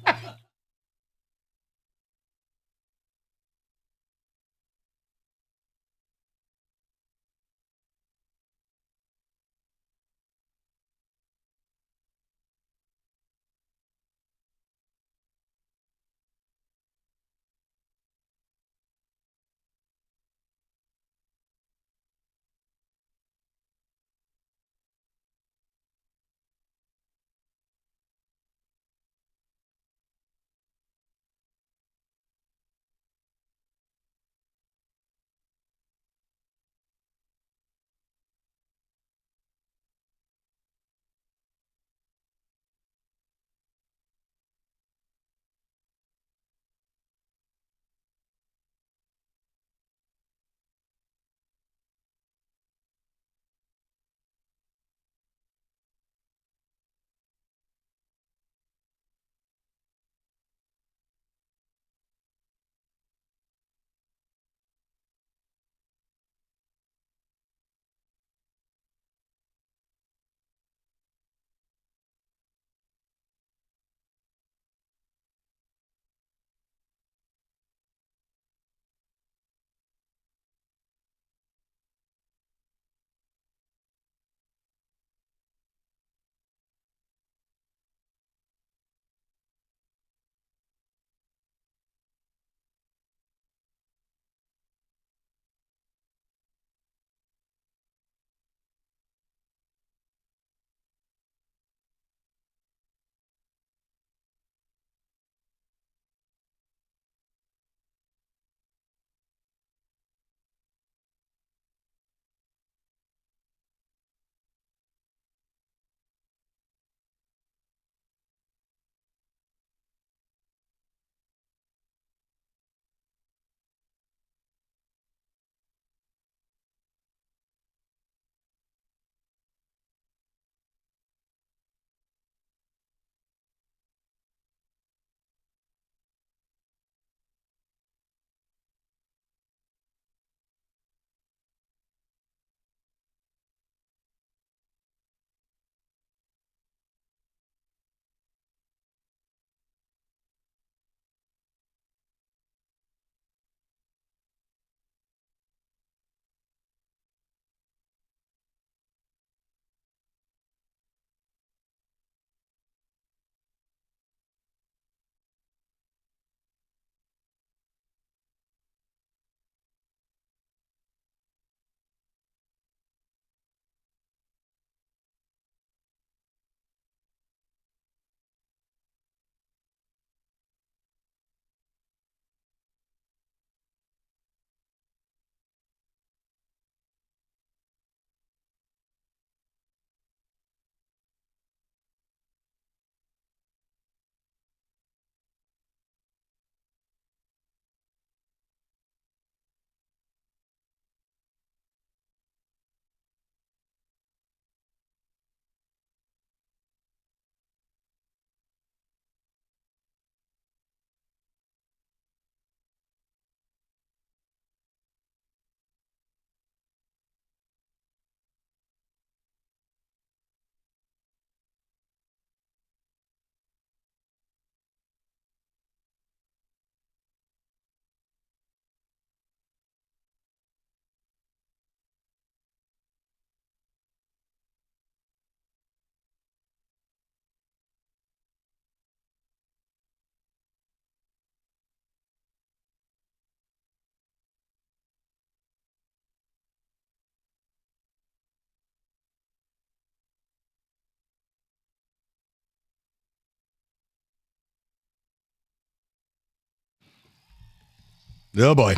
Speaker 15: Oh, boy.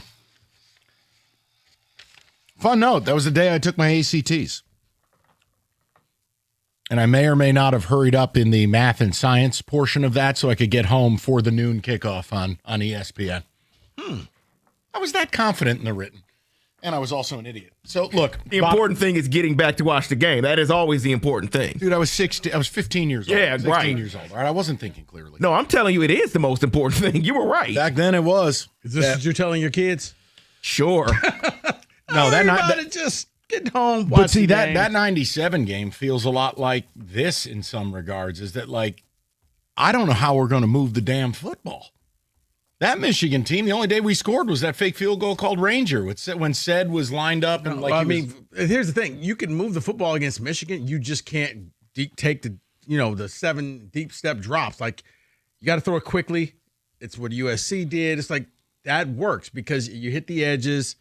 Speaker 15: Fun note, that was the day I took my ACTs. And I may or may not have hurried up in the math and science portion of that so I could get home for the noon kickoff on ESPN. I was that confident in the written. And I was also an idiot. So, look.
Speaker 16: The important thing is getting back to watch the game. That is always the important thing.
Speaker 15: Dude, I was 15 years old.
Speaker 16: Yeah,
Speaker 15: 16
Speaker 16: right.
Speaker 15: years old. All right, I wasn't thinking clearly.
Speaker 16: No, I'm telling you, it is the most important thing. You were right.
Speaker 15: Back then it was.
Speaker 14: Is this what you're telling your kids?
Speaker 16: Sure.
Speaker 15: No, that not.
Speaker 14: That, just get home.
Speaker 15: But
Speaker 14: Watch
Speaker 15: see,
Speaker 14: the
Speaker 15: that
Speaker 14: game.
Speaker 15: 97 game feels a lot like this in some regards, is that, like, I don't know how we're going to move the damn football. That Michigan team, the only day we scored was that fake field goal called Ranger when Sed was lined up. And
Speaker 14: Here's the thing. You can move the football against Michigan. You just can't take the 7 deep step drops. Like, you got to throw it quickly. It's what USC did. It's like that works because you hit the edges.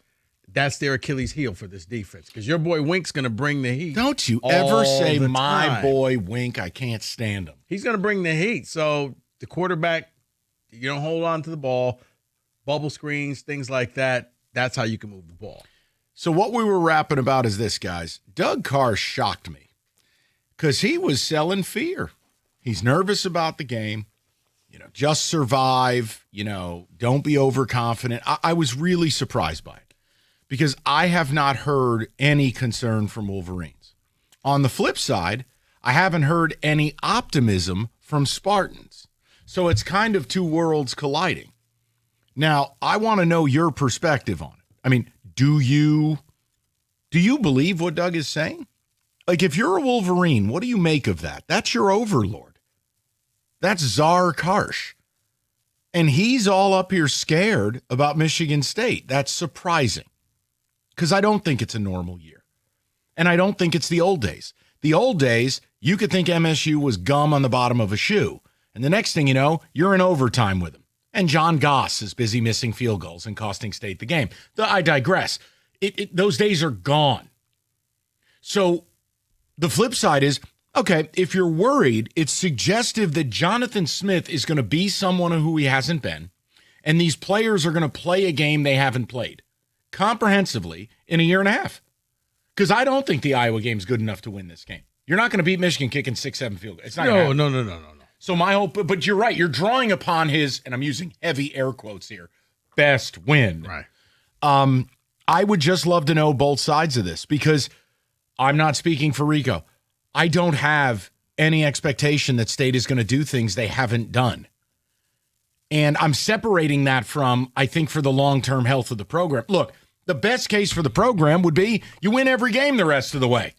Speaker 14: That's their Achilles heel for this defense because your boy Wink's going to bring the heat.
Speaker 15: Don't you ever say my boy Wink. I can't stand him.
Speaker 14: He's going to bring the heat. So the quarterback, you don't hold on to the ball, bubble screens, things like that. That's how you can move the ball.
Speaker 15: So what we were rapping about is this, guys. Doug Carr shocked me because he was selling fear. He's nervous about the game. Just survive. Don't be overconfident. I was really surprised by it because I have not heard any concern from Wolverines. On the flip side, I haven't heard any optimism from Spartans. So it's kind of two worlds colliding. Now, I want to know your perspective on it. I mean, do you believe what Doug is saying? Like, if you're a Wolverine, what do you make of that? That's your overlord. That's Czar Karsh. And he's all up here scared about Michigan State. That's surprising because I don't think it's a normal year. And I don't think it's the old days. The old days, you could think MSU was gum on the bottom of a shoe. And the next thing you know, you're in overtime with him. And John Goss is busy missing field goals and costing State the game. I digress. Those days are gone. So the flip side is, okay, if you're worried, it's suggestive that Jonathan Smith is going to be someone who he hasn't been, and these players are going to play a game they haven't played comprehensively in a year and a half. Because I don't think the Iowa game is good enough to win this game. You're not going to beat Michigan kicking 6-7 field goals. It's not gonna happen.
Speaker 14: No.
Speaker 15: So my hope, but you're right. You're drawing upon his, and I'm using heavy air quotes here, best win.
Speaker 14: Right.
Speaker 15: I would just love to know both sides of this because I'm not speaking for Rico. I don't have any expectation that State is going to do things they haven't done. And I'm separating that from, I think, for the long-term health of the program. Look, the best case for the program would be you win every game the rest of the way.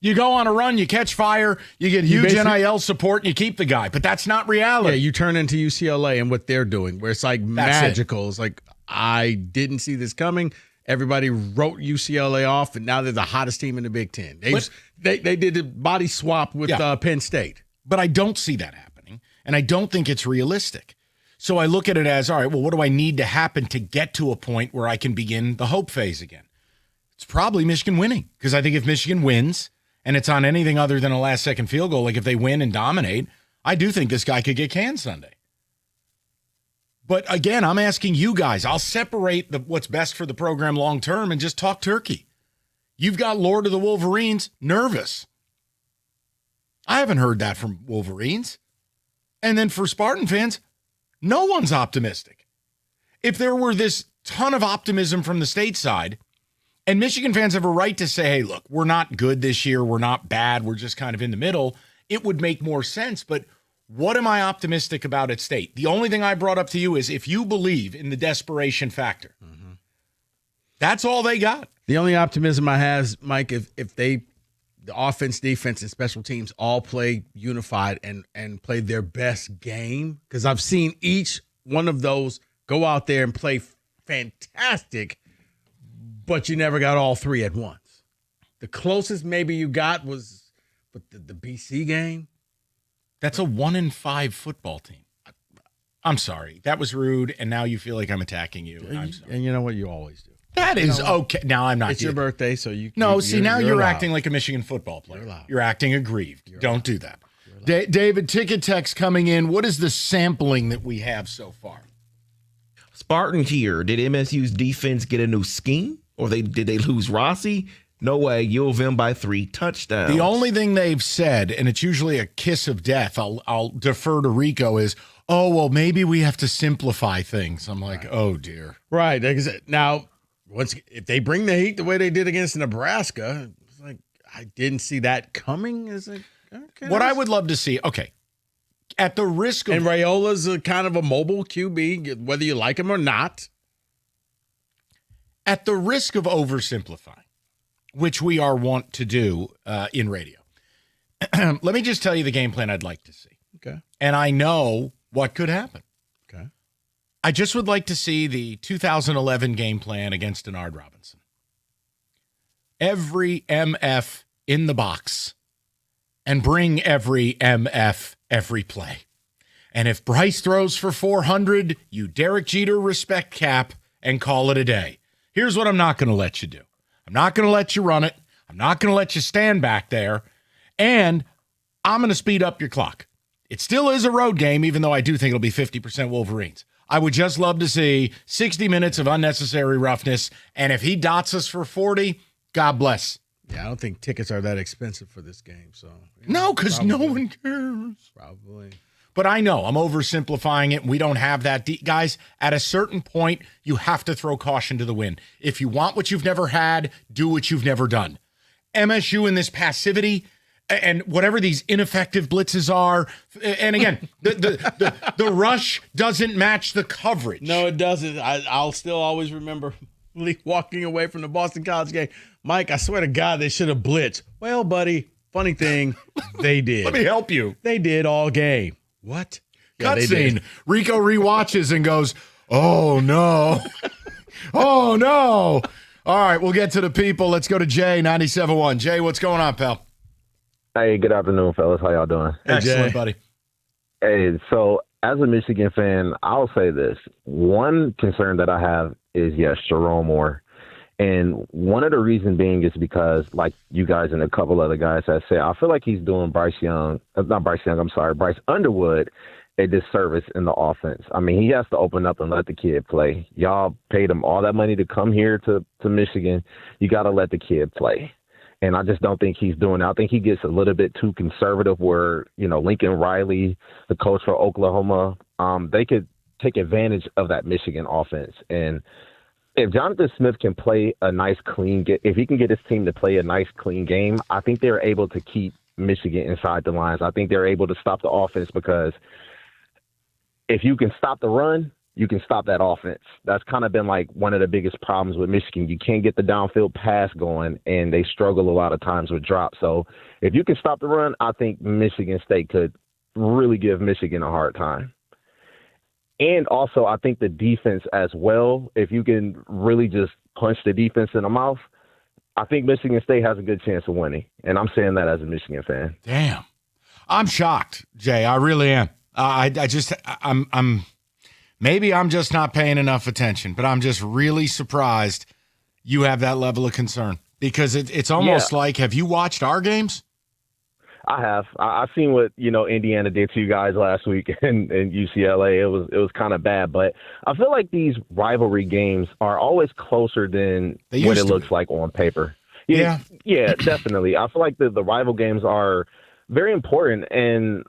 Speaker 15: You go on a run, you catch fire, you get huge NIL support, and you keep the guy. But that's not reality.
Speaker 14: Yeah, you turn into UCLA and what they're doing, where it's like magical. It's like, I didn't see this coming. Everybody wrote UCLA off, and now they're the hottest team in the Big Ten. They did a body swap with Penn State.
Speaker 15: But I don't see that happening, and I don't think it's realistic. So I look at it as, all right, well, what do I need to happen to get to a point where I can begin the hope phase again? It's probably Michigan winning, because I think if Michigan wins, and it's on anything other than a last-second field goal, like if they win and dominate, I do think this guy could get canned Sunday. But again, I'm asking you guys. I'll separate what's best for the program long-term and just talk turkey. You've got Lord of the Wolverines nervous. I haven't heard that from Wolverines. And then for Spartan fans, no one's optimistic. If there were this ton of optimism from the State side, and Michigan fans have a right to say, hey, look, we're not good this year. We're not bad. We're just kind of in the middle. It would make more sense. But what am I optimistic about at State? The only thing I brought up to you is if you believe in the desperation factor, that's all they got.
Speaker 14: The only optimism I have is, Mike, if the offense, defense, and special teams all play unified and play their best game, because I've seen each one of those go out there and play fantastic, but you never got all three at once. The closest maybe you got was the BC game.
Speaker 15: That's a 1-5 football team. I'm sorry. That was rude, and now you feel like I'm attacking you. I'm sorry.
Speaker 14: And you know what? You always do.
Speaker 15: That is okay. Now I'm not.
Speaker 14: It's your birthday, so you.
Speaker 15: No, now you're
Speaker 14: allowed.
Speaker 15: acting like a Michigan football player. You're acting aggrieved. Don't do that. David, ticket text coming in. What is the sampling that we have so far?
Speaker 16: Spartan here. Did MSU's defense get a new scheme, or did they lose Rossi? No way. U of M by 3 touchdowns.
Speaker 15: The only thing they've said, and it's usually a kiss of death, I'll defer to Rico, is, oh, well, maybe we have to simplify things. I'm like, oh, dear.
Speaker 14: Right. Now, if they bring the heat the way they did against Nebraska, it's like I didn't see that coming.
Speaker 15: What I would love to see, okay, at the risk of...
Speaker 14: And Raiola's a kind of a mobile QB, whether you like him or not.
Speaker 15: At the risk of oversimplifying, which we are wont to do in radio, let me just tell you the game plan I'd like to see.
Speaker 14: Okay.
Speaker 15: And I know what could happen.
Speaker 14: Okay.
Speaker 15: I just would like to see the 2011 game plan against Denard Robinson. Every MF in the box and bring every MF every play. And if Bryce throws for 400, you Derek Jeter respect cap and call it a day. Here's what I'm not going to let you do. I'm not going to let you run it. I'm not going to let you stand back there. And I'm going to speed up your clock. It still is a road game, even though I do think it'll be 50% Wolverines. I would just love to see 60 minutes of unnecessary roughness. And if he dots us for 40, God bless.
Speaker 14: Yeah, I don't think tickets are that expensive for this game. So
Speaker 15: no, because no one cares.
Speaker 14: Probably.
Speaker 15: But I know I'm oversimplifying it. We don't have that. Guys, at a certain point, you have to throw caution to the wind. If you want what you've never had, do what you've never done. MSU in this passivity and whatever these ineffective blitzes are. And again, the rush doesn't match the coverage.
Speaker 14: No, it doesn't. I'll still always remember walking away from the Boston College game. Mike, I swear to God, they should have blitzed. Well, buddy, funny thing, they did.
Speaker 15: Let me help you.
Speaker 14: They did all game. What?
Speaker 15: Yeah, cutscene. Rico rewatches and goes, oh, no. Oh, no. All right, we'll get to the people. Let's go to Jay, 97.1. Jay, what's going on, pal?
Speaker 5: Hey, good afternoon, fellas. How y'all doing?
Speaker 15: Excellent, buddy.
Speaker 5: Hey, so as a Michigan fan, I'll say this. One concern that I have is, yes, Sherrone Moore. And one of the reasons being is because, like you guys and a couple other guys have said, I feel like he's doing Bryce Underwood a disservice in the offense. I mean, he has to open up and let the kid play. Y'all paid him all that money to come here to Michigan. You got to let the kid play. And I just don't think he's doing it. I think he gets a little bit too conservative where, Lincoln Riley, the coach for Oklahoma, they could take advantage of that Michigan offense. And if Jonathan Smith can play a nice, clean game, if he can get his team to play a nice, clean game, I think they're able to keep Michigan inside the lines. I think they're able to stop the offense because if you can stop the run, you can stop that offense. That's kind of been like one of the biggest problems with Michigan. You can't get the downfield pass going, and they struggle a lot of times with drops. So if you can stop the run, I think Michigan State could really give Michigan a hard time. And also, I think the defense as well, if you can really just punch the defense in the mouth, I think Michigan State has a good chance of winning. And I'm saying that as a Michigan fan.
Speaker 15: Damn. I'm shocked, Jay. I really am. I'm maybe I'm just not paying enough attention, but I'm just really surprised you have that level of concern because it's almost like, have you watched our games?
Speaker 5: I have. I've seen what, Indiana did to you guys last week in UCLA. It was kind of bad, but I feel like these rivalry games are always closer than what it looks like on paper. Yeah, definitely. I feel like the rival games are very important, and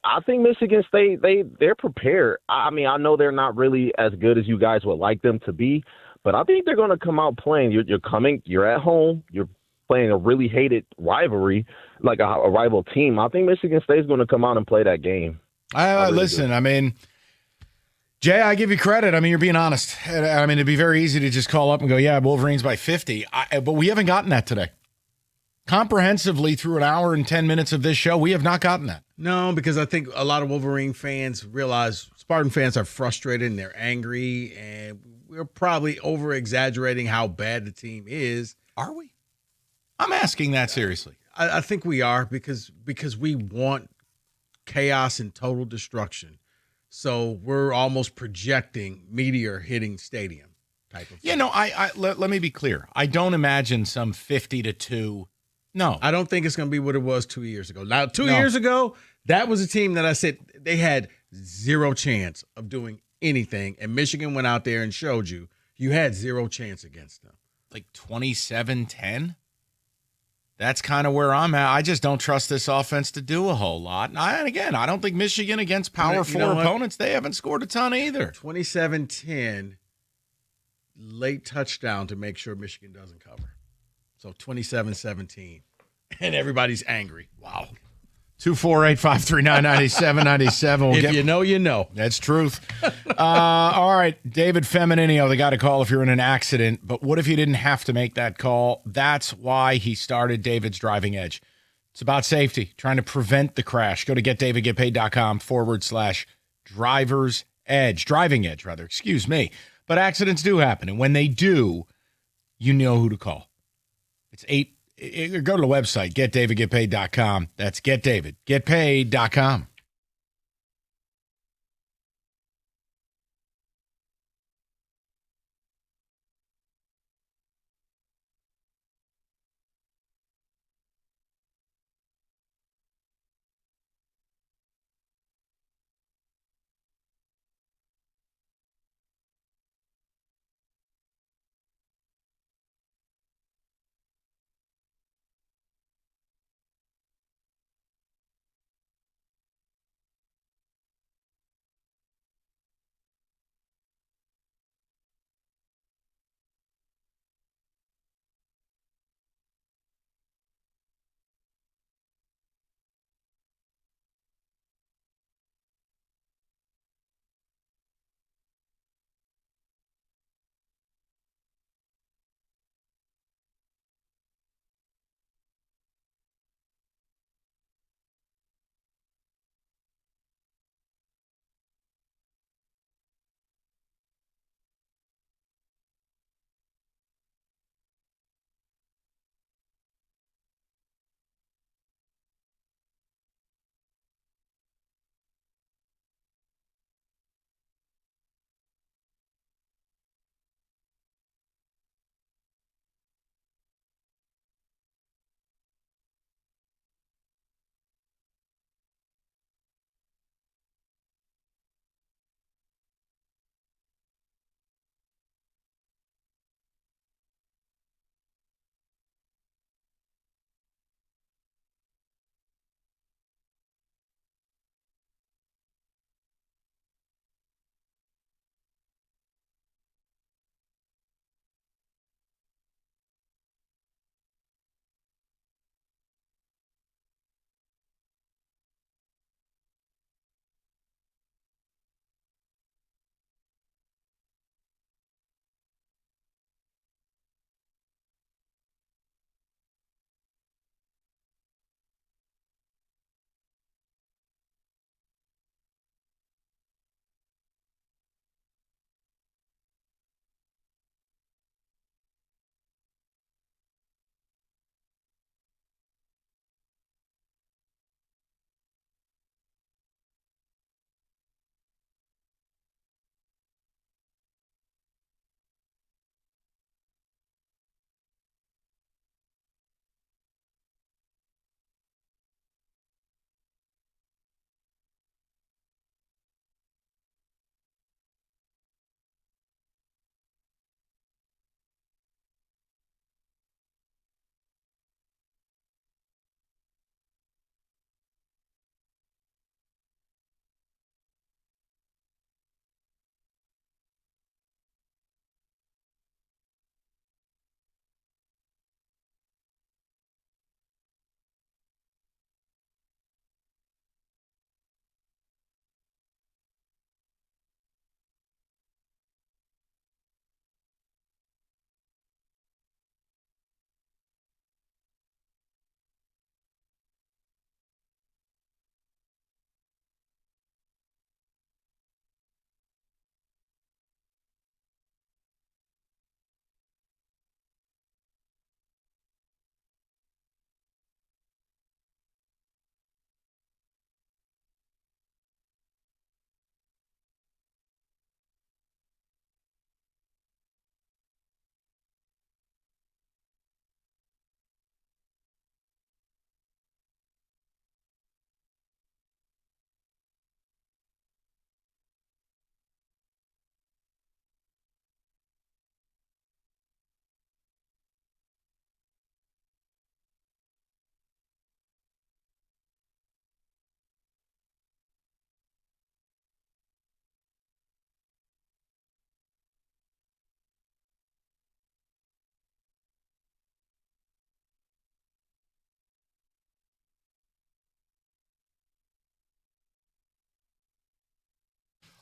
Speaker 5: I think Michigan State, they're prepared. I mean, I know they're not really as good as you guys would like them to be, but I think they're going to come out playing. You're at home, you're playing a really hated rivalry, like a rival team. I think Michigan State's going to come out and play that game.
Speaker 15: Listen, I mean, Jay, I give you credit. I mean, you're being honest. I mean, it'd be very easy to just call up and go, yeah, Wolverines by 50. But we haven't gotten that today. Comprehensively through an hour and 10 minutes of this show, we have not gotten that.
Speaker 14: No, because I think a lot of Wolverine fans realize Spartan fans are frustrated and they're angry, and we're probably over-exaggerating how bad the team is.
Speaker 15: Are we? I'm asking that seriously.
Speaker 14: I think we are because we want chaos and total destruction. So we're almost projecting meteor hitting stadium type of thing.
Speaker 15: Let me be clear. I don't imagine some 50-2. No.
Speaker 14: I don't think it's going to be what it was 2 years ago. Now, 2 years ago, that was a team that I said they had zero chance of doing anything, and Michigan went out there and showed you, you had zero chance against them.
Speaker 15: Like 27-10? That's kind of where I'm at. I just don't trust this offense to do a whole lot. And again, I don't think Michigan against Power 4 opponents, they haven't scored a ton either.
Speaker 14: 27-10, late touchdown to make sure Michigan doesn't cover. So 27-17. And everybody's angry.
Speaker 15: Wow. 248-539-9797.
Speaker 14: If you know, you know.
Speaker 15: That's truth. All right, David Femininio, they got a call if you're in an accident, but what if you didn't have to make that call? That's why he started David's Driving Edge. It's about safety, trying to prevent the crash. Go to getdavidgetpaid.com/driver's edge, driving edge, rather, excuse me. But accidents do happen, and when they do, you know who to call. It's go to the website, getdavidgetpaid.com. That's getdavidgetpaid.com.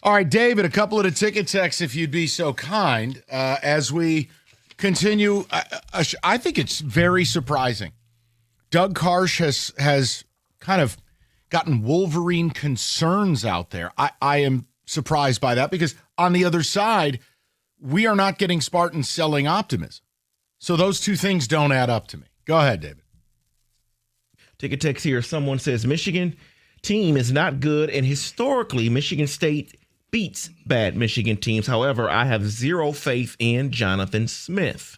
Speaker 15: All right, David, a couple of the ticket texts, if you'd be so kind, as we continue. I think it's very surprising. Doug Karsh has kind of gotten Wolverine concerns out there. I am surprised by that because on the other side, we are not getting Spartans selling optimism. So those two things don't add up to me. Go ahead, David.
Speaker 16: Ticket text here. Someone says Michigan team is not good, and historically, Michigan State beats bad Michigan teams. However, I have zero faith in Jonathan Smith.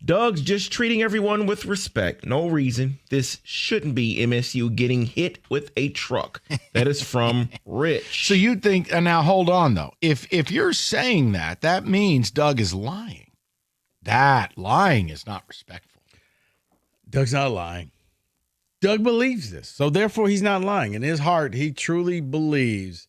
Speaker 16: Doug's just treating everyone with respect. No reason. This shouldn't be MSU getting hit with a truck. That is from Rich.
Speaker 15: So you think, and now hold on, though. If you're saying that, that means Doug is lying. That lying is not respectful.
Speaker 14: Doug's not lying. Doug believes this, so therefore he's not lying. In his heart, he truly believes.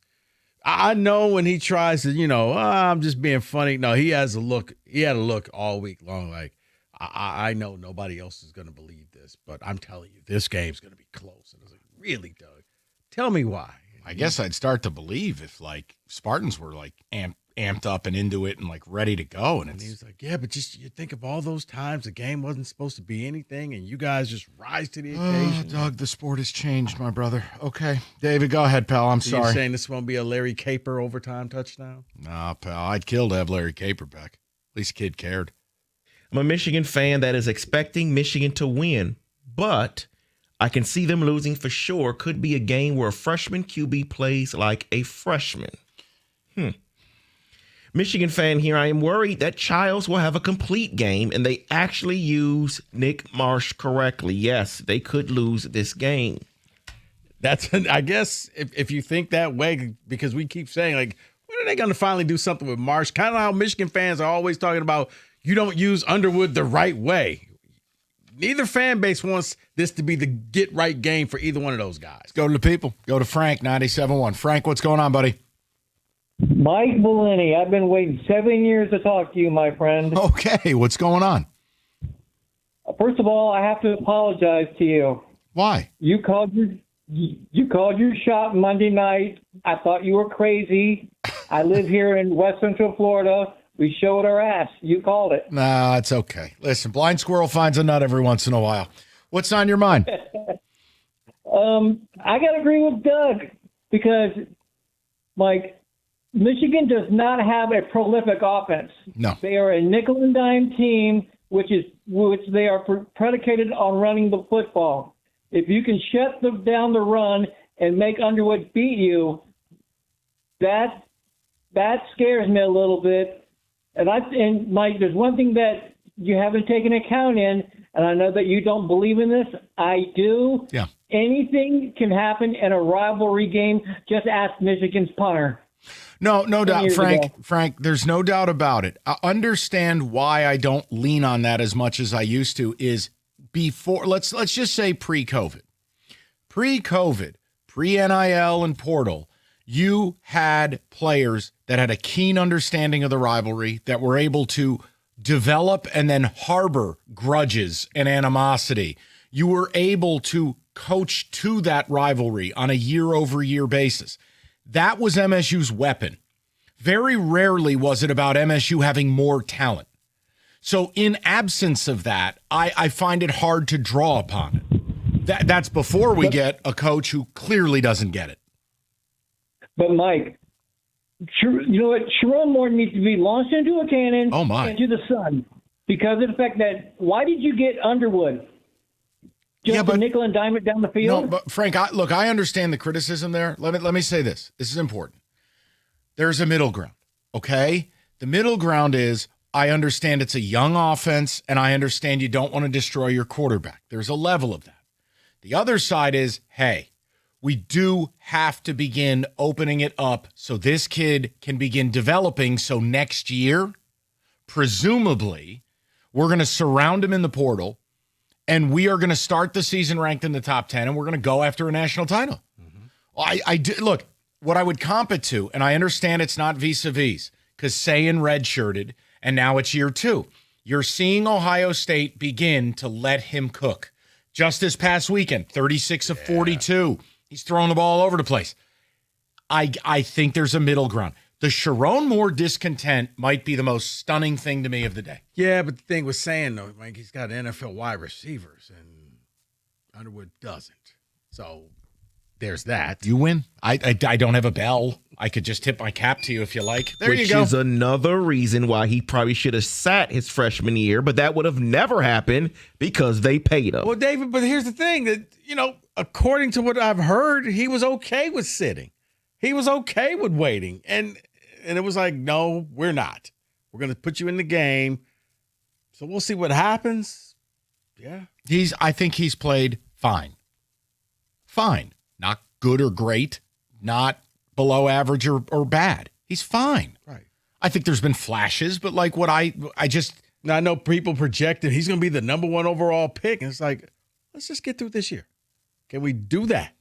Speaker 14: I know when he tries to, I'm just being funny. No, he has a look. He had a look all week long like, I know nobody else is going to believe this, but I'm telling you, this game's going to be close. And I was like, really, Doug? Tell me why.
Speaker 15: I guess I'd start to believe if, Spartans were, amped up and into it and, ready to go. And
Speaker 14: he was like, yeah, but just you think of all those times the game wasn't supposed to be anything, and you guys just rise to the occasion.
Speaker 15: Doug, the sport has changed, my brother. Okay. David, go ahead, pal. I'm sorry.
Speaker 14: You're saying this won't be a Larry Caper overtime touchdown?
Speaker 15: Nah, pal. I'd kill to have Larry Caper back. At least kid cared.
Speaker 16: I'm a Michigan fan that is expecting Michigan to win, but I can see them losing for sure. Could be a game where a freshman QB plays like a freshman. Michigan fan here. I am worried that Childs will have a complete game and they actually use Nick Marsh correctly. Yes, they could lose this game.
Speaker 14: I guess if you think that way, because we keep saying, when are they going to finally do something with Marsh? Kind of how Michigan fans are always talking about, you don't use Underwood the right way. Neither fan base wants this to be the get-right game for either one of those guys.
Speaker 15: Go to the people. Go to Frank, 97.1. Frank, what's going on, buddy?
Speaker 2: Mike Bellini, I've been waiting 7 years to talk to you, my friend.
Speaker 15: Okay, what's going on?
Speaker 2: First of all, I have to apologize to you.
Speaker 15: Why?
Speaker 2: You called your shot Monday night. I thought you were crazy. I live here in West Central Florida. We showed our ass. You called it.
Speaker 15: Nah, it's okay. Listen, blind squirrel finds a nut every once in a while. What's on your mind?
Speaker 2: I got to agree with Doug because, Michigan does not have a prolific offense.
Speaker 15: No.
Speaker 2: They are a nickel and dime team, which they are predicated on running the football. If you can shut down the run and make Underwood beat you, that scares me a little bit. And Mike, there's one thing that you haven't taken account in, and I know that you don't believe in this. I do.
Speaker 15: Yeah.
Speaker 2: Anything can happen in a rivalry game. Just ask Michigan's punter.
Speaker 15: No doubt, Frank, there's no doubt about it. I understand why I don't lean on that as much as I used to is before, let's just say pre-COVID. Pre-COVID, pre-NIL and portal, you had players that had a keen understanding of the rivalry that were able to develop and then harbor grudges and animosity. You were able to coach to that rivalry on a year-over-year basis. That was MSU's weapon. Very rarely was it about MSU having more talent. So in absence of that, I find it hard to draw upon it. That's before we get a coach who clearly doesn't get it.
Speaker 2: But, Mike, you know what? Sharon Moore needs to be launched into a cannon into the sun because of the fact that why did you get Underwood? Just a nickel and dime it down the field?
Speaker 15: No, but Frank, I understand the criticism there. Let me say this. This is important. There's a middle ground, okay? The middle ground is I understand it's a young offense, and I understand you don't want to destroy your quarterback. There's a level of that. The other side is, hey, we do have to begin opening it up so this kid can begin developing. So next year, presumably, we're going to surround him in the portal, and we are going to start the season ranked in the top 10, and we're going to go after a national title. I do, look, what I would comp it to, and I understand it's not vis-a-vis, because Sayin redshirted, and now it's year 2. You're seeing Ohio State begin to let him cook. Just this past weekend, 36 of 42. He's throwing the ball all over the place. I think there's a middle ground. The Sharon Moore discontent might be the most stunning thing to me of the day.
Speaker 14: Yeah, but the thing was saying, though, Mike, he's got NFL wide receivers, and Underwood doesn't. So there's that.
Speaker 15: You win. I don't have a bell. I could just tip my cap to you if you like. There you go.
Speaker 16: Which is another reason why he probably should have sat his freshman year, but that would have never happened because they paid him.
Speaker 14: Well, David, but here's the thing that, according to what I've heard, he was okay with sitting. He was okay with waiting. And it was like, no, we're not. We're going to put you in the game. So we'll see what happens. Yeah.
Speaker 15: I think he's played fine. Fine. Not good or great. Not below average or bad. He's fine.
Speaker 14: Right.
Speaker 15: I think there's been flashes, but like what I
Speaker 14: know people projected he's going to be the number 1 overall pick. And it's like, let's just get through this year. Can we do that?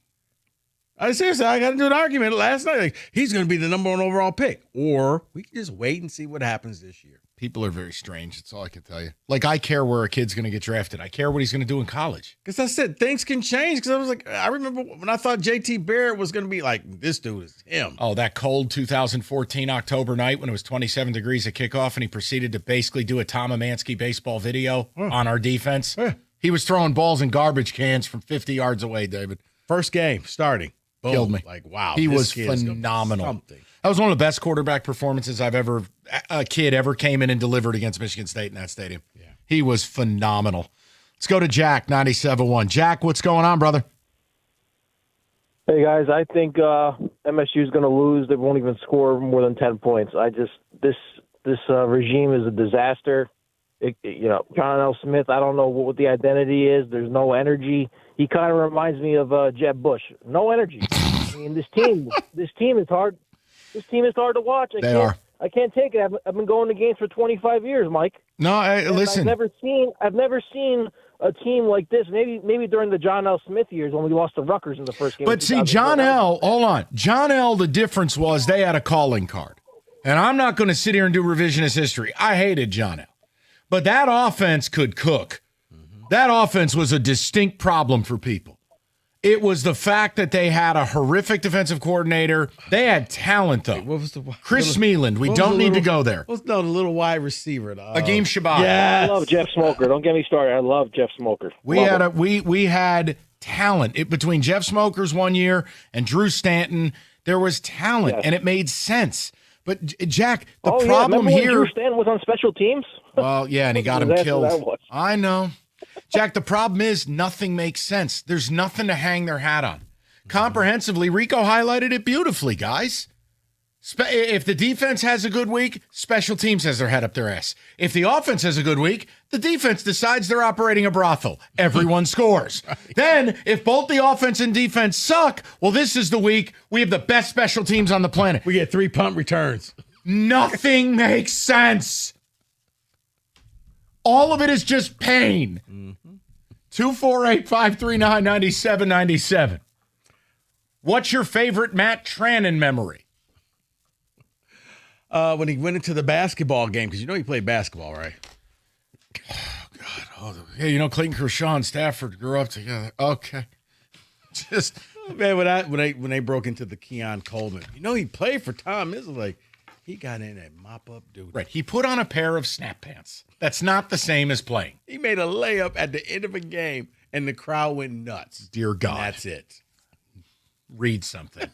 Speaker 14: Seriously, I got into an argument last night. Like, he's going to be the number 1 overall pick. Or we can just wait and see what happens this year.
Speaker 15: People are very strange. That's all I can tell you. Like, I care where a kid's going to get drafted. I care what he's going to do in college.
Speaker 14: Because I said things can change. Because I was like, I remember when I thought JT Barrett was going to be like, this dude is him.
Speaker 15: Oh, that cold 2014 October night when it was 27 degrees at kickoff and he proceeded to basically do a Tom Amansky baseball video on our defense. He was throwing balls in garbage cans from 50 yards away, David.
Speaker 14: First game, starting. Boom.
Speaker 15: Killed me.
Speaker 14: Like, wow.
Speaker 15: He was phenomenal. That was one of the best quarterback performances a kid ever came in and delivered against Michigan State in that stadium. Yeah. He was phenomenal. Let's go to Jack, 97.1. Jack, what's going on, brother?
Speaker 9: Hey, guys, I think MSU is going to lose. They won't even score more than 10 points. This regime is a disaster. John L. Smith, I don't know what the identity is. There's no energy. He kind of reminds me of Jeb Bush. No energy. I mean, this team is hard. This team is hard to watch. I can't take it. I've been going to games for 25 years, Mike.
Speaker 15: No, listen.
Speaker 9: I've never seen a team like this. Maybe during the John L. Smith years when we lost to Rutgers in the first game.
Speaker 15: But see, John L. Hold on, John L. The difference was they had a calling card, and I'm not going to sit here and do revisionist history. I hated John L. But that offense could cook. That offense was a distinct problem for people. It was the fact that they had a horrific defensive coordinator. They had talent, though.
Speaker 14: What was the
Speaker 15: Chris Smeland. We don't need to go there.
Speaker 14: The little wide receiver.
Speaker 15: Akeem Shabbat.
Speaker 9: Yes. I love Jeff Smoker. Don't get me started. I love Jeff Smoker.
Speaker 15: We had talent between Jeff Smoker's one year and Drew Stanton. There was talent, and it made sense. But Jack, the problem here.
Speaker 9: Drew Stanton was on special teams.
Speaker 15: Well, yeah, and he got him killed. I know. Jack, the problem is nothing makes sense. There's nothing to hang their hat on. Comprehensively, Rico highlighted it beautifully, guys. If the defense has a good week, special teams has their head up their ass. If the offense has a good week, the defense decides they're operating a brothel. Everyone scores. Then, if both the offense and defense suck, well, this is the week we have the best special teams on the planet.
Speaker 14: We get 3 punt returns.
Speaker 15: Nothing makes sense. All of it is just pain. 248-539-9797. What's your favorite Matt Trannon memory?
Speaker 14: When he went into the basketball game, because he played basketball, right?
Speaker 15: Oh, God. Yeah, Clayton Kershaw and Stafford grew up together. Okay. Just,
Speaker 14: man, when they broke into the Keon Coleman, he played for Tom Izzo. Like, he got in and mop up dude.
Speaker 15: Right. He put on a pair of snap pants. That's not the same as playing.
Speaker 14: He made a layup at the end of a game, and the crowd went nuts.
Speaker 15: Dear God.
Speaker 14: And that's it.
Speaker 15: Read something.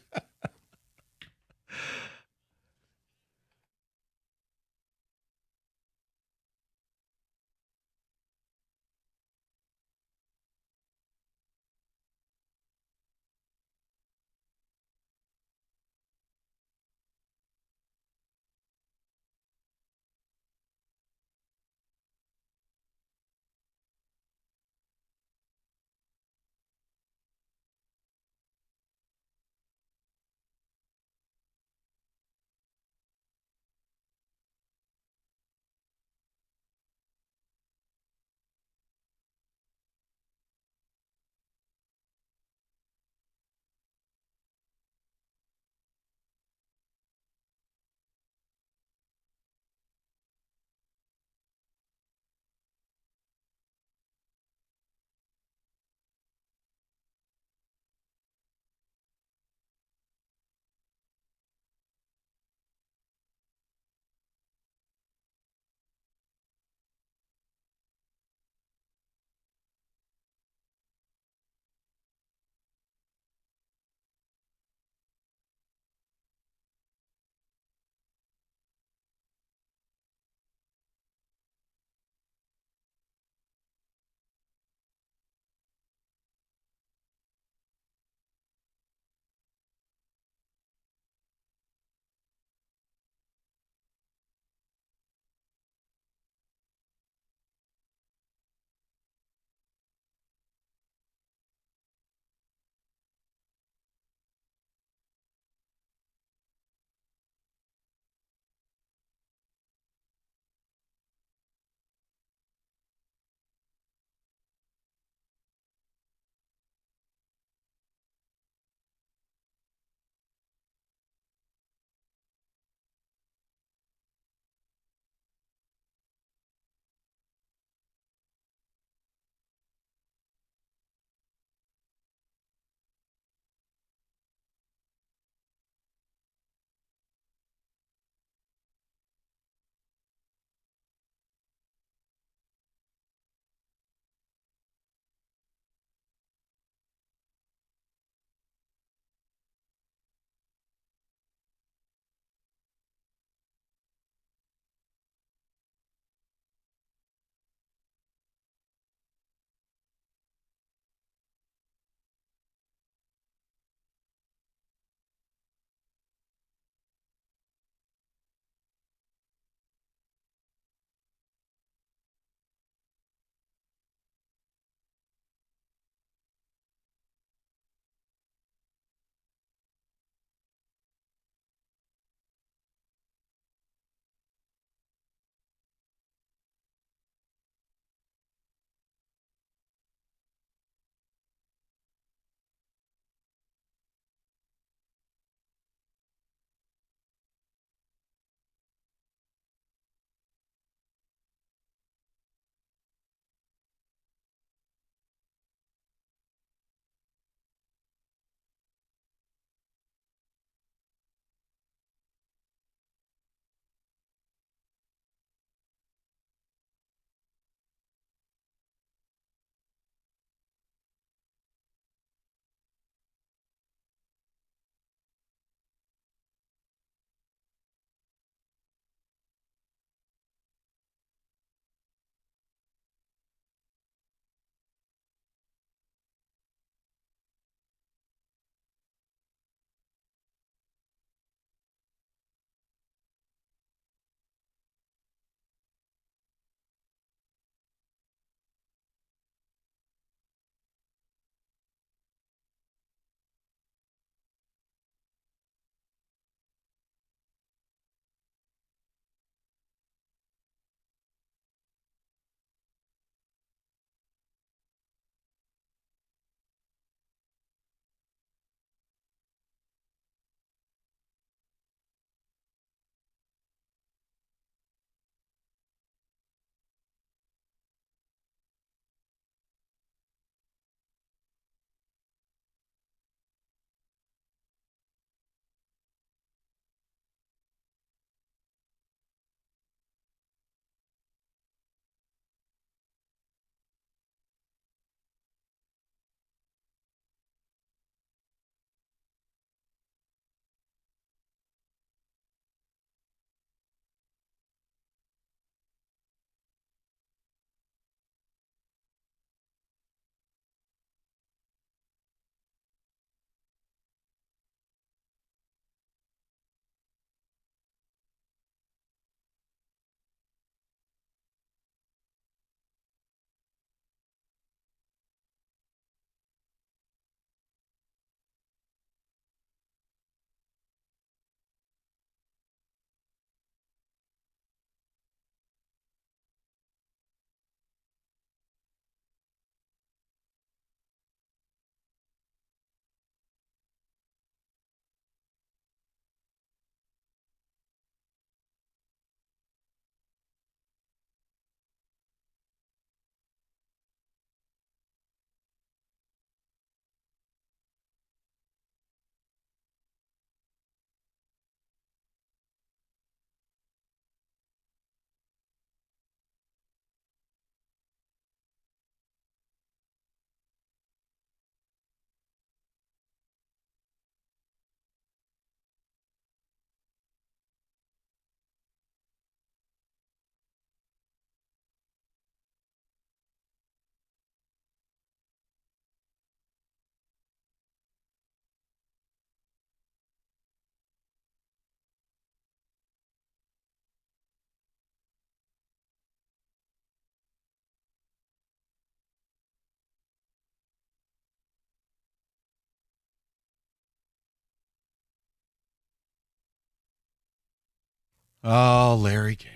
Speaker 15: Oh, Larry Caper.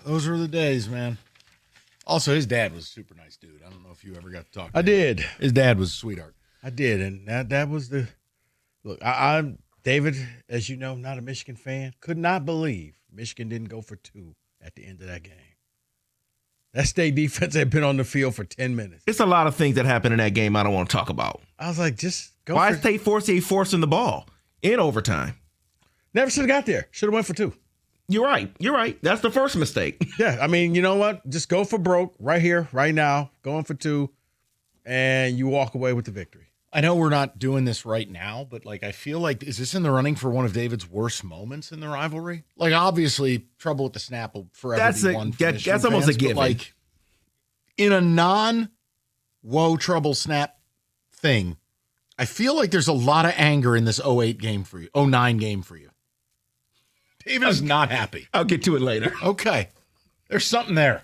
Speaker 15: Those were the days, man. Also, his dad was a super nice dude. I don't know if you ever got to talk to him.
Speaker 14: I did.
Speaker 15: His dad was a sweetheart.
Speaker 14: I did, and that was the look. I'm David, as you know, not a Michigan fan. Could not believe Michigan didn't go for 2 at the end of that game. That state defense had been on the field for 10 minutes.
Speaker 16: It's a lot of things that happened in that game I don't want to talk about.
Speaker 14: I was like, just go.
Speaker 16: Why is State forcing the ball in overtime?
Speaker 14: Never should have got there. Should have went for 2.
Speaker 16: You're right. That's the first mistake.
Speaker 14: Yeah, I mean, you know what? Just go for broke right here, right now, going for 2, and you walk away with the victory.
Speaker 15: I know we're not doing this right now, but like I feel like is this in the running for one of David's worst moments in the rivalry? Like obviously, trouble with the snap will forever be one.
Speaker 16: That's almost a given.
Speaker 15: Like in a non-woe trouble snap thing, I feel like there's a lot of anger in this 08 game for you, 09 game for you. David is not happy.
Speaker 16: I'll get to it later.
Speaker 15: Okay, there's something there.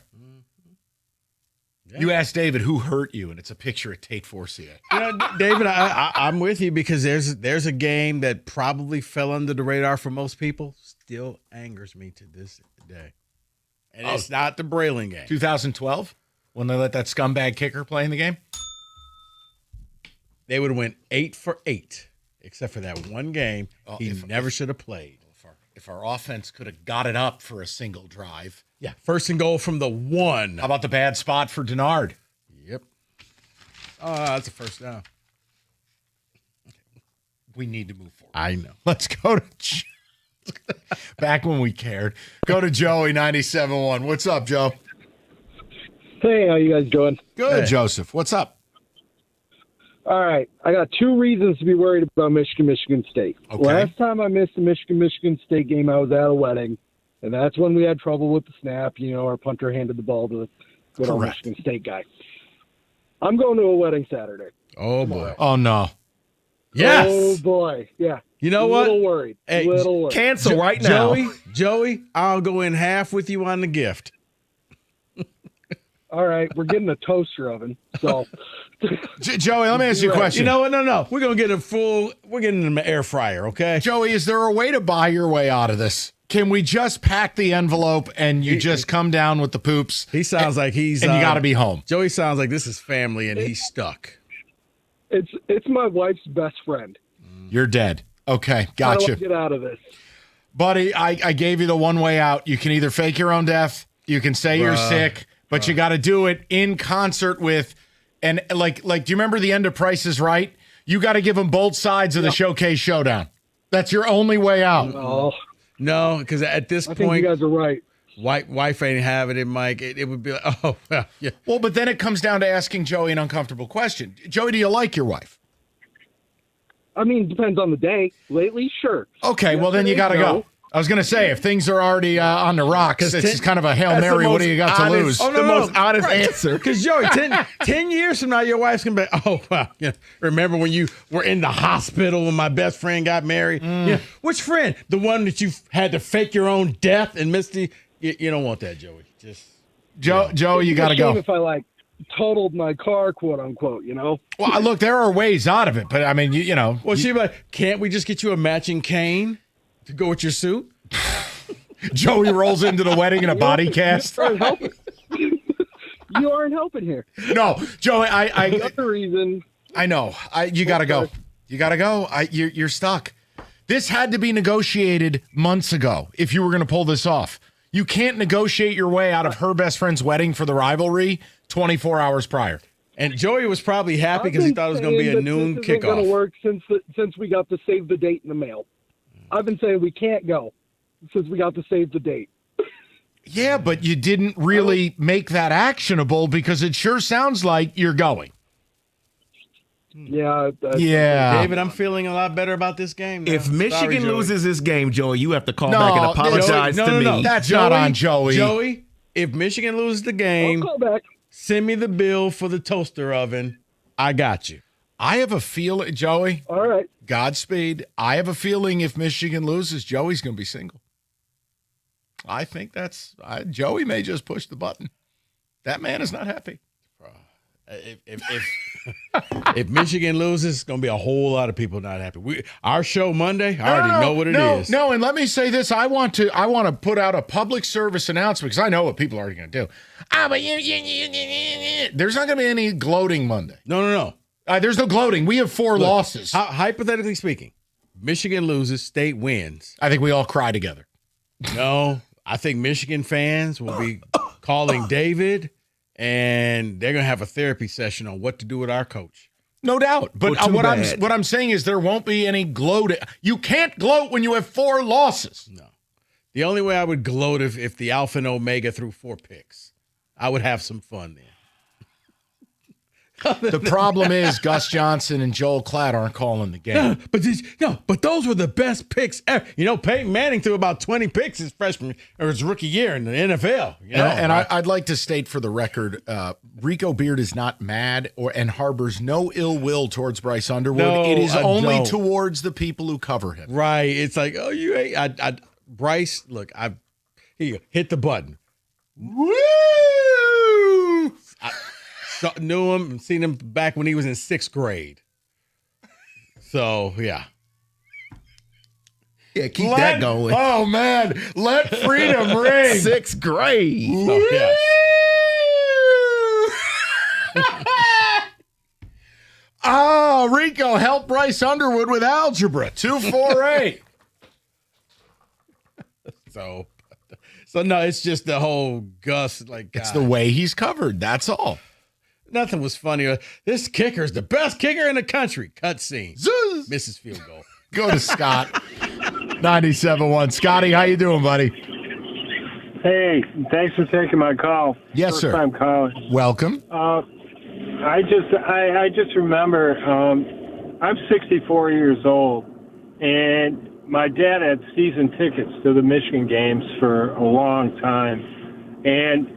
Speaker 15: Yeah. You asked David who hurt you, and it's a picture of Tate Forcier.
Speaker 14: You know, David, I'm with you because there's a game that probably fell under the radar for most people. Still angers me to this day, and it's not the Braylon game.
Speaker 15: 2012, when they let that scumbag kicker play in the game,
Speaker 14: they would have went 8 for 8, except for that one game he never should have played.
Speaker 15: If our offense could have got it up for a single drive.
Speaker 14: Yeah, 1st and goal from the 1.
Speaker 15: How about the bad spot for Denard?
Speaker 14: Yep. Oh, that's a first down.
Speaker 15: We need to move forward.
Speaker 14: I know.
Speaker 15: Let's go to back when we cared. Go to Joey 97.1. What's up, Joe?
Speaker 10: Hey, how you guys doing?
Speaker 15: Good,
Speaker 10: Hey.
Speaker 15: Joseph. What's up?
Speaker 10: All right. I got 2 reasons to be worried about Michigan State.
Speaker 15: Okay.
Speaker 10: Last time I missed the Michigan State game, I was at a wedding, and that's when we had trouble with the snap. You know, our punter handed the ball to the good old
Speaker 15: Correct.
Speaker 10: Michigan State guy. I'm going to a wedding Saturday.
Speaker 14: Oh, boy.
Speaker 15: Oh, no.
Speaker 14: Yes.
Speaker 10: Oh, boy. Yeah.
Speaker 14: You know
Speaker 10: a
Speaker 14: what?
Speaker 10: Little worried.
Speaker 14: Hey,
Speaker 10: little worried.
Speaker 16: Cancel right now.
Speaker 14: Joey, I'll go in half with you on the gift.
Speaker 10: All right. We're getting a toaster oven, so...
Speaker 15: Joey, let me ask you a question.
Speaker 14: You know what? No. We're going to get we're getting an air fryer, okay?
Speaker 15: Joey, is there a way to buy your way out of this? Can we just pack the envelope and you just come down with the poops?
Speaker 14: He sounds like he's...
Speaker 15: And you got to be home.
Speaker 14: Joey sounds like this is family and he's stuck.
Speaker 10: It's my wife's best friend.
Speaker 15: You're dead. Okay,
Speaker 10: How do I
Speaker 15: gotcha.
Speaker 10: get out of this?
Speaker 15: Buddy, I gave you the one way out. You can either fake your own death, you can say you're
Speaker 14: Bruh.
Speaker 15: sick, but you got to do it in concert with... And like, do you remember the end of Price is Right? You got to give them both sides of the Showcase Showdown. That's your only way out.
Speaker 10: Oh,
Speaker 14: No, because at this
Speaker 10: I think
Speaker 14: point,
Speaker 10: you guys are right.
Speaker 14: wife ain't having it, Mike. It would be like, oh, well, yeah.
Speaker 15: Well, but then it comes down to asking Joey an uncomfortable question. Joey, do you like your wife?
Speaker 10: I mean, depends on the day. Lately, sure.
Speaker 15: Okay, well, then you got to go. I was going to say, if things are already on the rocks, it's kind of a Hail Mary. What do you got to lose?
Speaker 14: Oh, no,
Speaker 16: The
Speaker 14: no,
Speaker 16: most honest answer.
Speaker 14: Because, Joey, 10 years from now, your wife's going to be, oh, wow. Yeah. Remember when you were in the hospital when my best friend got married? Yeah. Which friend? The one that you had to fake your own death and Misty? You don't want that, Joey. Just
Speaker 15: Joey, you got to
Speaker 10: It's a shame
Speaker 15: go.
Speaker 10: If I totaled my car, quote unquote, you know.
Speaker 15: Well, look, there are ways out of it, but I mean, you know.
Speaker 14: Well, she'd be like, can't we just get you a matching cane to go with your suit?
Speaker 15: Joey rolls into the wedding in a body cast.
Speaker 10: You aren't helping here.
Speaker 15: No, Joey,
Speaker 10: Another reason.
Speaker 15: I know. You got to go. You got to go. You're stuck. This had to be negotiated months ago if you were going to pull this off. You can't negotiate your way out of her best friend's wedding for the rivalry 24 hours prior.
Speaker 14: And Joey was probably happy because he thought it was going to be a noon
Speaker 10: This isn't going
Speaker 14: kickoff.
Speaker 10: to work since we got the save the date in the mail. I've been saying we can't go since we got the save the date.
Speaker 15: Yeah, but you didn't really make that actionable because it sure sounds like you're going.
Speaker 10: Yeah.
Speaker 15: Yeah.
Speaker 14: David, I'm feeling a lot better about this game now.
Speaker 16: If Michigan
Speaker 14: Sorry, Joey.
Speaker 16: loses this game, Joey, you have to call back and apologize to me.
Speaker 15: No. That's not on Joey.
Speaker 14: Joey, if Michigan loses the game,
Speaker 10: I'll call back.
Speaker 14: send me the bill for the toaster oven. I got you.
Speaker 15: I have a feeling, Joey.
Speaker 10: All right.
Speaker 15: Godspeed. I have a feeling if Michigan loses, Joey's going to be single. I think Joey may just push the button. That man is not happy.
Speaker 14: If Michigan loses, it's going to be a whole lot of people not happy. Our show Monday, I already know what it is.
Speaker 15: No, and let me say this. I want to put out a public service announcement because I know what people are going to do. But there's not going to be any gloating Monday.
Speaker 14: No.
Speaker 15: There's no gloating. We have 4 losses.
Speaker 14: Hypothetically speaking, Michigan loses, State wins.
Speaker 15: I think we all cry together.
Speaker 14: No, I think Michigan fans will be calling David, and they're going to have a therapy session on what to do with our coach.
Speaker 15: No doubt. But what I'm saying is there won't be any gloating. You can't gloat when you have 4 losses.
Speaker 14: No. The only way I would gloat if the Alpha and Omega threw 4 picks. I would have some fun then.
Speaker 15: The problem is Gus Johnson and Joel Klatt aren't calling the game.
Speaker 14: But those were the best picks ever. Peyton Manning threw about 20 picks his rookie year in the NFL.
Speaker 15: I'd like to state for the record, Rico Beard is not mad and harbors no ill will towards Bryce Underwood.
Speaker 14: No,
Speaker 15: it is only
Speaker 14: don't.
Speaker 15: towards the people who cover him.
Speaker 14: Right. It's like, oh, you hate Bryce. Look, here you go. Hit the button. Woo! Knew him and seen him back when he was in 6th grade. So, yeah.
Speaker 16: Yeah, keep that going.
Speaker 15: Oh, man. Let freedom ring.
Speaker 16: 6th grade.
Speaker 14: Oh,
Speaker 15: yes. Rico, help Bryce Underwood with algebra. 248.
Speaker 14: So no, it's just the whole Gus.
Speaker 15: It's the way he's covered. That's all.
Speaker 14: Nothing was funnier. This kicker is the best kicker in the country. Cut scene. Misses field goal.
Speaker 15: Go to Scott. 97.1. Scotty, how you doing, buddy?
Speaker 1: Hey, thanks for taking my call.
Speaker 15: Yes,
Speaker 1: First
Speaker 15: sir.
Speaker 1: time calling.
Speaker 15: Welcome.
Speaker 1: I just remember I'm 64 years old, and my dad had season tickets to the Michigan games for a long time, and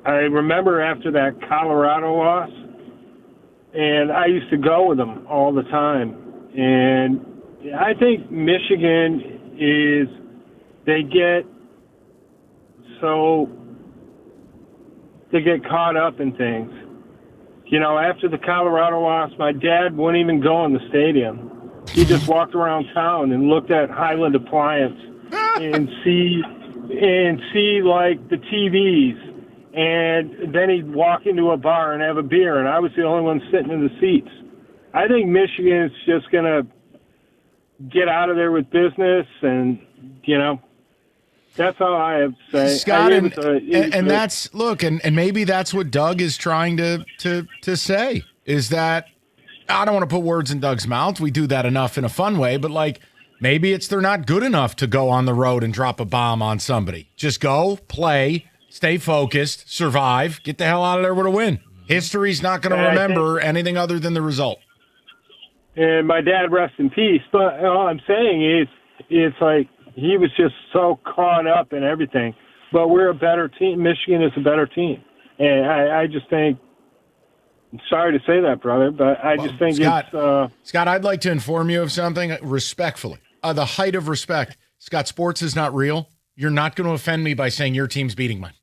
Speaker 1: I remember after that Colorado loss, and I used to go with them all the time. And I think Michigan they get caught up in things. After the Colorado loss, my dad wouldn't even go in the stadium. He just walked around town and looked at Highland Appliance and see like the TVs. And then he'd walk into a bar and have a beer, and I was the only one sitting in the seats. I think Michigan is just going to get out of there with business, and, that's all I have to say.
Speaker 15: Scott, and maybe that's what Doug is trying to say, is that, I don't want to put words in Doug's mouth. We do that enough in a fun way, but, maybe they're not good enough to go on the road and drop a bomb on somebody. Just go, play, stay focused, survive, get the hell out of there with a win. History's not going to remember anything other than the result.
Speaker 1: And my dad, rest in peace. But all I'm saying is, it's like he was just so caught up in everything. But we're a better team. Michigan is a better team. And I just think, I'm sorry to say that, brother, but I just think
Speaker 15: Scott, I'd like to inform you of something respectfully. The height of respect. Scott, sports is not real. You're not going to offend me by saying your team's beating mine.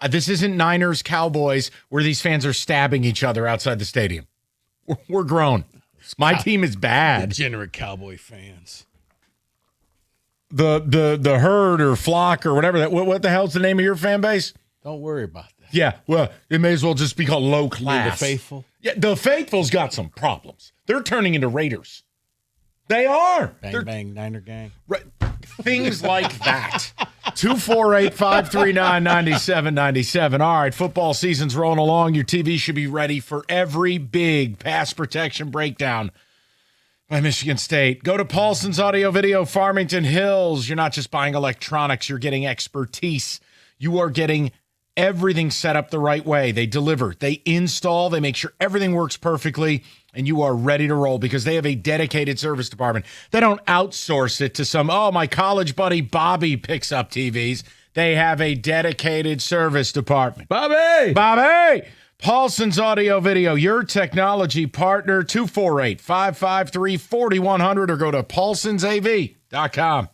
Speaker 15: This isn't Niners Cowboys where these fans are stabbing each other outside the stadium. We're grown. My team is bad.
Speaker 14: Degenerate Cowboy fans.
Speaker 15: The herd or flock or whatever what the hell's the name of your fan base?
Speaker 14: Don't worry about that.
Speaker 15: Yeah, well, it may as well just be called low class.
Speaker 14: The faithful?
Speaker 15: Yeah, the faithful's got some problems. They're turning into Raiders. They are.
Speaker 14: Bang, bang, Niner gang.
Speaker 15: Right. Things like that. 248-539-9797. All right, football season's rolling along. Your TV should be ready for every big pass protection breakdown by Michigan State. Go to Paulson's Audio Video, Farmington Hills. You're not just buying electronics. You're getting expertise. You are getting everything set up the right way. They deliver. They install. They make sure everything works perfectly, and you are ready to roll because they have a dedicated service department. They don't outsource it to my college buddy Bobby picks up TVs. They have a dedicated service department.
Speaker 14: Bobby!
Speaker 15: Paulson's Audio Video, your technology partner, 248-553-4100, or go to paulsonsav.com.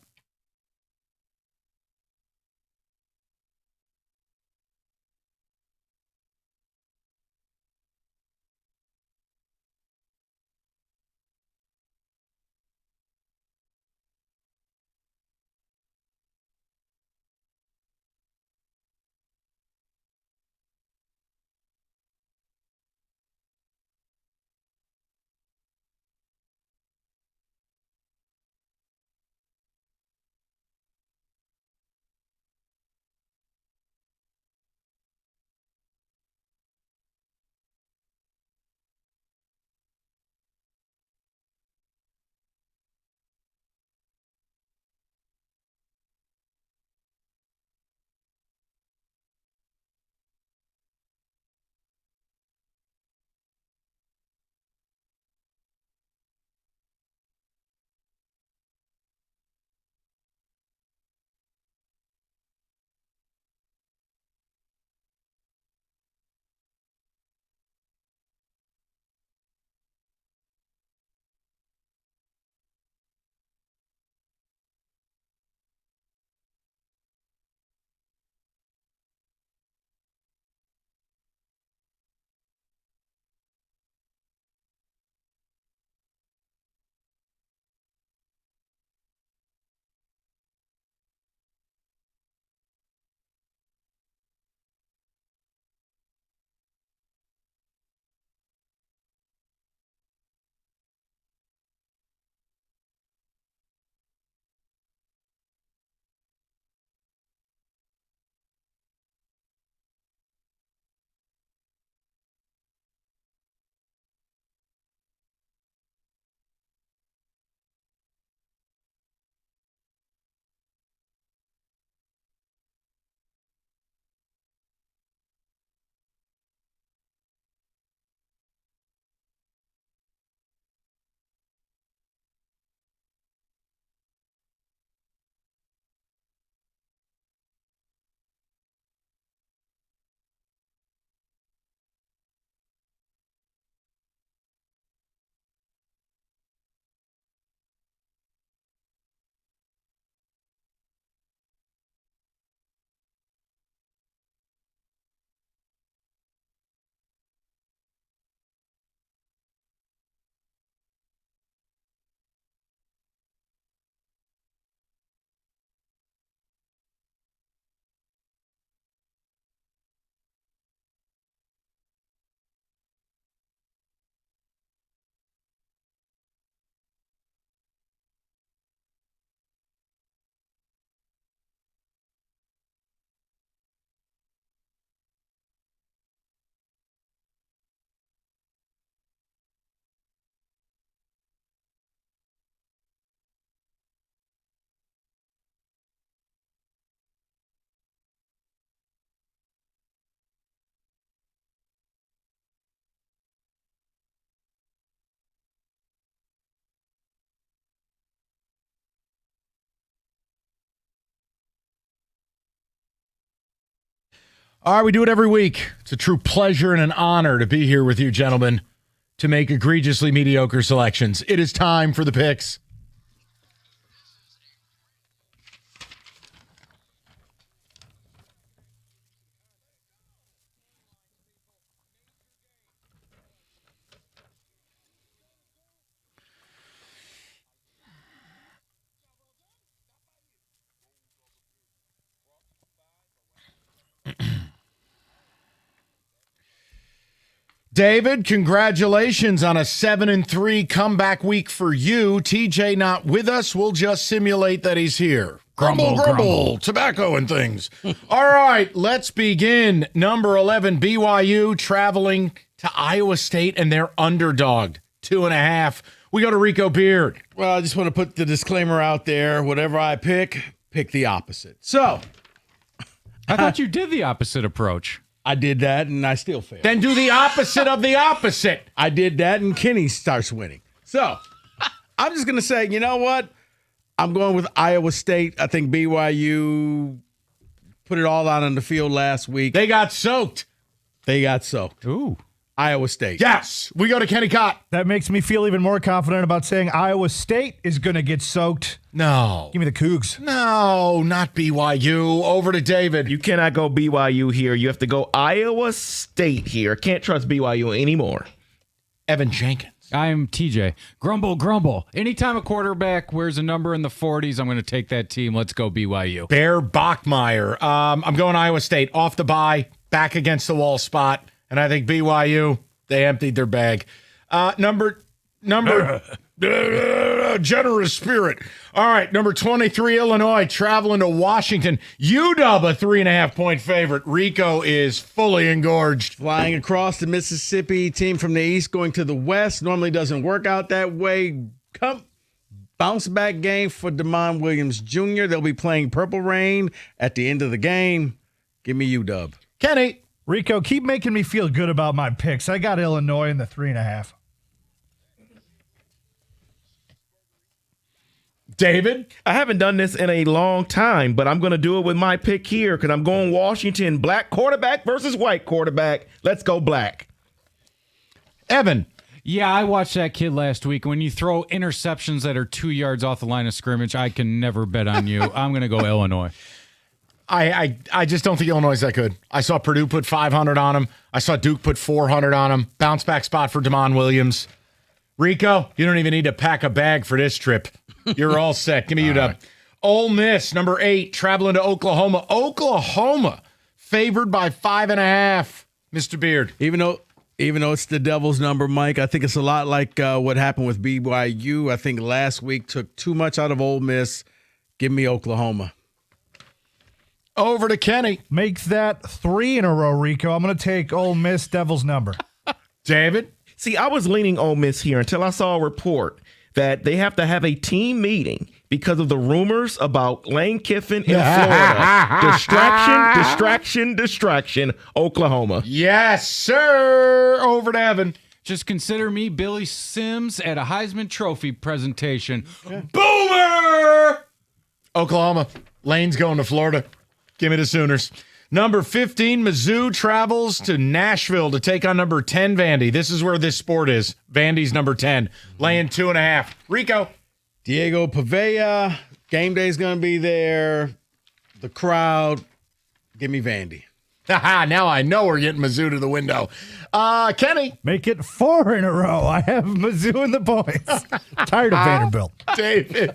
Speaker 15: All right, we do it every week. It's a true pleasure and an honor to be here with you, gentlemen, to make egregiously mediocre selections. It is time for the picks. David, congratulations on a 7-3 comeback week for you. TJ not with us. We'll just simulate that he's here. Grumble, tobacco and things. All right, let's begin. Number 11, BYU traveling to Iowa State, and they're underdogged, 2.5. We go to Rico Beard.
Speaker 14: Well, I just want to put the disclaimer out there. Whatever I pick the opposite. So,
Speaker 21: I thought you did the opposite approach.
Speaker 14: I did that, and I still failed.
Speaker 15: Then do the opposite of the opposite.
Speaker 14: I did that, and Kenny starts winning. So, I'm just going to say, you know what? I'm going with Iowa State. I think BYU put it all out on the field last week.
Speaker 15: They got soaked.
Speaker 14: Ooh. Iowa State.
Speaker 15: Yes. We go to Kenny Cott.
Speaker 6: That makes me feel even more confident about saying Iowa State is going to get soaked.
Speaker 15: No.
Speaker 6: Give me the Cougs.
Speaker 15: No, not BYU. Over to David.
Speaker 16: You cannot go BYU here. You have to go Iowa State here. Can't trust BYU anymore.
Speaker 15: Evan Jenkins.
Speaker 21: I'm TJ. Grumble. Anytime a quarterback wears a number in the 40s, I'm going to take that team. Let's go BYU.
Speaker 15: Bear Bachmeyer. I'm going Iowa State. Off the bye, back against the wall spot. And I think BYU, they emptied their bag. Number generous spirit. All right, number 23, Illinois, traveling to Washington. UW, a 3.5-point favorite. Rico is fully engorged.
Speaker 14: Flying across the Mississippi, team from the East going to the West. Normally doesn't work out that way. Bounce back game for DeMond Williams Jr. They'll be playing Purple Rain at the end of the game. Give me UW.
Speaker 15: Kenny.
Speaker 6: Rico, keep making me feel good about my picks. I got Illinois in the 3.5.
Speaker 15: David?
Speaker 16: I haven't done this in a long time, but I'm going to do it with my pick here because I'm going Washington. Black quarterback versus white quarterback. Let's go black.
Speaker 15: Evan?
Speaker 21: Yeah, I watched that kid last week. When you throw interceptions that are 2 yards off the line of scrimmage, I can never bet on you. I'm going to go Illinois.
Speaker 15: I just don't think Illinois is that good. I saw Purdue put 500 on him. I saw Duke put 400 on him. Bounce back spot for DeMond Williams. Rico, you don't even need to pack a bag for this trip. You're all set. Give me UW. Right. Ole Miss, number 8, traveling to Oklahoma. Oklahoma, favored by 5.5. Mr. Beard.
Speaker 14: Even though it's the devil's number, Mike, I think it's a lot like what happened with BYU. I think last week took too much out of Ole Miss. Give me Oklahoma.
Speaker 15: Over to Kenny.
Speaker 6: Make that 3 in a row, Rico. I'm going to take Ole Miss Devil's number.
Speaker 15: David?
Speaker 16: See, I was leaning Ole Miss here until I saw a report that they have to have a team meeting because of the rumors about Lane Kiffin in Florida. Distraction, Oklahoma.
Speaker 15: Yes, sir. Over to Evan.
Speaker 21: Just consider me Billy Sims at a Heisman Trophy presentation.
Speaker 15: Yeah. Boomer! Oklahoma. Lane's going to Florida. Give me the Sooners. Number 15, Mizzou travels to Nashville to take on number 10, Vandy. This is where this sport is. Vandy's number 10, laying 2.5. Rico.
Speaker 14: Diego Pavea. Game day's going to be there. The crowd. Give me Vandy.
Speaker 15: Now I know we're getting Mizzou to the window. Kenny.
Speaker 6: Make it 4 in a row. I have Mizzou in the points. Tired of Vanderbilt.
Speaker 15: David.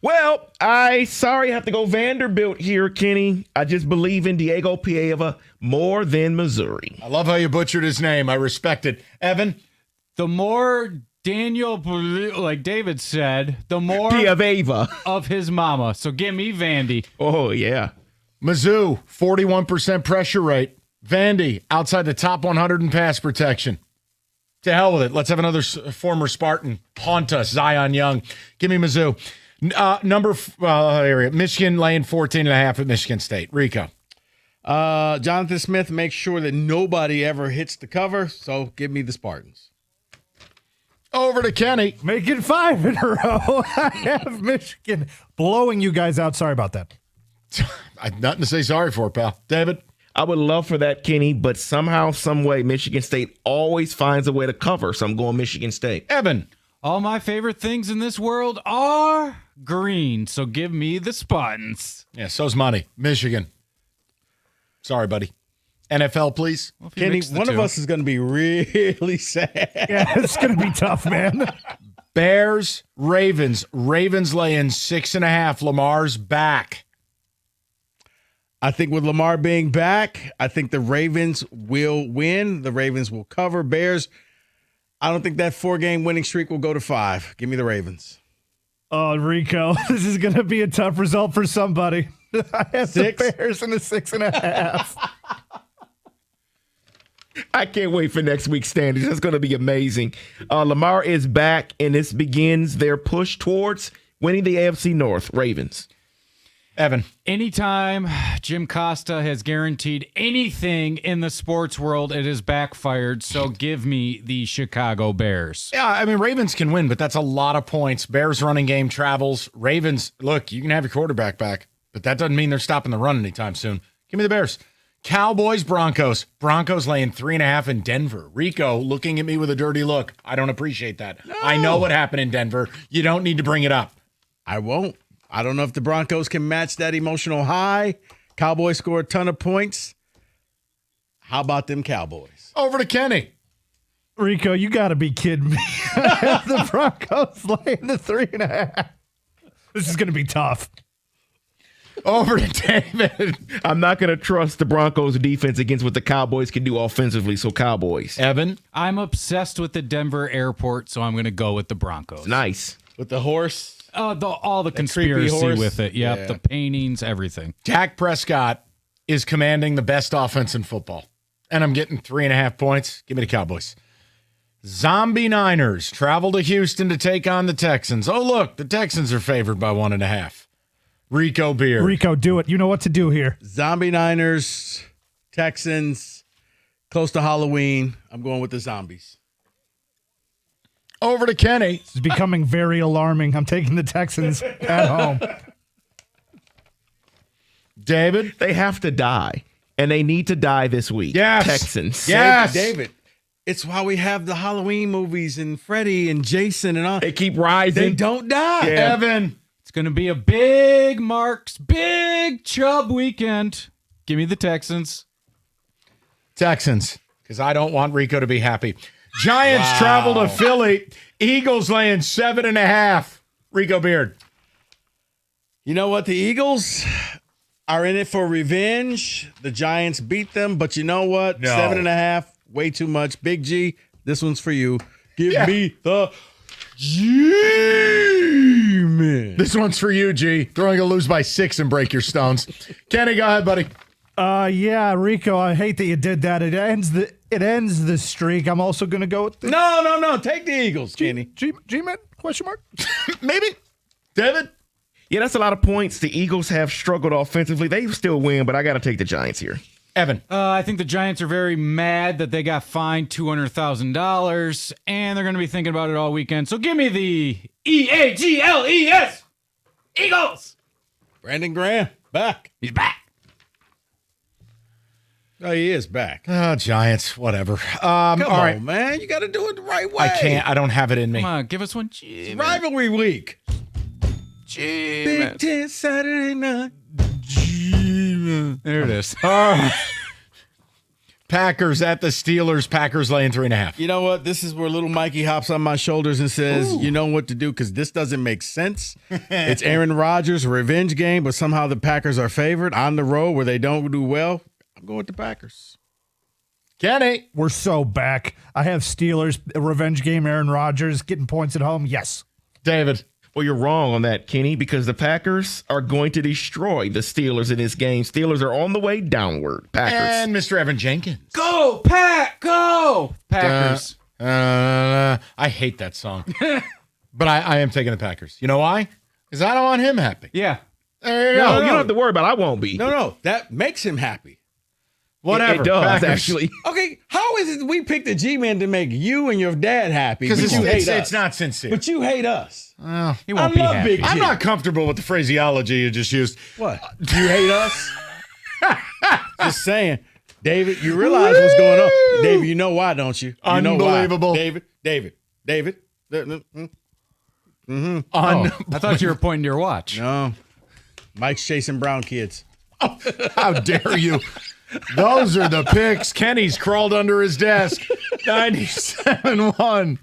Speaker 16: Well, I have to go Vanderbilt here, Kenny. I just believe in Diego Pieva more than Missouri.
Speaker 15: I love how you butchered his name. I respect it. Evan?
Speaker 21: The more Daniel, like David said, the more
Speaker 16: Pieva
Speaker 21: of his mama. So give me Vandy.
Speaker 16: Oh, yeah.
Speaker 15: Mizzou, 41% pressure rate. Vandy, outside the top 100 in pass protection. To hell with it. Let's have another former Spartan haunt us, Zion Young. Give me Mizzou. Michigan laying 14.5 at Michigan State. Rico.
Speaker 14: Jonathan Smith makes sure that nobody ever hits the cover, so give me the Spartans.
Speaker 15: Over to Kenny.
Speaker 6: Make it 5 in a row. I have Michigan blowing you guys out. Sorry about that.
Speaker 15: I've nothing to say sorry for, pal. David?
Speaker 16: I would love for that, Kenny, but somehow, some way, Michigan State always finds a way to cover. So I'm going Michigan State.
Speaker 15: Evan?
Speaker 21: All my favorite things in this world are green, so give me the Spartans.
Speaker 15: Yeah, so's money. Michigan. Sorry, buddy. NFL, please.
Speaker 14: Well, Kenny, one of us is going to be really sad.
Speaker 6: Yeah, it's going to be tough, man.
Speaker 15: Bears, Ravens. Ravens laying 6.5. Lamar's back.
Speaker 14: I think with Lamar being back, I think the Ravens will win. The Ravens will cover. Bears, I don't think that 4-game winning streak will go to 5. Give me the Ravens.
Speaker 6: Oh, Rico, this is going to be a tough result for somebody. I have
Speaker 14: 6?
Speaker 6: the Bears in the 6.5.
Speaker 16: I can't wait for next week's standings. It's going to be amazing. Lamar is back, and this begins their push towards winning the AFC North. Ravens.
Speaker 15: Evan.
Speaker 21: Anytime Jim Costa has guaranteed anything in the sports world, it has backfired. So give me the Chicago Bears.
Speaker 15: Yeah, I mean, Ravens can win, but that's a lot of points. Bears running game travels. Ravens, look, you can have your quarterback back, but that doesn't mean they're stopping the run anytime soon. Give me the Bears. Cowboys, Broncos. Broncos laying 3.5 in Denver. Rico looking at me with a dirty look. I don't appreciate that. No. I know what happened in Denver. You don't need to bring it up.
Speaker 14: I won't. I don't know if the Broncos can match that emotional high. Cowboys score a ton of points. How about them Cowboys?
Speaker 15: Over to Kenny.
Speaker 6: Rico, you got to be kidding me. The Broncos laying the 3.5. This is going to be tough.
Speaker 15: Over to David.
Speaker 16: I'm not going to trust the Broncos defense against what the Cowboys can do offensively, so Cowboys.
Speaker 15: Evan?
Speaker 21: I'm obsessed with the Denver airport, so I'm going to go with the Broncos.
Speaker 16: Nice.
Speaker 14: With the horse?
Speaker 21: All the conspiracy with it. Yep, yeah. The paintings, everything.
Speaker 15: Dak Prescott is commanding the best offense in football. And I'm getting 3.5 points. Give me the Cowboys. Zombie Niners travel to Houston to take on the Texans. Oh, look, the Texans are favored by 1.5. Rico Beard.
Speaker 6: Rico, do it. You know what to do here.
Speaker 14: Zombie Niners, Texans, close to Halloween. I'm going with the zombies.
Speaker 15: Over to Kenny.
Speaker 6: This is becoming very alarming. I'm taking the Texans at home.
Speaker 15: David?
Speaker 16: They have to die, and they need to die this week.
Speaker 15: Yes.
Speaker 16: Texans.
Speaker 15: Yes.
Speaker 14: David. It's why we have the Halloween movies and Freddy and Jason and all.
Speaker 16: They keep rising.
Speaker 14: They don't die.
Speaker 15: Yeah. Evan.
Speaker 21: It's going to be a big Chubb weekend. Give me the Texans.
Speaker 15: Texans, because I don't want Rico to be happy. Giants travel to Philly. Eagles laying 7.5. Rico Beard.
Speaker 14: You know what? The Eagles are in it for revenge. The Giants beat them, but you know what?
Speaker 15: No.
Speaker 14: 7.5, way too much. Big G, this one's for you. Give me the G-Man.
Speaker 15: This one's for you, G. Throwing to lose by 6 and break your stones. Kenny, go ahead, buddy.
Speaker 6: Yeah, Rico, I hate that you did that. It ends the streak. I'm also going to go with the
Speaker 14: No. Take the Eagles, Kenny.
Speaker 6: G-Man? Question mark?
Speaker 15: Maybe. David?
Speaker 16: Yeah, that's a lot of points. The Eagles have struggled offensively. They still win, but I got to take the Giants here.
Speaker 15: Evan?
Speaker 21: I think the Giants are very mad that they got fined $200,000, and they're going to be thinking about it all weekend. So give me the EAGLES. Eagles.
Speaker 14: Brandon Graham, back.
Speaker 21: He's back.
Speaker 14: Oh, he is back.
Speaker 15: Oh, Giants, whatever.
Speaker 14: Come
Speaker 15: all right,
Speaker 14: on, man. You got to do it the right way.
Speaker 15: I can't. I don't have it in me.
Speaker 21: Come on, give us one.
Speaker 14: It's rivalry week. Big Ten Saturday night.
Speaker 21: There it is.
Speaker 15: Packers at the Steelers. Packers laying 3.5.
Speaker 14: You know what? This is where little Mikey hops on my shoulders and says, you know what to do, because this doesn't make sense. It's Aaron Rodgers' revenge game, but somehow the Packers are favored on the road where they don't do well. I'm going with the Packers.
Speaker 15: Kenny.
Speaker 6: We're so back. I have Steelers, a revenge game, Aaron Rodgers getting points at home. Yes.
Speaker 15: David.
Speaker 16: Well, you're wrong on that, Kenny, because the Packers are going to destroy the Steelers in this game. Steelers are on the way downward. Packers.
Speaker 15: And Mr. Evan Jenkins.
Speaker 21: Go, Pack, go. Packers.
Speaker 15: I hate that song. But I am taking the Packers. You know why? Because I don't want him happy.
Speaker 21: Yeah.
Speaker 15: There you
Speaker 16: No,
Speaker 15: go.
Speaker 16: you don't have to worry about it. I won't be.
Speaker 14: No. That makes him happy. Whatever.
Speaker 16: It does,
Speaker 14: Packers.
Speaker 16: actually.
Speaker 14: Okay, how is it we picked the G-Man to make you and your dad happy?
Speaker 15: Because
Speaker 14: but you hate us?
Speaker 15: it's not sincere.
Speaker 14: But you hate us.
Speaker 15: He
Speaker 14: won't be happy. Big G.
Speaker 15: I'm not comfortable with the phraseology you just used.
Speaker 14: What? Do you hate us? Just saying. David, you realize what's going on. David, you know why, don't you? You know why.
Speaker 15: Unbelievable.
Speaker 14: David. Mm-hmm.
Speaker 21: I thought you were pointing to your watch.
Speaker 14: No. Mike's chasing brown kids.
Speaker 15: How dare you? Those are the picks. Kenny's crawled under his desk. 97-1.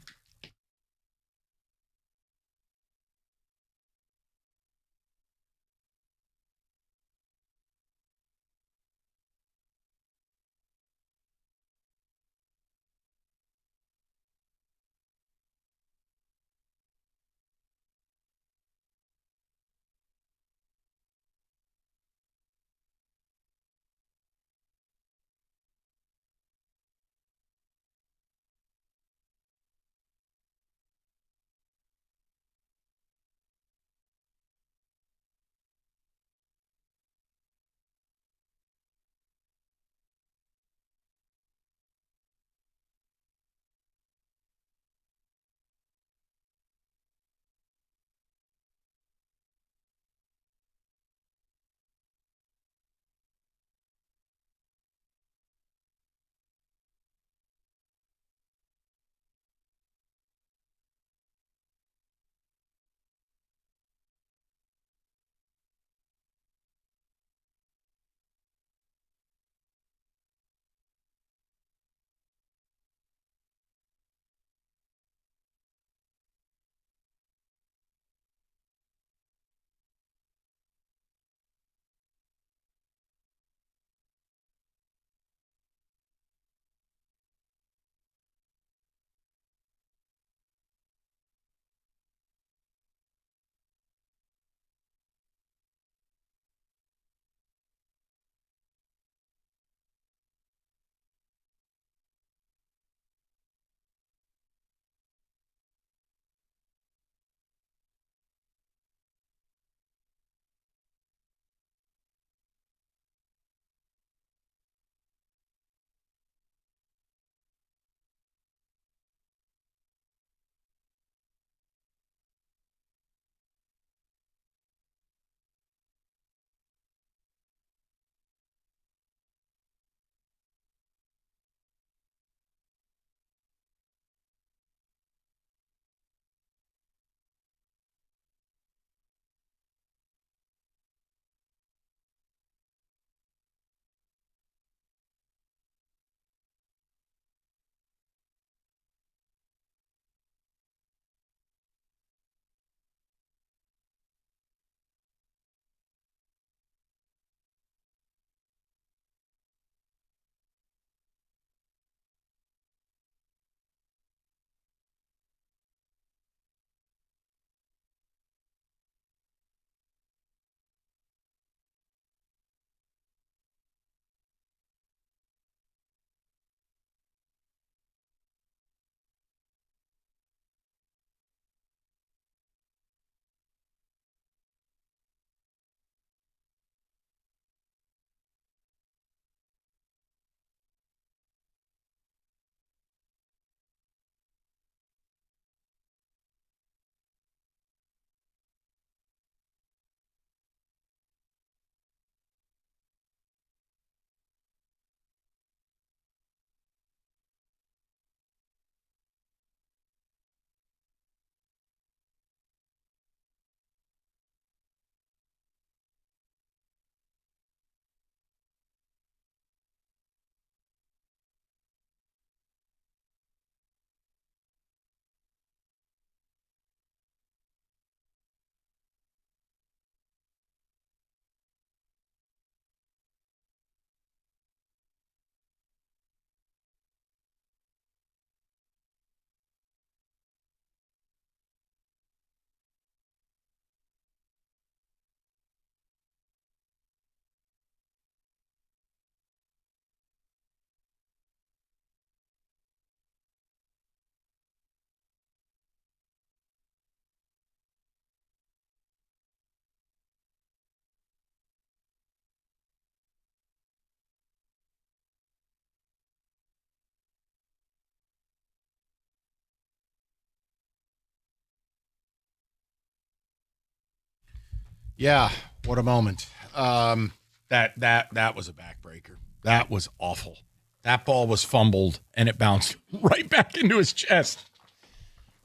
Speaker 15: Yeah, what a moment. That was a backbreaker. That was awful. That ball was fumbled and it bounced right back into his chest.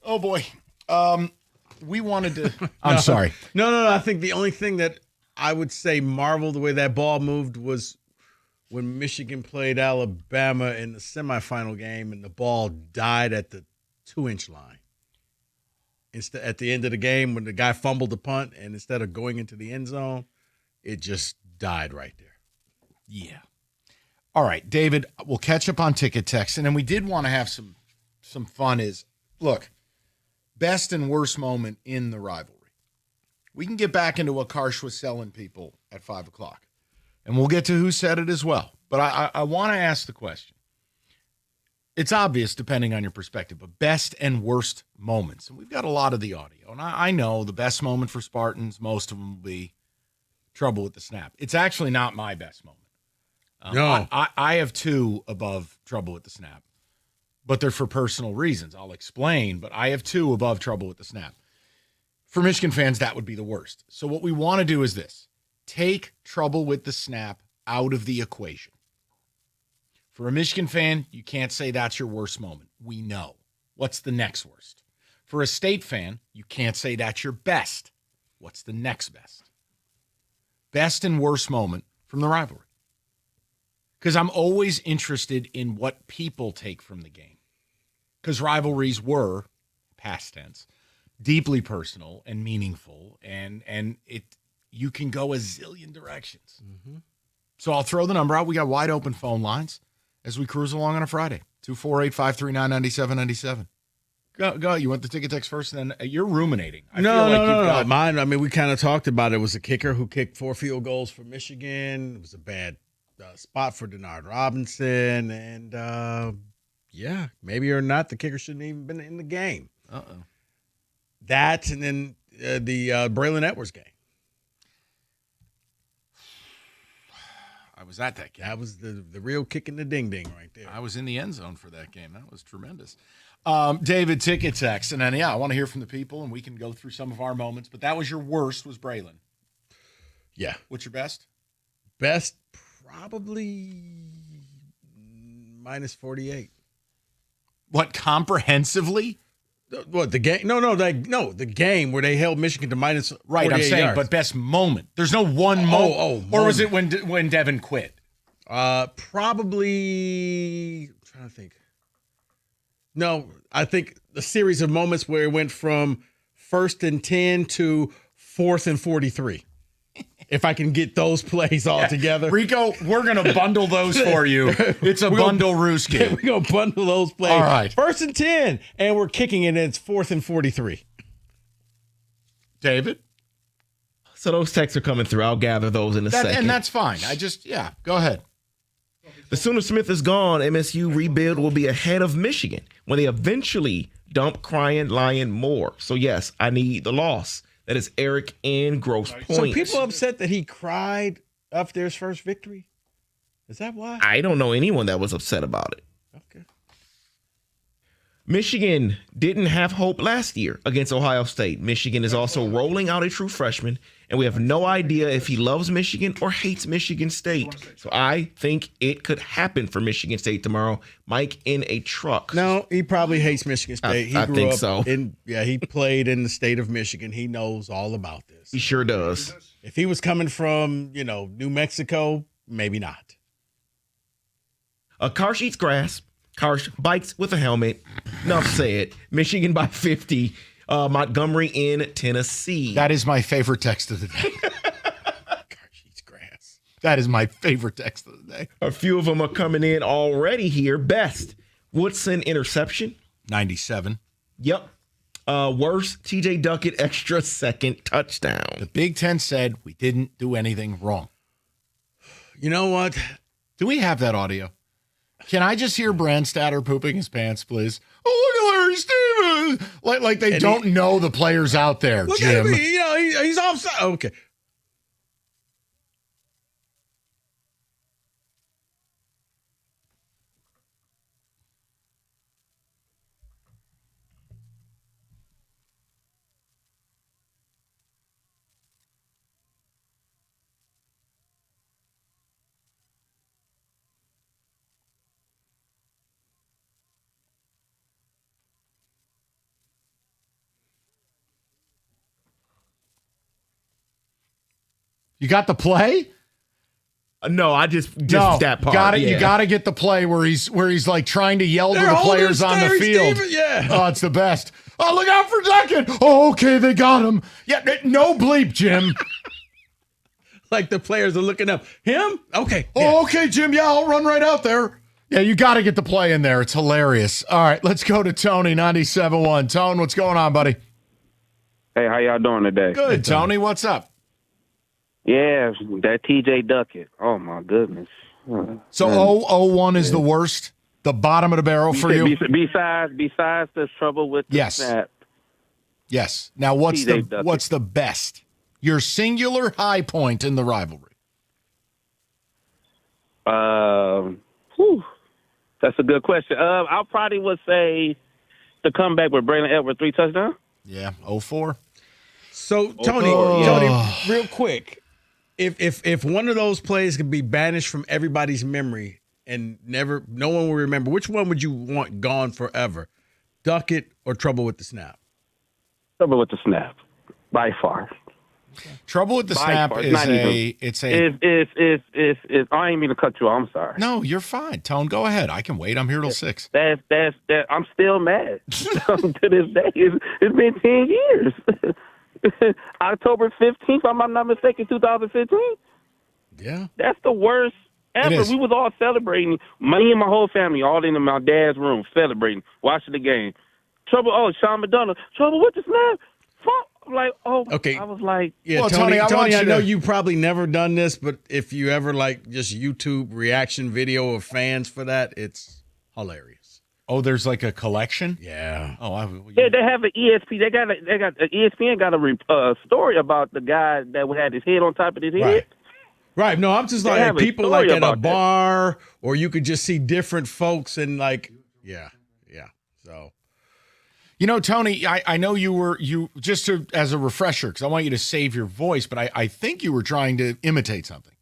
Speaker 15: Oh boy. We wanted to. I'm sorry.
Speaker 14: No. I think the only thing that I would say marveled the way that ball moved was when Michigan played Alabama in the semifinal game and the ball died at the 2-inch line. Instead, at the end of the game, when the guy fumbled the punt and instead of going into the end zone, it just died right there.
Speaker 15: Yeah. All right, David, we'll catch up on Ticket Text. And then we did want to have some fun look, best and worst moment in the rivalry. We can get back into what Karsh was selling people at 5 o'clock. And we'll get to who said it as well. But I want to ask the question. It's obvious depending on your perspective, but best and worst moments. And we've got a lot of the audio. And I know the best moment for Spartans, most of them will be trouble with the snap. It's actually not my best moment.
Speaker 14: No.
Speaker 15: I have 2 above trouble with the snap, but they're for personal reasons. I'll explain, but I have 2 above trouble with the snap. For Michigan fans, that would be the worst. So what we want to do is this. Take trouble with the snap out of the equation. For a Michigan fan, you can't say that's your worst moment. We know. What's the next worst? For a State fan, you can't say that's your best. What's the next best? Best and worst moment from the rivalry. Because I'm always interested in what people take from the game. Because rivalries were, past tense, deeply personal and meaningful, and you can go a zillion directions. Mm-hmm. So I'll throw the number out. We got wide open phone lines as we cruise along on a Friday. 248-539-9797. Go. You want the Ticket Text first, and then you're ruminating.
Speaker 14: No. Mine, I mean, we kind of talked about it. It was a kicker who kicked 4 field goals for Michigan. It was a bad spot for Denard Robinson. And, yeah, maybe or not, the kicker shouldn't even been in the game.
Speaker 15: Uh-oh.
Speaker 14: That, and then the Braylon Edwards game.
Speaker 15: I was at that game.
Speaker 14: That was the real kick in the ding-ding right there.
Speaker 15: I was in the end zone for that game. That was tremendous. David, Ticket Text. And then, I want to hear from the people, and we can go through some of our moments. But that was your worst, was Braylon.
Speaker 14: Yeah.
Speaker 15: What's your best?
Speaker 14: Best, probably minus 48.
Speaker 15: What, comprehensively?
Speaker 14: What, the game? No, the game where they held Michigan to minus 48
Speaker 15: right, I'm saying,
Speaker 14: yards.
Speaker 15: but best moment. There's no one moment. Or was it when Devin quit?
Speaker 14: Probably, I'm trying to think. No, I think the series of moments where it went from 1st and 10 to 4th and 43. If I can get those plays all together.
Speaker 15: Rico, we're going to bundle those for you. It's a bundle Rooski.
Speaker 14: We're going to bundle those plays.
Speaker 15: All right.
Speaker 14: 1st and 10, and we're kicking it, and it's 4th and 43.
Speaker 15: David?
Speaker 16: So those texts are coming through. I'll gather those in a second.
Speaker 15: And that's fine. Go ahead.
Speaker 16: The sooner Smith is gone, MSU rebuild will be ahead of Michigan when they eventually dump Crying Lion Moore. So, yes, I need the loss. That is Eric in Grosse Pointe.
Speaker 14: So people upset that he cried after his first victory? Is that why?
Speaker 16: I don't know anyone that was upset about it.
Speaker 14: Okay.
Speaker 16: Michigan didn't have hope last year against Ohio State. Michigan is also rolling out a true freshman, and we have no idea if he loves Michigan or hates Michigan State. So I think it could happen for Michigan State tomorrow. Mike in a truck.
Speaker 14: No, he probably hates Michigan State.
Speaker 16: I think so.
Speaker 14: He played in the state of Michigan. He knows all about this.
Speaker 16: He sure does.
Speaker 14: If he was coming from, New Mexico, maybe not.
Speaker 16: Karsh eats grass. Karsh bikes with a helmet. Enough said. Michigan by 50. Montgomery in Tennessee.
Speaker 15: That is my favorite text of the day.
Speaker 14: Karsh eats grass.
Speaker 15: That is my favorite text of the day.
Speaker 16: A few of them are coming in already here. Best, Woodson interception.
Speaker 15: 97.
Speaker 16: Yep. Worst, TJ Duckett extra second touchdown.
Speaker 15: The Big Ten said we didn't do anything wrong.
Speaker 14: You know what?
Speaker 15: Do we have that audio? Can I just hear Brandstatter pooping his pants, please? Oh, look at Larry Stevens. Like they don't know the players out there,
Speaker 14: Look
Speaker 15: Jim.
Speaker 14: at him. He's offside. Okay.
Speaker 15: You got the play?
Speaker 16: No, I just
Speaker 15: No,
Speaker 16: that part.
Speaker 15: got it.
Speaker 16: Yeah.
Speaker 15: You got to get the play where he's like trying to yell to the players on the field.
Speaker 14: Yeah.
Speaker 15: Oh, it's the best. Oh, look out for Duckett. Oh, okay, they got him. Yeah, no bleep, Jim.
Speaker 14: Like the players are looking up. Him? Okay.
Speaker 15: Oh, okay, Jim. Yeah, I'll run right out there. Yeah, you got to get the play in there. It's hilarious. All right, let's go to Tony, 97.1. Tone, what's going on, buddy?
Speaker 11: Hey, how y'all doing today?
Speaker 15: Good, Tony. What's up?
Speaker 11: Yeah, that TJ Duckett. Oh, my goodness.
Speaker 15: So 0-1 is the worst, the bottom of the barrel for you?
Speaker 11: Besides the trouble with the snap.
Speaker 15: Yes. Now, what's the best? Your singular high point in the rivalry?
Speaker 11: That's a good question. I probably would say the comeback with Braylon Edwards, 3 touchdowns.
Speaker 15: Yeah, 0-4.
Speaker 14: So, Tony, real quick, if one of those plays could be banished from everybody's memory and no one will remember, which one would you want gone forever? Duckett or Trouble with the Snap?
Speaker 11: Trouble with the Snap, by far.
Speaker 15: Trouble with the Snap is I
Speaker 11: ain't mean to cut you off. I'm sorry.
Speaker 15: No, you're fine. Tone, go ahead. I can wait. I'm here till 6.
Speaker 11: That's I'm still mad to this day. It's been 10 years. October 15th, if I'm not mistaken, 2015.
Speaker 14: Yeah.
Speaker 11: That's the worst ever. We was all celebrating. Me and my whole family, all in my dad's room, celebrating, watching the game. Sean McDonough. Trouble with the Snap. I'm like,
Speaker 14: okay.
Speaker 11: I was like,
Speaker 14: yeah, well, Tony, I know you probably never done this, but if you ever just YouTube reaction video of fans for that, it's hilarious.
Speaker 15: Oh, there's like a collection?
Speaker 14: Yeah.
Speaker 15: Oh,
Speaker 11: yeah, they have an ESPN. They got ESPN got a story about the guy that had his head on top of his head.
Speaker 14: Right. No, I'm just like people like at a bar, or you could just see different folks and yeah. So.
Speaker 15: You know, Tony, I know as a refresher, because I want you to save your voice, but I think you were trying to imitate something.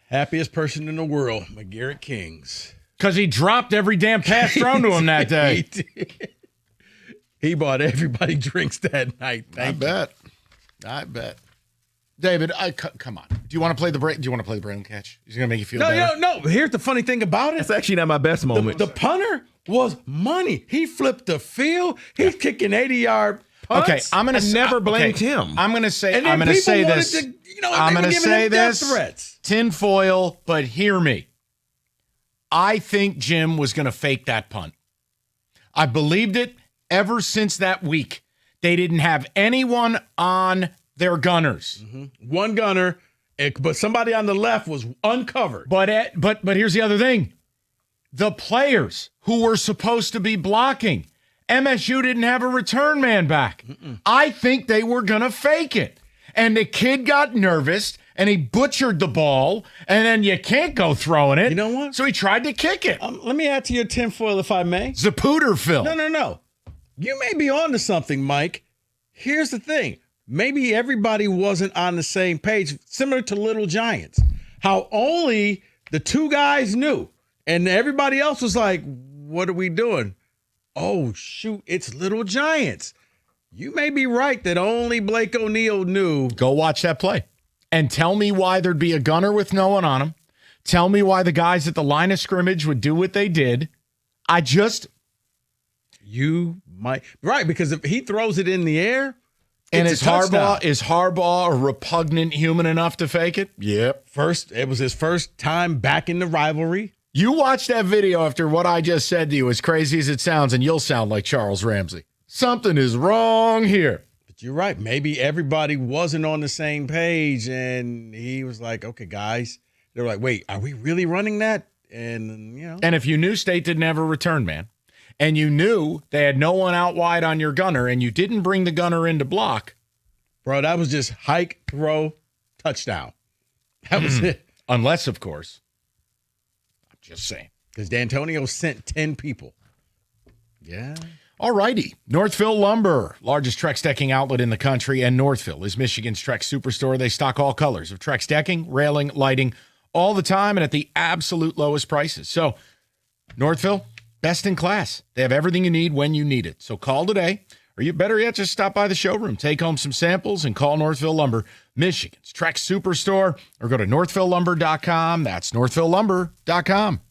Speaker 14: Happiest person in the world, McGarrett Kings.
Speaker 15: Because he dropped every damn pass thrown to him that day.
Speaker 14: He bought everybody drinks that night.
Speaker 15: I bet. David, come on. Do you want to play the Brandon catch? He's gonna make you feel better.
Speaker 14: No. Here's the funny thing about it.
Speaker 16: It's actually not my best moment.
Speaker 14: The punter was money. He flipped the field. He's kicking 80-yard punts.
Speaker 15: Okay, I'm gonna
Speaker 16: never blamed him.
Speaker 15: I'm gonna say
Speaker 14: this.
Speaker 15: I'm gonna say this.
Speaker 14: Threats.
Speaker 15: Tinfoil, but hear me. I think Jim was gonna fake that punt. I believed it ever since that week. They didn't have anyone on their gunners.
Speaker 14: Mm-hmm. One gunner, but somebody on the left was uncovered.
Speaker 15: But here's the other thing. The players who were supposed to be blocking, MSU didn't have a return man back. I think they were going to fake it. And the kid got nervous, and he butchered the ball, and then you can't go throwing it.
Speaker 14: You know what?
Speaker 15: So he tried to kick it.
Speaker 14: Let me add to your tinfoil, if I may.
Speaker 15: Zapruder, Phil.
Speaker 14: No. You may be on to something, Mike. Here's the thing. Maybe everybody wasn't on the same page, similar to Little Giants. How only the two guys knew, and everybody else was like, what are we doing? Oh, shoot, it's Little Giants. You may be right that only Blake O'Neal knew.
Speaker 15: Go watch that play and tell me why there'd be a gunner with no one on him. Tell me why the guys at the line of scrimmage would do what they did.
Speaker 14: You might. Right, because if he throws it in the air,
Speaker 15: and is Harbaugh a repugnant human enough to fake it?
Speaker 14: Yep. It was his first time back in the rivalry.
Speaker 15: You watch that video after what I just said to you, as crazy as it sounds, and you'll sound like Charles Ramsey. Something is wrong here.
Speaker 14: But you're right. Maybe everybody wasn't on the same page, and he was like, okay, guys. They were like, wait, are we really running that? And,
Speaker 15: And if you knew State didn't have a return man, and you knew they had no one out wide on your gunner, and you didn't bring the gunner in to block.
Speaker 14: Bro, that was just hike, throw, touchdown. That was it.
Speaker 15: Unless, of course, I'm just saying.
Speaker 14: Because D'Antonio sent 10 people. Yeah.
Speaker 15: All righty. Northville Lumber, largest Trex decking outlet in the country, and Northville is Michigan's Trex superstore. They stock all colors of Trex decking, railing, lighting, all the time and at the absolute lowest prices. So, Northville, best in class. They have everything you need when you need it. So call today, or you better yet, just stop by the showroom, take home some samples, and call Northville Lumber, Michigan's Trex superstore, or go to northvillelumber.com. That's northvillelumber.com.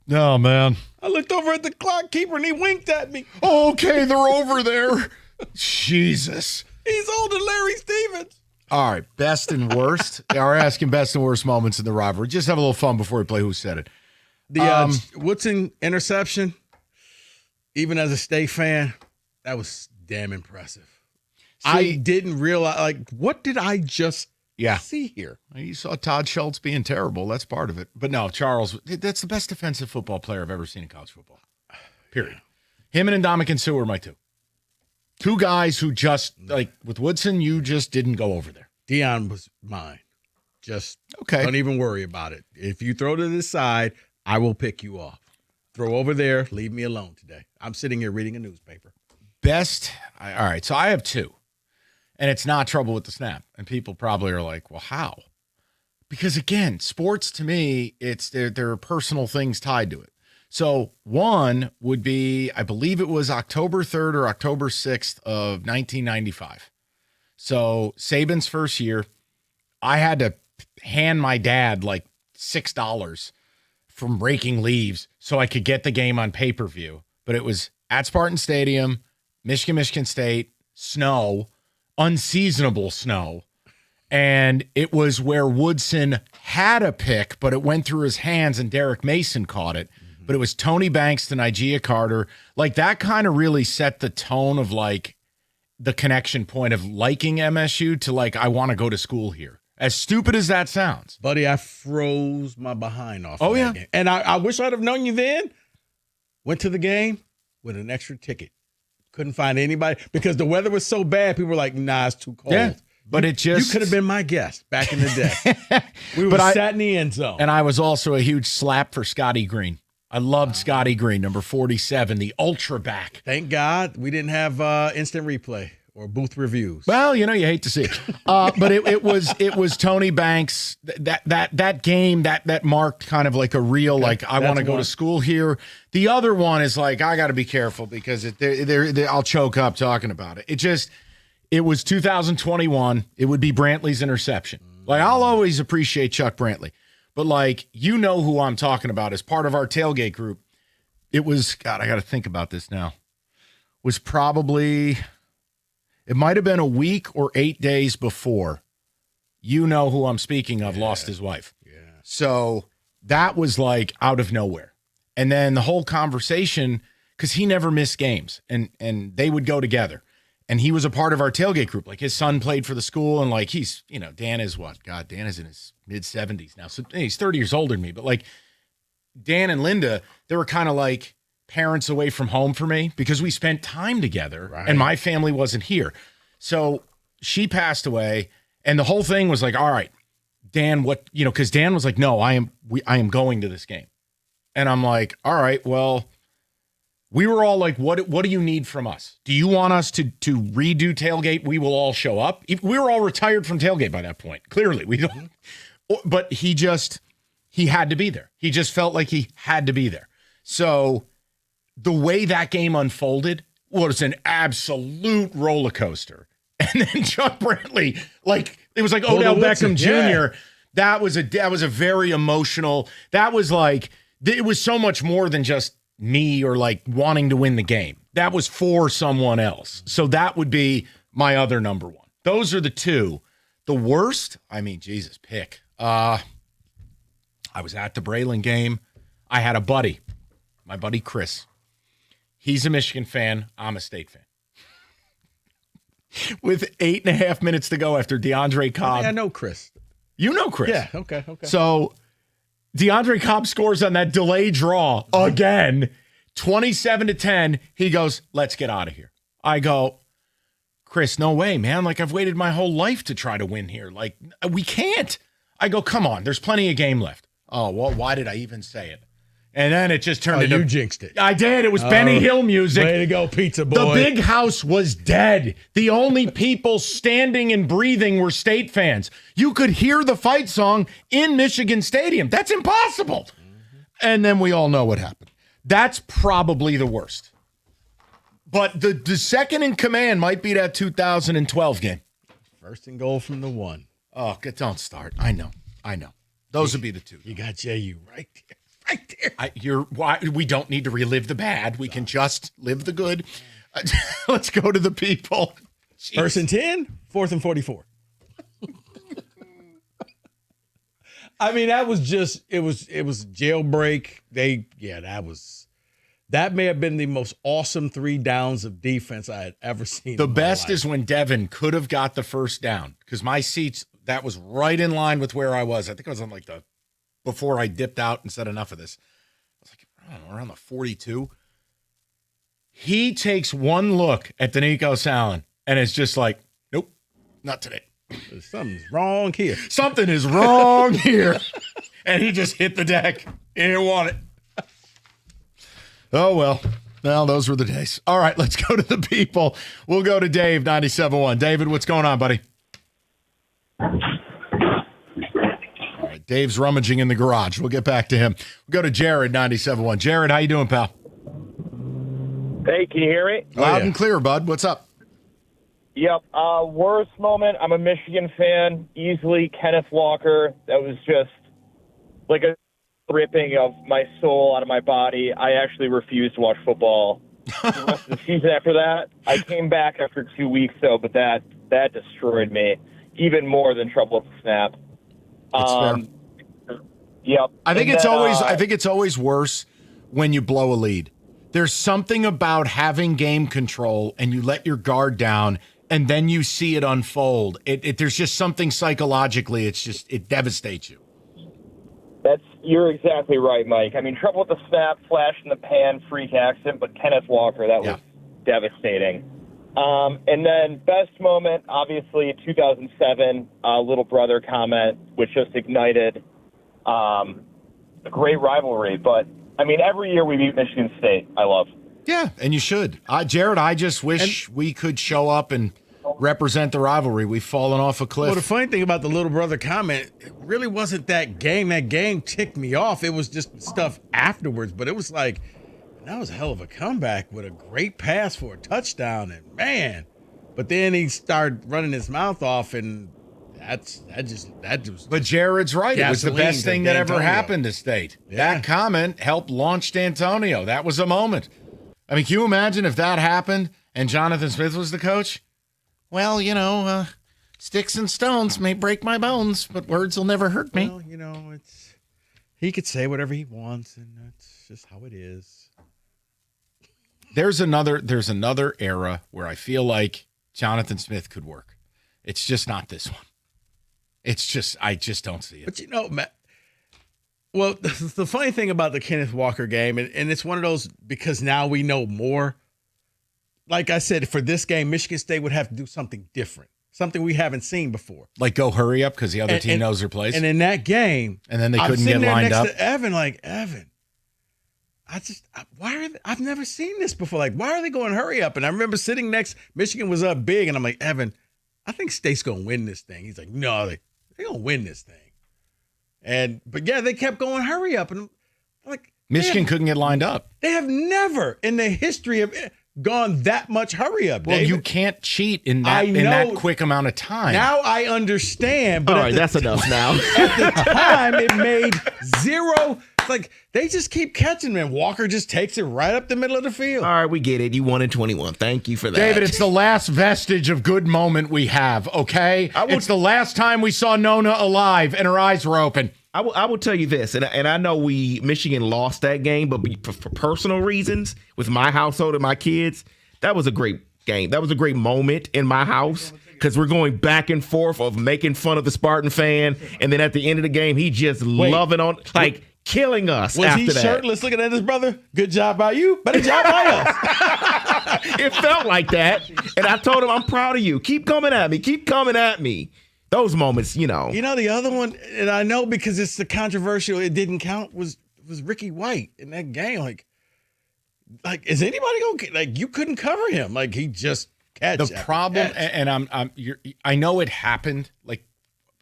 Speaker 15: Oh, man.
Speaker 14: I looked over at the clock keeper and he winked at me.
Speaker 15: Oh, okay, they're over there. Jesus.
Speaker 14: He's older Larry Stevens.
Speaker 15: All right, best and worst. We're asking best and worst moments in the rivalry. Just have a little fun before we play Who Said It.
Speaker 14: The Woodson interception, even as a State fan, that was damn impressive. I didn't realize, like, what did I just see here?
Speaker 15: You saw Todd Schultz being terrible. That's part of it. But no, Charles, that's the best defensive football player I've ever seen in college football. Period. Him and Ndamukong Suh are my two. Two guys who just, like, with Woodson, you just didn't go over there.
Speaker 14: Deion was mine. Just
Speaker 15: okay.
Speaker 14: Don't even worry about it. If you throw to this side, I will pick you off. Throw over there. Leave me alone today. I'm sitting here reading a newspaper.
Speaker 15: All right, so I have two. And it's not trouble with the snap. And people probably are like, well, how? Because, again, sports to me, there are personal things tied to it. So one would be, I believe it was October 3rd or October 6th of 1995. So Saban's first year, I had to hand my dad like $6 from raking leaves so I could get the game on pay-per-view. But it was at Spartan Stadium, Michigan State, snow, unseasonable snow. And it was where Woodson had a pick, but it went through his hands and Derek Mason caught it. But it was Tony Banks to Nigea Carter. Like, that kind of really set the tone of, like, the connection point of liking MSU to, like, I want to go to school here. As stupid as that sounds.
Speaker 14: Buddy, I froze my behind off.
Speaker 15: Oh,
Speaker 14: of that
Speaker 15: yeah.
Speaker 14: game. And I wish I'd have known you then. Went to the game with an extra ticket. Couldn't find anybody because the weather was so bad. People were like, nah, it's too cold.
Speaker 15: Yeah, but you
Speaker 14: could have been my guest back in the day. We sat in the end zone.
Speaker 15: And I was also a huge slap for Scotty Green. I loved Scotty Green, number 47, the ultra back.
Speaker 14: Thank God we didn't have instant replay or booth reviews.
Speaker 15: Well, you hate to see it. But it was Tony Banks. That game that marked kind of like a real, like, I want to go to school here. The other one is like, I got to be careful because I'll choke up talking about it. It was 2021. It would be Brantley's interception. Like, I'll always appreciate Chuck Brantley. But, like, who I'm talking about as part of our tailgate group. It was, God, I got to think about this now. Was probably, it might have been a week or 8 days before who I'm speaking of lost his wife. Yeah. So that was, like, out of nowhere. And then the whole conversation, because he never missed games, and they would go together. And he was a part of our tailgate group. Like, his son played for the school, and, like, he's, Dan is what? God, Dan is in his mid-70s now. So he's 30 years older than me. But, like, Dan and Linda, they were kind of like parents away from home for me because we spent time together, and my family wasn't here. So she passed away, and the whole thing was like, all right, Dan, what, because Dan was like, no, I am going to this game. And I'm like, all right, well, we were all like, what do you need from us? Do you want us to redo tailgate? We will all show up. We were all retired from tailgate by that point. Clearly, we don't. But he had to be there. He just felt like he had to be there. So the way that game unfolded was an absolute roller coaster. And then Chuck Brantley, like, it was like Odell Beckham Jr. Yeah. That was a very emotional. That was like, it was so much more than just me or like wanting to win the game. That was for someone else. So that would be my other number one. Those are the two. The worst, Jesus, pick. I was at the Braylon game. I had a buddy, my buddy Chris. He's a Michigan fan. I'm a State fan. With 8.5 minutes to go after DeAndre Cobb.
Speaker 14: I know Chris.
Speaker 15: You know Chris.
Speaker 14: Yeah, okay.
Speaker 15: So DeAndre Cobb scores on that delay draw again, 27-10. He goes, let's get out of here. I go, Chris, no way, man. Like, I've waited my whole life to try to win here. Like, we can't. I go, come on. There's plenty of game left. Oh, well, why did I even say it? And then it just turned into...
Speaker 14: You jinxed it.
Speaker 15: I did. It was Benny Hill music.
Speaker 14: Way to go, pizza boy.
Speaker 15: The big house was dead. The only people standing and breathing were State fans. You could hear the fight song in Michigan Stadium. That's impossible. Mm-hmm. And then we all know what happened. That's probably the worst. But the second in command might be that 2012 game.
Speaker 14: First and goal from the one.
Speaker 15: Oh, don't start. I know. Those would be the two.
Speaker 14: You got JU right there.
Speaker 15: We don't need to relive the bad. We can just live the good. Let's go to the people.
Speaker 14: Jeez. First and 10, 4th and 44. That was just, it was jailbreak. That may have been the most awesome 3 downs of defense I had ever seen.
Speaker 15: The best is when Devin could have got the first down because my seats, that was right in line with where I was. I think I was on like before I dipped out and said enough of this. I was like, I don't know, around the 42. He takes one look at Danico Salen and it's just like, nope, not today.
Speaker 14: Something's wrong here.
Speaker 15: Something is wrong here. And he just hit the deck. He didn't want it. Oh, well. Well, those were the days. All right, let's go to the people. We'll go to Dave, 97.1. David, what's going on, buddy? All right, Dave's rummaging in the garage. We'll get back to him. We'll go to Jared, 97.1. Jared, how you doing, pal?
Speaker 12: Hey, can you hear me?
Speaker 15: Loud and clear, bud. What's up?
Speaker 12: Yep. Worst moment. I'm a Michigan fan. Easily Kenneth Walker. That was just like a ripping of my soul out of my body. I actually refused to watch football the rest of the season after that. I came back after 2 weeks, though, but that destroyed me even more than trouble with the snap. Yep.
Speaker 15: I think it's always worse when you blow a lead. There's something about having game control and you let your guard down and then you see it unfold. There's just something psychologically. It devastates you.
Speaker 12: You're exactly right, Mike. I mean, trouble with the snap, flash in the pan, freak accident, but Kenneth Walker, that was devastating. And then best moment, obviously, 2007, little brother comment, which just ignited a great rivalry. But, I mean, every year we beat Michigan State, I love.
Speaker 15: Yeah, and you should. Jared, I just wish we could show up and represent the rivalry. We've fallen off a cliff.
Speaker 14: Well, the funny thing about the little brother comment, it really wasn't that game. That game ticked me off. It was just stuff afterwards, but it was like, that was a hell of a comeback with a great pass for a touchdown, and man. But then he started running his mouth off, and that just.
Speaker 15: But Jared's right. It was the best thing that ever happened to State. Yeah. That comment helped launch D'Antonio. That was a moment. I mean, can you imagine if that happened and Jonathan Smith was the coach? Well, sticks and stones may break my bones, but words will never hurt me.
Speaker 14: Well, he could say whatever he wants, and that's just how it is.
Speaker 15: There's another era where I feel like Jonathan Smith could work. It's just not this one. I just don't see it.
Speaker 14: But Matt, well, the funny thing about the Kenneth Walker game, and it's one of those because now we know more. Like I said, for this game, Michigan State would have to do something different, something we haven't seen before.
Speaker 15: Like go hurry up because the other team knows their place.
Speaker 14: And in that game,
Speaker 15: and then they couldn't get lined up.
Speaker 14: To Evan, I've never seen this before. Like, why are they going hurry up? And I remember sitting next, Michigan was up big, and I'm like, Evan, I think State's gonna win this thing. He's like, no, they're gonna win this thing. But yeah, they kept going hurry up, and I'm like,
Speaker 15: Michigan couldn't get lined up.
Speaker 14: They have never in the history of gone that much hurry up.
Speaker 15: Well,
Speaker 14: David.
Speaker 15: You can't cheat in that quick amount of time.
Speaker 14: Now I understand. But
Speaker 16: all right, that's enough now.
Speaker 14: At the time, it made zero. Like they just keep catching them. Walker just takes it right up the middle of the field.
Speaker 16: All right, we get it. You won in 21. Thank you for that,
Speaker 15: David. It's the last vestige of good moment we have. Okay, it's the last time we saw Nona alive and her eyes were open.
Speaker 16: I will tell you this, and I know Michigan lost that game, but for personal reasons, with my household and my kids, that was a great game. That was a great moment in my house because we're going back and forth of making fun of the Spartan fan, and then at the end of the game, he just loving on, killing us.
Speaker 14: Was he shirtless looking at his brother? Good job by you, better job by us.
Speaker 16: It felt like that, and I told him, I'm proud of you. Keep coming at me. Keep coming at me. Those moments,
Speaker 14: the other one, and I know because it's the controversial, it didn't count, was Ricky White in that game. Like is anybody going to, you couldn't cover him. Like, he just catch.
Speaker 15: The problem, and I know it happened. Like,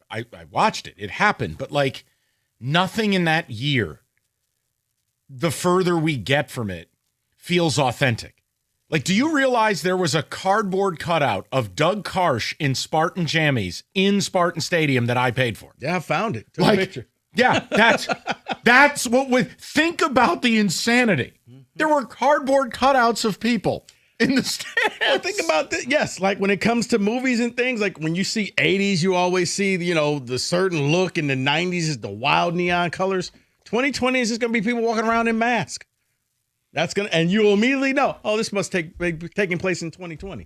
Speaker 15: I watched it. It happened. But, nothing in that year, the further we get from it, feels authentic. Do you realize there was a cardboard cutout of Doug Karsh in Spartan jammies in Spartan Stadium that I paid for?
Speaker 14: Yeah, I found it. Took a picture.
Speaker 15: Yeah, that's what think about the insanity. There were cardboard cutouts of people in the stands.
Speaker 14: Well, think about this. Yes, when it comes to movies and things, when you see 80s, you always see, the certain look, in the 90s is the wild neon colors. 2020 is just going to be people walking around in masks. And you'll immediately know, this must be taking place in 2020.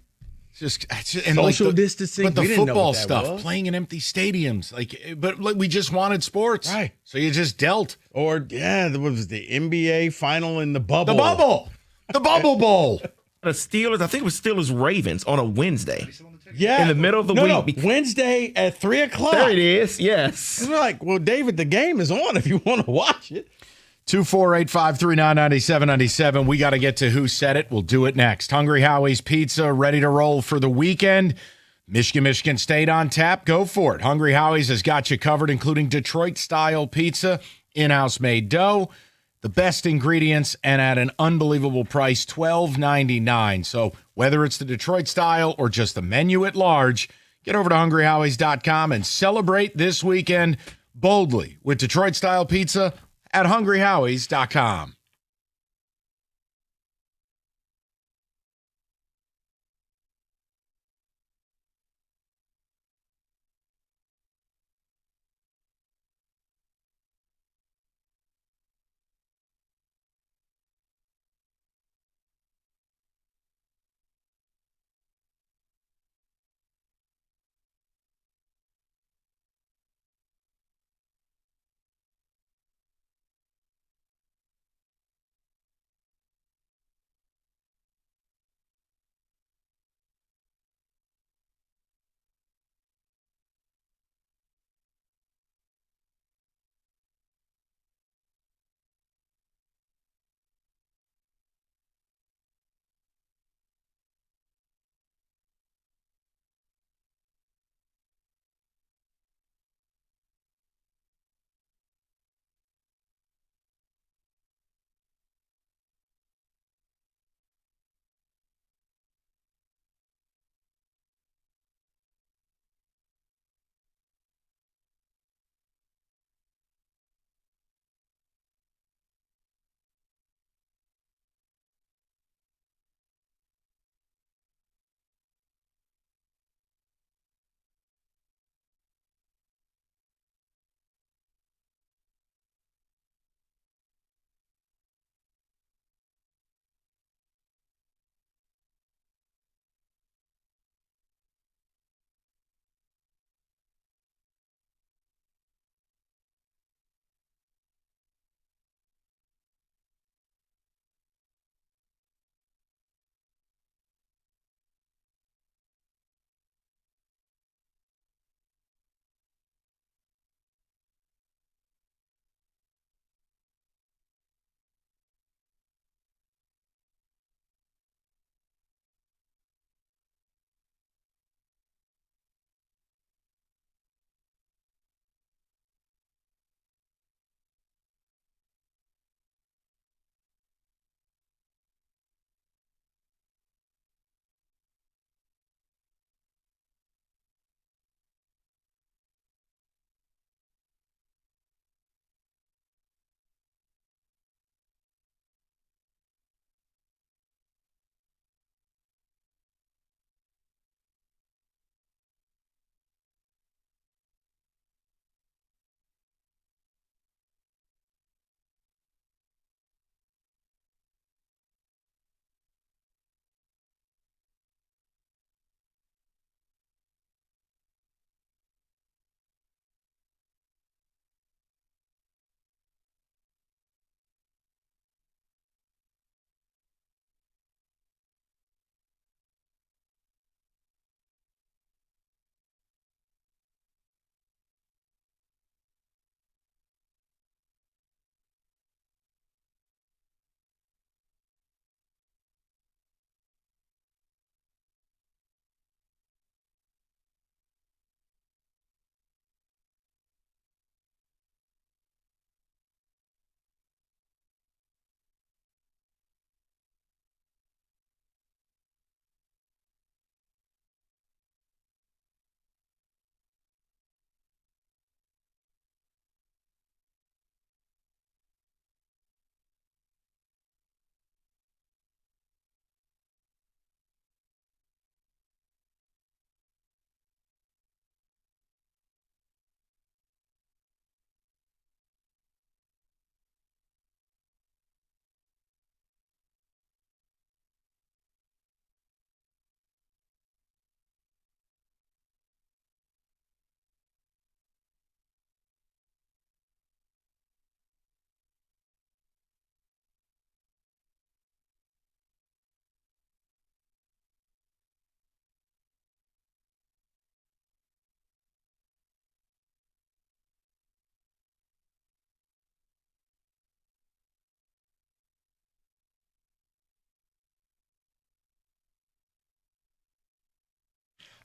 Speaker 15: Just
Speaker 14: social distancing.
Speaker 15: But the football stuff, playing in empty stadiums, we just wanted sports,
Speaker 14: right?
Speaker 15: So you just dealt.
Speaker 14: Or there was the NBA final in the bubble.
Speaker 15: The bubble bowl.
Speaker 16: The Steelers, I think it was Steelers Ravens on a Wednesday.
Speaker 14: Yeah.
Speaker 16: In the middle of the week.
Speaker 14: Wednesday at 3:00.
Speaker 16: There it is. Yes.
Speaker 14: We're like, well, David, the game is on if you want to watch it.
Speaker 15: 248-539-9797. We got to get to Who Said It. We'll do it next. Hungry Howie's Pizza, ready to roll for the weekend. Michigan State on tap. Go for it. Hungry Howie's has got you covered, including Detroit-style pizza, in-house made dough, the best ingredients, and at an unbelievable price, $12.99. So whether it's the Detroit style or just the menu at large, get over to hungryhowies.com and celebrate this weekend boldly with Detroit-style pizza at hungryhowies.com.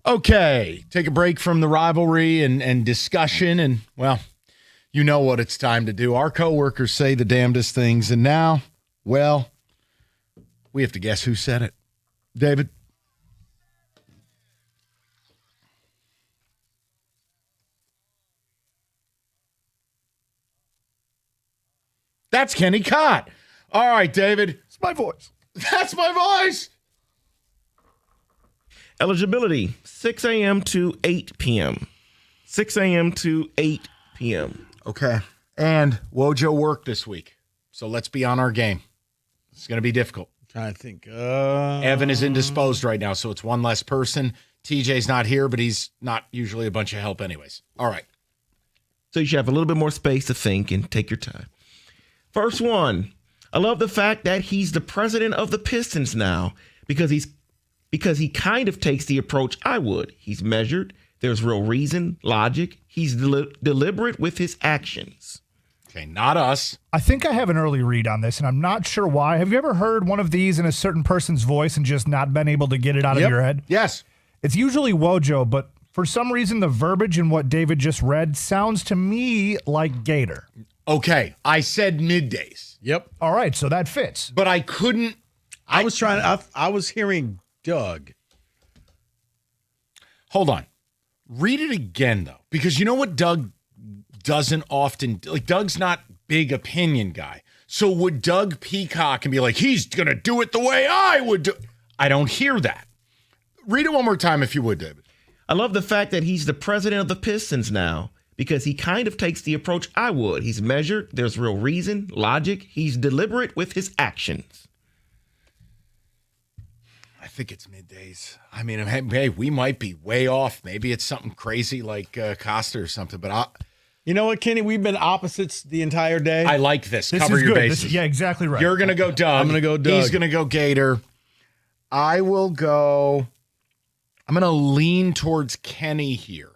Speaker 15: Okay, take a break from the rivalry and discussion, and, well, you know what it's time to do. Our coworkers say the damnedest things, and now, well, we have to guess who said it. David? That's Kenny Cott. All right, David.
Speaker 6: It's my voice.
Speaker 15: That's my voice.
Speaker 16: Eligibility, 6 a.m. to 8 p.m. 6 a.m. to 8 p.m.
Speaker 15: Okay. And Wojo worked this week, so let's be on our game. It's going to be difficult.
Speaker 14: I'm trying to think.
Speaker 15: Evan is indisposed right now, so it's one less person. TJ's not here, but he's not usually a bunch of help anyways. All right.
Speaker 16: So you should have a little bit more space to think and take your time. First one. I love the fact that he's the president of the Pistons now because he kind of takes the approach I would. He's measured. There's real reason, logic. He's deliberate with his actions.
Speaker 15: Okay, not us.
Speaker 6: I think I have an early read on this, and I'm not sure why. Have you ever heard one of these in a certain person's voice and just not been able to get it out of your head?
Speaker 15: Yes.
Speaker 6: It's usually Wojo, but for some reason, the verbiage in what David just read sounds to me like Gator.
Speaker 15: Okay, I said middays.
Speaker 14: Yep.
Speaker 6: All right, so that fits.
Speaker 15: But I couldn't.
Speaker 14: I was hearing Doug.
Speaker 15: Hold on. Read it again, though, because you know what Doug doesn't often, like, Doug's not big opinion guy. So would Doug peacock and be like, he's going to do it the way I would do? I don't hear that. Read it one more time if you would, David.
Speaker 16: I love the fact that he's the president of the Pistons now because he kind of takes the approach I would. He's measured. There's real reason, logic. He's deliberate with his actions.
Speaker 15: I think it's middays. I mean, hey, we might be way off. Maybe it's something crazy like Costa or something, but
Speaker 14: you know what, Kenny? We've been opposites the entire day.
Speaker 15: I like this.
Speaker 6: This
Speaker 15: Cover
Speaker 6: is
Speaker 15: your
Speaker 6: good.
Speaker 15: bases.
Speaker 6: Yeah, exactly right.
Speaker 15: You're going to go Doug.
Speaker 14: I'm going to go Doug.
Speaker 15: He's going to go Gator. I will go. I'm going to lean towards Kenny here.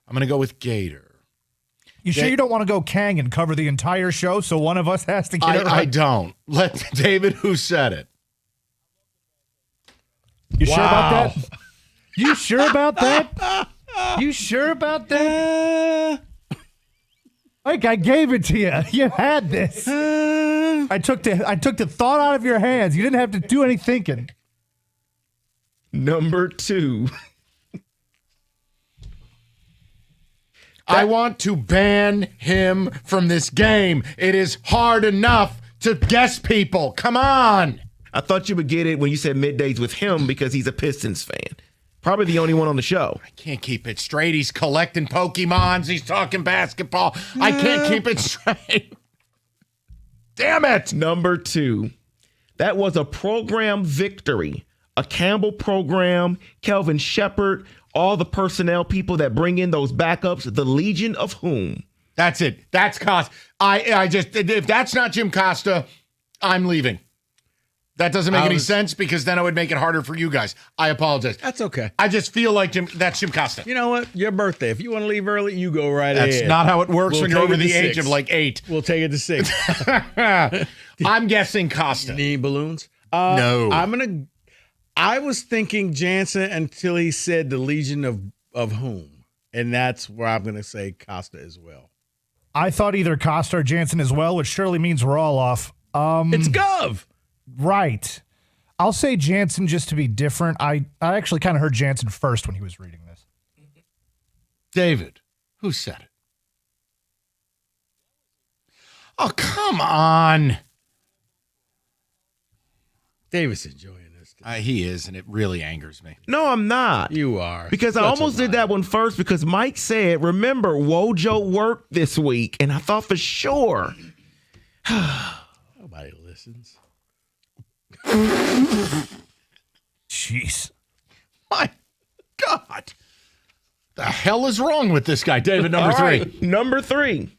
Speaker 15: I'm going to go with Gator.
Speaker 6: You sure you don't want to go Kang and cover the entire show so one of us has to get it right?
Speaker 15: I don't. Let David, who said it.
Speaker 6: You sure about that? You sure about that? You sure about that? Like, I gave it to you. You had this. I took the thought out of your hands. You didn't have to do any thinking.
Speaker 16: Number 2.
Speaker 15: I want to ban him from this game. It is hard enough to guess people. Come on.
Speaker 16: I thought you would get it when you said middays with him because he's a Pistons fan. Probably the only one on the show.
Speaker 15: I can't keep it straight. He's collecting Pokemons. He's talking basketball. I can't keep it straight. Damn it.
Speaker 16: Number 2. That was a program victory. A Campbell program, Kelvin Shepard, all the personnel people that bring in those backups, the Legion of whom?
Speaker 15: That's it. That's Costa. I just, if that's not Jim Costa, I'm leaving. That doesn't make any sense because then I would make it harder for you guys. I apologize.
Speaker 14: That's okay.
Speaker 15: I just feel like that's Jim Costa.
Speaker 14: You know what? Your birthday. If you want to leave early, you go right ahead.
Speaker 15: That's not how it works when you're over the age of like 8.
Speaker 14: We'll take it to 6.
Speaker 15: I'm guessing Costa.
Speaker 14: You need balloons?
Speaker 15: No.
Speaker 14: I was thinking Jansen until he said the Legion of whom. And that's where I'm going to say Costa as well.
Speaker 6: I thought either Costa or Jansen as well, which surely means we're all off.
Speaker 14: It's Gov.
Speaker 6: Right. I'll say Jansen just to be different. I actually kind of heard Jansen first when he was reading this.
Speaker 15: David, who said it? Oh, come on.
Speaker 14: David's enjoying this.
Speaker 15: He is, and it really angers me.
Speaker 16: No, I'm not.
Speaker 14: You are.
Speaker 16: Because I almost did that one first because Mike said, remember, Wojo worked this week. And I thought for sure.
Speaker 14: Nobody listens.
Speaker 6: Jeez.
Speaker 15: My God. The hell is wrong with this guy? David, number 3.
Speaker 16: Right, number 3.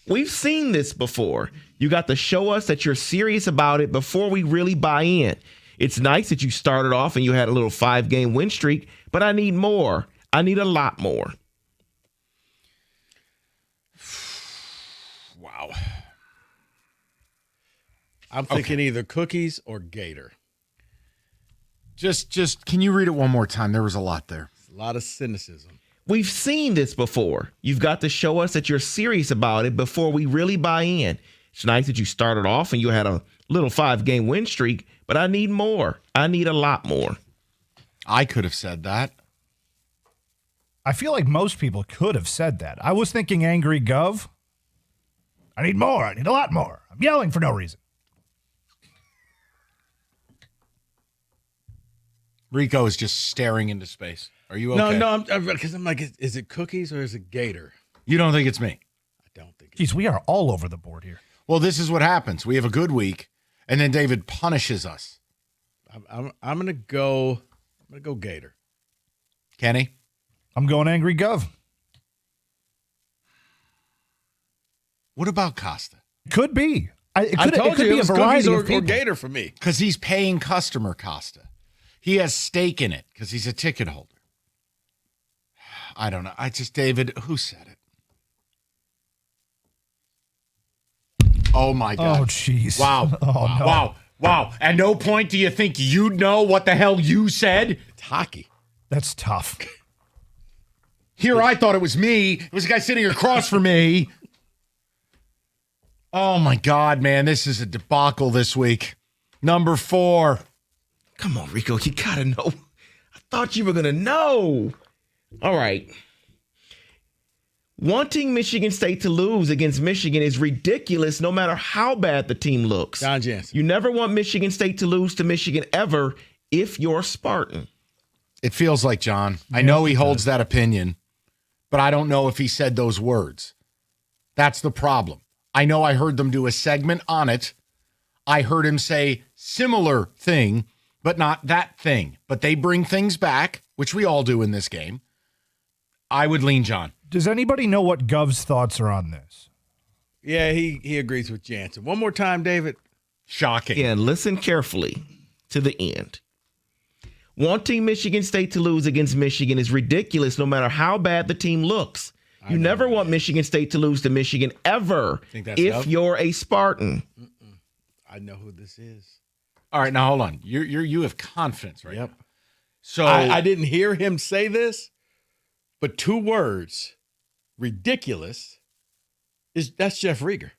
Speaker 16: We've seen this before. You got to show us that you're serious about it before we really buy in. It's nice that you started off and you had a little 5-game win streak, but I need more. I need a lot more.
Speaker 15: Wow.
Speaker 14: I'm thinking either Cookies or Gator.
Speaker 15: Just can you read it one more time? There was a lot there.
Speaker 14: A lot of cynicism.
Speaker 16: We've seen this before. You've got to show us that you're serious about it before we really buy in. It's nice that you started off and you had a little 5-game win streak, but I need more. I need a lot more.
Speaker 15: I could have said that.
Speaker 6: I feel like most people could have said that. I was thinking angry Gov. I need more. I need a lot more. I'm yelling for no reason.
Speaker 15: Rico is just staring into space. Are you okay?
Speaker 14: No, because I'm like, is it Cookies or is it Gator?
Speaker 15: You don't think it's me?
Speaker 14: I don't think.
Speaker 6: Jeez, we are all over the board here.
Speaker 15: Well, this is what happens. We have a good week, and then David punishes us.
Speaker 14: I'm gonna go Gator.
Speaker 15: Kenny?
Speaker 6: I'm going angry Gov.
Speaker 15: What about Costa?
Speaker 6: Could be. It
Speaker 14: I told
Speaker 6: could
Speaker 14: you
Speaker 6: be
Speaker 14: it was
Speaker 6: a variety
Speaker 14: Cookies
Speaker 6: of people.
Speaker 14: or Gator for me.
Speaker 15: Because he's paying customer Costa. He has stake in it because he's a ticket holder. I don't know. David, who said it? Oh, my God.
Speaker 6: Oh, jeez.
Speaker 15: Wow.
Speaker 6: Oh, no.
Speaker 15: Wow. At no point do you think you'd know what the hell you said?
Speaker 14: It's hockey.
Speaker 6: That's tough.
Speaker 15: Here, I thought it was me. It was a guy sitting across from me. Oh, my God, man. This is a debacle this week. Number 4.
Speaker 16: Come on, Rico. You got to know. I thought you were going to know. All right. Wanting Michigan State to lose against Michigan is ridiculous no matter how bad the team looks.
Speaker 14: John Jansen.
Speaker 16: You never want Michigan State to lose to Michigan ever if you're Spartan.
Speaker 15: It feels like John. I know he holds that opinion, but I don't know if he said those words. That's the problem. I know I heard them do a segment on it. I heard him say similar thing, but not that thing. But they bring things back, which we all do in this game. I would lean John.
Speaker 6: Does anybody know what Gov's thoughts are on this?
Speaker 14: Yeah, he agrees with Jansen. One more time, David.
Speaker 15: Shocking.
Speaker 16: And listen carefully to the end. Wanting Michigan State to lose against Michigan is ridiculous no matter how bad the team looks. You never want Michigan State to lose to Michigan ever if you're a Spartan.
Speaker 14: I know who this is.
Speaker 15: All right, now hold on. You have confidence, right?
Speaker 14: Yep.
Speaker 15: Now. So
Speaker 14: I didn't hear him say this, but 2 words, ridiculous, that's Jeff Rieger.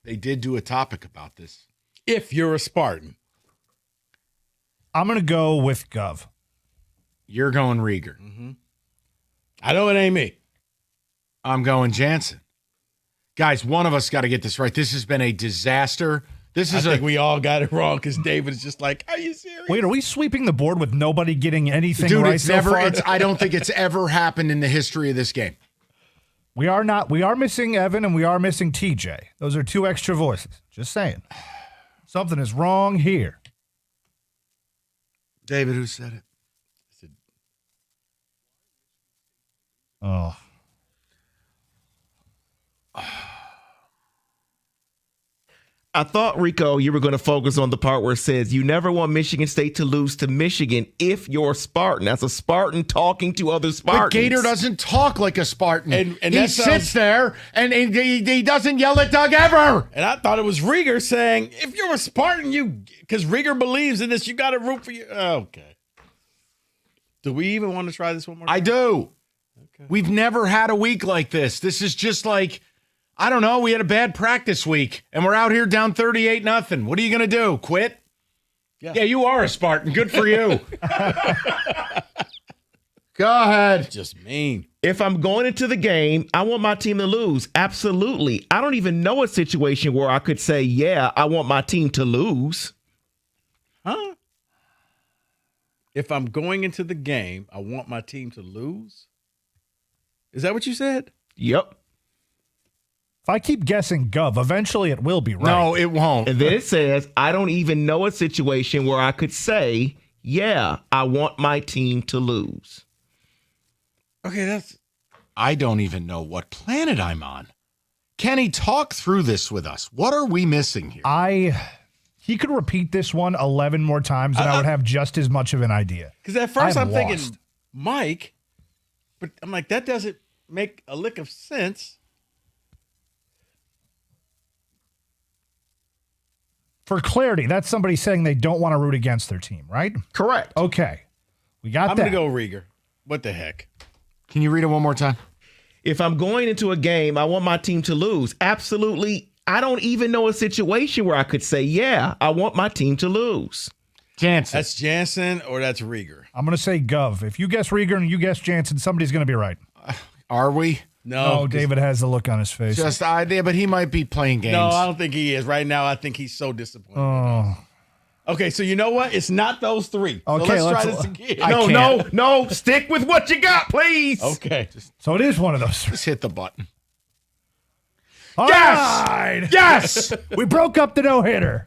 Speaker 15: They did do a topic about this.
Speaker 14: If you're a Spartan.
Speaker 6: I'm going to go with Gov.
Speaker 15: You're going Rieger.
Speaker 14: Mm-hmm. I know it ain't me.
Speaker 15: I'm going Jansen. Guys, one of us got to get this right. This has been a disaster.
Speaker 14: I think we all got it wrong because David is just like, are you serious?
Speaker 6: Wait, are we sweeping the board with nobody getting anything
Speaker 15: Dude,
Speaker 6: right
Speaker 15: it's
Speaker 6: so
Speaker 15: never.
Speaker 6: far?
Speaker 15: I don't think it's ever happened in the history of this game.
Speaker 6: We are not. We are missing Evan and we are missing TJ. Those are 2 extra voices. Just saying. Something is wrong here.
Speaker 15: David, who said it?
Speaker 6: Oh.
Speaker 16: I thought, Rico, you were going to focus on the part where it says you never want Michigan State to lose to Michigan if you're Spartan. That's a Spartan talking to other Spartans.
Speaker 15: But Gator doesn't talk like a Spartan.
Speaker 14: And
Speaker 15: he sits there and he doesn't yell at Doug ever.
Speaker 14: And I thought it was Rieger saying, if you're a Spartan, because Rieger believes in this, you got to root for you. Okay. Do we even want to try this one more time?
Speaker 15: I do. Okay. We've never had a week like this. This is just like, I don't know, we had a bad practice week, and we're out here down 38-0. What are you going to do, quit? Yeah, you are a Spartan. Good for you. Go ahead.
Speaker 14: Just mean.
Speaker 16: If I'm going into the game, I want my team to lose. Absolutely. I don't even know a situation where I could say, yeah, I want my team to lose.
Speaker 14: Huh? If I'm going into the game, I want my team to lose? Is that what you said?
Speaker 16: Yep.
Speaker 6: If I keep guessing Gov, eventually it will be right.
Speaker 15: No, it won't.
Speaker 16: And then it says, I don't even know a situation where I could say, yeah, I want my team to lose.
Speaker 14: Okay,
Speaker 15: I don't even know what planet I'm on. Kenny, talk through this with us. What are we missing here?
Speaker 6: He could repeat this one 11 more times and I would have just as much of an idea.
Speaker 14: Because at first I'm thinking Mike, but I'm like, that doesn't make a lick of sense.
Speaker 6: For clarity, that's somebody saying they don't want to root against their team, right?
Speaker 16: Correct.
Speaker 6: Okay. We got
Speaker 14: I'm
Speaker 6: that.
Speaker 14: going to go Rieger. What the heck?
Speaker 15: Can you read it one more time?
Speaker 16: If I'm going into a game, I want my team to lose. Absolutely. I don't even know a situation where I could say, yeah, I want my team to lose.
Speaker 15: Jansen.
Speaker 14: That's Jansen or that's Rieger.
Speaker 6: I'm going to say Gov. If you guess Rieger and you guess Jansen, somebody's going to be right.
Speaker 15: Are we?
Speaker 14: No.
Speaker 6: Oh, David has the look on his face.
Speaker 15: Just idea, but he might be playing games.
Speaker 14: No, I don't think he is. Right now, I think he's so disappointed.
Speaker 6: Oh.
Speaker 14: Okay, so you know what? It's not those three.
Speaker 6: Okay,
Speaker 14: so let's try
Speaker 6: let's-
Speaker 14: this again.
Speaker 16: No. Stick with what you got, please.
Speaker 14: Okay.
Speaker 6: So it is one of those.
Speaker 15: Just hit the button.
Speaker 6: All
Speaker 15: Yes!
Speaker 6: right.
Speaker 15: Yes!
Speaker 6: We broke up the no-hitter.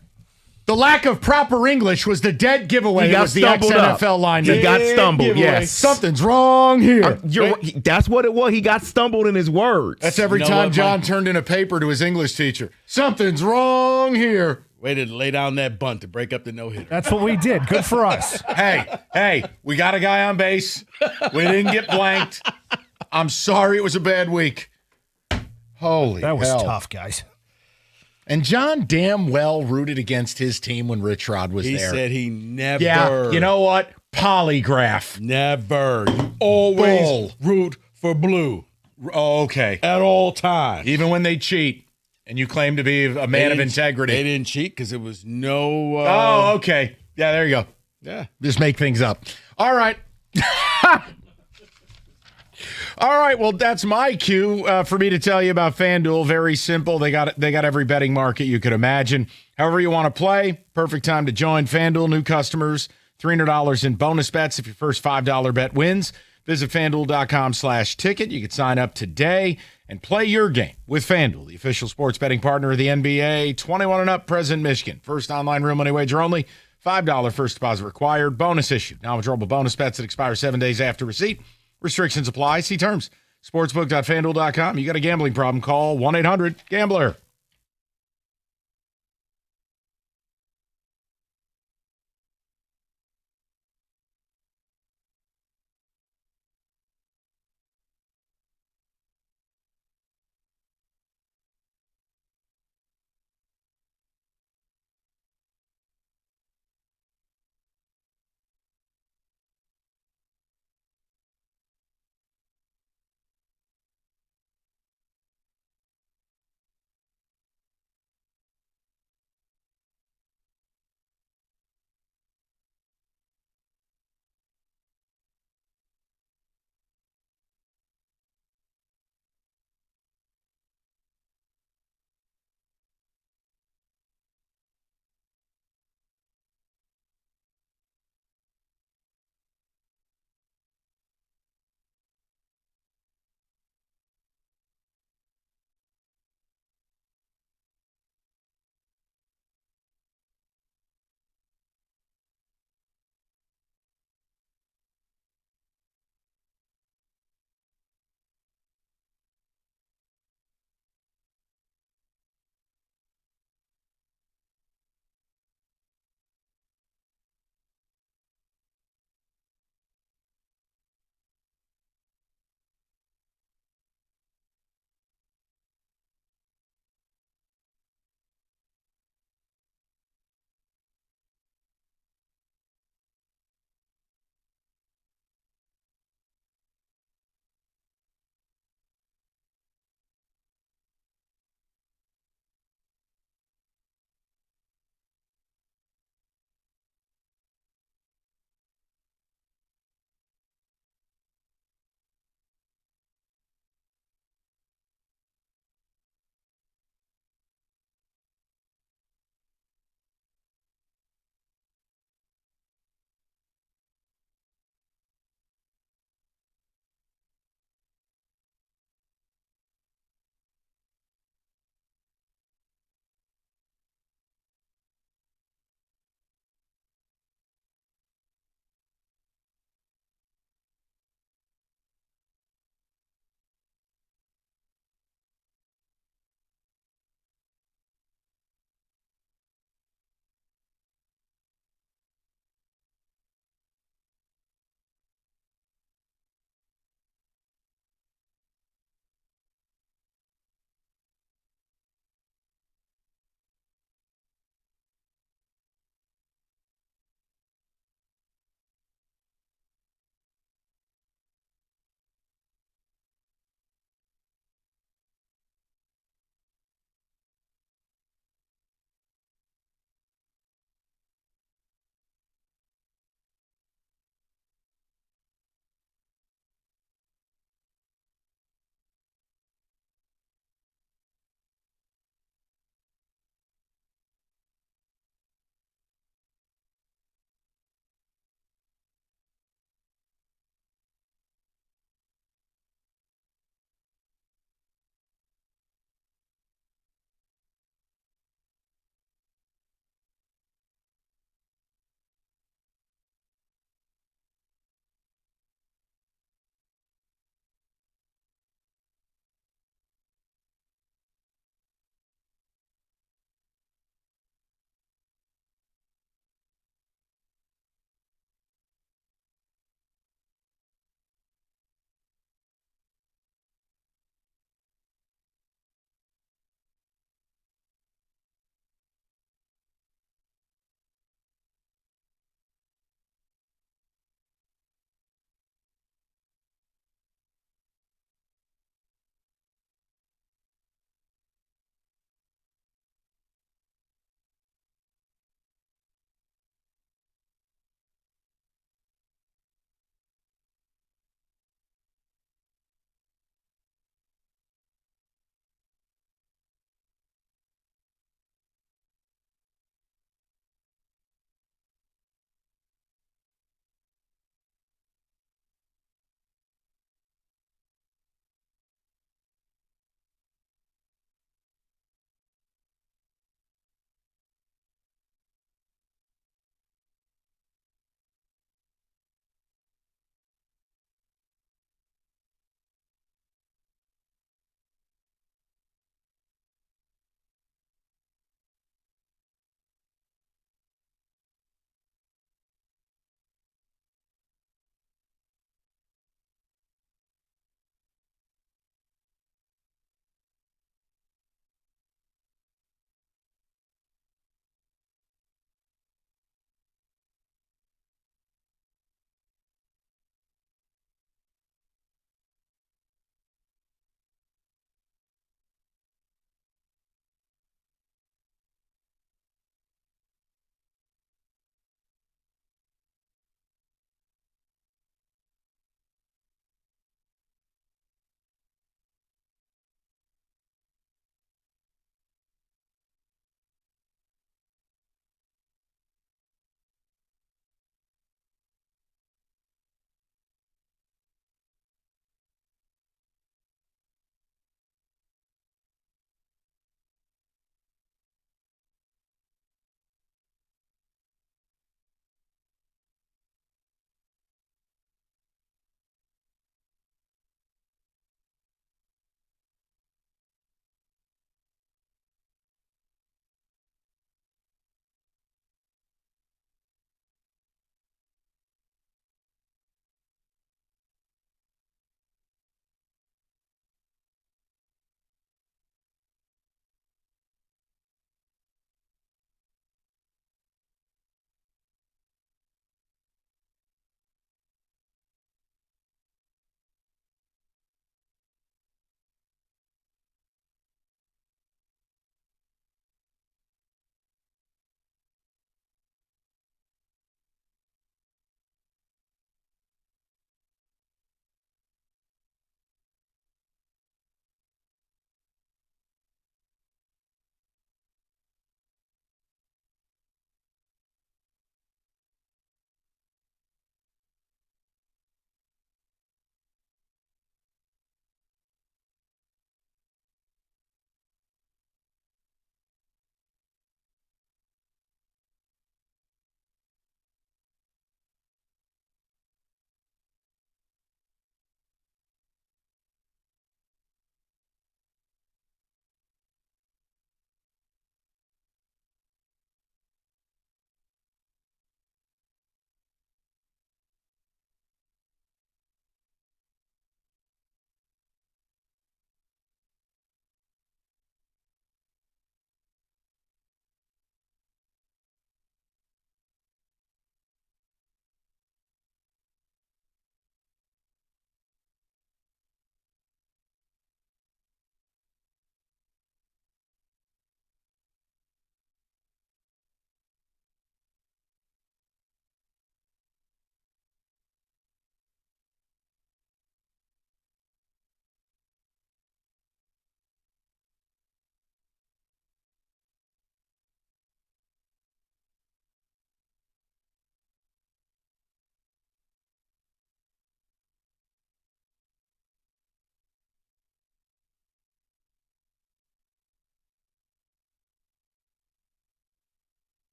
Speaker 15: The lack of proper English was the dead giveaway.
Speaker 16: He
Speaker 15: It
Speaker 16: got
Speaker 15: was the
Speaker 16: stumbled up.
Speaker 15: ex-NFL lineman.
Speaker 16: He got stumbled,
Speaker 15: Giveaway.
Speaker 16: yes.
Speaker 15: Something's wrong here.
Speaker 16: That's what it was. He got stumbled in his words.
Speaker 15: That's every
Speaker 14: You know
Speaker 15: time
Speaker 14: what,
Speaker 15: John
Speaker 14: Mike?
Speaker 15: turned in a paper to his English teacher. Something's wrong here.
Speaker 14: Way to lay down that bunt to break up the no-hitter.
Speaker 6: That's what we did. Good for us.
Speaker 15: Hey, we got a guy on base. We didn't get blanked. I'm sorry it was a bad week. Holy
Speaker 6: That was
Speaker 15: hell.
Speaker 6: tough, guys.
Speaker 15: And John damn well rooted against his team when Rich Rod was
Speaker 14: He
Speaker 15: there.
Speaker 14: said he never.
Speaker 15: Yeah, you know what? Polygraph.
Speaker 14: Never. You always
Speaker 15: Bull.
Speaker 14: root for blue
Speaker 15: Oh, okay.
Speaker 14: at all times.
Speaker 15: Even when they cheat and you claim to be a man of integrity.
Speaker 14: They didn't cheat because it was no.
Speaker 15: Oh, okay. Yeah, there you go.
Speaker 14: Yeah.
Speaker 15: Just make things up. All right. All right. Well, that's my cue for me to tell you about FanDuel. Very simple. They got every betting market you could imagine. However you want to play, perfect time to join FanDuel. New customers, $300 in bonus bets if your first $5 bet wins. Visit FanDuel.com/ticket. You can sign up today and play your game with FanDuel, the official sports betting partner of the NBA. 21 and up, present Michigan. First online real money wager only. $5 first deposit required. Bonus issued. Non-withdrawable bonus bets that expire 7 days after receipt. Restrictions apply. See terms. Sportsbook.fanduel.com. You got a gambling problem, call 1-800-GAMBLER.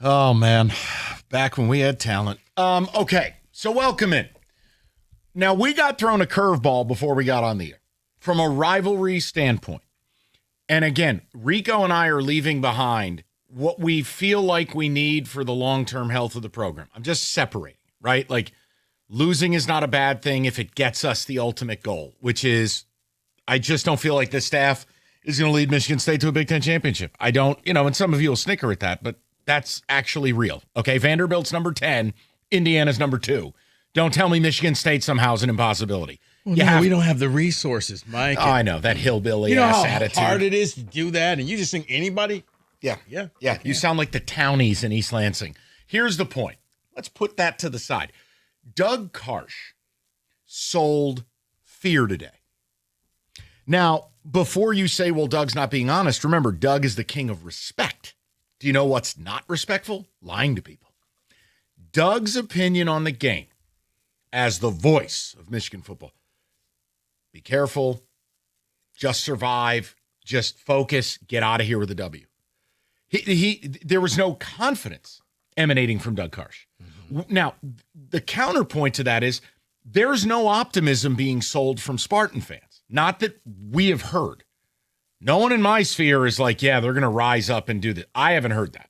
Speaker 15: Oh, man. Back when we had talent. Okay, so welcome in. Now, we got thrown a curveball before we got on the air from a rivalry standpoint. And again, Rico and I are leaving behind what we feel like we need for the long-term health of the program. I'm just separating, right? Like, losing is not a bad thing if it gets us the ultimate goal, which is I just don't feel like this staff is going to lead Michigan State to a Big Ten championship. I don't, and some of you will snicker at that, but that's actually real. Okay, Vanderbilt's number 10, Indiana's number 2. Don't tell me Michigan State somehow is an impossibility.
Speaker 14: Well, we don't have the resources, Mike.
Speaker 15: Oh, I know, that hillbilly
Speaker 14: you know
Speaker 15: ass
Speaker 14: how
Speaker 15: attitude.
Speaker 14: hard it is to do that, and you just think anybody?
Speaker 15: Yeah. You sound like the townies in East Lansing. Here's the point. Let's put that to the side. Doug Karsh sold fear today. Now, before you say, well, Doug's not being honest, remember, Doug is the king of respect. Do you know what's not respectful? Lying to people. Doug's opinion on the game as the voice of Michigan football. Be careful. Just survive. Just focus. Get out of here with a W. There was no confidence emanating from Doug Karsh. Mm-hmm. Now, the counterpoint to that is there's no optimism being sold from Spartan fans. Not that we have heard. No one in my sphere is like, yeah, they're going to rise up and do that. I haven't heard that.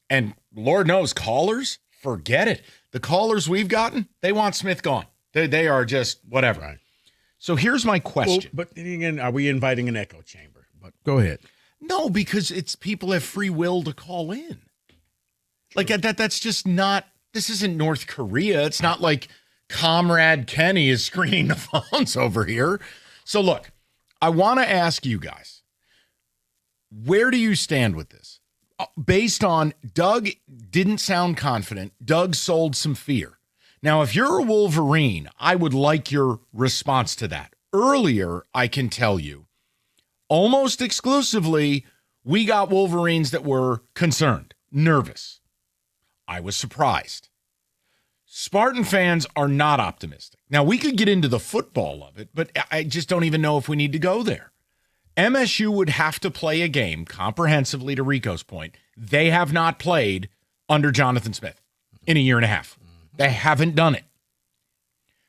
Speaker 15: And Lord knows, callers, forget it. The callers we've gotten, they want Smith gone. They are just whatever. Right. So here's my question.
Speaker 14: Well, but again, are we inviting an echo chamber? But go ahead.
Speaker 15: No, because it's people have free will to call in. Like that's just not, this isn't North Korea. It's not like Comrade Kenny is screening the phones over here. So look, I want to ask you guys, where do you stand with this? Based on Doug didn't sound confident. Doug sold some fear. Now, if you're a Wolverine, I would like your response to that. Earlier, I can tell you, almost exclusively, we got Wolverines that were concerned, nervous. I was surprised. Spartan fans are not optimistic. Now, we could get into the football of it, but I just don't even know if we need to go there. MSU would have to play a game comprehensively, to Rico's point. They have not played under Jonathan Smith in a year and a half. They haven't done it.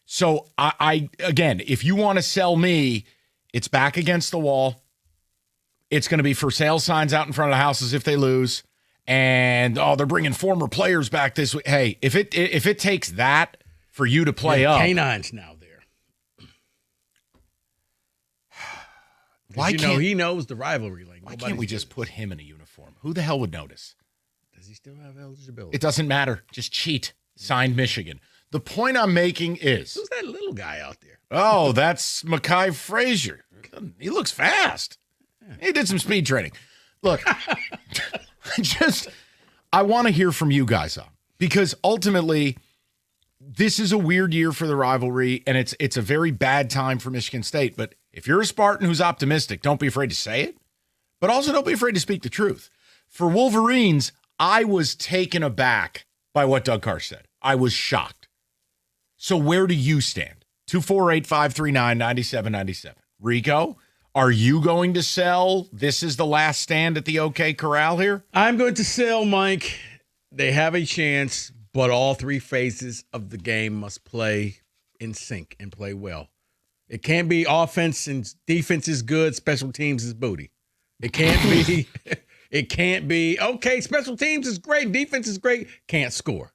Speaker 15: So, I again, if you want to sell me, it's back against the wall. It's going to be for sale signs out in front of the houses if they lose. And, they're bringing former players back this week. Hey, if it takes that for you to play up.
Speaker 14: Canines now there. Why can't he knows the rivalry? Like,
Speaker 15: why can't we just put him in a uniform? Who the hell would notice?
Speaker 14: Does he still have eligibility?
Speaker 15: It doesn't matter. Just cheat. Signed Michigan. The point I'm making is,
Speaker 14: who's that little guy out there?
Speaker 15: Oh, that's Mekhi Frazier. He looks fast. He did some speed training. Look, I want to hear from you guys because ultimately this is a weird year for the rivalry, and it's a very bad time for Michigan State. But if you're a Spartan who's optimistic, don't be afraid to say it, but also don't be afraid to speak the truth. For Wolverines, I was taken aback by what Doug Karsh said. I was shocked. So where do you stand? 248-539-9797. Rico, are you going to sell? This is the last stand at the OK Corral here?
Speaker 14: I'm going to sell, Mike. They have a chance, but all three phases of the game must play in sync and play well. It can't be offense and defense is good, special teams is booty. It can't be, okay, special teams is great, defense is great, can't score.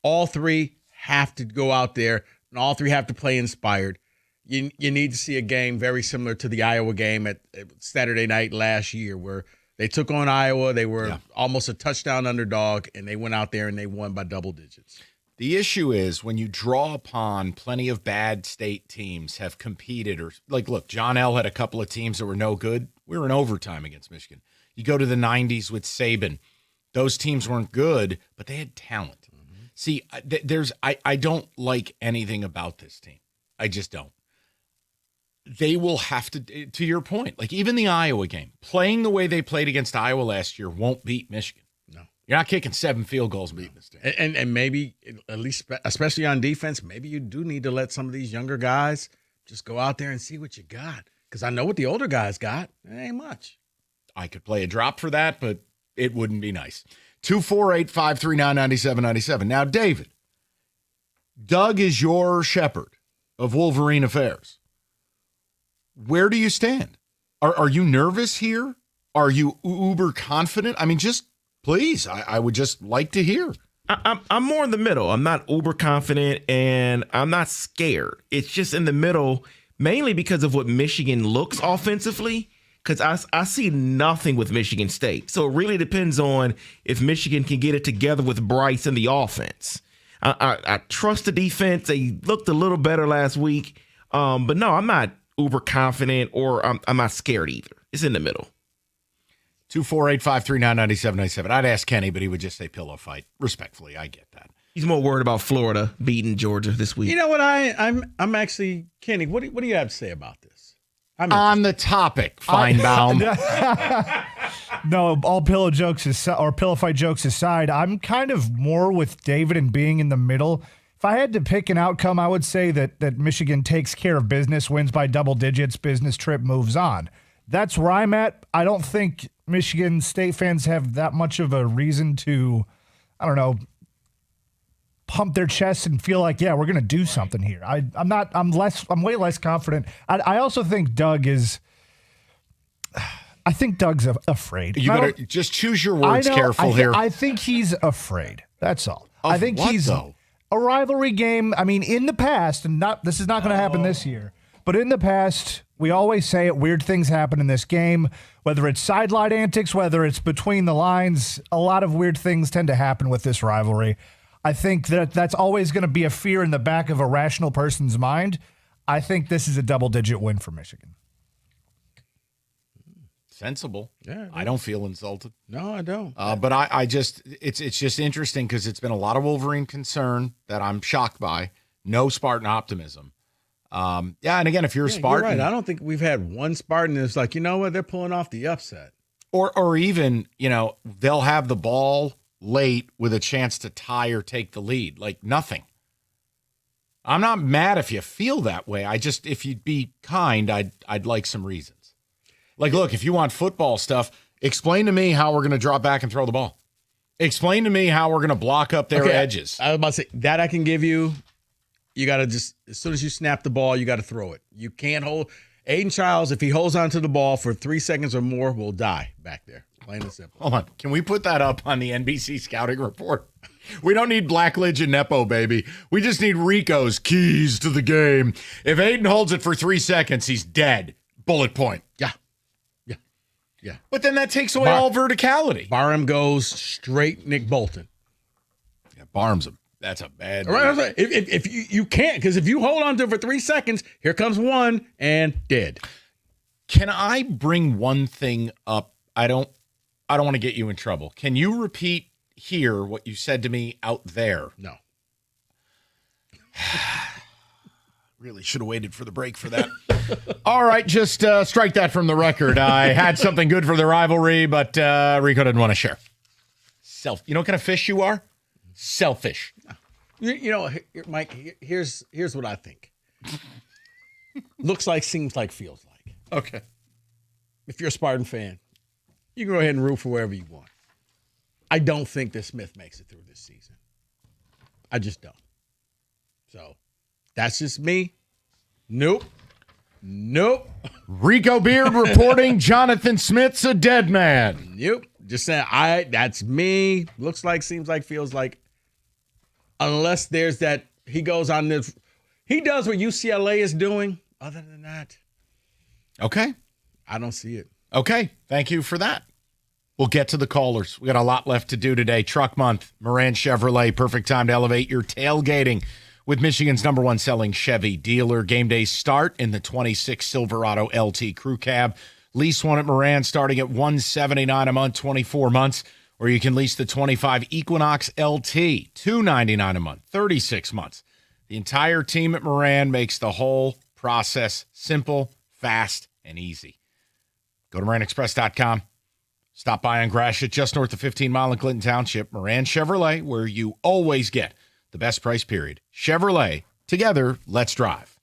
Speaker 14: All three have to go out there, and all three have to play inspired. You need to see a game very similar to the Iowa game at Saturday night last year where they took on Iowa. They were almost a touchdown underdog, and they went out there and they won by double digits.
Speaker 15: The issue is when you draw upon plenty of bad state teams have competed or like, look, John L. had a couple of teams that were no good. We were in overtime against Michigan. You go to the 90s with Saban. Those teams weren't good, but they had talent. Mm-hmm. See, I don't like anything about this team. I just don't. They will have to your point, like even the Iowa game, playing the way they played against Iowa last year won't beat Michigan.
Speaker 14: No.
Speaker 15: You're not kicking 7 field goals and beating this team.
Speaker 14: And maybe, at least, especially on defense, maybe you do need to let some of these younger guys just go out there and see what you got. Because I know what the older guys got. It ain't much.
Speaker 15: I could play a drop for that, but it wouldn't be nice. 248-539-9797. Now, David, Doug is your shepherd of Wolverine affairs. Where do you stand? Are you nervous here? Are you uber confident? I mean, just please, I would just like to hear.
Speaker 16: I'm more in the middle. I'm not uber confident and I'm not scared. It's just in the middle, mainly because of what Michigan looks offensively, because I see nothing with Michigan State. So it really depends on if Michigan can get it together with Bryce and the offense. I trust the defense. They looked a little better last week. But no, I'm not uber confident or I'm not scared either. It's in the middle.
Speaker 15: 248-539-9797. I'd ask Kenny, but he would just say pillow fight. Respectfully, I get that.
Speaker 16: He's more worried about Florida beating Georgia this week.
Speaker 14: You know what? I'm actually, Kenny, what do you have to say about this?
Speaker 15: On the topic, Feinbaum.
Speaker 6: No, all pillow jokes or pillow fight jokes aside, I'm kind of more with David and being in the middle. If I had to pick an outcome, I would say that Michigan takes care of business, wins by double digits, business trip, moves on. That's where I'm at. I don't think Michigan State fans have that much of a reason to, I don't know, pump their chests and feel like, yeah, we're going to do something here. I'm way less confident. I also think Doug's afraid.
Speaker 15: You better just choose your words careful here.
Speaker 6: I think he's afraid. That's all.
Speaker 15: Of
Speaker 6: I think
Speaker 15: what,
Speaker 6: he's
Speaker 15: though?
Speaker 6: A rivalry game. I mean, in the past, and this is not going to happen this year, but in the past, we always say it, weird things happen in this game, whether it's sideline antics, whether it's between the lines, a lot of weird things tend to happen with this rivalry. I think that's always going to be a fear in the back of a rational person's mind. I think this is a double-digit win for Michigan.
Speaker 15: Sensible.
Speaker 14: Yeah,
Speaker 15: I don't feel insulted.
Speaker 14: No, I don't.
Speaker 15: But I just, it's just interesting because it's been a lot of Wolverine concern that I'm shocked by. No Spartan optimism. And again, if you're a Spartan,
Speaker 14: you're right. I don't think we've had one Spartan that's like, you know what, they're pulling off the upset.
Speaker 15: Or even, they'll have the ball late with a chance to tie or take the lead. Like nothing. I'm not mad if you feel that way. If you'd be kind, I'd like some reasons. Like, look, if you want football stuff, explain to me how we're going to drop back and throw the ball. Explain to me how we're going to block up their edges.
Speaker 14: I was about to say, that I can give you. You got to just, as soon as you snap the ball, you got to throw it. You can't hold. Aiden Childs, if he holds onto the ball for 3 seconds or more, will die back there. Plain and simple.
Speaker 15: Hold on. Can we put that up on the NBC scouting report? We don't need Blackledge and Nepo, baby. We just need Rico's keys to the game. If Aiden holds it for 3 seconds, he's dead. Bullet point.
Speaker 14: Yeah.
Speaker 15: But then that takes away all verticality.
Speaker 14: Barham goes straight Nick Bolton.
Speaker 15: Yeah, that's a bad
Speaker 14: right. If you can't, because if you hold on to it for 3 seconds, here comes one and dead.
Speaker 15: Can I bring one thing up? I don't want to get you in trouble. Can you repeat here what you said to me out there?
Speaker 14: No.
Speaker 15: Really should have waited for the break for that. All right, just strike that from the record. I had something good for the rivalry, but Rico didn't want to share. You know what kind of fish you are? Selfish.
Speaker 14: Mike, here's what I think. Looks like, seems like, feels like.
Speaker 15: Okay.
Speaker 14: If you're a Spartan fan, you can go ahead and root for wherever you want. I don't think that Smith makes it through this season. I just don't. So that's just me. Nope.
Speaker 15: Rico Beard reporting Jonathan Smith's a dead man.
Speaker 14: Nope. Just saying, that's me. Looks like, seems like, feels like. Unless there's that, he goes on this, he does what UCLA is doing. Other than that.
Speaker 15: Okay.
Speaker 14: I don't see it.
Speaker 15: Okay. Thank you for that. We'll get to the callers. We got a lot left to do today. Truck Month, Moran Chevrolet, perfect time to elevate your tailgating with Michigan's #1 selling Chevy dealer. Game days start in the 26 Silverado LT Crew Cab. Lease one at Moran starting at $179 a month, 24 months. Or you can lease the 25 Equinox LT, $299 a month, 36 months. The entire team at Moran makes the whole process simple, fast, and easy. Go to MoranExpress.com. Stop by on Gratiot, just north of 15 Mile in Clinton Township. Moran Chevrolet, where you always get the best price, period. Chevrolet, together, let's drive.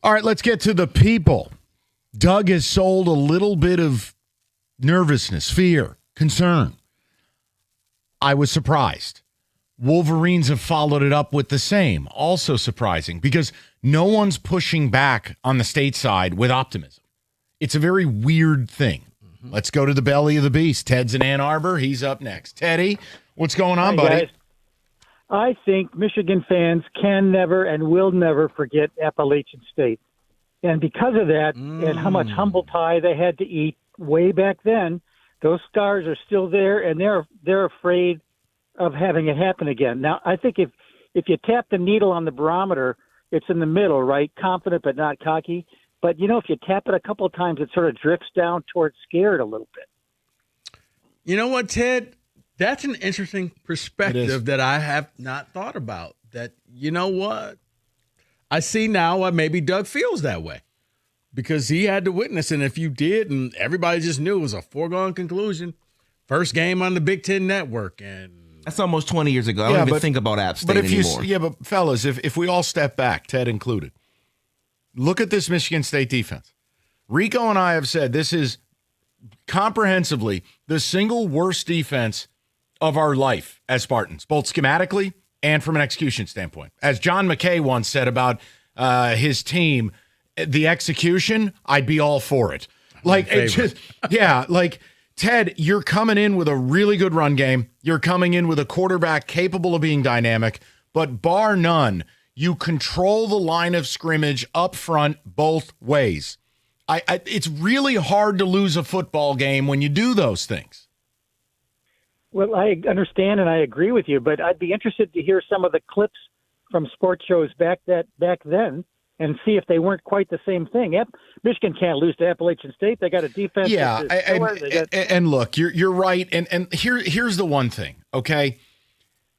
Speaker 15: All right, let's get to the people. Doug has sold a little bit of nervousness, fear, concern. I was surprised. Wolverines have followed it up with the same. Also surprising because no one's pushing back on the state side with optimism. It's a very weird thing. Let's go to the belly of the beast. Ted's in Ann Arbor. He's up next. Teddy, what's going on, buddy?
Speaker 13: Guys. I think Michigan fans can never and will never forget Appalachian State. And because of that and how much humble pie they had to eat way back then, those scars are still there, and they're afraid of having it happen again. Now, I think if you tap the needle on the barometer, it's in the middle, right? Confident but not cocky. But, if you tap it a couple of times, it sort of drifts down towards scared a little bit.
Speaker 14: You know what, Ted? That's an interesting perspective that I have not thought about. That, you know what? I see now why maybe Doug feels that way. Because he had to witness, and if you did, and everybody just knew it was a foregone conclusion, first game on the Big Ten Network, and
Speaker 16: that's almost 20 years ago. I don't even think about App State anymore.
Speaker 15: But fellas, if we all step back, Ted included, look at this Michigan State defense. Rico and I have said this is comprehensively the single worst defense of our life as Spartans, both schematically and from an execution standpoint. As John McKay once said about his team, the execution, I'd be all for it. Ted, you're coming in with a really good run game. You're coming in with a quarterback capable of being dynamic, but bar none, you control the line of scrimmage up front both ways. It's really hard to lose a football game when you do those things.
Speaker 13: Well, I understand and I agree with you, but I'd be interested to hear some of the clips from sports shows back then and see if they weren't quite the same thing. Michigan can't lose to Appalachian State. They got a defense.
Speaker 15: Yeah, and look, you're right. And here's the one thing, okay?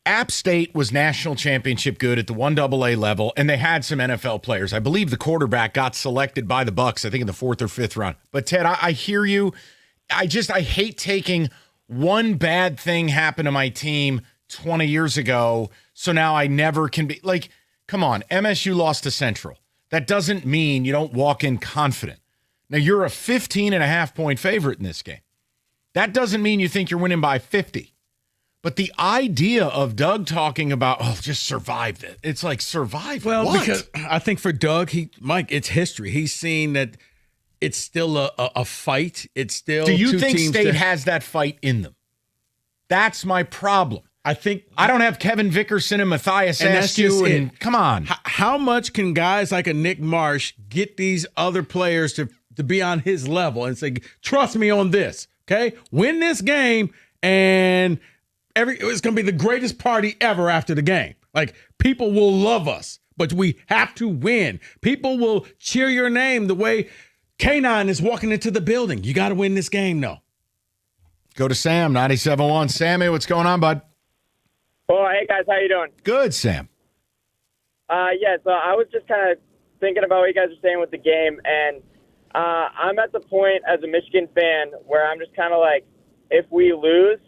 Speaker 15: App State was national championship good at the 1AA level, and they had some NFL players. I believe the quarterback got selected by the Bucs, I think in the 4th or 5th round. But Ted, I hear you. I hate taking one bad thing happened to my team 20 years ago, so now I never can be like, come on, MSU lost to Central. That doesn't mean you don't walk in confident. Now, you're a 15.5-point favorite in this game. That doesn't mean you think you're winning by 50. But the idea of Doug talking about, just survive it. It's like, survive what?
Speaker 14: Because I think for Doug, Mike, it's history. He's seen that it's still a fight. It's still
Speaker 15: Do you
Speaker 14: two
Speaker 15: think
Speaker 14: teams
Speaker 15: State has that fight in them? That's my problem. I don't have Kevin Vickerson and Matthias Askew. Come on.
Speaker 14: How much can guys like a Nick Marsh get these other players to be on his level and say, trust me on this, okay? Win this game, and it's going to be the greatest party ever after the game. Like, people will love us, but we have to win. People will cheer your name the way K9 is walking into the building. You got to win this game, though.
Speaker 15: Go to Sam, 97.1. Sammy, what's going on, bud?
Speaker 22: Oh, hey, guys. How you doing?
Speaker 15: Good, Sam.
Speaker 22: So I was just kind of thinking about what you guys are saying with the game, and I'm at the point as a Michigan fan where I'm just kind of like, if we lose,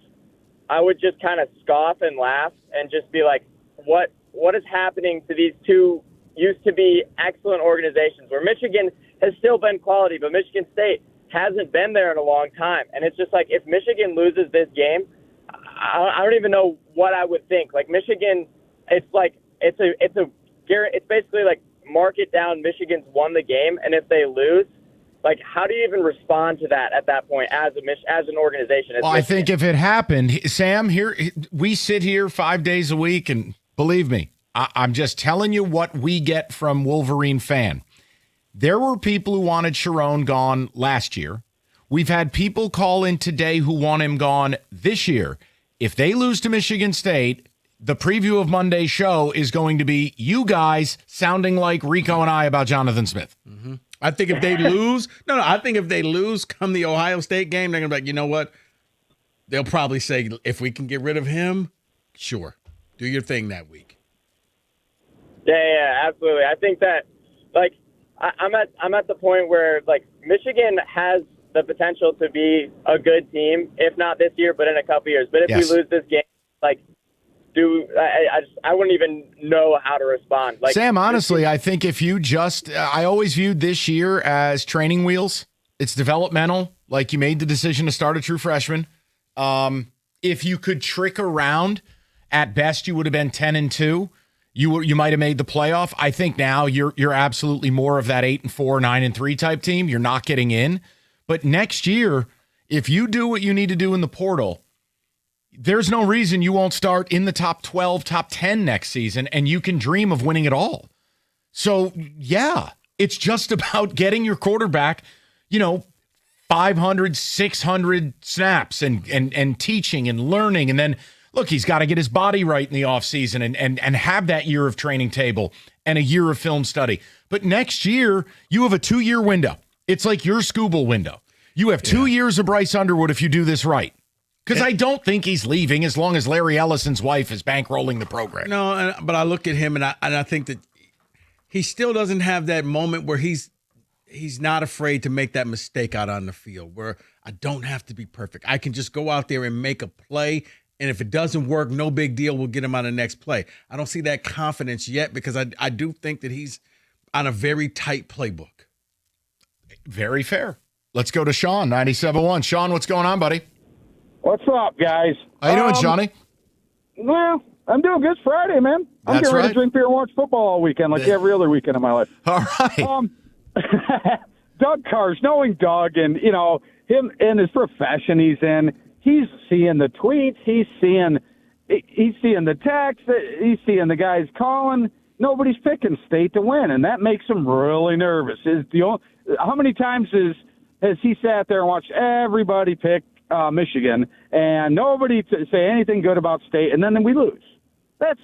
Speaker 22: I would just kind of scoff and laugh and just be like, what is happening to these two used to be excellent organizations where Michigan has still been quality, but Michigan State hasn't been there in a long time. And it's just like, if Michigan loses this game, I don't even know what I would think. Like, Michigan, it's basically like, mark it down, Michigan's won the game, and if they lose, like, how do you even respond to that at that point as an organization?
Speaker 15: Well, I think if it happened, Sam, here we sit here 5 days a week, and believe me, I'm just telling you what we get from Wolverine fan. There were people who wanted Sharon gone last year. We've had people call in today who want him gone this year. If they lose to Michigan State, the preview of Monday's show is going to be you guys sounding like Rico and I about Jonathan Smith.
Speaker 14: Mm-hmm. I think if they lose, I think if they lose come the Ohio State game, they're going to be like, you know what? They'll probably say, if we can get rid of him, sure, do your thing that week.
Speaker 22: Yeah, absolutely. I think that, like, I'm at the point where, like, Michigan has the potential to be a good team, if not this year, but in a couple years. But if we lose this game, like, I wouldn't even know how to respond. Like
Speaker 15: Sam, honestly, I think if you I always viewed this year as training wheels. It's developmental. Like you made the decision to start a true freshman. If you could trick around, at best you would have been 10-2. You might have made the playoff. I think now you're absolutely more of that 8-4, 9-3 type team. You're not getting in. But next year, if you do what you need to do in the portal, there's no reason you won't start in the top 12, top 10 next season, and you can dream of winning it all. So, yeah, it's just about getting your quarterback, 500, 600 snaps and teaching and learning. And then, look, he's got to get his body right in the offseason and have that year of training table and a year of film study. But next year, you have a 2-year window. It's like your Scooble window. You have 2 years of Bryce Underwood if you do this right. Because I don't think he's leaving as long as Larry Ellison's wife is bankrolling the program.
Speaker 14: No, but I look at him and I think that he still doesn't have that moment where he's not afraid to make that mistake out on the field where I don't have to be perfect. I can just go out there and make a play, and if it doesn't work, no big deal. We'll get him on the next play. I don't see that confidence yet because I do think that he's on a very tight playbook.
Speaker 15: Very fair. Let's go to Sean, 97.1. Sean, what's going on, buddy?
Speaker 4: What's up, guys?
Speaker 15: How you doing, Johnny?
Speaker 4: Well, I'm doing good. It's Friday, man. I'm getting ready to drink beer and watch football all weekend like every other weekend of my life.
Speaker 15: All right.
Speaker 4: Doug Cars, knowing Doug and, him in his profession he's in, he's seeing the tweets, he's seeing the text, he's seeing the guys calling. Nobody's picking State to win, and that makes him really nervous. How many times has he sat there and watched everybody pick Michigan and nobody say anything good about State, and then we lose? That's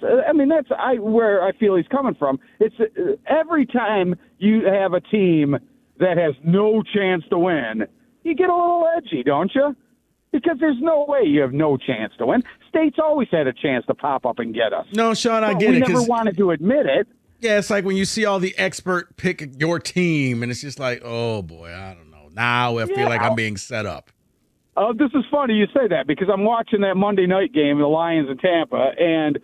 Speaker 4: where I feel he's coming from. It's every time you have a team that has no chance to win, you get a little edgy, don't you? Because there's no way you have no chance to win. State's always had a chance to pop up and get us.
Speaker 14: No, Sean, I get
Speaker 4: it.
Speaker 14: We
Speaker 4: never wanted to admit it.
Speaker 14: Yeah, it's like when you see all the expert pick your team, and it's just like, oh, boy, I don't know. Now I feel like I'm being set up.
Speaker 4: This is funny you say that because I'm watching that Monday night game, the Lions in Tampa, and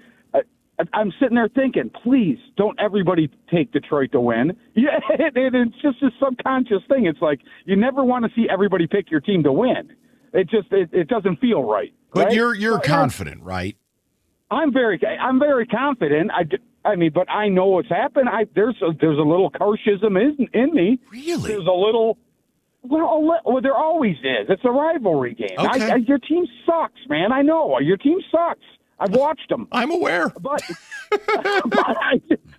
Speaker 4: I'm sitting there thinking, please don't everybody take Detroit to win. Yeah, it's just a subconscious thing. It's like you never want to see everybody pick your team to win. It doesn't feel right.
Speaker 15: But
Speaker 4: right?
Speaker 15: you're confident, right?
Speaker 4: I'm very confident. But I know what's happened. There's a little Carshism in me.
Speaker 15: Really?
Speaker 4: There's a little. Well, there always is. It's a rivalry game.
Speaker 15: Okay.
Speaker 4: Your team sucks, man. I know your team sucks. I've watched them.
Speaker 15: I'm aware.
Speaker 4: But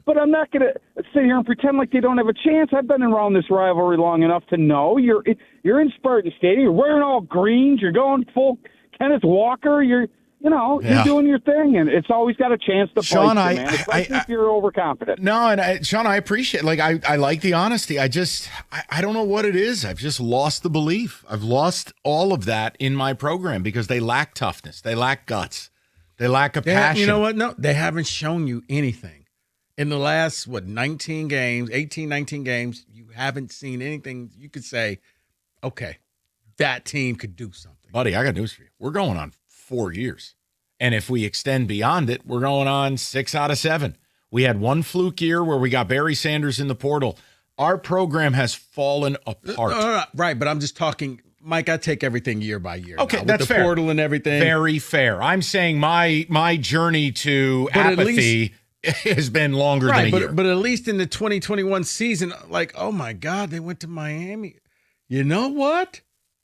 Speaker 4: I'm not going to sit here and pretend like they don't have a chance. I've been around this rivalry long enough to know you're in Spartan Stadium. You're wearing all greens. You're going full Kenneth Walker. You're doing your thing, and it's always got a chance to
Speaker 15: Sean,
Speaker 4: play you, man. Especially if you're overconfident.
Speaker 15: No, and Sean, I appreciate I like the honesty. I don't know what it is. I've just lost the belief. I've lost all of that in my program because they lack toughness. They lack guts. They lack a passion.
Speaker 14: You know what? No, they haven't shown you anything. In the last, 18, 19 games, you haven't seen anything you could say, okay, that team could do something.
Speaker 15: Buddy, I got news for you. We're going on 4 years. And if we extend beyond it, we're going on 6 out of 7. We had one fluke year where we got Barry Sanders in the portal. Our program has fallen apart.
Speaker 14: Right, but I'm just talking – Mike, I take everything year by year.
Speaker 15: Okay,
Speaker 14: now,
Speaker 15: that's
Speaker 14: with the
Speaker 15: fair.
Speaker 14: Portal and everything.
Speaker 15: Very fair. I'm saying my journey to apathy has been longer than a year.
Speaker 14: But at least in the 2021 season, like, oh my God, they went to Miami. You know what?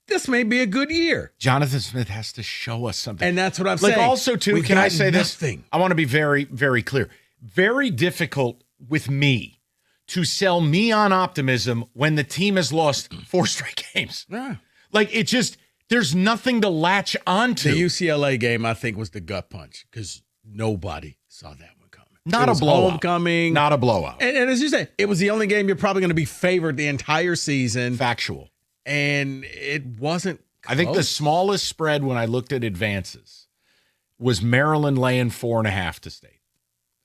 Speaker 14: This may be a good year.
Speaker 15: Jonathan Smith has to show us something.
Speaker 14: And that's what I'm saying.
Speaker 15: Also, too, can I say
Speaker 14: nothing.
Speaker 15: this? I want to be very, very clear. Very difficult with me to sell me on optimism when the team has lost 4 straight games.
Speaker 14: Yeah.
Speaker 15: Like, it just, there's nothing to latch onto.
Speaker 14: The UCLA game, I think, was the gut punch because nobody saw that one coming.
Speaker 15: Not a blowout.
Speaker 14: Homecoming.
Speaker 15: Not a blowout.
Speaker 14: And as you say, it was the only game you're probably going to be favored the entire season.
Speaker 15: Factual.
Speaker 14: And it wasn't close.
Speaker 15: I think the smallest spread when I looked at advances was Maryland laying 4.5 to State.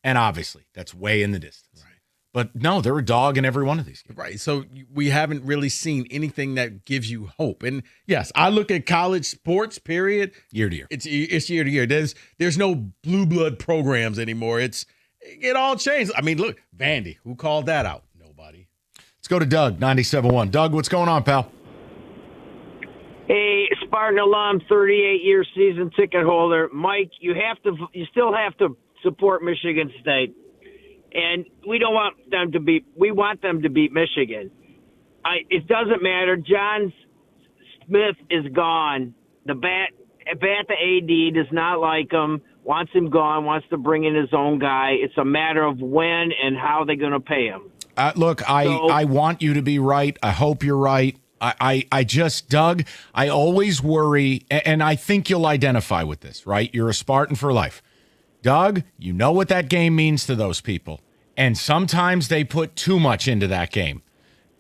Speaker 15: And obviously, that's way in the distance.
Speaker 14: Right.
Speaker 15: But no, they're a dog in every one of these games.
Speaker 14: Right. So we haven't really seen anything that gives you hope. And yes, I look at college sports, period.
Speaker 15: Year to year.
Speaker 14: It's year to year. There's no blue blood programs anymore. It all changed. I mean, look, Vandy, who called that out? Nobody.
Speaker 15: Let's go to Doug, 97.1. Doug, what's going on, pal?
Speaker 7: Hey, Spartan alum, 38-year season ticket holder. Mike, you still have to support Michigan State. And we want them to beat Michigan. It doesn't matter. John Smith is gone. The AD does not like him, wants him gone, wants to bring in his own guy. It's a matter of when and how they're going to pay him.
Speaker 15: Look, I want you to be right. I hope you're right. I just, Doug, I always worry, and I think you'll identify with this, right? You're a Spartan for life. Doug, you know what that game means to those people. And sometimes they put too much into that game.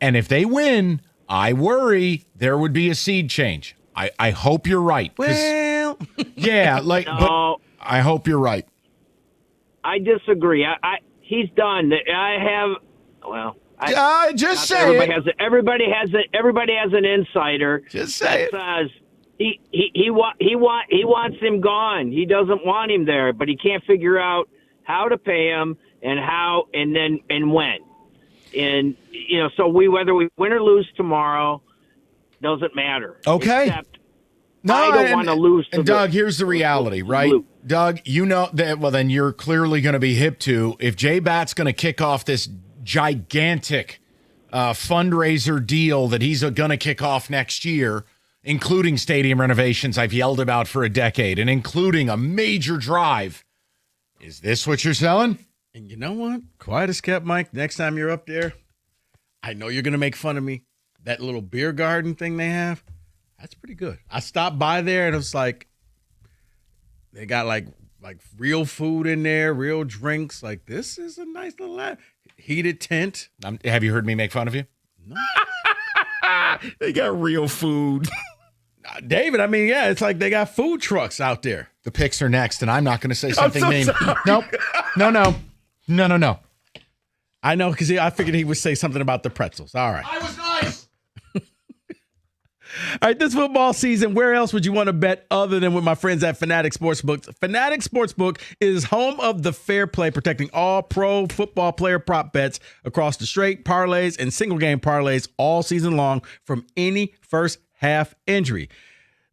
Speaker 15: And if they win, I worry there would be a seed change. I hope you're right.
Speaker 7: Well,
Speaker 15: yeah,
Speaker 7: no.
Speaker 15: But I hope you're right.
Speaker 7: I disagree. He's done.
Speaker 15: Just say
Speaker 7: everybody has an insider.
Speaker 15: Just say it.
Speaker 7: Says he wants him gone. He doesn't want him there, but he can't figure out how to pay him and how and when. And so whether we win or lose tomorrow doesn't matter.
Speaker 15: Okay.
Speaker 7: Except I don't want to lose.
Speaker 15: And Doug, here's the reality, right? Doug, you know that. Well, then you're clearly going to be hip to if Jay Batt's going to kick off this gigantic fundraiser deal that he's going to kick off next year, including stadium renovations I've yelled about for a decade, and including a major drive. Is this what you're selling?
Speaker 14: And you know what? Quiet as kept, Mike. Next time you're up there, I know you're going to make fun of me. That little beer garden thing they have, that's pretty good. I stopped by there and it was like, they got like real food in there, real drinks. Like, this is a nice little heated tent.
Speaker 15: Have you heard me make fun of you?
Speaker 14: No.
Speaker 16: They got real food.
Speaker 14: David, I mean, yeah, it's like they got food trucks out there.
Speaker 15: The picks are next, and I'm not going to say something mean. Nope. No.
Speaker 14: I know, because I figured he would say something about the pretzels. All right.
Speaker 15: I was nice.
Speaker 14: All right, this football season, where else would you want to bet other than with my friends at Fanatic Sportsbook? Fanatic Sportsbook is home of the fair play, protecting all pro football player prop bets across the straight, parlays, and single game parlays all season long from any first half injury.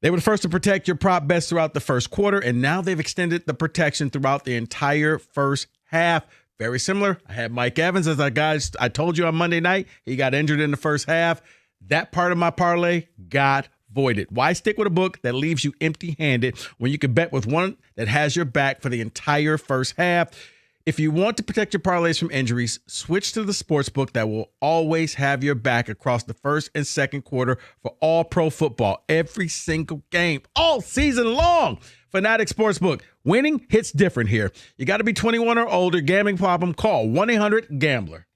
Speaker 14: They were the first to protect your prop bets throughout the first quarter, and now they've extended the protection throughout the entire first half. Very similar. I had Mike Evans, as I told you on Monday night. He got injured in the first half. That part of my parlay got voided. Why stick with a book that leaves you empty-handed when you can bet with one that has your back for the entire first half? If you want to protect your parlays from injuries, switch to the sports book that will always have your back across the first and second quarter for all pro football, every single game, all season long. Fanatic Sportsbook. Winning hits different here. You got to be 21 or older. Gambling problem? Call 1-800-GAMBLER.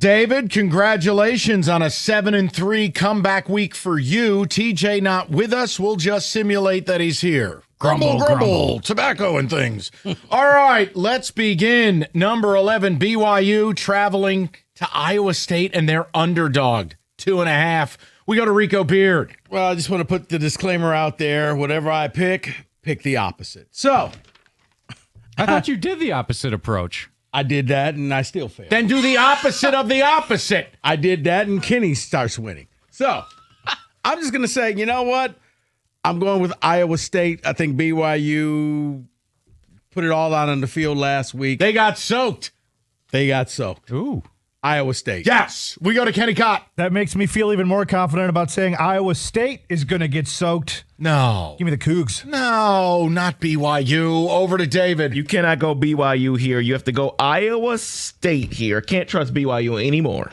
Speaker 15: David, congratulations on a 7-3 comeback week for you. TJ not with us. We'll just simulate that he's here. Grumble, grumble, tobacco and things. All right, let's begin. Number 11, BYU traveling to Iowa State, and they're underdogged, 2.5. We go to Rico Beard.
Speaker 14: Well, I just want to put the disclaimer out there. Whatever I pick the opposite. So,
Speaker 21: I thought you did the opposite approach.
Speaker 14: I did that, and I still failed.
Speaker 15: Then do the opposite of the opposite.
Speaker 14: I did that, and Kenny starts winning. So, I'm just going to say, you know what? I'm going with Iowa State. I think BYU put it all out on the field last week.
Speaker 15: They got soaked.
Speaker 21: Ooh.
Speaker 14: Iowa State.
Speaker 15: Yes. We go to Kenny Cott.
Speaker 6: That makes me feel even more confident about saying Iowa State is going to get soaked.
Speaker 15: No.
Speaker 6: Give me the Cougs.
Speaker 15: No, not BYU. Over to David.
Speaker 16: You cannot go BYU here. You have to go Iowa State here. Can't trust BYU anymore.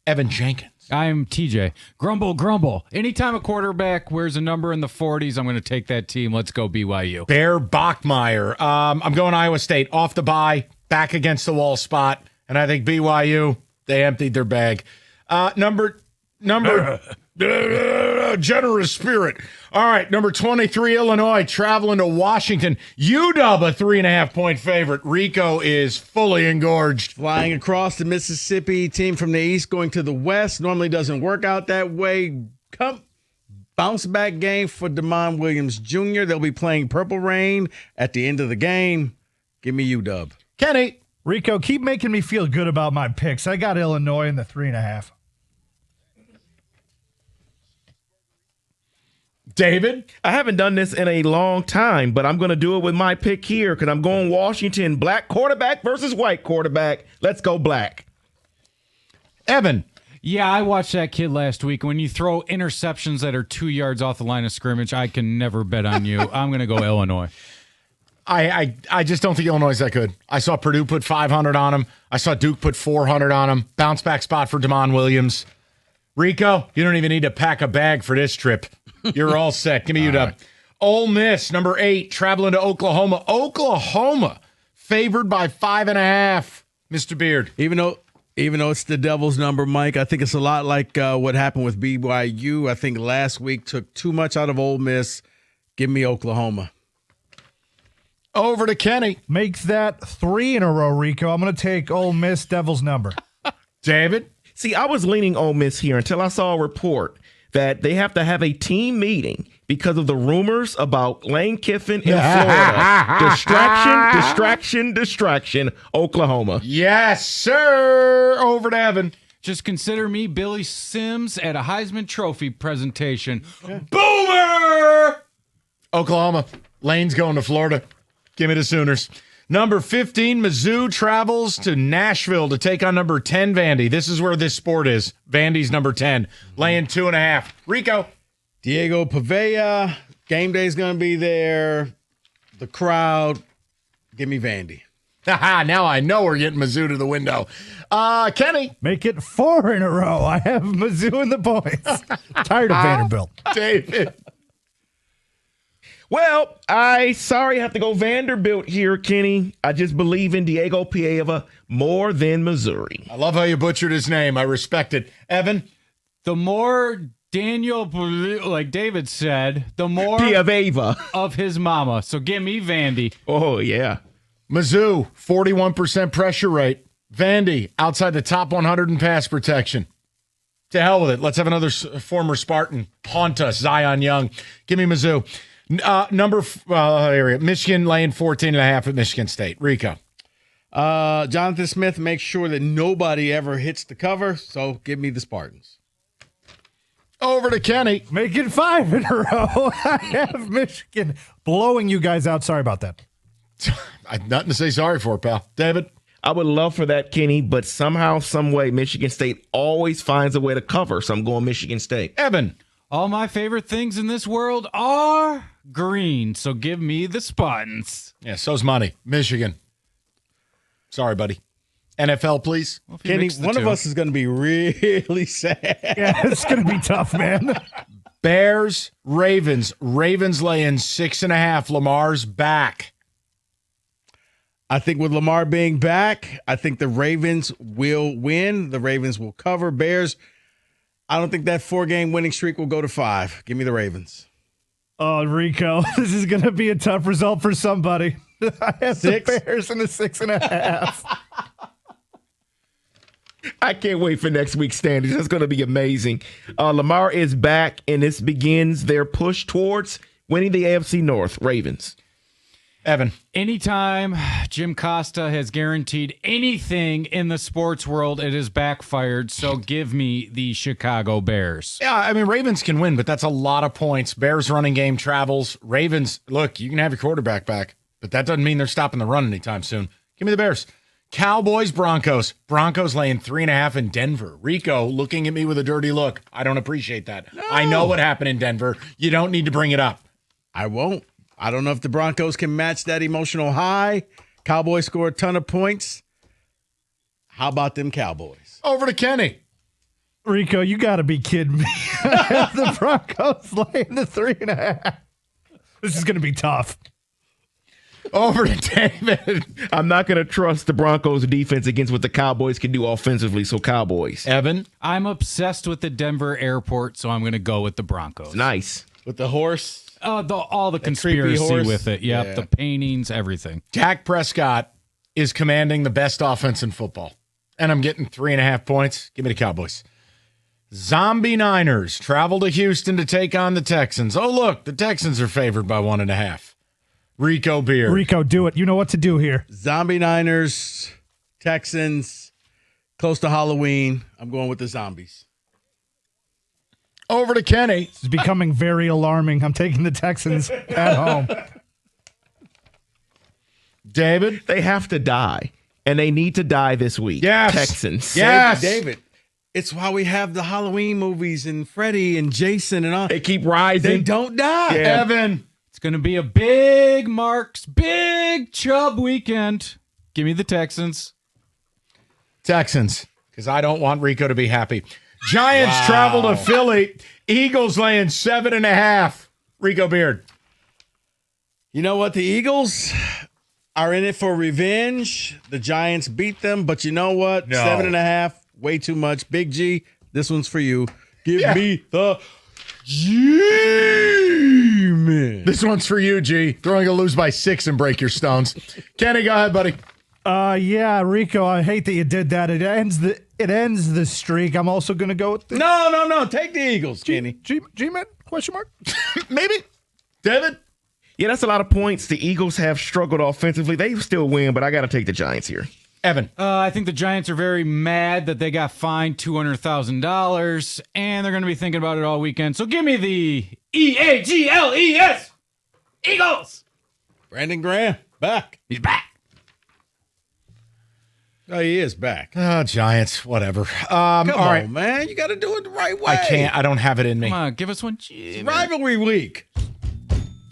Speaker 15: Evan Jenkins.
Speaker 21: I'm TJ. Grumble, grumble. Anytime a quarterback wears a number in the 40s, I'm going to take that team. Let's go BYU.
Speaker 15: Bear Bachmeyer. I'm going Iowa State. Off the bye. Back against the wall spot. And I think BYU, they emptied their bag. Number generous spirit. All right, number 23, Illinois, traveling to Washington. UW, a 3.5-point favorite. Rico is fully engorged.
Speaker 14: Flying across the Mississippi, team from the East going to the West. Normally doesn't work out that way. Bounce back game for DeMond Williams Jr. They'll be playing Purple Rain at the end of the game. Give me UW.
Speaker 15: Kenny.
Speaker 6: Rico, keep making me feel good about my picks. I got Illinois in the 3.5.
Speaker 15: David?
Speaker 16: I haven't done this in a long time, but I'm going to do it with my pick here because I'm going Washington. Black quarterback versus white quarterback. Let's go black.
Speaker 15: Evan?
Speaker 21: Yeah, I watched that kid last week. When you throw interceptions that are 2 yards off the line of scrimmage, I can never bet on you. I'm going to go Illinois.
Speaker 15: I just don't think Illinois is that good. I saw Purdue put 500 on him. I saw Duke put 400 on him. Bounce back spot for DeMond Williams. Rico, you don't even need to pack a bag for this trip. You're all set. Give me UW. Right. Ole Miss, number 8, traveling to Oklahoma. Oklahoma, favored by 5.5. Mr. Beard.
Speaker 14: Even though it's the devil's number, Mike, I think it's a lot like what happened with BYU. I think last week took too much out of Ole Miss. Give me Oklahoma.
Speaker 15: Over to Kenny.
Speaker 6: Makes that 3 in a row, Rico. I'm going to take Ole Miss Devil's number.
Speaker 15: David?
Speaker 16: See, I was leaning Ole Miss here until I saw a report that they have to have a team meeting because of the rumors about Lane Kiffin in Florida. Distraction, Oklahoma.
Speaker 15: Yes, sir. Over to Evan.
Speaker 21: Just consider me Billy Sims at a Heisman Trophy presentation.
Speaker 15: Okay. Boomer! Oklahoma. Lane's going to Florida. Give me the Sooners. Number 15, Mizzou travels to Nashville to take on number 10, Vandy. This is where this sport is. Vandy's number 10, laying 2.5. Rico.
Speaker 14: Diego Pavea. Game day's going to be there. The crowd. Give me Vandy.
Speaker 15: Now I know we're getting Mizzou to the window. Kenny.
Speaker 6: Make it 4 in a row. I have Mizzou in the points. Tired of Vanderbilt.
Speaker 15: David.
Speaker 16: Well, I have to go Vanderbilt here, Kenny. I just believe in Diego Pieva more than Missouri.
Speaker 15: I love how you butchered his name. I respect it. Evan?
Speaker 21: The more Daniel, like David said, the more
Speaker 16: Pieva
Speaker 21: of his mama. So give me Vandy.
Speaker 16: Oh, yeah.
Speaker 15: Mizzou, 41% pressure rate. Vandy, outside the top 100 in pass protection. To hell with it. Let's have another former Spartan haunt us, Zion Young. Give me Mizzou. Michigan laying 14.5 at Michigan State. Rico.
Speaker 14: Jonathan Smith makes sure that nobody ever hits the cover, so give me the Spartans.
Speaker 15: Over to Kenny.
Speaker 6: Make it 5 in a row. I have Michigan blowing you guys out. Sorry about that.
Speaker 15: I have nothing to say sorry for, pal. David?
Speaker 16: I would love for that, Kenny, but somehow, some way, Michigan State always finds a way to cover, so I'm going Michigan State.
Speaker 15: Evan?
Speaker 21: All my favorite things in this world are green, so give me the Spartans.
Speaker 15: Yeah, so's money. Michigan. Sorry, buddy. NFL, please.
Speaker 21: Well,
Speaker 14: Kenny, one of us is going to be really sad.
Speaker 6: Yeah, it's going to be tough, man.
Speaker 15: Bears, Ravens. Ravens laying 6.5. Lamar's back.
Speaker 14: I think with Lamar being back, I think the Ravens will win. The Ravens will cover. Bears, I don't think that 4-game winning streak will go to 5. Give me the Ravens.
Speaker 6: Oh, Rico, this is going to be a tough result for somebody. I have
Speaker 14: 6?
Speaker 6: the Bears in the 6.5.
Speaker 16: I can't wait for next week's standings. It's going to be amazing. Lamar is back, and this begins their push towards winning the AFC North. Ravens.
Speaker 14: Evan.
Speaker 21: Anytime Jim Costa has guaranteed anything in the sports world, it has backfired. So give me the Chicago Bears.
Speaker 15: Yeah, I mean, Ravens can win, but that's a lot of points. Bears running game travels. Ravens, look, you can have your quarterback back, but that doesn't mean they're stopping the run anytime soon. Give me the Bears. Cowboys, Broncos. Broncos laying 3.5 in Denver. Rico looking at me with a dirty look. I don't appreciate that. No. I know what happened in Denver. You don't need to bring it up.
Speaker 14: I won't. I don't know if the Broncos can match that emotional high. Cowboys score a ton of points. How about them Cowboys?
Speaker 15: Over to Kenny.
Speaker 6: Rico, you got to be kidding me. The Broncos laying the 3.5. This is going to be tough.
Speaker 15: Over to David.
Speaker 16: I'm not going to trust the Broncos defense against what the Cowboys can do offensively, so Cowboys.
Speaker 15: Evan?
Speaker 21: I'm obsessed with the Denver airport, so I'm going to go with the Broncos.
Speaker 16: Nice.
Speaker 14: With the horse?
Speaker 21: All the conspiracy with it. Yep, yeah. The paintings, everything.
Speaker 15: Dak Prescott is commanding the best offense in football. And I'm getting 3.5 points. Give me the Cowboys. Zombie Niners travel to Houston to take on the Texans. Oh, look, the Texans are favored by 1.5. Rico Beard.
Speaker 6: Rico, do it. You know what to do here.
Speaker 14: Zombie Niners, Texans, close to Halloween. I'm going with the zombies.
Speaker 15: Over to Kenny.
Speaker 6: This is becoming very alarming. I'm taking the Texans at home.
Speaker 15: David?
Speaker 16: They have to die, and they need to die this week.
Speaker 15: Yes.
Speaker 16: Texans.
Speaker 15: Yes.
Speaker 14: David. It's why we have the Halloween movies and Freddy and Jason and all.
Speaker 16: They keep rising.
Speaker 14: They don't die.
Speaker 15: Yeah. Evan.
Speaker 21: It's going to be a big Chubb weekend. Give me the Texans.
Speaker 15: Texans, because I don't want Rico to be happy. Giants travel to Philly. Eagles laying 7.5. Rico Beard.
Speaker 14: You know what? The Eagles are in it for revenge. The Giants beat them, but you know what?
Speaker 15: No.
Speaker 14: 7.5, way too much. Big G, this one's for you. Give me the
Speaker 15: G-Man. This one's for you, G. Throwing to lose by 6 and break your stones. Kenny, go ahead, buddy.
Speaker 6: Yeah, Rico, I hate that you did that. It ends the streak. I'm also going to go with the
Speaker 14: No. Take the Eagles, Kenny.
Speaker 6: G-Man? Question mark?
Speaker 15: Maybe. David?
Speaker 16: Yeah, that's a lot of points. The Eagles have struggled offensively. They still win, but I got to take the Giants here.
Speaker 15: Evan?
Speaker 21: I think the Giants are very mad that they got fined $200,000, and they're going to be thinking about it all weekend. So give me the EAGLES. Eagles.
Speaker 14: Brandon Graham, back.
Speaker 21: He's back.
Speaker 14: Oh, he is back.
Speaker 15: Oh, Giants, whatever.
Speaker 14: Come
Speaker 15: all right,
Speaker 14: on, man. You got to do it the right way.
Speaker 15: I can't. I don't have it in me.
Speaker 21: Come on, give us one.
Speaker 14: It's rivalry week.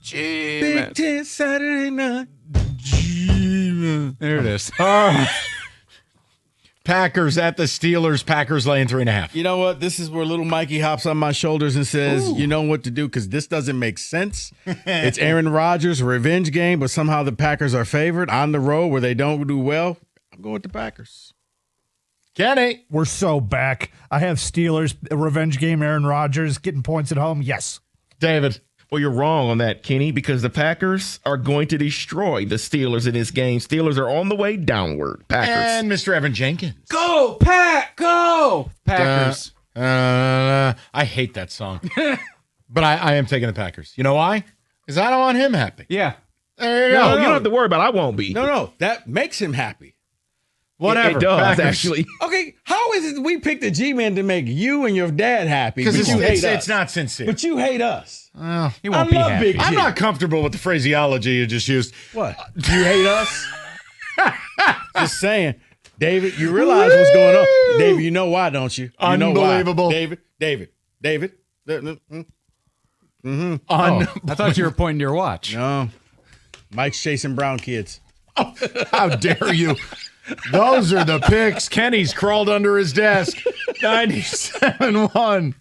Speaker 21: G-Man.
Speaker 14: Big Ten Saturday night.
Speaker 21: G-Man. There it is.
Speaker 15: Packers at the Steelers. Packers laying 3.5.
Speaker 14: You know what? This is where little Mikey hops on my shoulders and says, you know what to do, because this doesn't make sense. It's Aaron Rodgers' revenge game, but somehow the Packers are favored on the road where they don't do well. I'm going with the Packers.
Speaker 15: Kenny.
Speaker 6: We're so back. I have Steelers, a revenge game, Aaron Rodgers getting points at home. Yes.
Speaker 15: David.
Speaker 16: Well, you're wrong on that, Kenny, because the Packers are going to destroy the Steelers in this game. Steelers are on the way downward. Packers.
Speaker 15: And Mr. Evan Jenkins.
Speaker 21: Go, Pack, go. Packers.
Speaker 15: I hate that song. But I am taking the Packers. You know why? Because I don't want him happy.
Speaker 21: Yeah.
Speaker 15: There you
Speaker 16: No,
Speaker 15: go.
Speaker 16: you don't have to worry about it. I won't be.
Speaker 14: No. That makes him happy.
Speaker 15: Whatever.
Speaker 16: It does,
Speaker 15: Packers.
Speaker 16: actually.
Speaker 14: Okay, how is it we picked the G-Man to make you and your dad happy?
Speaker 15: Because
Speaker 14: it's
Speaker 15: it's not sincere.
Speaker 14: But you hate us.
Speaker 15: Well,
Speaker 21: he won't be
Speaker 14: love
Speaker 21: happy.
Speaker 14: Big G.
Speaker 15: I'm not comfortable with the phraseology you just used.
Speaker 14: What? Do you hate us? Just saying. David, you realize what's going on. David, you know why, don't you? You know why.
Speaker 15: Unbelievable.
Speaker 14: David.
Speaker 21: I thought you were pointing to your watch.
Speaker 14: No. Mike's chasing brown kids.
Speaker 15: How dare you? Those are the picks. Kenny's crawled under his desk. 97-1.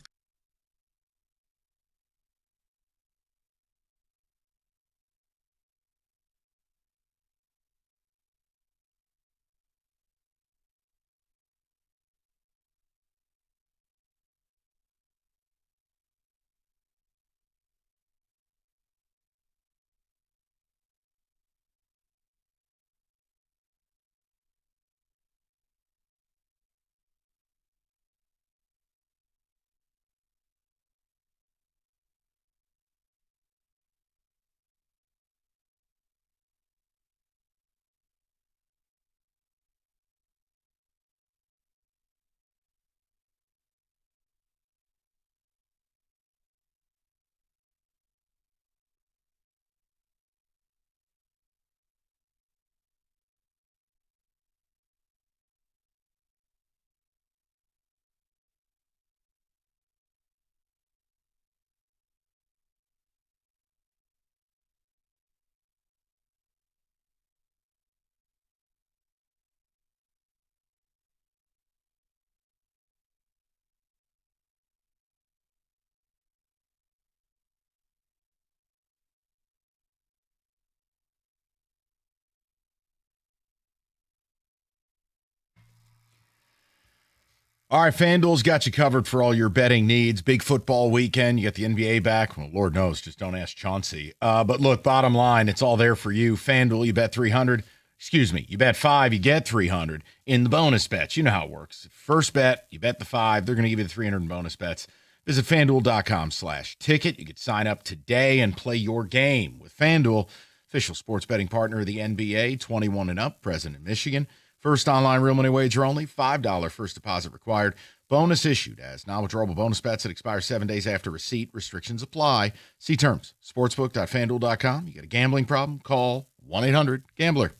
Speaker 15: All right, FanDuel's got you covered for all your betting needs. Big football weekend. You got the NBA back. Well, Lord knows, just don't ask Chauncey. But look, bottom line, it's all there for you. FanDuel, you bet 300. Excuse me, you bet 5, you get 300 in the bonus bets. You know how it works. First bet, you bet the 5. They're going to give you the 300 in bonus bets. Visit FanDuel.com/ticket. You can sign up today and play your game with FanDuel, official sports betting partner of the NBA, 21 and up, present in Michigan. First online real money wager only, $5 first deposit required. Bonus issued as non-withdrawable bonus bets that expire 7 days after receipt. Restrictions apply. See terms. Sportsbook.fanduel.com. You got a gambling problem? Call 1-800-GAMBLER.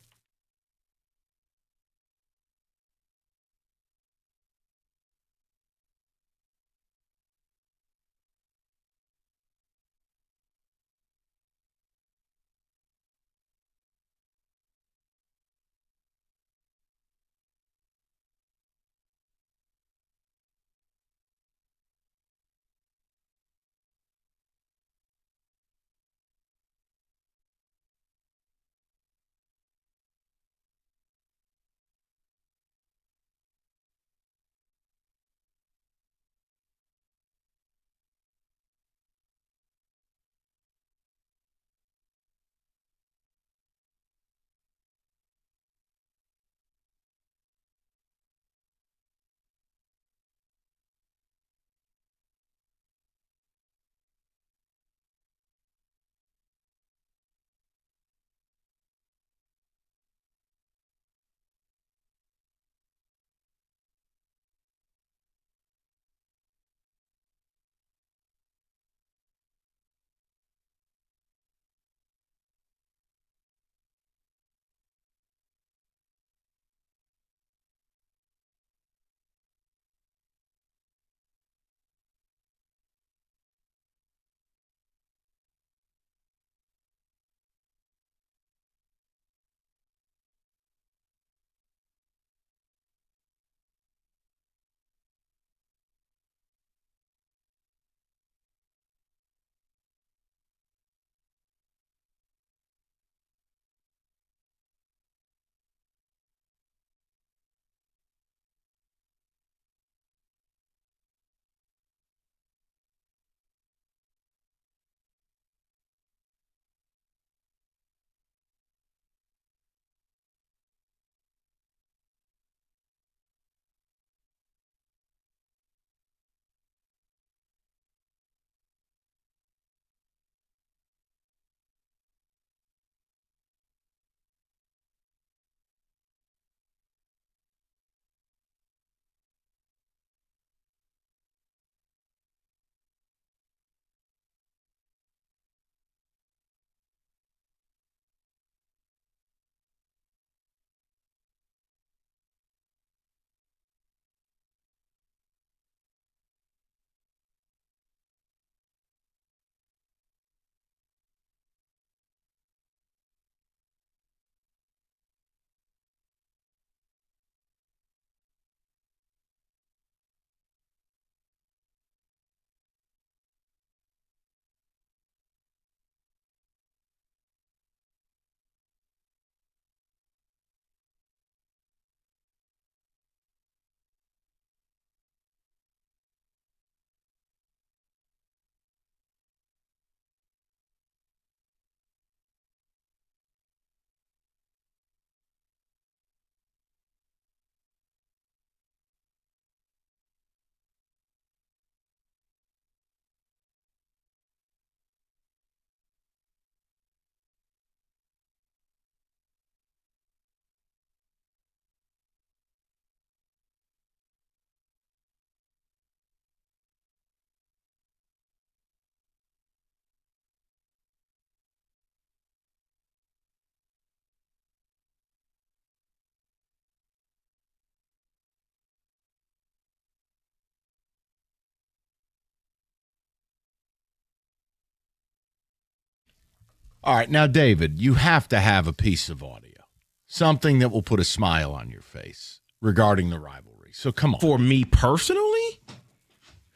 Speaker 15: All right, now, David, you have to have a piece of audio, something that will put a smile on your face regarding the rivalry. So come on.
Speaker 16: For me personally?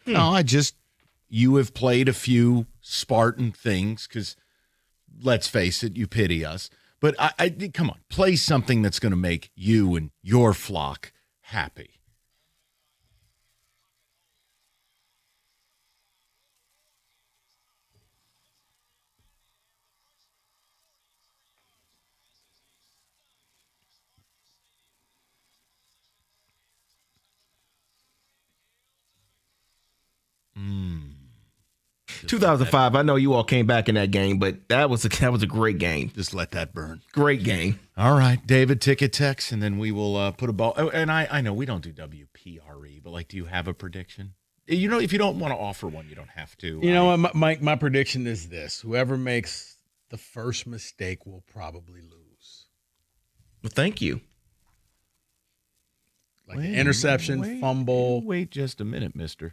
Speaker 15: No, you have played a few Spartan things because, let's face it, you pity us. But I come on, play something that's going to make you and your flock happy.
Speaker 16: 2005. I know you all came back in that game, but that was a great game.
Speaker 14: Just let that burn.
Speaker 16: Great game.
Speaker 15: All right, David, ticket text, and then we will put a ball. Oh, and I know we don't do WPRE, but like, do you have a prediction? You know, if you don't want to offer one, you don't have to.
Speaker 14: You know what, Mike? My prediction is this: whoever makes the first mistake will probably lose.
Speaker 16: Well, thank you.
Speaker 14: Like an interception, fumble.
Speaker 15: Wait just a minute, mister.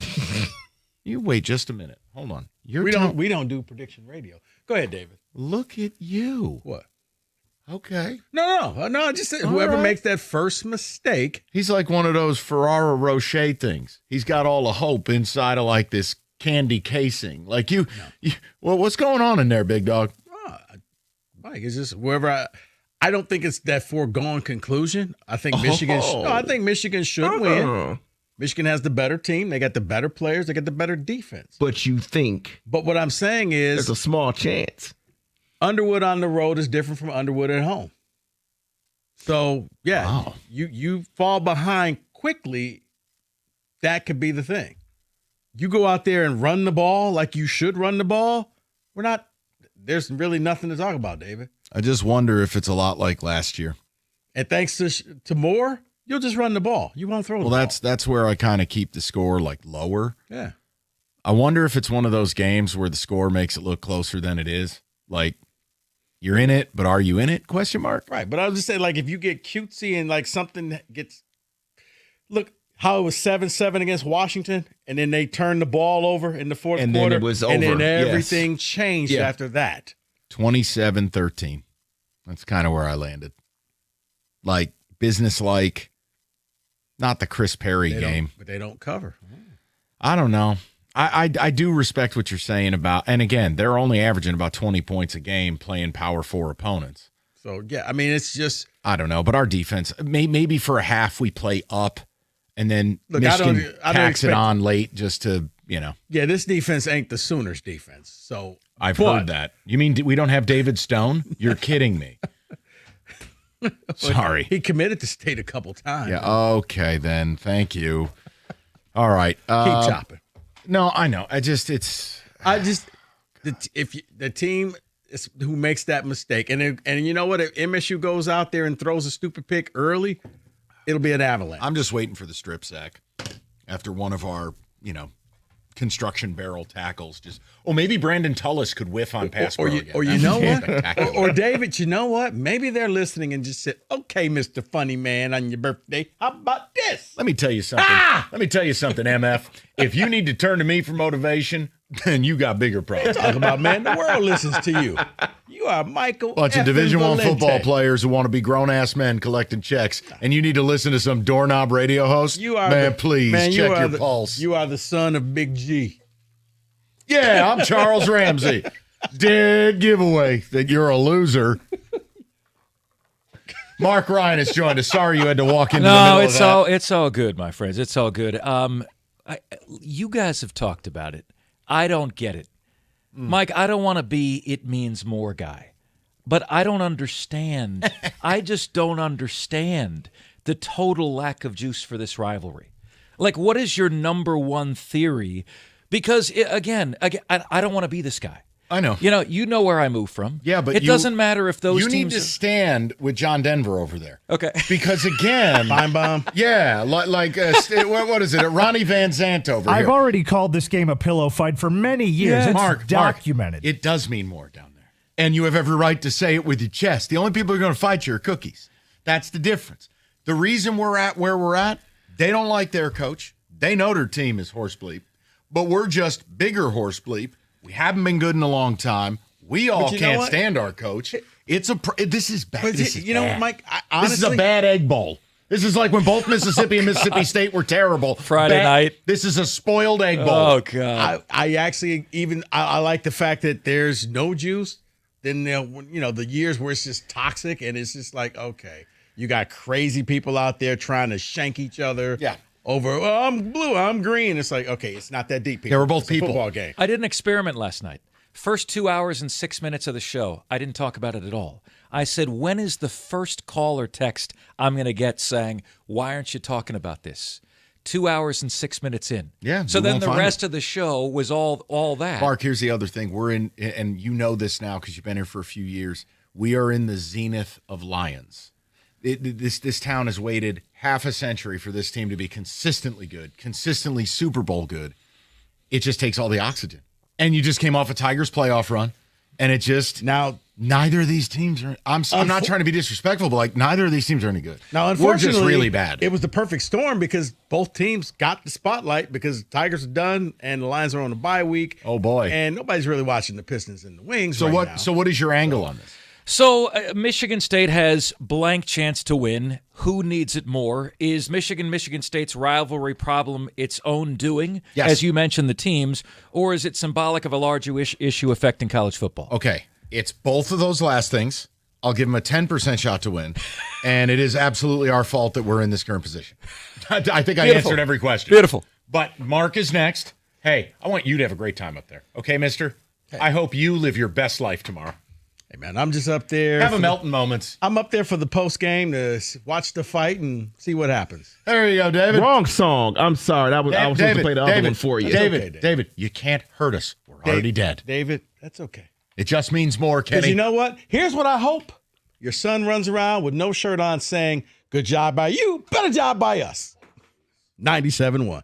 Speaker 15: You wait just a minute. Hold on.
Speaker 14: We don't do prediction radio. Go ahead, David.
Speaker 15: Look at you.
Speaker 14: What?
Speaker 15: Okay.
Speaker 14: No. Just whoever makes that first mistake.
Speaker 15: He's like one of those Ferraro Rocher things. He's got all the hope inside of like this candy casing. Like you well, what's going on in there, big dog?
Speaker 14: Mike, it's just whoever. I don't think it's that foregone conclusion. I think Michigan. I think Michigan should win. Michigan has the better team. They got the better players. They got the better defense.
Speaker 16: But you think?
Speaker 14: But what I'm saying is,
Speaker 16: there's a small chance.
Speaker 14: Underwood on the road is different from Underwood at home. So yeah, you fall behind quickly. That could be the thing. You go out there and run the ball like you should run the ball. There's really nothing to talk about, David.
Speaker 15: I just wonder if it's a lot like last year.
Speaker 14: And thanks to Moore, you'll just run the ball. You won't throw the ball.
Speaker 15: That's where I kind of keep the score like lower.
Speaker 14: Yeah.
Speaker 15: I wonder if it's one of those games where the score makes it look closer than it is. Like, you're in it, but are you in it? Question mark.
Speaker 14: Right. But I was just saying, like, if you get cutesy and like something gets – look how it was 7-7 against Washington, and then they turned the ball over in the fourth quarter.
Speaker 16: And then it was over.
Speaker 14: And then everything changed after that.
Speaker 15: 27-13. That's kind of where I landed. Like, business-like, not the Chris Perry game.
Speaker 14: But they don't cover.
Speaker 15: I don't know. I do respect what you're saying about, and again, they're only averaging about 20 points a game playing Power 4 opponents.
Speaker 14: So, yeah, I mean, it's just.
Speaker 15: I don't know, but our defense, maybe for a half we play up, and then Michigan tacks it on late just to, you know.
Speaker 14: Yeah, this defense ain't the Sooners defense. So
Speaker 15: I've heard that. You mean we don't have David Stone? You're kidding me. Sorry.
Speaker 14: He committed to state a couple times.
Speaker 15: Yeah, okay then. Thank you. All right.
Speaker 14: Keep chopping.
Speaker 15: No, I know.
Speaker 14: If the team is who makes that mistake, and you know what, if MSU goes out there and throws a stupid pick early, it'll be an avalanche.
Speaker 15: I'm just waiting for the strip sack after one of our, construction barrel tackles. Maybe Brandon Tullis could whiff on pass.
Speaker 14: Or you know what? Or David, you know what? Maybe they're listening and just said, "Okay, Mr. Funny Man, on your birthday, how about this?"
Speaker 15: Let me tell you something. MF. If you need to turn to me for motivation, then you got bigger problems.
Speaker 14: Talk about, man, the world listens to you. You are Michael.
Speaker 15: Bunch of Division I football players who want to be grown-ass men collecting checks, and you need to listen to some doorknob radio host? Please check your pulse.
Speaker 14: You are the son of Big G.
Speaker 15: Yeah, I'm Charles Ramsey. Dead giveaway that you're a loser. Mark Ryan has joined us. Sorry you had to walk into the middle of that.
Speaker 8: It's all good, my friends. It's all good. You guys have talked about it. I don't get it. Mike, I don't want to be it means more guy, but I don't understand. I just don't understand the total lack of juice for this rivalry. Like, what is your number one theory? Because, again, I don't want to be this guy.
Speaker 15: I know.
Speaker 8: You know where I move from.
Speaker 15: Yeah, but
Speaker 8: it doesn't matter if those
Speaker 15: teams. You need to stand with John Denver over there.
Speaker 8: Okay.
Speaker 15: Because again,
Speaker 14: Feinbaum.
Speaker 15: Yeah, like what is it? Ronnie Van Zant over here.
Speaker 6: I've already called this game a pillow fight for many years.
Speaker 15: Yeah,
Speaker 6: it's documented.
Speaker 15: It does mean more down there, and you have every right to say it with your chest. The only people who are going to fight you are cookies. That's the difference. The reason we're at where we're at, they don't like their coach. They know their team is horse bleep, but we're just bigger horse bleep. We haven't been good in a long time. We all can't stand our coach. This is bad. This is bad.
Speaker 14: Mike,
Speaker 15: honestly, this is a bad egg bowl. This is like when both Mississippi and Mississippi State were terrible.
Speaker 8: Friday night.
Speaker 15: This is a spoiled egg bowl.
Speaker 8: Oh, God.
Speaker 14: I actually I like the fact that there's no juice. Then, the years where it's just toxic and it's just like, okay, you got crazy people out there trying to shank each other.
Speaker 15: Yeah.
Speaker 14: Over, I'm blue, I'm green. It's like, okay, it's not that deep. People.
Speaker 15: They were both people.
Speaker 14: A football game.
Speaker 8: I did an experiment last night. First 2 hours and 6 minutes of the show, I didn't talk about it at all. I said, when is the first call or text I'm going to get saying, why aren't you talking about this? 2 hours and 6 minutes in.
Speaker 15: Yeah.
Speaker 8: So
Speaker 15: we
Speaker 8: then
Speaker 15: won't
Speaker 8: the
Speaker 15: find
Speaker 8: rest
Speaker 15: it.
Speaker 8: of the show was all that.
Speaker 15: Mark, here's the other thing. We're in, and you know this now because you've been here for a few years. We are in the zenith of Lions. This town has waited half a century for this team to be consistently good, consistently Super Bowl good. It just takes all the oxygen. And you just came off a Tigers playoff run, and it just now neither of these teams are. I'm not trying to be disrespectful, but like neither of these teams are any good.
Speaker 14: Now,
Speaker 15: we're
Speaker 14: unfortunately,
Speaker 15: just really bad.
Speaker 14: It was the perfect storm because both teams got the spotlight because Tigers are done and the Lions are on a bye week.
Speaker 15: Oh boy!
Speaker 14: And nobody's really watching the Pistons and the Wings.
Speaker 15: So
Speaker 14: right
Speaker 15: what?
Speaker 14: now.
Speaker 15: So what is your angle on this?
Speaker 8: So Michigan State has blank chance to win. Who needs it more? Is Michigan State's rivalry problem its own doing,
Speaker 15: Yes.
Speaker 8: as you mentioned the teams, or is it symbolic of a larger issue affecting college football?
Speaker 15: Okay, it's both of those last things. I'll give them a 10% shot to win, and it is absolutely our fault that we're in this current position. I think I answered every question.
Speaker 8: Beautiful.
Speaker 15: But Mark is next. Hey, I want you to have a great time up there. Okay, mister? I hope you live your best life tomorrow.
Speaker 14: Hey, man, I'm just up there.
Speaker 15: Have a Melton moments.
Speaker 14: I'm up there for the post game to watch the fight and see what happens.
Speaker 15: There you go, David.
Speaker 16: Wrong song. I'm sorry. I was supposed to play the other one for you.
Speaker 15: David, you can't hurt us. We're already dead.
Speaker 14: David, that's okay.
Speaker 15: It just means more,
Speaker 14: Because
Speaker 15: Kenny.
Speaker 14: you know what? Here's what I hope. Your son runs around with no shirt on saying, good job by you, better job by us. 97-1.